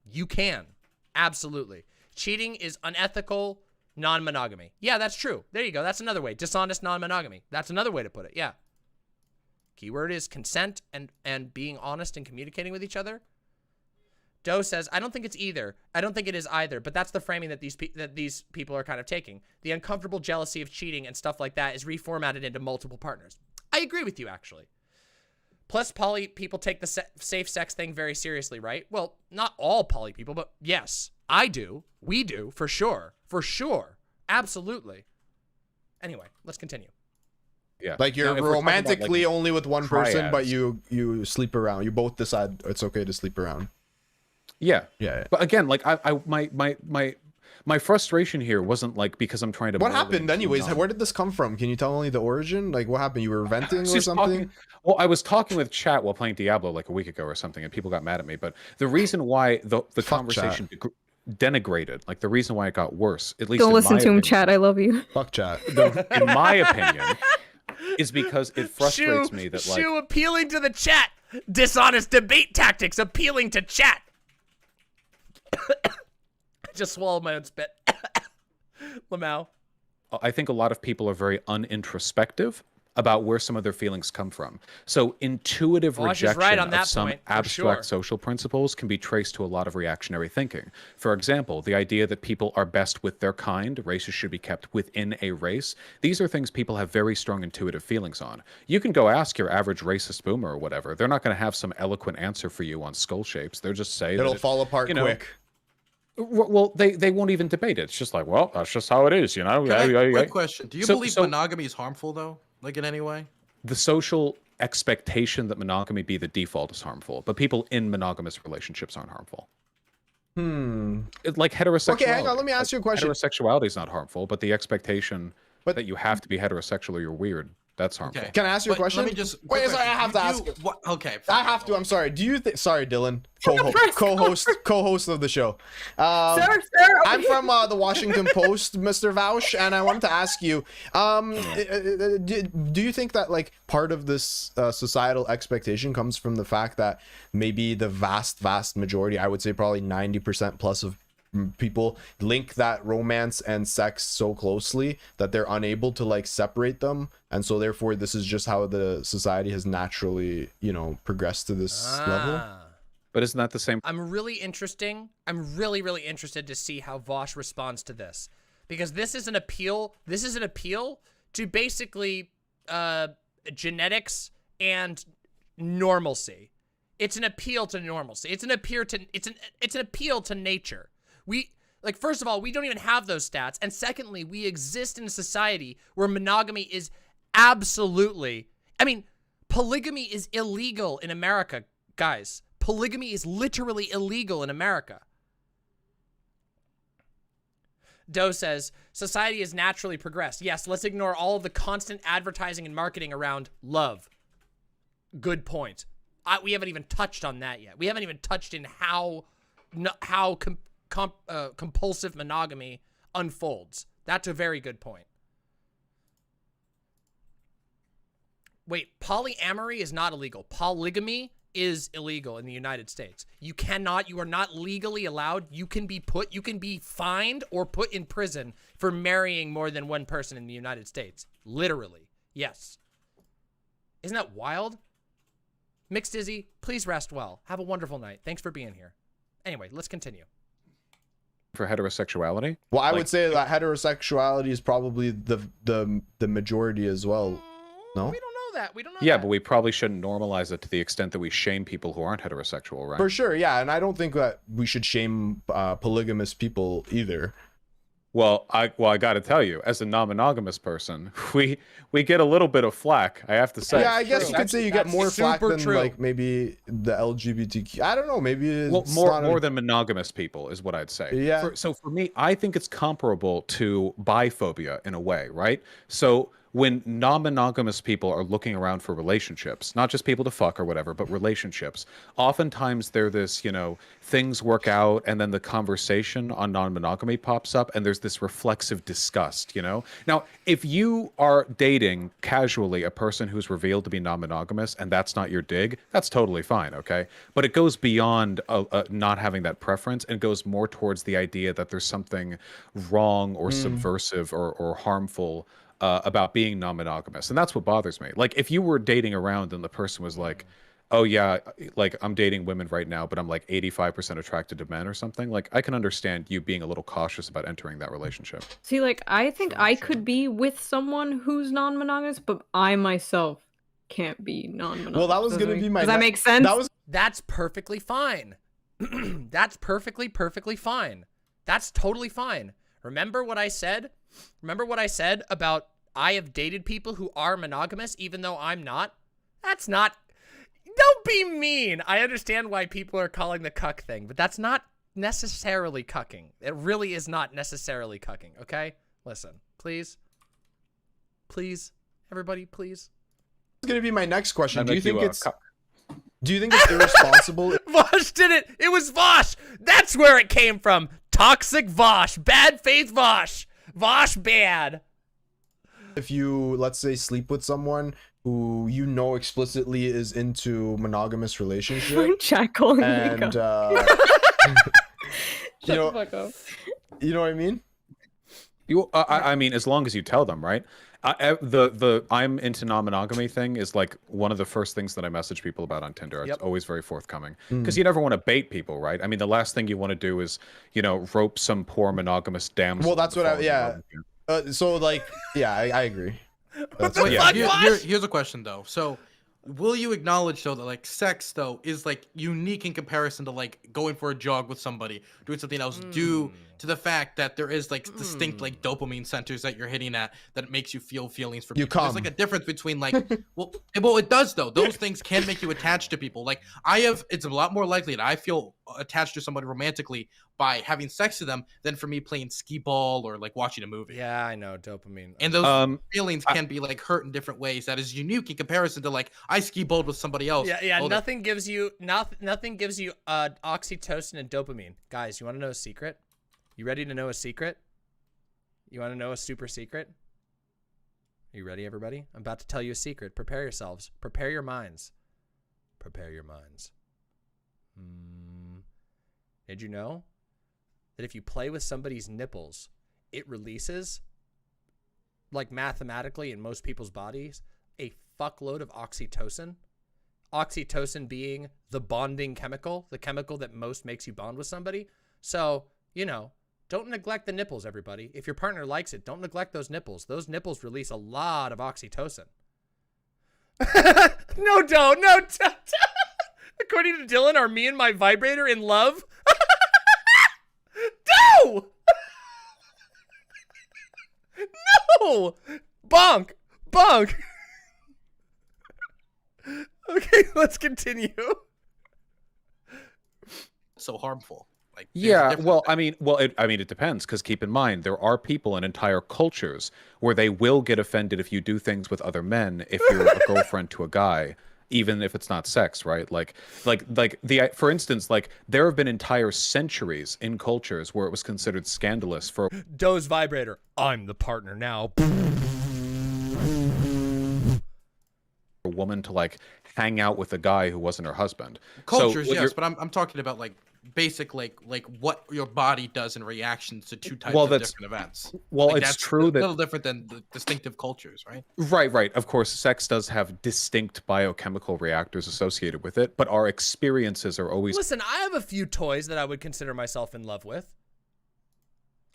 You can. Absolutely. Cheating is unethical non-monogamy. Yeah, that's true. There you go. That's another way. Dishonest non-monogamy. That's another way to put it. Yeah. Keyword is consent and being honest and communicating with each other. Doe says, I don't think it's either. I don't think it is either, but that's the framing that these people are kind of taking. The uncomfortable jealousy of cheating and stuff like that is reformatted into multiple partners. I agree with you, actually. Plus, poly people take the safe sex thing very seriously, right? Well, not all poly people, but yes, I do. We do, for sure. For sure. Absolutely. Anyway, let's continue. Yeah. Like you're romantically only with one person, but triads. you sleep around. You both decide it's okay to sleep around. Yeah. Yeah. But again, like my frustration here wasn't like because I'm trying to. What happened anyways? Where did this come from? Can you tell me the origin? Like what happened? You were venting or something? Well, I was talking with chat while playing Diablo like a week ago or something, and people got mad at me. But the reason why the conversation denigrated, like the reason why it got worse, at least Don't in listen my to him, opinion, chat. I love you. Fuck chat. In my opinion, is because it frustrates me that like Shoe appealing to the chat. Dishonest debate tactics appealing to chat. I just swallowed my own spit. Lamau. I think a lot of people are very unintrospective about where some of their feelings come from. So intuitive Vaush is rejection right on of that some point, for abstract sure. social principles can be traced to a lot of reactionary thinking. For example, the idea that people are best with their kind, races should be kept within a race. These are things people have very strong intuitive feelings on. You can go ask your average racist boomer or whatever. They're not going to have some eloquent answer for you on skull shapes. They'll just say It'll that fall apart quick. Well, they won't even debate it. It's just like, well, that's just how it is, you know? Quick question. Do you believe monogamy is harmful, though? Like, in any way? The social expectation that monogamy be the default is harmful, but people in monogamous relationships aren't harmful. Like heterosexuality. Okay, hang on. Let me ask you a question. Heterosexuality is not harmful, but the expectation that you have to be heterosexual or you're weird, that's harmful. Can I ask you a question? Let me just... Wait, sorry, I have to ask. Okay. I have to. I'm sorry. Do you think... Sorry, Dylan. Co-host of the show. I'm from the Washington Post, Mr. Vaush, and I wanted to ask you, do you think that like part of this societal expectation comes from the fact that maybe the vast majority, I would say probably 90% plus of people link that romance and sex so closely that they're unable to like separate them, and so therefore this is just how the society has naturally, you know, progressed to this level? But isn't that the same? I'm really interested to see how Vaush responds to this, because this is an appeal to basically genetics and normalcy. It's an appeal to normalcy. It's an appeal to nature. We, like, first of all, we don't even have those stats. And secondly, we exist in a society where monogamy is absolutely, I mean, polygamy is illegal in America, guys. Polygamy is literally illegal in America. Doe says, society has naturally progressed. Yes, let's ignore all of the constant advertising and marketing around love. Good point. We haven't even touched on that yet. We haven't even touched in how compulsive monogamy unfolds. That's a very good point. Wait, polyamory is not illegal. Polygamy is illegal in the United States. You are not legally allowed. You can be fined or put in prison for marrying more than one person in the United States. Literally. Yes. Isn't that wild? Mixed Dizzy, please rest well. Have a wonderful night. Thanks for being here. Anyway, let's continue. For heterosexuality? Well, I would say that heterosexuality is probably the majority as well. No? We don't know that. We don't know Yeah, that. but we probably shouldn't normalize it to the extent that we shame people who aren't heterosexual, right? For sure, yeah. And I don't think that we should shame polygamous people either. Well, I got to tell you, as a non-monogamous person, we get a little bit of flack, I have to say. Yeah, I guess you could say you get more flack than true. like maybe the LGBTQ. I don't know. Maybe it's more than monogamous people is what I'd say. Yeah. So for me, I think it's comparable to biphobia in a way, right? So when non-monogamous people are looking around for relationships, not just people to fuck or whatever, but relationships, oftentimes they're this, you know, things work out and then the conversation on non-monogamy pops up and there's this reflexive disgust, you know? Now, if you are dating casually a person who's revealed to be non-monogamous and that's not your dig, that's totally fine, okay? But it goes beyond not having that preference and goes more towards the idea that there's something wrong or subversive or harmful about being non-monogamous. And that's what bothers me. Like, if you were dating around and the person was like, oh yeah, like I'm dating women right now, but I'm like 85% attracted to men or something, like I can understand you being a little cautious about entering that relationship. See, like, I think I could be with someone who's non-monogamous, but I myself can't be non-monogamous. Well, that was going to be my... Does that make sense? That's perfectly fine. That's perfectly fine. That's totally fine. Remember what I said? Remember what I said about I have dated people who are monogamous even though I'm not? That's not... Don't be mean. I understand why people are calling the cuck thing, but that's not necessarily cucking. It really is not necessarily cucking, okay? Listen, please. Please. Everybody, please. That's going to be my next question. Do you think it's irresponsible? Vaush did it. It was Vaush. That's where it came from. Toxic Vaush. Bad faith Vaush. Vaush bad. If you, let's say, sleep with someone who you know explicitly is into monogamous relationship, chat calling and Shut the fuck up. You know what I mean? I mean, as long as you tell them, right? The I'm into non-monogamy thing is like one of the first things that I message people about on Tinder. It's always very forthcoming because you never want to bait people, right? I mean, the last thing you want to do is, you know, rope some poor monogamous damsel. Well, that's what so like, yeah, I agree. Here's a question though. So, will you acknowledge though that like sex though is like unique in comparison to like going for a jog with somebody, doing something else, due to the fact that there is like distinct like dopamine centers that you're hitting at that makes you feel feelings for people. There's like a difference between like well it does though. Those things can make you attached to people. Like it's a lot more likely that I feel attached to somebody romantically by having sex with them than for me playing skee ball or like watching a movie. Yeah, I know, dopamine. And those feelings can be like hurt in different ways. That is unique in comparison to like I skee balled with somebody else. Yeah. Nothing gives you oxytocin and dopamine. Guys, you want to know a secret? You ready to know a secret? You want to know a super secret? Are you ready, everybody? I'm about to tell you a secret. Prepare yourselves. Prepare your minds. Prepare your minds. Did you know that if you play with somebody's nipples, it releases, like mathematically in most people's bodies, a fuckload of oxytocin? Oxytocin being the bonding chemical, the chemical that most makes you bond with somebody. So, you know, don't neglect the nipples, everybody. If your partner likes it, don't neglect those nipples. Those nipples release a lot of oxytocin. No, don't. According to Dylan, are me and my vibrator in love? No! No! Bonk! Okay, let's continue. So harmful. Like, yeah, well, it depends, because keep in mind, there are people and entire cultures where they will get offended if you do things with other men if you're a girlfriend to a guy, even if it's not sex, right? For instance, like there have been entire centuries in cultures where it was considered scandalous for Doe's vibrator. I'm the partner now. A woman to like hang out with a guy who wasn't her husband. Cultures, yes, but I'm talking about like basic like what your body does in reactions to two types of different events. Well, like, it's that's true that a little different than the distinctive cultures, right? Right. Of course, sex does have distinct biochemical reactors associated with it, but our experiences are always. Listen, I have a few toys that I would consider myself in love with.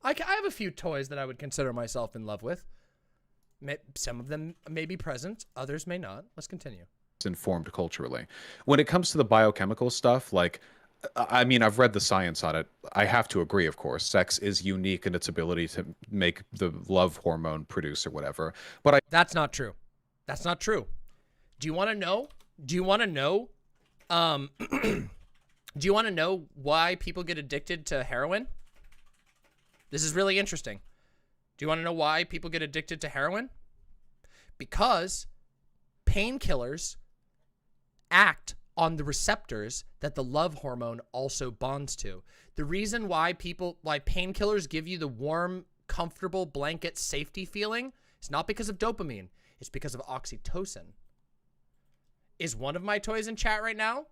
I have a few toys that I would consider myself in love with. Some of them may be present, others may not. Let's continue. Informed culturally. When it comes to the biochemical stuff, like, I mean, I've read the science on it. I have to agree, of course. Sex is unique in its ability to make the love hormone produce or whatever. But That's not true. That's not true. Do you want to know? Do you want to know? Do you want to know why people get addicted to heroin? This is really interesting. Do you want to know why people get addicted to heroin? Because painkillers act on the receptors that the love hormone also bonds to. The reason why painkillers give you the warm, comfortable blanket safety feeling is not because of dopamine. It's because of oxytocin. Is one of my toys in chat right now?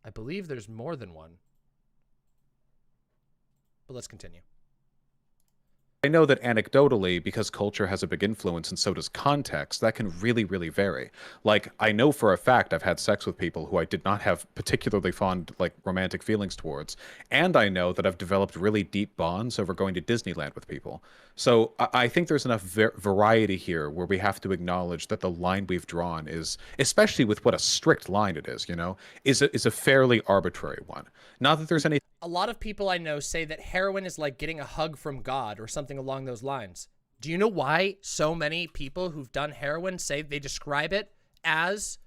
I believe there's more than one. But let's continue. I know that anecdotally, because culture has a big influence and so does context, that can really, really vary. Like, I know for a fact I've had sex with people who I did not have particularly fond, like, romantic feelings towards. And I know that I've developed really deep bonds over going to Disneyland with people. So I think there's enough variety here where we have to acknowledge that the line we've drawn is, especially with what a strict line it is, you know, is a fairly arbitrary one. Not that there's any... A lot of people I know say that heroin is like getting a hug from God or something along those lines. Do you know why so many people who've done heroin say they describe it as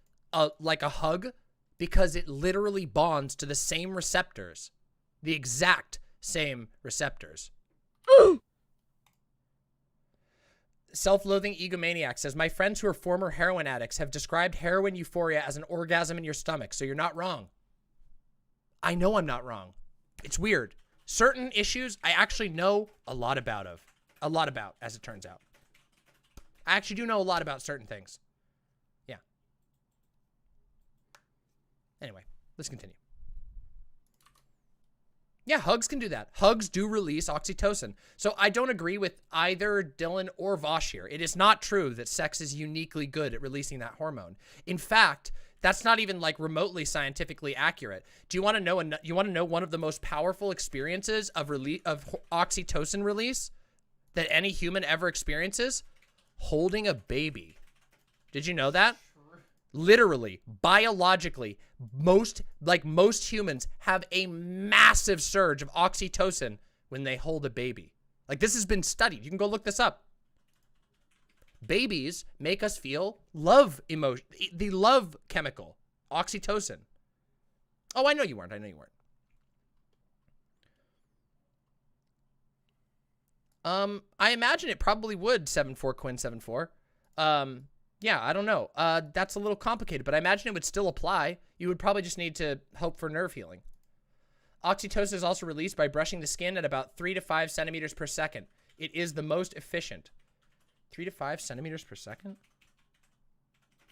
like a hug? Because it literally bonds to the same receptors. The exact same receptors. Self-loathing egomaniac says, my friends who are former heroin addicts have described heroin euphoria as an orgasm in your stomach, so you're not wrong. I know I'm not wrong. It's weird. Certain issues I actually know a lot about, as it turns out. I actually do know a lot about certain things. Yeah. Anyway, let's continue. Yeah, hugs can do that. Hugs do release oxytocin. So I don't agree with either Dylan or Vaush here. It is not true that sex is uniquely good at releasing that hormone. In fact, that's not even like remotely scientifically accurate. Do you want to know? You want to know one of the most powerful experiences of oxytocin release that any human ever experiences? Holding a baby. Did you know that? Literally, biologically, most humans have a massive surge of oxytocin when they hold a baby. Like, this has been studied. You can go look this up. Babies make us feel love emotion, the love chemical, oxytocin. Oh, I know you weren't. I know you weren't. I imagine it probably would, 74Quinn74. Yeah, I don't know. That's a little complicated, but I imagine it would still apply. You would probably just need to hope for nerve healing. Oxytocin is also released by brushing the skin at about 3 to 5 centimeters per second. It is the most efficient. 3 to 5 centimeters per second?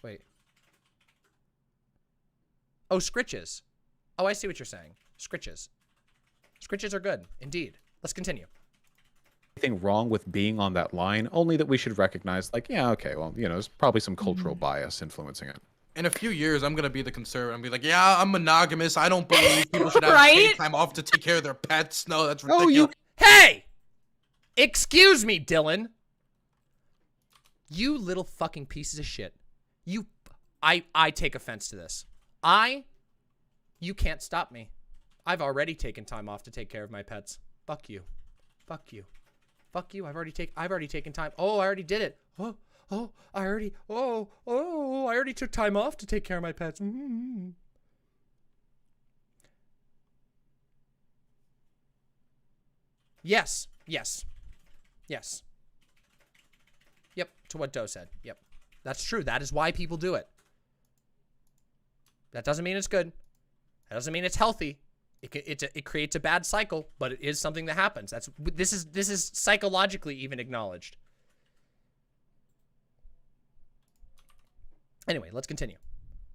Wait. Oh, scritches. Oh, I see what you're saying. Scritches. Scritches are good, indeed. Let's continue. Anything wrong with being on that line, only that we should recognize, like, yeah, okay, well, you know, there's probably some cultural bias influencing it. In a few years, I'm gonna be the conservative and be like, yeah, I'm monogamous. I don't believe people should have paid time off to take care of their pets. No, that's ridiculous. Hey! Excuse me, Dylan. You little fucking pieces of shit. I take offense to this. You can't stop me. I've already taken time off to take care of my pets. Fuck you. Fuck you. Fuck you. I've already taken time. Oh, I already did it. I already took time off to take care of my pets. Yes. Yep, to what Doe said. Yep. That's true. That is why people do it. That doesn't mean it's good. That doesn't mean it's healthy. It creates a bad cycle, but it is something that happens. This is psychologically even acknowledged. Anyway, let's continue.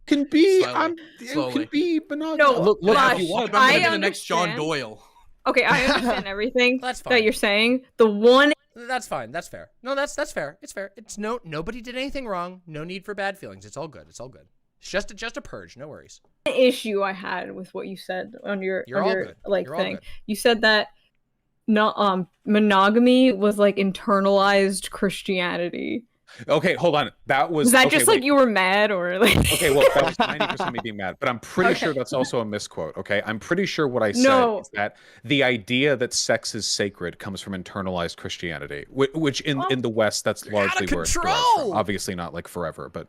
Can be monogamous. No, look Vaush, if you want. I'm gonna be the next John Doyle. Okay, I understand everything That's fine. that you're saying. The one That's fine. That's fair. No, that's fair. It's fair. It's nobody did anything wrong. No need for bad feelings. It's all good. It's all good. It's just a purge. No worries. issue I had with what you said on your You're all good. like You're all thing. good. You said that monogamy was like internalized Christianity. Okay, hold on. That was that okay, just wait. like you were mad or like Okay, well, that was 90% me being mad, but I'm pretty sure that's also a misquote, okay? I'm pretty sure what I said is that the idea that sex is sacred comes from internalized Christianity, which in the West, that's largely where it's derived from. Obviously not like forever, but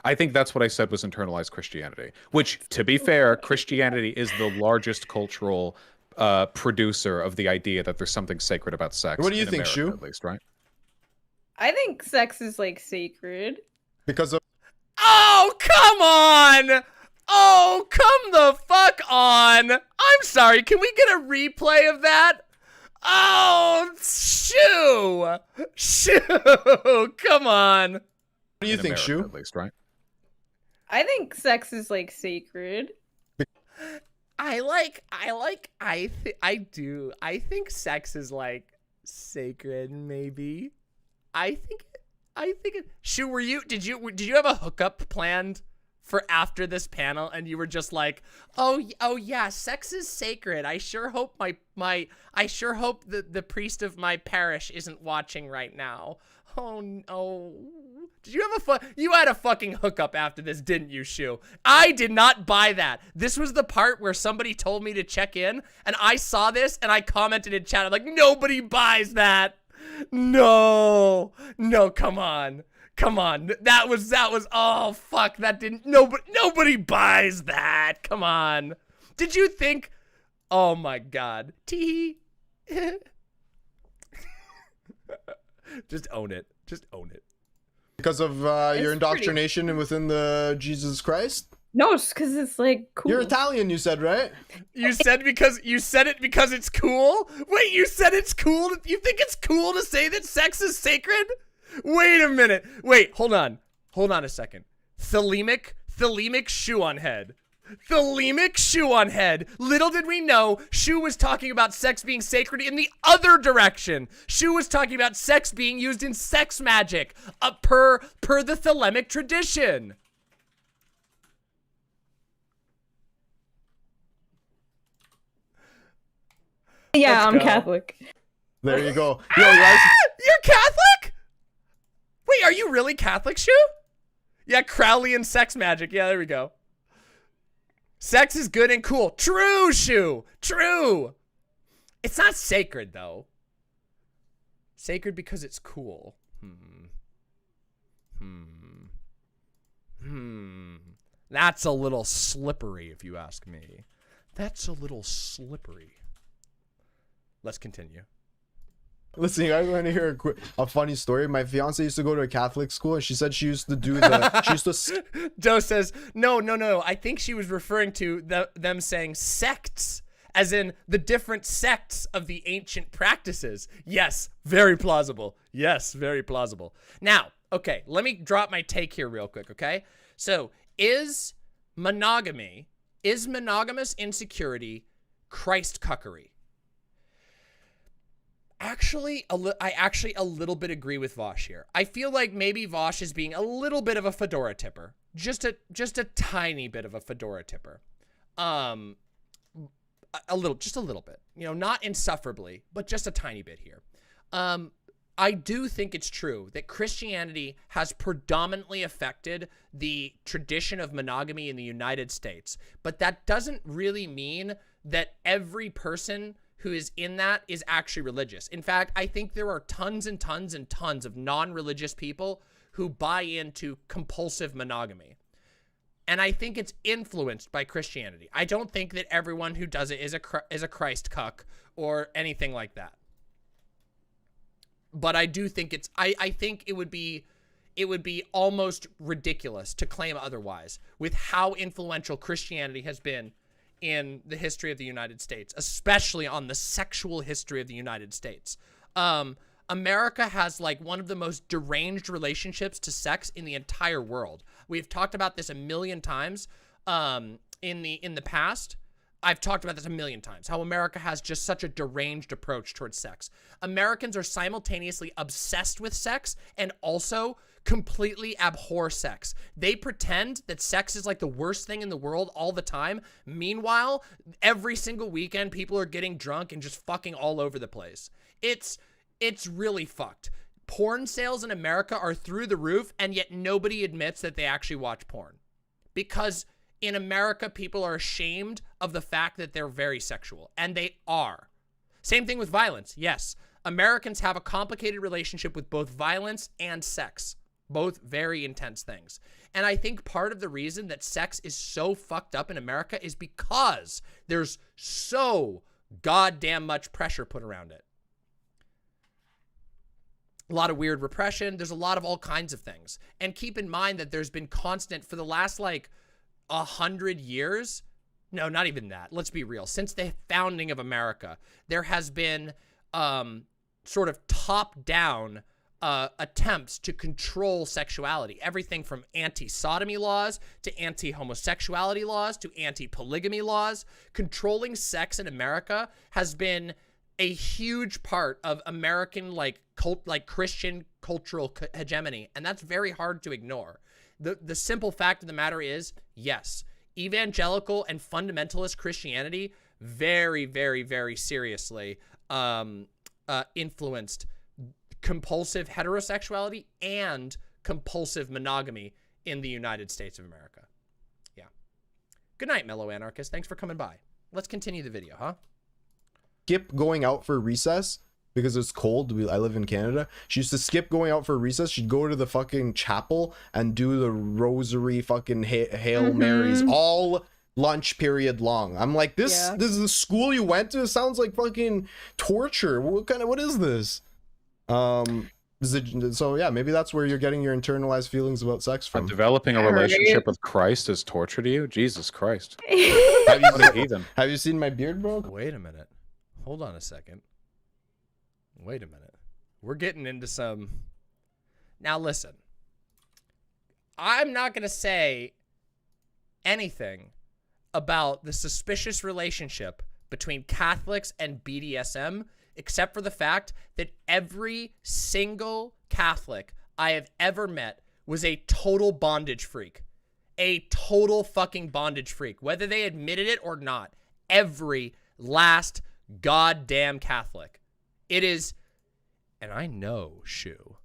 I think that's what I said was internalized Christianity, which, to be fair, Christianity is the largest cultural producer of the idea that there's something sacred about sex. What do you in think, America, Shoe? at least, right? I think sex is like sacred. Because of Oh, come on! Oh, come the fuck on! I'm sorry, can we get a replay of that? Oh, Shoe! Shoe! Come on! What do you think, Shoe? At least, right? I think sex is like sacred. I think sex is like sacred, maybe. I think it. Shoe, did you have a hookup planned for after this panel, and you were just like, oh yeah, sex is sacred. I sure hope the priest of my parish isn't watching right now. Oh no. You had a fucking hookup after this, didn't you, Shoe? I did not buy that. This was the part where somebody told me to check in, and I saw this, and I commented in chat, I'm like, nobody buys that. No, come on. That was, oh, fuck, that didn't, nobody buys that. Come on. Did you think, oh my God. Tee. Just own it. Because of your indoctrination and within the Jesus Christ? No, it's because it's like cool. You're Italian, you said, right? You said it because it's cool? Wait, you said it's cool? You think it's cool to say that sex is sacred? Wait a minute. Wait, hold on. Hold on a second. Thelemic shoe on head. Thelemic shoe on head. Little did we know, Shoe was talking about sex being sacred in the other direction. Shoe was talking about sex being used in sex magic, per the Thelemic tradition. Yeah, I'm Catholic. There you go. Yo, guys. You're Catholic? Wait, are you really Catholic, Shoe? Yeah, Crowleyan sex magic. Yeah, there we go. Sex is good and cool. True, Shoe. True. It's not sacred, though. Sacred because it's cool. That's a little slippery, if you ask me. That's a little slippery. Let's continue. Listen, you guys want to hear a funny story? My fiance used to go to a Catholic school, and she said she used to do the. She used to. Doe says, no. I think she was referring to them saying sects, as in the different sects of the ancient practices. Yes, very plausible. Yes, very plausible. Now, okay, let me drop my take here real quick, okay? So, is monogamous insecurity Christ cuckery? I actually a little bit agree with Vaush here. I feel like maybe Vaush is being a little bit of a fedora tipper. Just a tiny bit of a fedora tipper. Just a little bit. You know, not insufferably, but just a tiny bit here. I do think it's true that Christianity has predominantly affected the tradition of monogamy in the United States, but that doesn't really mean that every person who is in that is actually religious. In fact, I think there are tons and tons and tons of non-religious people who buy into compulsive monogamy. And I think it's influenced by Christianity. I don't think that everyone who does it is a Christ cuck or anything like that. But I do think I think it would be almost ridiculous to claim otherwise with how influential Christianity has been in the history of the United States, especially on the sexual history of the United States. America has like one of the most deranged relationships to sex in the entire world. We've talked about this a million times in the past. I've talked about this a million times, how America has just such a deranged approach towards sex. Americans are simultaneously obsessed with sex and also completely abhor sex. They pretend that sex is like the worst thing in the world all the time. Meanwhile, every single weekend, people are getting drunk and just fucking all over the place. It's really fucked. Porn sales in America are through the roof, and yet nobody admits that they actually watch porn. Because in America, people are ashamed of the fact that they're very sexual, and they are. Same thing with violence. Yes, Americans have a complicated relationship with both violence and sex. Both very intense things. And I think part of the reason that sex is so fucked up in America is because there's so goddamn much pressure put around it. a lot of weird repression. There's a lot of all kinds of things. And keep in mind that there's been constant for the last like 100 years. No, not even that. Let's be real. Since the founding of America, there has been sort of top-down attempts to control sexuality. Everything from anti-sodomy laws to anti-homosexuality laws to anti-polygamy laws. Controlling sex in America has been a huge part of American like Christian cultural hegemony, and that's very hard to ignore. The simple fact of the matter is, yes, evangelical and fundamentalist Christianity very, very, very seriously influenced compulsive heterosexuality and compulsive monogamy in the United States of America. Yeah. Good night, Mellow Anarchist. Thanks for coming by. Let's continue the video, huh? Skip going out for recess because it's cold. I live in Canada. She used to skip going out for recess. She'd go to the fucking chapel and do the rosary fucking Hail Marys all lunch period long. I'm like, this is the school you went to? It sounds like fucking torture. What is this? So yeah, maybe that's where you're getting your internalized feelings about sex from. Developing a relationship with Christ is torture to you? Jesus Christ. Have you seen my beard, bro? Wait a minute. Hold on a second. Wait a minute. We're getting into some... Now listen. I'm not going to say anything about the suspicious relationship between Catholics and BDSM, except for the fact that every single Catholic I have ever met was a total bondage freak. A total fucking bondage freak. Whether they admitted it or not. Every last goddamn Catholic. It is, and I know, Shoe,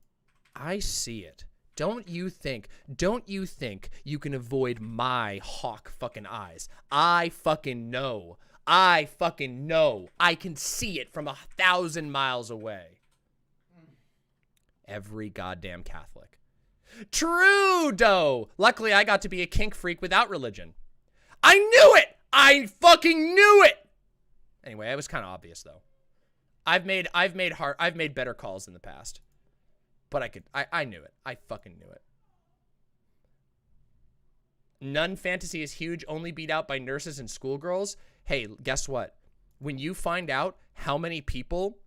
I see it. Don't you think you can avoid my hawk fucking eyes? I fucking know. I can see it from 1,000 miles away. Every goddamn Catholic. True, though. Luckily, I got to be a kink freak without religion. I knew it! I fucking knew it! Anyway, it was kind of obvious, though. I've made better calls in the past. But I knew it. I fucking knew it. Nun fantasy is huge, only beat out by nurses and schoolgirls. Hey, guess what? When you find out how many people,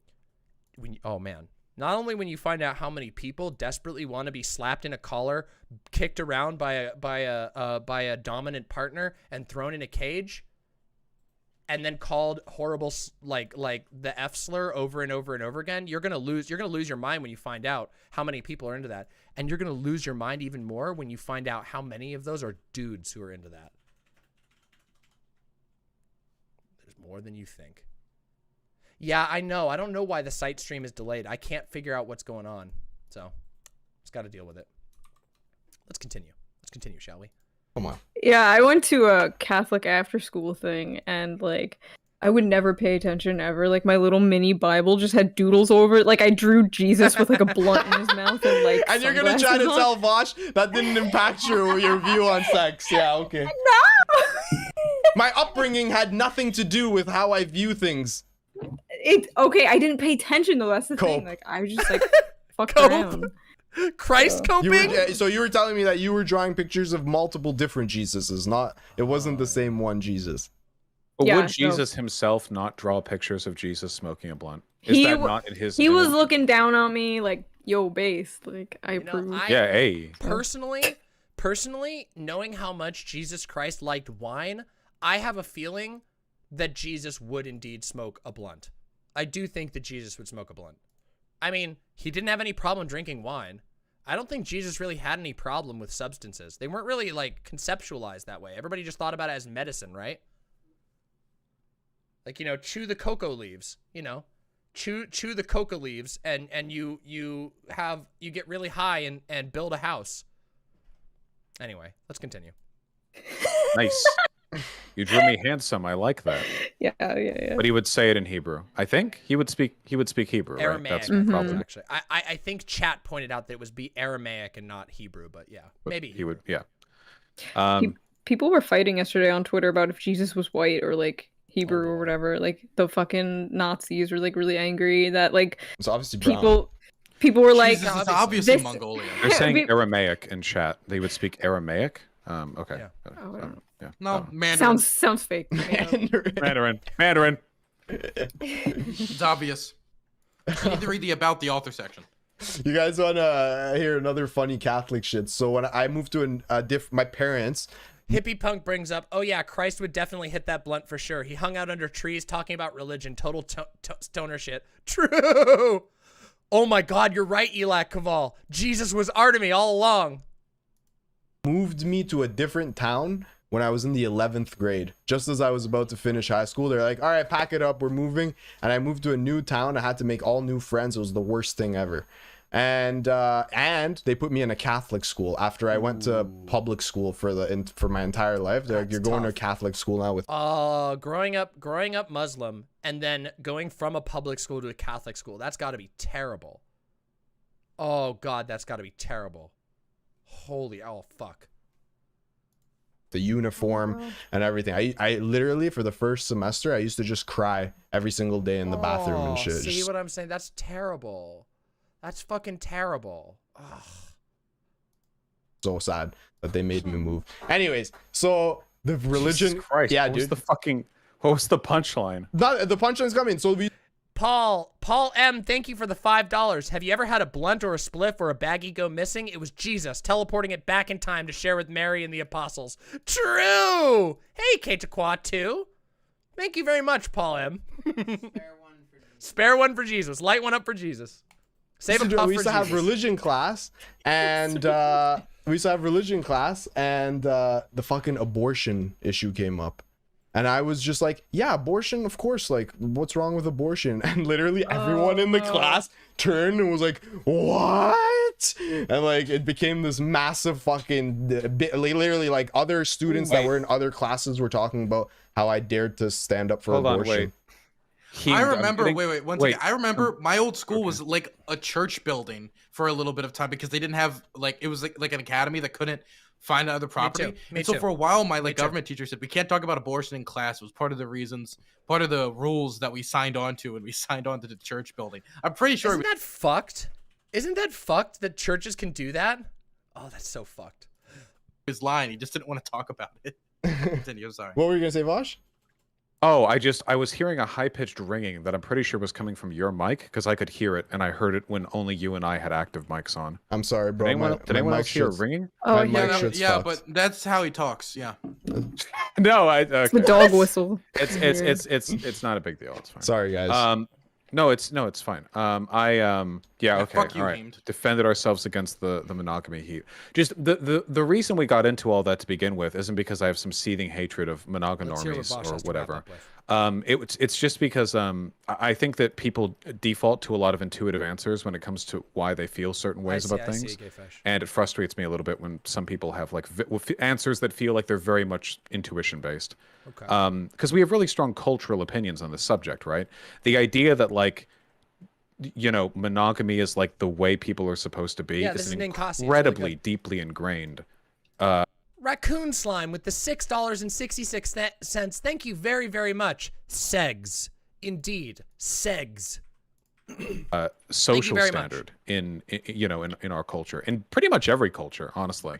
oh man, not only when you find out how many people desperately want to be slapped in a collar, kicked around by a dominant partner, and thrown in a cage, and then called horrible like the F slur over and over and over again, you're gonna lose your mind when you find out how many people are into that, and you're gonna lose your mind even more when you find out how many of those are dudes who are into that. There's more than you think. Yeah, I know. I don't know why the site stream is delayed. I can't figure out what's going on, so just got to deal with it. Let's continue, shall we? Come on. Yeah, I went to a Catholic after school thing, and like I would never pay attention ever. Like my little mini Bible just had doodles over it. Like I drew Jesus with like a blunt in his mouth and like. And you're gonna try to tell Vaush that didn't impact your view on sex. Yeah, okay. No. My upbringing had nothing to do with how I view things. Okay, I didn't pay attention though. That's the thing. Like I was just like fucked around. Christ coping? So you were telling me that you were drawing pictures of multiple different Jesuses, it wasn't the same one Jesus. But would Jesus himself not draw pictures of Jesus smoking a blunt? Is that not in his... He was looking down on me like, yo, base. Like, I approve. Yeah, hey. Personally, knowing how much Jesus Christ liked wine, I have a feeling that Jesus would indeed smoke a blunt. I do think that Jesus would smoke a blunt. I mean, he didn't have any problem drinking wine. I don't think Jesus really had any problem with substances. They weren't really, like, conceptualized that way. Everybody just thought about it as medicine, right? Like, you know, chew the cocoa leaves, you know. Chew the coca leaves and you get really high and build a house. Anyway, let's continue. Nice. You drew me handsome. I like that. Yeah. But he would say it in Hebrew. I think he would speak Hebrew, Aramaic, right? That's the problem. Actually. I think chat pointed out that it was Aramaic and not Hebrew, but yeah, maybe he would. Yeah. People were fighting yesterday on Twitter about if Jesus was white or like Hebrew or whatever. Like the fucking Nazis were like really angry that like it's obviously people people were like, Jesus, it's obviously this- Mongolian. They're saying Aramaic in chat. They would speak Aramaic. Okay. Yeah. No, Mandarin. Sounds fake. Mandarin. It's obvious. You need to read the about the author section. You guys want to hear another funny Catholic shit? So when I moved to my parents. Hippie Punk brings up, oh yeah, Christ would definitely hit that blunt for sure. He hung out under trees talking about religion. Total stoner shit. True. Oh my God, you're right, Elak Kaval. Jesus was Artemy all along. Moved me to a different town when I was in the 11th grade. Just as I was about to finish high school, they're like, all right, pack it up, we're moving. And I moved to a new town. I had to make all new friends. It was the worst thing ever. And they put me in a Catholic school after I went to public school for my entire life. They're like, you're going to a Catholic school now with growing up Muslim and then going from a public school to a Catholic school. That's got to be terrible. Oh God, that's got to be terrible. Oh fuck. the uniform and everything. I literally, for the first semester, I used to just cry every single day in the bathroom and shit. See what I'm saying? That's terrible. That's fucking terrible. Ugh. So sad that they made me move. Anyways, so the religion. Jesus Christ, yeah, what was dude. what was the punchline? The punchline's coming. So we. Paul M, thank you for the $5. Have you ever had a blunt or a spliff or a baggie go missing? It was Jesus teleporting it back in time to share with Mary and the apostles. True. Hey, Ketakwa too. Thank you very much, Paul M. Spare one for Jesus. Light one up for Jesus. Save a puff we used for to have Jesus. religion class, and the fucking abortion issue came up. And I was just like, yeah, abortion, of course. Like, what's wrong with abortion? And literally everyone in the class turned and was like, what? And like, it became this massive fucking literally like other students that were in other classes were talking about how I dared to stand up for abortion. I remember, I remember my old school was like a church building for a little bit of time because they didn't have it was like an academy that couldn't find other property. Me So too. for a while, my government teacher said, we can't talk about abortion in class. It was part of the rules that we signed on to when we signed on to the church building. I'm pretty sure. Isn't that fucked? Isn't that fucked that churches can do that? Oh, that's so fucked. His line, he just didn't want to talk about it. Continue, I'm sorry. What were you gonna say, Vaush? Oh, I was hearing a high-pitched ringing that I'm pretty sure was coming from your mic because I could hear it, and I heard it when only you and I had active mics on. I'm sorry, bro. Did anyone else hear ringing? Oh, yeah, but that's how he talks. Yeah. No, It's the dog whistle. It's not a big deal. It's fine. Sorry, guys. No, it's fine. Okay, fuck you, all right. Hamed. Defended ourselves against the monogamy heat. Just the reason we got into all that to begin with isn't because I have some seething hatred of monoganormies or whatever. It's just because I think that people default to a lot of intuitive answers when it comes to why they feel certain ways about things, and it frustrates me a little bit when some people have like answers that feel like they're very much intuition based. Okay. Because we have really strong cultural opinions on the subject, right? The idea that like, monogamy is like the way people are supposed to be this is is Ninkasi. incredibly deeply ingrained. Raccoon Slime with the $6.66. Thank you very, very much. Segs. Indeed. Segs. Social very standard in our culture, in pretty much every culture, honestly.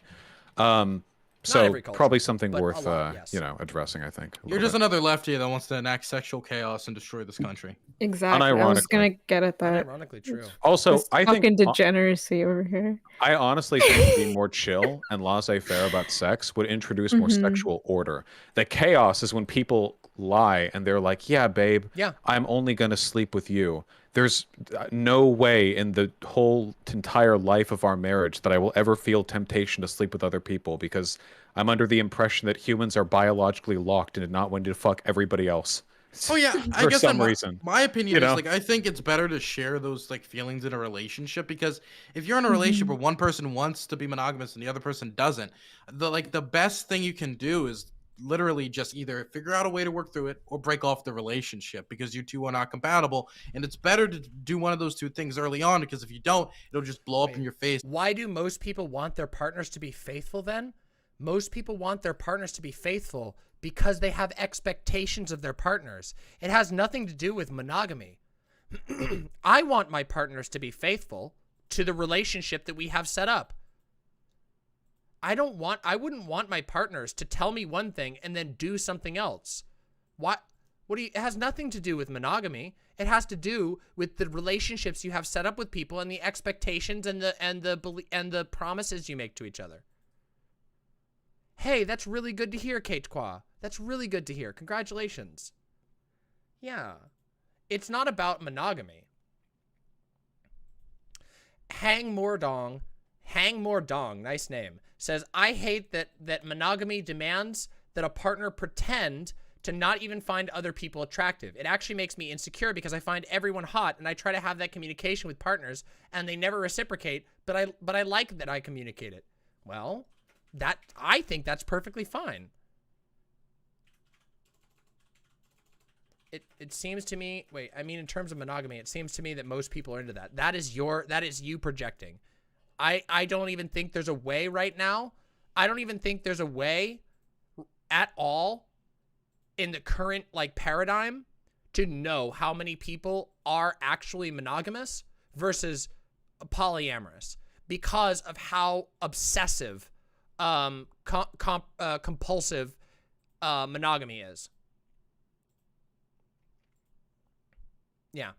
So every culture, probably something but a worth lot, yes. addressing, I think. You're just another lefty that wants to enact sexual chaos and destroy this country. Exactly. I was gonna get at that. Ironically true. Also, This I think fucking degeneracy over here. I honestly think being more chill and laissez-faire about sex would introduce more sexual order. The chaos is when people lie and they're like, yeah, babe, I'm only going to sleep with you. There's no way in the whole entire life of our marriage that I will ever feel temptation to sleep with other people because I'm under the impression that humans are biologically locked and not wanting to fuck everybody else. Oh yeah, I For guess some that reason. my opinion You is know? like I think it's better to share those like feelings in a relationship because if you're in a relationship where one person wants to be monogamous and the other person doesn't, the best thing you can do is literally just either figure out a way to work through it or break off the relationship because you two are not compatible, and it's better to do one of those two things early on because if you don't, it'll just blow up in your face. Why do most people want their partners to be faithful then? Most people want their partners to be faithful because they have expectations of their partners. It has nothing to do with monogamy. I want my partners to be faithful to the relationship that we have set up. I wouldn't want my partners to tell me one thing and then do something else. It has nothing to do with monogamy. It has to do with the relationships you have set up with people and the expectations and the promises you make to each other. Hey, that's really good to hear, Kate Kwa. That's really good to hear. Congratulations. Yeah. It's not about monogamy. Hang More Dong, nice name, says, I hate that monogamy demands that a partner pretend to not even find other people attractive. It actually makes me insecure because I find everyone hot and I try to have that communication with partners and they never reciprocate, but I like that I communicate it. Well, I think that's perfectly fine. It seems to me, in terms of monogamy, it seems to me that most people are into that. That is you projecting. I don't even think there's a way right now. I don't even think there's a way at all in the current paradigm to know how many people are actually monogamous versus polyamorous because of how obsessive, compulsive monogamy is. Yeah.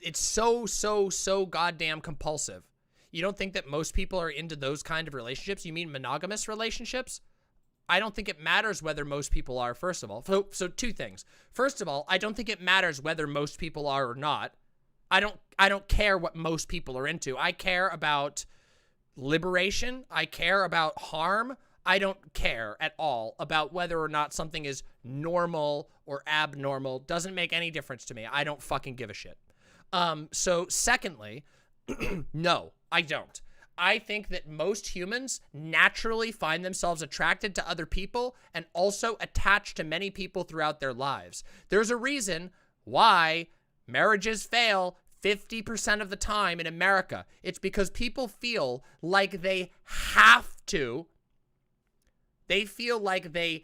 It's so goddamn compulsive. You don't think that most people are into those kind of relationships? You mean monogamous relationships? I don't think it matters whether most people are, first of all. So two things. First of all, I don't think it matters whether most people are or not. I don't care what most people are into. I care about liberation. I care about harm. I don't care at all about whether or not something is normal or abnormal. Doesn't make any difference to me. I don't fucking give a shit. So secondly, no, I don't. I think that most humans naturally find themselves attracted to other people and also attached to many people throughout their lives. There's a reason why marriages fail 50% of the time in America. It's because people feel like they have to. They feel like they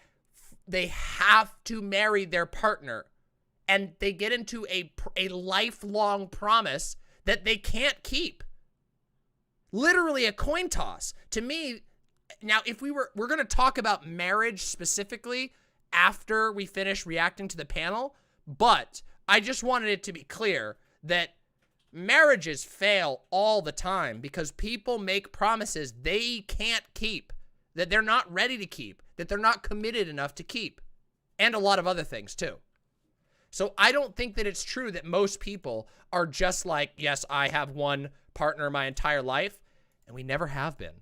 have to marry their partner, and they get into a lifelong promise that they can't keep. Literally a coin toss. To me, now if we're going to talk about marriage specifically after we finish reacting to the panel, but I just wanted it to be clear that marriages fail all the time because people make promises they can't keep, that they're not ready to keep, that they're not committed enough to keep, and a lot of other things too. So I don't think that it's true that most people are just like, yes, I have one partner my entire life, and we never have been.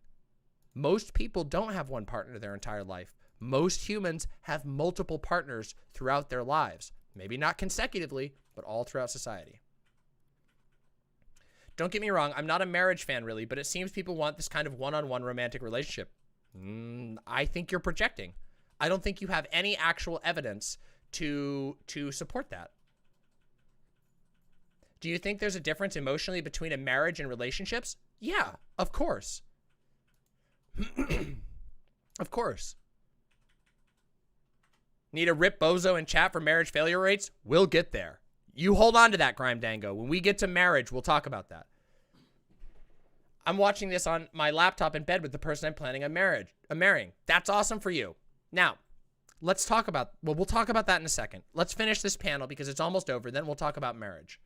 Most people don't have one partner their entire life. Most humans have multiple partners throughout their lives. Maybe not consecutively, but all throughout society. Don't get me wrong, I'm not a marriage fan really, but it seems people want this kind of one-on-one romantic relationship. I think you're projecting. I don't think you have any actual evidence to support that. Do you think there's a difference emotionally between a marriage and relationships? Yeah, of course. Of course. Need a rip bozo in chat for marriage failure rates? We'll get there. You hold on to that, Grime Dango. When we get to marriage, we'll talk about that. I'm watching this on my laptop in bed with the person I'm planning on marrying. That's awesome for you. Now, let's talk about, we'll talk about that in a second. Let's finish this panel because it's almost over. Then we'll talk about marriage.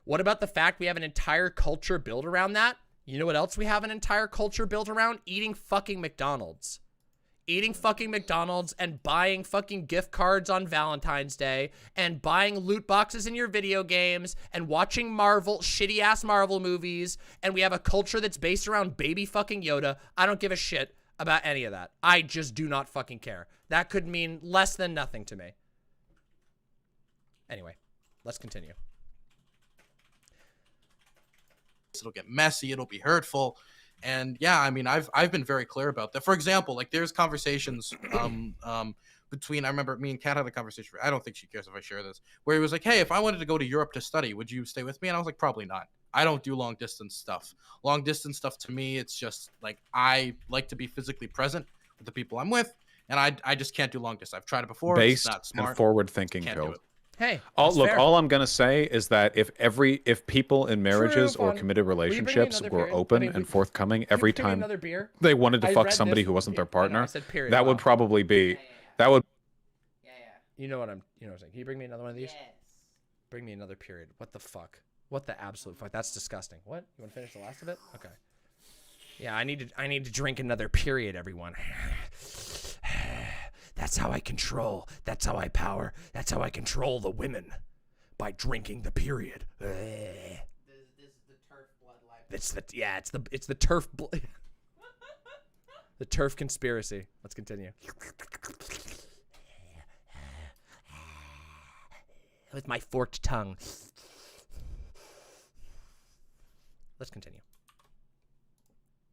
What about the fact we have an entire culture built around that? You know what else we have an entire culture built around? Eating fucking McDonald's. Eating fucking McDonald's and buying fucking gift cards on Valentine's Day and buying loot boxes in your video games and watching shitty-ass Marvel movies, and we have a culture that's based around baby fucking Yoda. I don't give a shit about any of that. I just do not fucking care. That could mean less than nothing to me. Anyway, let's continue. It'll get messy, it'll be hurtful. And yeah, I mean, I've been very clear about that. For example, like there's conversations between, I remember me and Kat had a conversation, I don't think she cares if I share this, where he was like, hey, if I wanted to go to Europe to study, would you stay with me? And I was like, probably not. I don't do long distance stuff. Long distance stuff to me, it's just like, I like to be physically present with the people I'm with, and I just can't do long distance. I've tried it before. Based it's not smart. and forward thinking, Can't Joe. do it. Hey, All that's fair. all I'm gonna say is that if people in marriages or Faun. committed Will you bring me relationships another were period? open I mean, and forthcoming every bring me time another beer? they wanted to I fuck read somebody this- who wasn't their I know, partner, I said period, that would wow. probably be that would. You know what I'm saying. Can you bring me another one of these? Yes. Bring me another period. What the fuck? What the absolute fuck? That's disgusting. What? You want to finish the last of it? Okay. Yeah, I need to drink another period, everyone. That's how I control. That's how I power. That's how I control the women. By drinking the period. This is the turf blood libel. It's the turf the turf conspiracy. Let's continue. With my forked tongue. Let's continue.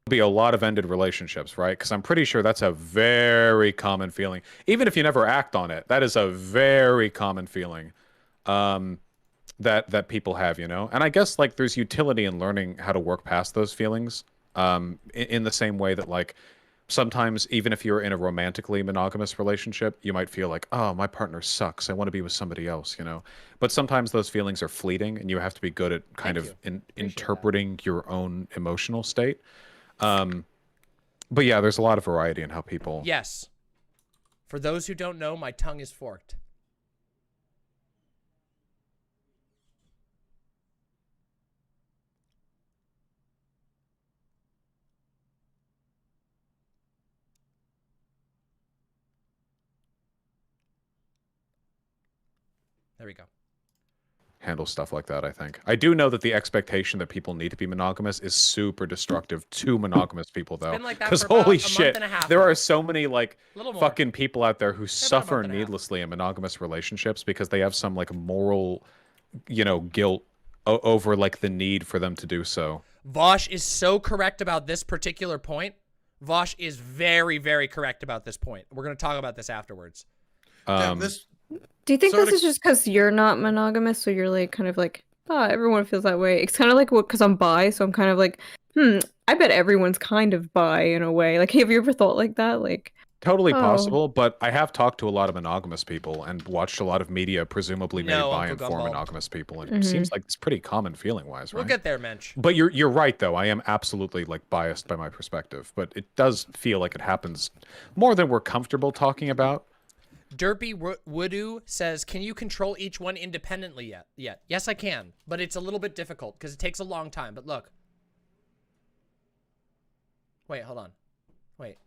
Be a lot of ended relationships, right? Because I'm pretty sure that's a very common feeling. Even if you never act on it, that is a very common feeling that people have, you know? And I guess, like, there's utility in learning how to work past those feelings in the same way that, like, sometimes even if you're in a romantically monogamous relationship, you might feel like, oh, my partner sucks. I want to be with somebody else, you know? But sometimes those feelings are fleeting, and you have to be good at kind of interpreting your own emotional state. But yeah, there's a lot of variety in how people. Yes. For those who don't know, my tongue is forked. There we go. Handle stuff like that, I think. I do know that the expectation that people need to be monogamous is super destructive to monogamous people, though. been like that Because for about holy a month shit, and a half there now. are so many like Little more. fucking people out there who about a suffer month and a half. needlessly in monogamous relationships because they have some like moral, you know, guilt over like the need for them to do so. Vaush is so correct about this particular point. Vaush is very, very correct about this point. We're going to talk about this afterwards. Do you think this is just because you're not monogamous, so you're like kind of like, oh, everyone feels that way? It's kind of like because I'm bi, so I'm kind of like, I bet everyone's kind of bi in a way. Like, have you ever thought like that? Like, Totally oh. possible, but I have talked to a lot of monogamous people and watched a lot of media presumably made No, by Uncle and for Gumball. monogamous people, and Mhm. it seems like it's pretty common feeling-wise, right? We'll get there, Mensch. But you're right though. I am absolutely like biased by my perspective, but it does feel like it happens more than we're comfortable talking about. Derpy Woodoo says, can you control each one independently yet? Yes, I can, but it's a little bit difficult because it takes a long time. But look. Wait, hold on. Wait.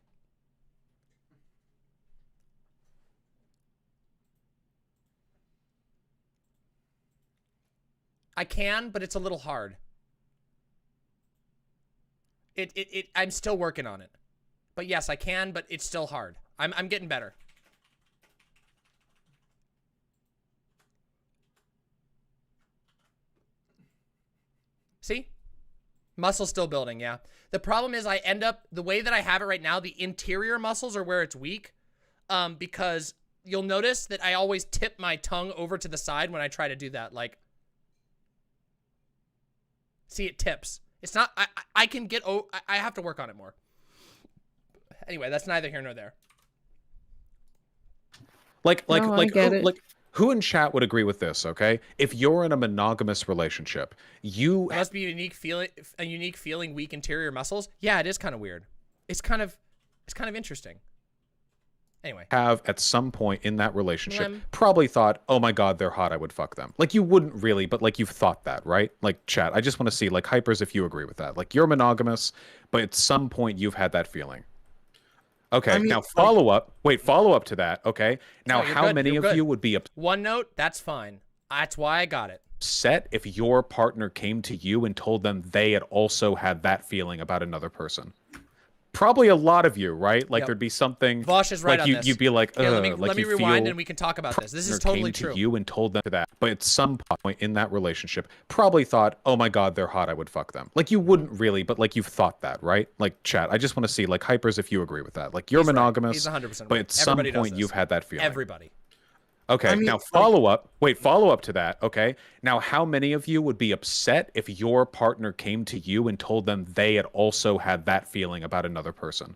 I can, but it's a little hard. I'm still working on it. But yes, I can, but it's still hard. I'm getting better. See? Muscle still building, yeah. The problem is I end up, the way that I have it right now, the interior muscles are where it's weak. Because you'll notice that I always tip my tongue over to the side when I try to do that. Like, see, it tips. It's not, I can get, I have to work on it more. Anyway, that's neither here nor there. Like, No, I get it. who in chat would agree with this? Okay, if you're in a monogamous relationship, you It must be a unique feeling, weak interior muscles. Yeah, it is kind of weird. It's kind of interesting. Anyway, have at some point in that relationship Lem. probably thought, oh my god, they're hot, I would fuck them. Like, you wouldn't really, but like, you've thought that, right? Like, chat, I just want to see, like, hypers, if you agree with that. Like, you're monogamous, but at some point you've had that feeling. Okay, I mean, now follow up to that. Okay, now No, you're how good, many you're of good. you would be one note, that's fine. That's why I got it. upset if your partner came to you and told them they had also had that feeling about another person? Probably a lot of you, right? Like, Yep. there'd be something. Vaush is right like on this. You'd be like, Okay, let me like you rewind feel and we can talk about this. This is partner totally came true. to you and told them that, but at some point in that relationship, probably thought, "Oh my god, they're hot. I would fuck them." Like, you wouldn't really, but like, you've thought that, right? Like, chat, I just want to see, like, hypers, if you agree with that. Like, you're He's right. monogamous, He's 100% but right. at some Everybody does point this. you've had that feeling. Everybody. Okay, I mean, now like- follow up to that. Okay, now how many of you would be upset if your partner came to you and told them they had also had that feeling about another person?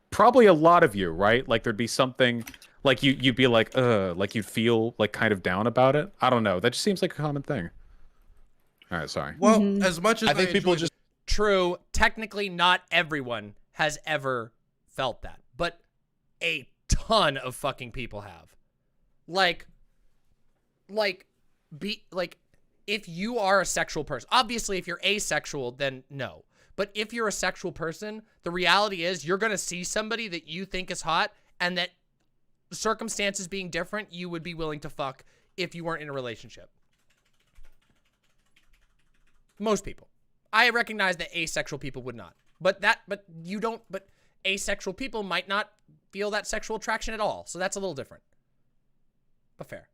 Probably a lot of you, right? Like, there'd be something, Like you'd be like you'd feel like kind of down about it. I don't know. That just seems like a common thing. All right, sorry. Well, as much as I think people enjoy just true. Technically, not everyone has ever felt that, but a ton of fucking people have. Like, if you are a sexual person, obviously, if you're asexual, then no. But if you're a sexual person, the reality is you're gonna see somebody that you think is hot, and that circumstances being different, you would be willing to fuck if you weren't in a relationship. Most people. I recognize that asexual people would not. But asexual people might not feel that sexual attraction at all. So that's a little different. But fair.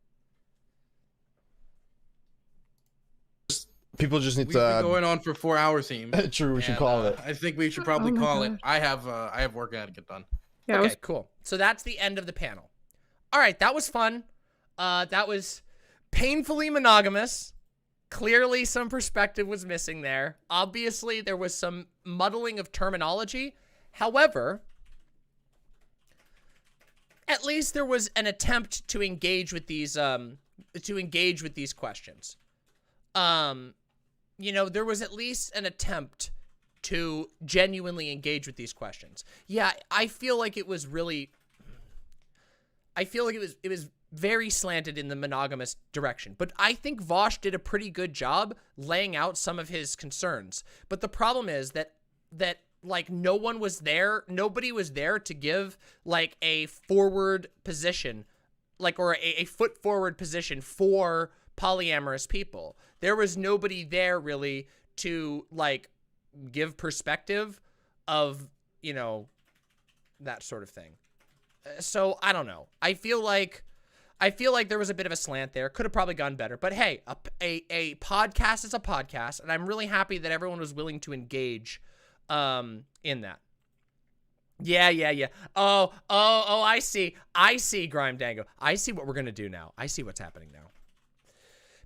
People just need We've been going on for 4 hours, team. True, we should call it. I think we should probably Oh my call it. gosh. I have work I had to get done. Yeah, Okay, cool. So that's the end of the panel. All right, that was fun. That was painfully monogamous. Clearly some perspective was missing there. Obviously, there was some muddling of terminology. However, at least there was an attempt to engage with these questions. You know, there was at least an attempt to genuinely engage with these questions. Yeah, I feel like it was really it was very slanted in the monogamous direction. But I think Vaush did a pretty good job laying out some of his concerns. But the problem is that like no one was there, nobody was there to give like a forward position, like, or a foot forward position for polyamorous people. There was nobody there really to like give perspective of, you know, that sort of thing. So I don't know. I feel like there was a bit of a slant there. Could have probably gone better. But hey, a podcast is a podcast, and I'm really happy that everyone was willing to engage in that. Yeah. Oh, I see, Grime Dango. I see what we're gonna do now. I see what's happening now.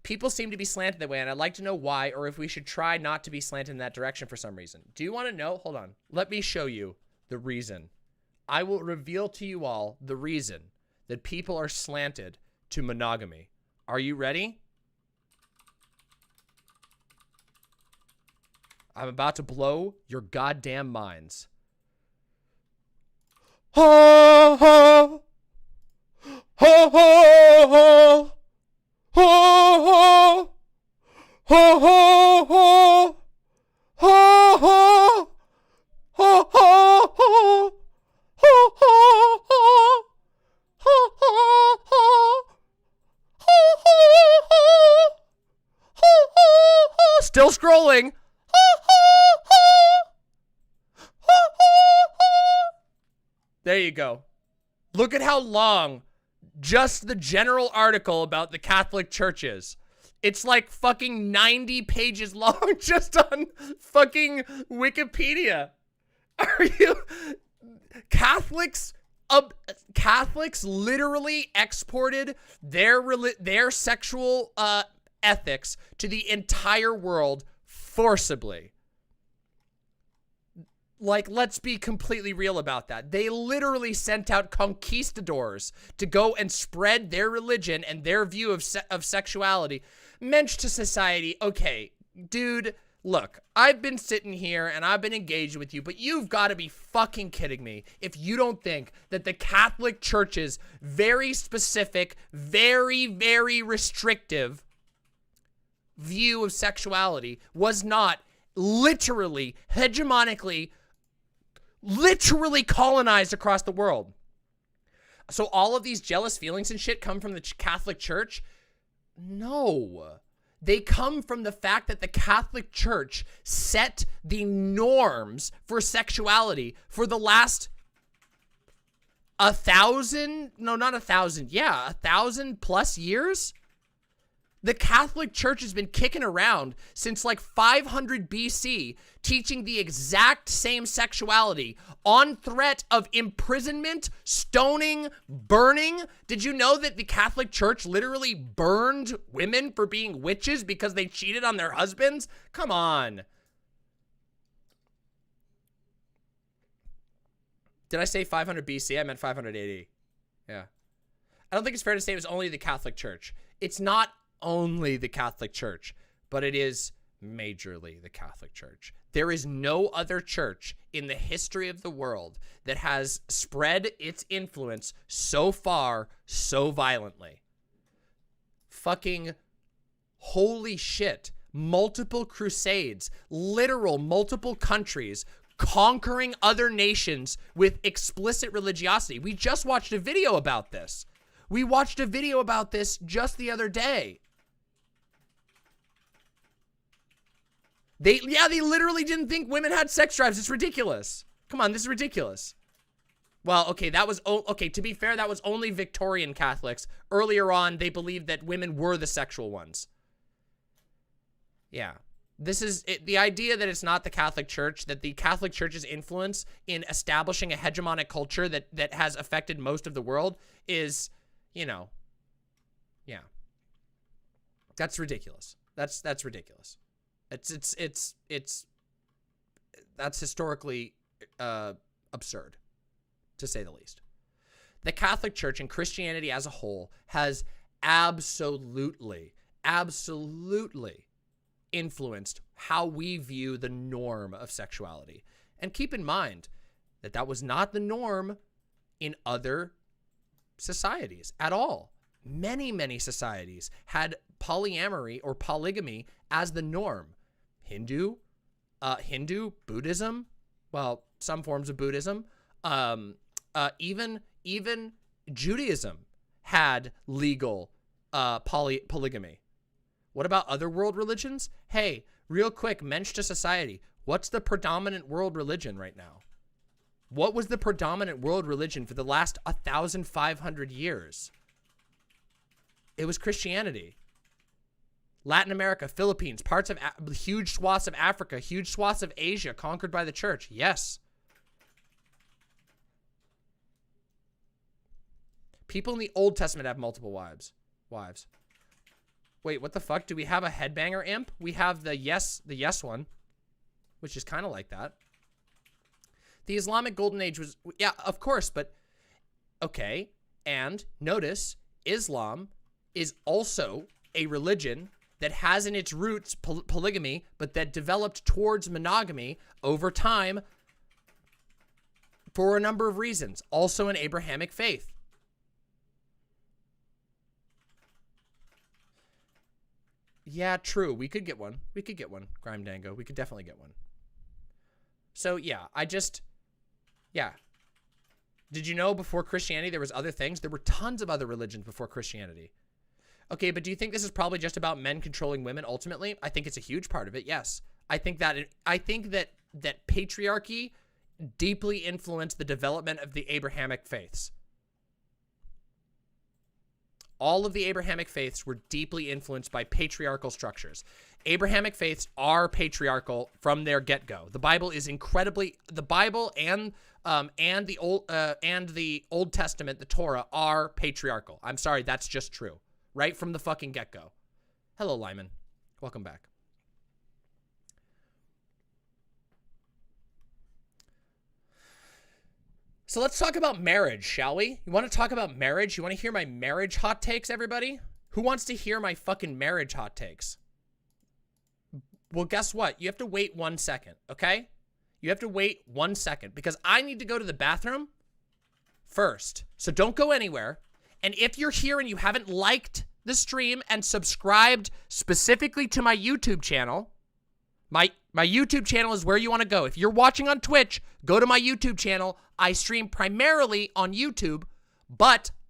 People seem to be slanted that way, and I'd like to know why, or if we should try not to be slanted in that direction for some reason. Do you want to know? Hold on. Let me show you the reason. I will reveal to you all the reason that people are slanted to monogamy. Are you ready? I'm about to blow your goddamn minds. Ho, ho, ho, ho, ho, ho, ho, ho, ho, ho, ho, ho, ho, ho. Still scrolling. There you go. Look at how long just the general article about the Catholic Church is. It's like fucking 90 pages long just on fucking Wikipedia. Are you... Catholics literally exported their sexual ethics to the entire world forcibly. Like, let's be completely real about that. They literally sent out conquistadors to go and spread their religion and their view of sexuality. Mensch to society. Okay, dude, look, I've been sitting here and I've been engaged with you, but you've got to be fucking kidding me if you don't think that the Catholic Church's very specific, very, very restrictive view of sexuality was not literally, hegemonically, literally colonized across the world. So all of these jealous feelings and shit come from the Catholic Church? No. They come from the fact that the Catholic Church set the norms for sexuality for the last 1,000, no, not 1,000, yeah, 1,000 plus years. The Catholic Church has been kicking around since like 500 BC, teaching the exact same sexuality on threat of imprisonment, stoning, burning. Did you know that the Catholic Church literally burned women for being witches because they cheated on their husbands? Come on. Did I say 500 BC? I meant 500 AD. Yeah. I don't think it's fair to say it was only the Catholic Church. It's not only the Catholic Church, but it is majorly the Catholic Church. There is no other church in the history of the world that has spread its influence so far, so violently. Fucking holy shit. Multiple crusades, literal multiple countries conquering other nations with explicit religiosity. We just watched a video about this. We watched a video about this just the other day. They literally didn't think women had sex drives. It's ridiculous. Come on, this is ridiculous. Well, okay, to be fair, that was only Victorian Catholics. Earlier on, they believed that women were the sexual ones. Yeah. This is the idea that it's not the Catholic Church, that the Catholic Church's influence in establishing a hegemonic culture that has affected most of the world is, yeah. That's ridiculous. That's ridiculous. That's historically absurd, to say the least. The Catholic Church and Christianity as a whole has absolutely influenced how we view the norm of sexuality. And keep in mind that that was not the norm in other societies at all. Many societies had polyamory or polygamy as the norm. Hindu, Buddhism, well, some forms of Buddhism, even Judaism had legal polygamy. What about other world religions? Hey, real quick, mensch to society. What's the predominant world religion right now? What was the predominant world religion for the last 1,500 years? It was Christianity. Latin America, Philippines, parts of huge swaths of Africa, huge swaths of Asia conquered by the church. Yes. People in the Old Testament have multiple wives. Wait, what the fuck? Do we have a headbanger imp? We have the yes one, which is kind of like that. The Islamic Golden Age was, yeah, of course, but okay. And notice, Islam is also a religion that has in its roots polygamy, but that developed towards monogamy over time for a number of reasons. Also an Abrahamic faith. Yeah, true. We could get one. Grime Dango. We could definitely get one. So, yeah, yeah. Did you know before Christianity there was other things? There were tons of other religions before Christianity. Okay, but do you think this is probably just about men controlling women ultimately? I think it's a huge part of it, yes. I think that patriarchy deeply influenced the development of the Abrahamic faiths. All of the Abrahamic faiths were deeply influenced by patriarchal structures. Abrahamic faiths are patriarchal from their get-go. The Bible is the Bible and the Old Testament, the Torah, are patriarchal. I'm sorry, that's just true. Right from the fucking get-go. Hello, Lyman. Welcome back. So let's talk about marriage, shall we? You want to talk about marriage? You want to hear my marriage hot takes, everybody? Who wants to hear my fucking marriage hot takes? Well, guess what? You have to wait 1 second, okay? You have to wait 1 second because I need to go to the bathroom first. So don't go anywhere. And if you're here and you haven't liked the stream and subscribed specifically to my YouTube channel, my YouTube channel is where you want to go. If you're watching on Twitch, go to my YouTube channel. I stream primarily on YouTube,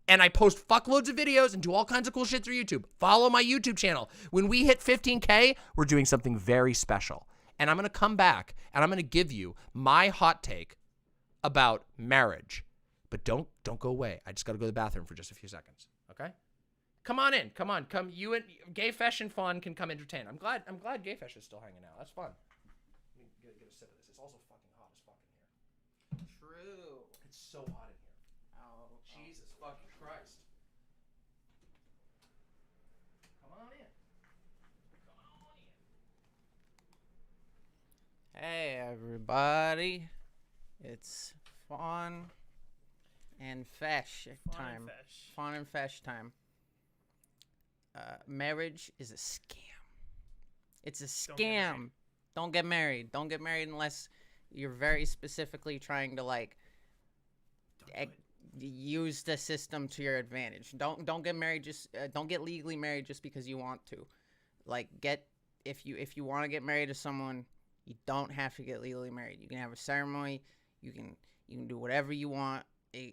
and I post fuckloads of videos and do all kinds of cool shit through YouTube. Follow my YouTube channel. When we hit 15K, we're doing something very special. And I'm going to come back and I'm going to give you my hot take about marriage. But don't go away. I just got to go to the bathroom for just a few seconds. Okay? Come on in. Come on. Come. You and GayFesh and Faun can come entertain. I'm glad GayFesh is still hanging out. That's fun. Let me get a sip of this. It's also fucking hot as fuck in here. True. It's so hot in here. Oh, Jesus fucking Christ. Come on in. Hey, everybody. It's Faun and Fesh time. Faun and Fesh time. Marriage is a scam. It's a scam. Don't get married. Don't get married unless you're very specifically trying to like use the system to your advantage. Don't get married just don't get legally married just because you want to. Like if you want to get married to someone, you don't have to get legally married. You can have a ceremony. You can do whatever you want. You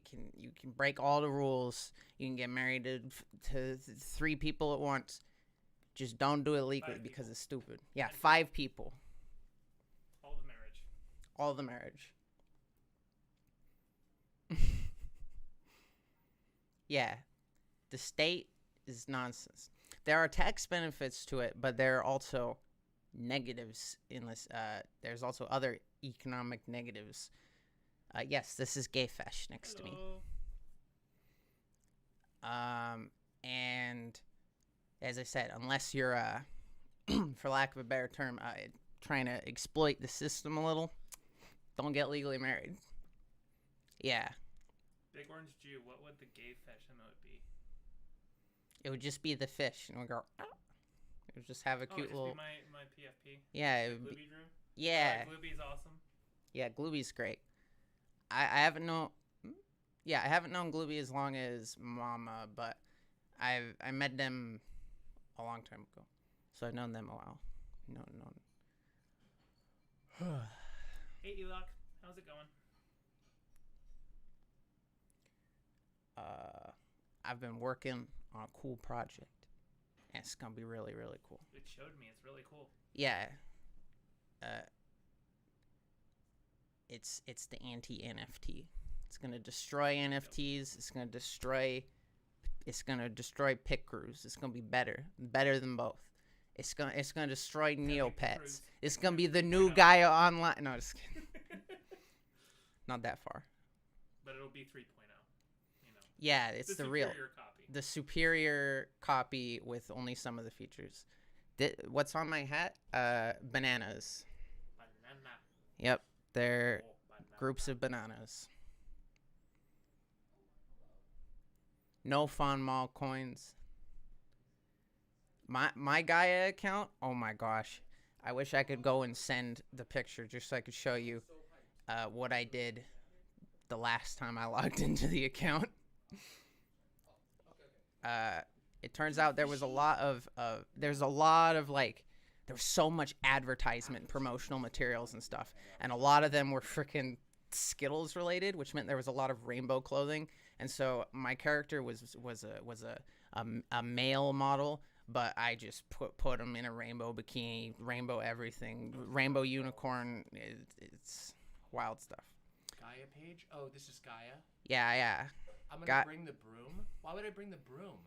can break all the rules. You can get married to 3 people at once. Just don't do it legally because it's stupid. Yeah, 5 people. All the marriage. All the marriage. Yeah, the state is nonsense. There are tax benefits to it, but there are also negatives in this. There's also other economic negatives. Yes, this is GayFesh next to me. And as I said, unless you're, for lack of a better term, trying to exploit the system a little, don't get legally married. Yeah. Big Orange Jew, what would the GayFesh emote be? It would just be the fish, and we'd go. It would just have a cute little. Be my PFP. Yeah. It would be, Drew? Yeah. Glooby's awesome. Yeah, Glooby's great. I haven't known. Yeah, I haven't known Glooby as long as Mama, but I met them a long time ago, so I've known them a while. No. Hey, Elok, how's it going? I've been working on a cool project, and it's gonna be really, really cool. It showed me. It's really cool. Yeah. It's the anti-NFT. It's gonna destroy NFTs. It's gonna destroy pick crews. It's gonna be better than both. It's gonna destroy Neopets. It's gonna be the new Gaia Online. No, just kidding. Not that far. But it'll be 3.0. Yeah, it's the real copy. The superior copy with only some of the features. What's on my hat? Bananas. Banana. Yep, they're groups of bananas. No Faun Mall coins. My Gaia account, oh my gosh. I wish I could go and send the picture just so I could show you what I did the last time I logged into the account. It turns out there was a lot of like, there was so much advertisement and promotional materials and stuff, and a lot of them were freaking Skittles related, which meant there was a lot of rainbow clothing. And so my character was a male model, but I just put him in a rainbow bikini, rainbow everything, rainbow unicorn. It's wild stuff. Gaia page? Oh, this is Gaia? Yeah. I'm gonna bring the broom? Why would I bring the broom?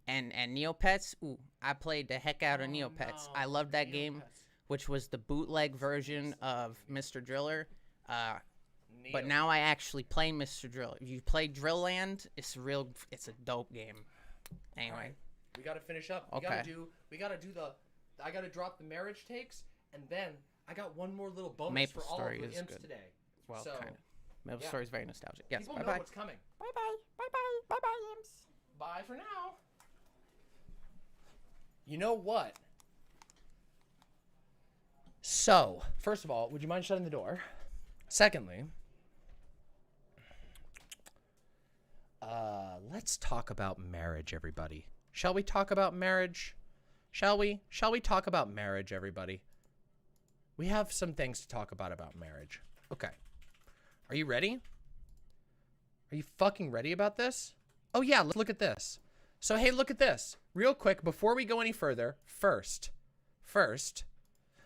And Neopets? Ooh, I played the heck out of Neopets. No. I loved that game, which was the bootleg version of Mr. Driller. But now I actually play Mr. Drill. If you play Drill Land, it's a dope game. Anyway. Right. We gotta finish up. We gotta do I gotta drop the marriage takes, and then I got one more little bonus Maple for all Story of the is imps good. today. Well, so, kind of. Maple Story is very nostalgic. Yes, people bye-bye. know what's coming. Bye-bye. Bye-bye. Bye-bye, imps. Bye for now. You know what? So, first of all, would you mind shutting the door? Secondly, let's talk about marriage, everybody. Shall we talk about marriage? Shall we? Shall we talk about marriage, everybody? We have some things to talk about marriage. Okay. Are you ready? Are you fucking ready about this? Oh yeah, let's look at this. So hey, look at this. Real quick, before we go any further, first,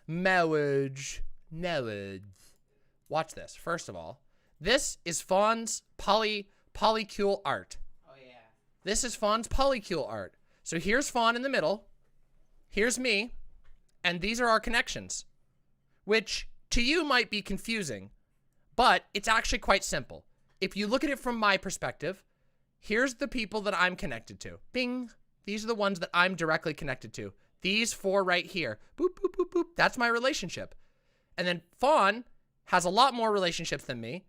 marriage. Watch this. First of all, this is Faun's polycule art. Oh yeah. This is Faun's polycule art. So here's Faun in the middle. Here's me. And these are our connections. Which to you might be confusing, but it's actually quite simple. If you look at it from my perspective, here's the people that I'm connected to. Bing. These are the ones that I'm directly connected to. These 4 right here. Boop, boop, boop, boop. That's my relationship. And then Faun has a lot more relationships than me.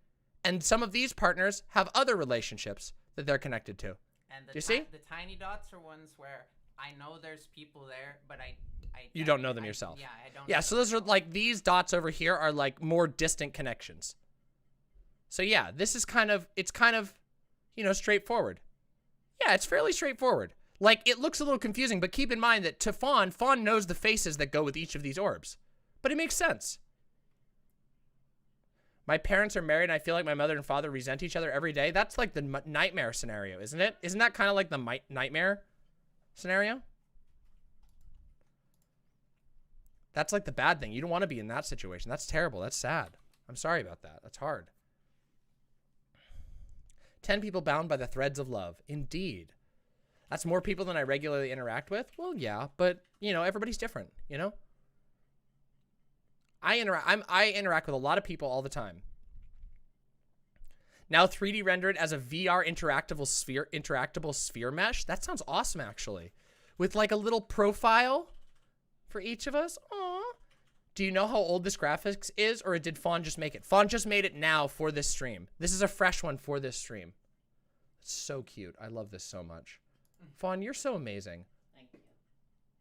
And some of these partners have other relationships that they're connected to. And Do you see? The tiny dots are ones where I know there's people there, but You don't know them yourself. Yeah, I don't. Yeah, so those are like, these dots over here are like more distant connections. So yeah, this is kind of, it's kind of, you know, straightforward. Yeah, it's fairly straightforward. Like, it looks a little confusing, but keep in mind that to Faun knows the faces that go with each of these orbs. But it makes sense. My parents are married, and I feel like my mother and father resent each other every day. That's like the nightmare scenario, isn't it? Isn't that kind of like the nightmare scenario? That's like the bad thing. You don't want to be in that situation. That's terrible. That's sad. I'm sorry about that. That's hard. 10 people bound by the threads of love. Indeed. That's more people than I regularly interact with? Well, yeah, but, you know, everybody's different, you know? I interact with a lot of people all the time. Now 3D rendered as a VR interactable sphere mesh. That sounds awesome, actually. With like a little profile for each of us. Aww. Do you know how old this graphics is, or did Faun just make it? Faun just made it now for this stream. This is a fresh one for this stream. It's so cute. I love this so much. Faun, you're so amazing. Thank you.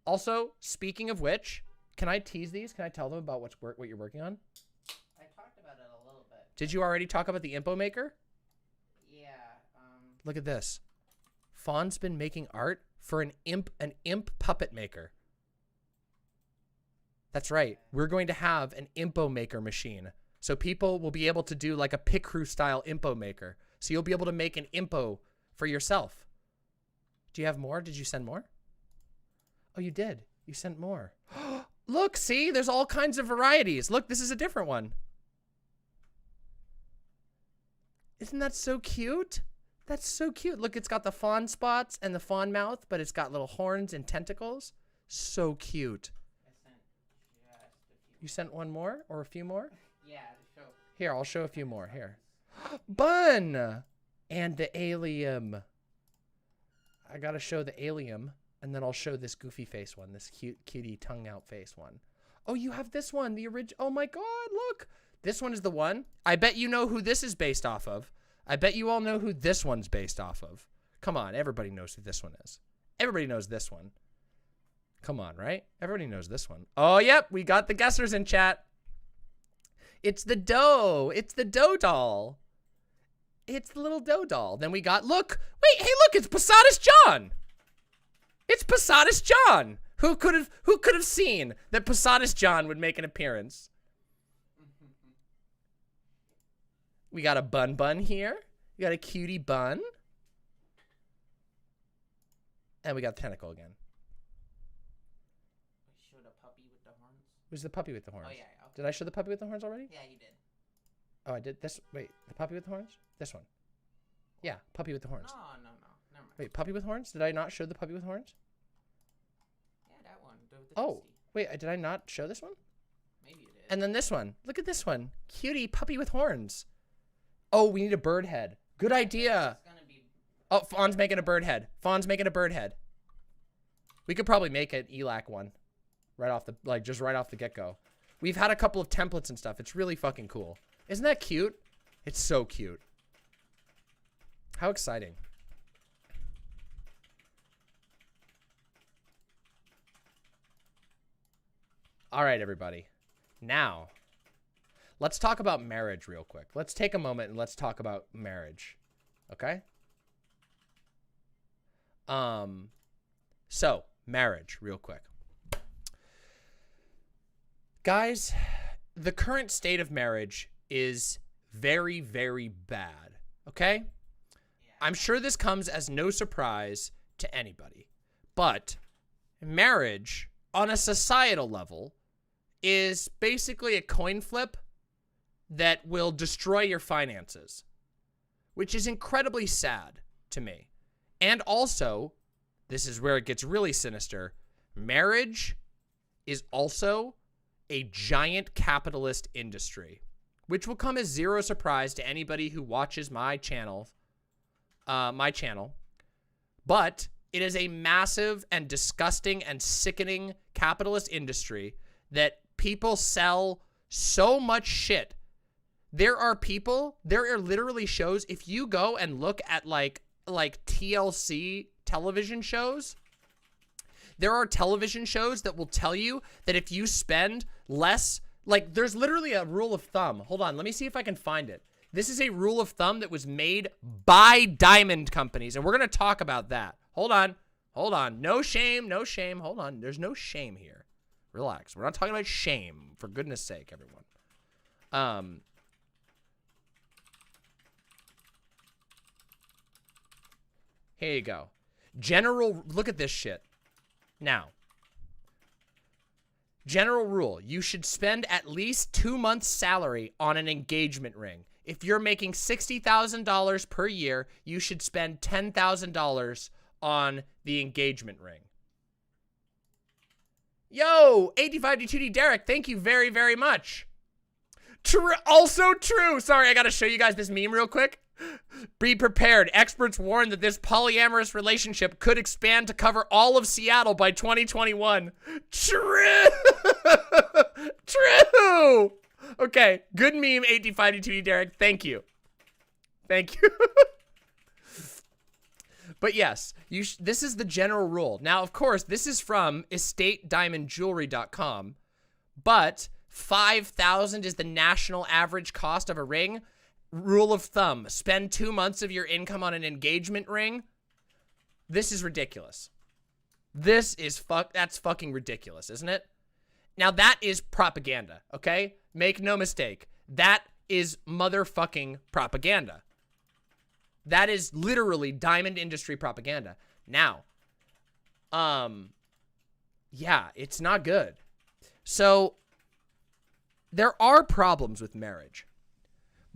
Also, speaking of which, can I tease these? Can I tell them about what you're working on? I talked about it a little bit. Did you already talk about the Impo Maker? Yeah. Look at this. Faun's been making art for an imp puppet maker. That's right. We're going to have an Impo Maker machine. So people will be able to do like a Pit Crew style Impo Maker. So you'll be able to make an Impo for yourself. Do you have more? Did you send more? Oh, you did. You sent more. Look, see? There's all kinds of varieties. Look, this is a different one. Isn't that so cute? That's so cute. Look, it's got the fawn spots and the fawn mouth, but it's got little horns and tentacles. So cute. You sent one more or a few more? Yeah, to show. Here, I'll show a few more. Here. Bun! And the alien. I gotta show the alien, and then I'll show this goofy face one, this cutie tongue out face one. Oh, you have this one, the original. Oh my god, look! This one is the one. I bet you know who this is based off of. I bet you all know who this one's based off of. Come on, everybody knows who this one is. Everybody knows this one. Come on, right? Everybody knows this one. Oh, yep, we got the guessers in chat. It's the dough. It's the dough doll. It's the little dough doll. Then we got, look. Wait, hey, look, it's Posadas John. It's Posadas John. Who could have seen that Posadas John would make an appearance? We got a bun here. We got a cutie bun. And we got the tentacle again. Show the puppy with the horns. Who's the puppy with the horns? Oh, yeah. Okay. Did I show the puppy with the horns already? Yeah, you did. Oh, I did? This? Wait, the puppy with the horns? This one. Yeah, puppy with the horns. No. Never mind. Wait, puppy with horns? Did I not show the puppy with horns? Yeah, that one. Oh, wait, did I not show this one? Maybe you did. And then this one. Look at this one. Cutie puppy with horns. Oh, we need a bird head. Good idea. Oh, Faun's making a bird head. Faun's making a bird head. We could probably make an ELAC one. Right off the, just right off the get-go. We've had a couple of templates and stuff. It's really fucking cool. Isn't that cute? It's so cute. How exciting. All right, everybody. Now, let's talk about marriage real quick. Let's take a moment and let's talk about marriage. Okay? So, marriage real quick. Guys, the current state of marriage is very, very bad. Okay? I'm sure this comes as no surprise to anybody. But marriage, on a societal level, is basically a coin flip that will destroy your finances, which is incredibly sad to me. And also, this is where it gets really sinister, marriage is also a giant capitalist industry, which will come as zero surprise to anybody who watches my channel. But it is a massive and disgusting and sickening capitalist industry that people sell so much shit There are literally shows, if you go and look at like TLC television shows, there are television shows that will tell you that if you spend less, like there's literally a rule of thumb. Hold on, let me see if I can find it. This is a rule of thumb that was made by diamond companies, and we're going to talk about that. Hold on. No shame. Hold on. There's no shame here. Relax. We're not talking about shame, for goodness sake, everyone. Here you go. Look at this shit. Now, general rule, you should spend at least 2 months' salary on an engagement ring. If you're making $60,000 per year, you should spend $10,000 on the engagement ring. Yo, 85D2D Derek, thank you very, very much. Also true. Sorry, I gotta show you guys this meme real quick. Be prepared. Experts warn that this polyamorous relationship could expand to cover all of Seattle by 2021. True. True. Okay, good meme, 85D2D Derek. Thank you. Thank you. But yes, this is the general rule. Now, of course, this is from EstateDiamondJewelry.com, but $5,000 is the national average cost of a ring. Rule of thumb, spend 2 months of your income on an engagement ring. This is ridiculous. That's fucking ridiculous, isn't it? Now that is propaganda, okay? Make no mistake. That is motherfucking propaganda. That is literally diamond industry propaganda. Now, yeah, it's not good. So there are problems with marriage.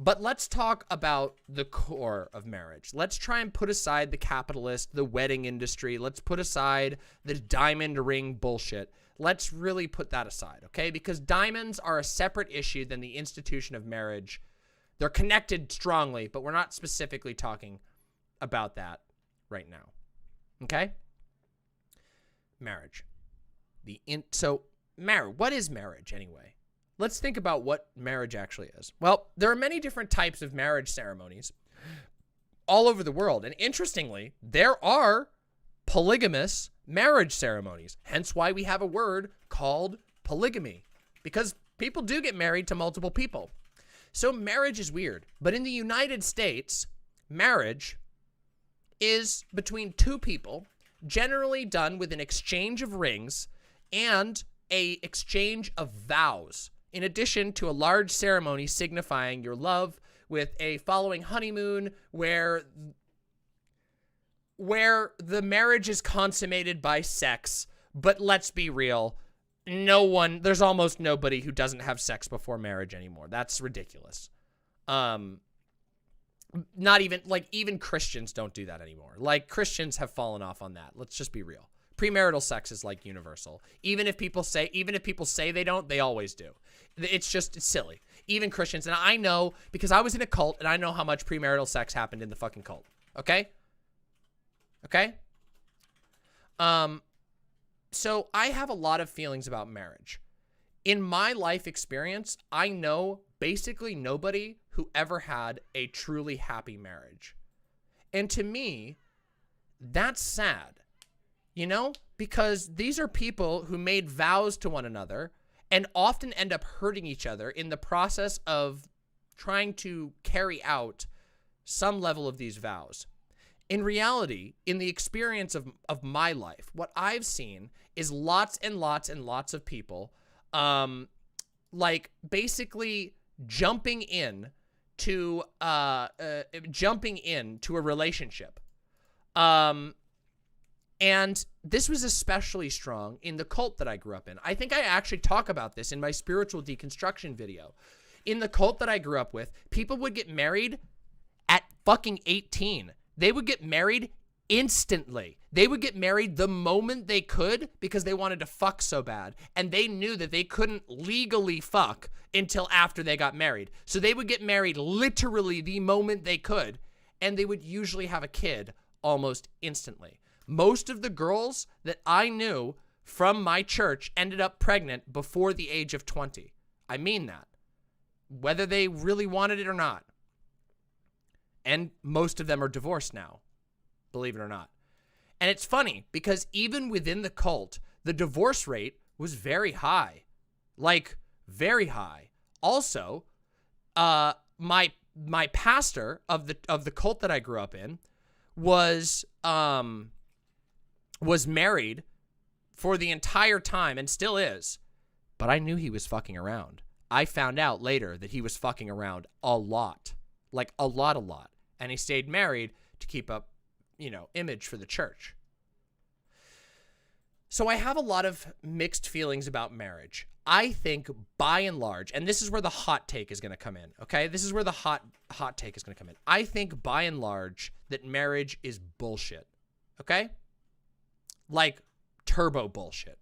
But let's talk about the core of marriage. Let's try and put aside the capitalist, the wedding industry. Let's put aside the diamond ring bullshit. Let's really put that aside, okay? Because diamonds are a separate issue than the institution of marriage. They're connected strongly, but we're not specifically talking about that right now, okay? Marriage. What is marriage anyway? Let's think about what marriage actually is. Well, there are many different types of marriage ceremonies all over the world. And interestingly, there are polygamous marriage ceremonies. Hence why we have a word called polygamy, because people do get married to multiple people. So marriage is weird. But in the United States, marriage is between two people, generally done with an exchange of rings and a exchange of vows, in addition to a large ceremony signifying your love with a following honeymoon where the marriage is consummated by sex. But let's be real, there's almost nobody who doesn't have sex before marriage anymore. That's ridiculous. Not even, even Christians don't do that anymore. Christians have fallen off on that. Let's just be real. Premarital sex is universal. Even if people say they don't, they always do. It's silly. Even Christians, and I know because I was in a cult and I know how much premarital sex happened in the fucking cult. Okay? Okay? So I have a lot of feelings about marriage. In my life experience, I know basically nobody who ever had a truly happy marriage. And to me, that's sad. Because these are people who made vows to one another and often end up hurting each other in the process of trying to carry out some level of these vows. In reality, in the experience of my life, what I've seen is lots and lots and lots of people, basically jumping in to a relationship. And this was especially strong in the cult that I grew up in. I think I actually talk about this in my spiritual deconstruction video. In the cult that I grew up with, people would get married at fucking 18. They would get married instantly. They would get married the moment they could because they wanted to fuck so bad. And they knew that they couldn't legally fuck until after they got married. So they would get married literally the moment they could. And they would usually have a kid almost instantly. Most of the girls that I knew from my church ended up pregnant before the age of 20. I mean that. whether they really wanted it or not. And most of them are divorced now, believe it or not. And it's funny because even within the cult, the divorce rate was very high, like very high. Also, my pastor of the cult that I grew up in was married for the entire time and still is, but I knew he was fucking around. I found out later that he was fucking around a lot, like a lot, and he stayed married to keep up, you know, image for the church. So I have a lot of mixed feelings about marriage. I think by and large, and this is where the hot take is going to come in, okay? This is where the hot take is going to come in. I think by and large that marriage is bullshit, okay? Like turbo bullshit.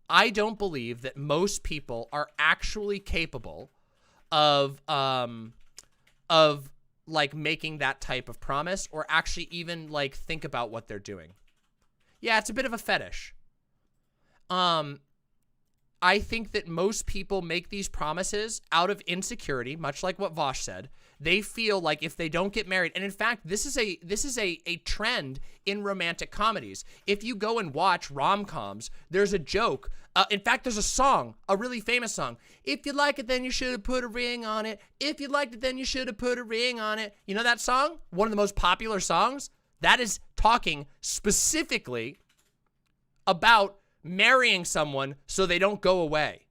I don't believe that most people are actually capable of like making that type of promise or actually even like think about what they're doing. Yeah, it's a bit of a fetish. I think that most people make these promises out of insecurity, much like what Vaush said. They feel like if they don't get married, and in fact, this is a trend in romantic comedies. If you go and watch rom-coms, there's a joke. In fact, there's a song, a really famous song. If you like it, then you should have put a ring on it. If you liked it, then you should have put a ring on it. You know that song? One of the most popular songs? That is talking specifically about marrying someone so they don't go away.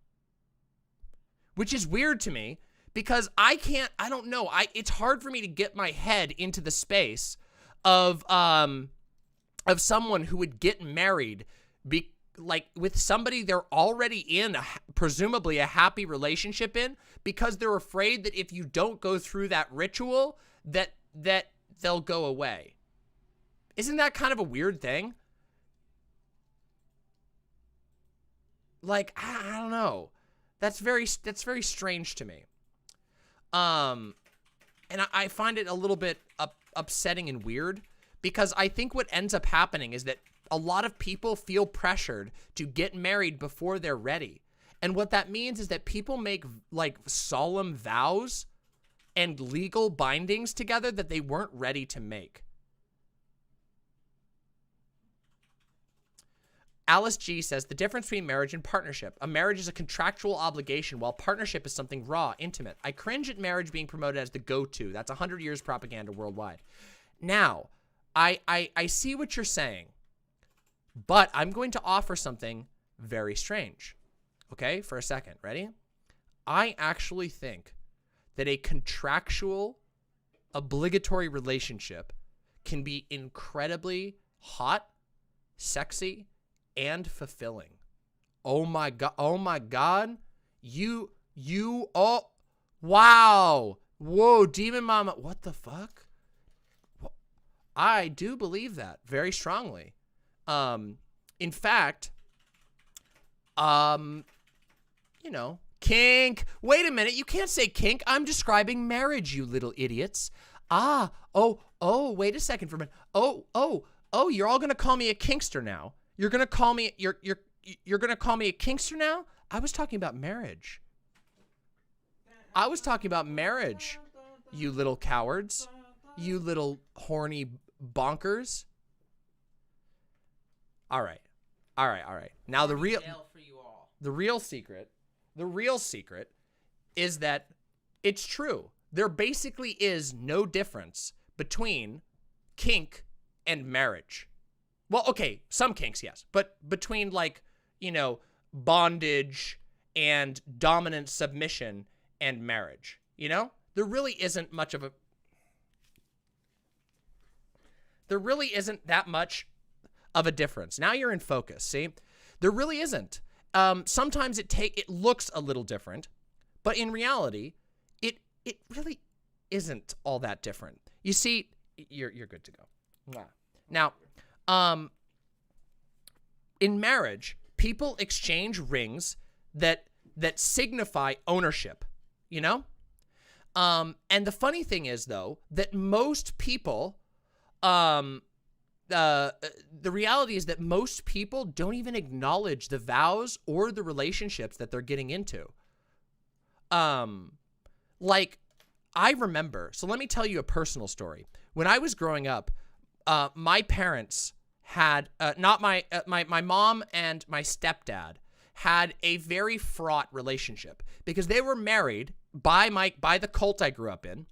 Which is weird to me because I don't know. It's hard for me to get my head into the space of someone who would get married like with somebody they're already in presumably a happy relationship in because they're afraid that if you don't go through that ritual that they'll go away. Isn't that kind of a weird thing? Like, I don't know. That's very strange to me. And I find it a little bit upsetting and weird because I think what ends up happening is that a lot of people feel pressured to get married before they're ready. And what that means is that people make like solemn vows and legal bindings together that they weren't ready to make. Alice G says, the difference between marriage and partnership. A marriage is a contractual obligation, while partnership is something raw, intimate. I cringe at marriage being promoted as the go-to. That's 100 years propaganda worldwide. Now, I see what you're saying, but I'm going to offer something very strange. Okay, for a second. Ready? I actually think that a contractual, obligatory relationship can be incredibly hot, sexy, and fulfilling. Oh my god. You, oh, wow. Whoa, Demon Mama. What the fuck? I do believe that very strongly. In fact, you know, kink. Wait a minute. You can't say kink. I'm describing marriage, you little idiots. Oh, wait a second for a minute. Oh, you're all going to call me a kinkster now. You're gonna call me you're gonna call me a kinkster now? I was talking about marriage. I was talking about marriage, you little cowards, you little horny bonkers. All right. Now the real secret is that it's true. There basically is no difference between kink and marriage. Well, okay, some kinks, yes. But between, like, you know, bondage and dominant submission and marriage, you know? There really isn't that much of a difference. Now you're in focus, see? There really isn't. Sometimes it looks a little different, but in reality, it really isn't all that different. You see, you're good to go. Now, in marriage, people exchange rings that signify ownership, you know? And the funny thing is, though, that most people, the reality is that most people don't even acknowledge the vows or the relationships that they're getting into. like, I remember, so let me tell you a personal story. When I was growing up, my parents had, my mom and my stepdad had a very fraught relationship because they were married by the cult I grew up in,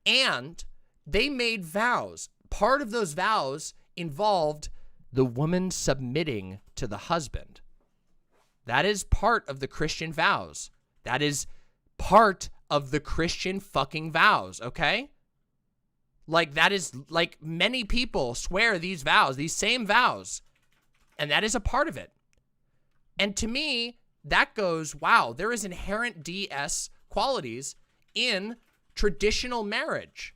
and they made vows. Part of those vows involved the woman submitting to the husband. That is part of the Christian vows. That is part of the Christian fucking vows, okay? Like, that is, like, many people swear these vows, these same vows, and that is a part of it. And to me, that goes, wow, there is inherent DS qualities in traditional marriage.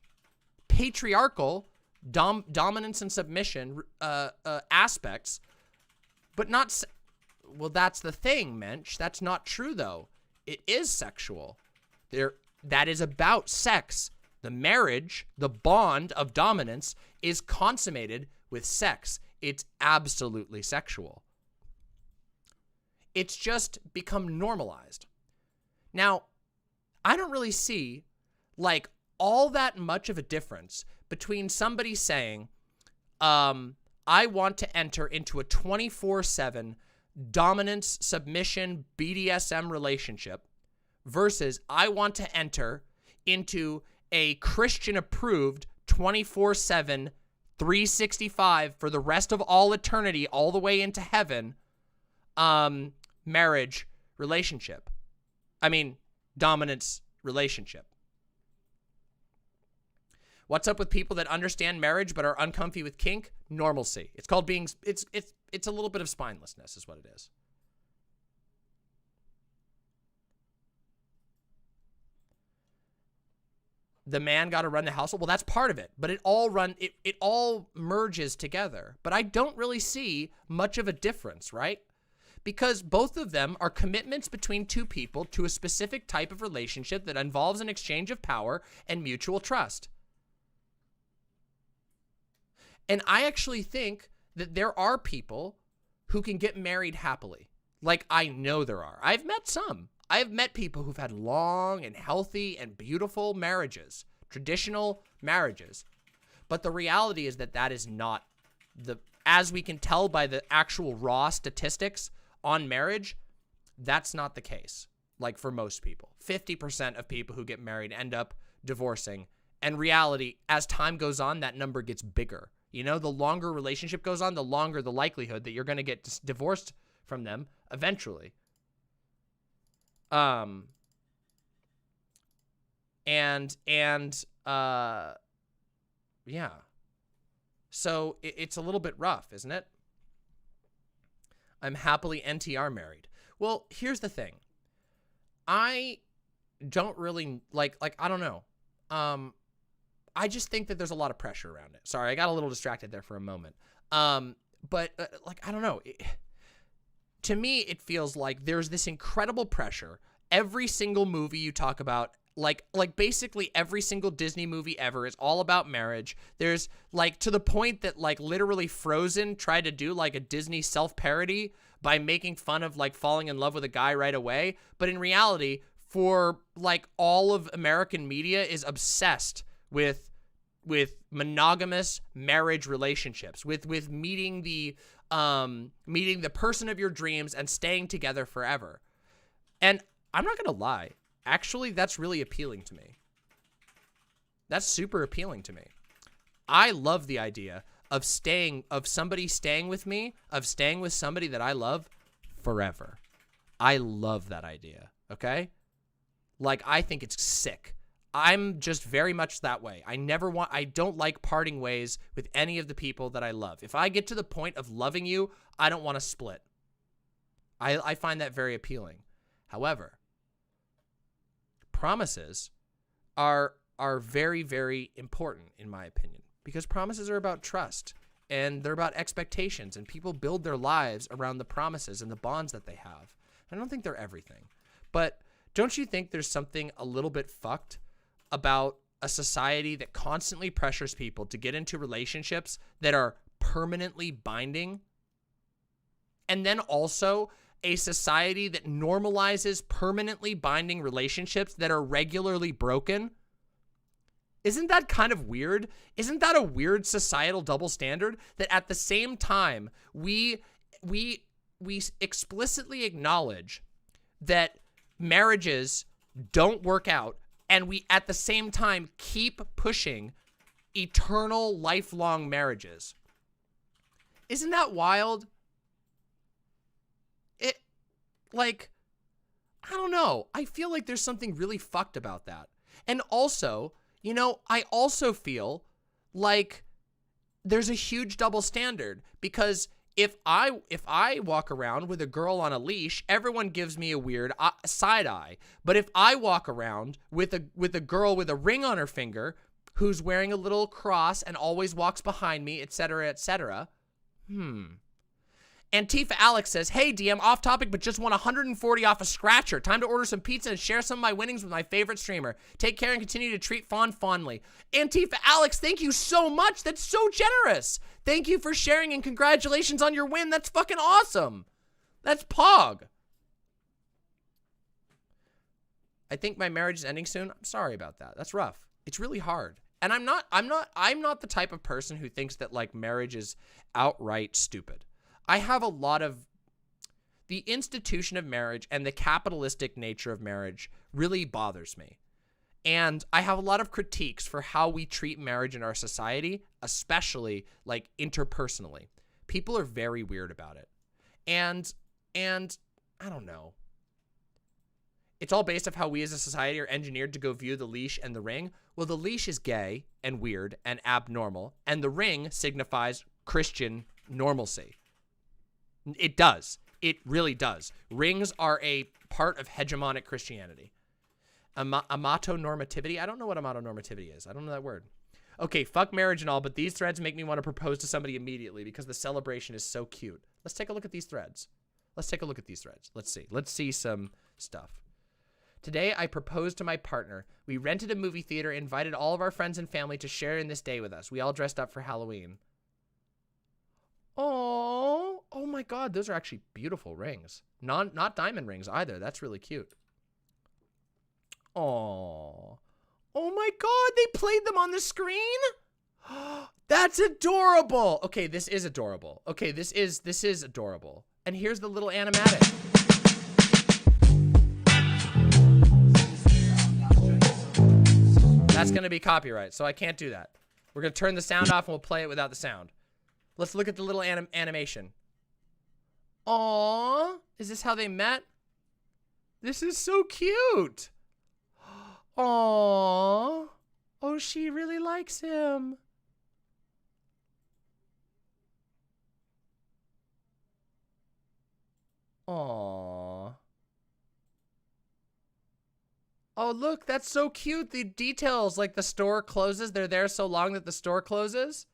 Patriarchal, dominance and submission aspects, but not, well, that's the thing, Mensch. That's not true, though. It is sexual. That is about sex. The marriage, the bond of dominance, is consummated with sex. It's absolutely sexual. It's just become normalized. Now, I don't really see, like, all that much of a difference between somebody saying, I want to enter into a 24/7 dominance, submission, BDSM relationship versus I want to enter into a Christian-approved 24/7, 365 for the rest of all eternity, all the way into heaven, marriage relationship. I mean, dominance relationship. What's up with people that understand marriage but are uncomfy with kink? Normalcy. It's called being, it's a little bit of spinelessness is what it is. The man got to run the household. Well, that's part of it, but it all merges together. But I don't really see much of a difference, right? Because both of them are commitments between two people to a specific type of relationship that involves an exchange of power and mutual trust. And I actually think that there are people who can get married happily. Like, I know there are. I've met some. I've met people who've had long and healthy and beautiful marriages, traditional marriages. But the reality is that that is not as we can tell by the actual raw statistics on marriage, that's not the case. Like, for most people, 50% of people who get married end up divorcing. And reality, as time goes on, that number gets bigger. You know, the longer a relationship goes on, the longer the likelihood that you're going to get divorced from them eventually. Yeah. So it's a little bit rough, isn't it? I'm happily NTR married. Well, here's the thing. I don't really like I don't know. I just think that there's a lot of pressure around it. Sorry, I got a little distracted there for a moment. But like, I don't know. To me, it feels like there's this incredible pressure. Every single movie you talk about, like basically every single Disney movie ever is all about marriage. There's like, to the point that like literally Frozen tried to do like a Disney self-parody by making fun of like falling in love with a guy right away. But in reality, for like all of American media is obsessed with monogamous marriage relationships, with meeting the person of your dreams and staying together forever. And I'm not gonna lie, actually, that's really appealing to me. That's super appealing to me. I love the idea of somebody staying with me, of staying with somebody that I love forever. I love that idea, okay? Like, I think it's sick. I'm just very much that way. I don't like parting ways with any of the people that I love. If I get to the point of loving you, I don't want to split. I find that very appealing. However, promises are very, very important in my opinion, because promises are about trust and they're about expectations, and people build their lives around the promises and the bonds that they have. I don't think they're everything, but don't you think there's something a little bit fucked about a society that constantly pressures people to get into relationships that are permanently binding, and then also a society that normalizes permanently binding relationships that are regularly broken? Isn't that kind of weird? Isn't that a weird societal double standard that at the same time we explicitly acknowledge that marriages don't work out, and we at the same time keep pushing eternal lifelong marriages? Isn't that wild? Like, I don't know. I feel like there's something really fucked about that. And also, you know, I also feel like there's a huge double standard, because if I walk around with a girl on a leash, everyone gives me a weird side eye. But if I walk around with a girl with a ring on her finger who's wearing a little cross and always walks behind me, etc., etc. Antifa Alex says, hey, DM, off topic, but just won 140 off a scratcher. Time to order some pizza and share some of my winnings with my favorite streamer. Take care and continue to treat Faun fondly. Antifa Alex, thank you so much. That's so generous. Thank you for sharing and congratulations on your win. That's fucking awesome. That's pog. I think my marriage is ending soon. I'm sorry about that. That's rough. It's really hard. And I'm not the type of person who thinks that like marriage is outright stupid. I have a lot of the institution of marriage and the capitalistic nature of marriage really bothers me. And I have a lot of critiques for how we treat marriage in our society, especially like interpersonally. People are very weird about it. And I don't know. It's all based off how we as a society are engineered to go view the leash and the ring. Well, the leash is gay and weird and abnormal, and the ring signifies Christian normalcy. It does. It really does. Rings are a part of hegemonic Christianity. Amatonormativity? I don't know what amatonormativity is. I don't know that word. Okay, fuck marriage and all, but these threads make me want to propose to somebody immediately because the celebration is so cute. Let's take a look at these threads. Let's take a look at these threads. Let's see. Let's see some stuff. Today, I proposed to my partner. We rented a movie theater, invited all of our friends and family to share in this day with us. We all dressed up for Halloween. Oh my God, those are actually beautiful rings. Not diamond rings either. That's really cute. Oh my God, they played them on the screen? That's adorable. Okay, this is adorable. Okay, this is adorable. And here's the little animatic. That's gonna be copyright, so I can't do that. We're gonna turn the sound off and we'll play it without the sound. Let's look at the little animation. Aww, is this how they met? This is so cute. Aww, oh, she really likes him. Aww. Oh, look, that's so cute. The details, like the store closes, they're there so long that the store closes.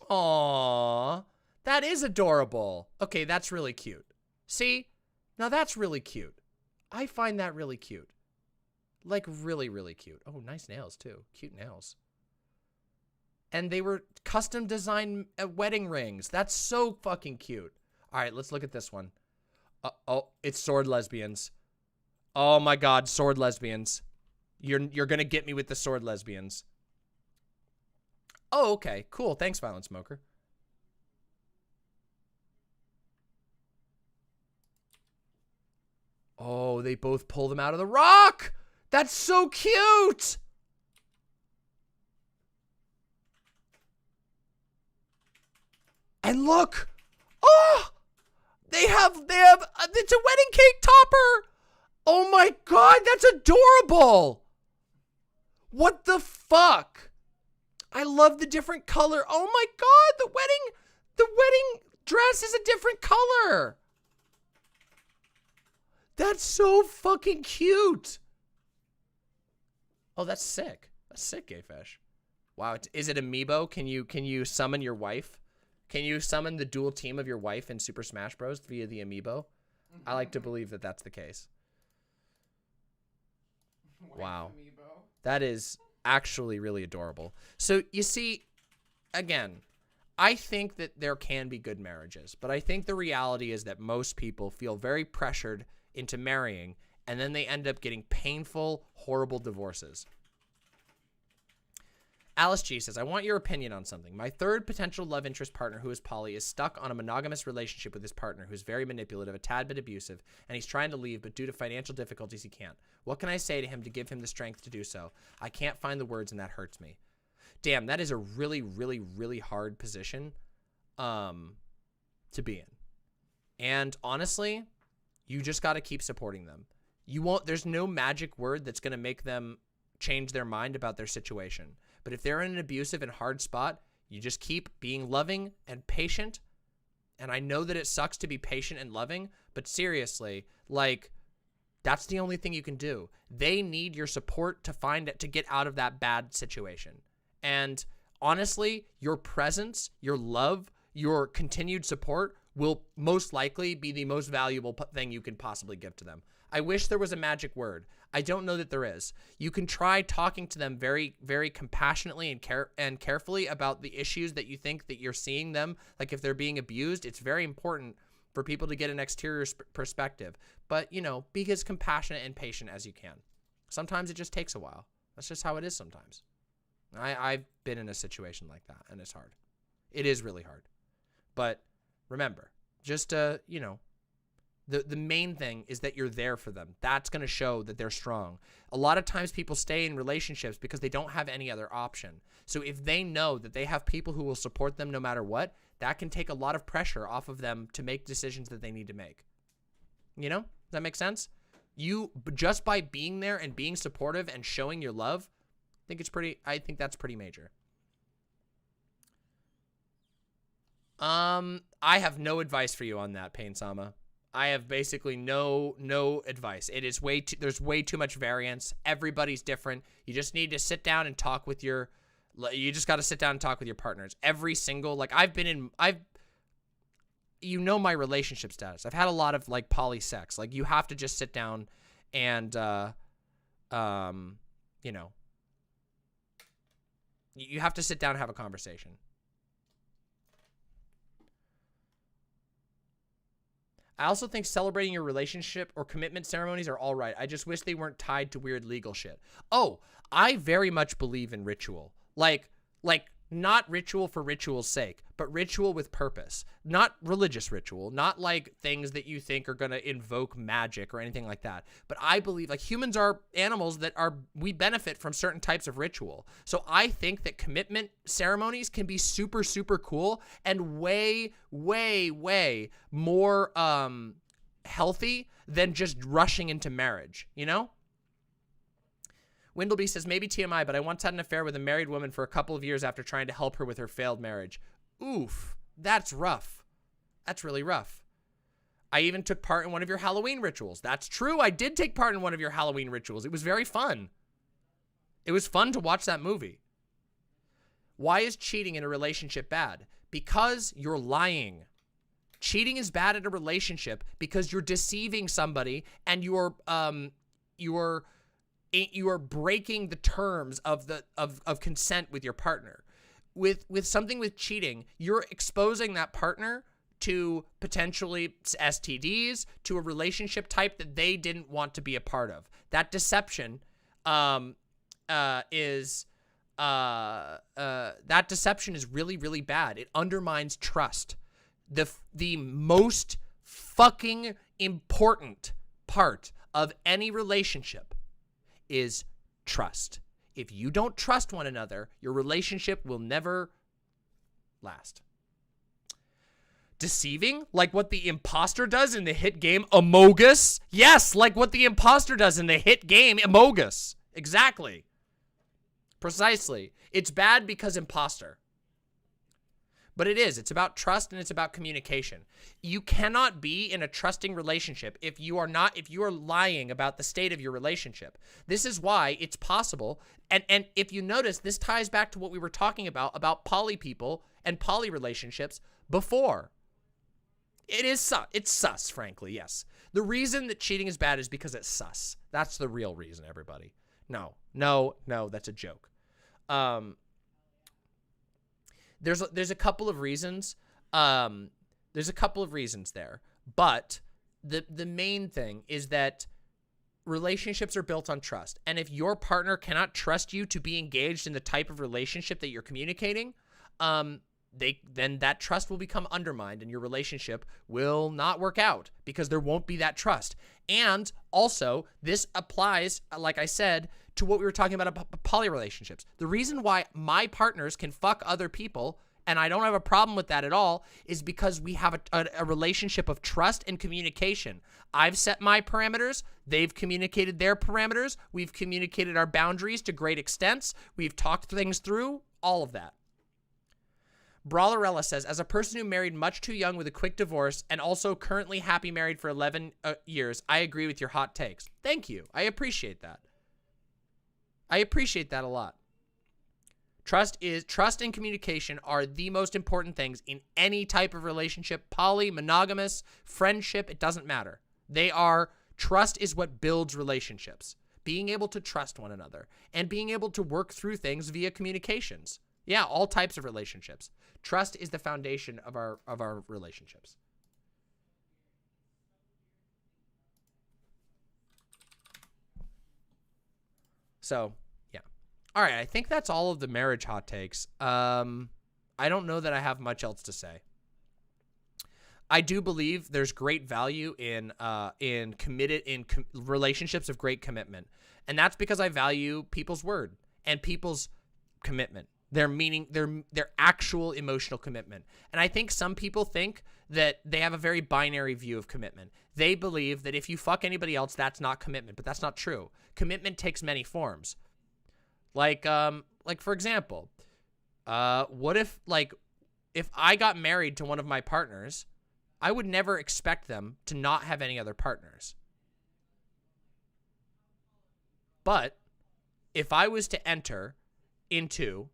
Aww, that is adorable. Okay, that's really cute. See? Now that's really cute. I find that really cute. Like really, really cute. Oh, nice nails too. Cute nails. And they were custom designed wedding rings. That's so fucking cute. All right, let's look at this one. Oh, it's sword lesbians. Oh my God, sword lesbians. You're gonna get me with the sword lesbians. Oh, okay, cool. Thanks, Violent Smoker. Oh, they both pull them out of the rock. That's so cute. And look. Oh, they have, it's a wedding cake topper. Oh my God, that's adorable. What the fuck? I love the different color. Oh my God, the wedding dress is a different color. That's so fucking cute. Oh, that's sick. That's sick, GayFesh. Wow, is it amiibo? Can you summon your wife? Can you summon the dual team of your wife in Super Smash Bros. Via the amiibo? I like to believe that that's the case. Wow. That is actually really adorable. So, you see, again, I think that there can be good marriages, but I think the reality is that most people feel very pressured into marrying, and then they end up getting painful, horrible divorces. Alice G says, I want your opinion on something. My third potential love interest partner who is poly is stuck on a monogamous relationship with his partner who's very manipulative, a tad bit abusive, and he's trying to leave, but due to financial difficulties, he can't. What can I say to him to give him the strength to do so? I can't find the words, and that hurts me. Damn, that is a really, really, really hard position to be in. And honestly, you just got to keep supporting them. There's no magic word that's going to make them change their mind about their situation. But if they're in an abusive and hard spot, you just keep being loving and patient. And I know that it sucks to be patient and loving, but seriously, like, that's the only thing you can do. They need your support to get out of that bad situation. And honestly, your presence, your love, your continued support will most likely be the most valuable thing you can possibly give to them. I wish there was a magic word. I don't know that there is. You can try talking to them very, very compassionately and carefully about the issues that you think that you're seeing them. Like if they're being abused, it's very important for people to get an exterior perspective. But, you know, be as compassionate and patient as you can. Sometimes it just takes a while. That's just how it is sometimes. I've been in a situation like that, and it's hard. It is really hard. But remember, just, you know, the main thing is that you're there for them. That's going to show that they're strong. A lot of times people stay in relationships because they don't have any other option. So if they know that they have people who will support them no matter what, that can take a lot of pressure off of them to make decisions that they need to make. You know? Does that make sense? You, just by being there and being supportive and showing your love, I think that's pretty major. I have no advice for you on that, Pain Sama. I have basically no advice. It is there's way too much variance. Everybody's different. You just need to sit down and talk with you just got to sit down and talk with your partners. Every single, like you know my relationship status. I've had a lot of like poly sex. Like you have to just sit down and, you know, you have to sit down and have a conversation. I also think celebrating your relationship or commitment ceremonies are all right. I just wish they weren't tied to weird legal shit. Oh, I very much believe in ritual. Like not ritual for ritual's sake, but ritual with purpose. Not religious ritual, not like things that you think are going to invoke magic or anything like that. But I believe like humans are animals that we benefit from certain types of ritual. So I think that commitment ceremonies can be super, super cool and way, way, way more healthy than just rushing into marriage, you know? Windleby says, maybe TMI, but I once had an affair with a married woman for a couple of years after trying to help her with her failed marriage. Oof, that's rough. That's really rough. I even took part in one of your Halloween rituals. That's true. I did take part in one of your Halloween rituals. It was very fun. It was fun to watch that movie. Why is cheating in a relationship bad? Because you're lying. Cheating is bad in a relationship because you're deceiving somebody and you are breaking the terms of consent with your partner. With something with cheating, you're exposing that partner to potentially STDs, to a relationship type that they didn't want to be a part of. That deception is really, really bad. It undermines trust. The most fucking important part of any relationship is trust. If you don't trust one another, your relationship will never last. Deceiving, like what the imposter does in the hit game Among Us. Yes, like what the imposter does in the hit game Among Us. Exactly. Precisely. It's bad because imposter. But it is. It's about trust and it's about communication. You cannot be in a trusting relationship if you are lying about the state of your relationship. This is why it's possible. And if you notice, this ties back to what we were talking about poly people and poly relationships before. It's sus, frankly, yes. The reason that cheating is bad is because it's sus. That's the real reason, everybody. No, that's a joke. there's a couple of reasons. There's a couple of reasons there, but the main thing is that relationships are built on trust. And if your partner cannot trust you to be engaged in the type of relationship that you're communicating, then that trust will become undermined and your relationship will not work out because there won't be that trust. And also, this applies, like I said, to what we were talking about poly relationships. The reason why my partners can fuck other people, and I don't have a problem with that at all, is because we have a relationship of trust and communication. I've set my parameters. They've communicated their parameters. We've communicated our boundaries to great extents. We've talked things through, all of that. Brawlerella says, as a person who married much too young with a quick divorce and also currently happy married for 11 years, I agree with your hot takes. Thank you. I appreciate that. I appreciate that a lot. Trust and communication are the most important things in any type of relationship, poly, monogamous, friendship, it doesn't matter. Trust is what builds relationships. Being able to trust one another and being able to work through things via communications. Yeah, all types of relationships. Trust is the foundation of our relationships. So, yeah. All right, I think that's all of the marriage hot takes. I don't know that I have much else to say. I do believe there's great value in relationships of great commitment. And that's because I value people's word and people's commitment. Their actual emotional commitment. And I think some people think that they have a very binary view of commitment. They believe that if you fuck anybody else, that's not commitment, but that's not true. Commitment takes many forms. Like for example, what if I got married to one of my partners, I would never expect them to not have any other partners. But if I was to enter into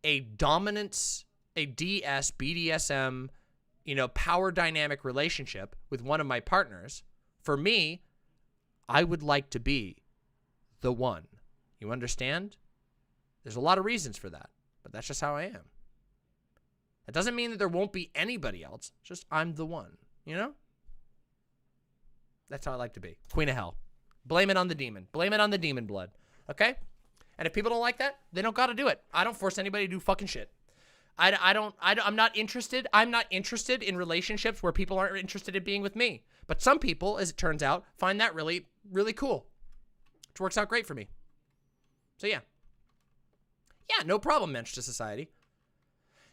a dominance, a DS, BDSM, power dynamic relationship with one of my partners, for me, I would like to be the one. You understand? There's a lot of reasons for that, but that's just how I am. That doesn't mean that there won't be anybody else. It's just I'm the one, That's how I like to be. Queen of Hell. Blame it on the demon. Blame it on the demon blood. Okay? And if people don't like that, they don't got to do it. I don't force anybody to do fucking shit. I'm not interested. I'm not interested in relationships where people aren't interested in being with me. But some people, as it turns out, find that really, really cool. Which works out great for me. So yeah. Yeah, no problem, mensch to society.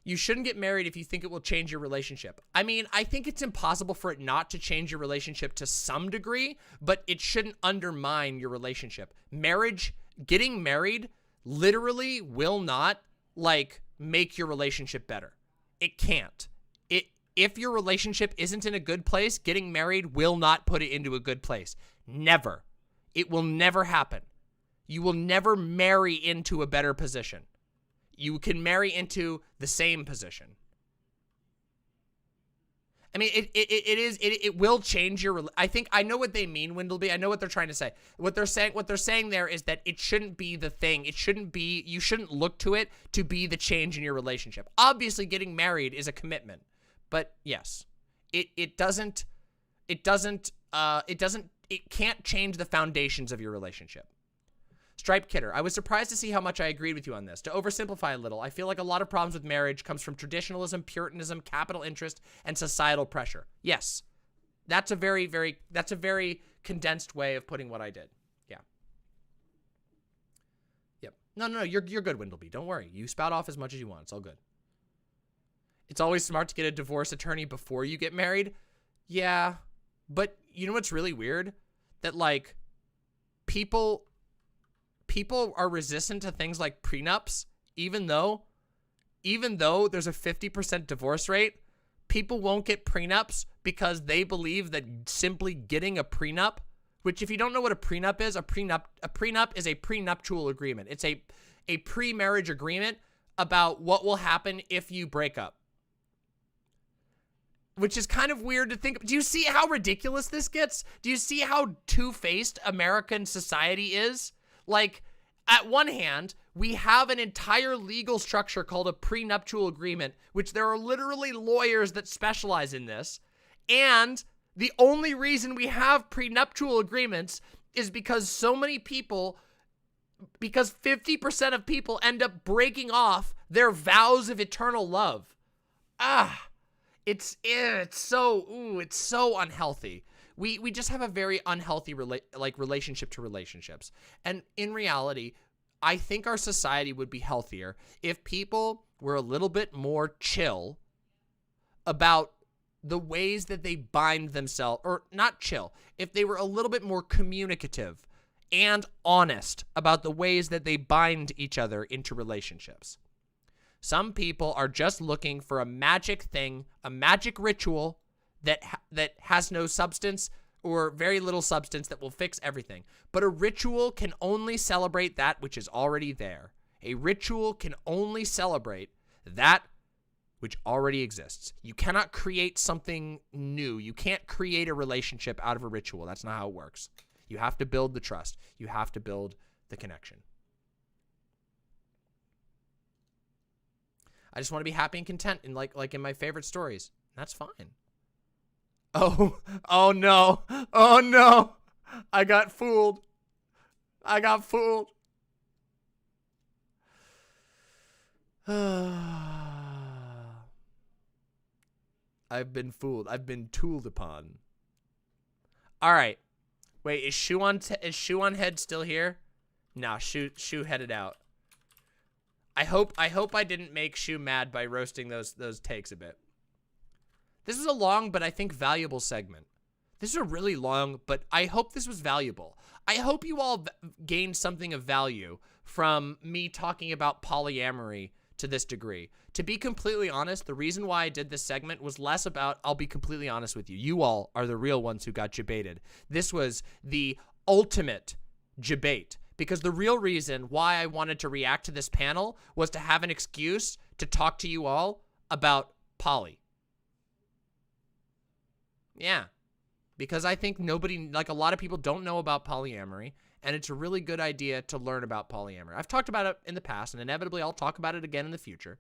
You shouldn't get married if you think it will change your relationship. I mean, I think it's impossible for it not to change your relationship to some degree, but it shouldn't undermine your relationship. Getting married literally will not, make your relationship better. It can't. If your relationship isn't in a good place, getting married will not put it into a good place. Never. It will never happen. You will never marry into a better position. You can marry into the same position. I mean, it will change your. I know what they mean, Windleby. I know what they're trying to say. What they're saying there is that it shouldn't be the thing. It shouldn't be. You shouldn't look to it to be the change in your relationship. Obviously, getting married is a commitment, but yes, it can't change the foundations of your relationship. Striped Kidder, I was surprised to see how much I agreed with you on this. To oversimplify a little, I feel like a lot of problems with marriage comes from traditionalism, puritanism, capital interest, and societal pressure. Yes. That's a very condensed way of putting what I did. Yeah. Yep. No, you're good, Windleby. Don't worry. You spout off as much as you want. It's all good. It's always smart to get a divorce attorney before you get married. Yeah. But you know what's really weird? That, people are resistant to things like prenups, even though there's a 50% divorce rate. People won't get prenups because they believe that simply getting a prenup, which if you don't know what a prenup is, a prenup is a prenuptial agreement. It's a pre-marriage agreement about what will happen if you break up. Which is kind of weird to think. Do you see how ridiculous this gets? Do you see how two-faced American society is? at one hand, we have an entire legal structure called a prenuptial agreement, which there are literally lawyers that specialize in this. And the only reason we have prenuptial agreements is because so many people, because 50% of people end up breaking off their vows of eternal love. It's so unhealthy. We just have a very unhealthy relationship to relationships. And in reality, I think our society would be healthier if people were a little bit more chill about the ways that they bind themselves, or not chill, if they were a little bit more communicative and honest about the ways that they bind each other into relationships. Some people are just looking for a magic thing, a magic ritual that has no substance or very little substance that will fix everything. But a ritual can only celebrate that which is already there. A ritual can only celebrate that which already exists. You cannot create something new. You can't create a relationship out of a ritual. That's not how it works. You have to build the trust. You have to build the connection. I just want to be happy and content in like in my favorite stories. That's fine. Oh no. Oh no. I got fooled. I got fooled. I've been fooled. I've been tooled upon. All right. Wait, is Shoe on head still here? No, Shoe headed out. I hope I didn't make Shoe mad by roasting those takes a bit. This is a long but I think valuable segment. This is a really long, but I hope this was valuable. I hope you all gained something of value from me talking about polyamory to this degree. To be completely honest, the reason why I did this segment was less about, I'll be completely honest with you. You all are the real ones who got jebaited. This was the ultimate jebate. Because the real reason why I wanted to react to this panel was to have an excuse to talk to you all about poly. Yeah. Because I think a lot of people don't know about polyamory, and it's a really good idea to learn about polyamory. I've talked about it in the past, and inevitably I'll talk about it again in the future.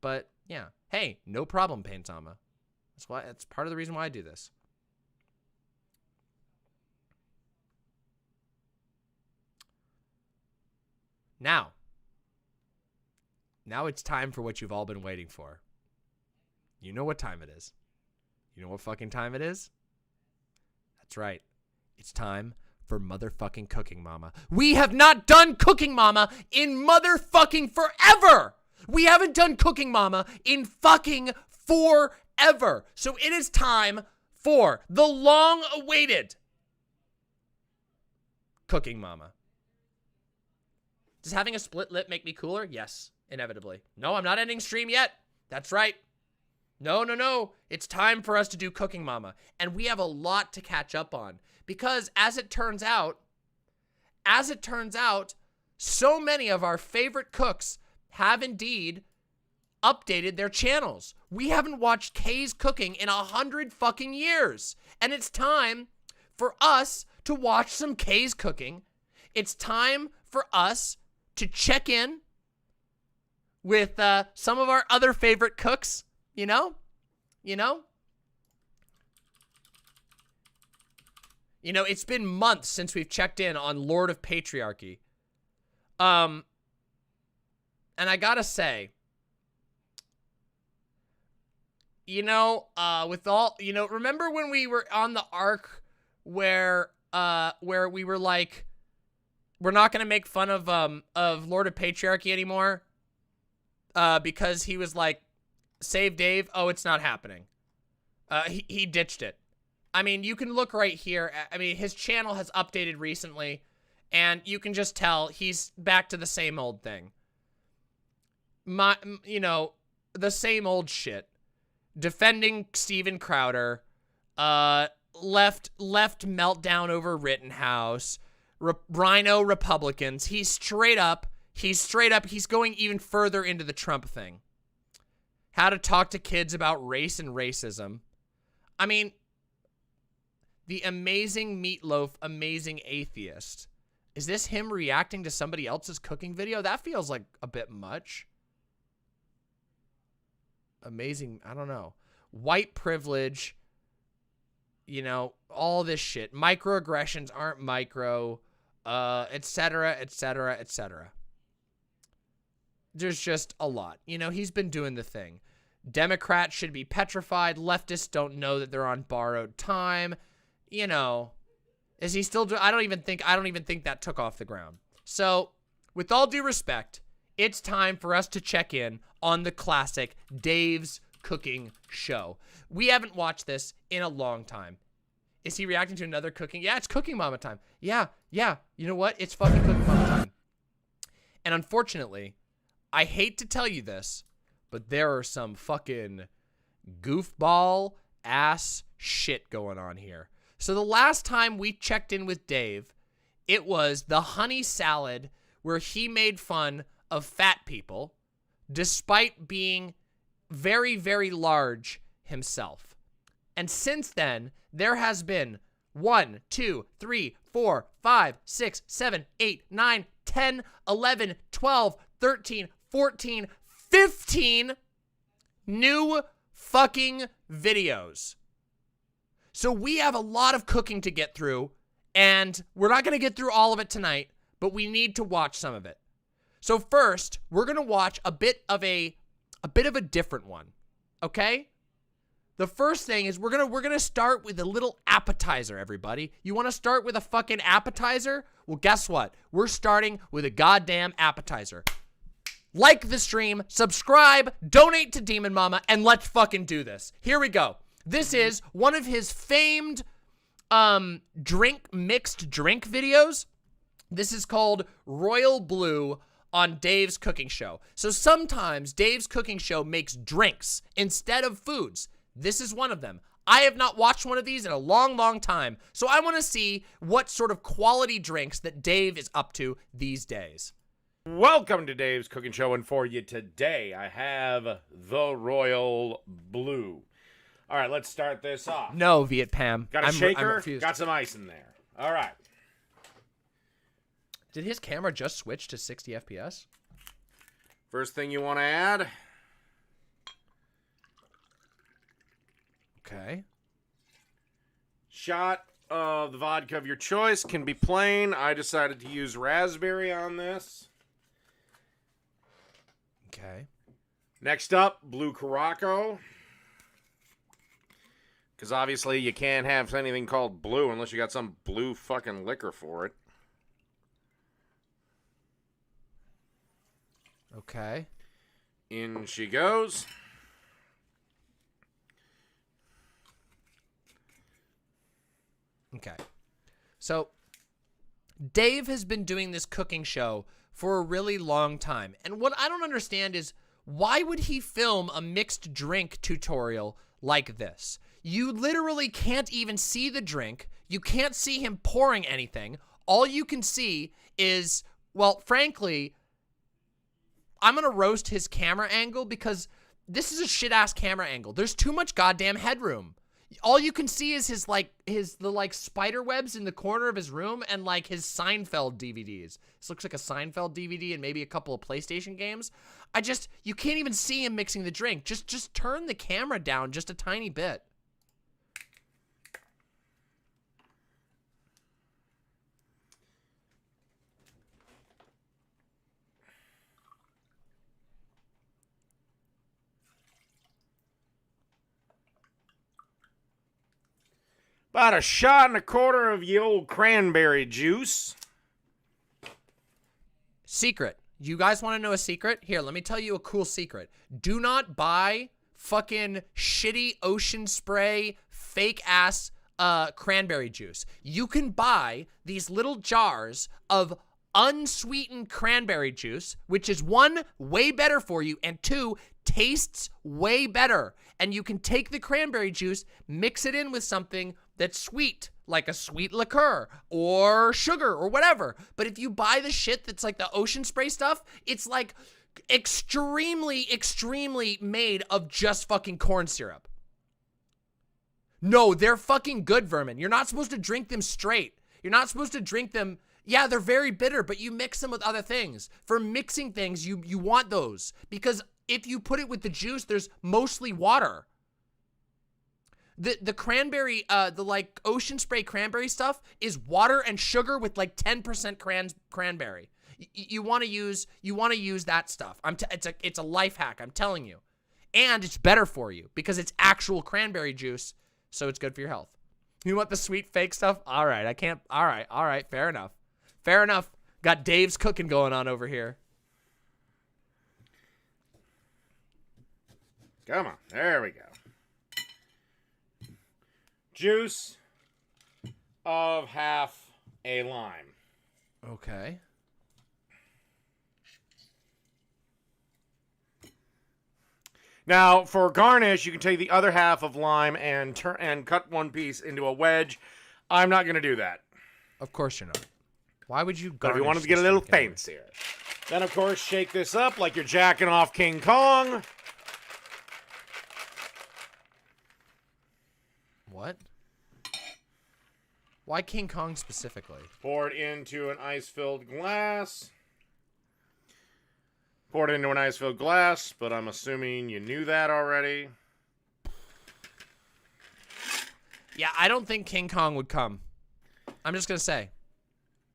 But yeah, hey, no problem, Paintama. That's part of the reason why I do this. Now it's time for what you've all been waiting for. You know what time it is. You know what fucking time it is? That's right. It's time for motherfucking Cooking Mama. We have not done Cooking Mama in motherfucking forever. We haven't done Cooking Mama in fucking forever. So it is time for the long-awaited Cooking Mama. Does having a split lip make me cooler? Yes, inevitably. No, I'm not ending stream yet. That's right. No. It's time for us to do Cooking Mama. And we have a lot to catch up on. Because as it turns out, so many of our favorite cooks have indeed updated their channels. We haven't watched Kay's cooking in 100 fucking years. And it's time for us to watch some Kay's cooking. It's time for us to check in with some of our other favorite cooks, you know, it's been months since we've checked in on Lord of Patriarchy. And I gotta say, with all, remember when we were on the arc where we were like, we're not gonna make fun of Lord of Patriarchy anymore, because he was like, save Dave. Oh, it's not happening. He ditched it. I mean, you can look right here. I mean, his channel has updated recently, and you can just tell he's back to the same old thing. The same old shit. Defending Steven Crowder, left meltdown over Rittenhouse, Rhino Republicans. He's straight up, he's going even further into the Trump thing. How to talk to kids about race and racism. I mean, the amazing Meatloaf, amazing atheist, Is this him reacting to somebody else's cooking video? That feels like a bit much. Amazing. I don't know. White privilege. You know, all this shit. Microaggressions aren't micro. Etc., etc., etc. There's just a lot. You know, he's been doing the thing. Democrats should be petrified. Leftists don't know that they're on borrowed time. You know, is he still I don't even think that took off the ground. So, with all due respect, it's time for us to check in on the classic Dave's Cooking Show. We haven't watched this in a long time. Is he reacting to another cooking? Yeah, it's CookingMama time. Yeah. You know what? It's fucking CookingMama time. And unfortunately, I hate to tell you this, but there are some fucking goofball ass shit going on here. So the last time we checked in with Dave, it was the honey salad where he made fun of fat people despite being very, very large himself. And since then, there has been 1, 2, 3, 4, 5, 6, 7, 8, 9, 10, 11, 12, 13, 14, 15 new fucking videos. So we have a lot of cooking to get through, and we're not going to get through all of it tonight, but we need to watch some of it. So first, we're going to watch a bit of a different one. Okay? The first thing is we're going to start with a little appetizer, everybody. You want to start with a fucking appetizer? Well, guess what? We're starting with a goddamn appetizer. Like the stream, subscribe, donate to Demon Mama, and let's fucking do this. Here we go. This is one of his famed mixed drink videos. This is called Royal Blue on Dave's Cooking Show. So sometimes Dave's Cooking Show makes drinks instead of foods. This is one of them. I have not watched one of these in a long, long time, so I want to see what sort of quality drinks that Dave is up to these days. Welcome to Dave's Cooking Show, and for you today, I have the Royal Blue. All right, let's start this off. No, Viet Pam. Got a shaker, got some ice in there. All right. Did his camera just switch to 60 FPS? First thing you want to add. Okay. Shot of the vodka of your choice. Can be plain. I decided to use raspberry on this. Okay. Next up, blue Caraco. Because obviously you can't have anything called blue unless you got some blue fucking liquor for it. Okay. In she goes. Okay. So, Dave has been doing this cooking show for a really long time. And what I don't understand is, why would he film a mixed drink tutorial like this? You literally can't even see the drink. You can't see him pouring anything. All you can see is, well, frankly, I'm going to roast his camera angle because this is a shit-ass camera angle. There's too much goddamn headroom. All you can see is the spider webs in the corner of his room and like his Seinfeld DVDs. This looks like a Seinfeld DVD and maybe a couple of PlayStation games. You can't even see him mixing the drink. Just turn the camera down just a tiny bit. About a shot and a quarter of the old cranberry juice. Secret. You guys want to know a secret? Here, let me tell you a cool secret. Do not buy fucking shitty ocean spray, fake ass cranberry juice. You can buy these little jars of unsweetened cranberry juice, which is 1, way better for you, and 2, tastes way better. And you can take the cranberry juice, mix it in with something that's sweet, like a sweet liqueur or sugar or whatever. But if you buy the shit that's like the ocean spray stuff, it's like extremely, extremely made of just fucking corn syrup. No, they're fucking good, Vermin. You're not supposed to drink them straight. You're not supposed to drink them Yeah, they're very bitter, but you mix them with other things. For mixing things, you want those. Because if you put it with the juice, there's mostly water. The cranberry, the like ocean spray cranberry stuff is water and sugar with like 10% cranberry. You want to use that stuff. It's a life hack, I'm telling you. And it's better for you because it's actual cranberry juice, so it's good for your health. You want the sweet fake stuff? All right, I can't. All right, fair enough. Fair enough. Got Dave's cooking going on over here. Come on. There we go. Juice of half a lime. Okay. Now, for garnish, you can take the other half of lime and cut one piece into a wedge. I'm not going to do that. Of course you're not. Why would you But garnish? if you wanted to get a little fancier. Then, of course, shake this up like you're jacking off King Kong. What? Why King Kong specifically? Pour it into an ice-filled glass. Pour it into an ice-filled glass, but I'm assuming you knew that already. Yeah, I don't think King Kong would come. I'm just going to say.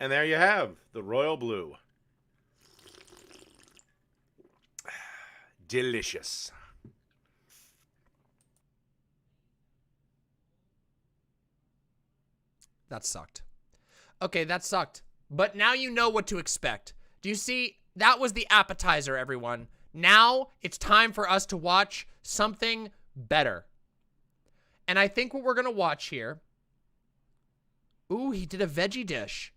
And there you have the Royal Blue. Delicious. That sucked. Okay, that sucked. But now you know what to expect. Do you see? That was the appetizer, everyone. Now it's time for us to watch something better. And I think what we're going to watch here... Ooh, he did a veggie dish.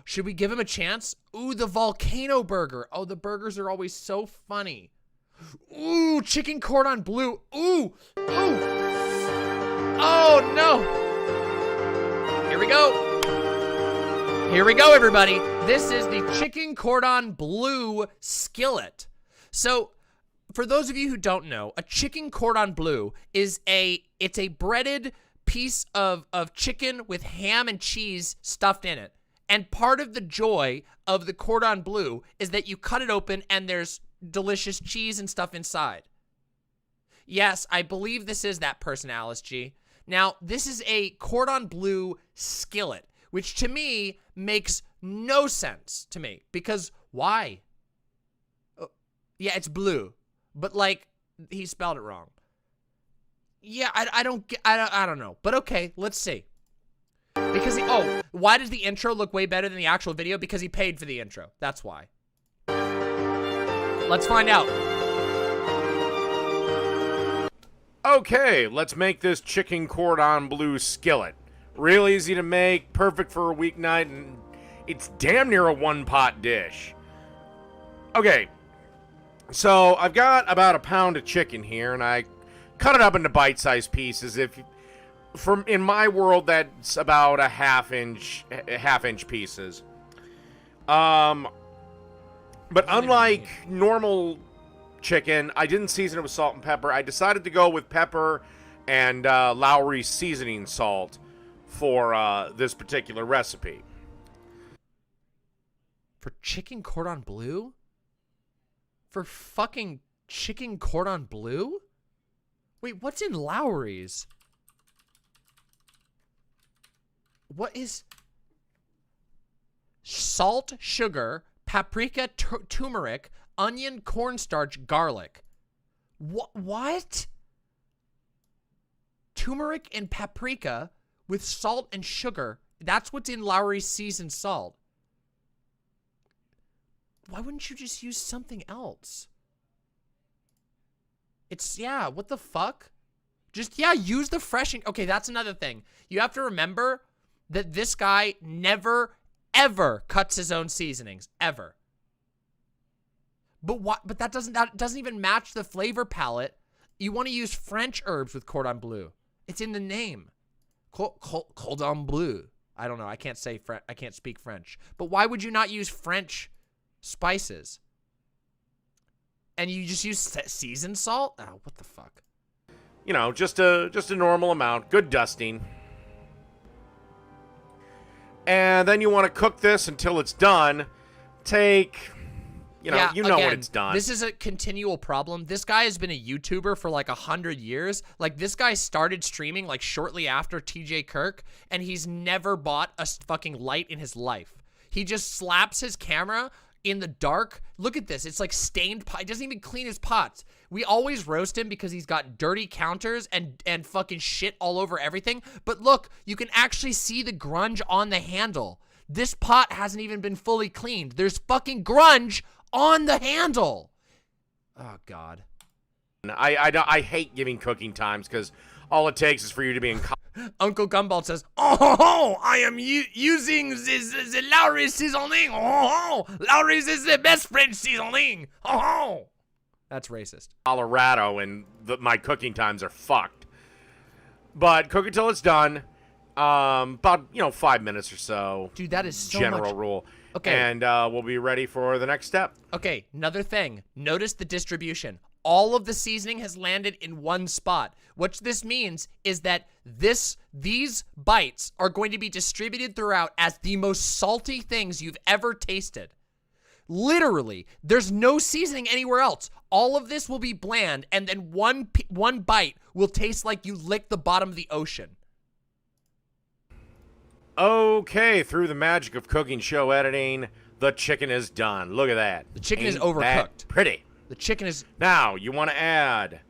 Should we give him a chance? Ooh, the volcano burger. Oh, the burgers are always so funny. Ooh, chicken cordon bleu. Ooh, ooh. Oh, no. Here we go. Here we go, everybody. This is the chicken cordon bleu skillet. So, for those of you who don't know, a chicken cordon bleu is it's a breaded piece of chicken with ham and cheese stuffed in it. And part of the joy of the cordon bleu is that you cut it open and there's delicious cheese and stuff inside. Yes, I believe this is that person, Alice G. Now, this is a cordon bleu skillet, which to me makes no sense to me. Because why? Yeah, it's blue. But, like, he spelled it wrong. Yeah, I don't know. But okay, let's see. Because why does the intro look way better than the actual video? Because he paid for the intro. That's why. Let's find out. Okay, let's make this chicken cordon bleu skillet. Real easy to make, perfect for a weeknight, and it's damn near a one-pot dish. Okay, so I've got about a pound of chicken here, and I cut it up into bite-sized pieces. In my world, that's about a half-inch pieces. But unlike normal chicken, I didn't season it with salt and pepper. I decided to go with pepper and Lowry seasoning salt for this particular recipe. For chicken cordon bleu? For fucking chicken cordon bleu? Wait, what's in Lowry's? What is... Salt, sugar, paprika, turmeric, onion, cornstarch, garlic. What? Turmeric and paprika with salt and sugar. That's what's in Lowry's seasoned salt. Why wouldn't you just use something else? Yeah, what the fuck? Use the fresh... Okay, that's another thing. You have to remember that this guy never, ever cuts his own seasonings. Ever. But that doesn't even match the flavor palette. You want to use French herbs with cordon bleu. It's in the name. Cordon bleu. I don't know. I can't speak French. But why would you not use French spices? And you just use seasoned salt? Oh, what the fuck? You know, just a normal amount. Good dusting. And then you want to cook this until it's done. Take, you know again, when it's done. This is a continual problem. This guy has been a YouTuber for like 100 years. Like, this guy started streaming like shortly after TJ Kirk, and he's never bought a fucking light in his life. He just slaps his camera in the dark. Look at this. It's like stained pot. He doesn't even clean his pots. We always roast him because he's got dirty counters and fucking shit all over everything. But look, you can actually see the grunge on the handle. This pot hasn't even been fully cleaned. There's fucking grunge on the handle. Oh, God. I hate giving cooking times because all it takes is for you to be in. Uncle Gumball says, "Oh, I am using the Lowry seasoning. Oh, Lowry's is the best French seasoning. Oh." That's racist. Colorado, and my cooking times are fucked. But cook until it's done. About 5 minutes or so. Dude, that is so general much. rule. Okay. And we'll be ready for the next step. Okay, another thing. Notice the distribution. All of the seasoning has landed in one spot. What this means is that these bites are going to be distributed throughout as the most salty things you've ever tasted. Literally, there's no seasoning anywhere else. All of this will be bland, and then one bite will taste like you licked the bottom of the ocean. Okay, through the magic of cooking show editing, the chicken is done. Look at that. The chicken is Ain't overcooked. that pretty. The chicken is... Now, you want to add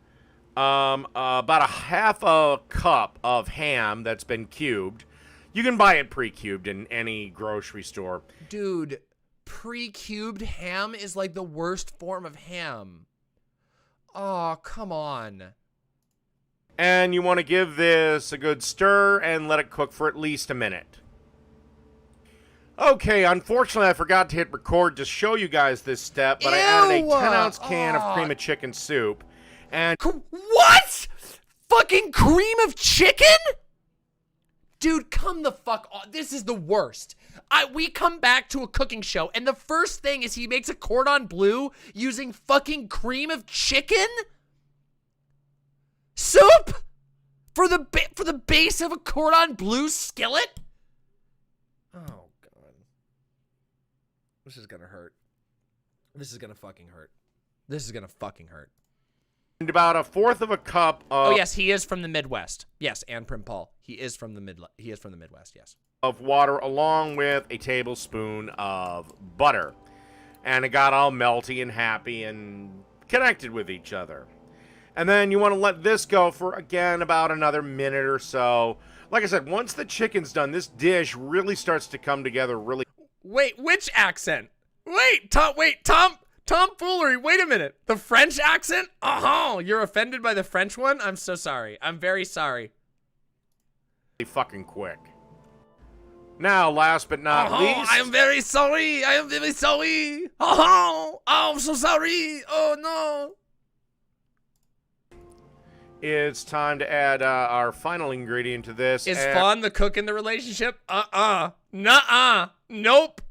about a half a cup of ham that's been cubed. You can buy it pre-cubed in any grocery store. Dude, pre-cubed ham is like the worst form of ham. Oh, come on. And you want to give this a good stir and let it cook for at least a minute. Okay, unfortunately, I forgot to hit record to show you guys this step, but I added a 10-ounce can of cream of chicken soup. And what? Fucking cream of chicken? Dude, come the fuck on. This is the worst. We come back to a cooking show, and the first thing is he makes a cordon bleu using fucking cream of chicken? Soup? For the base of a cordon bleu skillet? Oh, God. This is gonna hurt. This is gonna fucking hurt. This is gonna fucking hurt. And about a fourth of a cup of... Oh, yes, he is from the Midwest. Yes, and Prim Paul. He is from the Midwest, yes. Of water along with a tablespoon of butter. And it got all melty and happy and connected with each other. And then you want to let this go for, again, about another minute or so. Like I said, once the chicken's done, this dish really starts to come together really... Wait, which accent? Tomfoolery, wait a minute. The French accent? Oh, you're offended by the French one? I'm so sorry. I'm very sorry. Fucking quick. Now, last but not least... I am very sorry. I am very sorry. Oh, I'm so sorry. Oh, no. It's time to add our final ingredient to this. Is Faun the cook in the relationship? Nuh-uh. Nope.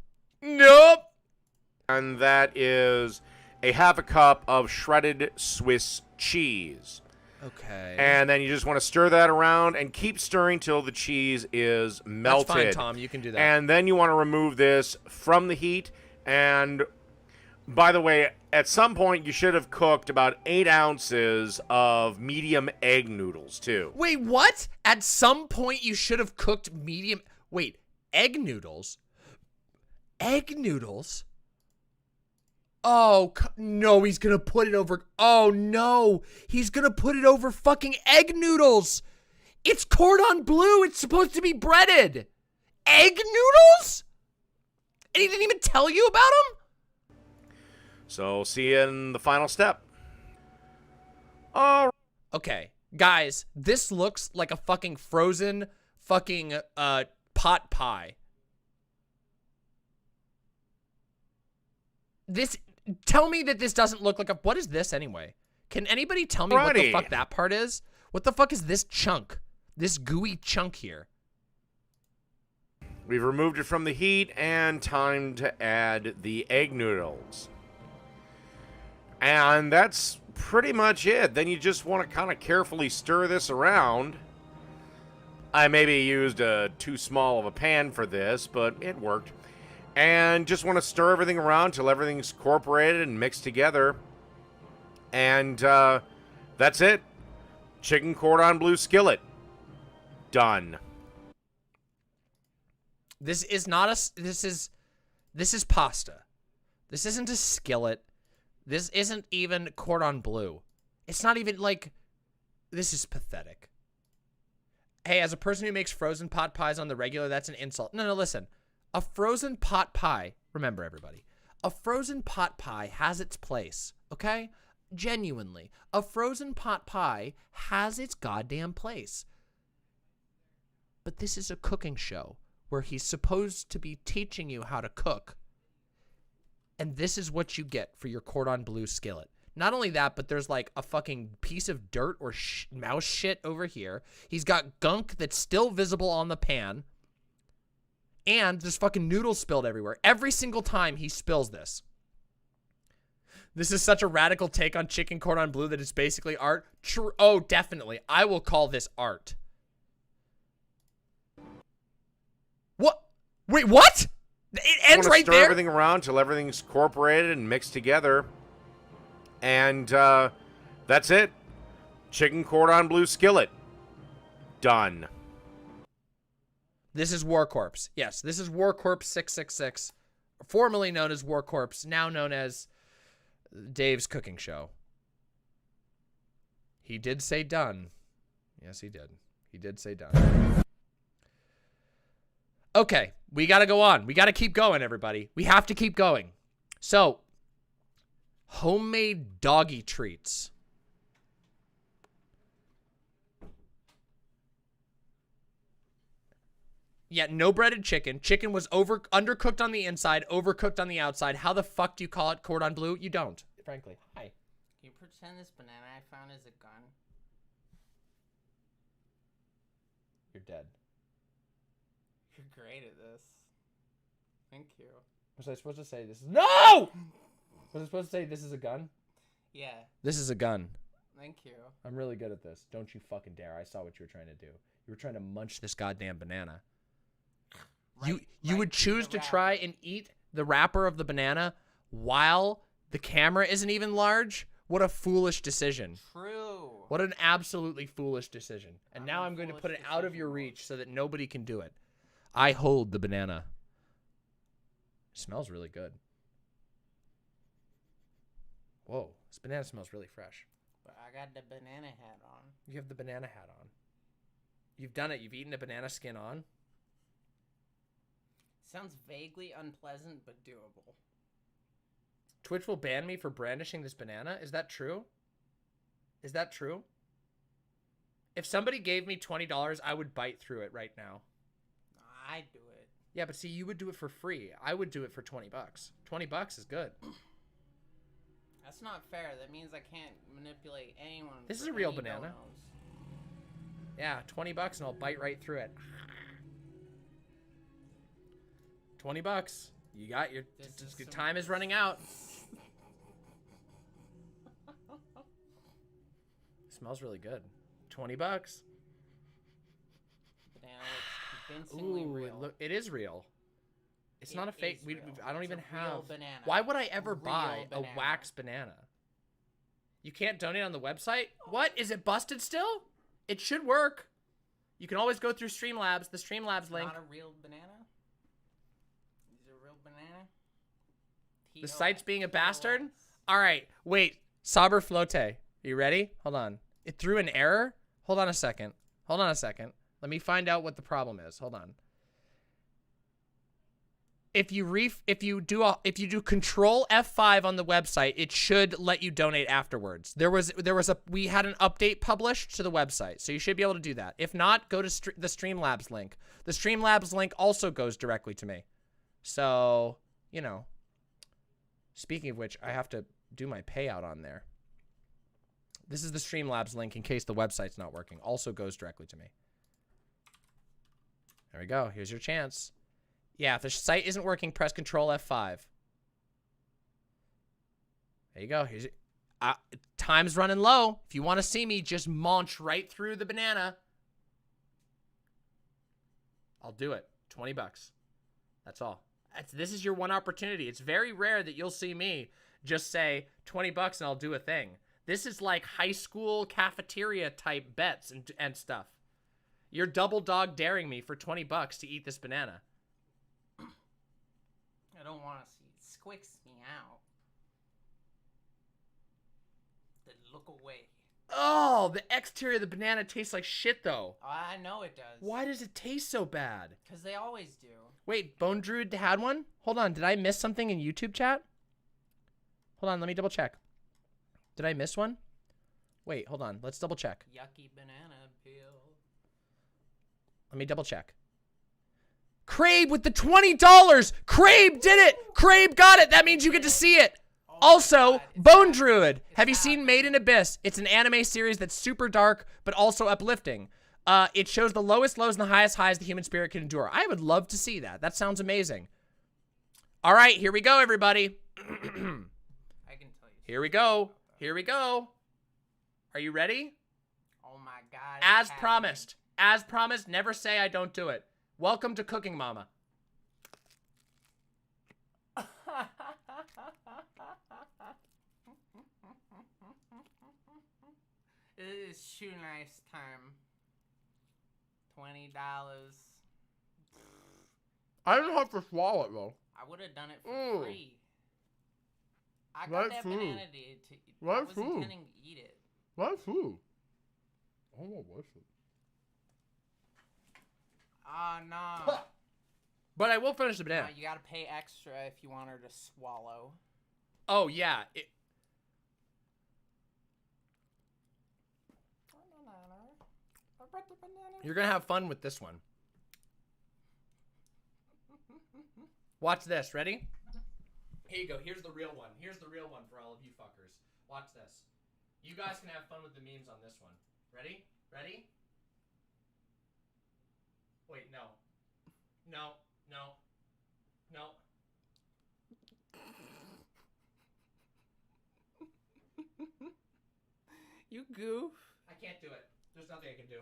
And that is a half a cup of shredded Swiss cheese. Okay. And then you just want to stir that around and keep stirring till the cheese is melted. That's fine, Tom. You can do that. And then you want to remove this from the heat. And by the way, at some point you should have cooked about 8 ounces of medium egg noodles too. Wait, what? At some point you should have cooked medium... Wait, egg noodles? Egg noodles? Oh, no, he's gonna put it over... Oh, no. He's gonna put it over fucking egg noodles. It's cordon bleu. It's supposed to be breaded. Egg noodles? And he didn't even tell you about them? So, see you in the final step. All right. Okay, guys, this looks like a fucking frozen fucking pot pie. Tell me that this doesn't look like a... What is this anyway? Can anybody tell me what the fuck that part is? What the fuck is this chunk? This gooey chunk here? We've removed it from the heat and time to add the egg noodles. And that's pretty much it. Then you just want to kind of carefully stir this around. I maybe used too small of a pan for this, but it worked. And just want to stir everything around till everything's incorporated and mixed together. And that's it. Chicken cordon bleu skillet. Done. This is not a. This is pasta. This isn't a skillet. This isn't even cordon bleu. It's not even like. This is pathetic. Hey, as a person who makes frozen pot pies on the regular, that's an insult. No, listen. A frozen pot pie, remember everybody, a frozen pot pie has its place, okay? Genuinely. A frozen pot pie has its goddamn place. But this is a cooking show where he's supposed to be teaching you how to cook. And this is what you get for your cordon bleu skillet. Not only that, but there's like a fucking piece of dirt or mouse shit over here. He's got gunk that's still visible on the pan. And there's fucking noodles spilled everywhere. Every single time he spills this. This is such a radical take on chicken cordon bleu that it's basically art. Oh, definitely. I will call this art. What? Wait, what? It ends right there? Stir everything around till everything's incorporated and mixed together. And that's it. Chicken cordon bleu skillet. Done. This is War Corpse. Yes, this is War Corpse 666, formerly known as War Corpse, now known as Dave's Cooking Show. He did say done. Yes, he did. He did say done. Okay, we got to go on. We got to keep going, everybody. We have to keep going. So, homemade doggy treats. Yeah, no breaded chicken. Chicken was undercooked on the inside, overcooked on the outside. How the fuck do you call it cordon bleu? You don't, frankly. Hi. Can you pretend this banana I found is a gun? You're dead. You're great at this. Thank you. Was I supposed to say this is... No! Was I supposed to say this is a gun? Yeah. This is a gun. Thank you. I'm really good at this. Don't you fucking dare. I saw what you were trying to do. You were trying to munch this goddamn banana. You would choose to try and eat the wrapper of the banana while the camera isn't even large? What a foolish decision. True. What an absolutely foolish decision. And now I'm going to put it out of your reach so that nobody can do it. I hold the banana. It smells really good. Whoa, this banana smells really fresh. But I got the banana hat on. You have the banana hat on. You've done it. You've eaten a banana skin on. Sounds vaguely unpleasant, but doable. Twitch will ban me for brandishing this banana? Is that true? Is that true? If somebody gave me $20, I would bite through it right now. I'd do it. Yeah, but see, you would do it for free. I would do it for $20. $20 is good. That's not fair. That means I can't manipulate anyone. This is a real banana. Yeah, $20 and I'll bite right through it. $20. You got your time is running out. Smells really good. $20. Banana looks convincingly real. It is real. It's not a fake. I don't even have. Banana. Why would I ever buy a wax banana? You can't donate on the website? What? Is it busted still? It should work. You can always go through Streamlabs, the Streamlabs link. Not a real banana? Is it a real banana? The site's being a bastard? All right, wait. Saber Flote. You ready? Hold on. It threw an error? Hold on a second. Hold on a second. Let me find out what the problem is. Hold on. If you do Control F5 on the website, it should let you donate afterwards. We had an update published to the website, so you should be able to do that. If not, go to the Streamlabs link. The Streamlabs link also goes directly to me. So, you know. Speaking of which, I have to do my payout on there. This is the Streamlabs link in case the website's not working. Also goes directly to me. There we go. Here's your chance. Yeah, if the site isn't working, press Control F5. There you go. Here's it. Time's running low. If you want to see me, just munch right through the banana. I'll do it. 20 bucks. That's all. This is your one opportunity. It's very rare that you'll see me just say 20 bucks and I'll do a thing. This is like high school cafeteria type bets and stuff. You're double dog daring me for 20 bucks to eat this banana. I don't want to see it squicks me out. Then look away. Oh, the exterior of the banana tastes like shit, though. I know it does. Why does it taste so bad? Because they always do. Wait, Bone Druid had one? Hold on, did I miss something in YouTube chat? Hold on, let me double check. Did I miss one? Wait, hold on, let's double check. Yucky banana peel. Let me double check. Crabe with the $20! Crabe did it! Crabe got it! That means you get to see it! Also, Bone Druid. Have you seen Made in Abyss? It's an anime series that's super dark, but also uplifting. It shows the lowest lows and the highest highs the human spirit can endure. I would love to see that. That sounds amazing. All right, here we go, everybody. I can tell you. Here we go. Here we go. Are you ready? Oh my god. As promised. As promised, never say I don't do it. Welcome to Cooking Mama. It is shoe nice time. $20. I didn't have to swallow it, though. I would have done it for free. I got that banana to I was intending to eat it. What food? Oh, what's it? Oh, no. But I will finish the banana. You gotta pay extra if you want her to swallow. Oh, yeah. You're gonna have fun with this one. Watch this. Ready? Here you go. Here's the real one. Here's the real one for all of you fuckers. Watch this. You guys can have fun with the memes on this one. Ready? Ready? Wait, no. No. No. No. You goof. I can't do it. There's nothing I can do.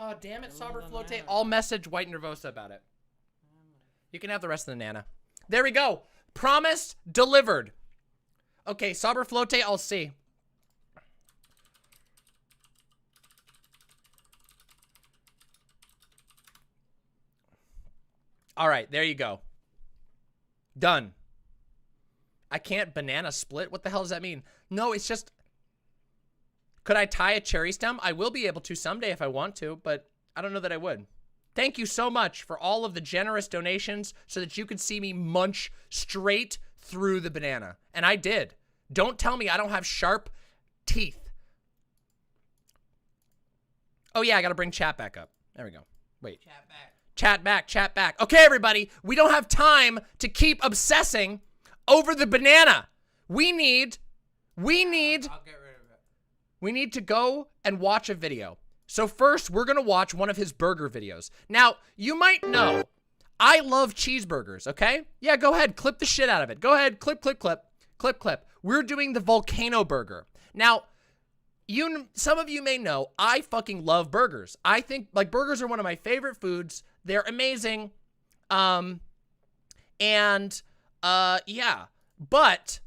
Oh, damn it, Saber Flote. I'll message White Nervosa about it. You can have the rest of the Nana. There we go. Promised, delivered. Okay, Saber Flote, I'll see. All right, there you go. Done. I can't banana split? What the hell does that mean? No, it's just... Could I tie a cherry stem? I will be able to someday if I want to, but I don't know that I would. Thank you so much for all of the generous donations so that you could see me munch straight through the banana. And I did. Don't tell me I don't have sharp teeth. Oh yeah, I gotta bring chat back up. There we go. Wait. Chat back. Chat back, chat back. Okay, everybody, we don't have time to keep obsessing over the banana. We need I'll get rid of it. We need to go and watch a video. So first, we're going to watch one of his burger videos. Now, you might know, I love cheeseburgers, okay? Yeah, go ahead, clip the shit out of it. Go ahead, clip, clip, clip, clip, clip. We're doing the volcano burger. Now, some of you may know, I fucking love burgers. I think, like, burgers are one of my favorite foods. They're amazing. Yeah. But,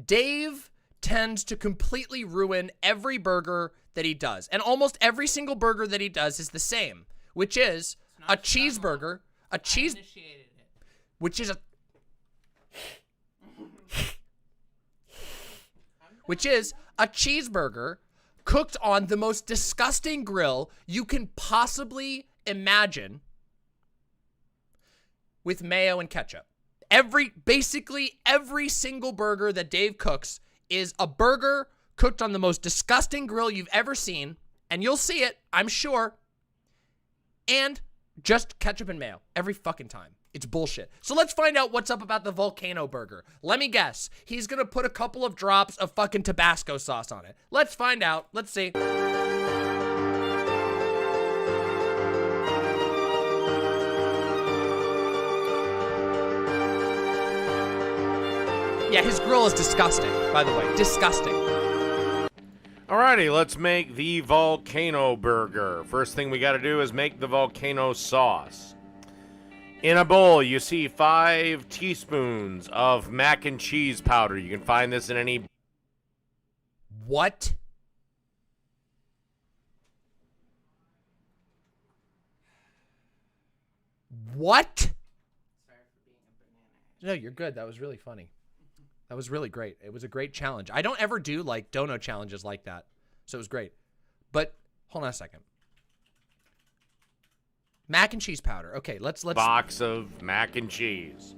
Dave tends to completely ruin every burger that he does. And almost every single burger that he does is the same, which is a cheeseburger, which is a cheeseburger cooked on the most disgusting grill you can possibly imagine with mayo and ketchup. Basically every single burger that Dave cooks is a burger cooked on the most disgusting grill you've ever seen, and you'll see it, I'm sure, and just ketchup and mayo every fucking time. It's bullshit. So let's find out what's up about the volcano burger. Let me guess. He's gonna put a couple of drops of fucking Tabasco sauce on it. Let's find out. Let's see. Yeah, his grill is disgusting, by the way. Disgusting. All right. Alrighty, let's make the volcano burger. First thing we got to do is make the volcano sauce. In a bowl, you see 5 teaspoons of mac and cheese powder. You can find this in any... What? What? No, you're good. That was really funny. That was really great. It was a great challenge. I don't ever do like dono challenges like that. So it was great. But hold on a second. Mac and cheese powder. Okay, let's box of mac and cheese.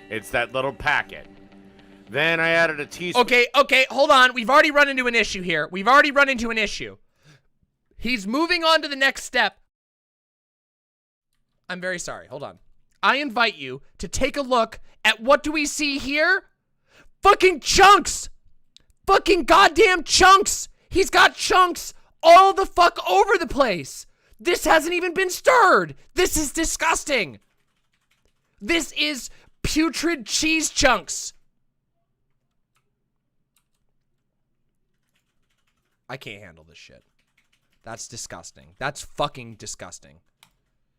It's that little packet. Then I added a teaspoon. Okay, hold on. We've already run into an issue here. We've already run into an issue. He's moving on to the next step. I'm very sorry. Hold on. I invite you to take a look at what do we see here? Fucking chunks! Fucking goddamn chunks! He's got chunks all the fuck over the place. This hasn't even been stirred. This is disgusting. This is putrid cheese chunks. I can't handle this shit. That's disgusting. That's fucking disgusting.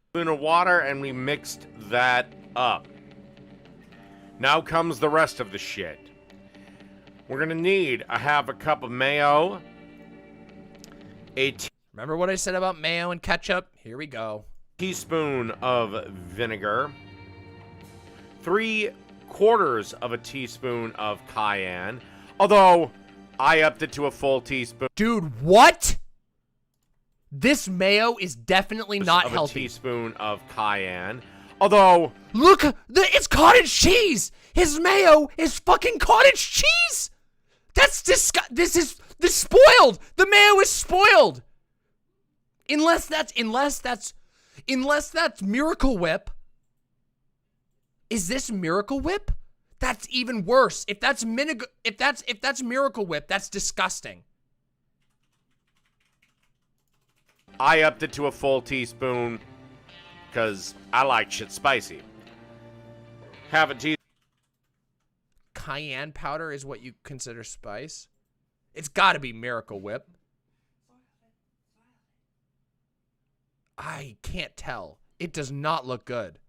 Spoon of water, and we mixed that up. Now comes the rest of the shit. We're gonna need a half a cup of mayo. Remember what I said about mayo and ketchup? Here we go. Teaspoon of vinegar. 3/4 of a teaspoon of cayenne. Although, I upped it to a full teaspoon. Dude, what? This mayo is definitely not healthy. A teaspoon of cayenne. Although, look, it's cottage cheese. His mayo is fucking cottage cheese. That's this spoiled. The mayo is spoiled. Unless that's Miracle Whip. Is this Miracle Whip? That's even worse. If that's Miracle Whip, that's disgusting. I upped it to a full teaspoon because I like shit spicy. Half a teaspoon. Cayenne powder is what you consider spice? It's got to be Miracle Whip. I can't tell. It does not look good.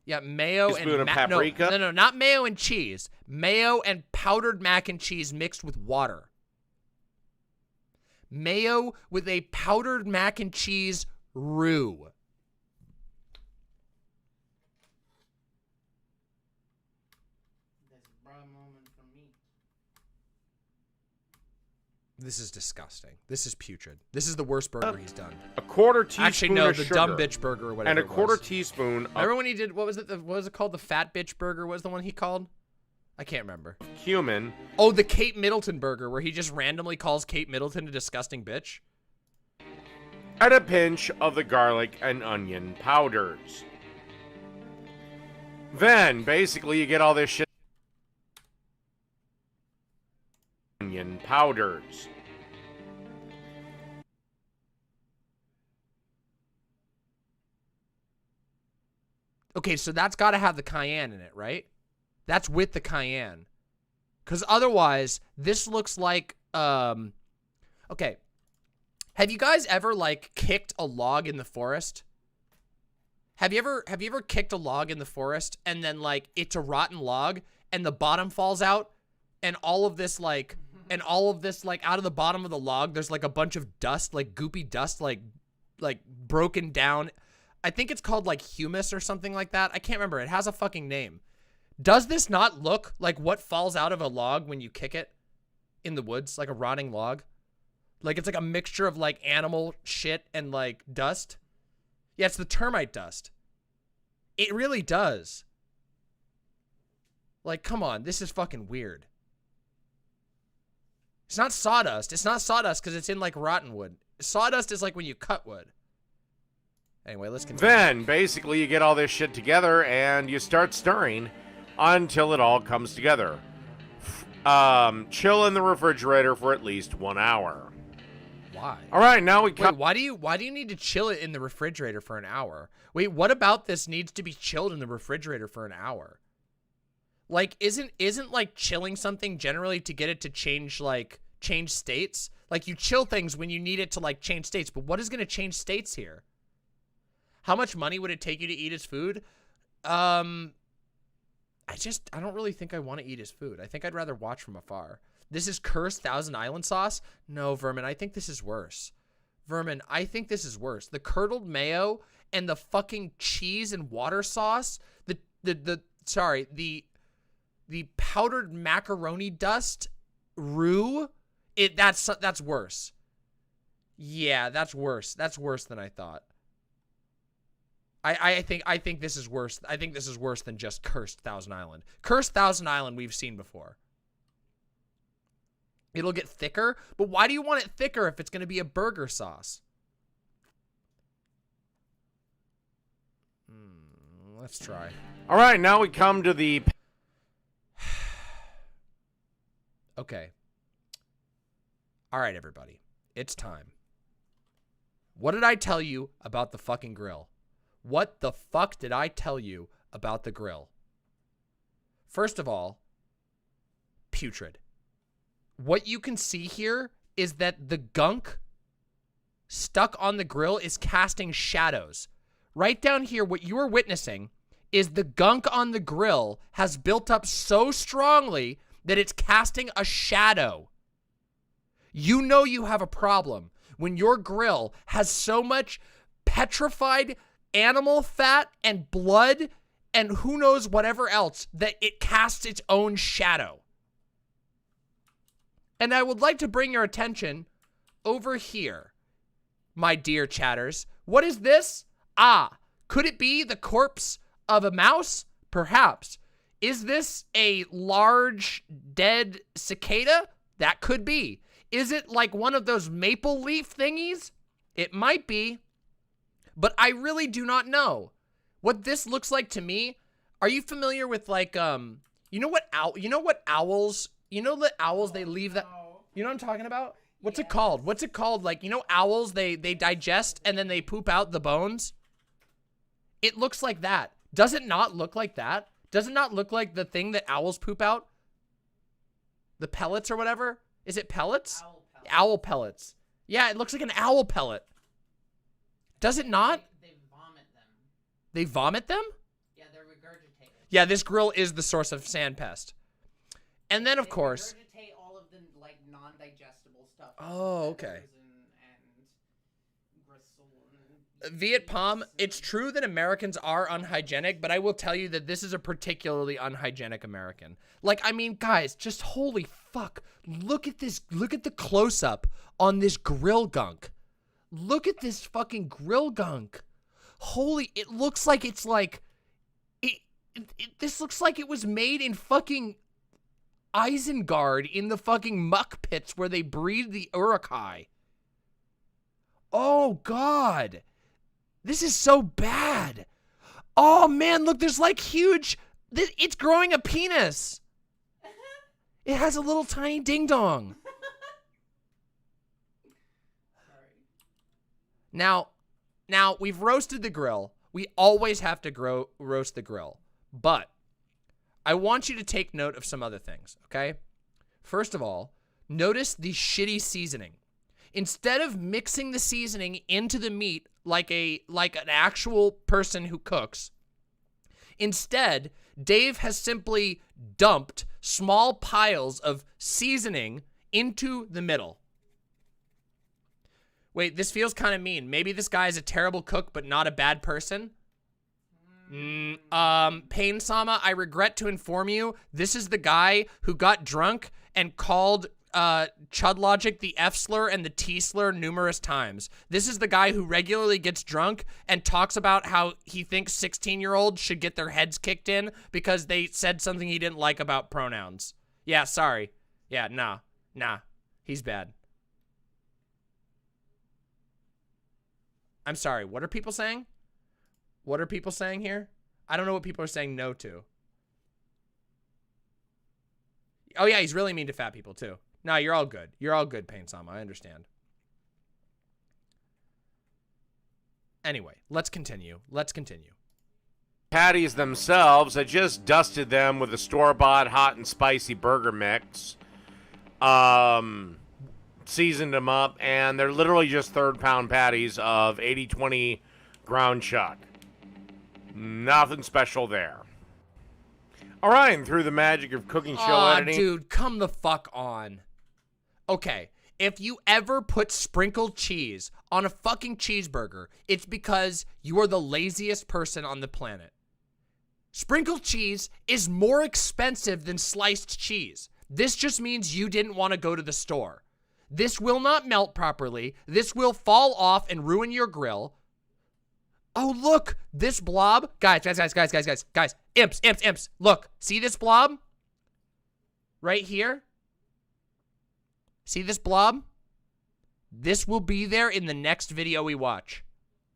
Yeah, mayo and paprika. No, not mayo and cheese. Mayo and powdered mac and cheese mixed with water. Mayo with a powdered mac and cheese roux. This is disgusting. This is putrid. This is the worst burger he's done. A 1/4 teaspoon Actually, no, of the sugar. dumb bitch burger or whatever. And a 1/4 teaspoon. Remember when he did, what was it called? The fat bitch burger was the one he called? I can't remember. Cumin. Oh, the Kate Middleton burger where he just randomly calls Kate Middleton a disgusting bitch. And a pinch of the garlic and onion powders. Then, basically, you get all this shit. Onion powders. Okay, so that's got to have the cayenne in it, right? That's with the cayenne. Because otherwise, this looks like, okay. Have you guys ever, like, kicked a log in the forest? Have you ever kicked a log in the forest and then, like, it's a rotten log and the bottom falls out and all of this, like, out of the bottom of the log, there's, like, a bunch of dust, like, goopy dust, like broken down. I think it's called, like, humus or something like that. I can't remember. It has a fucking name. Does this not look like what falls out of a log when you kick it in the woods, like a rotting log? Like, it's like a mixture of, like, animal shit and, like, dust. Yeah, it's the termite dust. It really does. Like, come on. This is fucking weird. It's not sawdust. It's not sawdust because it's in, like, rotten wood. Sawdust is, like, when you cut wood. Anyway, let's continue. Then, basically, you get all this shit together and you start stirring until it all comes together. Chill in the refrigerator for at least 1 hour. Why? All right, now we Wait, why do you need to chill it in the refrigerator for an hour? Wait, what about this needs to be chilled in the refrigerator for an hour? Like, isn't like chilling something generally to get it to change change states. Like, you chill things when you need it to, like, change states. But what is going to change states here? How much money would it take you to eat his food? I don't really think I want to eat his food. I think I'd rather watch from afar. This is cursed Thousand Island sauce? No, Vermin, I think this is worse. Vermin, I think this is worse. The curdled mayo and the fucking cheese and water sauce, the powdered macaroni dust roux, that's worse. Yeah, that's worse. That's worse than I thought. I think this is worse. I think this is worse than just cursed Thousand Island. Cursed Thousand Island we've seen before. It'll get thicker, but why do you want it thicker if it's going to be a burger sauce? Let's try. All right, now we come to the... Okay. All right, everybody. It's time. What did I tell you about the fucking grill? What the fuck did I tell you about the grill? First of all, putrid. What you can see here is that the gunk stuck on the grill is casting shadows. Right down here, what you are witnessing is the gunk on the grill has built up so strongly that it's casting a shadow. You know you have a problem when your grill has so much petrified animal fat and blood and who knows whatever else that it casts its own shadow. And I would like to bring your attention over here, my dear chatters. What is this? Ah, could it be the corpse of a mouse? Perhaps. Is this a large dead cicada? That could be. Is it like one of those maple leaf thingies? It might be. But I really do not know. What this looks like to me, are you familiar with like, you know what owls, you know the owls, they leave that, you know what I'm talking about? What's it called? What's it called? Like, you know, owls, they digest and then they poop out the bones. It looks like that. Does it not look like that? Does it not look like the thing that owls poop out? The pellets or whatever? Is it pellets? Owl pellets. Yeah, it looks like an owl pellet. Does it not? They vomit them. They vomit them? Yeah, they're regurgitated. Yeah, this grill is the source of sand pest. And then, of course... Regurgitate all of the, like, non-digestible stuff. Oh, okay. Viet Palm, it's true that Americans are unhygienic, but I will tell you that this is a particularly unhygienic American. Like, I mean, guys, just holy fuck. Look at this. Look at the close-up on this grill gunk. Look at this fucking grill gunk. Holy, it looks like it's like... This looks like it was made in fucking Isengard in the fucking muck pits where they breed the Urukai. Oh, God. This is so bad. Oh, man, look, there's like huge... It's growing a penis. It has a little tiny ding-dong. Now, we've roasted the grill. We always have to roast the grill. But I want you to take note of some other things, okay? First of all, notice the shitty seasoning. Instead of mixing the seasoning into the meat like an actual person who cooks, instead, Dave has simply dumped small piles of seasoning into the middle. Wait, this feels kind of mean. Maybe this guy is a terrible cook, but not a bad person? Pain Sama, I regret to inform you, this is the guy who got drunk and called Chud Logic the F slur and the T slur numerous times. This is the guy who regularly gets drunk and talks about how he thinks 16-year-olds should get their heads kicked in because they said something he didn't like about pronouns. Yeah, sorry. Yeah, nah. He's bad. I'm sorry, what are people saying? What are people saying here? I don't know what people are saying no to. Oh yeah, he's really mean to fat people too. No, you're all good. You're all good, Pain Sama. I understand. Anyway, let's continue. Patties themselves, I just dusted them with a store-bought hot and spicy burger mix. seasoned them up, and they're literally just third-pound patties of 80-20 ground chuck. Nothing special there. All right, and through the magic of cooking show editing... dude, come the fuck on. Okay, if you ever put sprinkled cheese on a fucking cheeseburger, it's because you are the laziest person on the planet. Sprinkled cheese is more expensive than sliced cheese. This just means you didn't want to go to the store. This will not melt properly. This will fall off and ruin your grill. Oh, look, this blob. Guys. Imps. Look, see this blob? Right here? See this blob? This will be there in the next video we watch.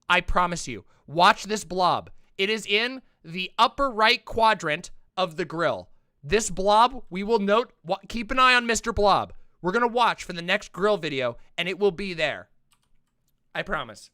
I promise you. Watch this blob. It is in the upper right quadrant of the grill. This blob, we will note, keep an eye on Mr. Blob. We're going to watch for the next grill video, and it will be there. I promise.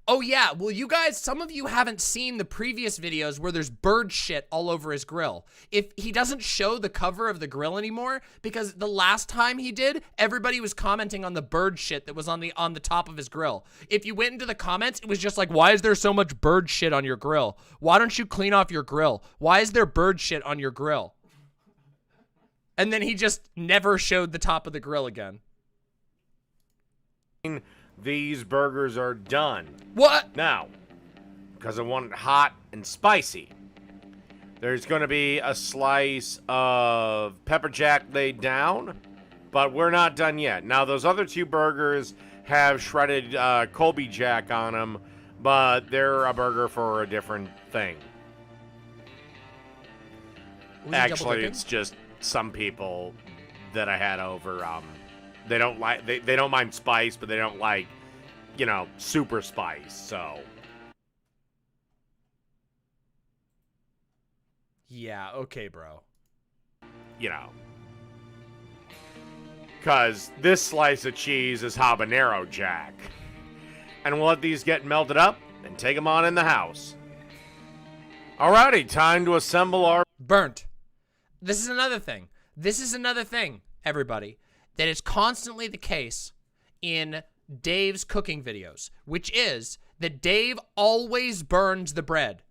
Oh, yeah. Well, you guys, some of you haven't seen the previous videos where there's bird shit all over his grill. If he doesn't show the cover of the grill anymore, because the last time he did, everybody was commenting on the bird shit that was on the top of his grill. If you went into the comments, it was just like, why is there so much bird shit on your grill? Why don't you clean off your grill? Why is there bird shit on your grill? And then he just never showed the top of the grill again. These burgers are done. What? Now, because I want it hot and spicy, there's going to be a slice of pepper jack laid down, but we're not done yet. Now, those other two burgers have shredded Colby Jack on them, but they're a burger for a different thing. Actually, it's just some people that I had over, they don't like, they don't mind spice, but they don't like, you know, super spice, so. Yeah, okay, bro. You know. Because this slice of cheese is habanero jack. And we'll let these get melted up and take them on in the house. Alrighty, time to assemble our... Burnt. This is another thing. Everybody. That is constantly the case in Dave's cooking videos, which is that Dave always burns the bread.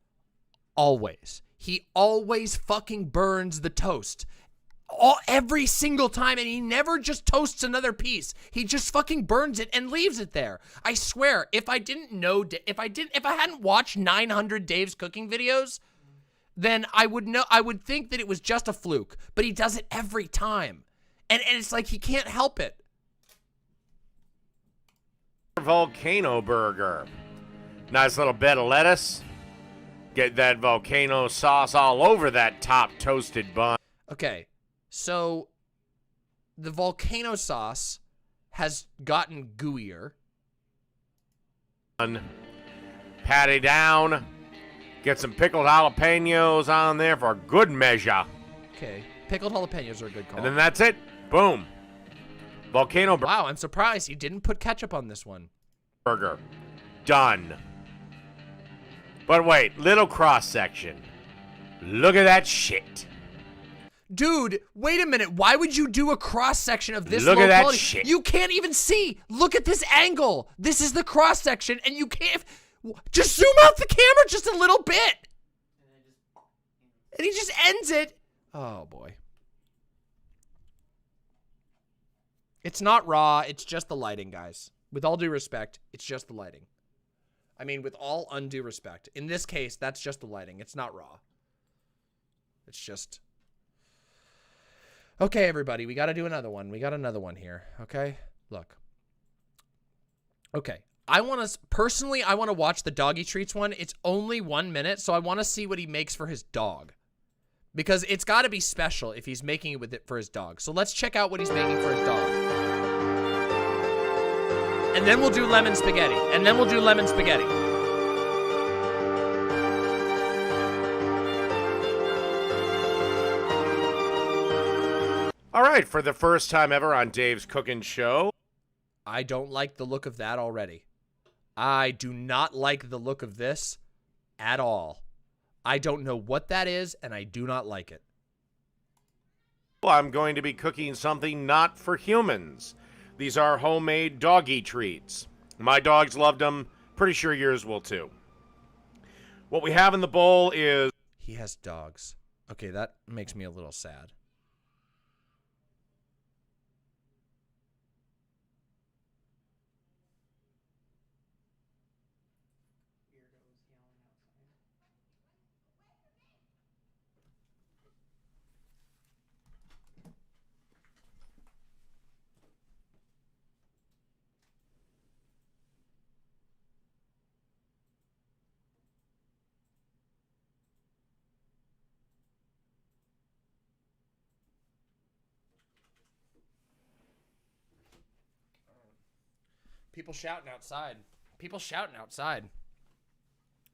Always. He always fucking burns the toast. Every single time, and he never just toasts another piece. He just fucking burns it and leaves it there. I swear, if I hadn't watched 900 Dave's cooking videos, then I would think that it was just a fluke, but he does it every time. And it's like he can't help it. Volcano burger. Nice little bed of lettuce. Get that volcano sauce all over that top toasted bun. Okay, so the volcano sauce has gotten gooier. Pat it down. Get some pickled jalapenos on there for good measure. Okay, pickled jalapenos are a good call. And then that's it. Boom. Volcano burger. Wow, I'm surprised he didn't put ketchup on this one. Burger. Done. But wait, little cross section. Look at that shit. Dude, wait a minute. Why would you do a cross section of this low quality? Look at that shit. You can't even see. Look at this angle. This is the cross section, and you can't. Just zoom out the camera just a little bit. And he just ends it. Oh, boy. It's not raw. It's just the lighting, guys. With all due respect, it's just the lighting. I mean, with all undue respect. In this case, that's just the lighting. It's not raw. It's just... Okay, everybody. We got to do another one. We got another one here. Okay? Look. Okay. I want to watch the doggy treats one. It's only 1 minute, so I want to see what he makes for his dog. Because it's got to be special if he's making it with it for his dog. So let's check out what he's making for his dog. And then we'll do lemon spaghetti. All right, for the first time ever on Dave's Cooking Show. I don't like the look of that already. I do not like the look of this at all. I don't know what that is, and I do not like it. I'm going to be cooking something not for humans. These are homemade doggy treats. My dogs loved them. Pretty sure yours will too. What we have in the bowl is... He has dogs. Okay, that makes me a little sad. People shouting outside. People shouting outside.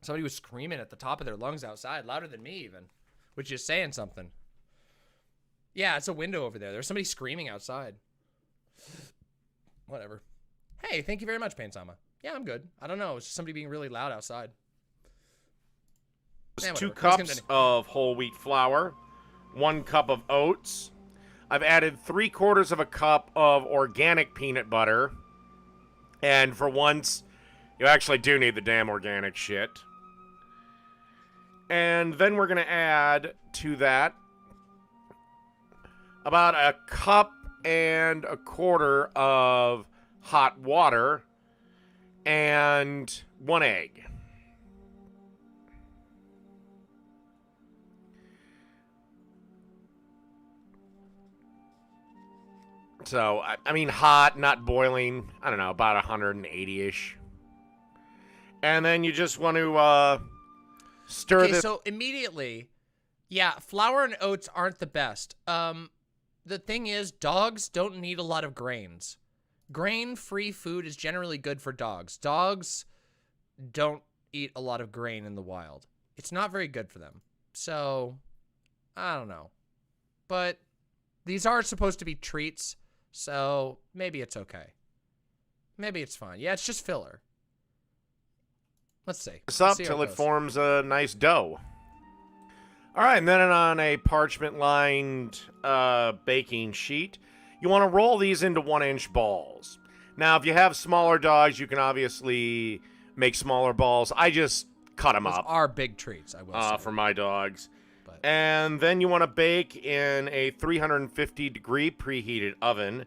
Somebody was screaming at the top of their lungs outside, louder than me even, which is saying something. Yeah, it's a window over there. There's somebody screaming outside. Whatever. Hey, thank you very much, Pain-sama. Yeah, I'm good. I don't know. It's just somebody being really loud outside. 2 cups of whole wheat flour, 1 cup of oats. I've added 3/4 of a cup of organic peanut butter. And for once, you actually do need the damn organic shit. And then we're going to add to that about 1.25 cups of hot water and 1 egg. So, I mean, hot, not boiling. I don't know, about 180-ish. And then you just want to stir this. So immediately, yeah, flour and oats aren't the best. The thing is, dogs don't need a lot of grains. Grain-free food is generally good for dogs. Dogs don't eat a lot of grain in the wild. It's not very good for them. So, I don't know. But these are supposed to be treats. So, maybe it's okay. Maybe it's fine. Yeah, it's just filler. Let's see. This up till it forms a nice dough. All right, and then on a parchment-lined baking sheet, you want to roll these into 1-inch balls. Now, if you have smaller dogs, you can obviously make smaller balls. I just cut them up. Those are big treats, I will say. For my dogs. And then you want to bake in a 350-degree preheated oven.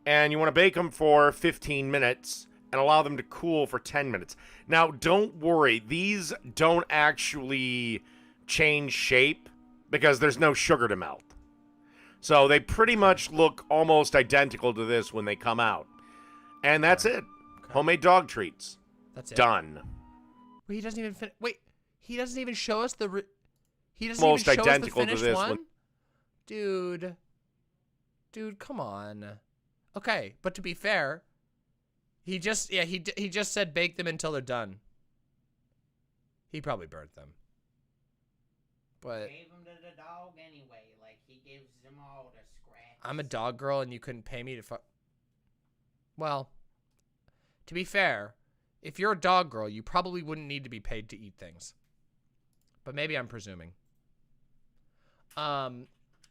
And you want to bake them for 15 minutes and allow them to cool for 10 minutes. Now, don't worry. These don't actually change shape because there's no sugar to melt. So they pretty much look almost identical to this when they come out. And that's it. Okay. Homemade dog treats. That's it. Done. Wait, he doesn't even wait, he doesn't even show us the... He doesn't Almost even show identical us the to finished this one? Dude, come on. Okay, but to be fair, he just said bake them until they're done. He probably burnt them. But Gave them to the dog anyway, like he gives them all the scratch. I'm a dog girl and you couldn't pay me to fuck. Well, to be fair, if you're a dog girl, you probably wouldn't need to be paid to eat things. But maybe I'm presuming.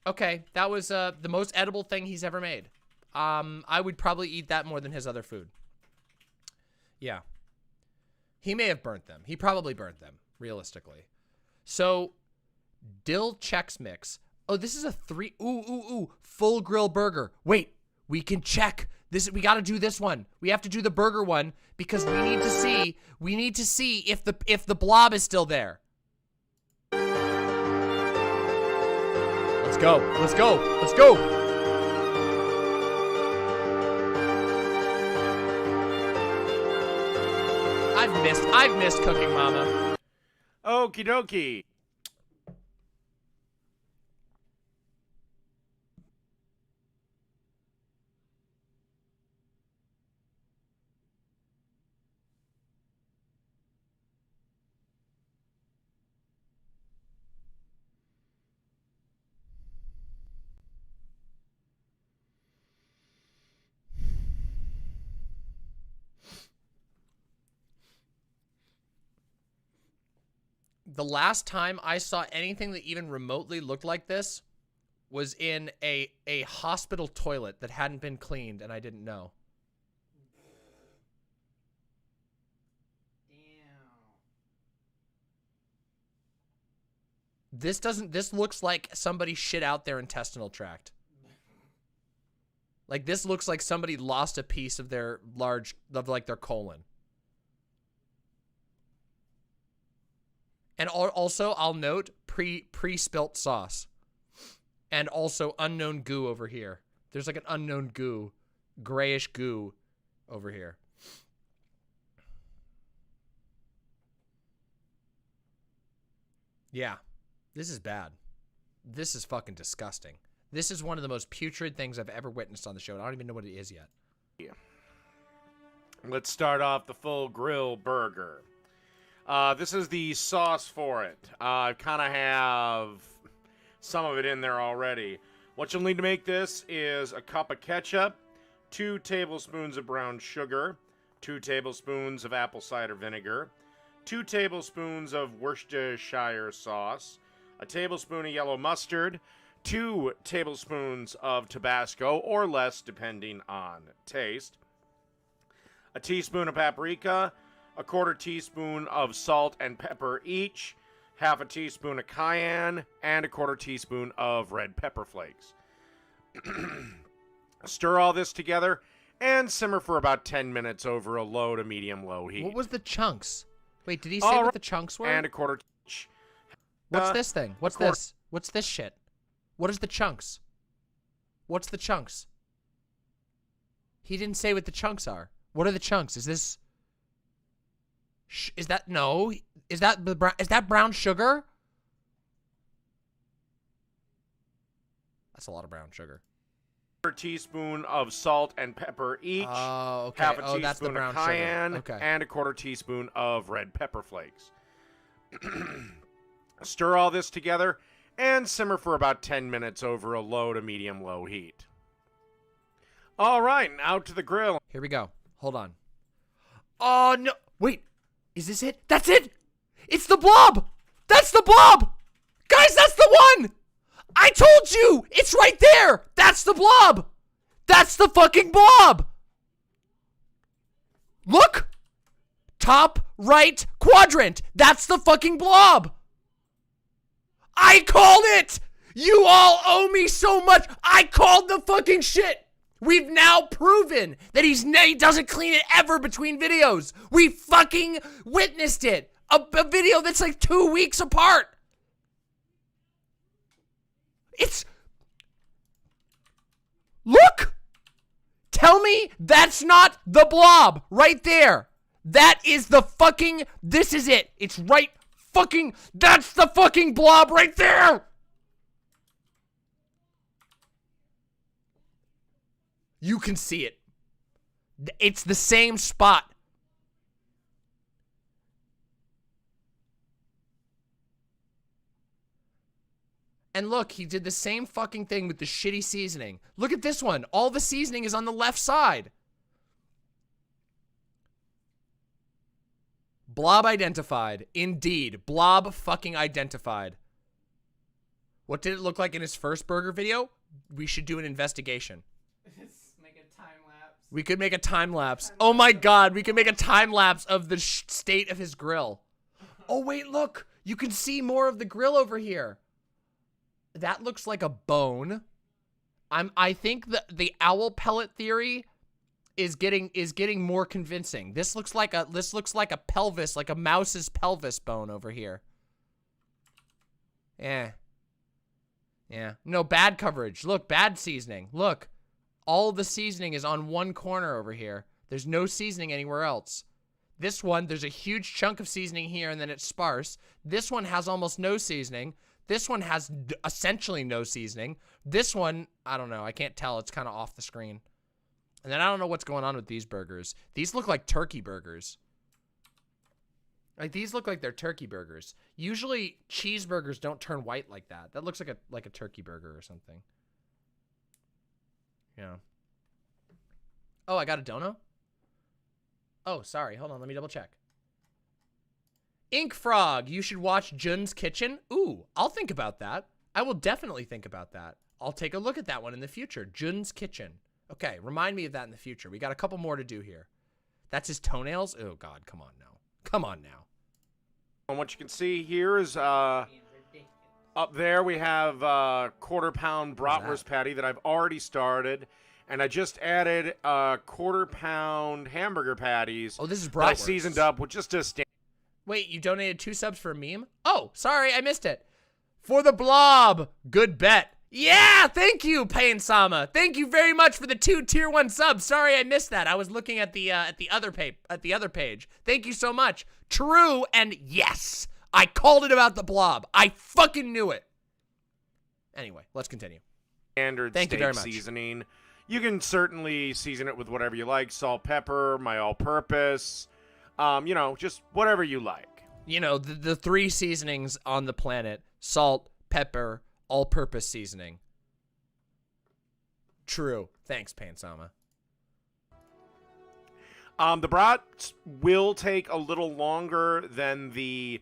Okay, that was the most edible thing he's ever made. I would probably eat that more than his other food. Yeah. He may have burnt them. He probably burnt them, realistically. So, dill Chex Mix. Oh, this is a full grill burger. Wait, we can check. We got to do this one. We have to do the burger one because we need to see if the blob is still there. Let's go. Let's go. Let's go. I've missed Cooking Mama. Okie dokie. The last time I saw anything that even remotely looked like this was in a hospital toilet that hadn't been cleaned and I didn't know. This looks like somebody shit out their intestinal tract. Like, this looks like somebody lost a piece of their their colon. And also, I'll note, pre-spilt sauce. And also unknown goo over here. There's like an unknown goo, grayish goo over here. Yeah. This is bad. This is fucking disgusting. This is one of the most putrid things I've ever witnessed on the show. I don't even know what it is yet. Yeah. Let's start off the full grill burger. This is the sauce for it. I kind of have some of it in there already. What you'll need to make this is a cup of ketchup, 2 tablespoons of brown sugar, 2 tablespoons of apple cider vinegar, 2 tablespoons of Worcestershire sauce, a tablespoon of yellow mustard, 2 tablespoons of Tabasco, or less depending on taste, a teaspoon of paprika, a 1/4 teaspoon of salt and pepper each, 1/2 teaspoon of cayenne, and a 1/4 teaspoon of red pepper flakes. Stir all this together and simmer for about 10 minutes over a low to medium-low heat. What was the chunks? Wait, did he say what the chunks were? And a 1/4 each. What's this thing? What's this? What's this shit? What is the chunks? What's the chunks? He didn't say what the chunks are. What are the chunks? Is this... Is that... No. Is that the brown... Is that brown sugar? That's a lot of brown sugar. 1/4 teaspoon of salt and pepper each. Oh, okay. 1/2 Oh, teaspoon that's the brown of cayenne, sugar. Okay. and a 1/4 teaspoon of red pepper flakes. Stir all this together and simmer for about 10 minutes over a low to medium-low heat. All right, now to the grill. Here we go. Hold on. Oh, no. Wait. Is this it? That's it. It's the blob. That's the blob. Guys, that's the one. I told you. It's right there. That's the blob. That's the fucking blob. Look. Top right quadrant. That's the fucking blob. I called it. You all owe me so much. I called the fucking shit. We've now proven that he doesn't clean it ever between videos. We fucking witnessed it. A video that's like 2 weeks apart. It's... Look! Tell me that's not the blob right there. That is the fucking... This is it. It's right fucking... That's the fucking blob right there! You can see it. It's the same spot. And look, he did the same fucking thing with the shitty seasoning. Look at this one. All the seasoning is on the left side. Blob identified. Indeed. Blob fucking identified. What did it look like in his first burger video? We should do an investigation. We could make a time lapse. Oh my god, we could make a time lapse of the state of his grill. Oh wait, look. You can see more of the grill over here. That looks like a bone. I think the owl pellet theory is getting more convincing. This looks like a pelvis, like a mouse's pelvis bone over here. Yeah. Yeah. No, bad coverage. Look, bad seasoning. Look. All the seasoning is on one corner over here. There's no seasoning anywhere else. This one, there's a huge chunk of seasoning here and then it's sparse. This one has almost no seasoning. This one has essentially no seasoning. This one, I don't know. I can't tell. It's kind of off the screen. And then I don't know what's going on with these burgers. These look like turkey burgers. Like, these look like they're turkey burgers. Usually, cheeseburgers don't turn white like that. That looks like a turkey burger or something. Yeah. Oh, I got a dono? Oh, sorry. Hold on. Let me double check. Ink Frog, you should watch Jun's Kitchen. Ooh, I'll think about that. I will definitely think about that. I'll take a look at that one in the future. Jun's Kitchen. Okay, remind me of that in the future. We got a couple more to do here. That's his toenails? Oh, God, come on now. Come on now. And what you can see here is up there we have quarter-pound bratwurst patty that I've already started. And I just added quarter-pound hamburger patties. Oh, this is that I bratwurst. seasoned up with just a Wait, you donated 2 subs for a meme? Oh, sorry, I missed it. For the blob. Good bet. Yeah, thank you, Pain Sama. Thank you very much for the 2 tier 1 subs. Sorry I missed that. I was looking at the other page. Thank you so much. True, and yes, I called it about the blob. I fucking knew it. Anyway, let's continue. Standard Thank you steak very much. seasoning. You can certainly season it with whatever you like. Salt, pepper, my all-purpose. You know, just whatever you like. You know, the 3 seasonings on the planet. Salt, pepper, all-purpose seasoning. True. Thanks, Pansama. The brats will take a little longer than the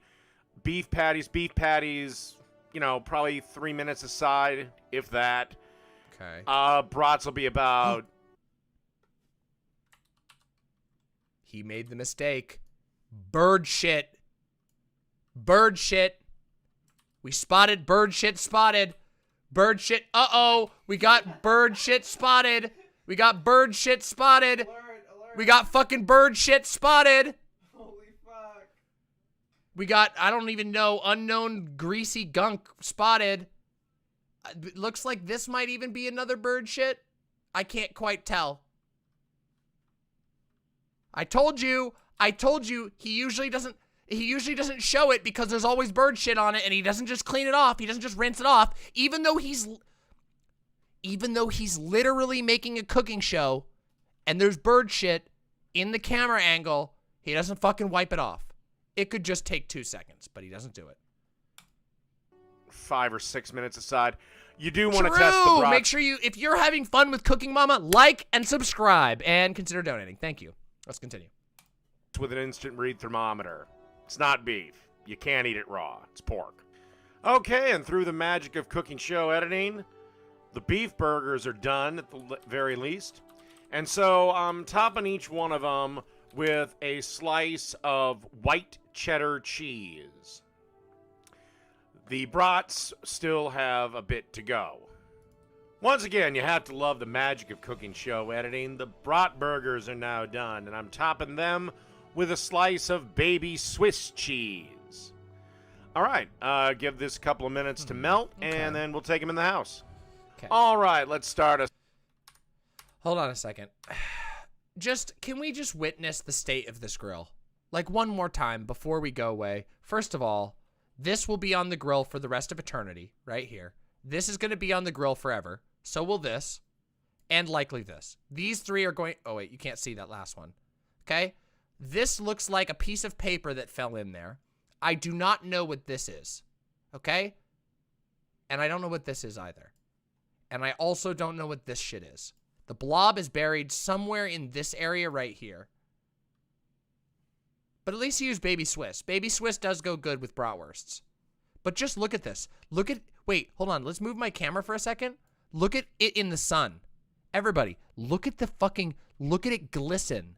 beef patties. Beef patties, you know, probably 3 minutes aside, if that. Okay. Brats will be about... He made the mistake. Bird shit. Bird shit. We spotted bird shit spotted. Bird shit. Uh-oh. We got bird shit spotted. We got bird shit spotted. We got fucking bird shit spotted. Holy fuck. We got, I don't even know, unknown greasy gunk spotted. It looks like this might even be another bird shit. I can't quite tell. I told you, he usually doesn't show it because there's always bird shit on it and he doesn't just clean it off. He doesn't just rinse it off. Even though he's literally making a cooking show and there's bird shit in the camera angle, he doesn't fucking wipe it off. It could just take 2 seconds, but he doesn't do it. 5 or 6 minutes aside. You do want to test the brats. Make sure you, if you're having fun with Cooking Mama, like and subscribe and consider donating. Thank you. Let's continue. With an instant read thermometer. It's not beef. You can't eat it raw. It's pork. Okay, and through the magic of cooking show editing, the beef burgers are done at the very least. And so I'm topping each one of them with a slice of white cheddar cheese. The brats still have a bit to go. Once again, you have to love the magic of cooking show editing. The brat burgers are now done, and I'm topping them with a slice of baby Swiss cheese. All right, give this a couple of minutes to melt, and then we'll take them in the house. Okay. All right, let's start us. Hold on a second. Can we just witness the state of this grill? Like one more time before we go away. First of all, this will be on the grill for the rest of eternity, right here. This is going to be on the grill forever. So will this, and likely this. These 3 are going... Oh, wait, you can't see that last one. Okay? This looks like a piece of paper that fell in there. I do not know what this is. Okay? And I don't know what this is either. And I also don't know what this shit is. The blob is buried somewhere in this area right here. But at least he used Baby Swiss. Baby Swiss does go good with bratwursts. But just look at this. Look at... Wait, hold on. Let's move my camera for a second. Look at it in the sun. Everybody, look at the fucking... Look at it glisten.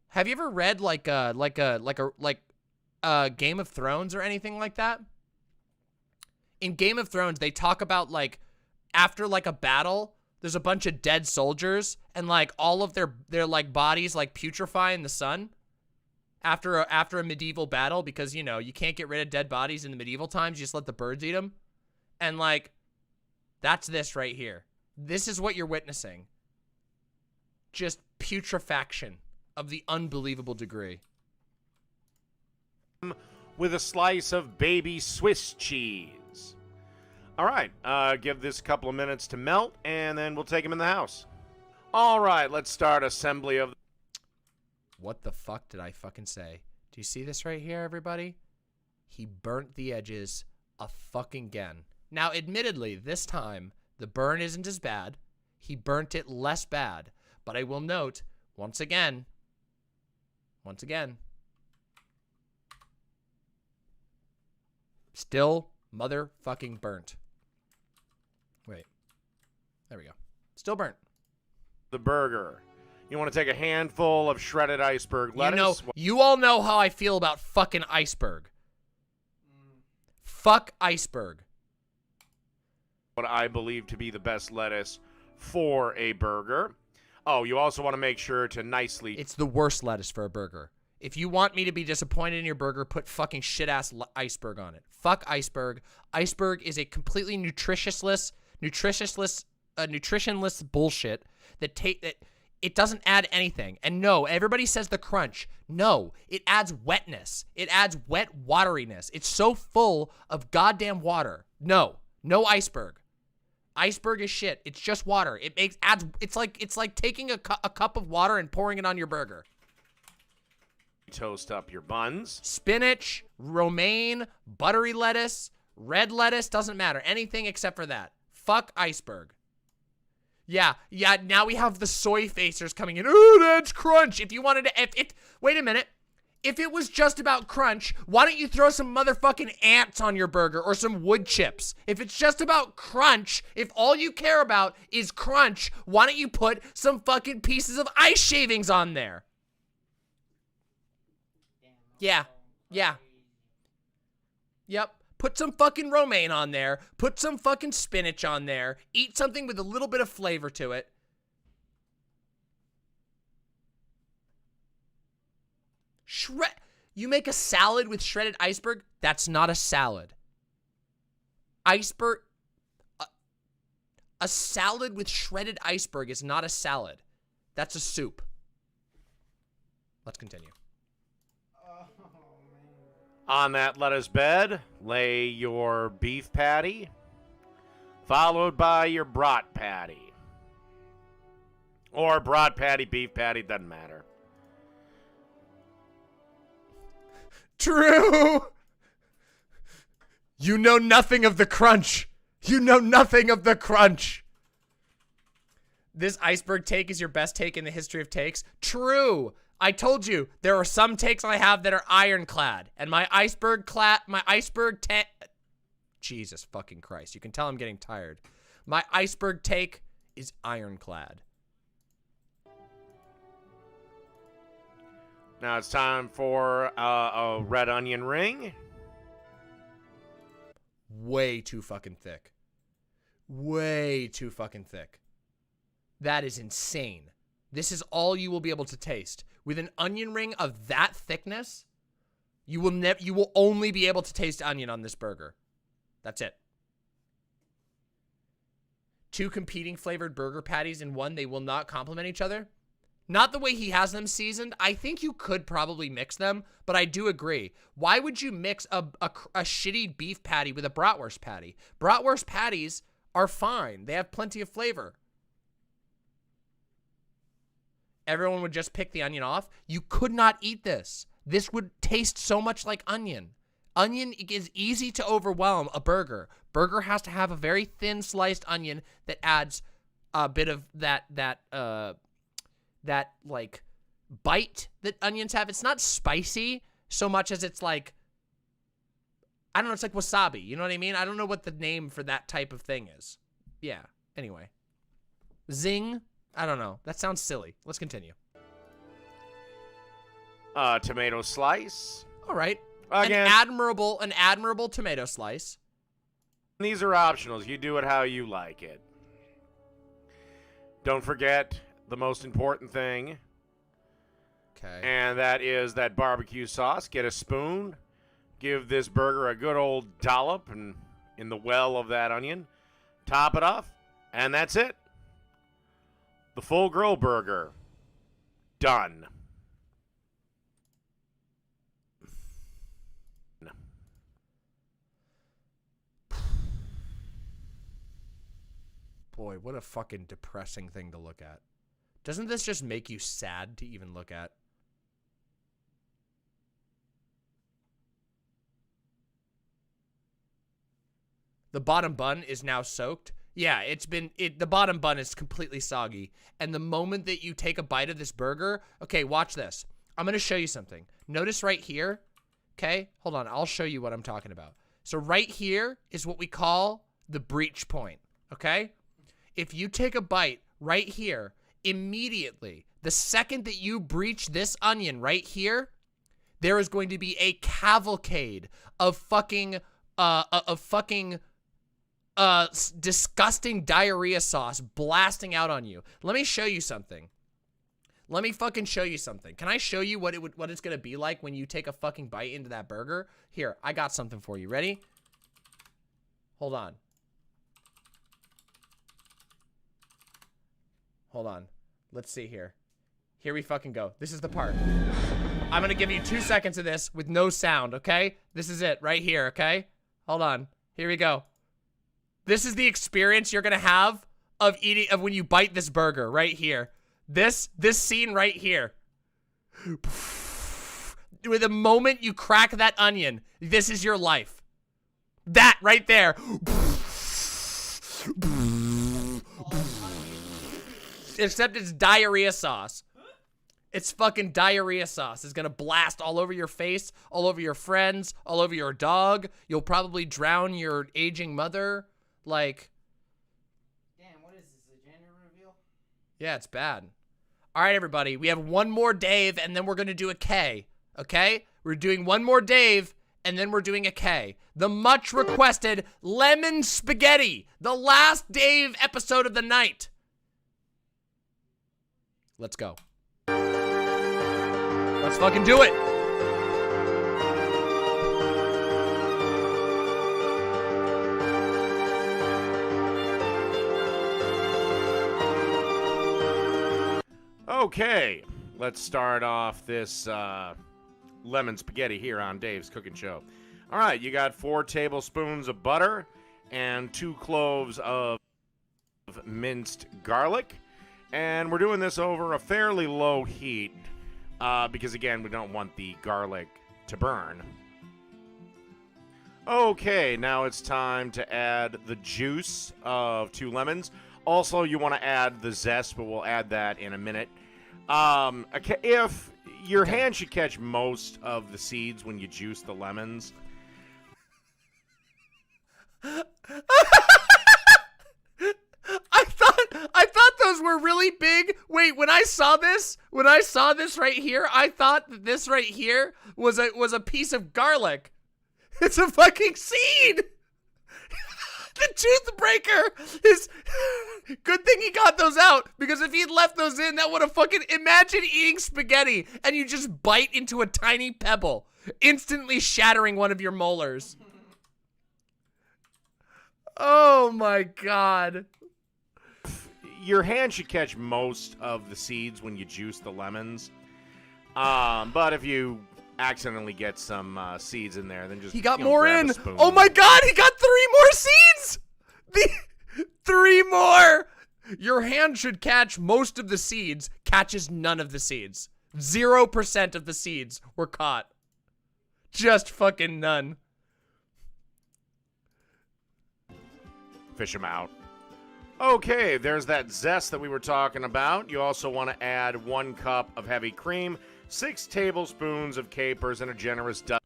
Have you ever read like Game of Thrones or anything like that? In Game of Thrones, they talk about like after like a battle, there's a bunch of dead soldiers and like all of their like bodies like putrefy in the sun after a medieval battle because you know you can't get rid of dead bodies in the medieval times. You just let the birds eat them, and like that's this right here. This is what you're witnessing. Just putrefaction of the unbelievable degree. With a slice of baby Swiss cheese. All right, give this a couple of minutes to melt, and then we'll take them in the house. All right, let's start assembly of... What the fuck did I fucking say? Do you see this right here, everybody? He burnt the edges a fucking again. Now, admittedly, this time, the burn isn't as bad. He burnt it less bad. But I will note, once again, still motherfucking burnt. Wait. There we go. Still burnt. The burger. You want to take a handful of shredded iceberg lettuce? You all know how I feel about fucking iceberg. Fuck iceberg. What I believe to be the best lettuce for a burger. Oh, you also want to make sure to nicely... It's the worst lettuce for a burger. If you want me to be disappointed in your burger, put fucking shit-ass iceberg on it. Fuck iceberg. Iceberg is a completely nutritionless bullshit that it doesn't add anything. And no, everybody says the crunch. No, it adds wetness. It adds wet wateriness. It's so full of goddamn water. No iceberg. Iceberg is shit. It's just water. It's like taking a cup of water and pouring it on your burger. Toast up your buns. Spinach, romaine, buttery lettuce, red lettuce, doesn't matter. Anything except for that. Fuck iceberg. Yeah, now we have the soy facers coming in. Ooh, that's crunch. If you wanted to, wait a minute. If it was just about crunch, why don't you throw some motherfucking ants on your burger or some wood chips? If it's just about crunch, if all you care about is crunch, why don't you put some fucking pieces of ice shavings on there? Yeah. Yep. Put some fucking romaine on there. Put some fucking spinach on there. Eat something with a little bit of flavor to it. You make a salad with shredded iceberg? That's not a salad. Iceberg... A salad with shredded iceberg is not a salad. That's a soup. Let's continue. On that lettuce bed, lay your beef patty, followed by your brat patty. Or brat patty, beef patty, doesn't matter. True! You know nothing of the crunch. You know nothing of the crunch. This iceberg take is your best take in the history of takes. True. I told you, there are some takes I have that are ironclad. And my Jesus fucking Christ. You can tell I'm getting tired. My iceberg take is ironclad. Now it's time for a red onion ring. Way too fucking thick. Way too fucking thick. That is insane. This is all you will be able to taste. With an onion ring of that thickness, you will only be able to taste onion on this burger. That's it. 2 competing flavored burger patties in one, they will not complement each other. Not the way he has them seasoned. I think you could probably mix them, but I do agree. Why would you mix a shitty beef patty with a bratwurst patty? Bratwurst patties are fine. They have plenty of flavor. Everyone would just pick the onion off. You could not eat this. This would taste so much like onion. Onion is easy to overwhelm a burger. Burger has to have a very thin sliced onion that adds a bit of that like bite that onions have. It's not spicy so much as it's like, I don't know, it's like wasabi. You know what I mean? I don't know what the name for that type of thing is. Yeah. Anyway. Zing. I don't know. That sounds silly. Let's continue. Tomato slice. All right. Again. An admirable tomato slice. These are optionals. You do it how you like it. Don't forget the most important thing. Okay. And that is that barbecue sauce. Get a spoon. Give this burger a good old dollop and in the well of that onion. Top it off. And that's it. The full grill burger. Done. Boy, what a fucking depressing thing to look at. Doesn't this just make you sad to even look at? The bottom bun is now soaked. Yeah, the bottom bun is completely soggy. And the moment that you take a bite of this burger, okay, watch this. I'm going to show you something. Notice right here, okay? Hold on, I'll show you what I'm talking about. So right here is what we call the breach point. okay? If you take a bite right here, immediately, the second that you breach this onion right here, there is going to be a cavalcade of fucking disgusting diarrhea sauce blasting out on you. Let me show you something. Let me fucking show you something. Can I show you what it's gonna be like when you take a fucking bite into that burger? Here, I got something for you. Ready? Hold on. Hold on. Let's see here. Here we fucking go. This is the part. I'm gonna give you 2 seconds of this with no sound, okay? This is it right here, okay? Hold on. Here we go. This is the experience you're gonna have of when you bite this burger right here. This scene right here. With the moment you crack that onion, this is your life. That right there. Except it's diarrhea sauce. It's fucking diarrhea sauce. It's gonna blast all over your face, all over your friends, all over your dog. You'll probably drown your aging mother. Like, damn, what is this, a gender reveal? yeah, it's bad. All right, everybody, we have one more Dave, and then we're gonna do a K, okay? We're doing one more Dave, and then we're doing a K. The much requested lemon spaghetti, the last Dave episode of the night. Let's go. Let's fucking do it. Okay, let's start off this lemon spaghetti here on Dave's Cooking Show. All right, you got 4 tablespoons of butter and 2 cloves of minced garlic. And we're doing this over a fairly low heat because, again, we don't want the garlic to burn. Okay, now it's time to add the juice of 2 lemons. Also, you want to add the zest, but we'll add that in a minute. If your hand should catch most of the seeds when you juice the lemons. I thought those were really big. Wait, when I saw this right here, I thought that this right here was a piece of garlic. It's a fucking seed. The tooth breaker is good thing he got those out, because if he'd left those in, that would have fucking, imagine eating spaghetti and you just bite into a tiny pebble, instantly shattering one of your molars. Oh my God. Your hand should catch most of the seeds when you juice the lemons. But if you accidentally get some seeds in there, then just he got more in. Spoon. Oh my God, he got 3 more seeds. 3 more. Your hand should catch most of the seeds, catches none of the seeds. 0% of the seeds were caught. Just fucking none. Fish them out. Okay, there's that zest that we were talking about. You also want to add 1 cup of heavy cream, 6 tablespoons of capers, and a generous dust.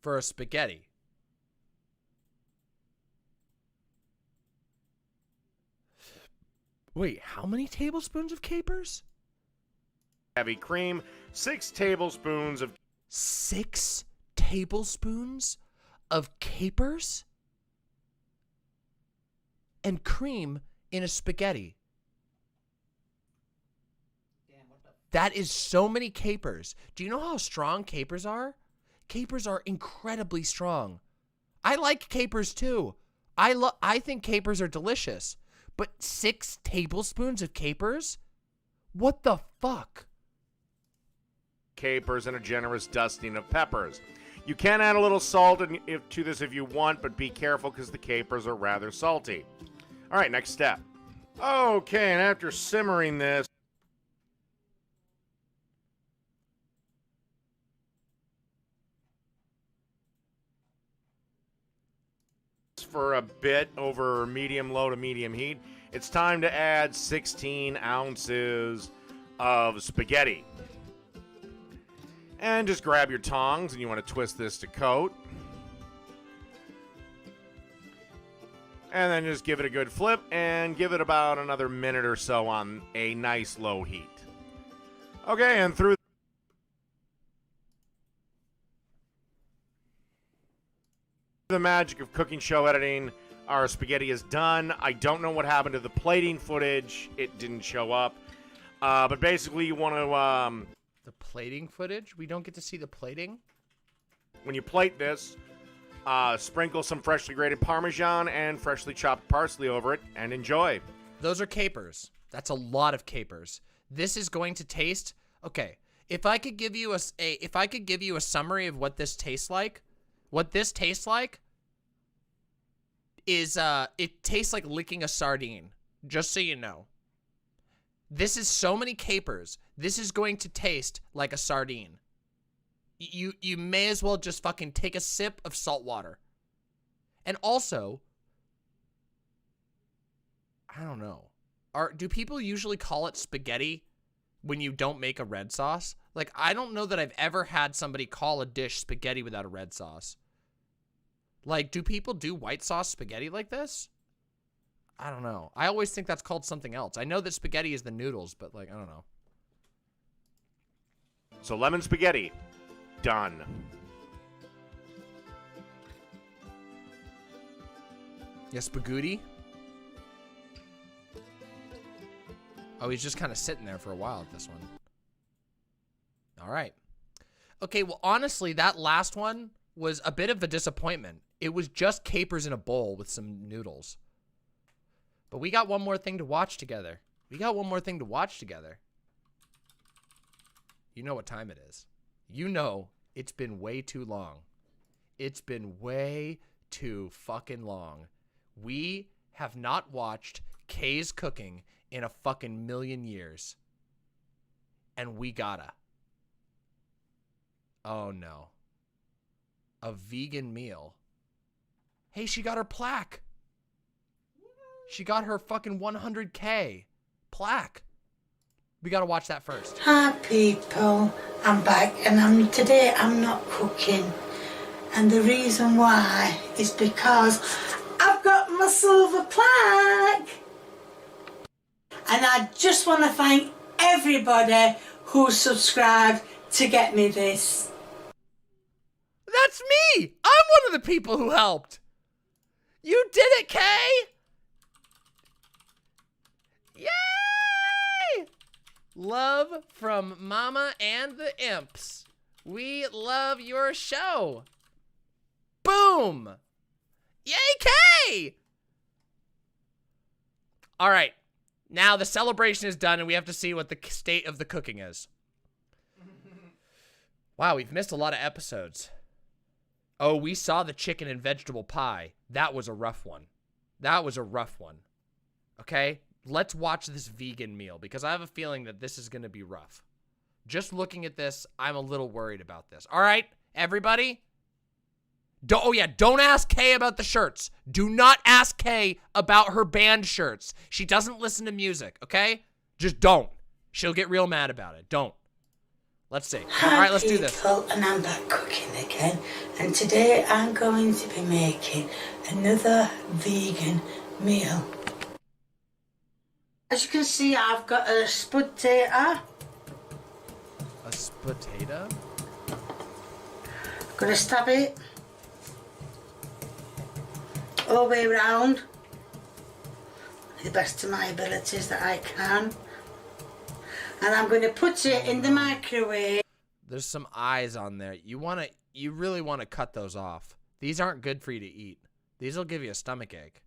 For a spaghetti. Wait, how many tablespoons of capers? Heavy cream, 6 tablespoons of... 6 tablespoons of capers? And cream in a spaghetti. That is so many capers. Do you know how strong capers are? Capers are incredibly strong. I like capers too. I think capers are delicious. But 6 tablespoons of capers? What the fuck? Capers and a generous dusting of peppers. You can add a little salt to this if you want, but be careful because the capers are rather salty. All right, next step. Okay, and after simmering this for a bit over medium-low to medium heat, it's time to add 16 ounces of spaghetti. And just grab your tongs, and you want to twist this to coat. And then just give it a good flip and give it about another minute or so on a nice low heat. Okay, and through the magic of cooking show editing, our spaghetti is done. I don't know what happened to the plating footage. It didn't show up. But basically you want to... The plating footage? We don't get to see the plating? When you plate this, sprinkle some freshly grated Parmesan and freshly chopped parsley over it and enjoy. Those are capers. That's a lot of capers. This is going to taste... Okay, if I could give you a summary of what this tastes like, is it tastes like licking a sardine, just so you know. This is so many capers. This is going to taste like a sardine. You may as well just fucking take a sip of salt water. And also, I don't know. Do people usually call it spaghetti when you don't make a red sauce? Like, I don't know that I've ever had somebody call a dish spaghetti without a red sauce. Like, do people do white sauce spaghetti like this? I don't know. I always think that's called something else. I know that spaghetti is the noodles, but, like, I don't know. So lemon spaghetti, done. Yes, spaghetti. Oh, he's just kind of sitting there for a while at this one. All right. Okay, well, honestly, that last one was a bit of a disappointment. It was just capers in a bowl with some noodles. But we got one more thing to watch together. You know what time it is. You know it's been way too long. It's been way too fucking long. We have not watched Kay's cooking in a fucking million years. And we gotta. Oh no. A vegan meal. Hey, she got her plaque. She got her fucking 100K plaque. We gotta watch that first. Hi people, I'm back and today I'm not cooking. And the reason why is because I've got my silver plaque. And I just want to thank everybody who subscribed to get me this. That's me! I'm one of the people who helped. You did it, Kay! Yay! Love from Mama and the Imps. We love your show. Boom! Yay, Kay! All right. Now the celebration is done and we have to see what the state of the cooking is. Wow, we've missed a lot of episodes. Oh, we saw the chicken and vegetable pie. That was a rough one. Okay? Let's watch this vegan meal because I have a feeling that this is going to be rough. Just looking at this, I'm a little worried about this. All right, everybody? Don't ask Kay about the shirts. Do not ask Kay about her band shirts. She doesn't listen to music, okay? Just don't. She'll get real mad about it. Don't. Let's see. All right, let's do this. And I'm back cooking again. And today I'm going to be making another vegan meal. As you can see, I've got a spud tater. A potato? Gonna stab it all the way around, the best of my abilities that I can. And I'm going to put it in the microwave. There's some eyes on there. You really want to cut those off. These aren't good for you to eat. These will give you a stomach ache.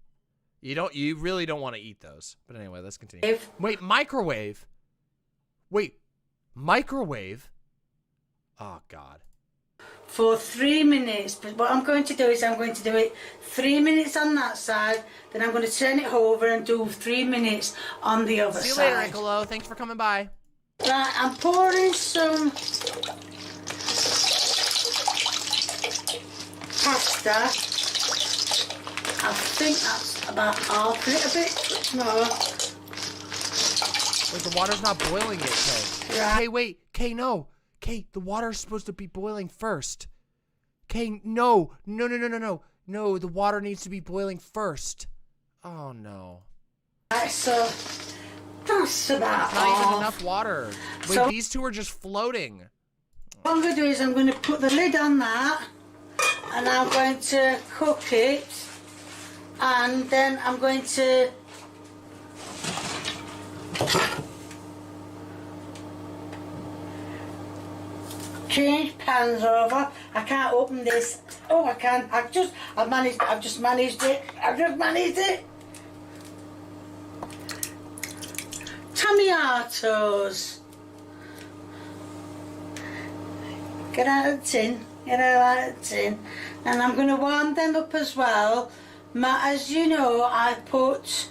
You really don't want to eat those. But anyway, let's continue. Wait, microwave? Microwave? Oh, God. For 3 minutes. But what I'm going to do is I'm going to do it 3 minutes on that side. Then I'm going to turn it over and do 3 minutes on the other side. See you later, Nicolo. Thanks for coming by. Right, I'm pouring some pasta. I think that's about half, a little bit more. Wait, the water's not boiling yet, Kay. Right. Kay, wait. Kay, no. Kay, the water's supposed to be boiling first. Kay, no. No, the water needs to be boiling first. Oh no. Right, so that's about It's not even all. enough water. Wait, So- these two are just floating. What I'm going to do is I'm going to put the lid on that and I'm going to cook it and then I'm going to change pans over. I can't open this. Oh, I can. I've just managed it. Tomatoes. Get out of the tin. And I'm going to warm them up as well. As you know, I put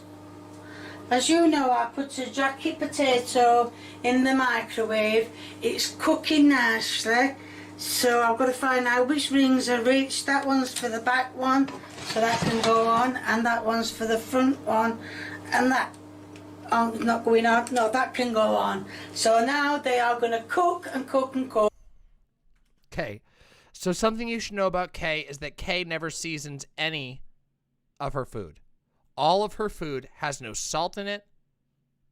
a jacket potato in the microwave. It's cooking nicely. So I've got to find out which rings are reached. That one's for the back one, so that can go on. And that one's for the front one. And that, oh, not going on. No, that can go on. So now they are going to cook and cook and cook. Okay. So something you should know about Kay is that Kay never seasons any of her food. All of her food has no salt in it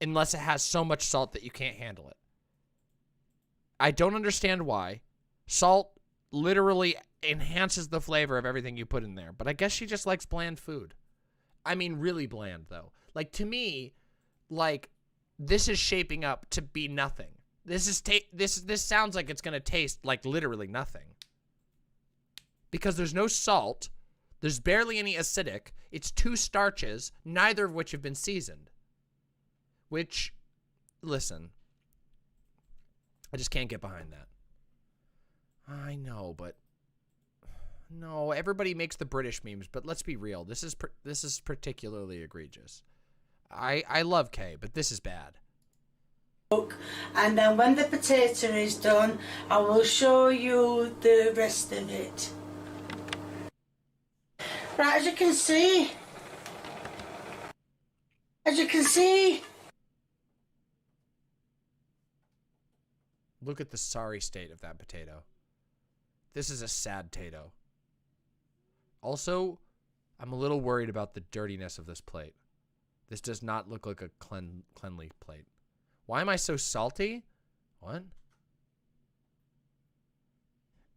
unless it has so much salt that you can't handle it. I don't understand why. Salt literally enhances the flavor of everything you put in there, but I guess she just likes bland food. I mean, really bland, though. Like, to me, like, this is shaping up to be nothing. This sounds like it's going to taste like literally nothing. Because there's no salt, there's barely any acidic, it's 2 starches, neither of which have been seasoned. Which, listen, I just can't get behind that. I know, but no, everybody makes the British memes, but let's be real. This is particularly egregious. I love Kay, but this is bad. And then when the potato is done, I will show you the rest of it. Right, as you can see, Look at the sorry state of that potato. This is a sad tato. Also, I'm a little worried about the dirtiness of this plate. This does not look like a cleanly plate. Why am I so salty? What?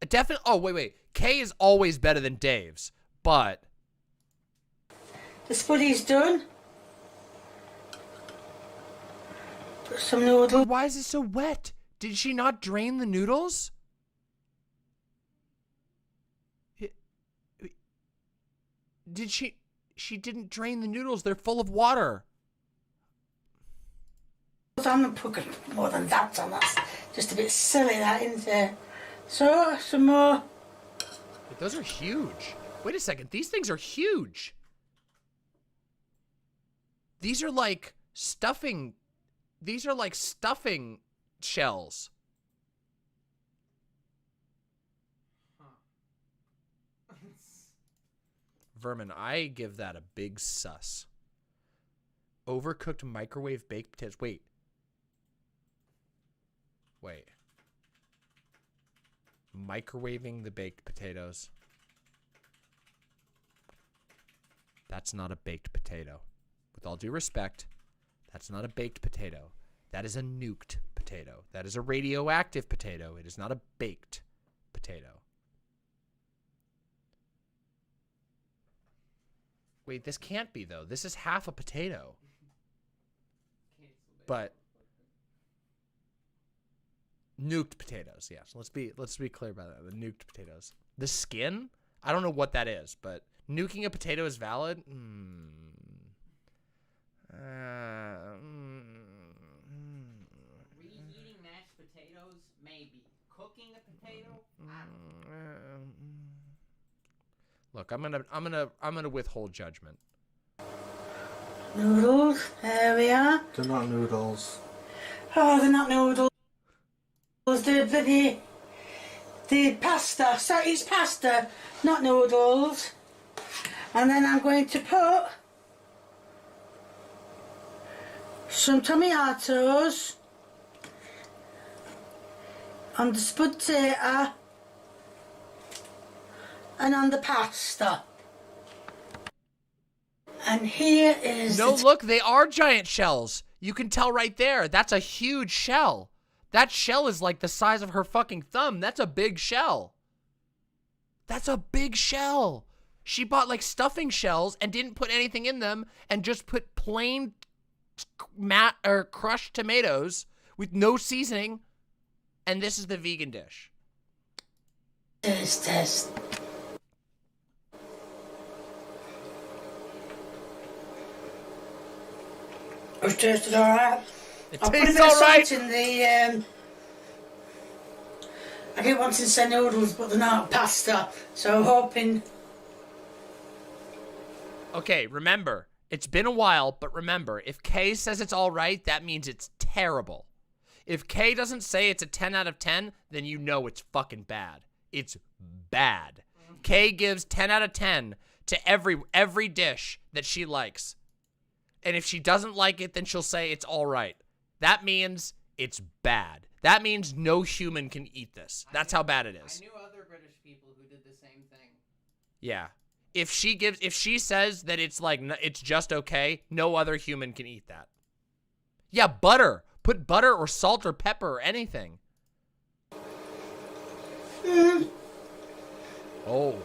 Definitely. Oh, wait. Kay is always better than Dave's, but the spuddy's done. Put some noodles. Why is it so wet? Did she not drain the noodles? Did she? She didn't drain the noodles. They're full of water. I'm not putting more than that on. That's just a bit silly, that, isn't it? So, some more. But those are huge. Wait a second. These things are huge. These are like stuffing. These are like stuffing shells. Vermin, I give that a big sus. Overcooked microwave baked potatoes. Wait. Microwaving the baked potatoes. That's not a baked potato. With all due respect, that's not a baked potato. That is a nuked potato. That is a radioactive potato. It is not a baked potato. Wait, this can't be, though. This is half a potato. But nuked potatoes, yes. Let's be clear about that. The nuked potatoes. The skin? I don't know what that is, but nuking a potato is valid? Reheating mashed potatoes? Maybe. Cooking a potato? I don't know. Look, I'm gonna withhold judgment. Noodles, there we are. They're not noodles. Oh, they're not noodles. They're the pasta. Sorry, it's pasta, not noodles. And then I'm going to put some tomatoes on the spud potato and on the pasta. And here is No, look, they are giant shells. You can tell right there. That's a huge shell. That shell is like the size of her fucking thumb. That's a big shell. That's a big shell. She bought like stuffing shells and didn't put anything in them and just put plain crushed tomatoes with no seasoning. And this is the vegan dish. Test. It tasted alright. It I'll put a tastes bit of alright. salt in the. I keep wanting to say noodles, but they're not pasta. So I'm hoping. Okay, remember, it's been a while, but remember, if Kay says it's all right, that means it's terrible. If Kay doesn't say it's a 10 out of 10, then you know it's fucking bad. It's bad. Kay gives 10 out of 10 to every dish that she likes. And if she doesn't like it, then she'll say it's all right. That means it's bad. That means no human can eat this. That's how bad it is. I knew other British people who did the same thing. Yeah. If she says that it's like, it's just okay, no other human can eat that. Yeah, butter. Put butter or salt or pepper or anything. Oh.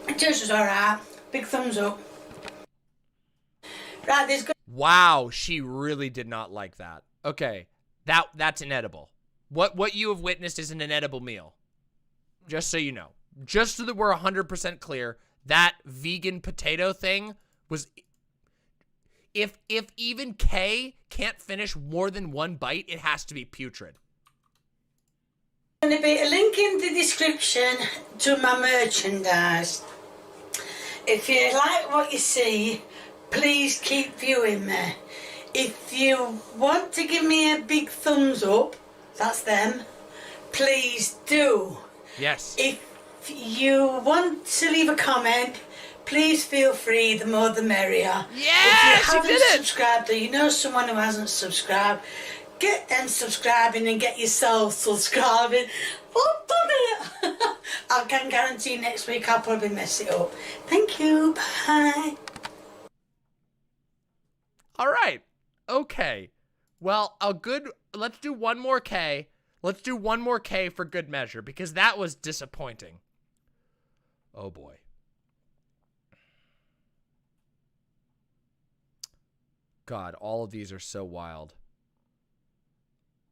It tastes alright. Big thumbs up. Right, there's good. Wow, she really did not like that. Okay, that's inedible. What you have witnessed is an inedible meal. Just so you know. Just so that we're 100% clear, that vegan potato thing was... If even Kay can't finish more than one bite, it has to be putrid. There's going to be a link in the description to my merchandise. If you like what you see, please keep viewing me. If you want to give me a big thumbs up, that's them, please do. Yes. If you want to leave a comment, please feel free, the more the merrier. Yes, if you haven't subscribed or you know someone who hasn't subscribed, get them subscribing and get yourself subscribing. I've done it! I can guarantee next week I'll probably mess it up. Thank you, bye. All right. Okay. Well, let's do one more K. Let's do one more K for good measure, because that was disappointing. Oh boy. God, all of these are so wild.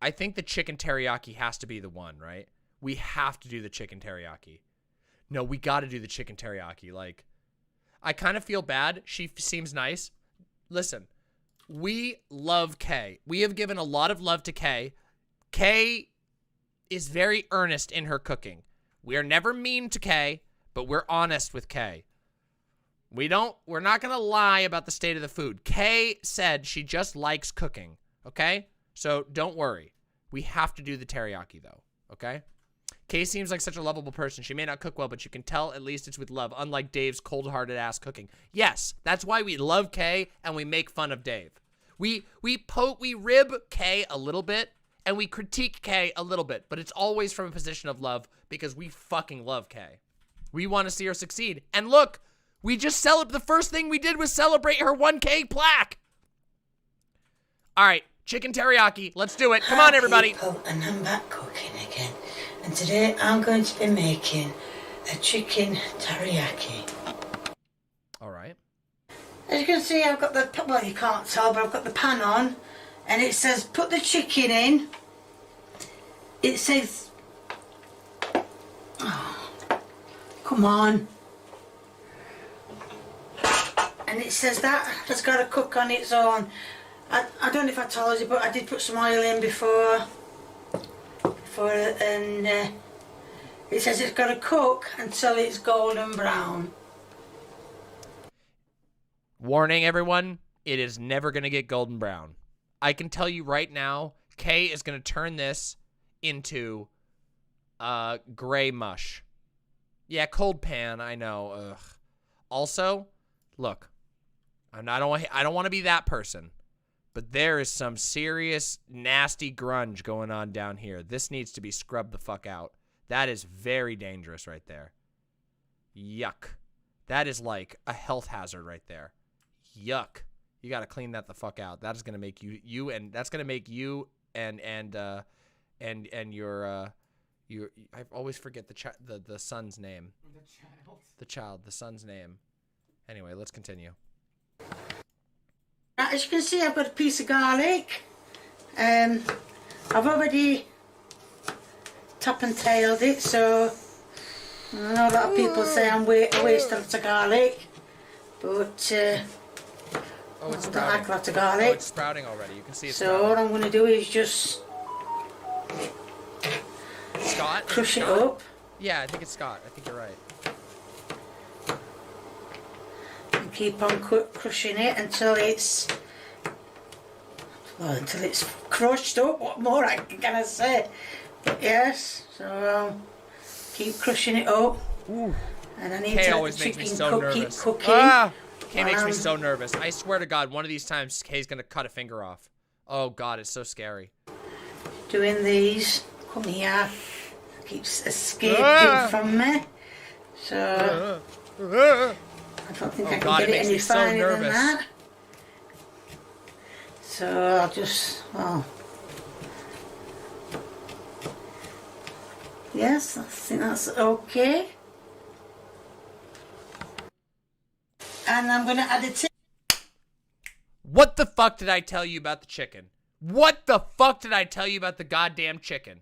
I think the chicken teriyaki has to be the one, right? We have to do the chicken teriyaki. No, we got to do the chicken teriyaki. Like, I kind of feel bad. She seems nice. Listen, we love Kay. We have given a lot of love to Kay. Kay is very earnest in her cooking. We are never mean to Kay, but we're honest with Kay. We're not going to lie about the state of the food. Kay said she just likes cooking, okay? So don't worry. We have to do the teriyaki though, okay? Kay seems like such a lovable person. She may not cook well, but you can tell at least it's with love, unlike Dave's cold-hearted ass cooking. Yes, that's why we love Kay and we make fun of Dave. We rib Kay a little bit and we critique Kay a little bit, but it's always from a position of love because we fucking love Kay. We want to see her succeed. And look, we just the first thing we did was celebrate her 1K plaque. All right, chicken teriyaki. Let's do it. Come on, everybody. People, and I'm back cooking again. And today I'm going to be making a chicken teriyaki. All right. As you can see, I've got the, well, you can't tell, but I've got the pan on. And it says, put the chicken in. It says, oh, come on. And it says that has got to cook on its own. I don't know if I told you, but I did put some oil in before and it says it's got to cook until it's golden brown. Warning, everyone, it is never going to get golden brown. I can tell you right now, Kay is going to turn this into gray mush. Yeah, cold pan, I know. Ugh. Also, look, I don't want to be that person, but there is some serious nasty grunge going on down here. This needs to be scrubbed the fuck out. That is very dangerous right there. Yuck. That is like a health hazard right there. yuck. You got to clean that the fuck out. That is going to make you and that's going to make you and your I always forget the son's name. The son's name. Anyway, let's continue. As you can see, I've got a piece of garlic. I've already top and tailed it, so I know a lot of people say I'm wasting lots of garlic, but I don't like lots of garlic. Oh, it's sprouting already. You can see it's so all I'm going to do is just crush it up. Yeah, I think it's Scott. I think you're right. And keep on crushing it until it's crushed up. What more I can say? But yes, so keep crushing it up. Ooh. And I need Kay to always let the makes me chicken so keep nervous. cooking. Kay makes me so nervous. I swear to God, one of these times Kay's gonna cut a finger off. Oh God, it's so scary. Doing these, come here, keeps escaping from me. So I don't think I can get it any finer than that. So I'll just, yes, I think that's okay. And I'm going to add it. What the fuck did I tell you about the chicken? What the fuck did I tell you about the goddamn chicken?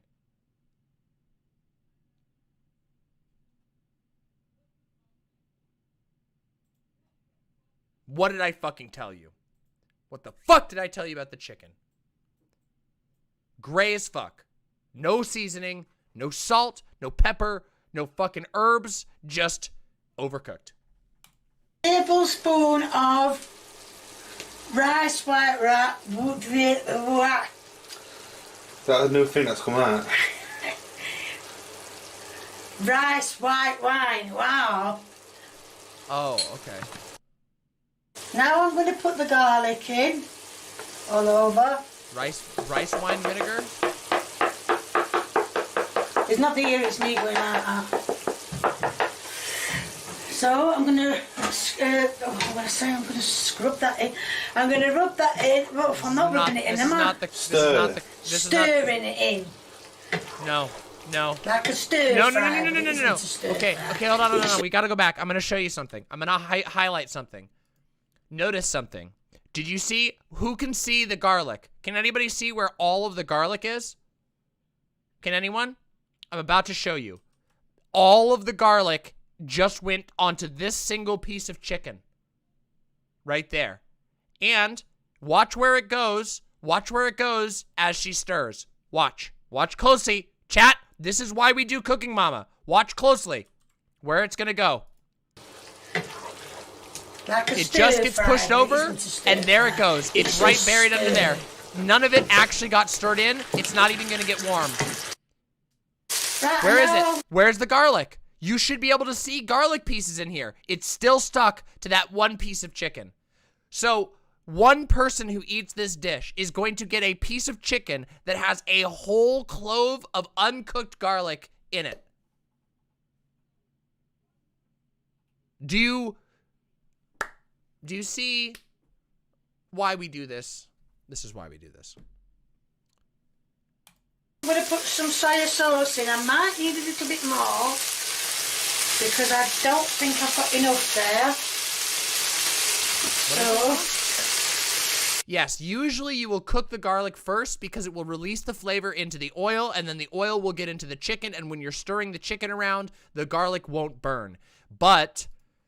What did I fucking tell you? What the fuck did I tell you about the chicken? Gray as fuck. No seasoning, no salt, no pepper, no fucking herbs, just overcooked. Tablespoon of rice white rat would be what? Is that a new thing that's come out? Rice white wine, wow. Oh, okay. Now I'm going to put the garlic in, all over. Rice wine vinegar? It's not here, it's me going out. So I'm going to, I'm going to scrub that in. I'm going to rub that in. Well, if I'm not rubbing it in, am I? Stirring it in. No. Like a stir No. fry. Okay, hold on. We gotta go back. I'm gonna show you something. I'm gonna highlight something. Notice something. Did you see? Who can see the garlic? Can anybody see where all of the garlic is? Can anyone? I'm about to show you. All of the garlic just went onto this single piece of chicken. Right there. And watch where it goes. Watch where it goes as she stirs. Watch. Watch closely. Chat, this is why we do Cooking Mama. Watch closely where it's gonna go. It just gets pushed over, and there it goes. It's right buried under there. None of it actually got stirred in. It's not even gonna get warm. Where is it? Where's the garlic? You should be able to see garlic pieces in here. It's still stuck to that one piece of chicken. So one person who eats this dish is going to get a piece of chicken that has a whole clove of uncooked garlic in it. Do you see why we do this? This is why we do this. I'm going to put some soy sauce in. I might need a little bit more because I don't think I've got enough there. So yes, usually you will cook the garlic first because it will release the flavor into the oil, and then the oil will get into the chicken, and when you're stirring the chicken around, the garlic won't burn. But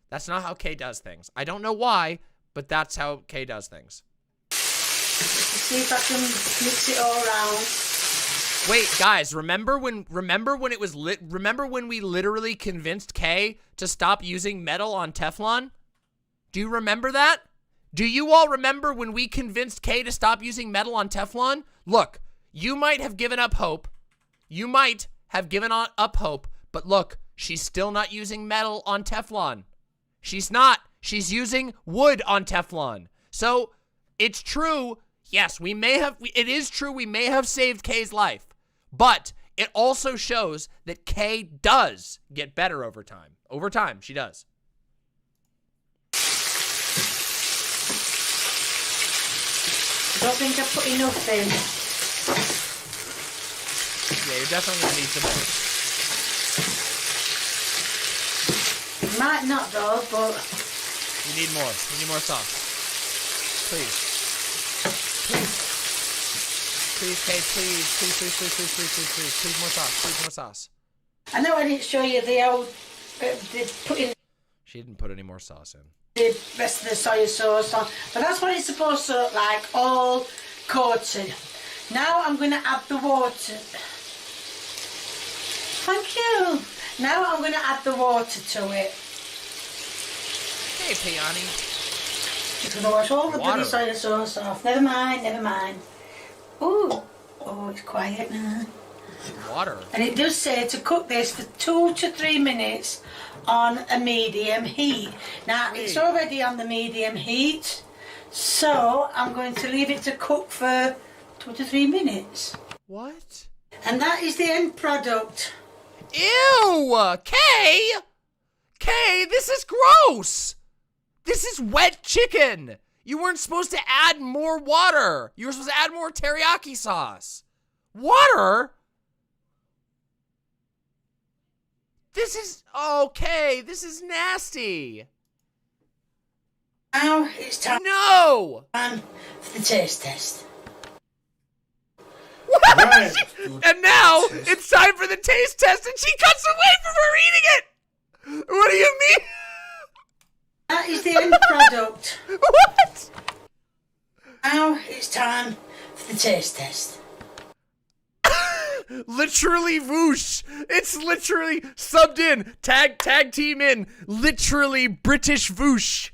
that's not how Kay does things. I don't know why, but that's how Kay does things. See if I can mix it all around. Wait, guys, remember when we literally convinced Kay to stop using metal on Teflon? Do you remember that? Do you all remember when we convinced Kay to stop using metal on Teflon? Look, you might have given up hope. You might have given up hope, but look, she's still not using metal on Teflon. She's not. She's using wood on Teflon. So, it's true. Yes, it is true we may have saved Kay's life, but it also shows that Kay does get better over time. Over time, she does. don't think I put enough in. Yeah, you're definitely gonna need some more. Might not though, but You need more. You need more sauce. Please. Please. Please, Kate, please. Please, more sauce. Please, more sauce. I know I didn't show you the old, the putting She didn't put any more sauce in. the rest of the soy sauce on, but that's what it's supposed to look like, all coated. Now I'm going to add the water. Thank you. Now I'm going to add the water to it. Hey, Peony. Just going to wash all the Water. bloody soy sauce off. Never mind, never mind. Ooh. Oh, it's quiet now. Water. And it does say to cook this for 2 to 3 minutes on a medium heat. Now, it's already on the medium heat, so I'm going to leave it to cook for 2 to 3 minutes. What? And that is the end product. Ew! Kay! Kay, this is gross! This is wet chicken! You weren't supposed to add more water. You were supposed to add more teriyaki sauce. Water? This is okay. This is nasty. Now it's time. No! For the taste test. What? And now it's time for the taste test, and she cuts away from her eating it. What do you mean? That is the end product. What? Now it's time for the taste test. Literally Vaush. It's literally subbed in. Tag team in. Literally British Vaush.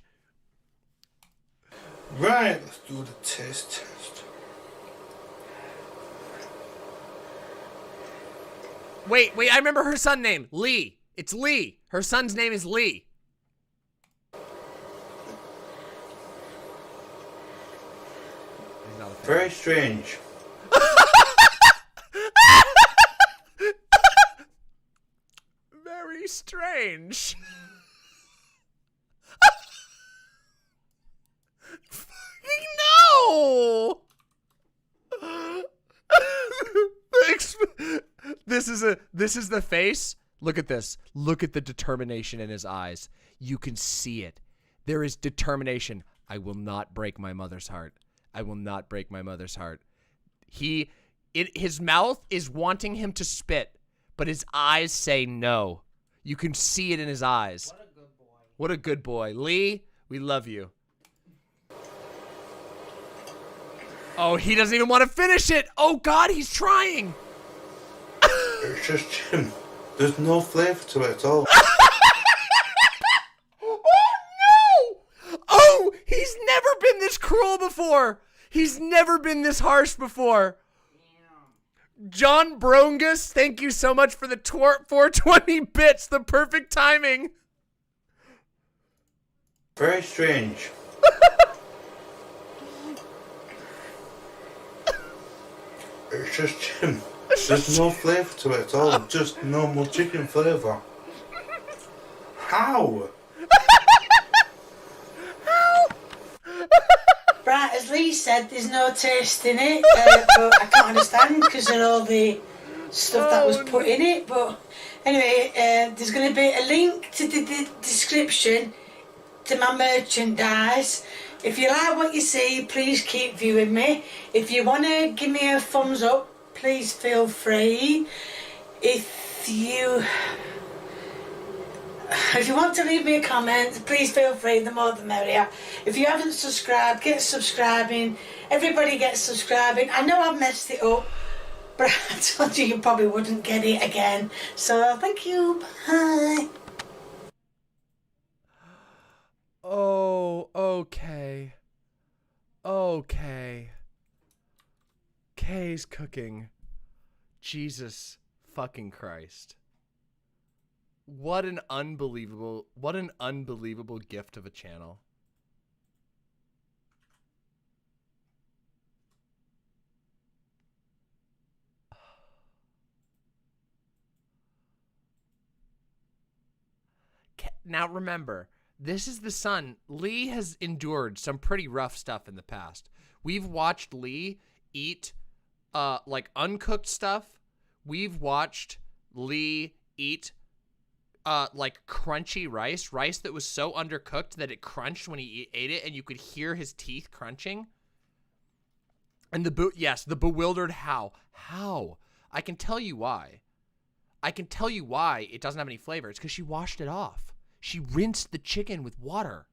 Right, let's do the taste test. Wait, I remember her son's name. Lee. It's Lee. Her son's name is Lee. Very strange. Very strange. No! This is the face. Look at this. Look at the determination in his eyes. You can see it. There is determination. I will not break my mother's heart. I will not break my mother's heart. His mouth is wanting him to spit, but his eyes say no. You can see it in his eyes. What a good boy. What a good boy. Lee, we love you. Oh, he doesn't even want to finish it. Oh, God, he's trying. It's just Jim. There's no flavour to it at all. Oh, no! Oh, he's never been this cruel before. He's never been this harsh before. John Brongus, thank you so much for the 420 bits. The perfect timing. Very strange. It's just Jim. There's no flavour to it at all. Just normal chicken flavour. How? Right, as Lee said, there's no taste in it, but I can't understand because of all the stuff that was put in it. But anyway, there's going to be a link to the description to my merchandise. If you like what you see, please keep viewing me. If you want to give me a thumbs up, please feel free. If you want to leave me a comment, please feel free, the more the merrier. If you haven't subscribed, get subscribing. Everybody gets subscribing. I know I've messed it up, but I told you probably wouldn't get it again. So thank you, bye. Oh, okay. Okay. Kay's cooking. Jesus fucking Christ. What an unbelievable gift of a channel. Now remember, this is the son. Lee has endured some pretty rough stuff in the past. We've watched Lee eat like uncooked stuff. We've watched Lee eat like crunchy rice that was so undercooked that it crunched when he ate it and you could hear his teeth crunching. And the bewildered how. I can tell you why. It doesn't have any flavor. It's because she washed it off. She rinsed the chicken with water.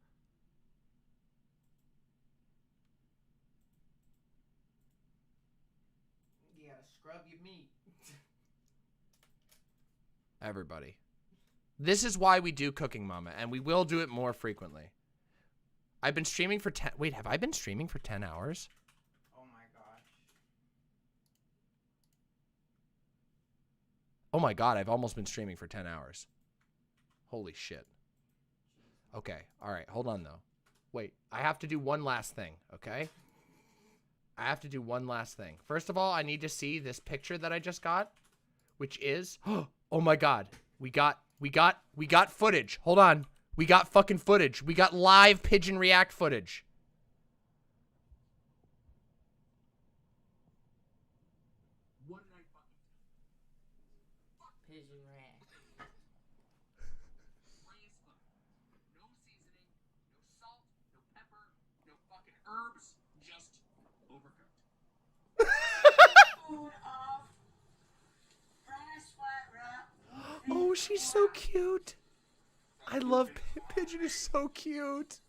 You gotta scrub your meat. Everybody. This is why we do Cooking Mama, and we will do it more frequently. I've been streaming for 10... Wait, have I been streaming for 10 hours? Oh my god, I've almost been streaming for 10 hours. Holy shit. Okay, alright, hold on though. Wait, I have to do one last thing, okay? I have to do one last thing. First of all, I need to see this picture that I just got, which is... Oh my god, we got footage. Hold on. We got fucking footage. We got live Pigeon React footage. Pigeon React. No seasoning, no salt, no pepper, no fucking herbs, just overcooked. Oh, she's so cute. I love Pigeon is so cute.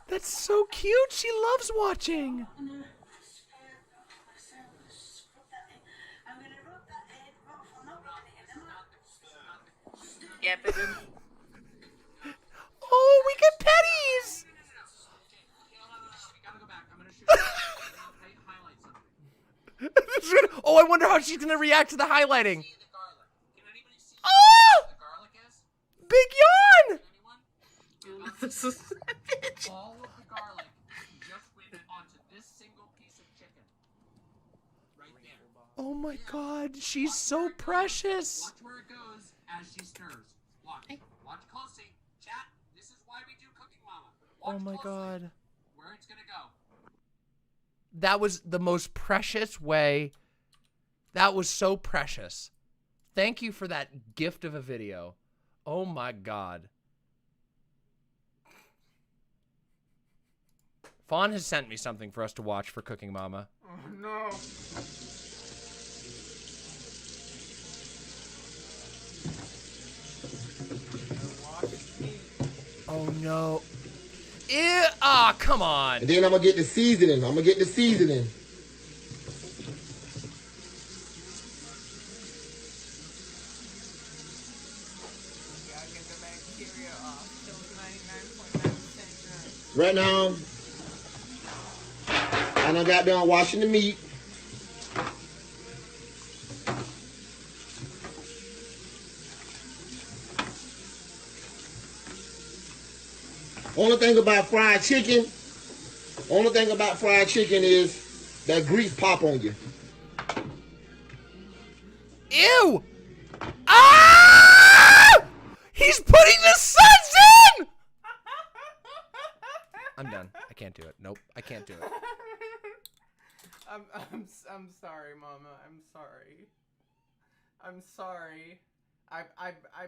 That's so cute. She loves watching. Yeah, Pigeon. Oh, we get petties. Oh, I wonder how she's gonna react to the highlighting. Oh! Big yawn! All of the garlic just went onto this single piece of chicken. Right there. Oh my god, she's so precious. Watch where it goes as she stirs. Watch closely. Chat, this is why we do Cooking Mama. Watch my god. Where it's gonna go. That was the most precious way. That was so precious. Thank you for that gift of a video. Oh my god. Faun has sent me something for us to watch for Cooking Mama. Oh, no. Oh no. Ew. Ah, come on. And then I'm gonna get the seasoning. Right now, I done got done washing the meat. Only thing about fried chicken is that grease pop on you. Ew! Ah! He's putting the suds in! I'm done. I can't do it. Nope, I can't do it. I'm sorry, Mama. I'm sorry. I'm sorry. I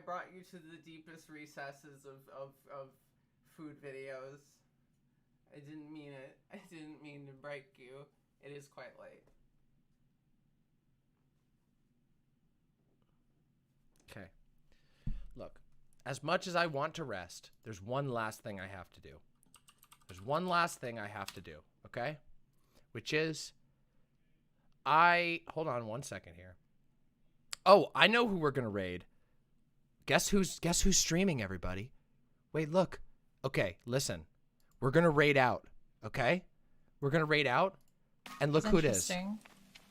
brought you to the deepest recesses of food videos. I didn't mean it. I didn't mean to break you. It is quite late. Okay. Look, as much as I want to rest, there's one last thing I have to do. Okay? Which is, hold on one second here. Oh, I know who we're gonna raid. Guess who's streaming, everybody? Wait, look. Okay, listen. We're gonna raid out, okay? We're gonna raid out, and look who it is.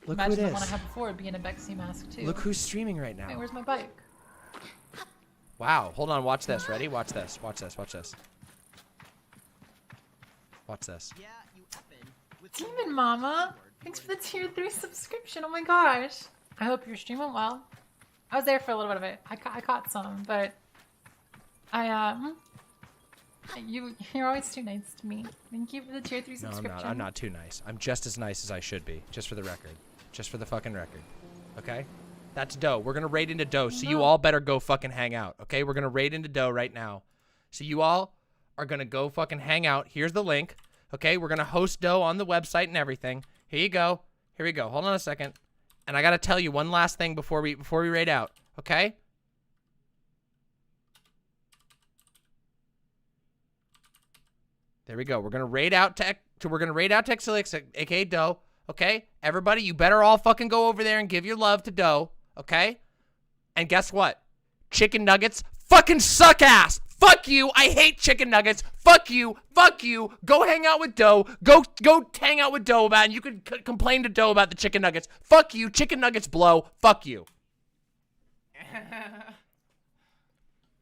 Look Imagine who it the is. one I had before being a Bexy mask too. Look who's streaming right now. Hey, where's my bike? Wow, hold on, watch this. Ready? Watch this. Watch this. Watch this. Watch this. Yeah, you Demon Mama, thanks for the tier 3 subscription. Oh my gosh. I hope your stream went well. I was there for a little bit of it. I caught some, but you're always too nice to me. Thank you for the tier 3 No, subscription. I'm not too nice. I'm just as nice as I should be, just for the record. Just for the fucking record. Okay? That's dough. We're gonna raid into dough, so you all better go fucking hang out. Okay? We're gonna raid into dough right now. So you all are gonna go fucking hang out. Here's the link. Okay? We're gonna host dough on the website and everything. Here you go. Here we go. Hold on a second. And I gotta tell you one last thing before we raid out. Okay? There we go. We're gonna raid out to Acelaces, aka Dough. Okay? Everybody, you better all fucking go over there and give your love to Dough. Okay? And guess what? Chicken nuggets fucking suck ass. Fuck you. I hate chicken nuggets. Fuck you. Fuck you. Go hang out with Dough. Go hang out with Dough about it. And you can complain to Dough about the chicken nuggets. Fuck you. Chicken nuggets blow. Fuck you.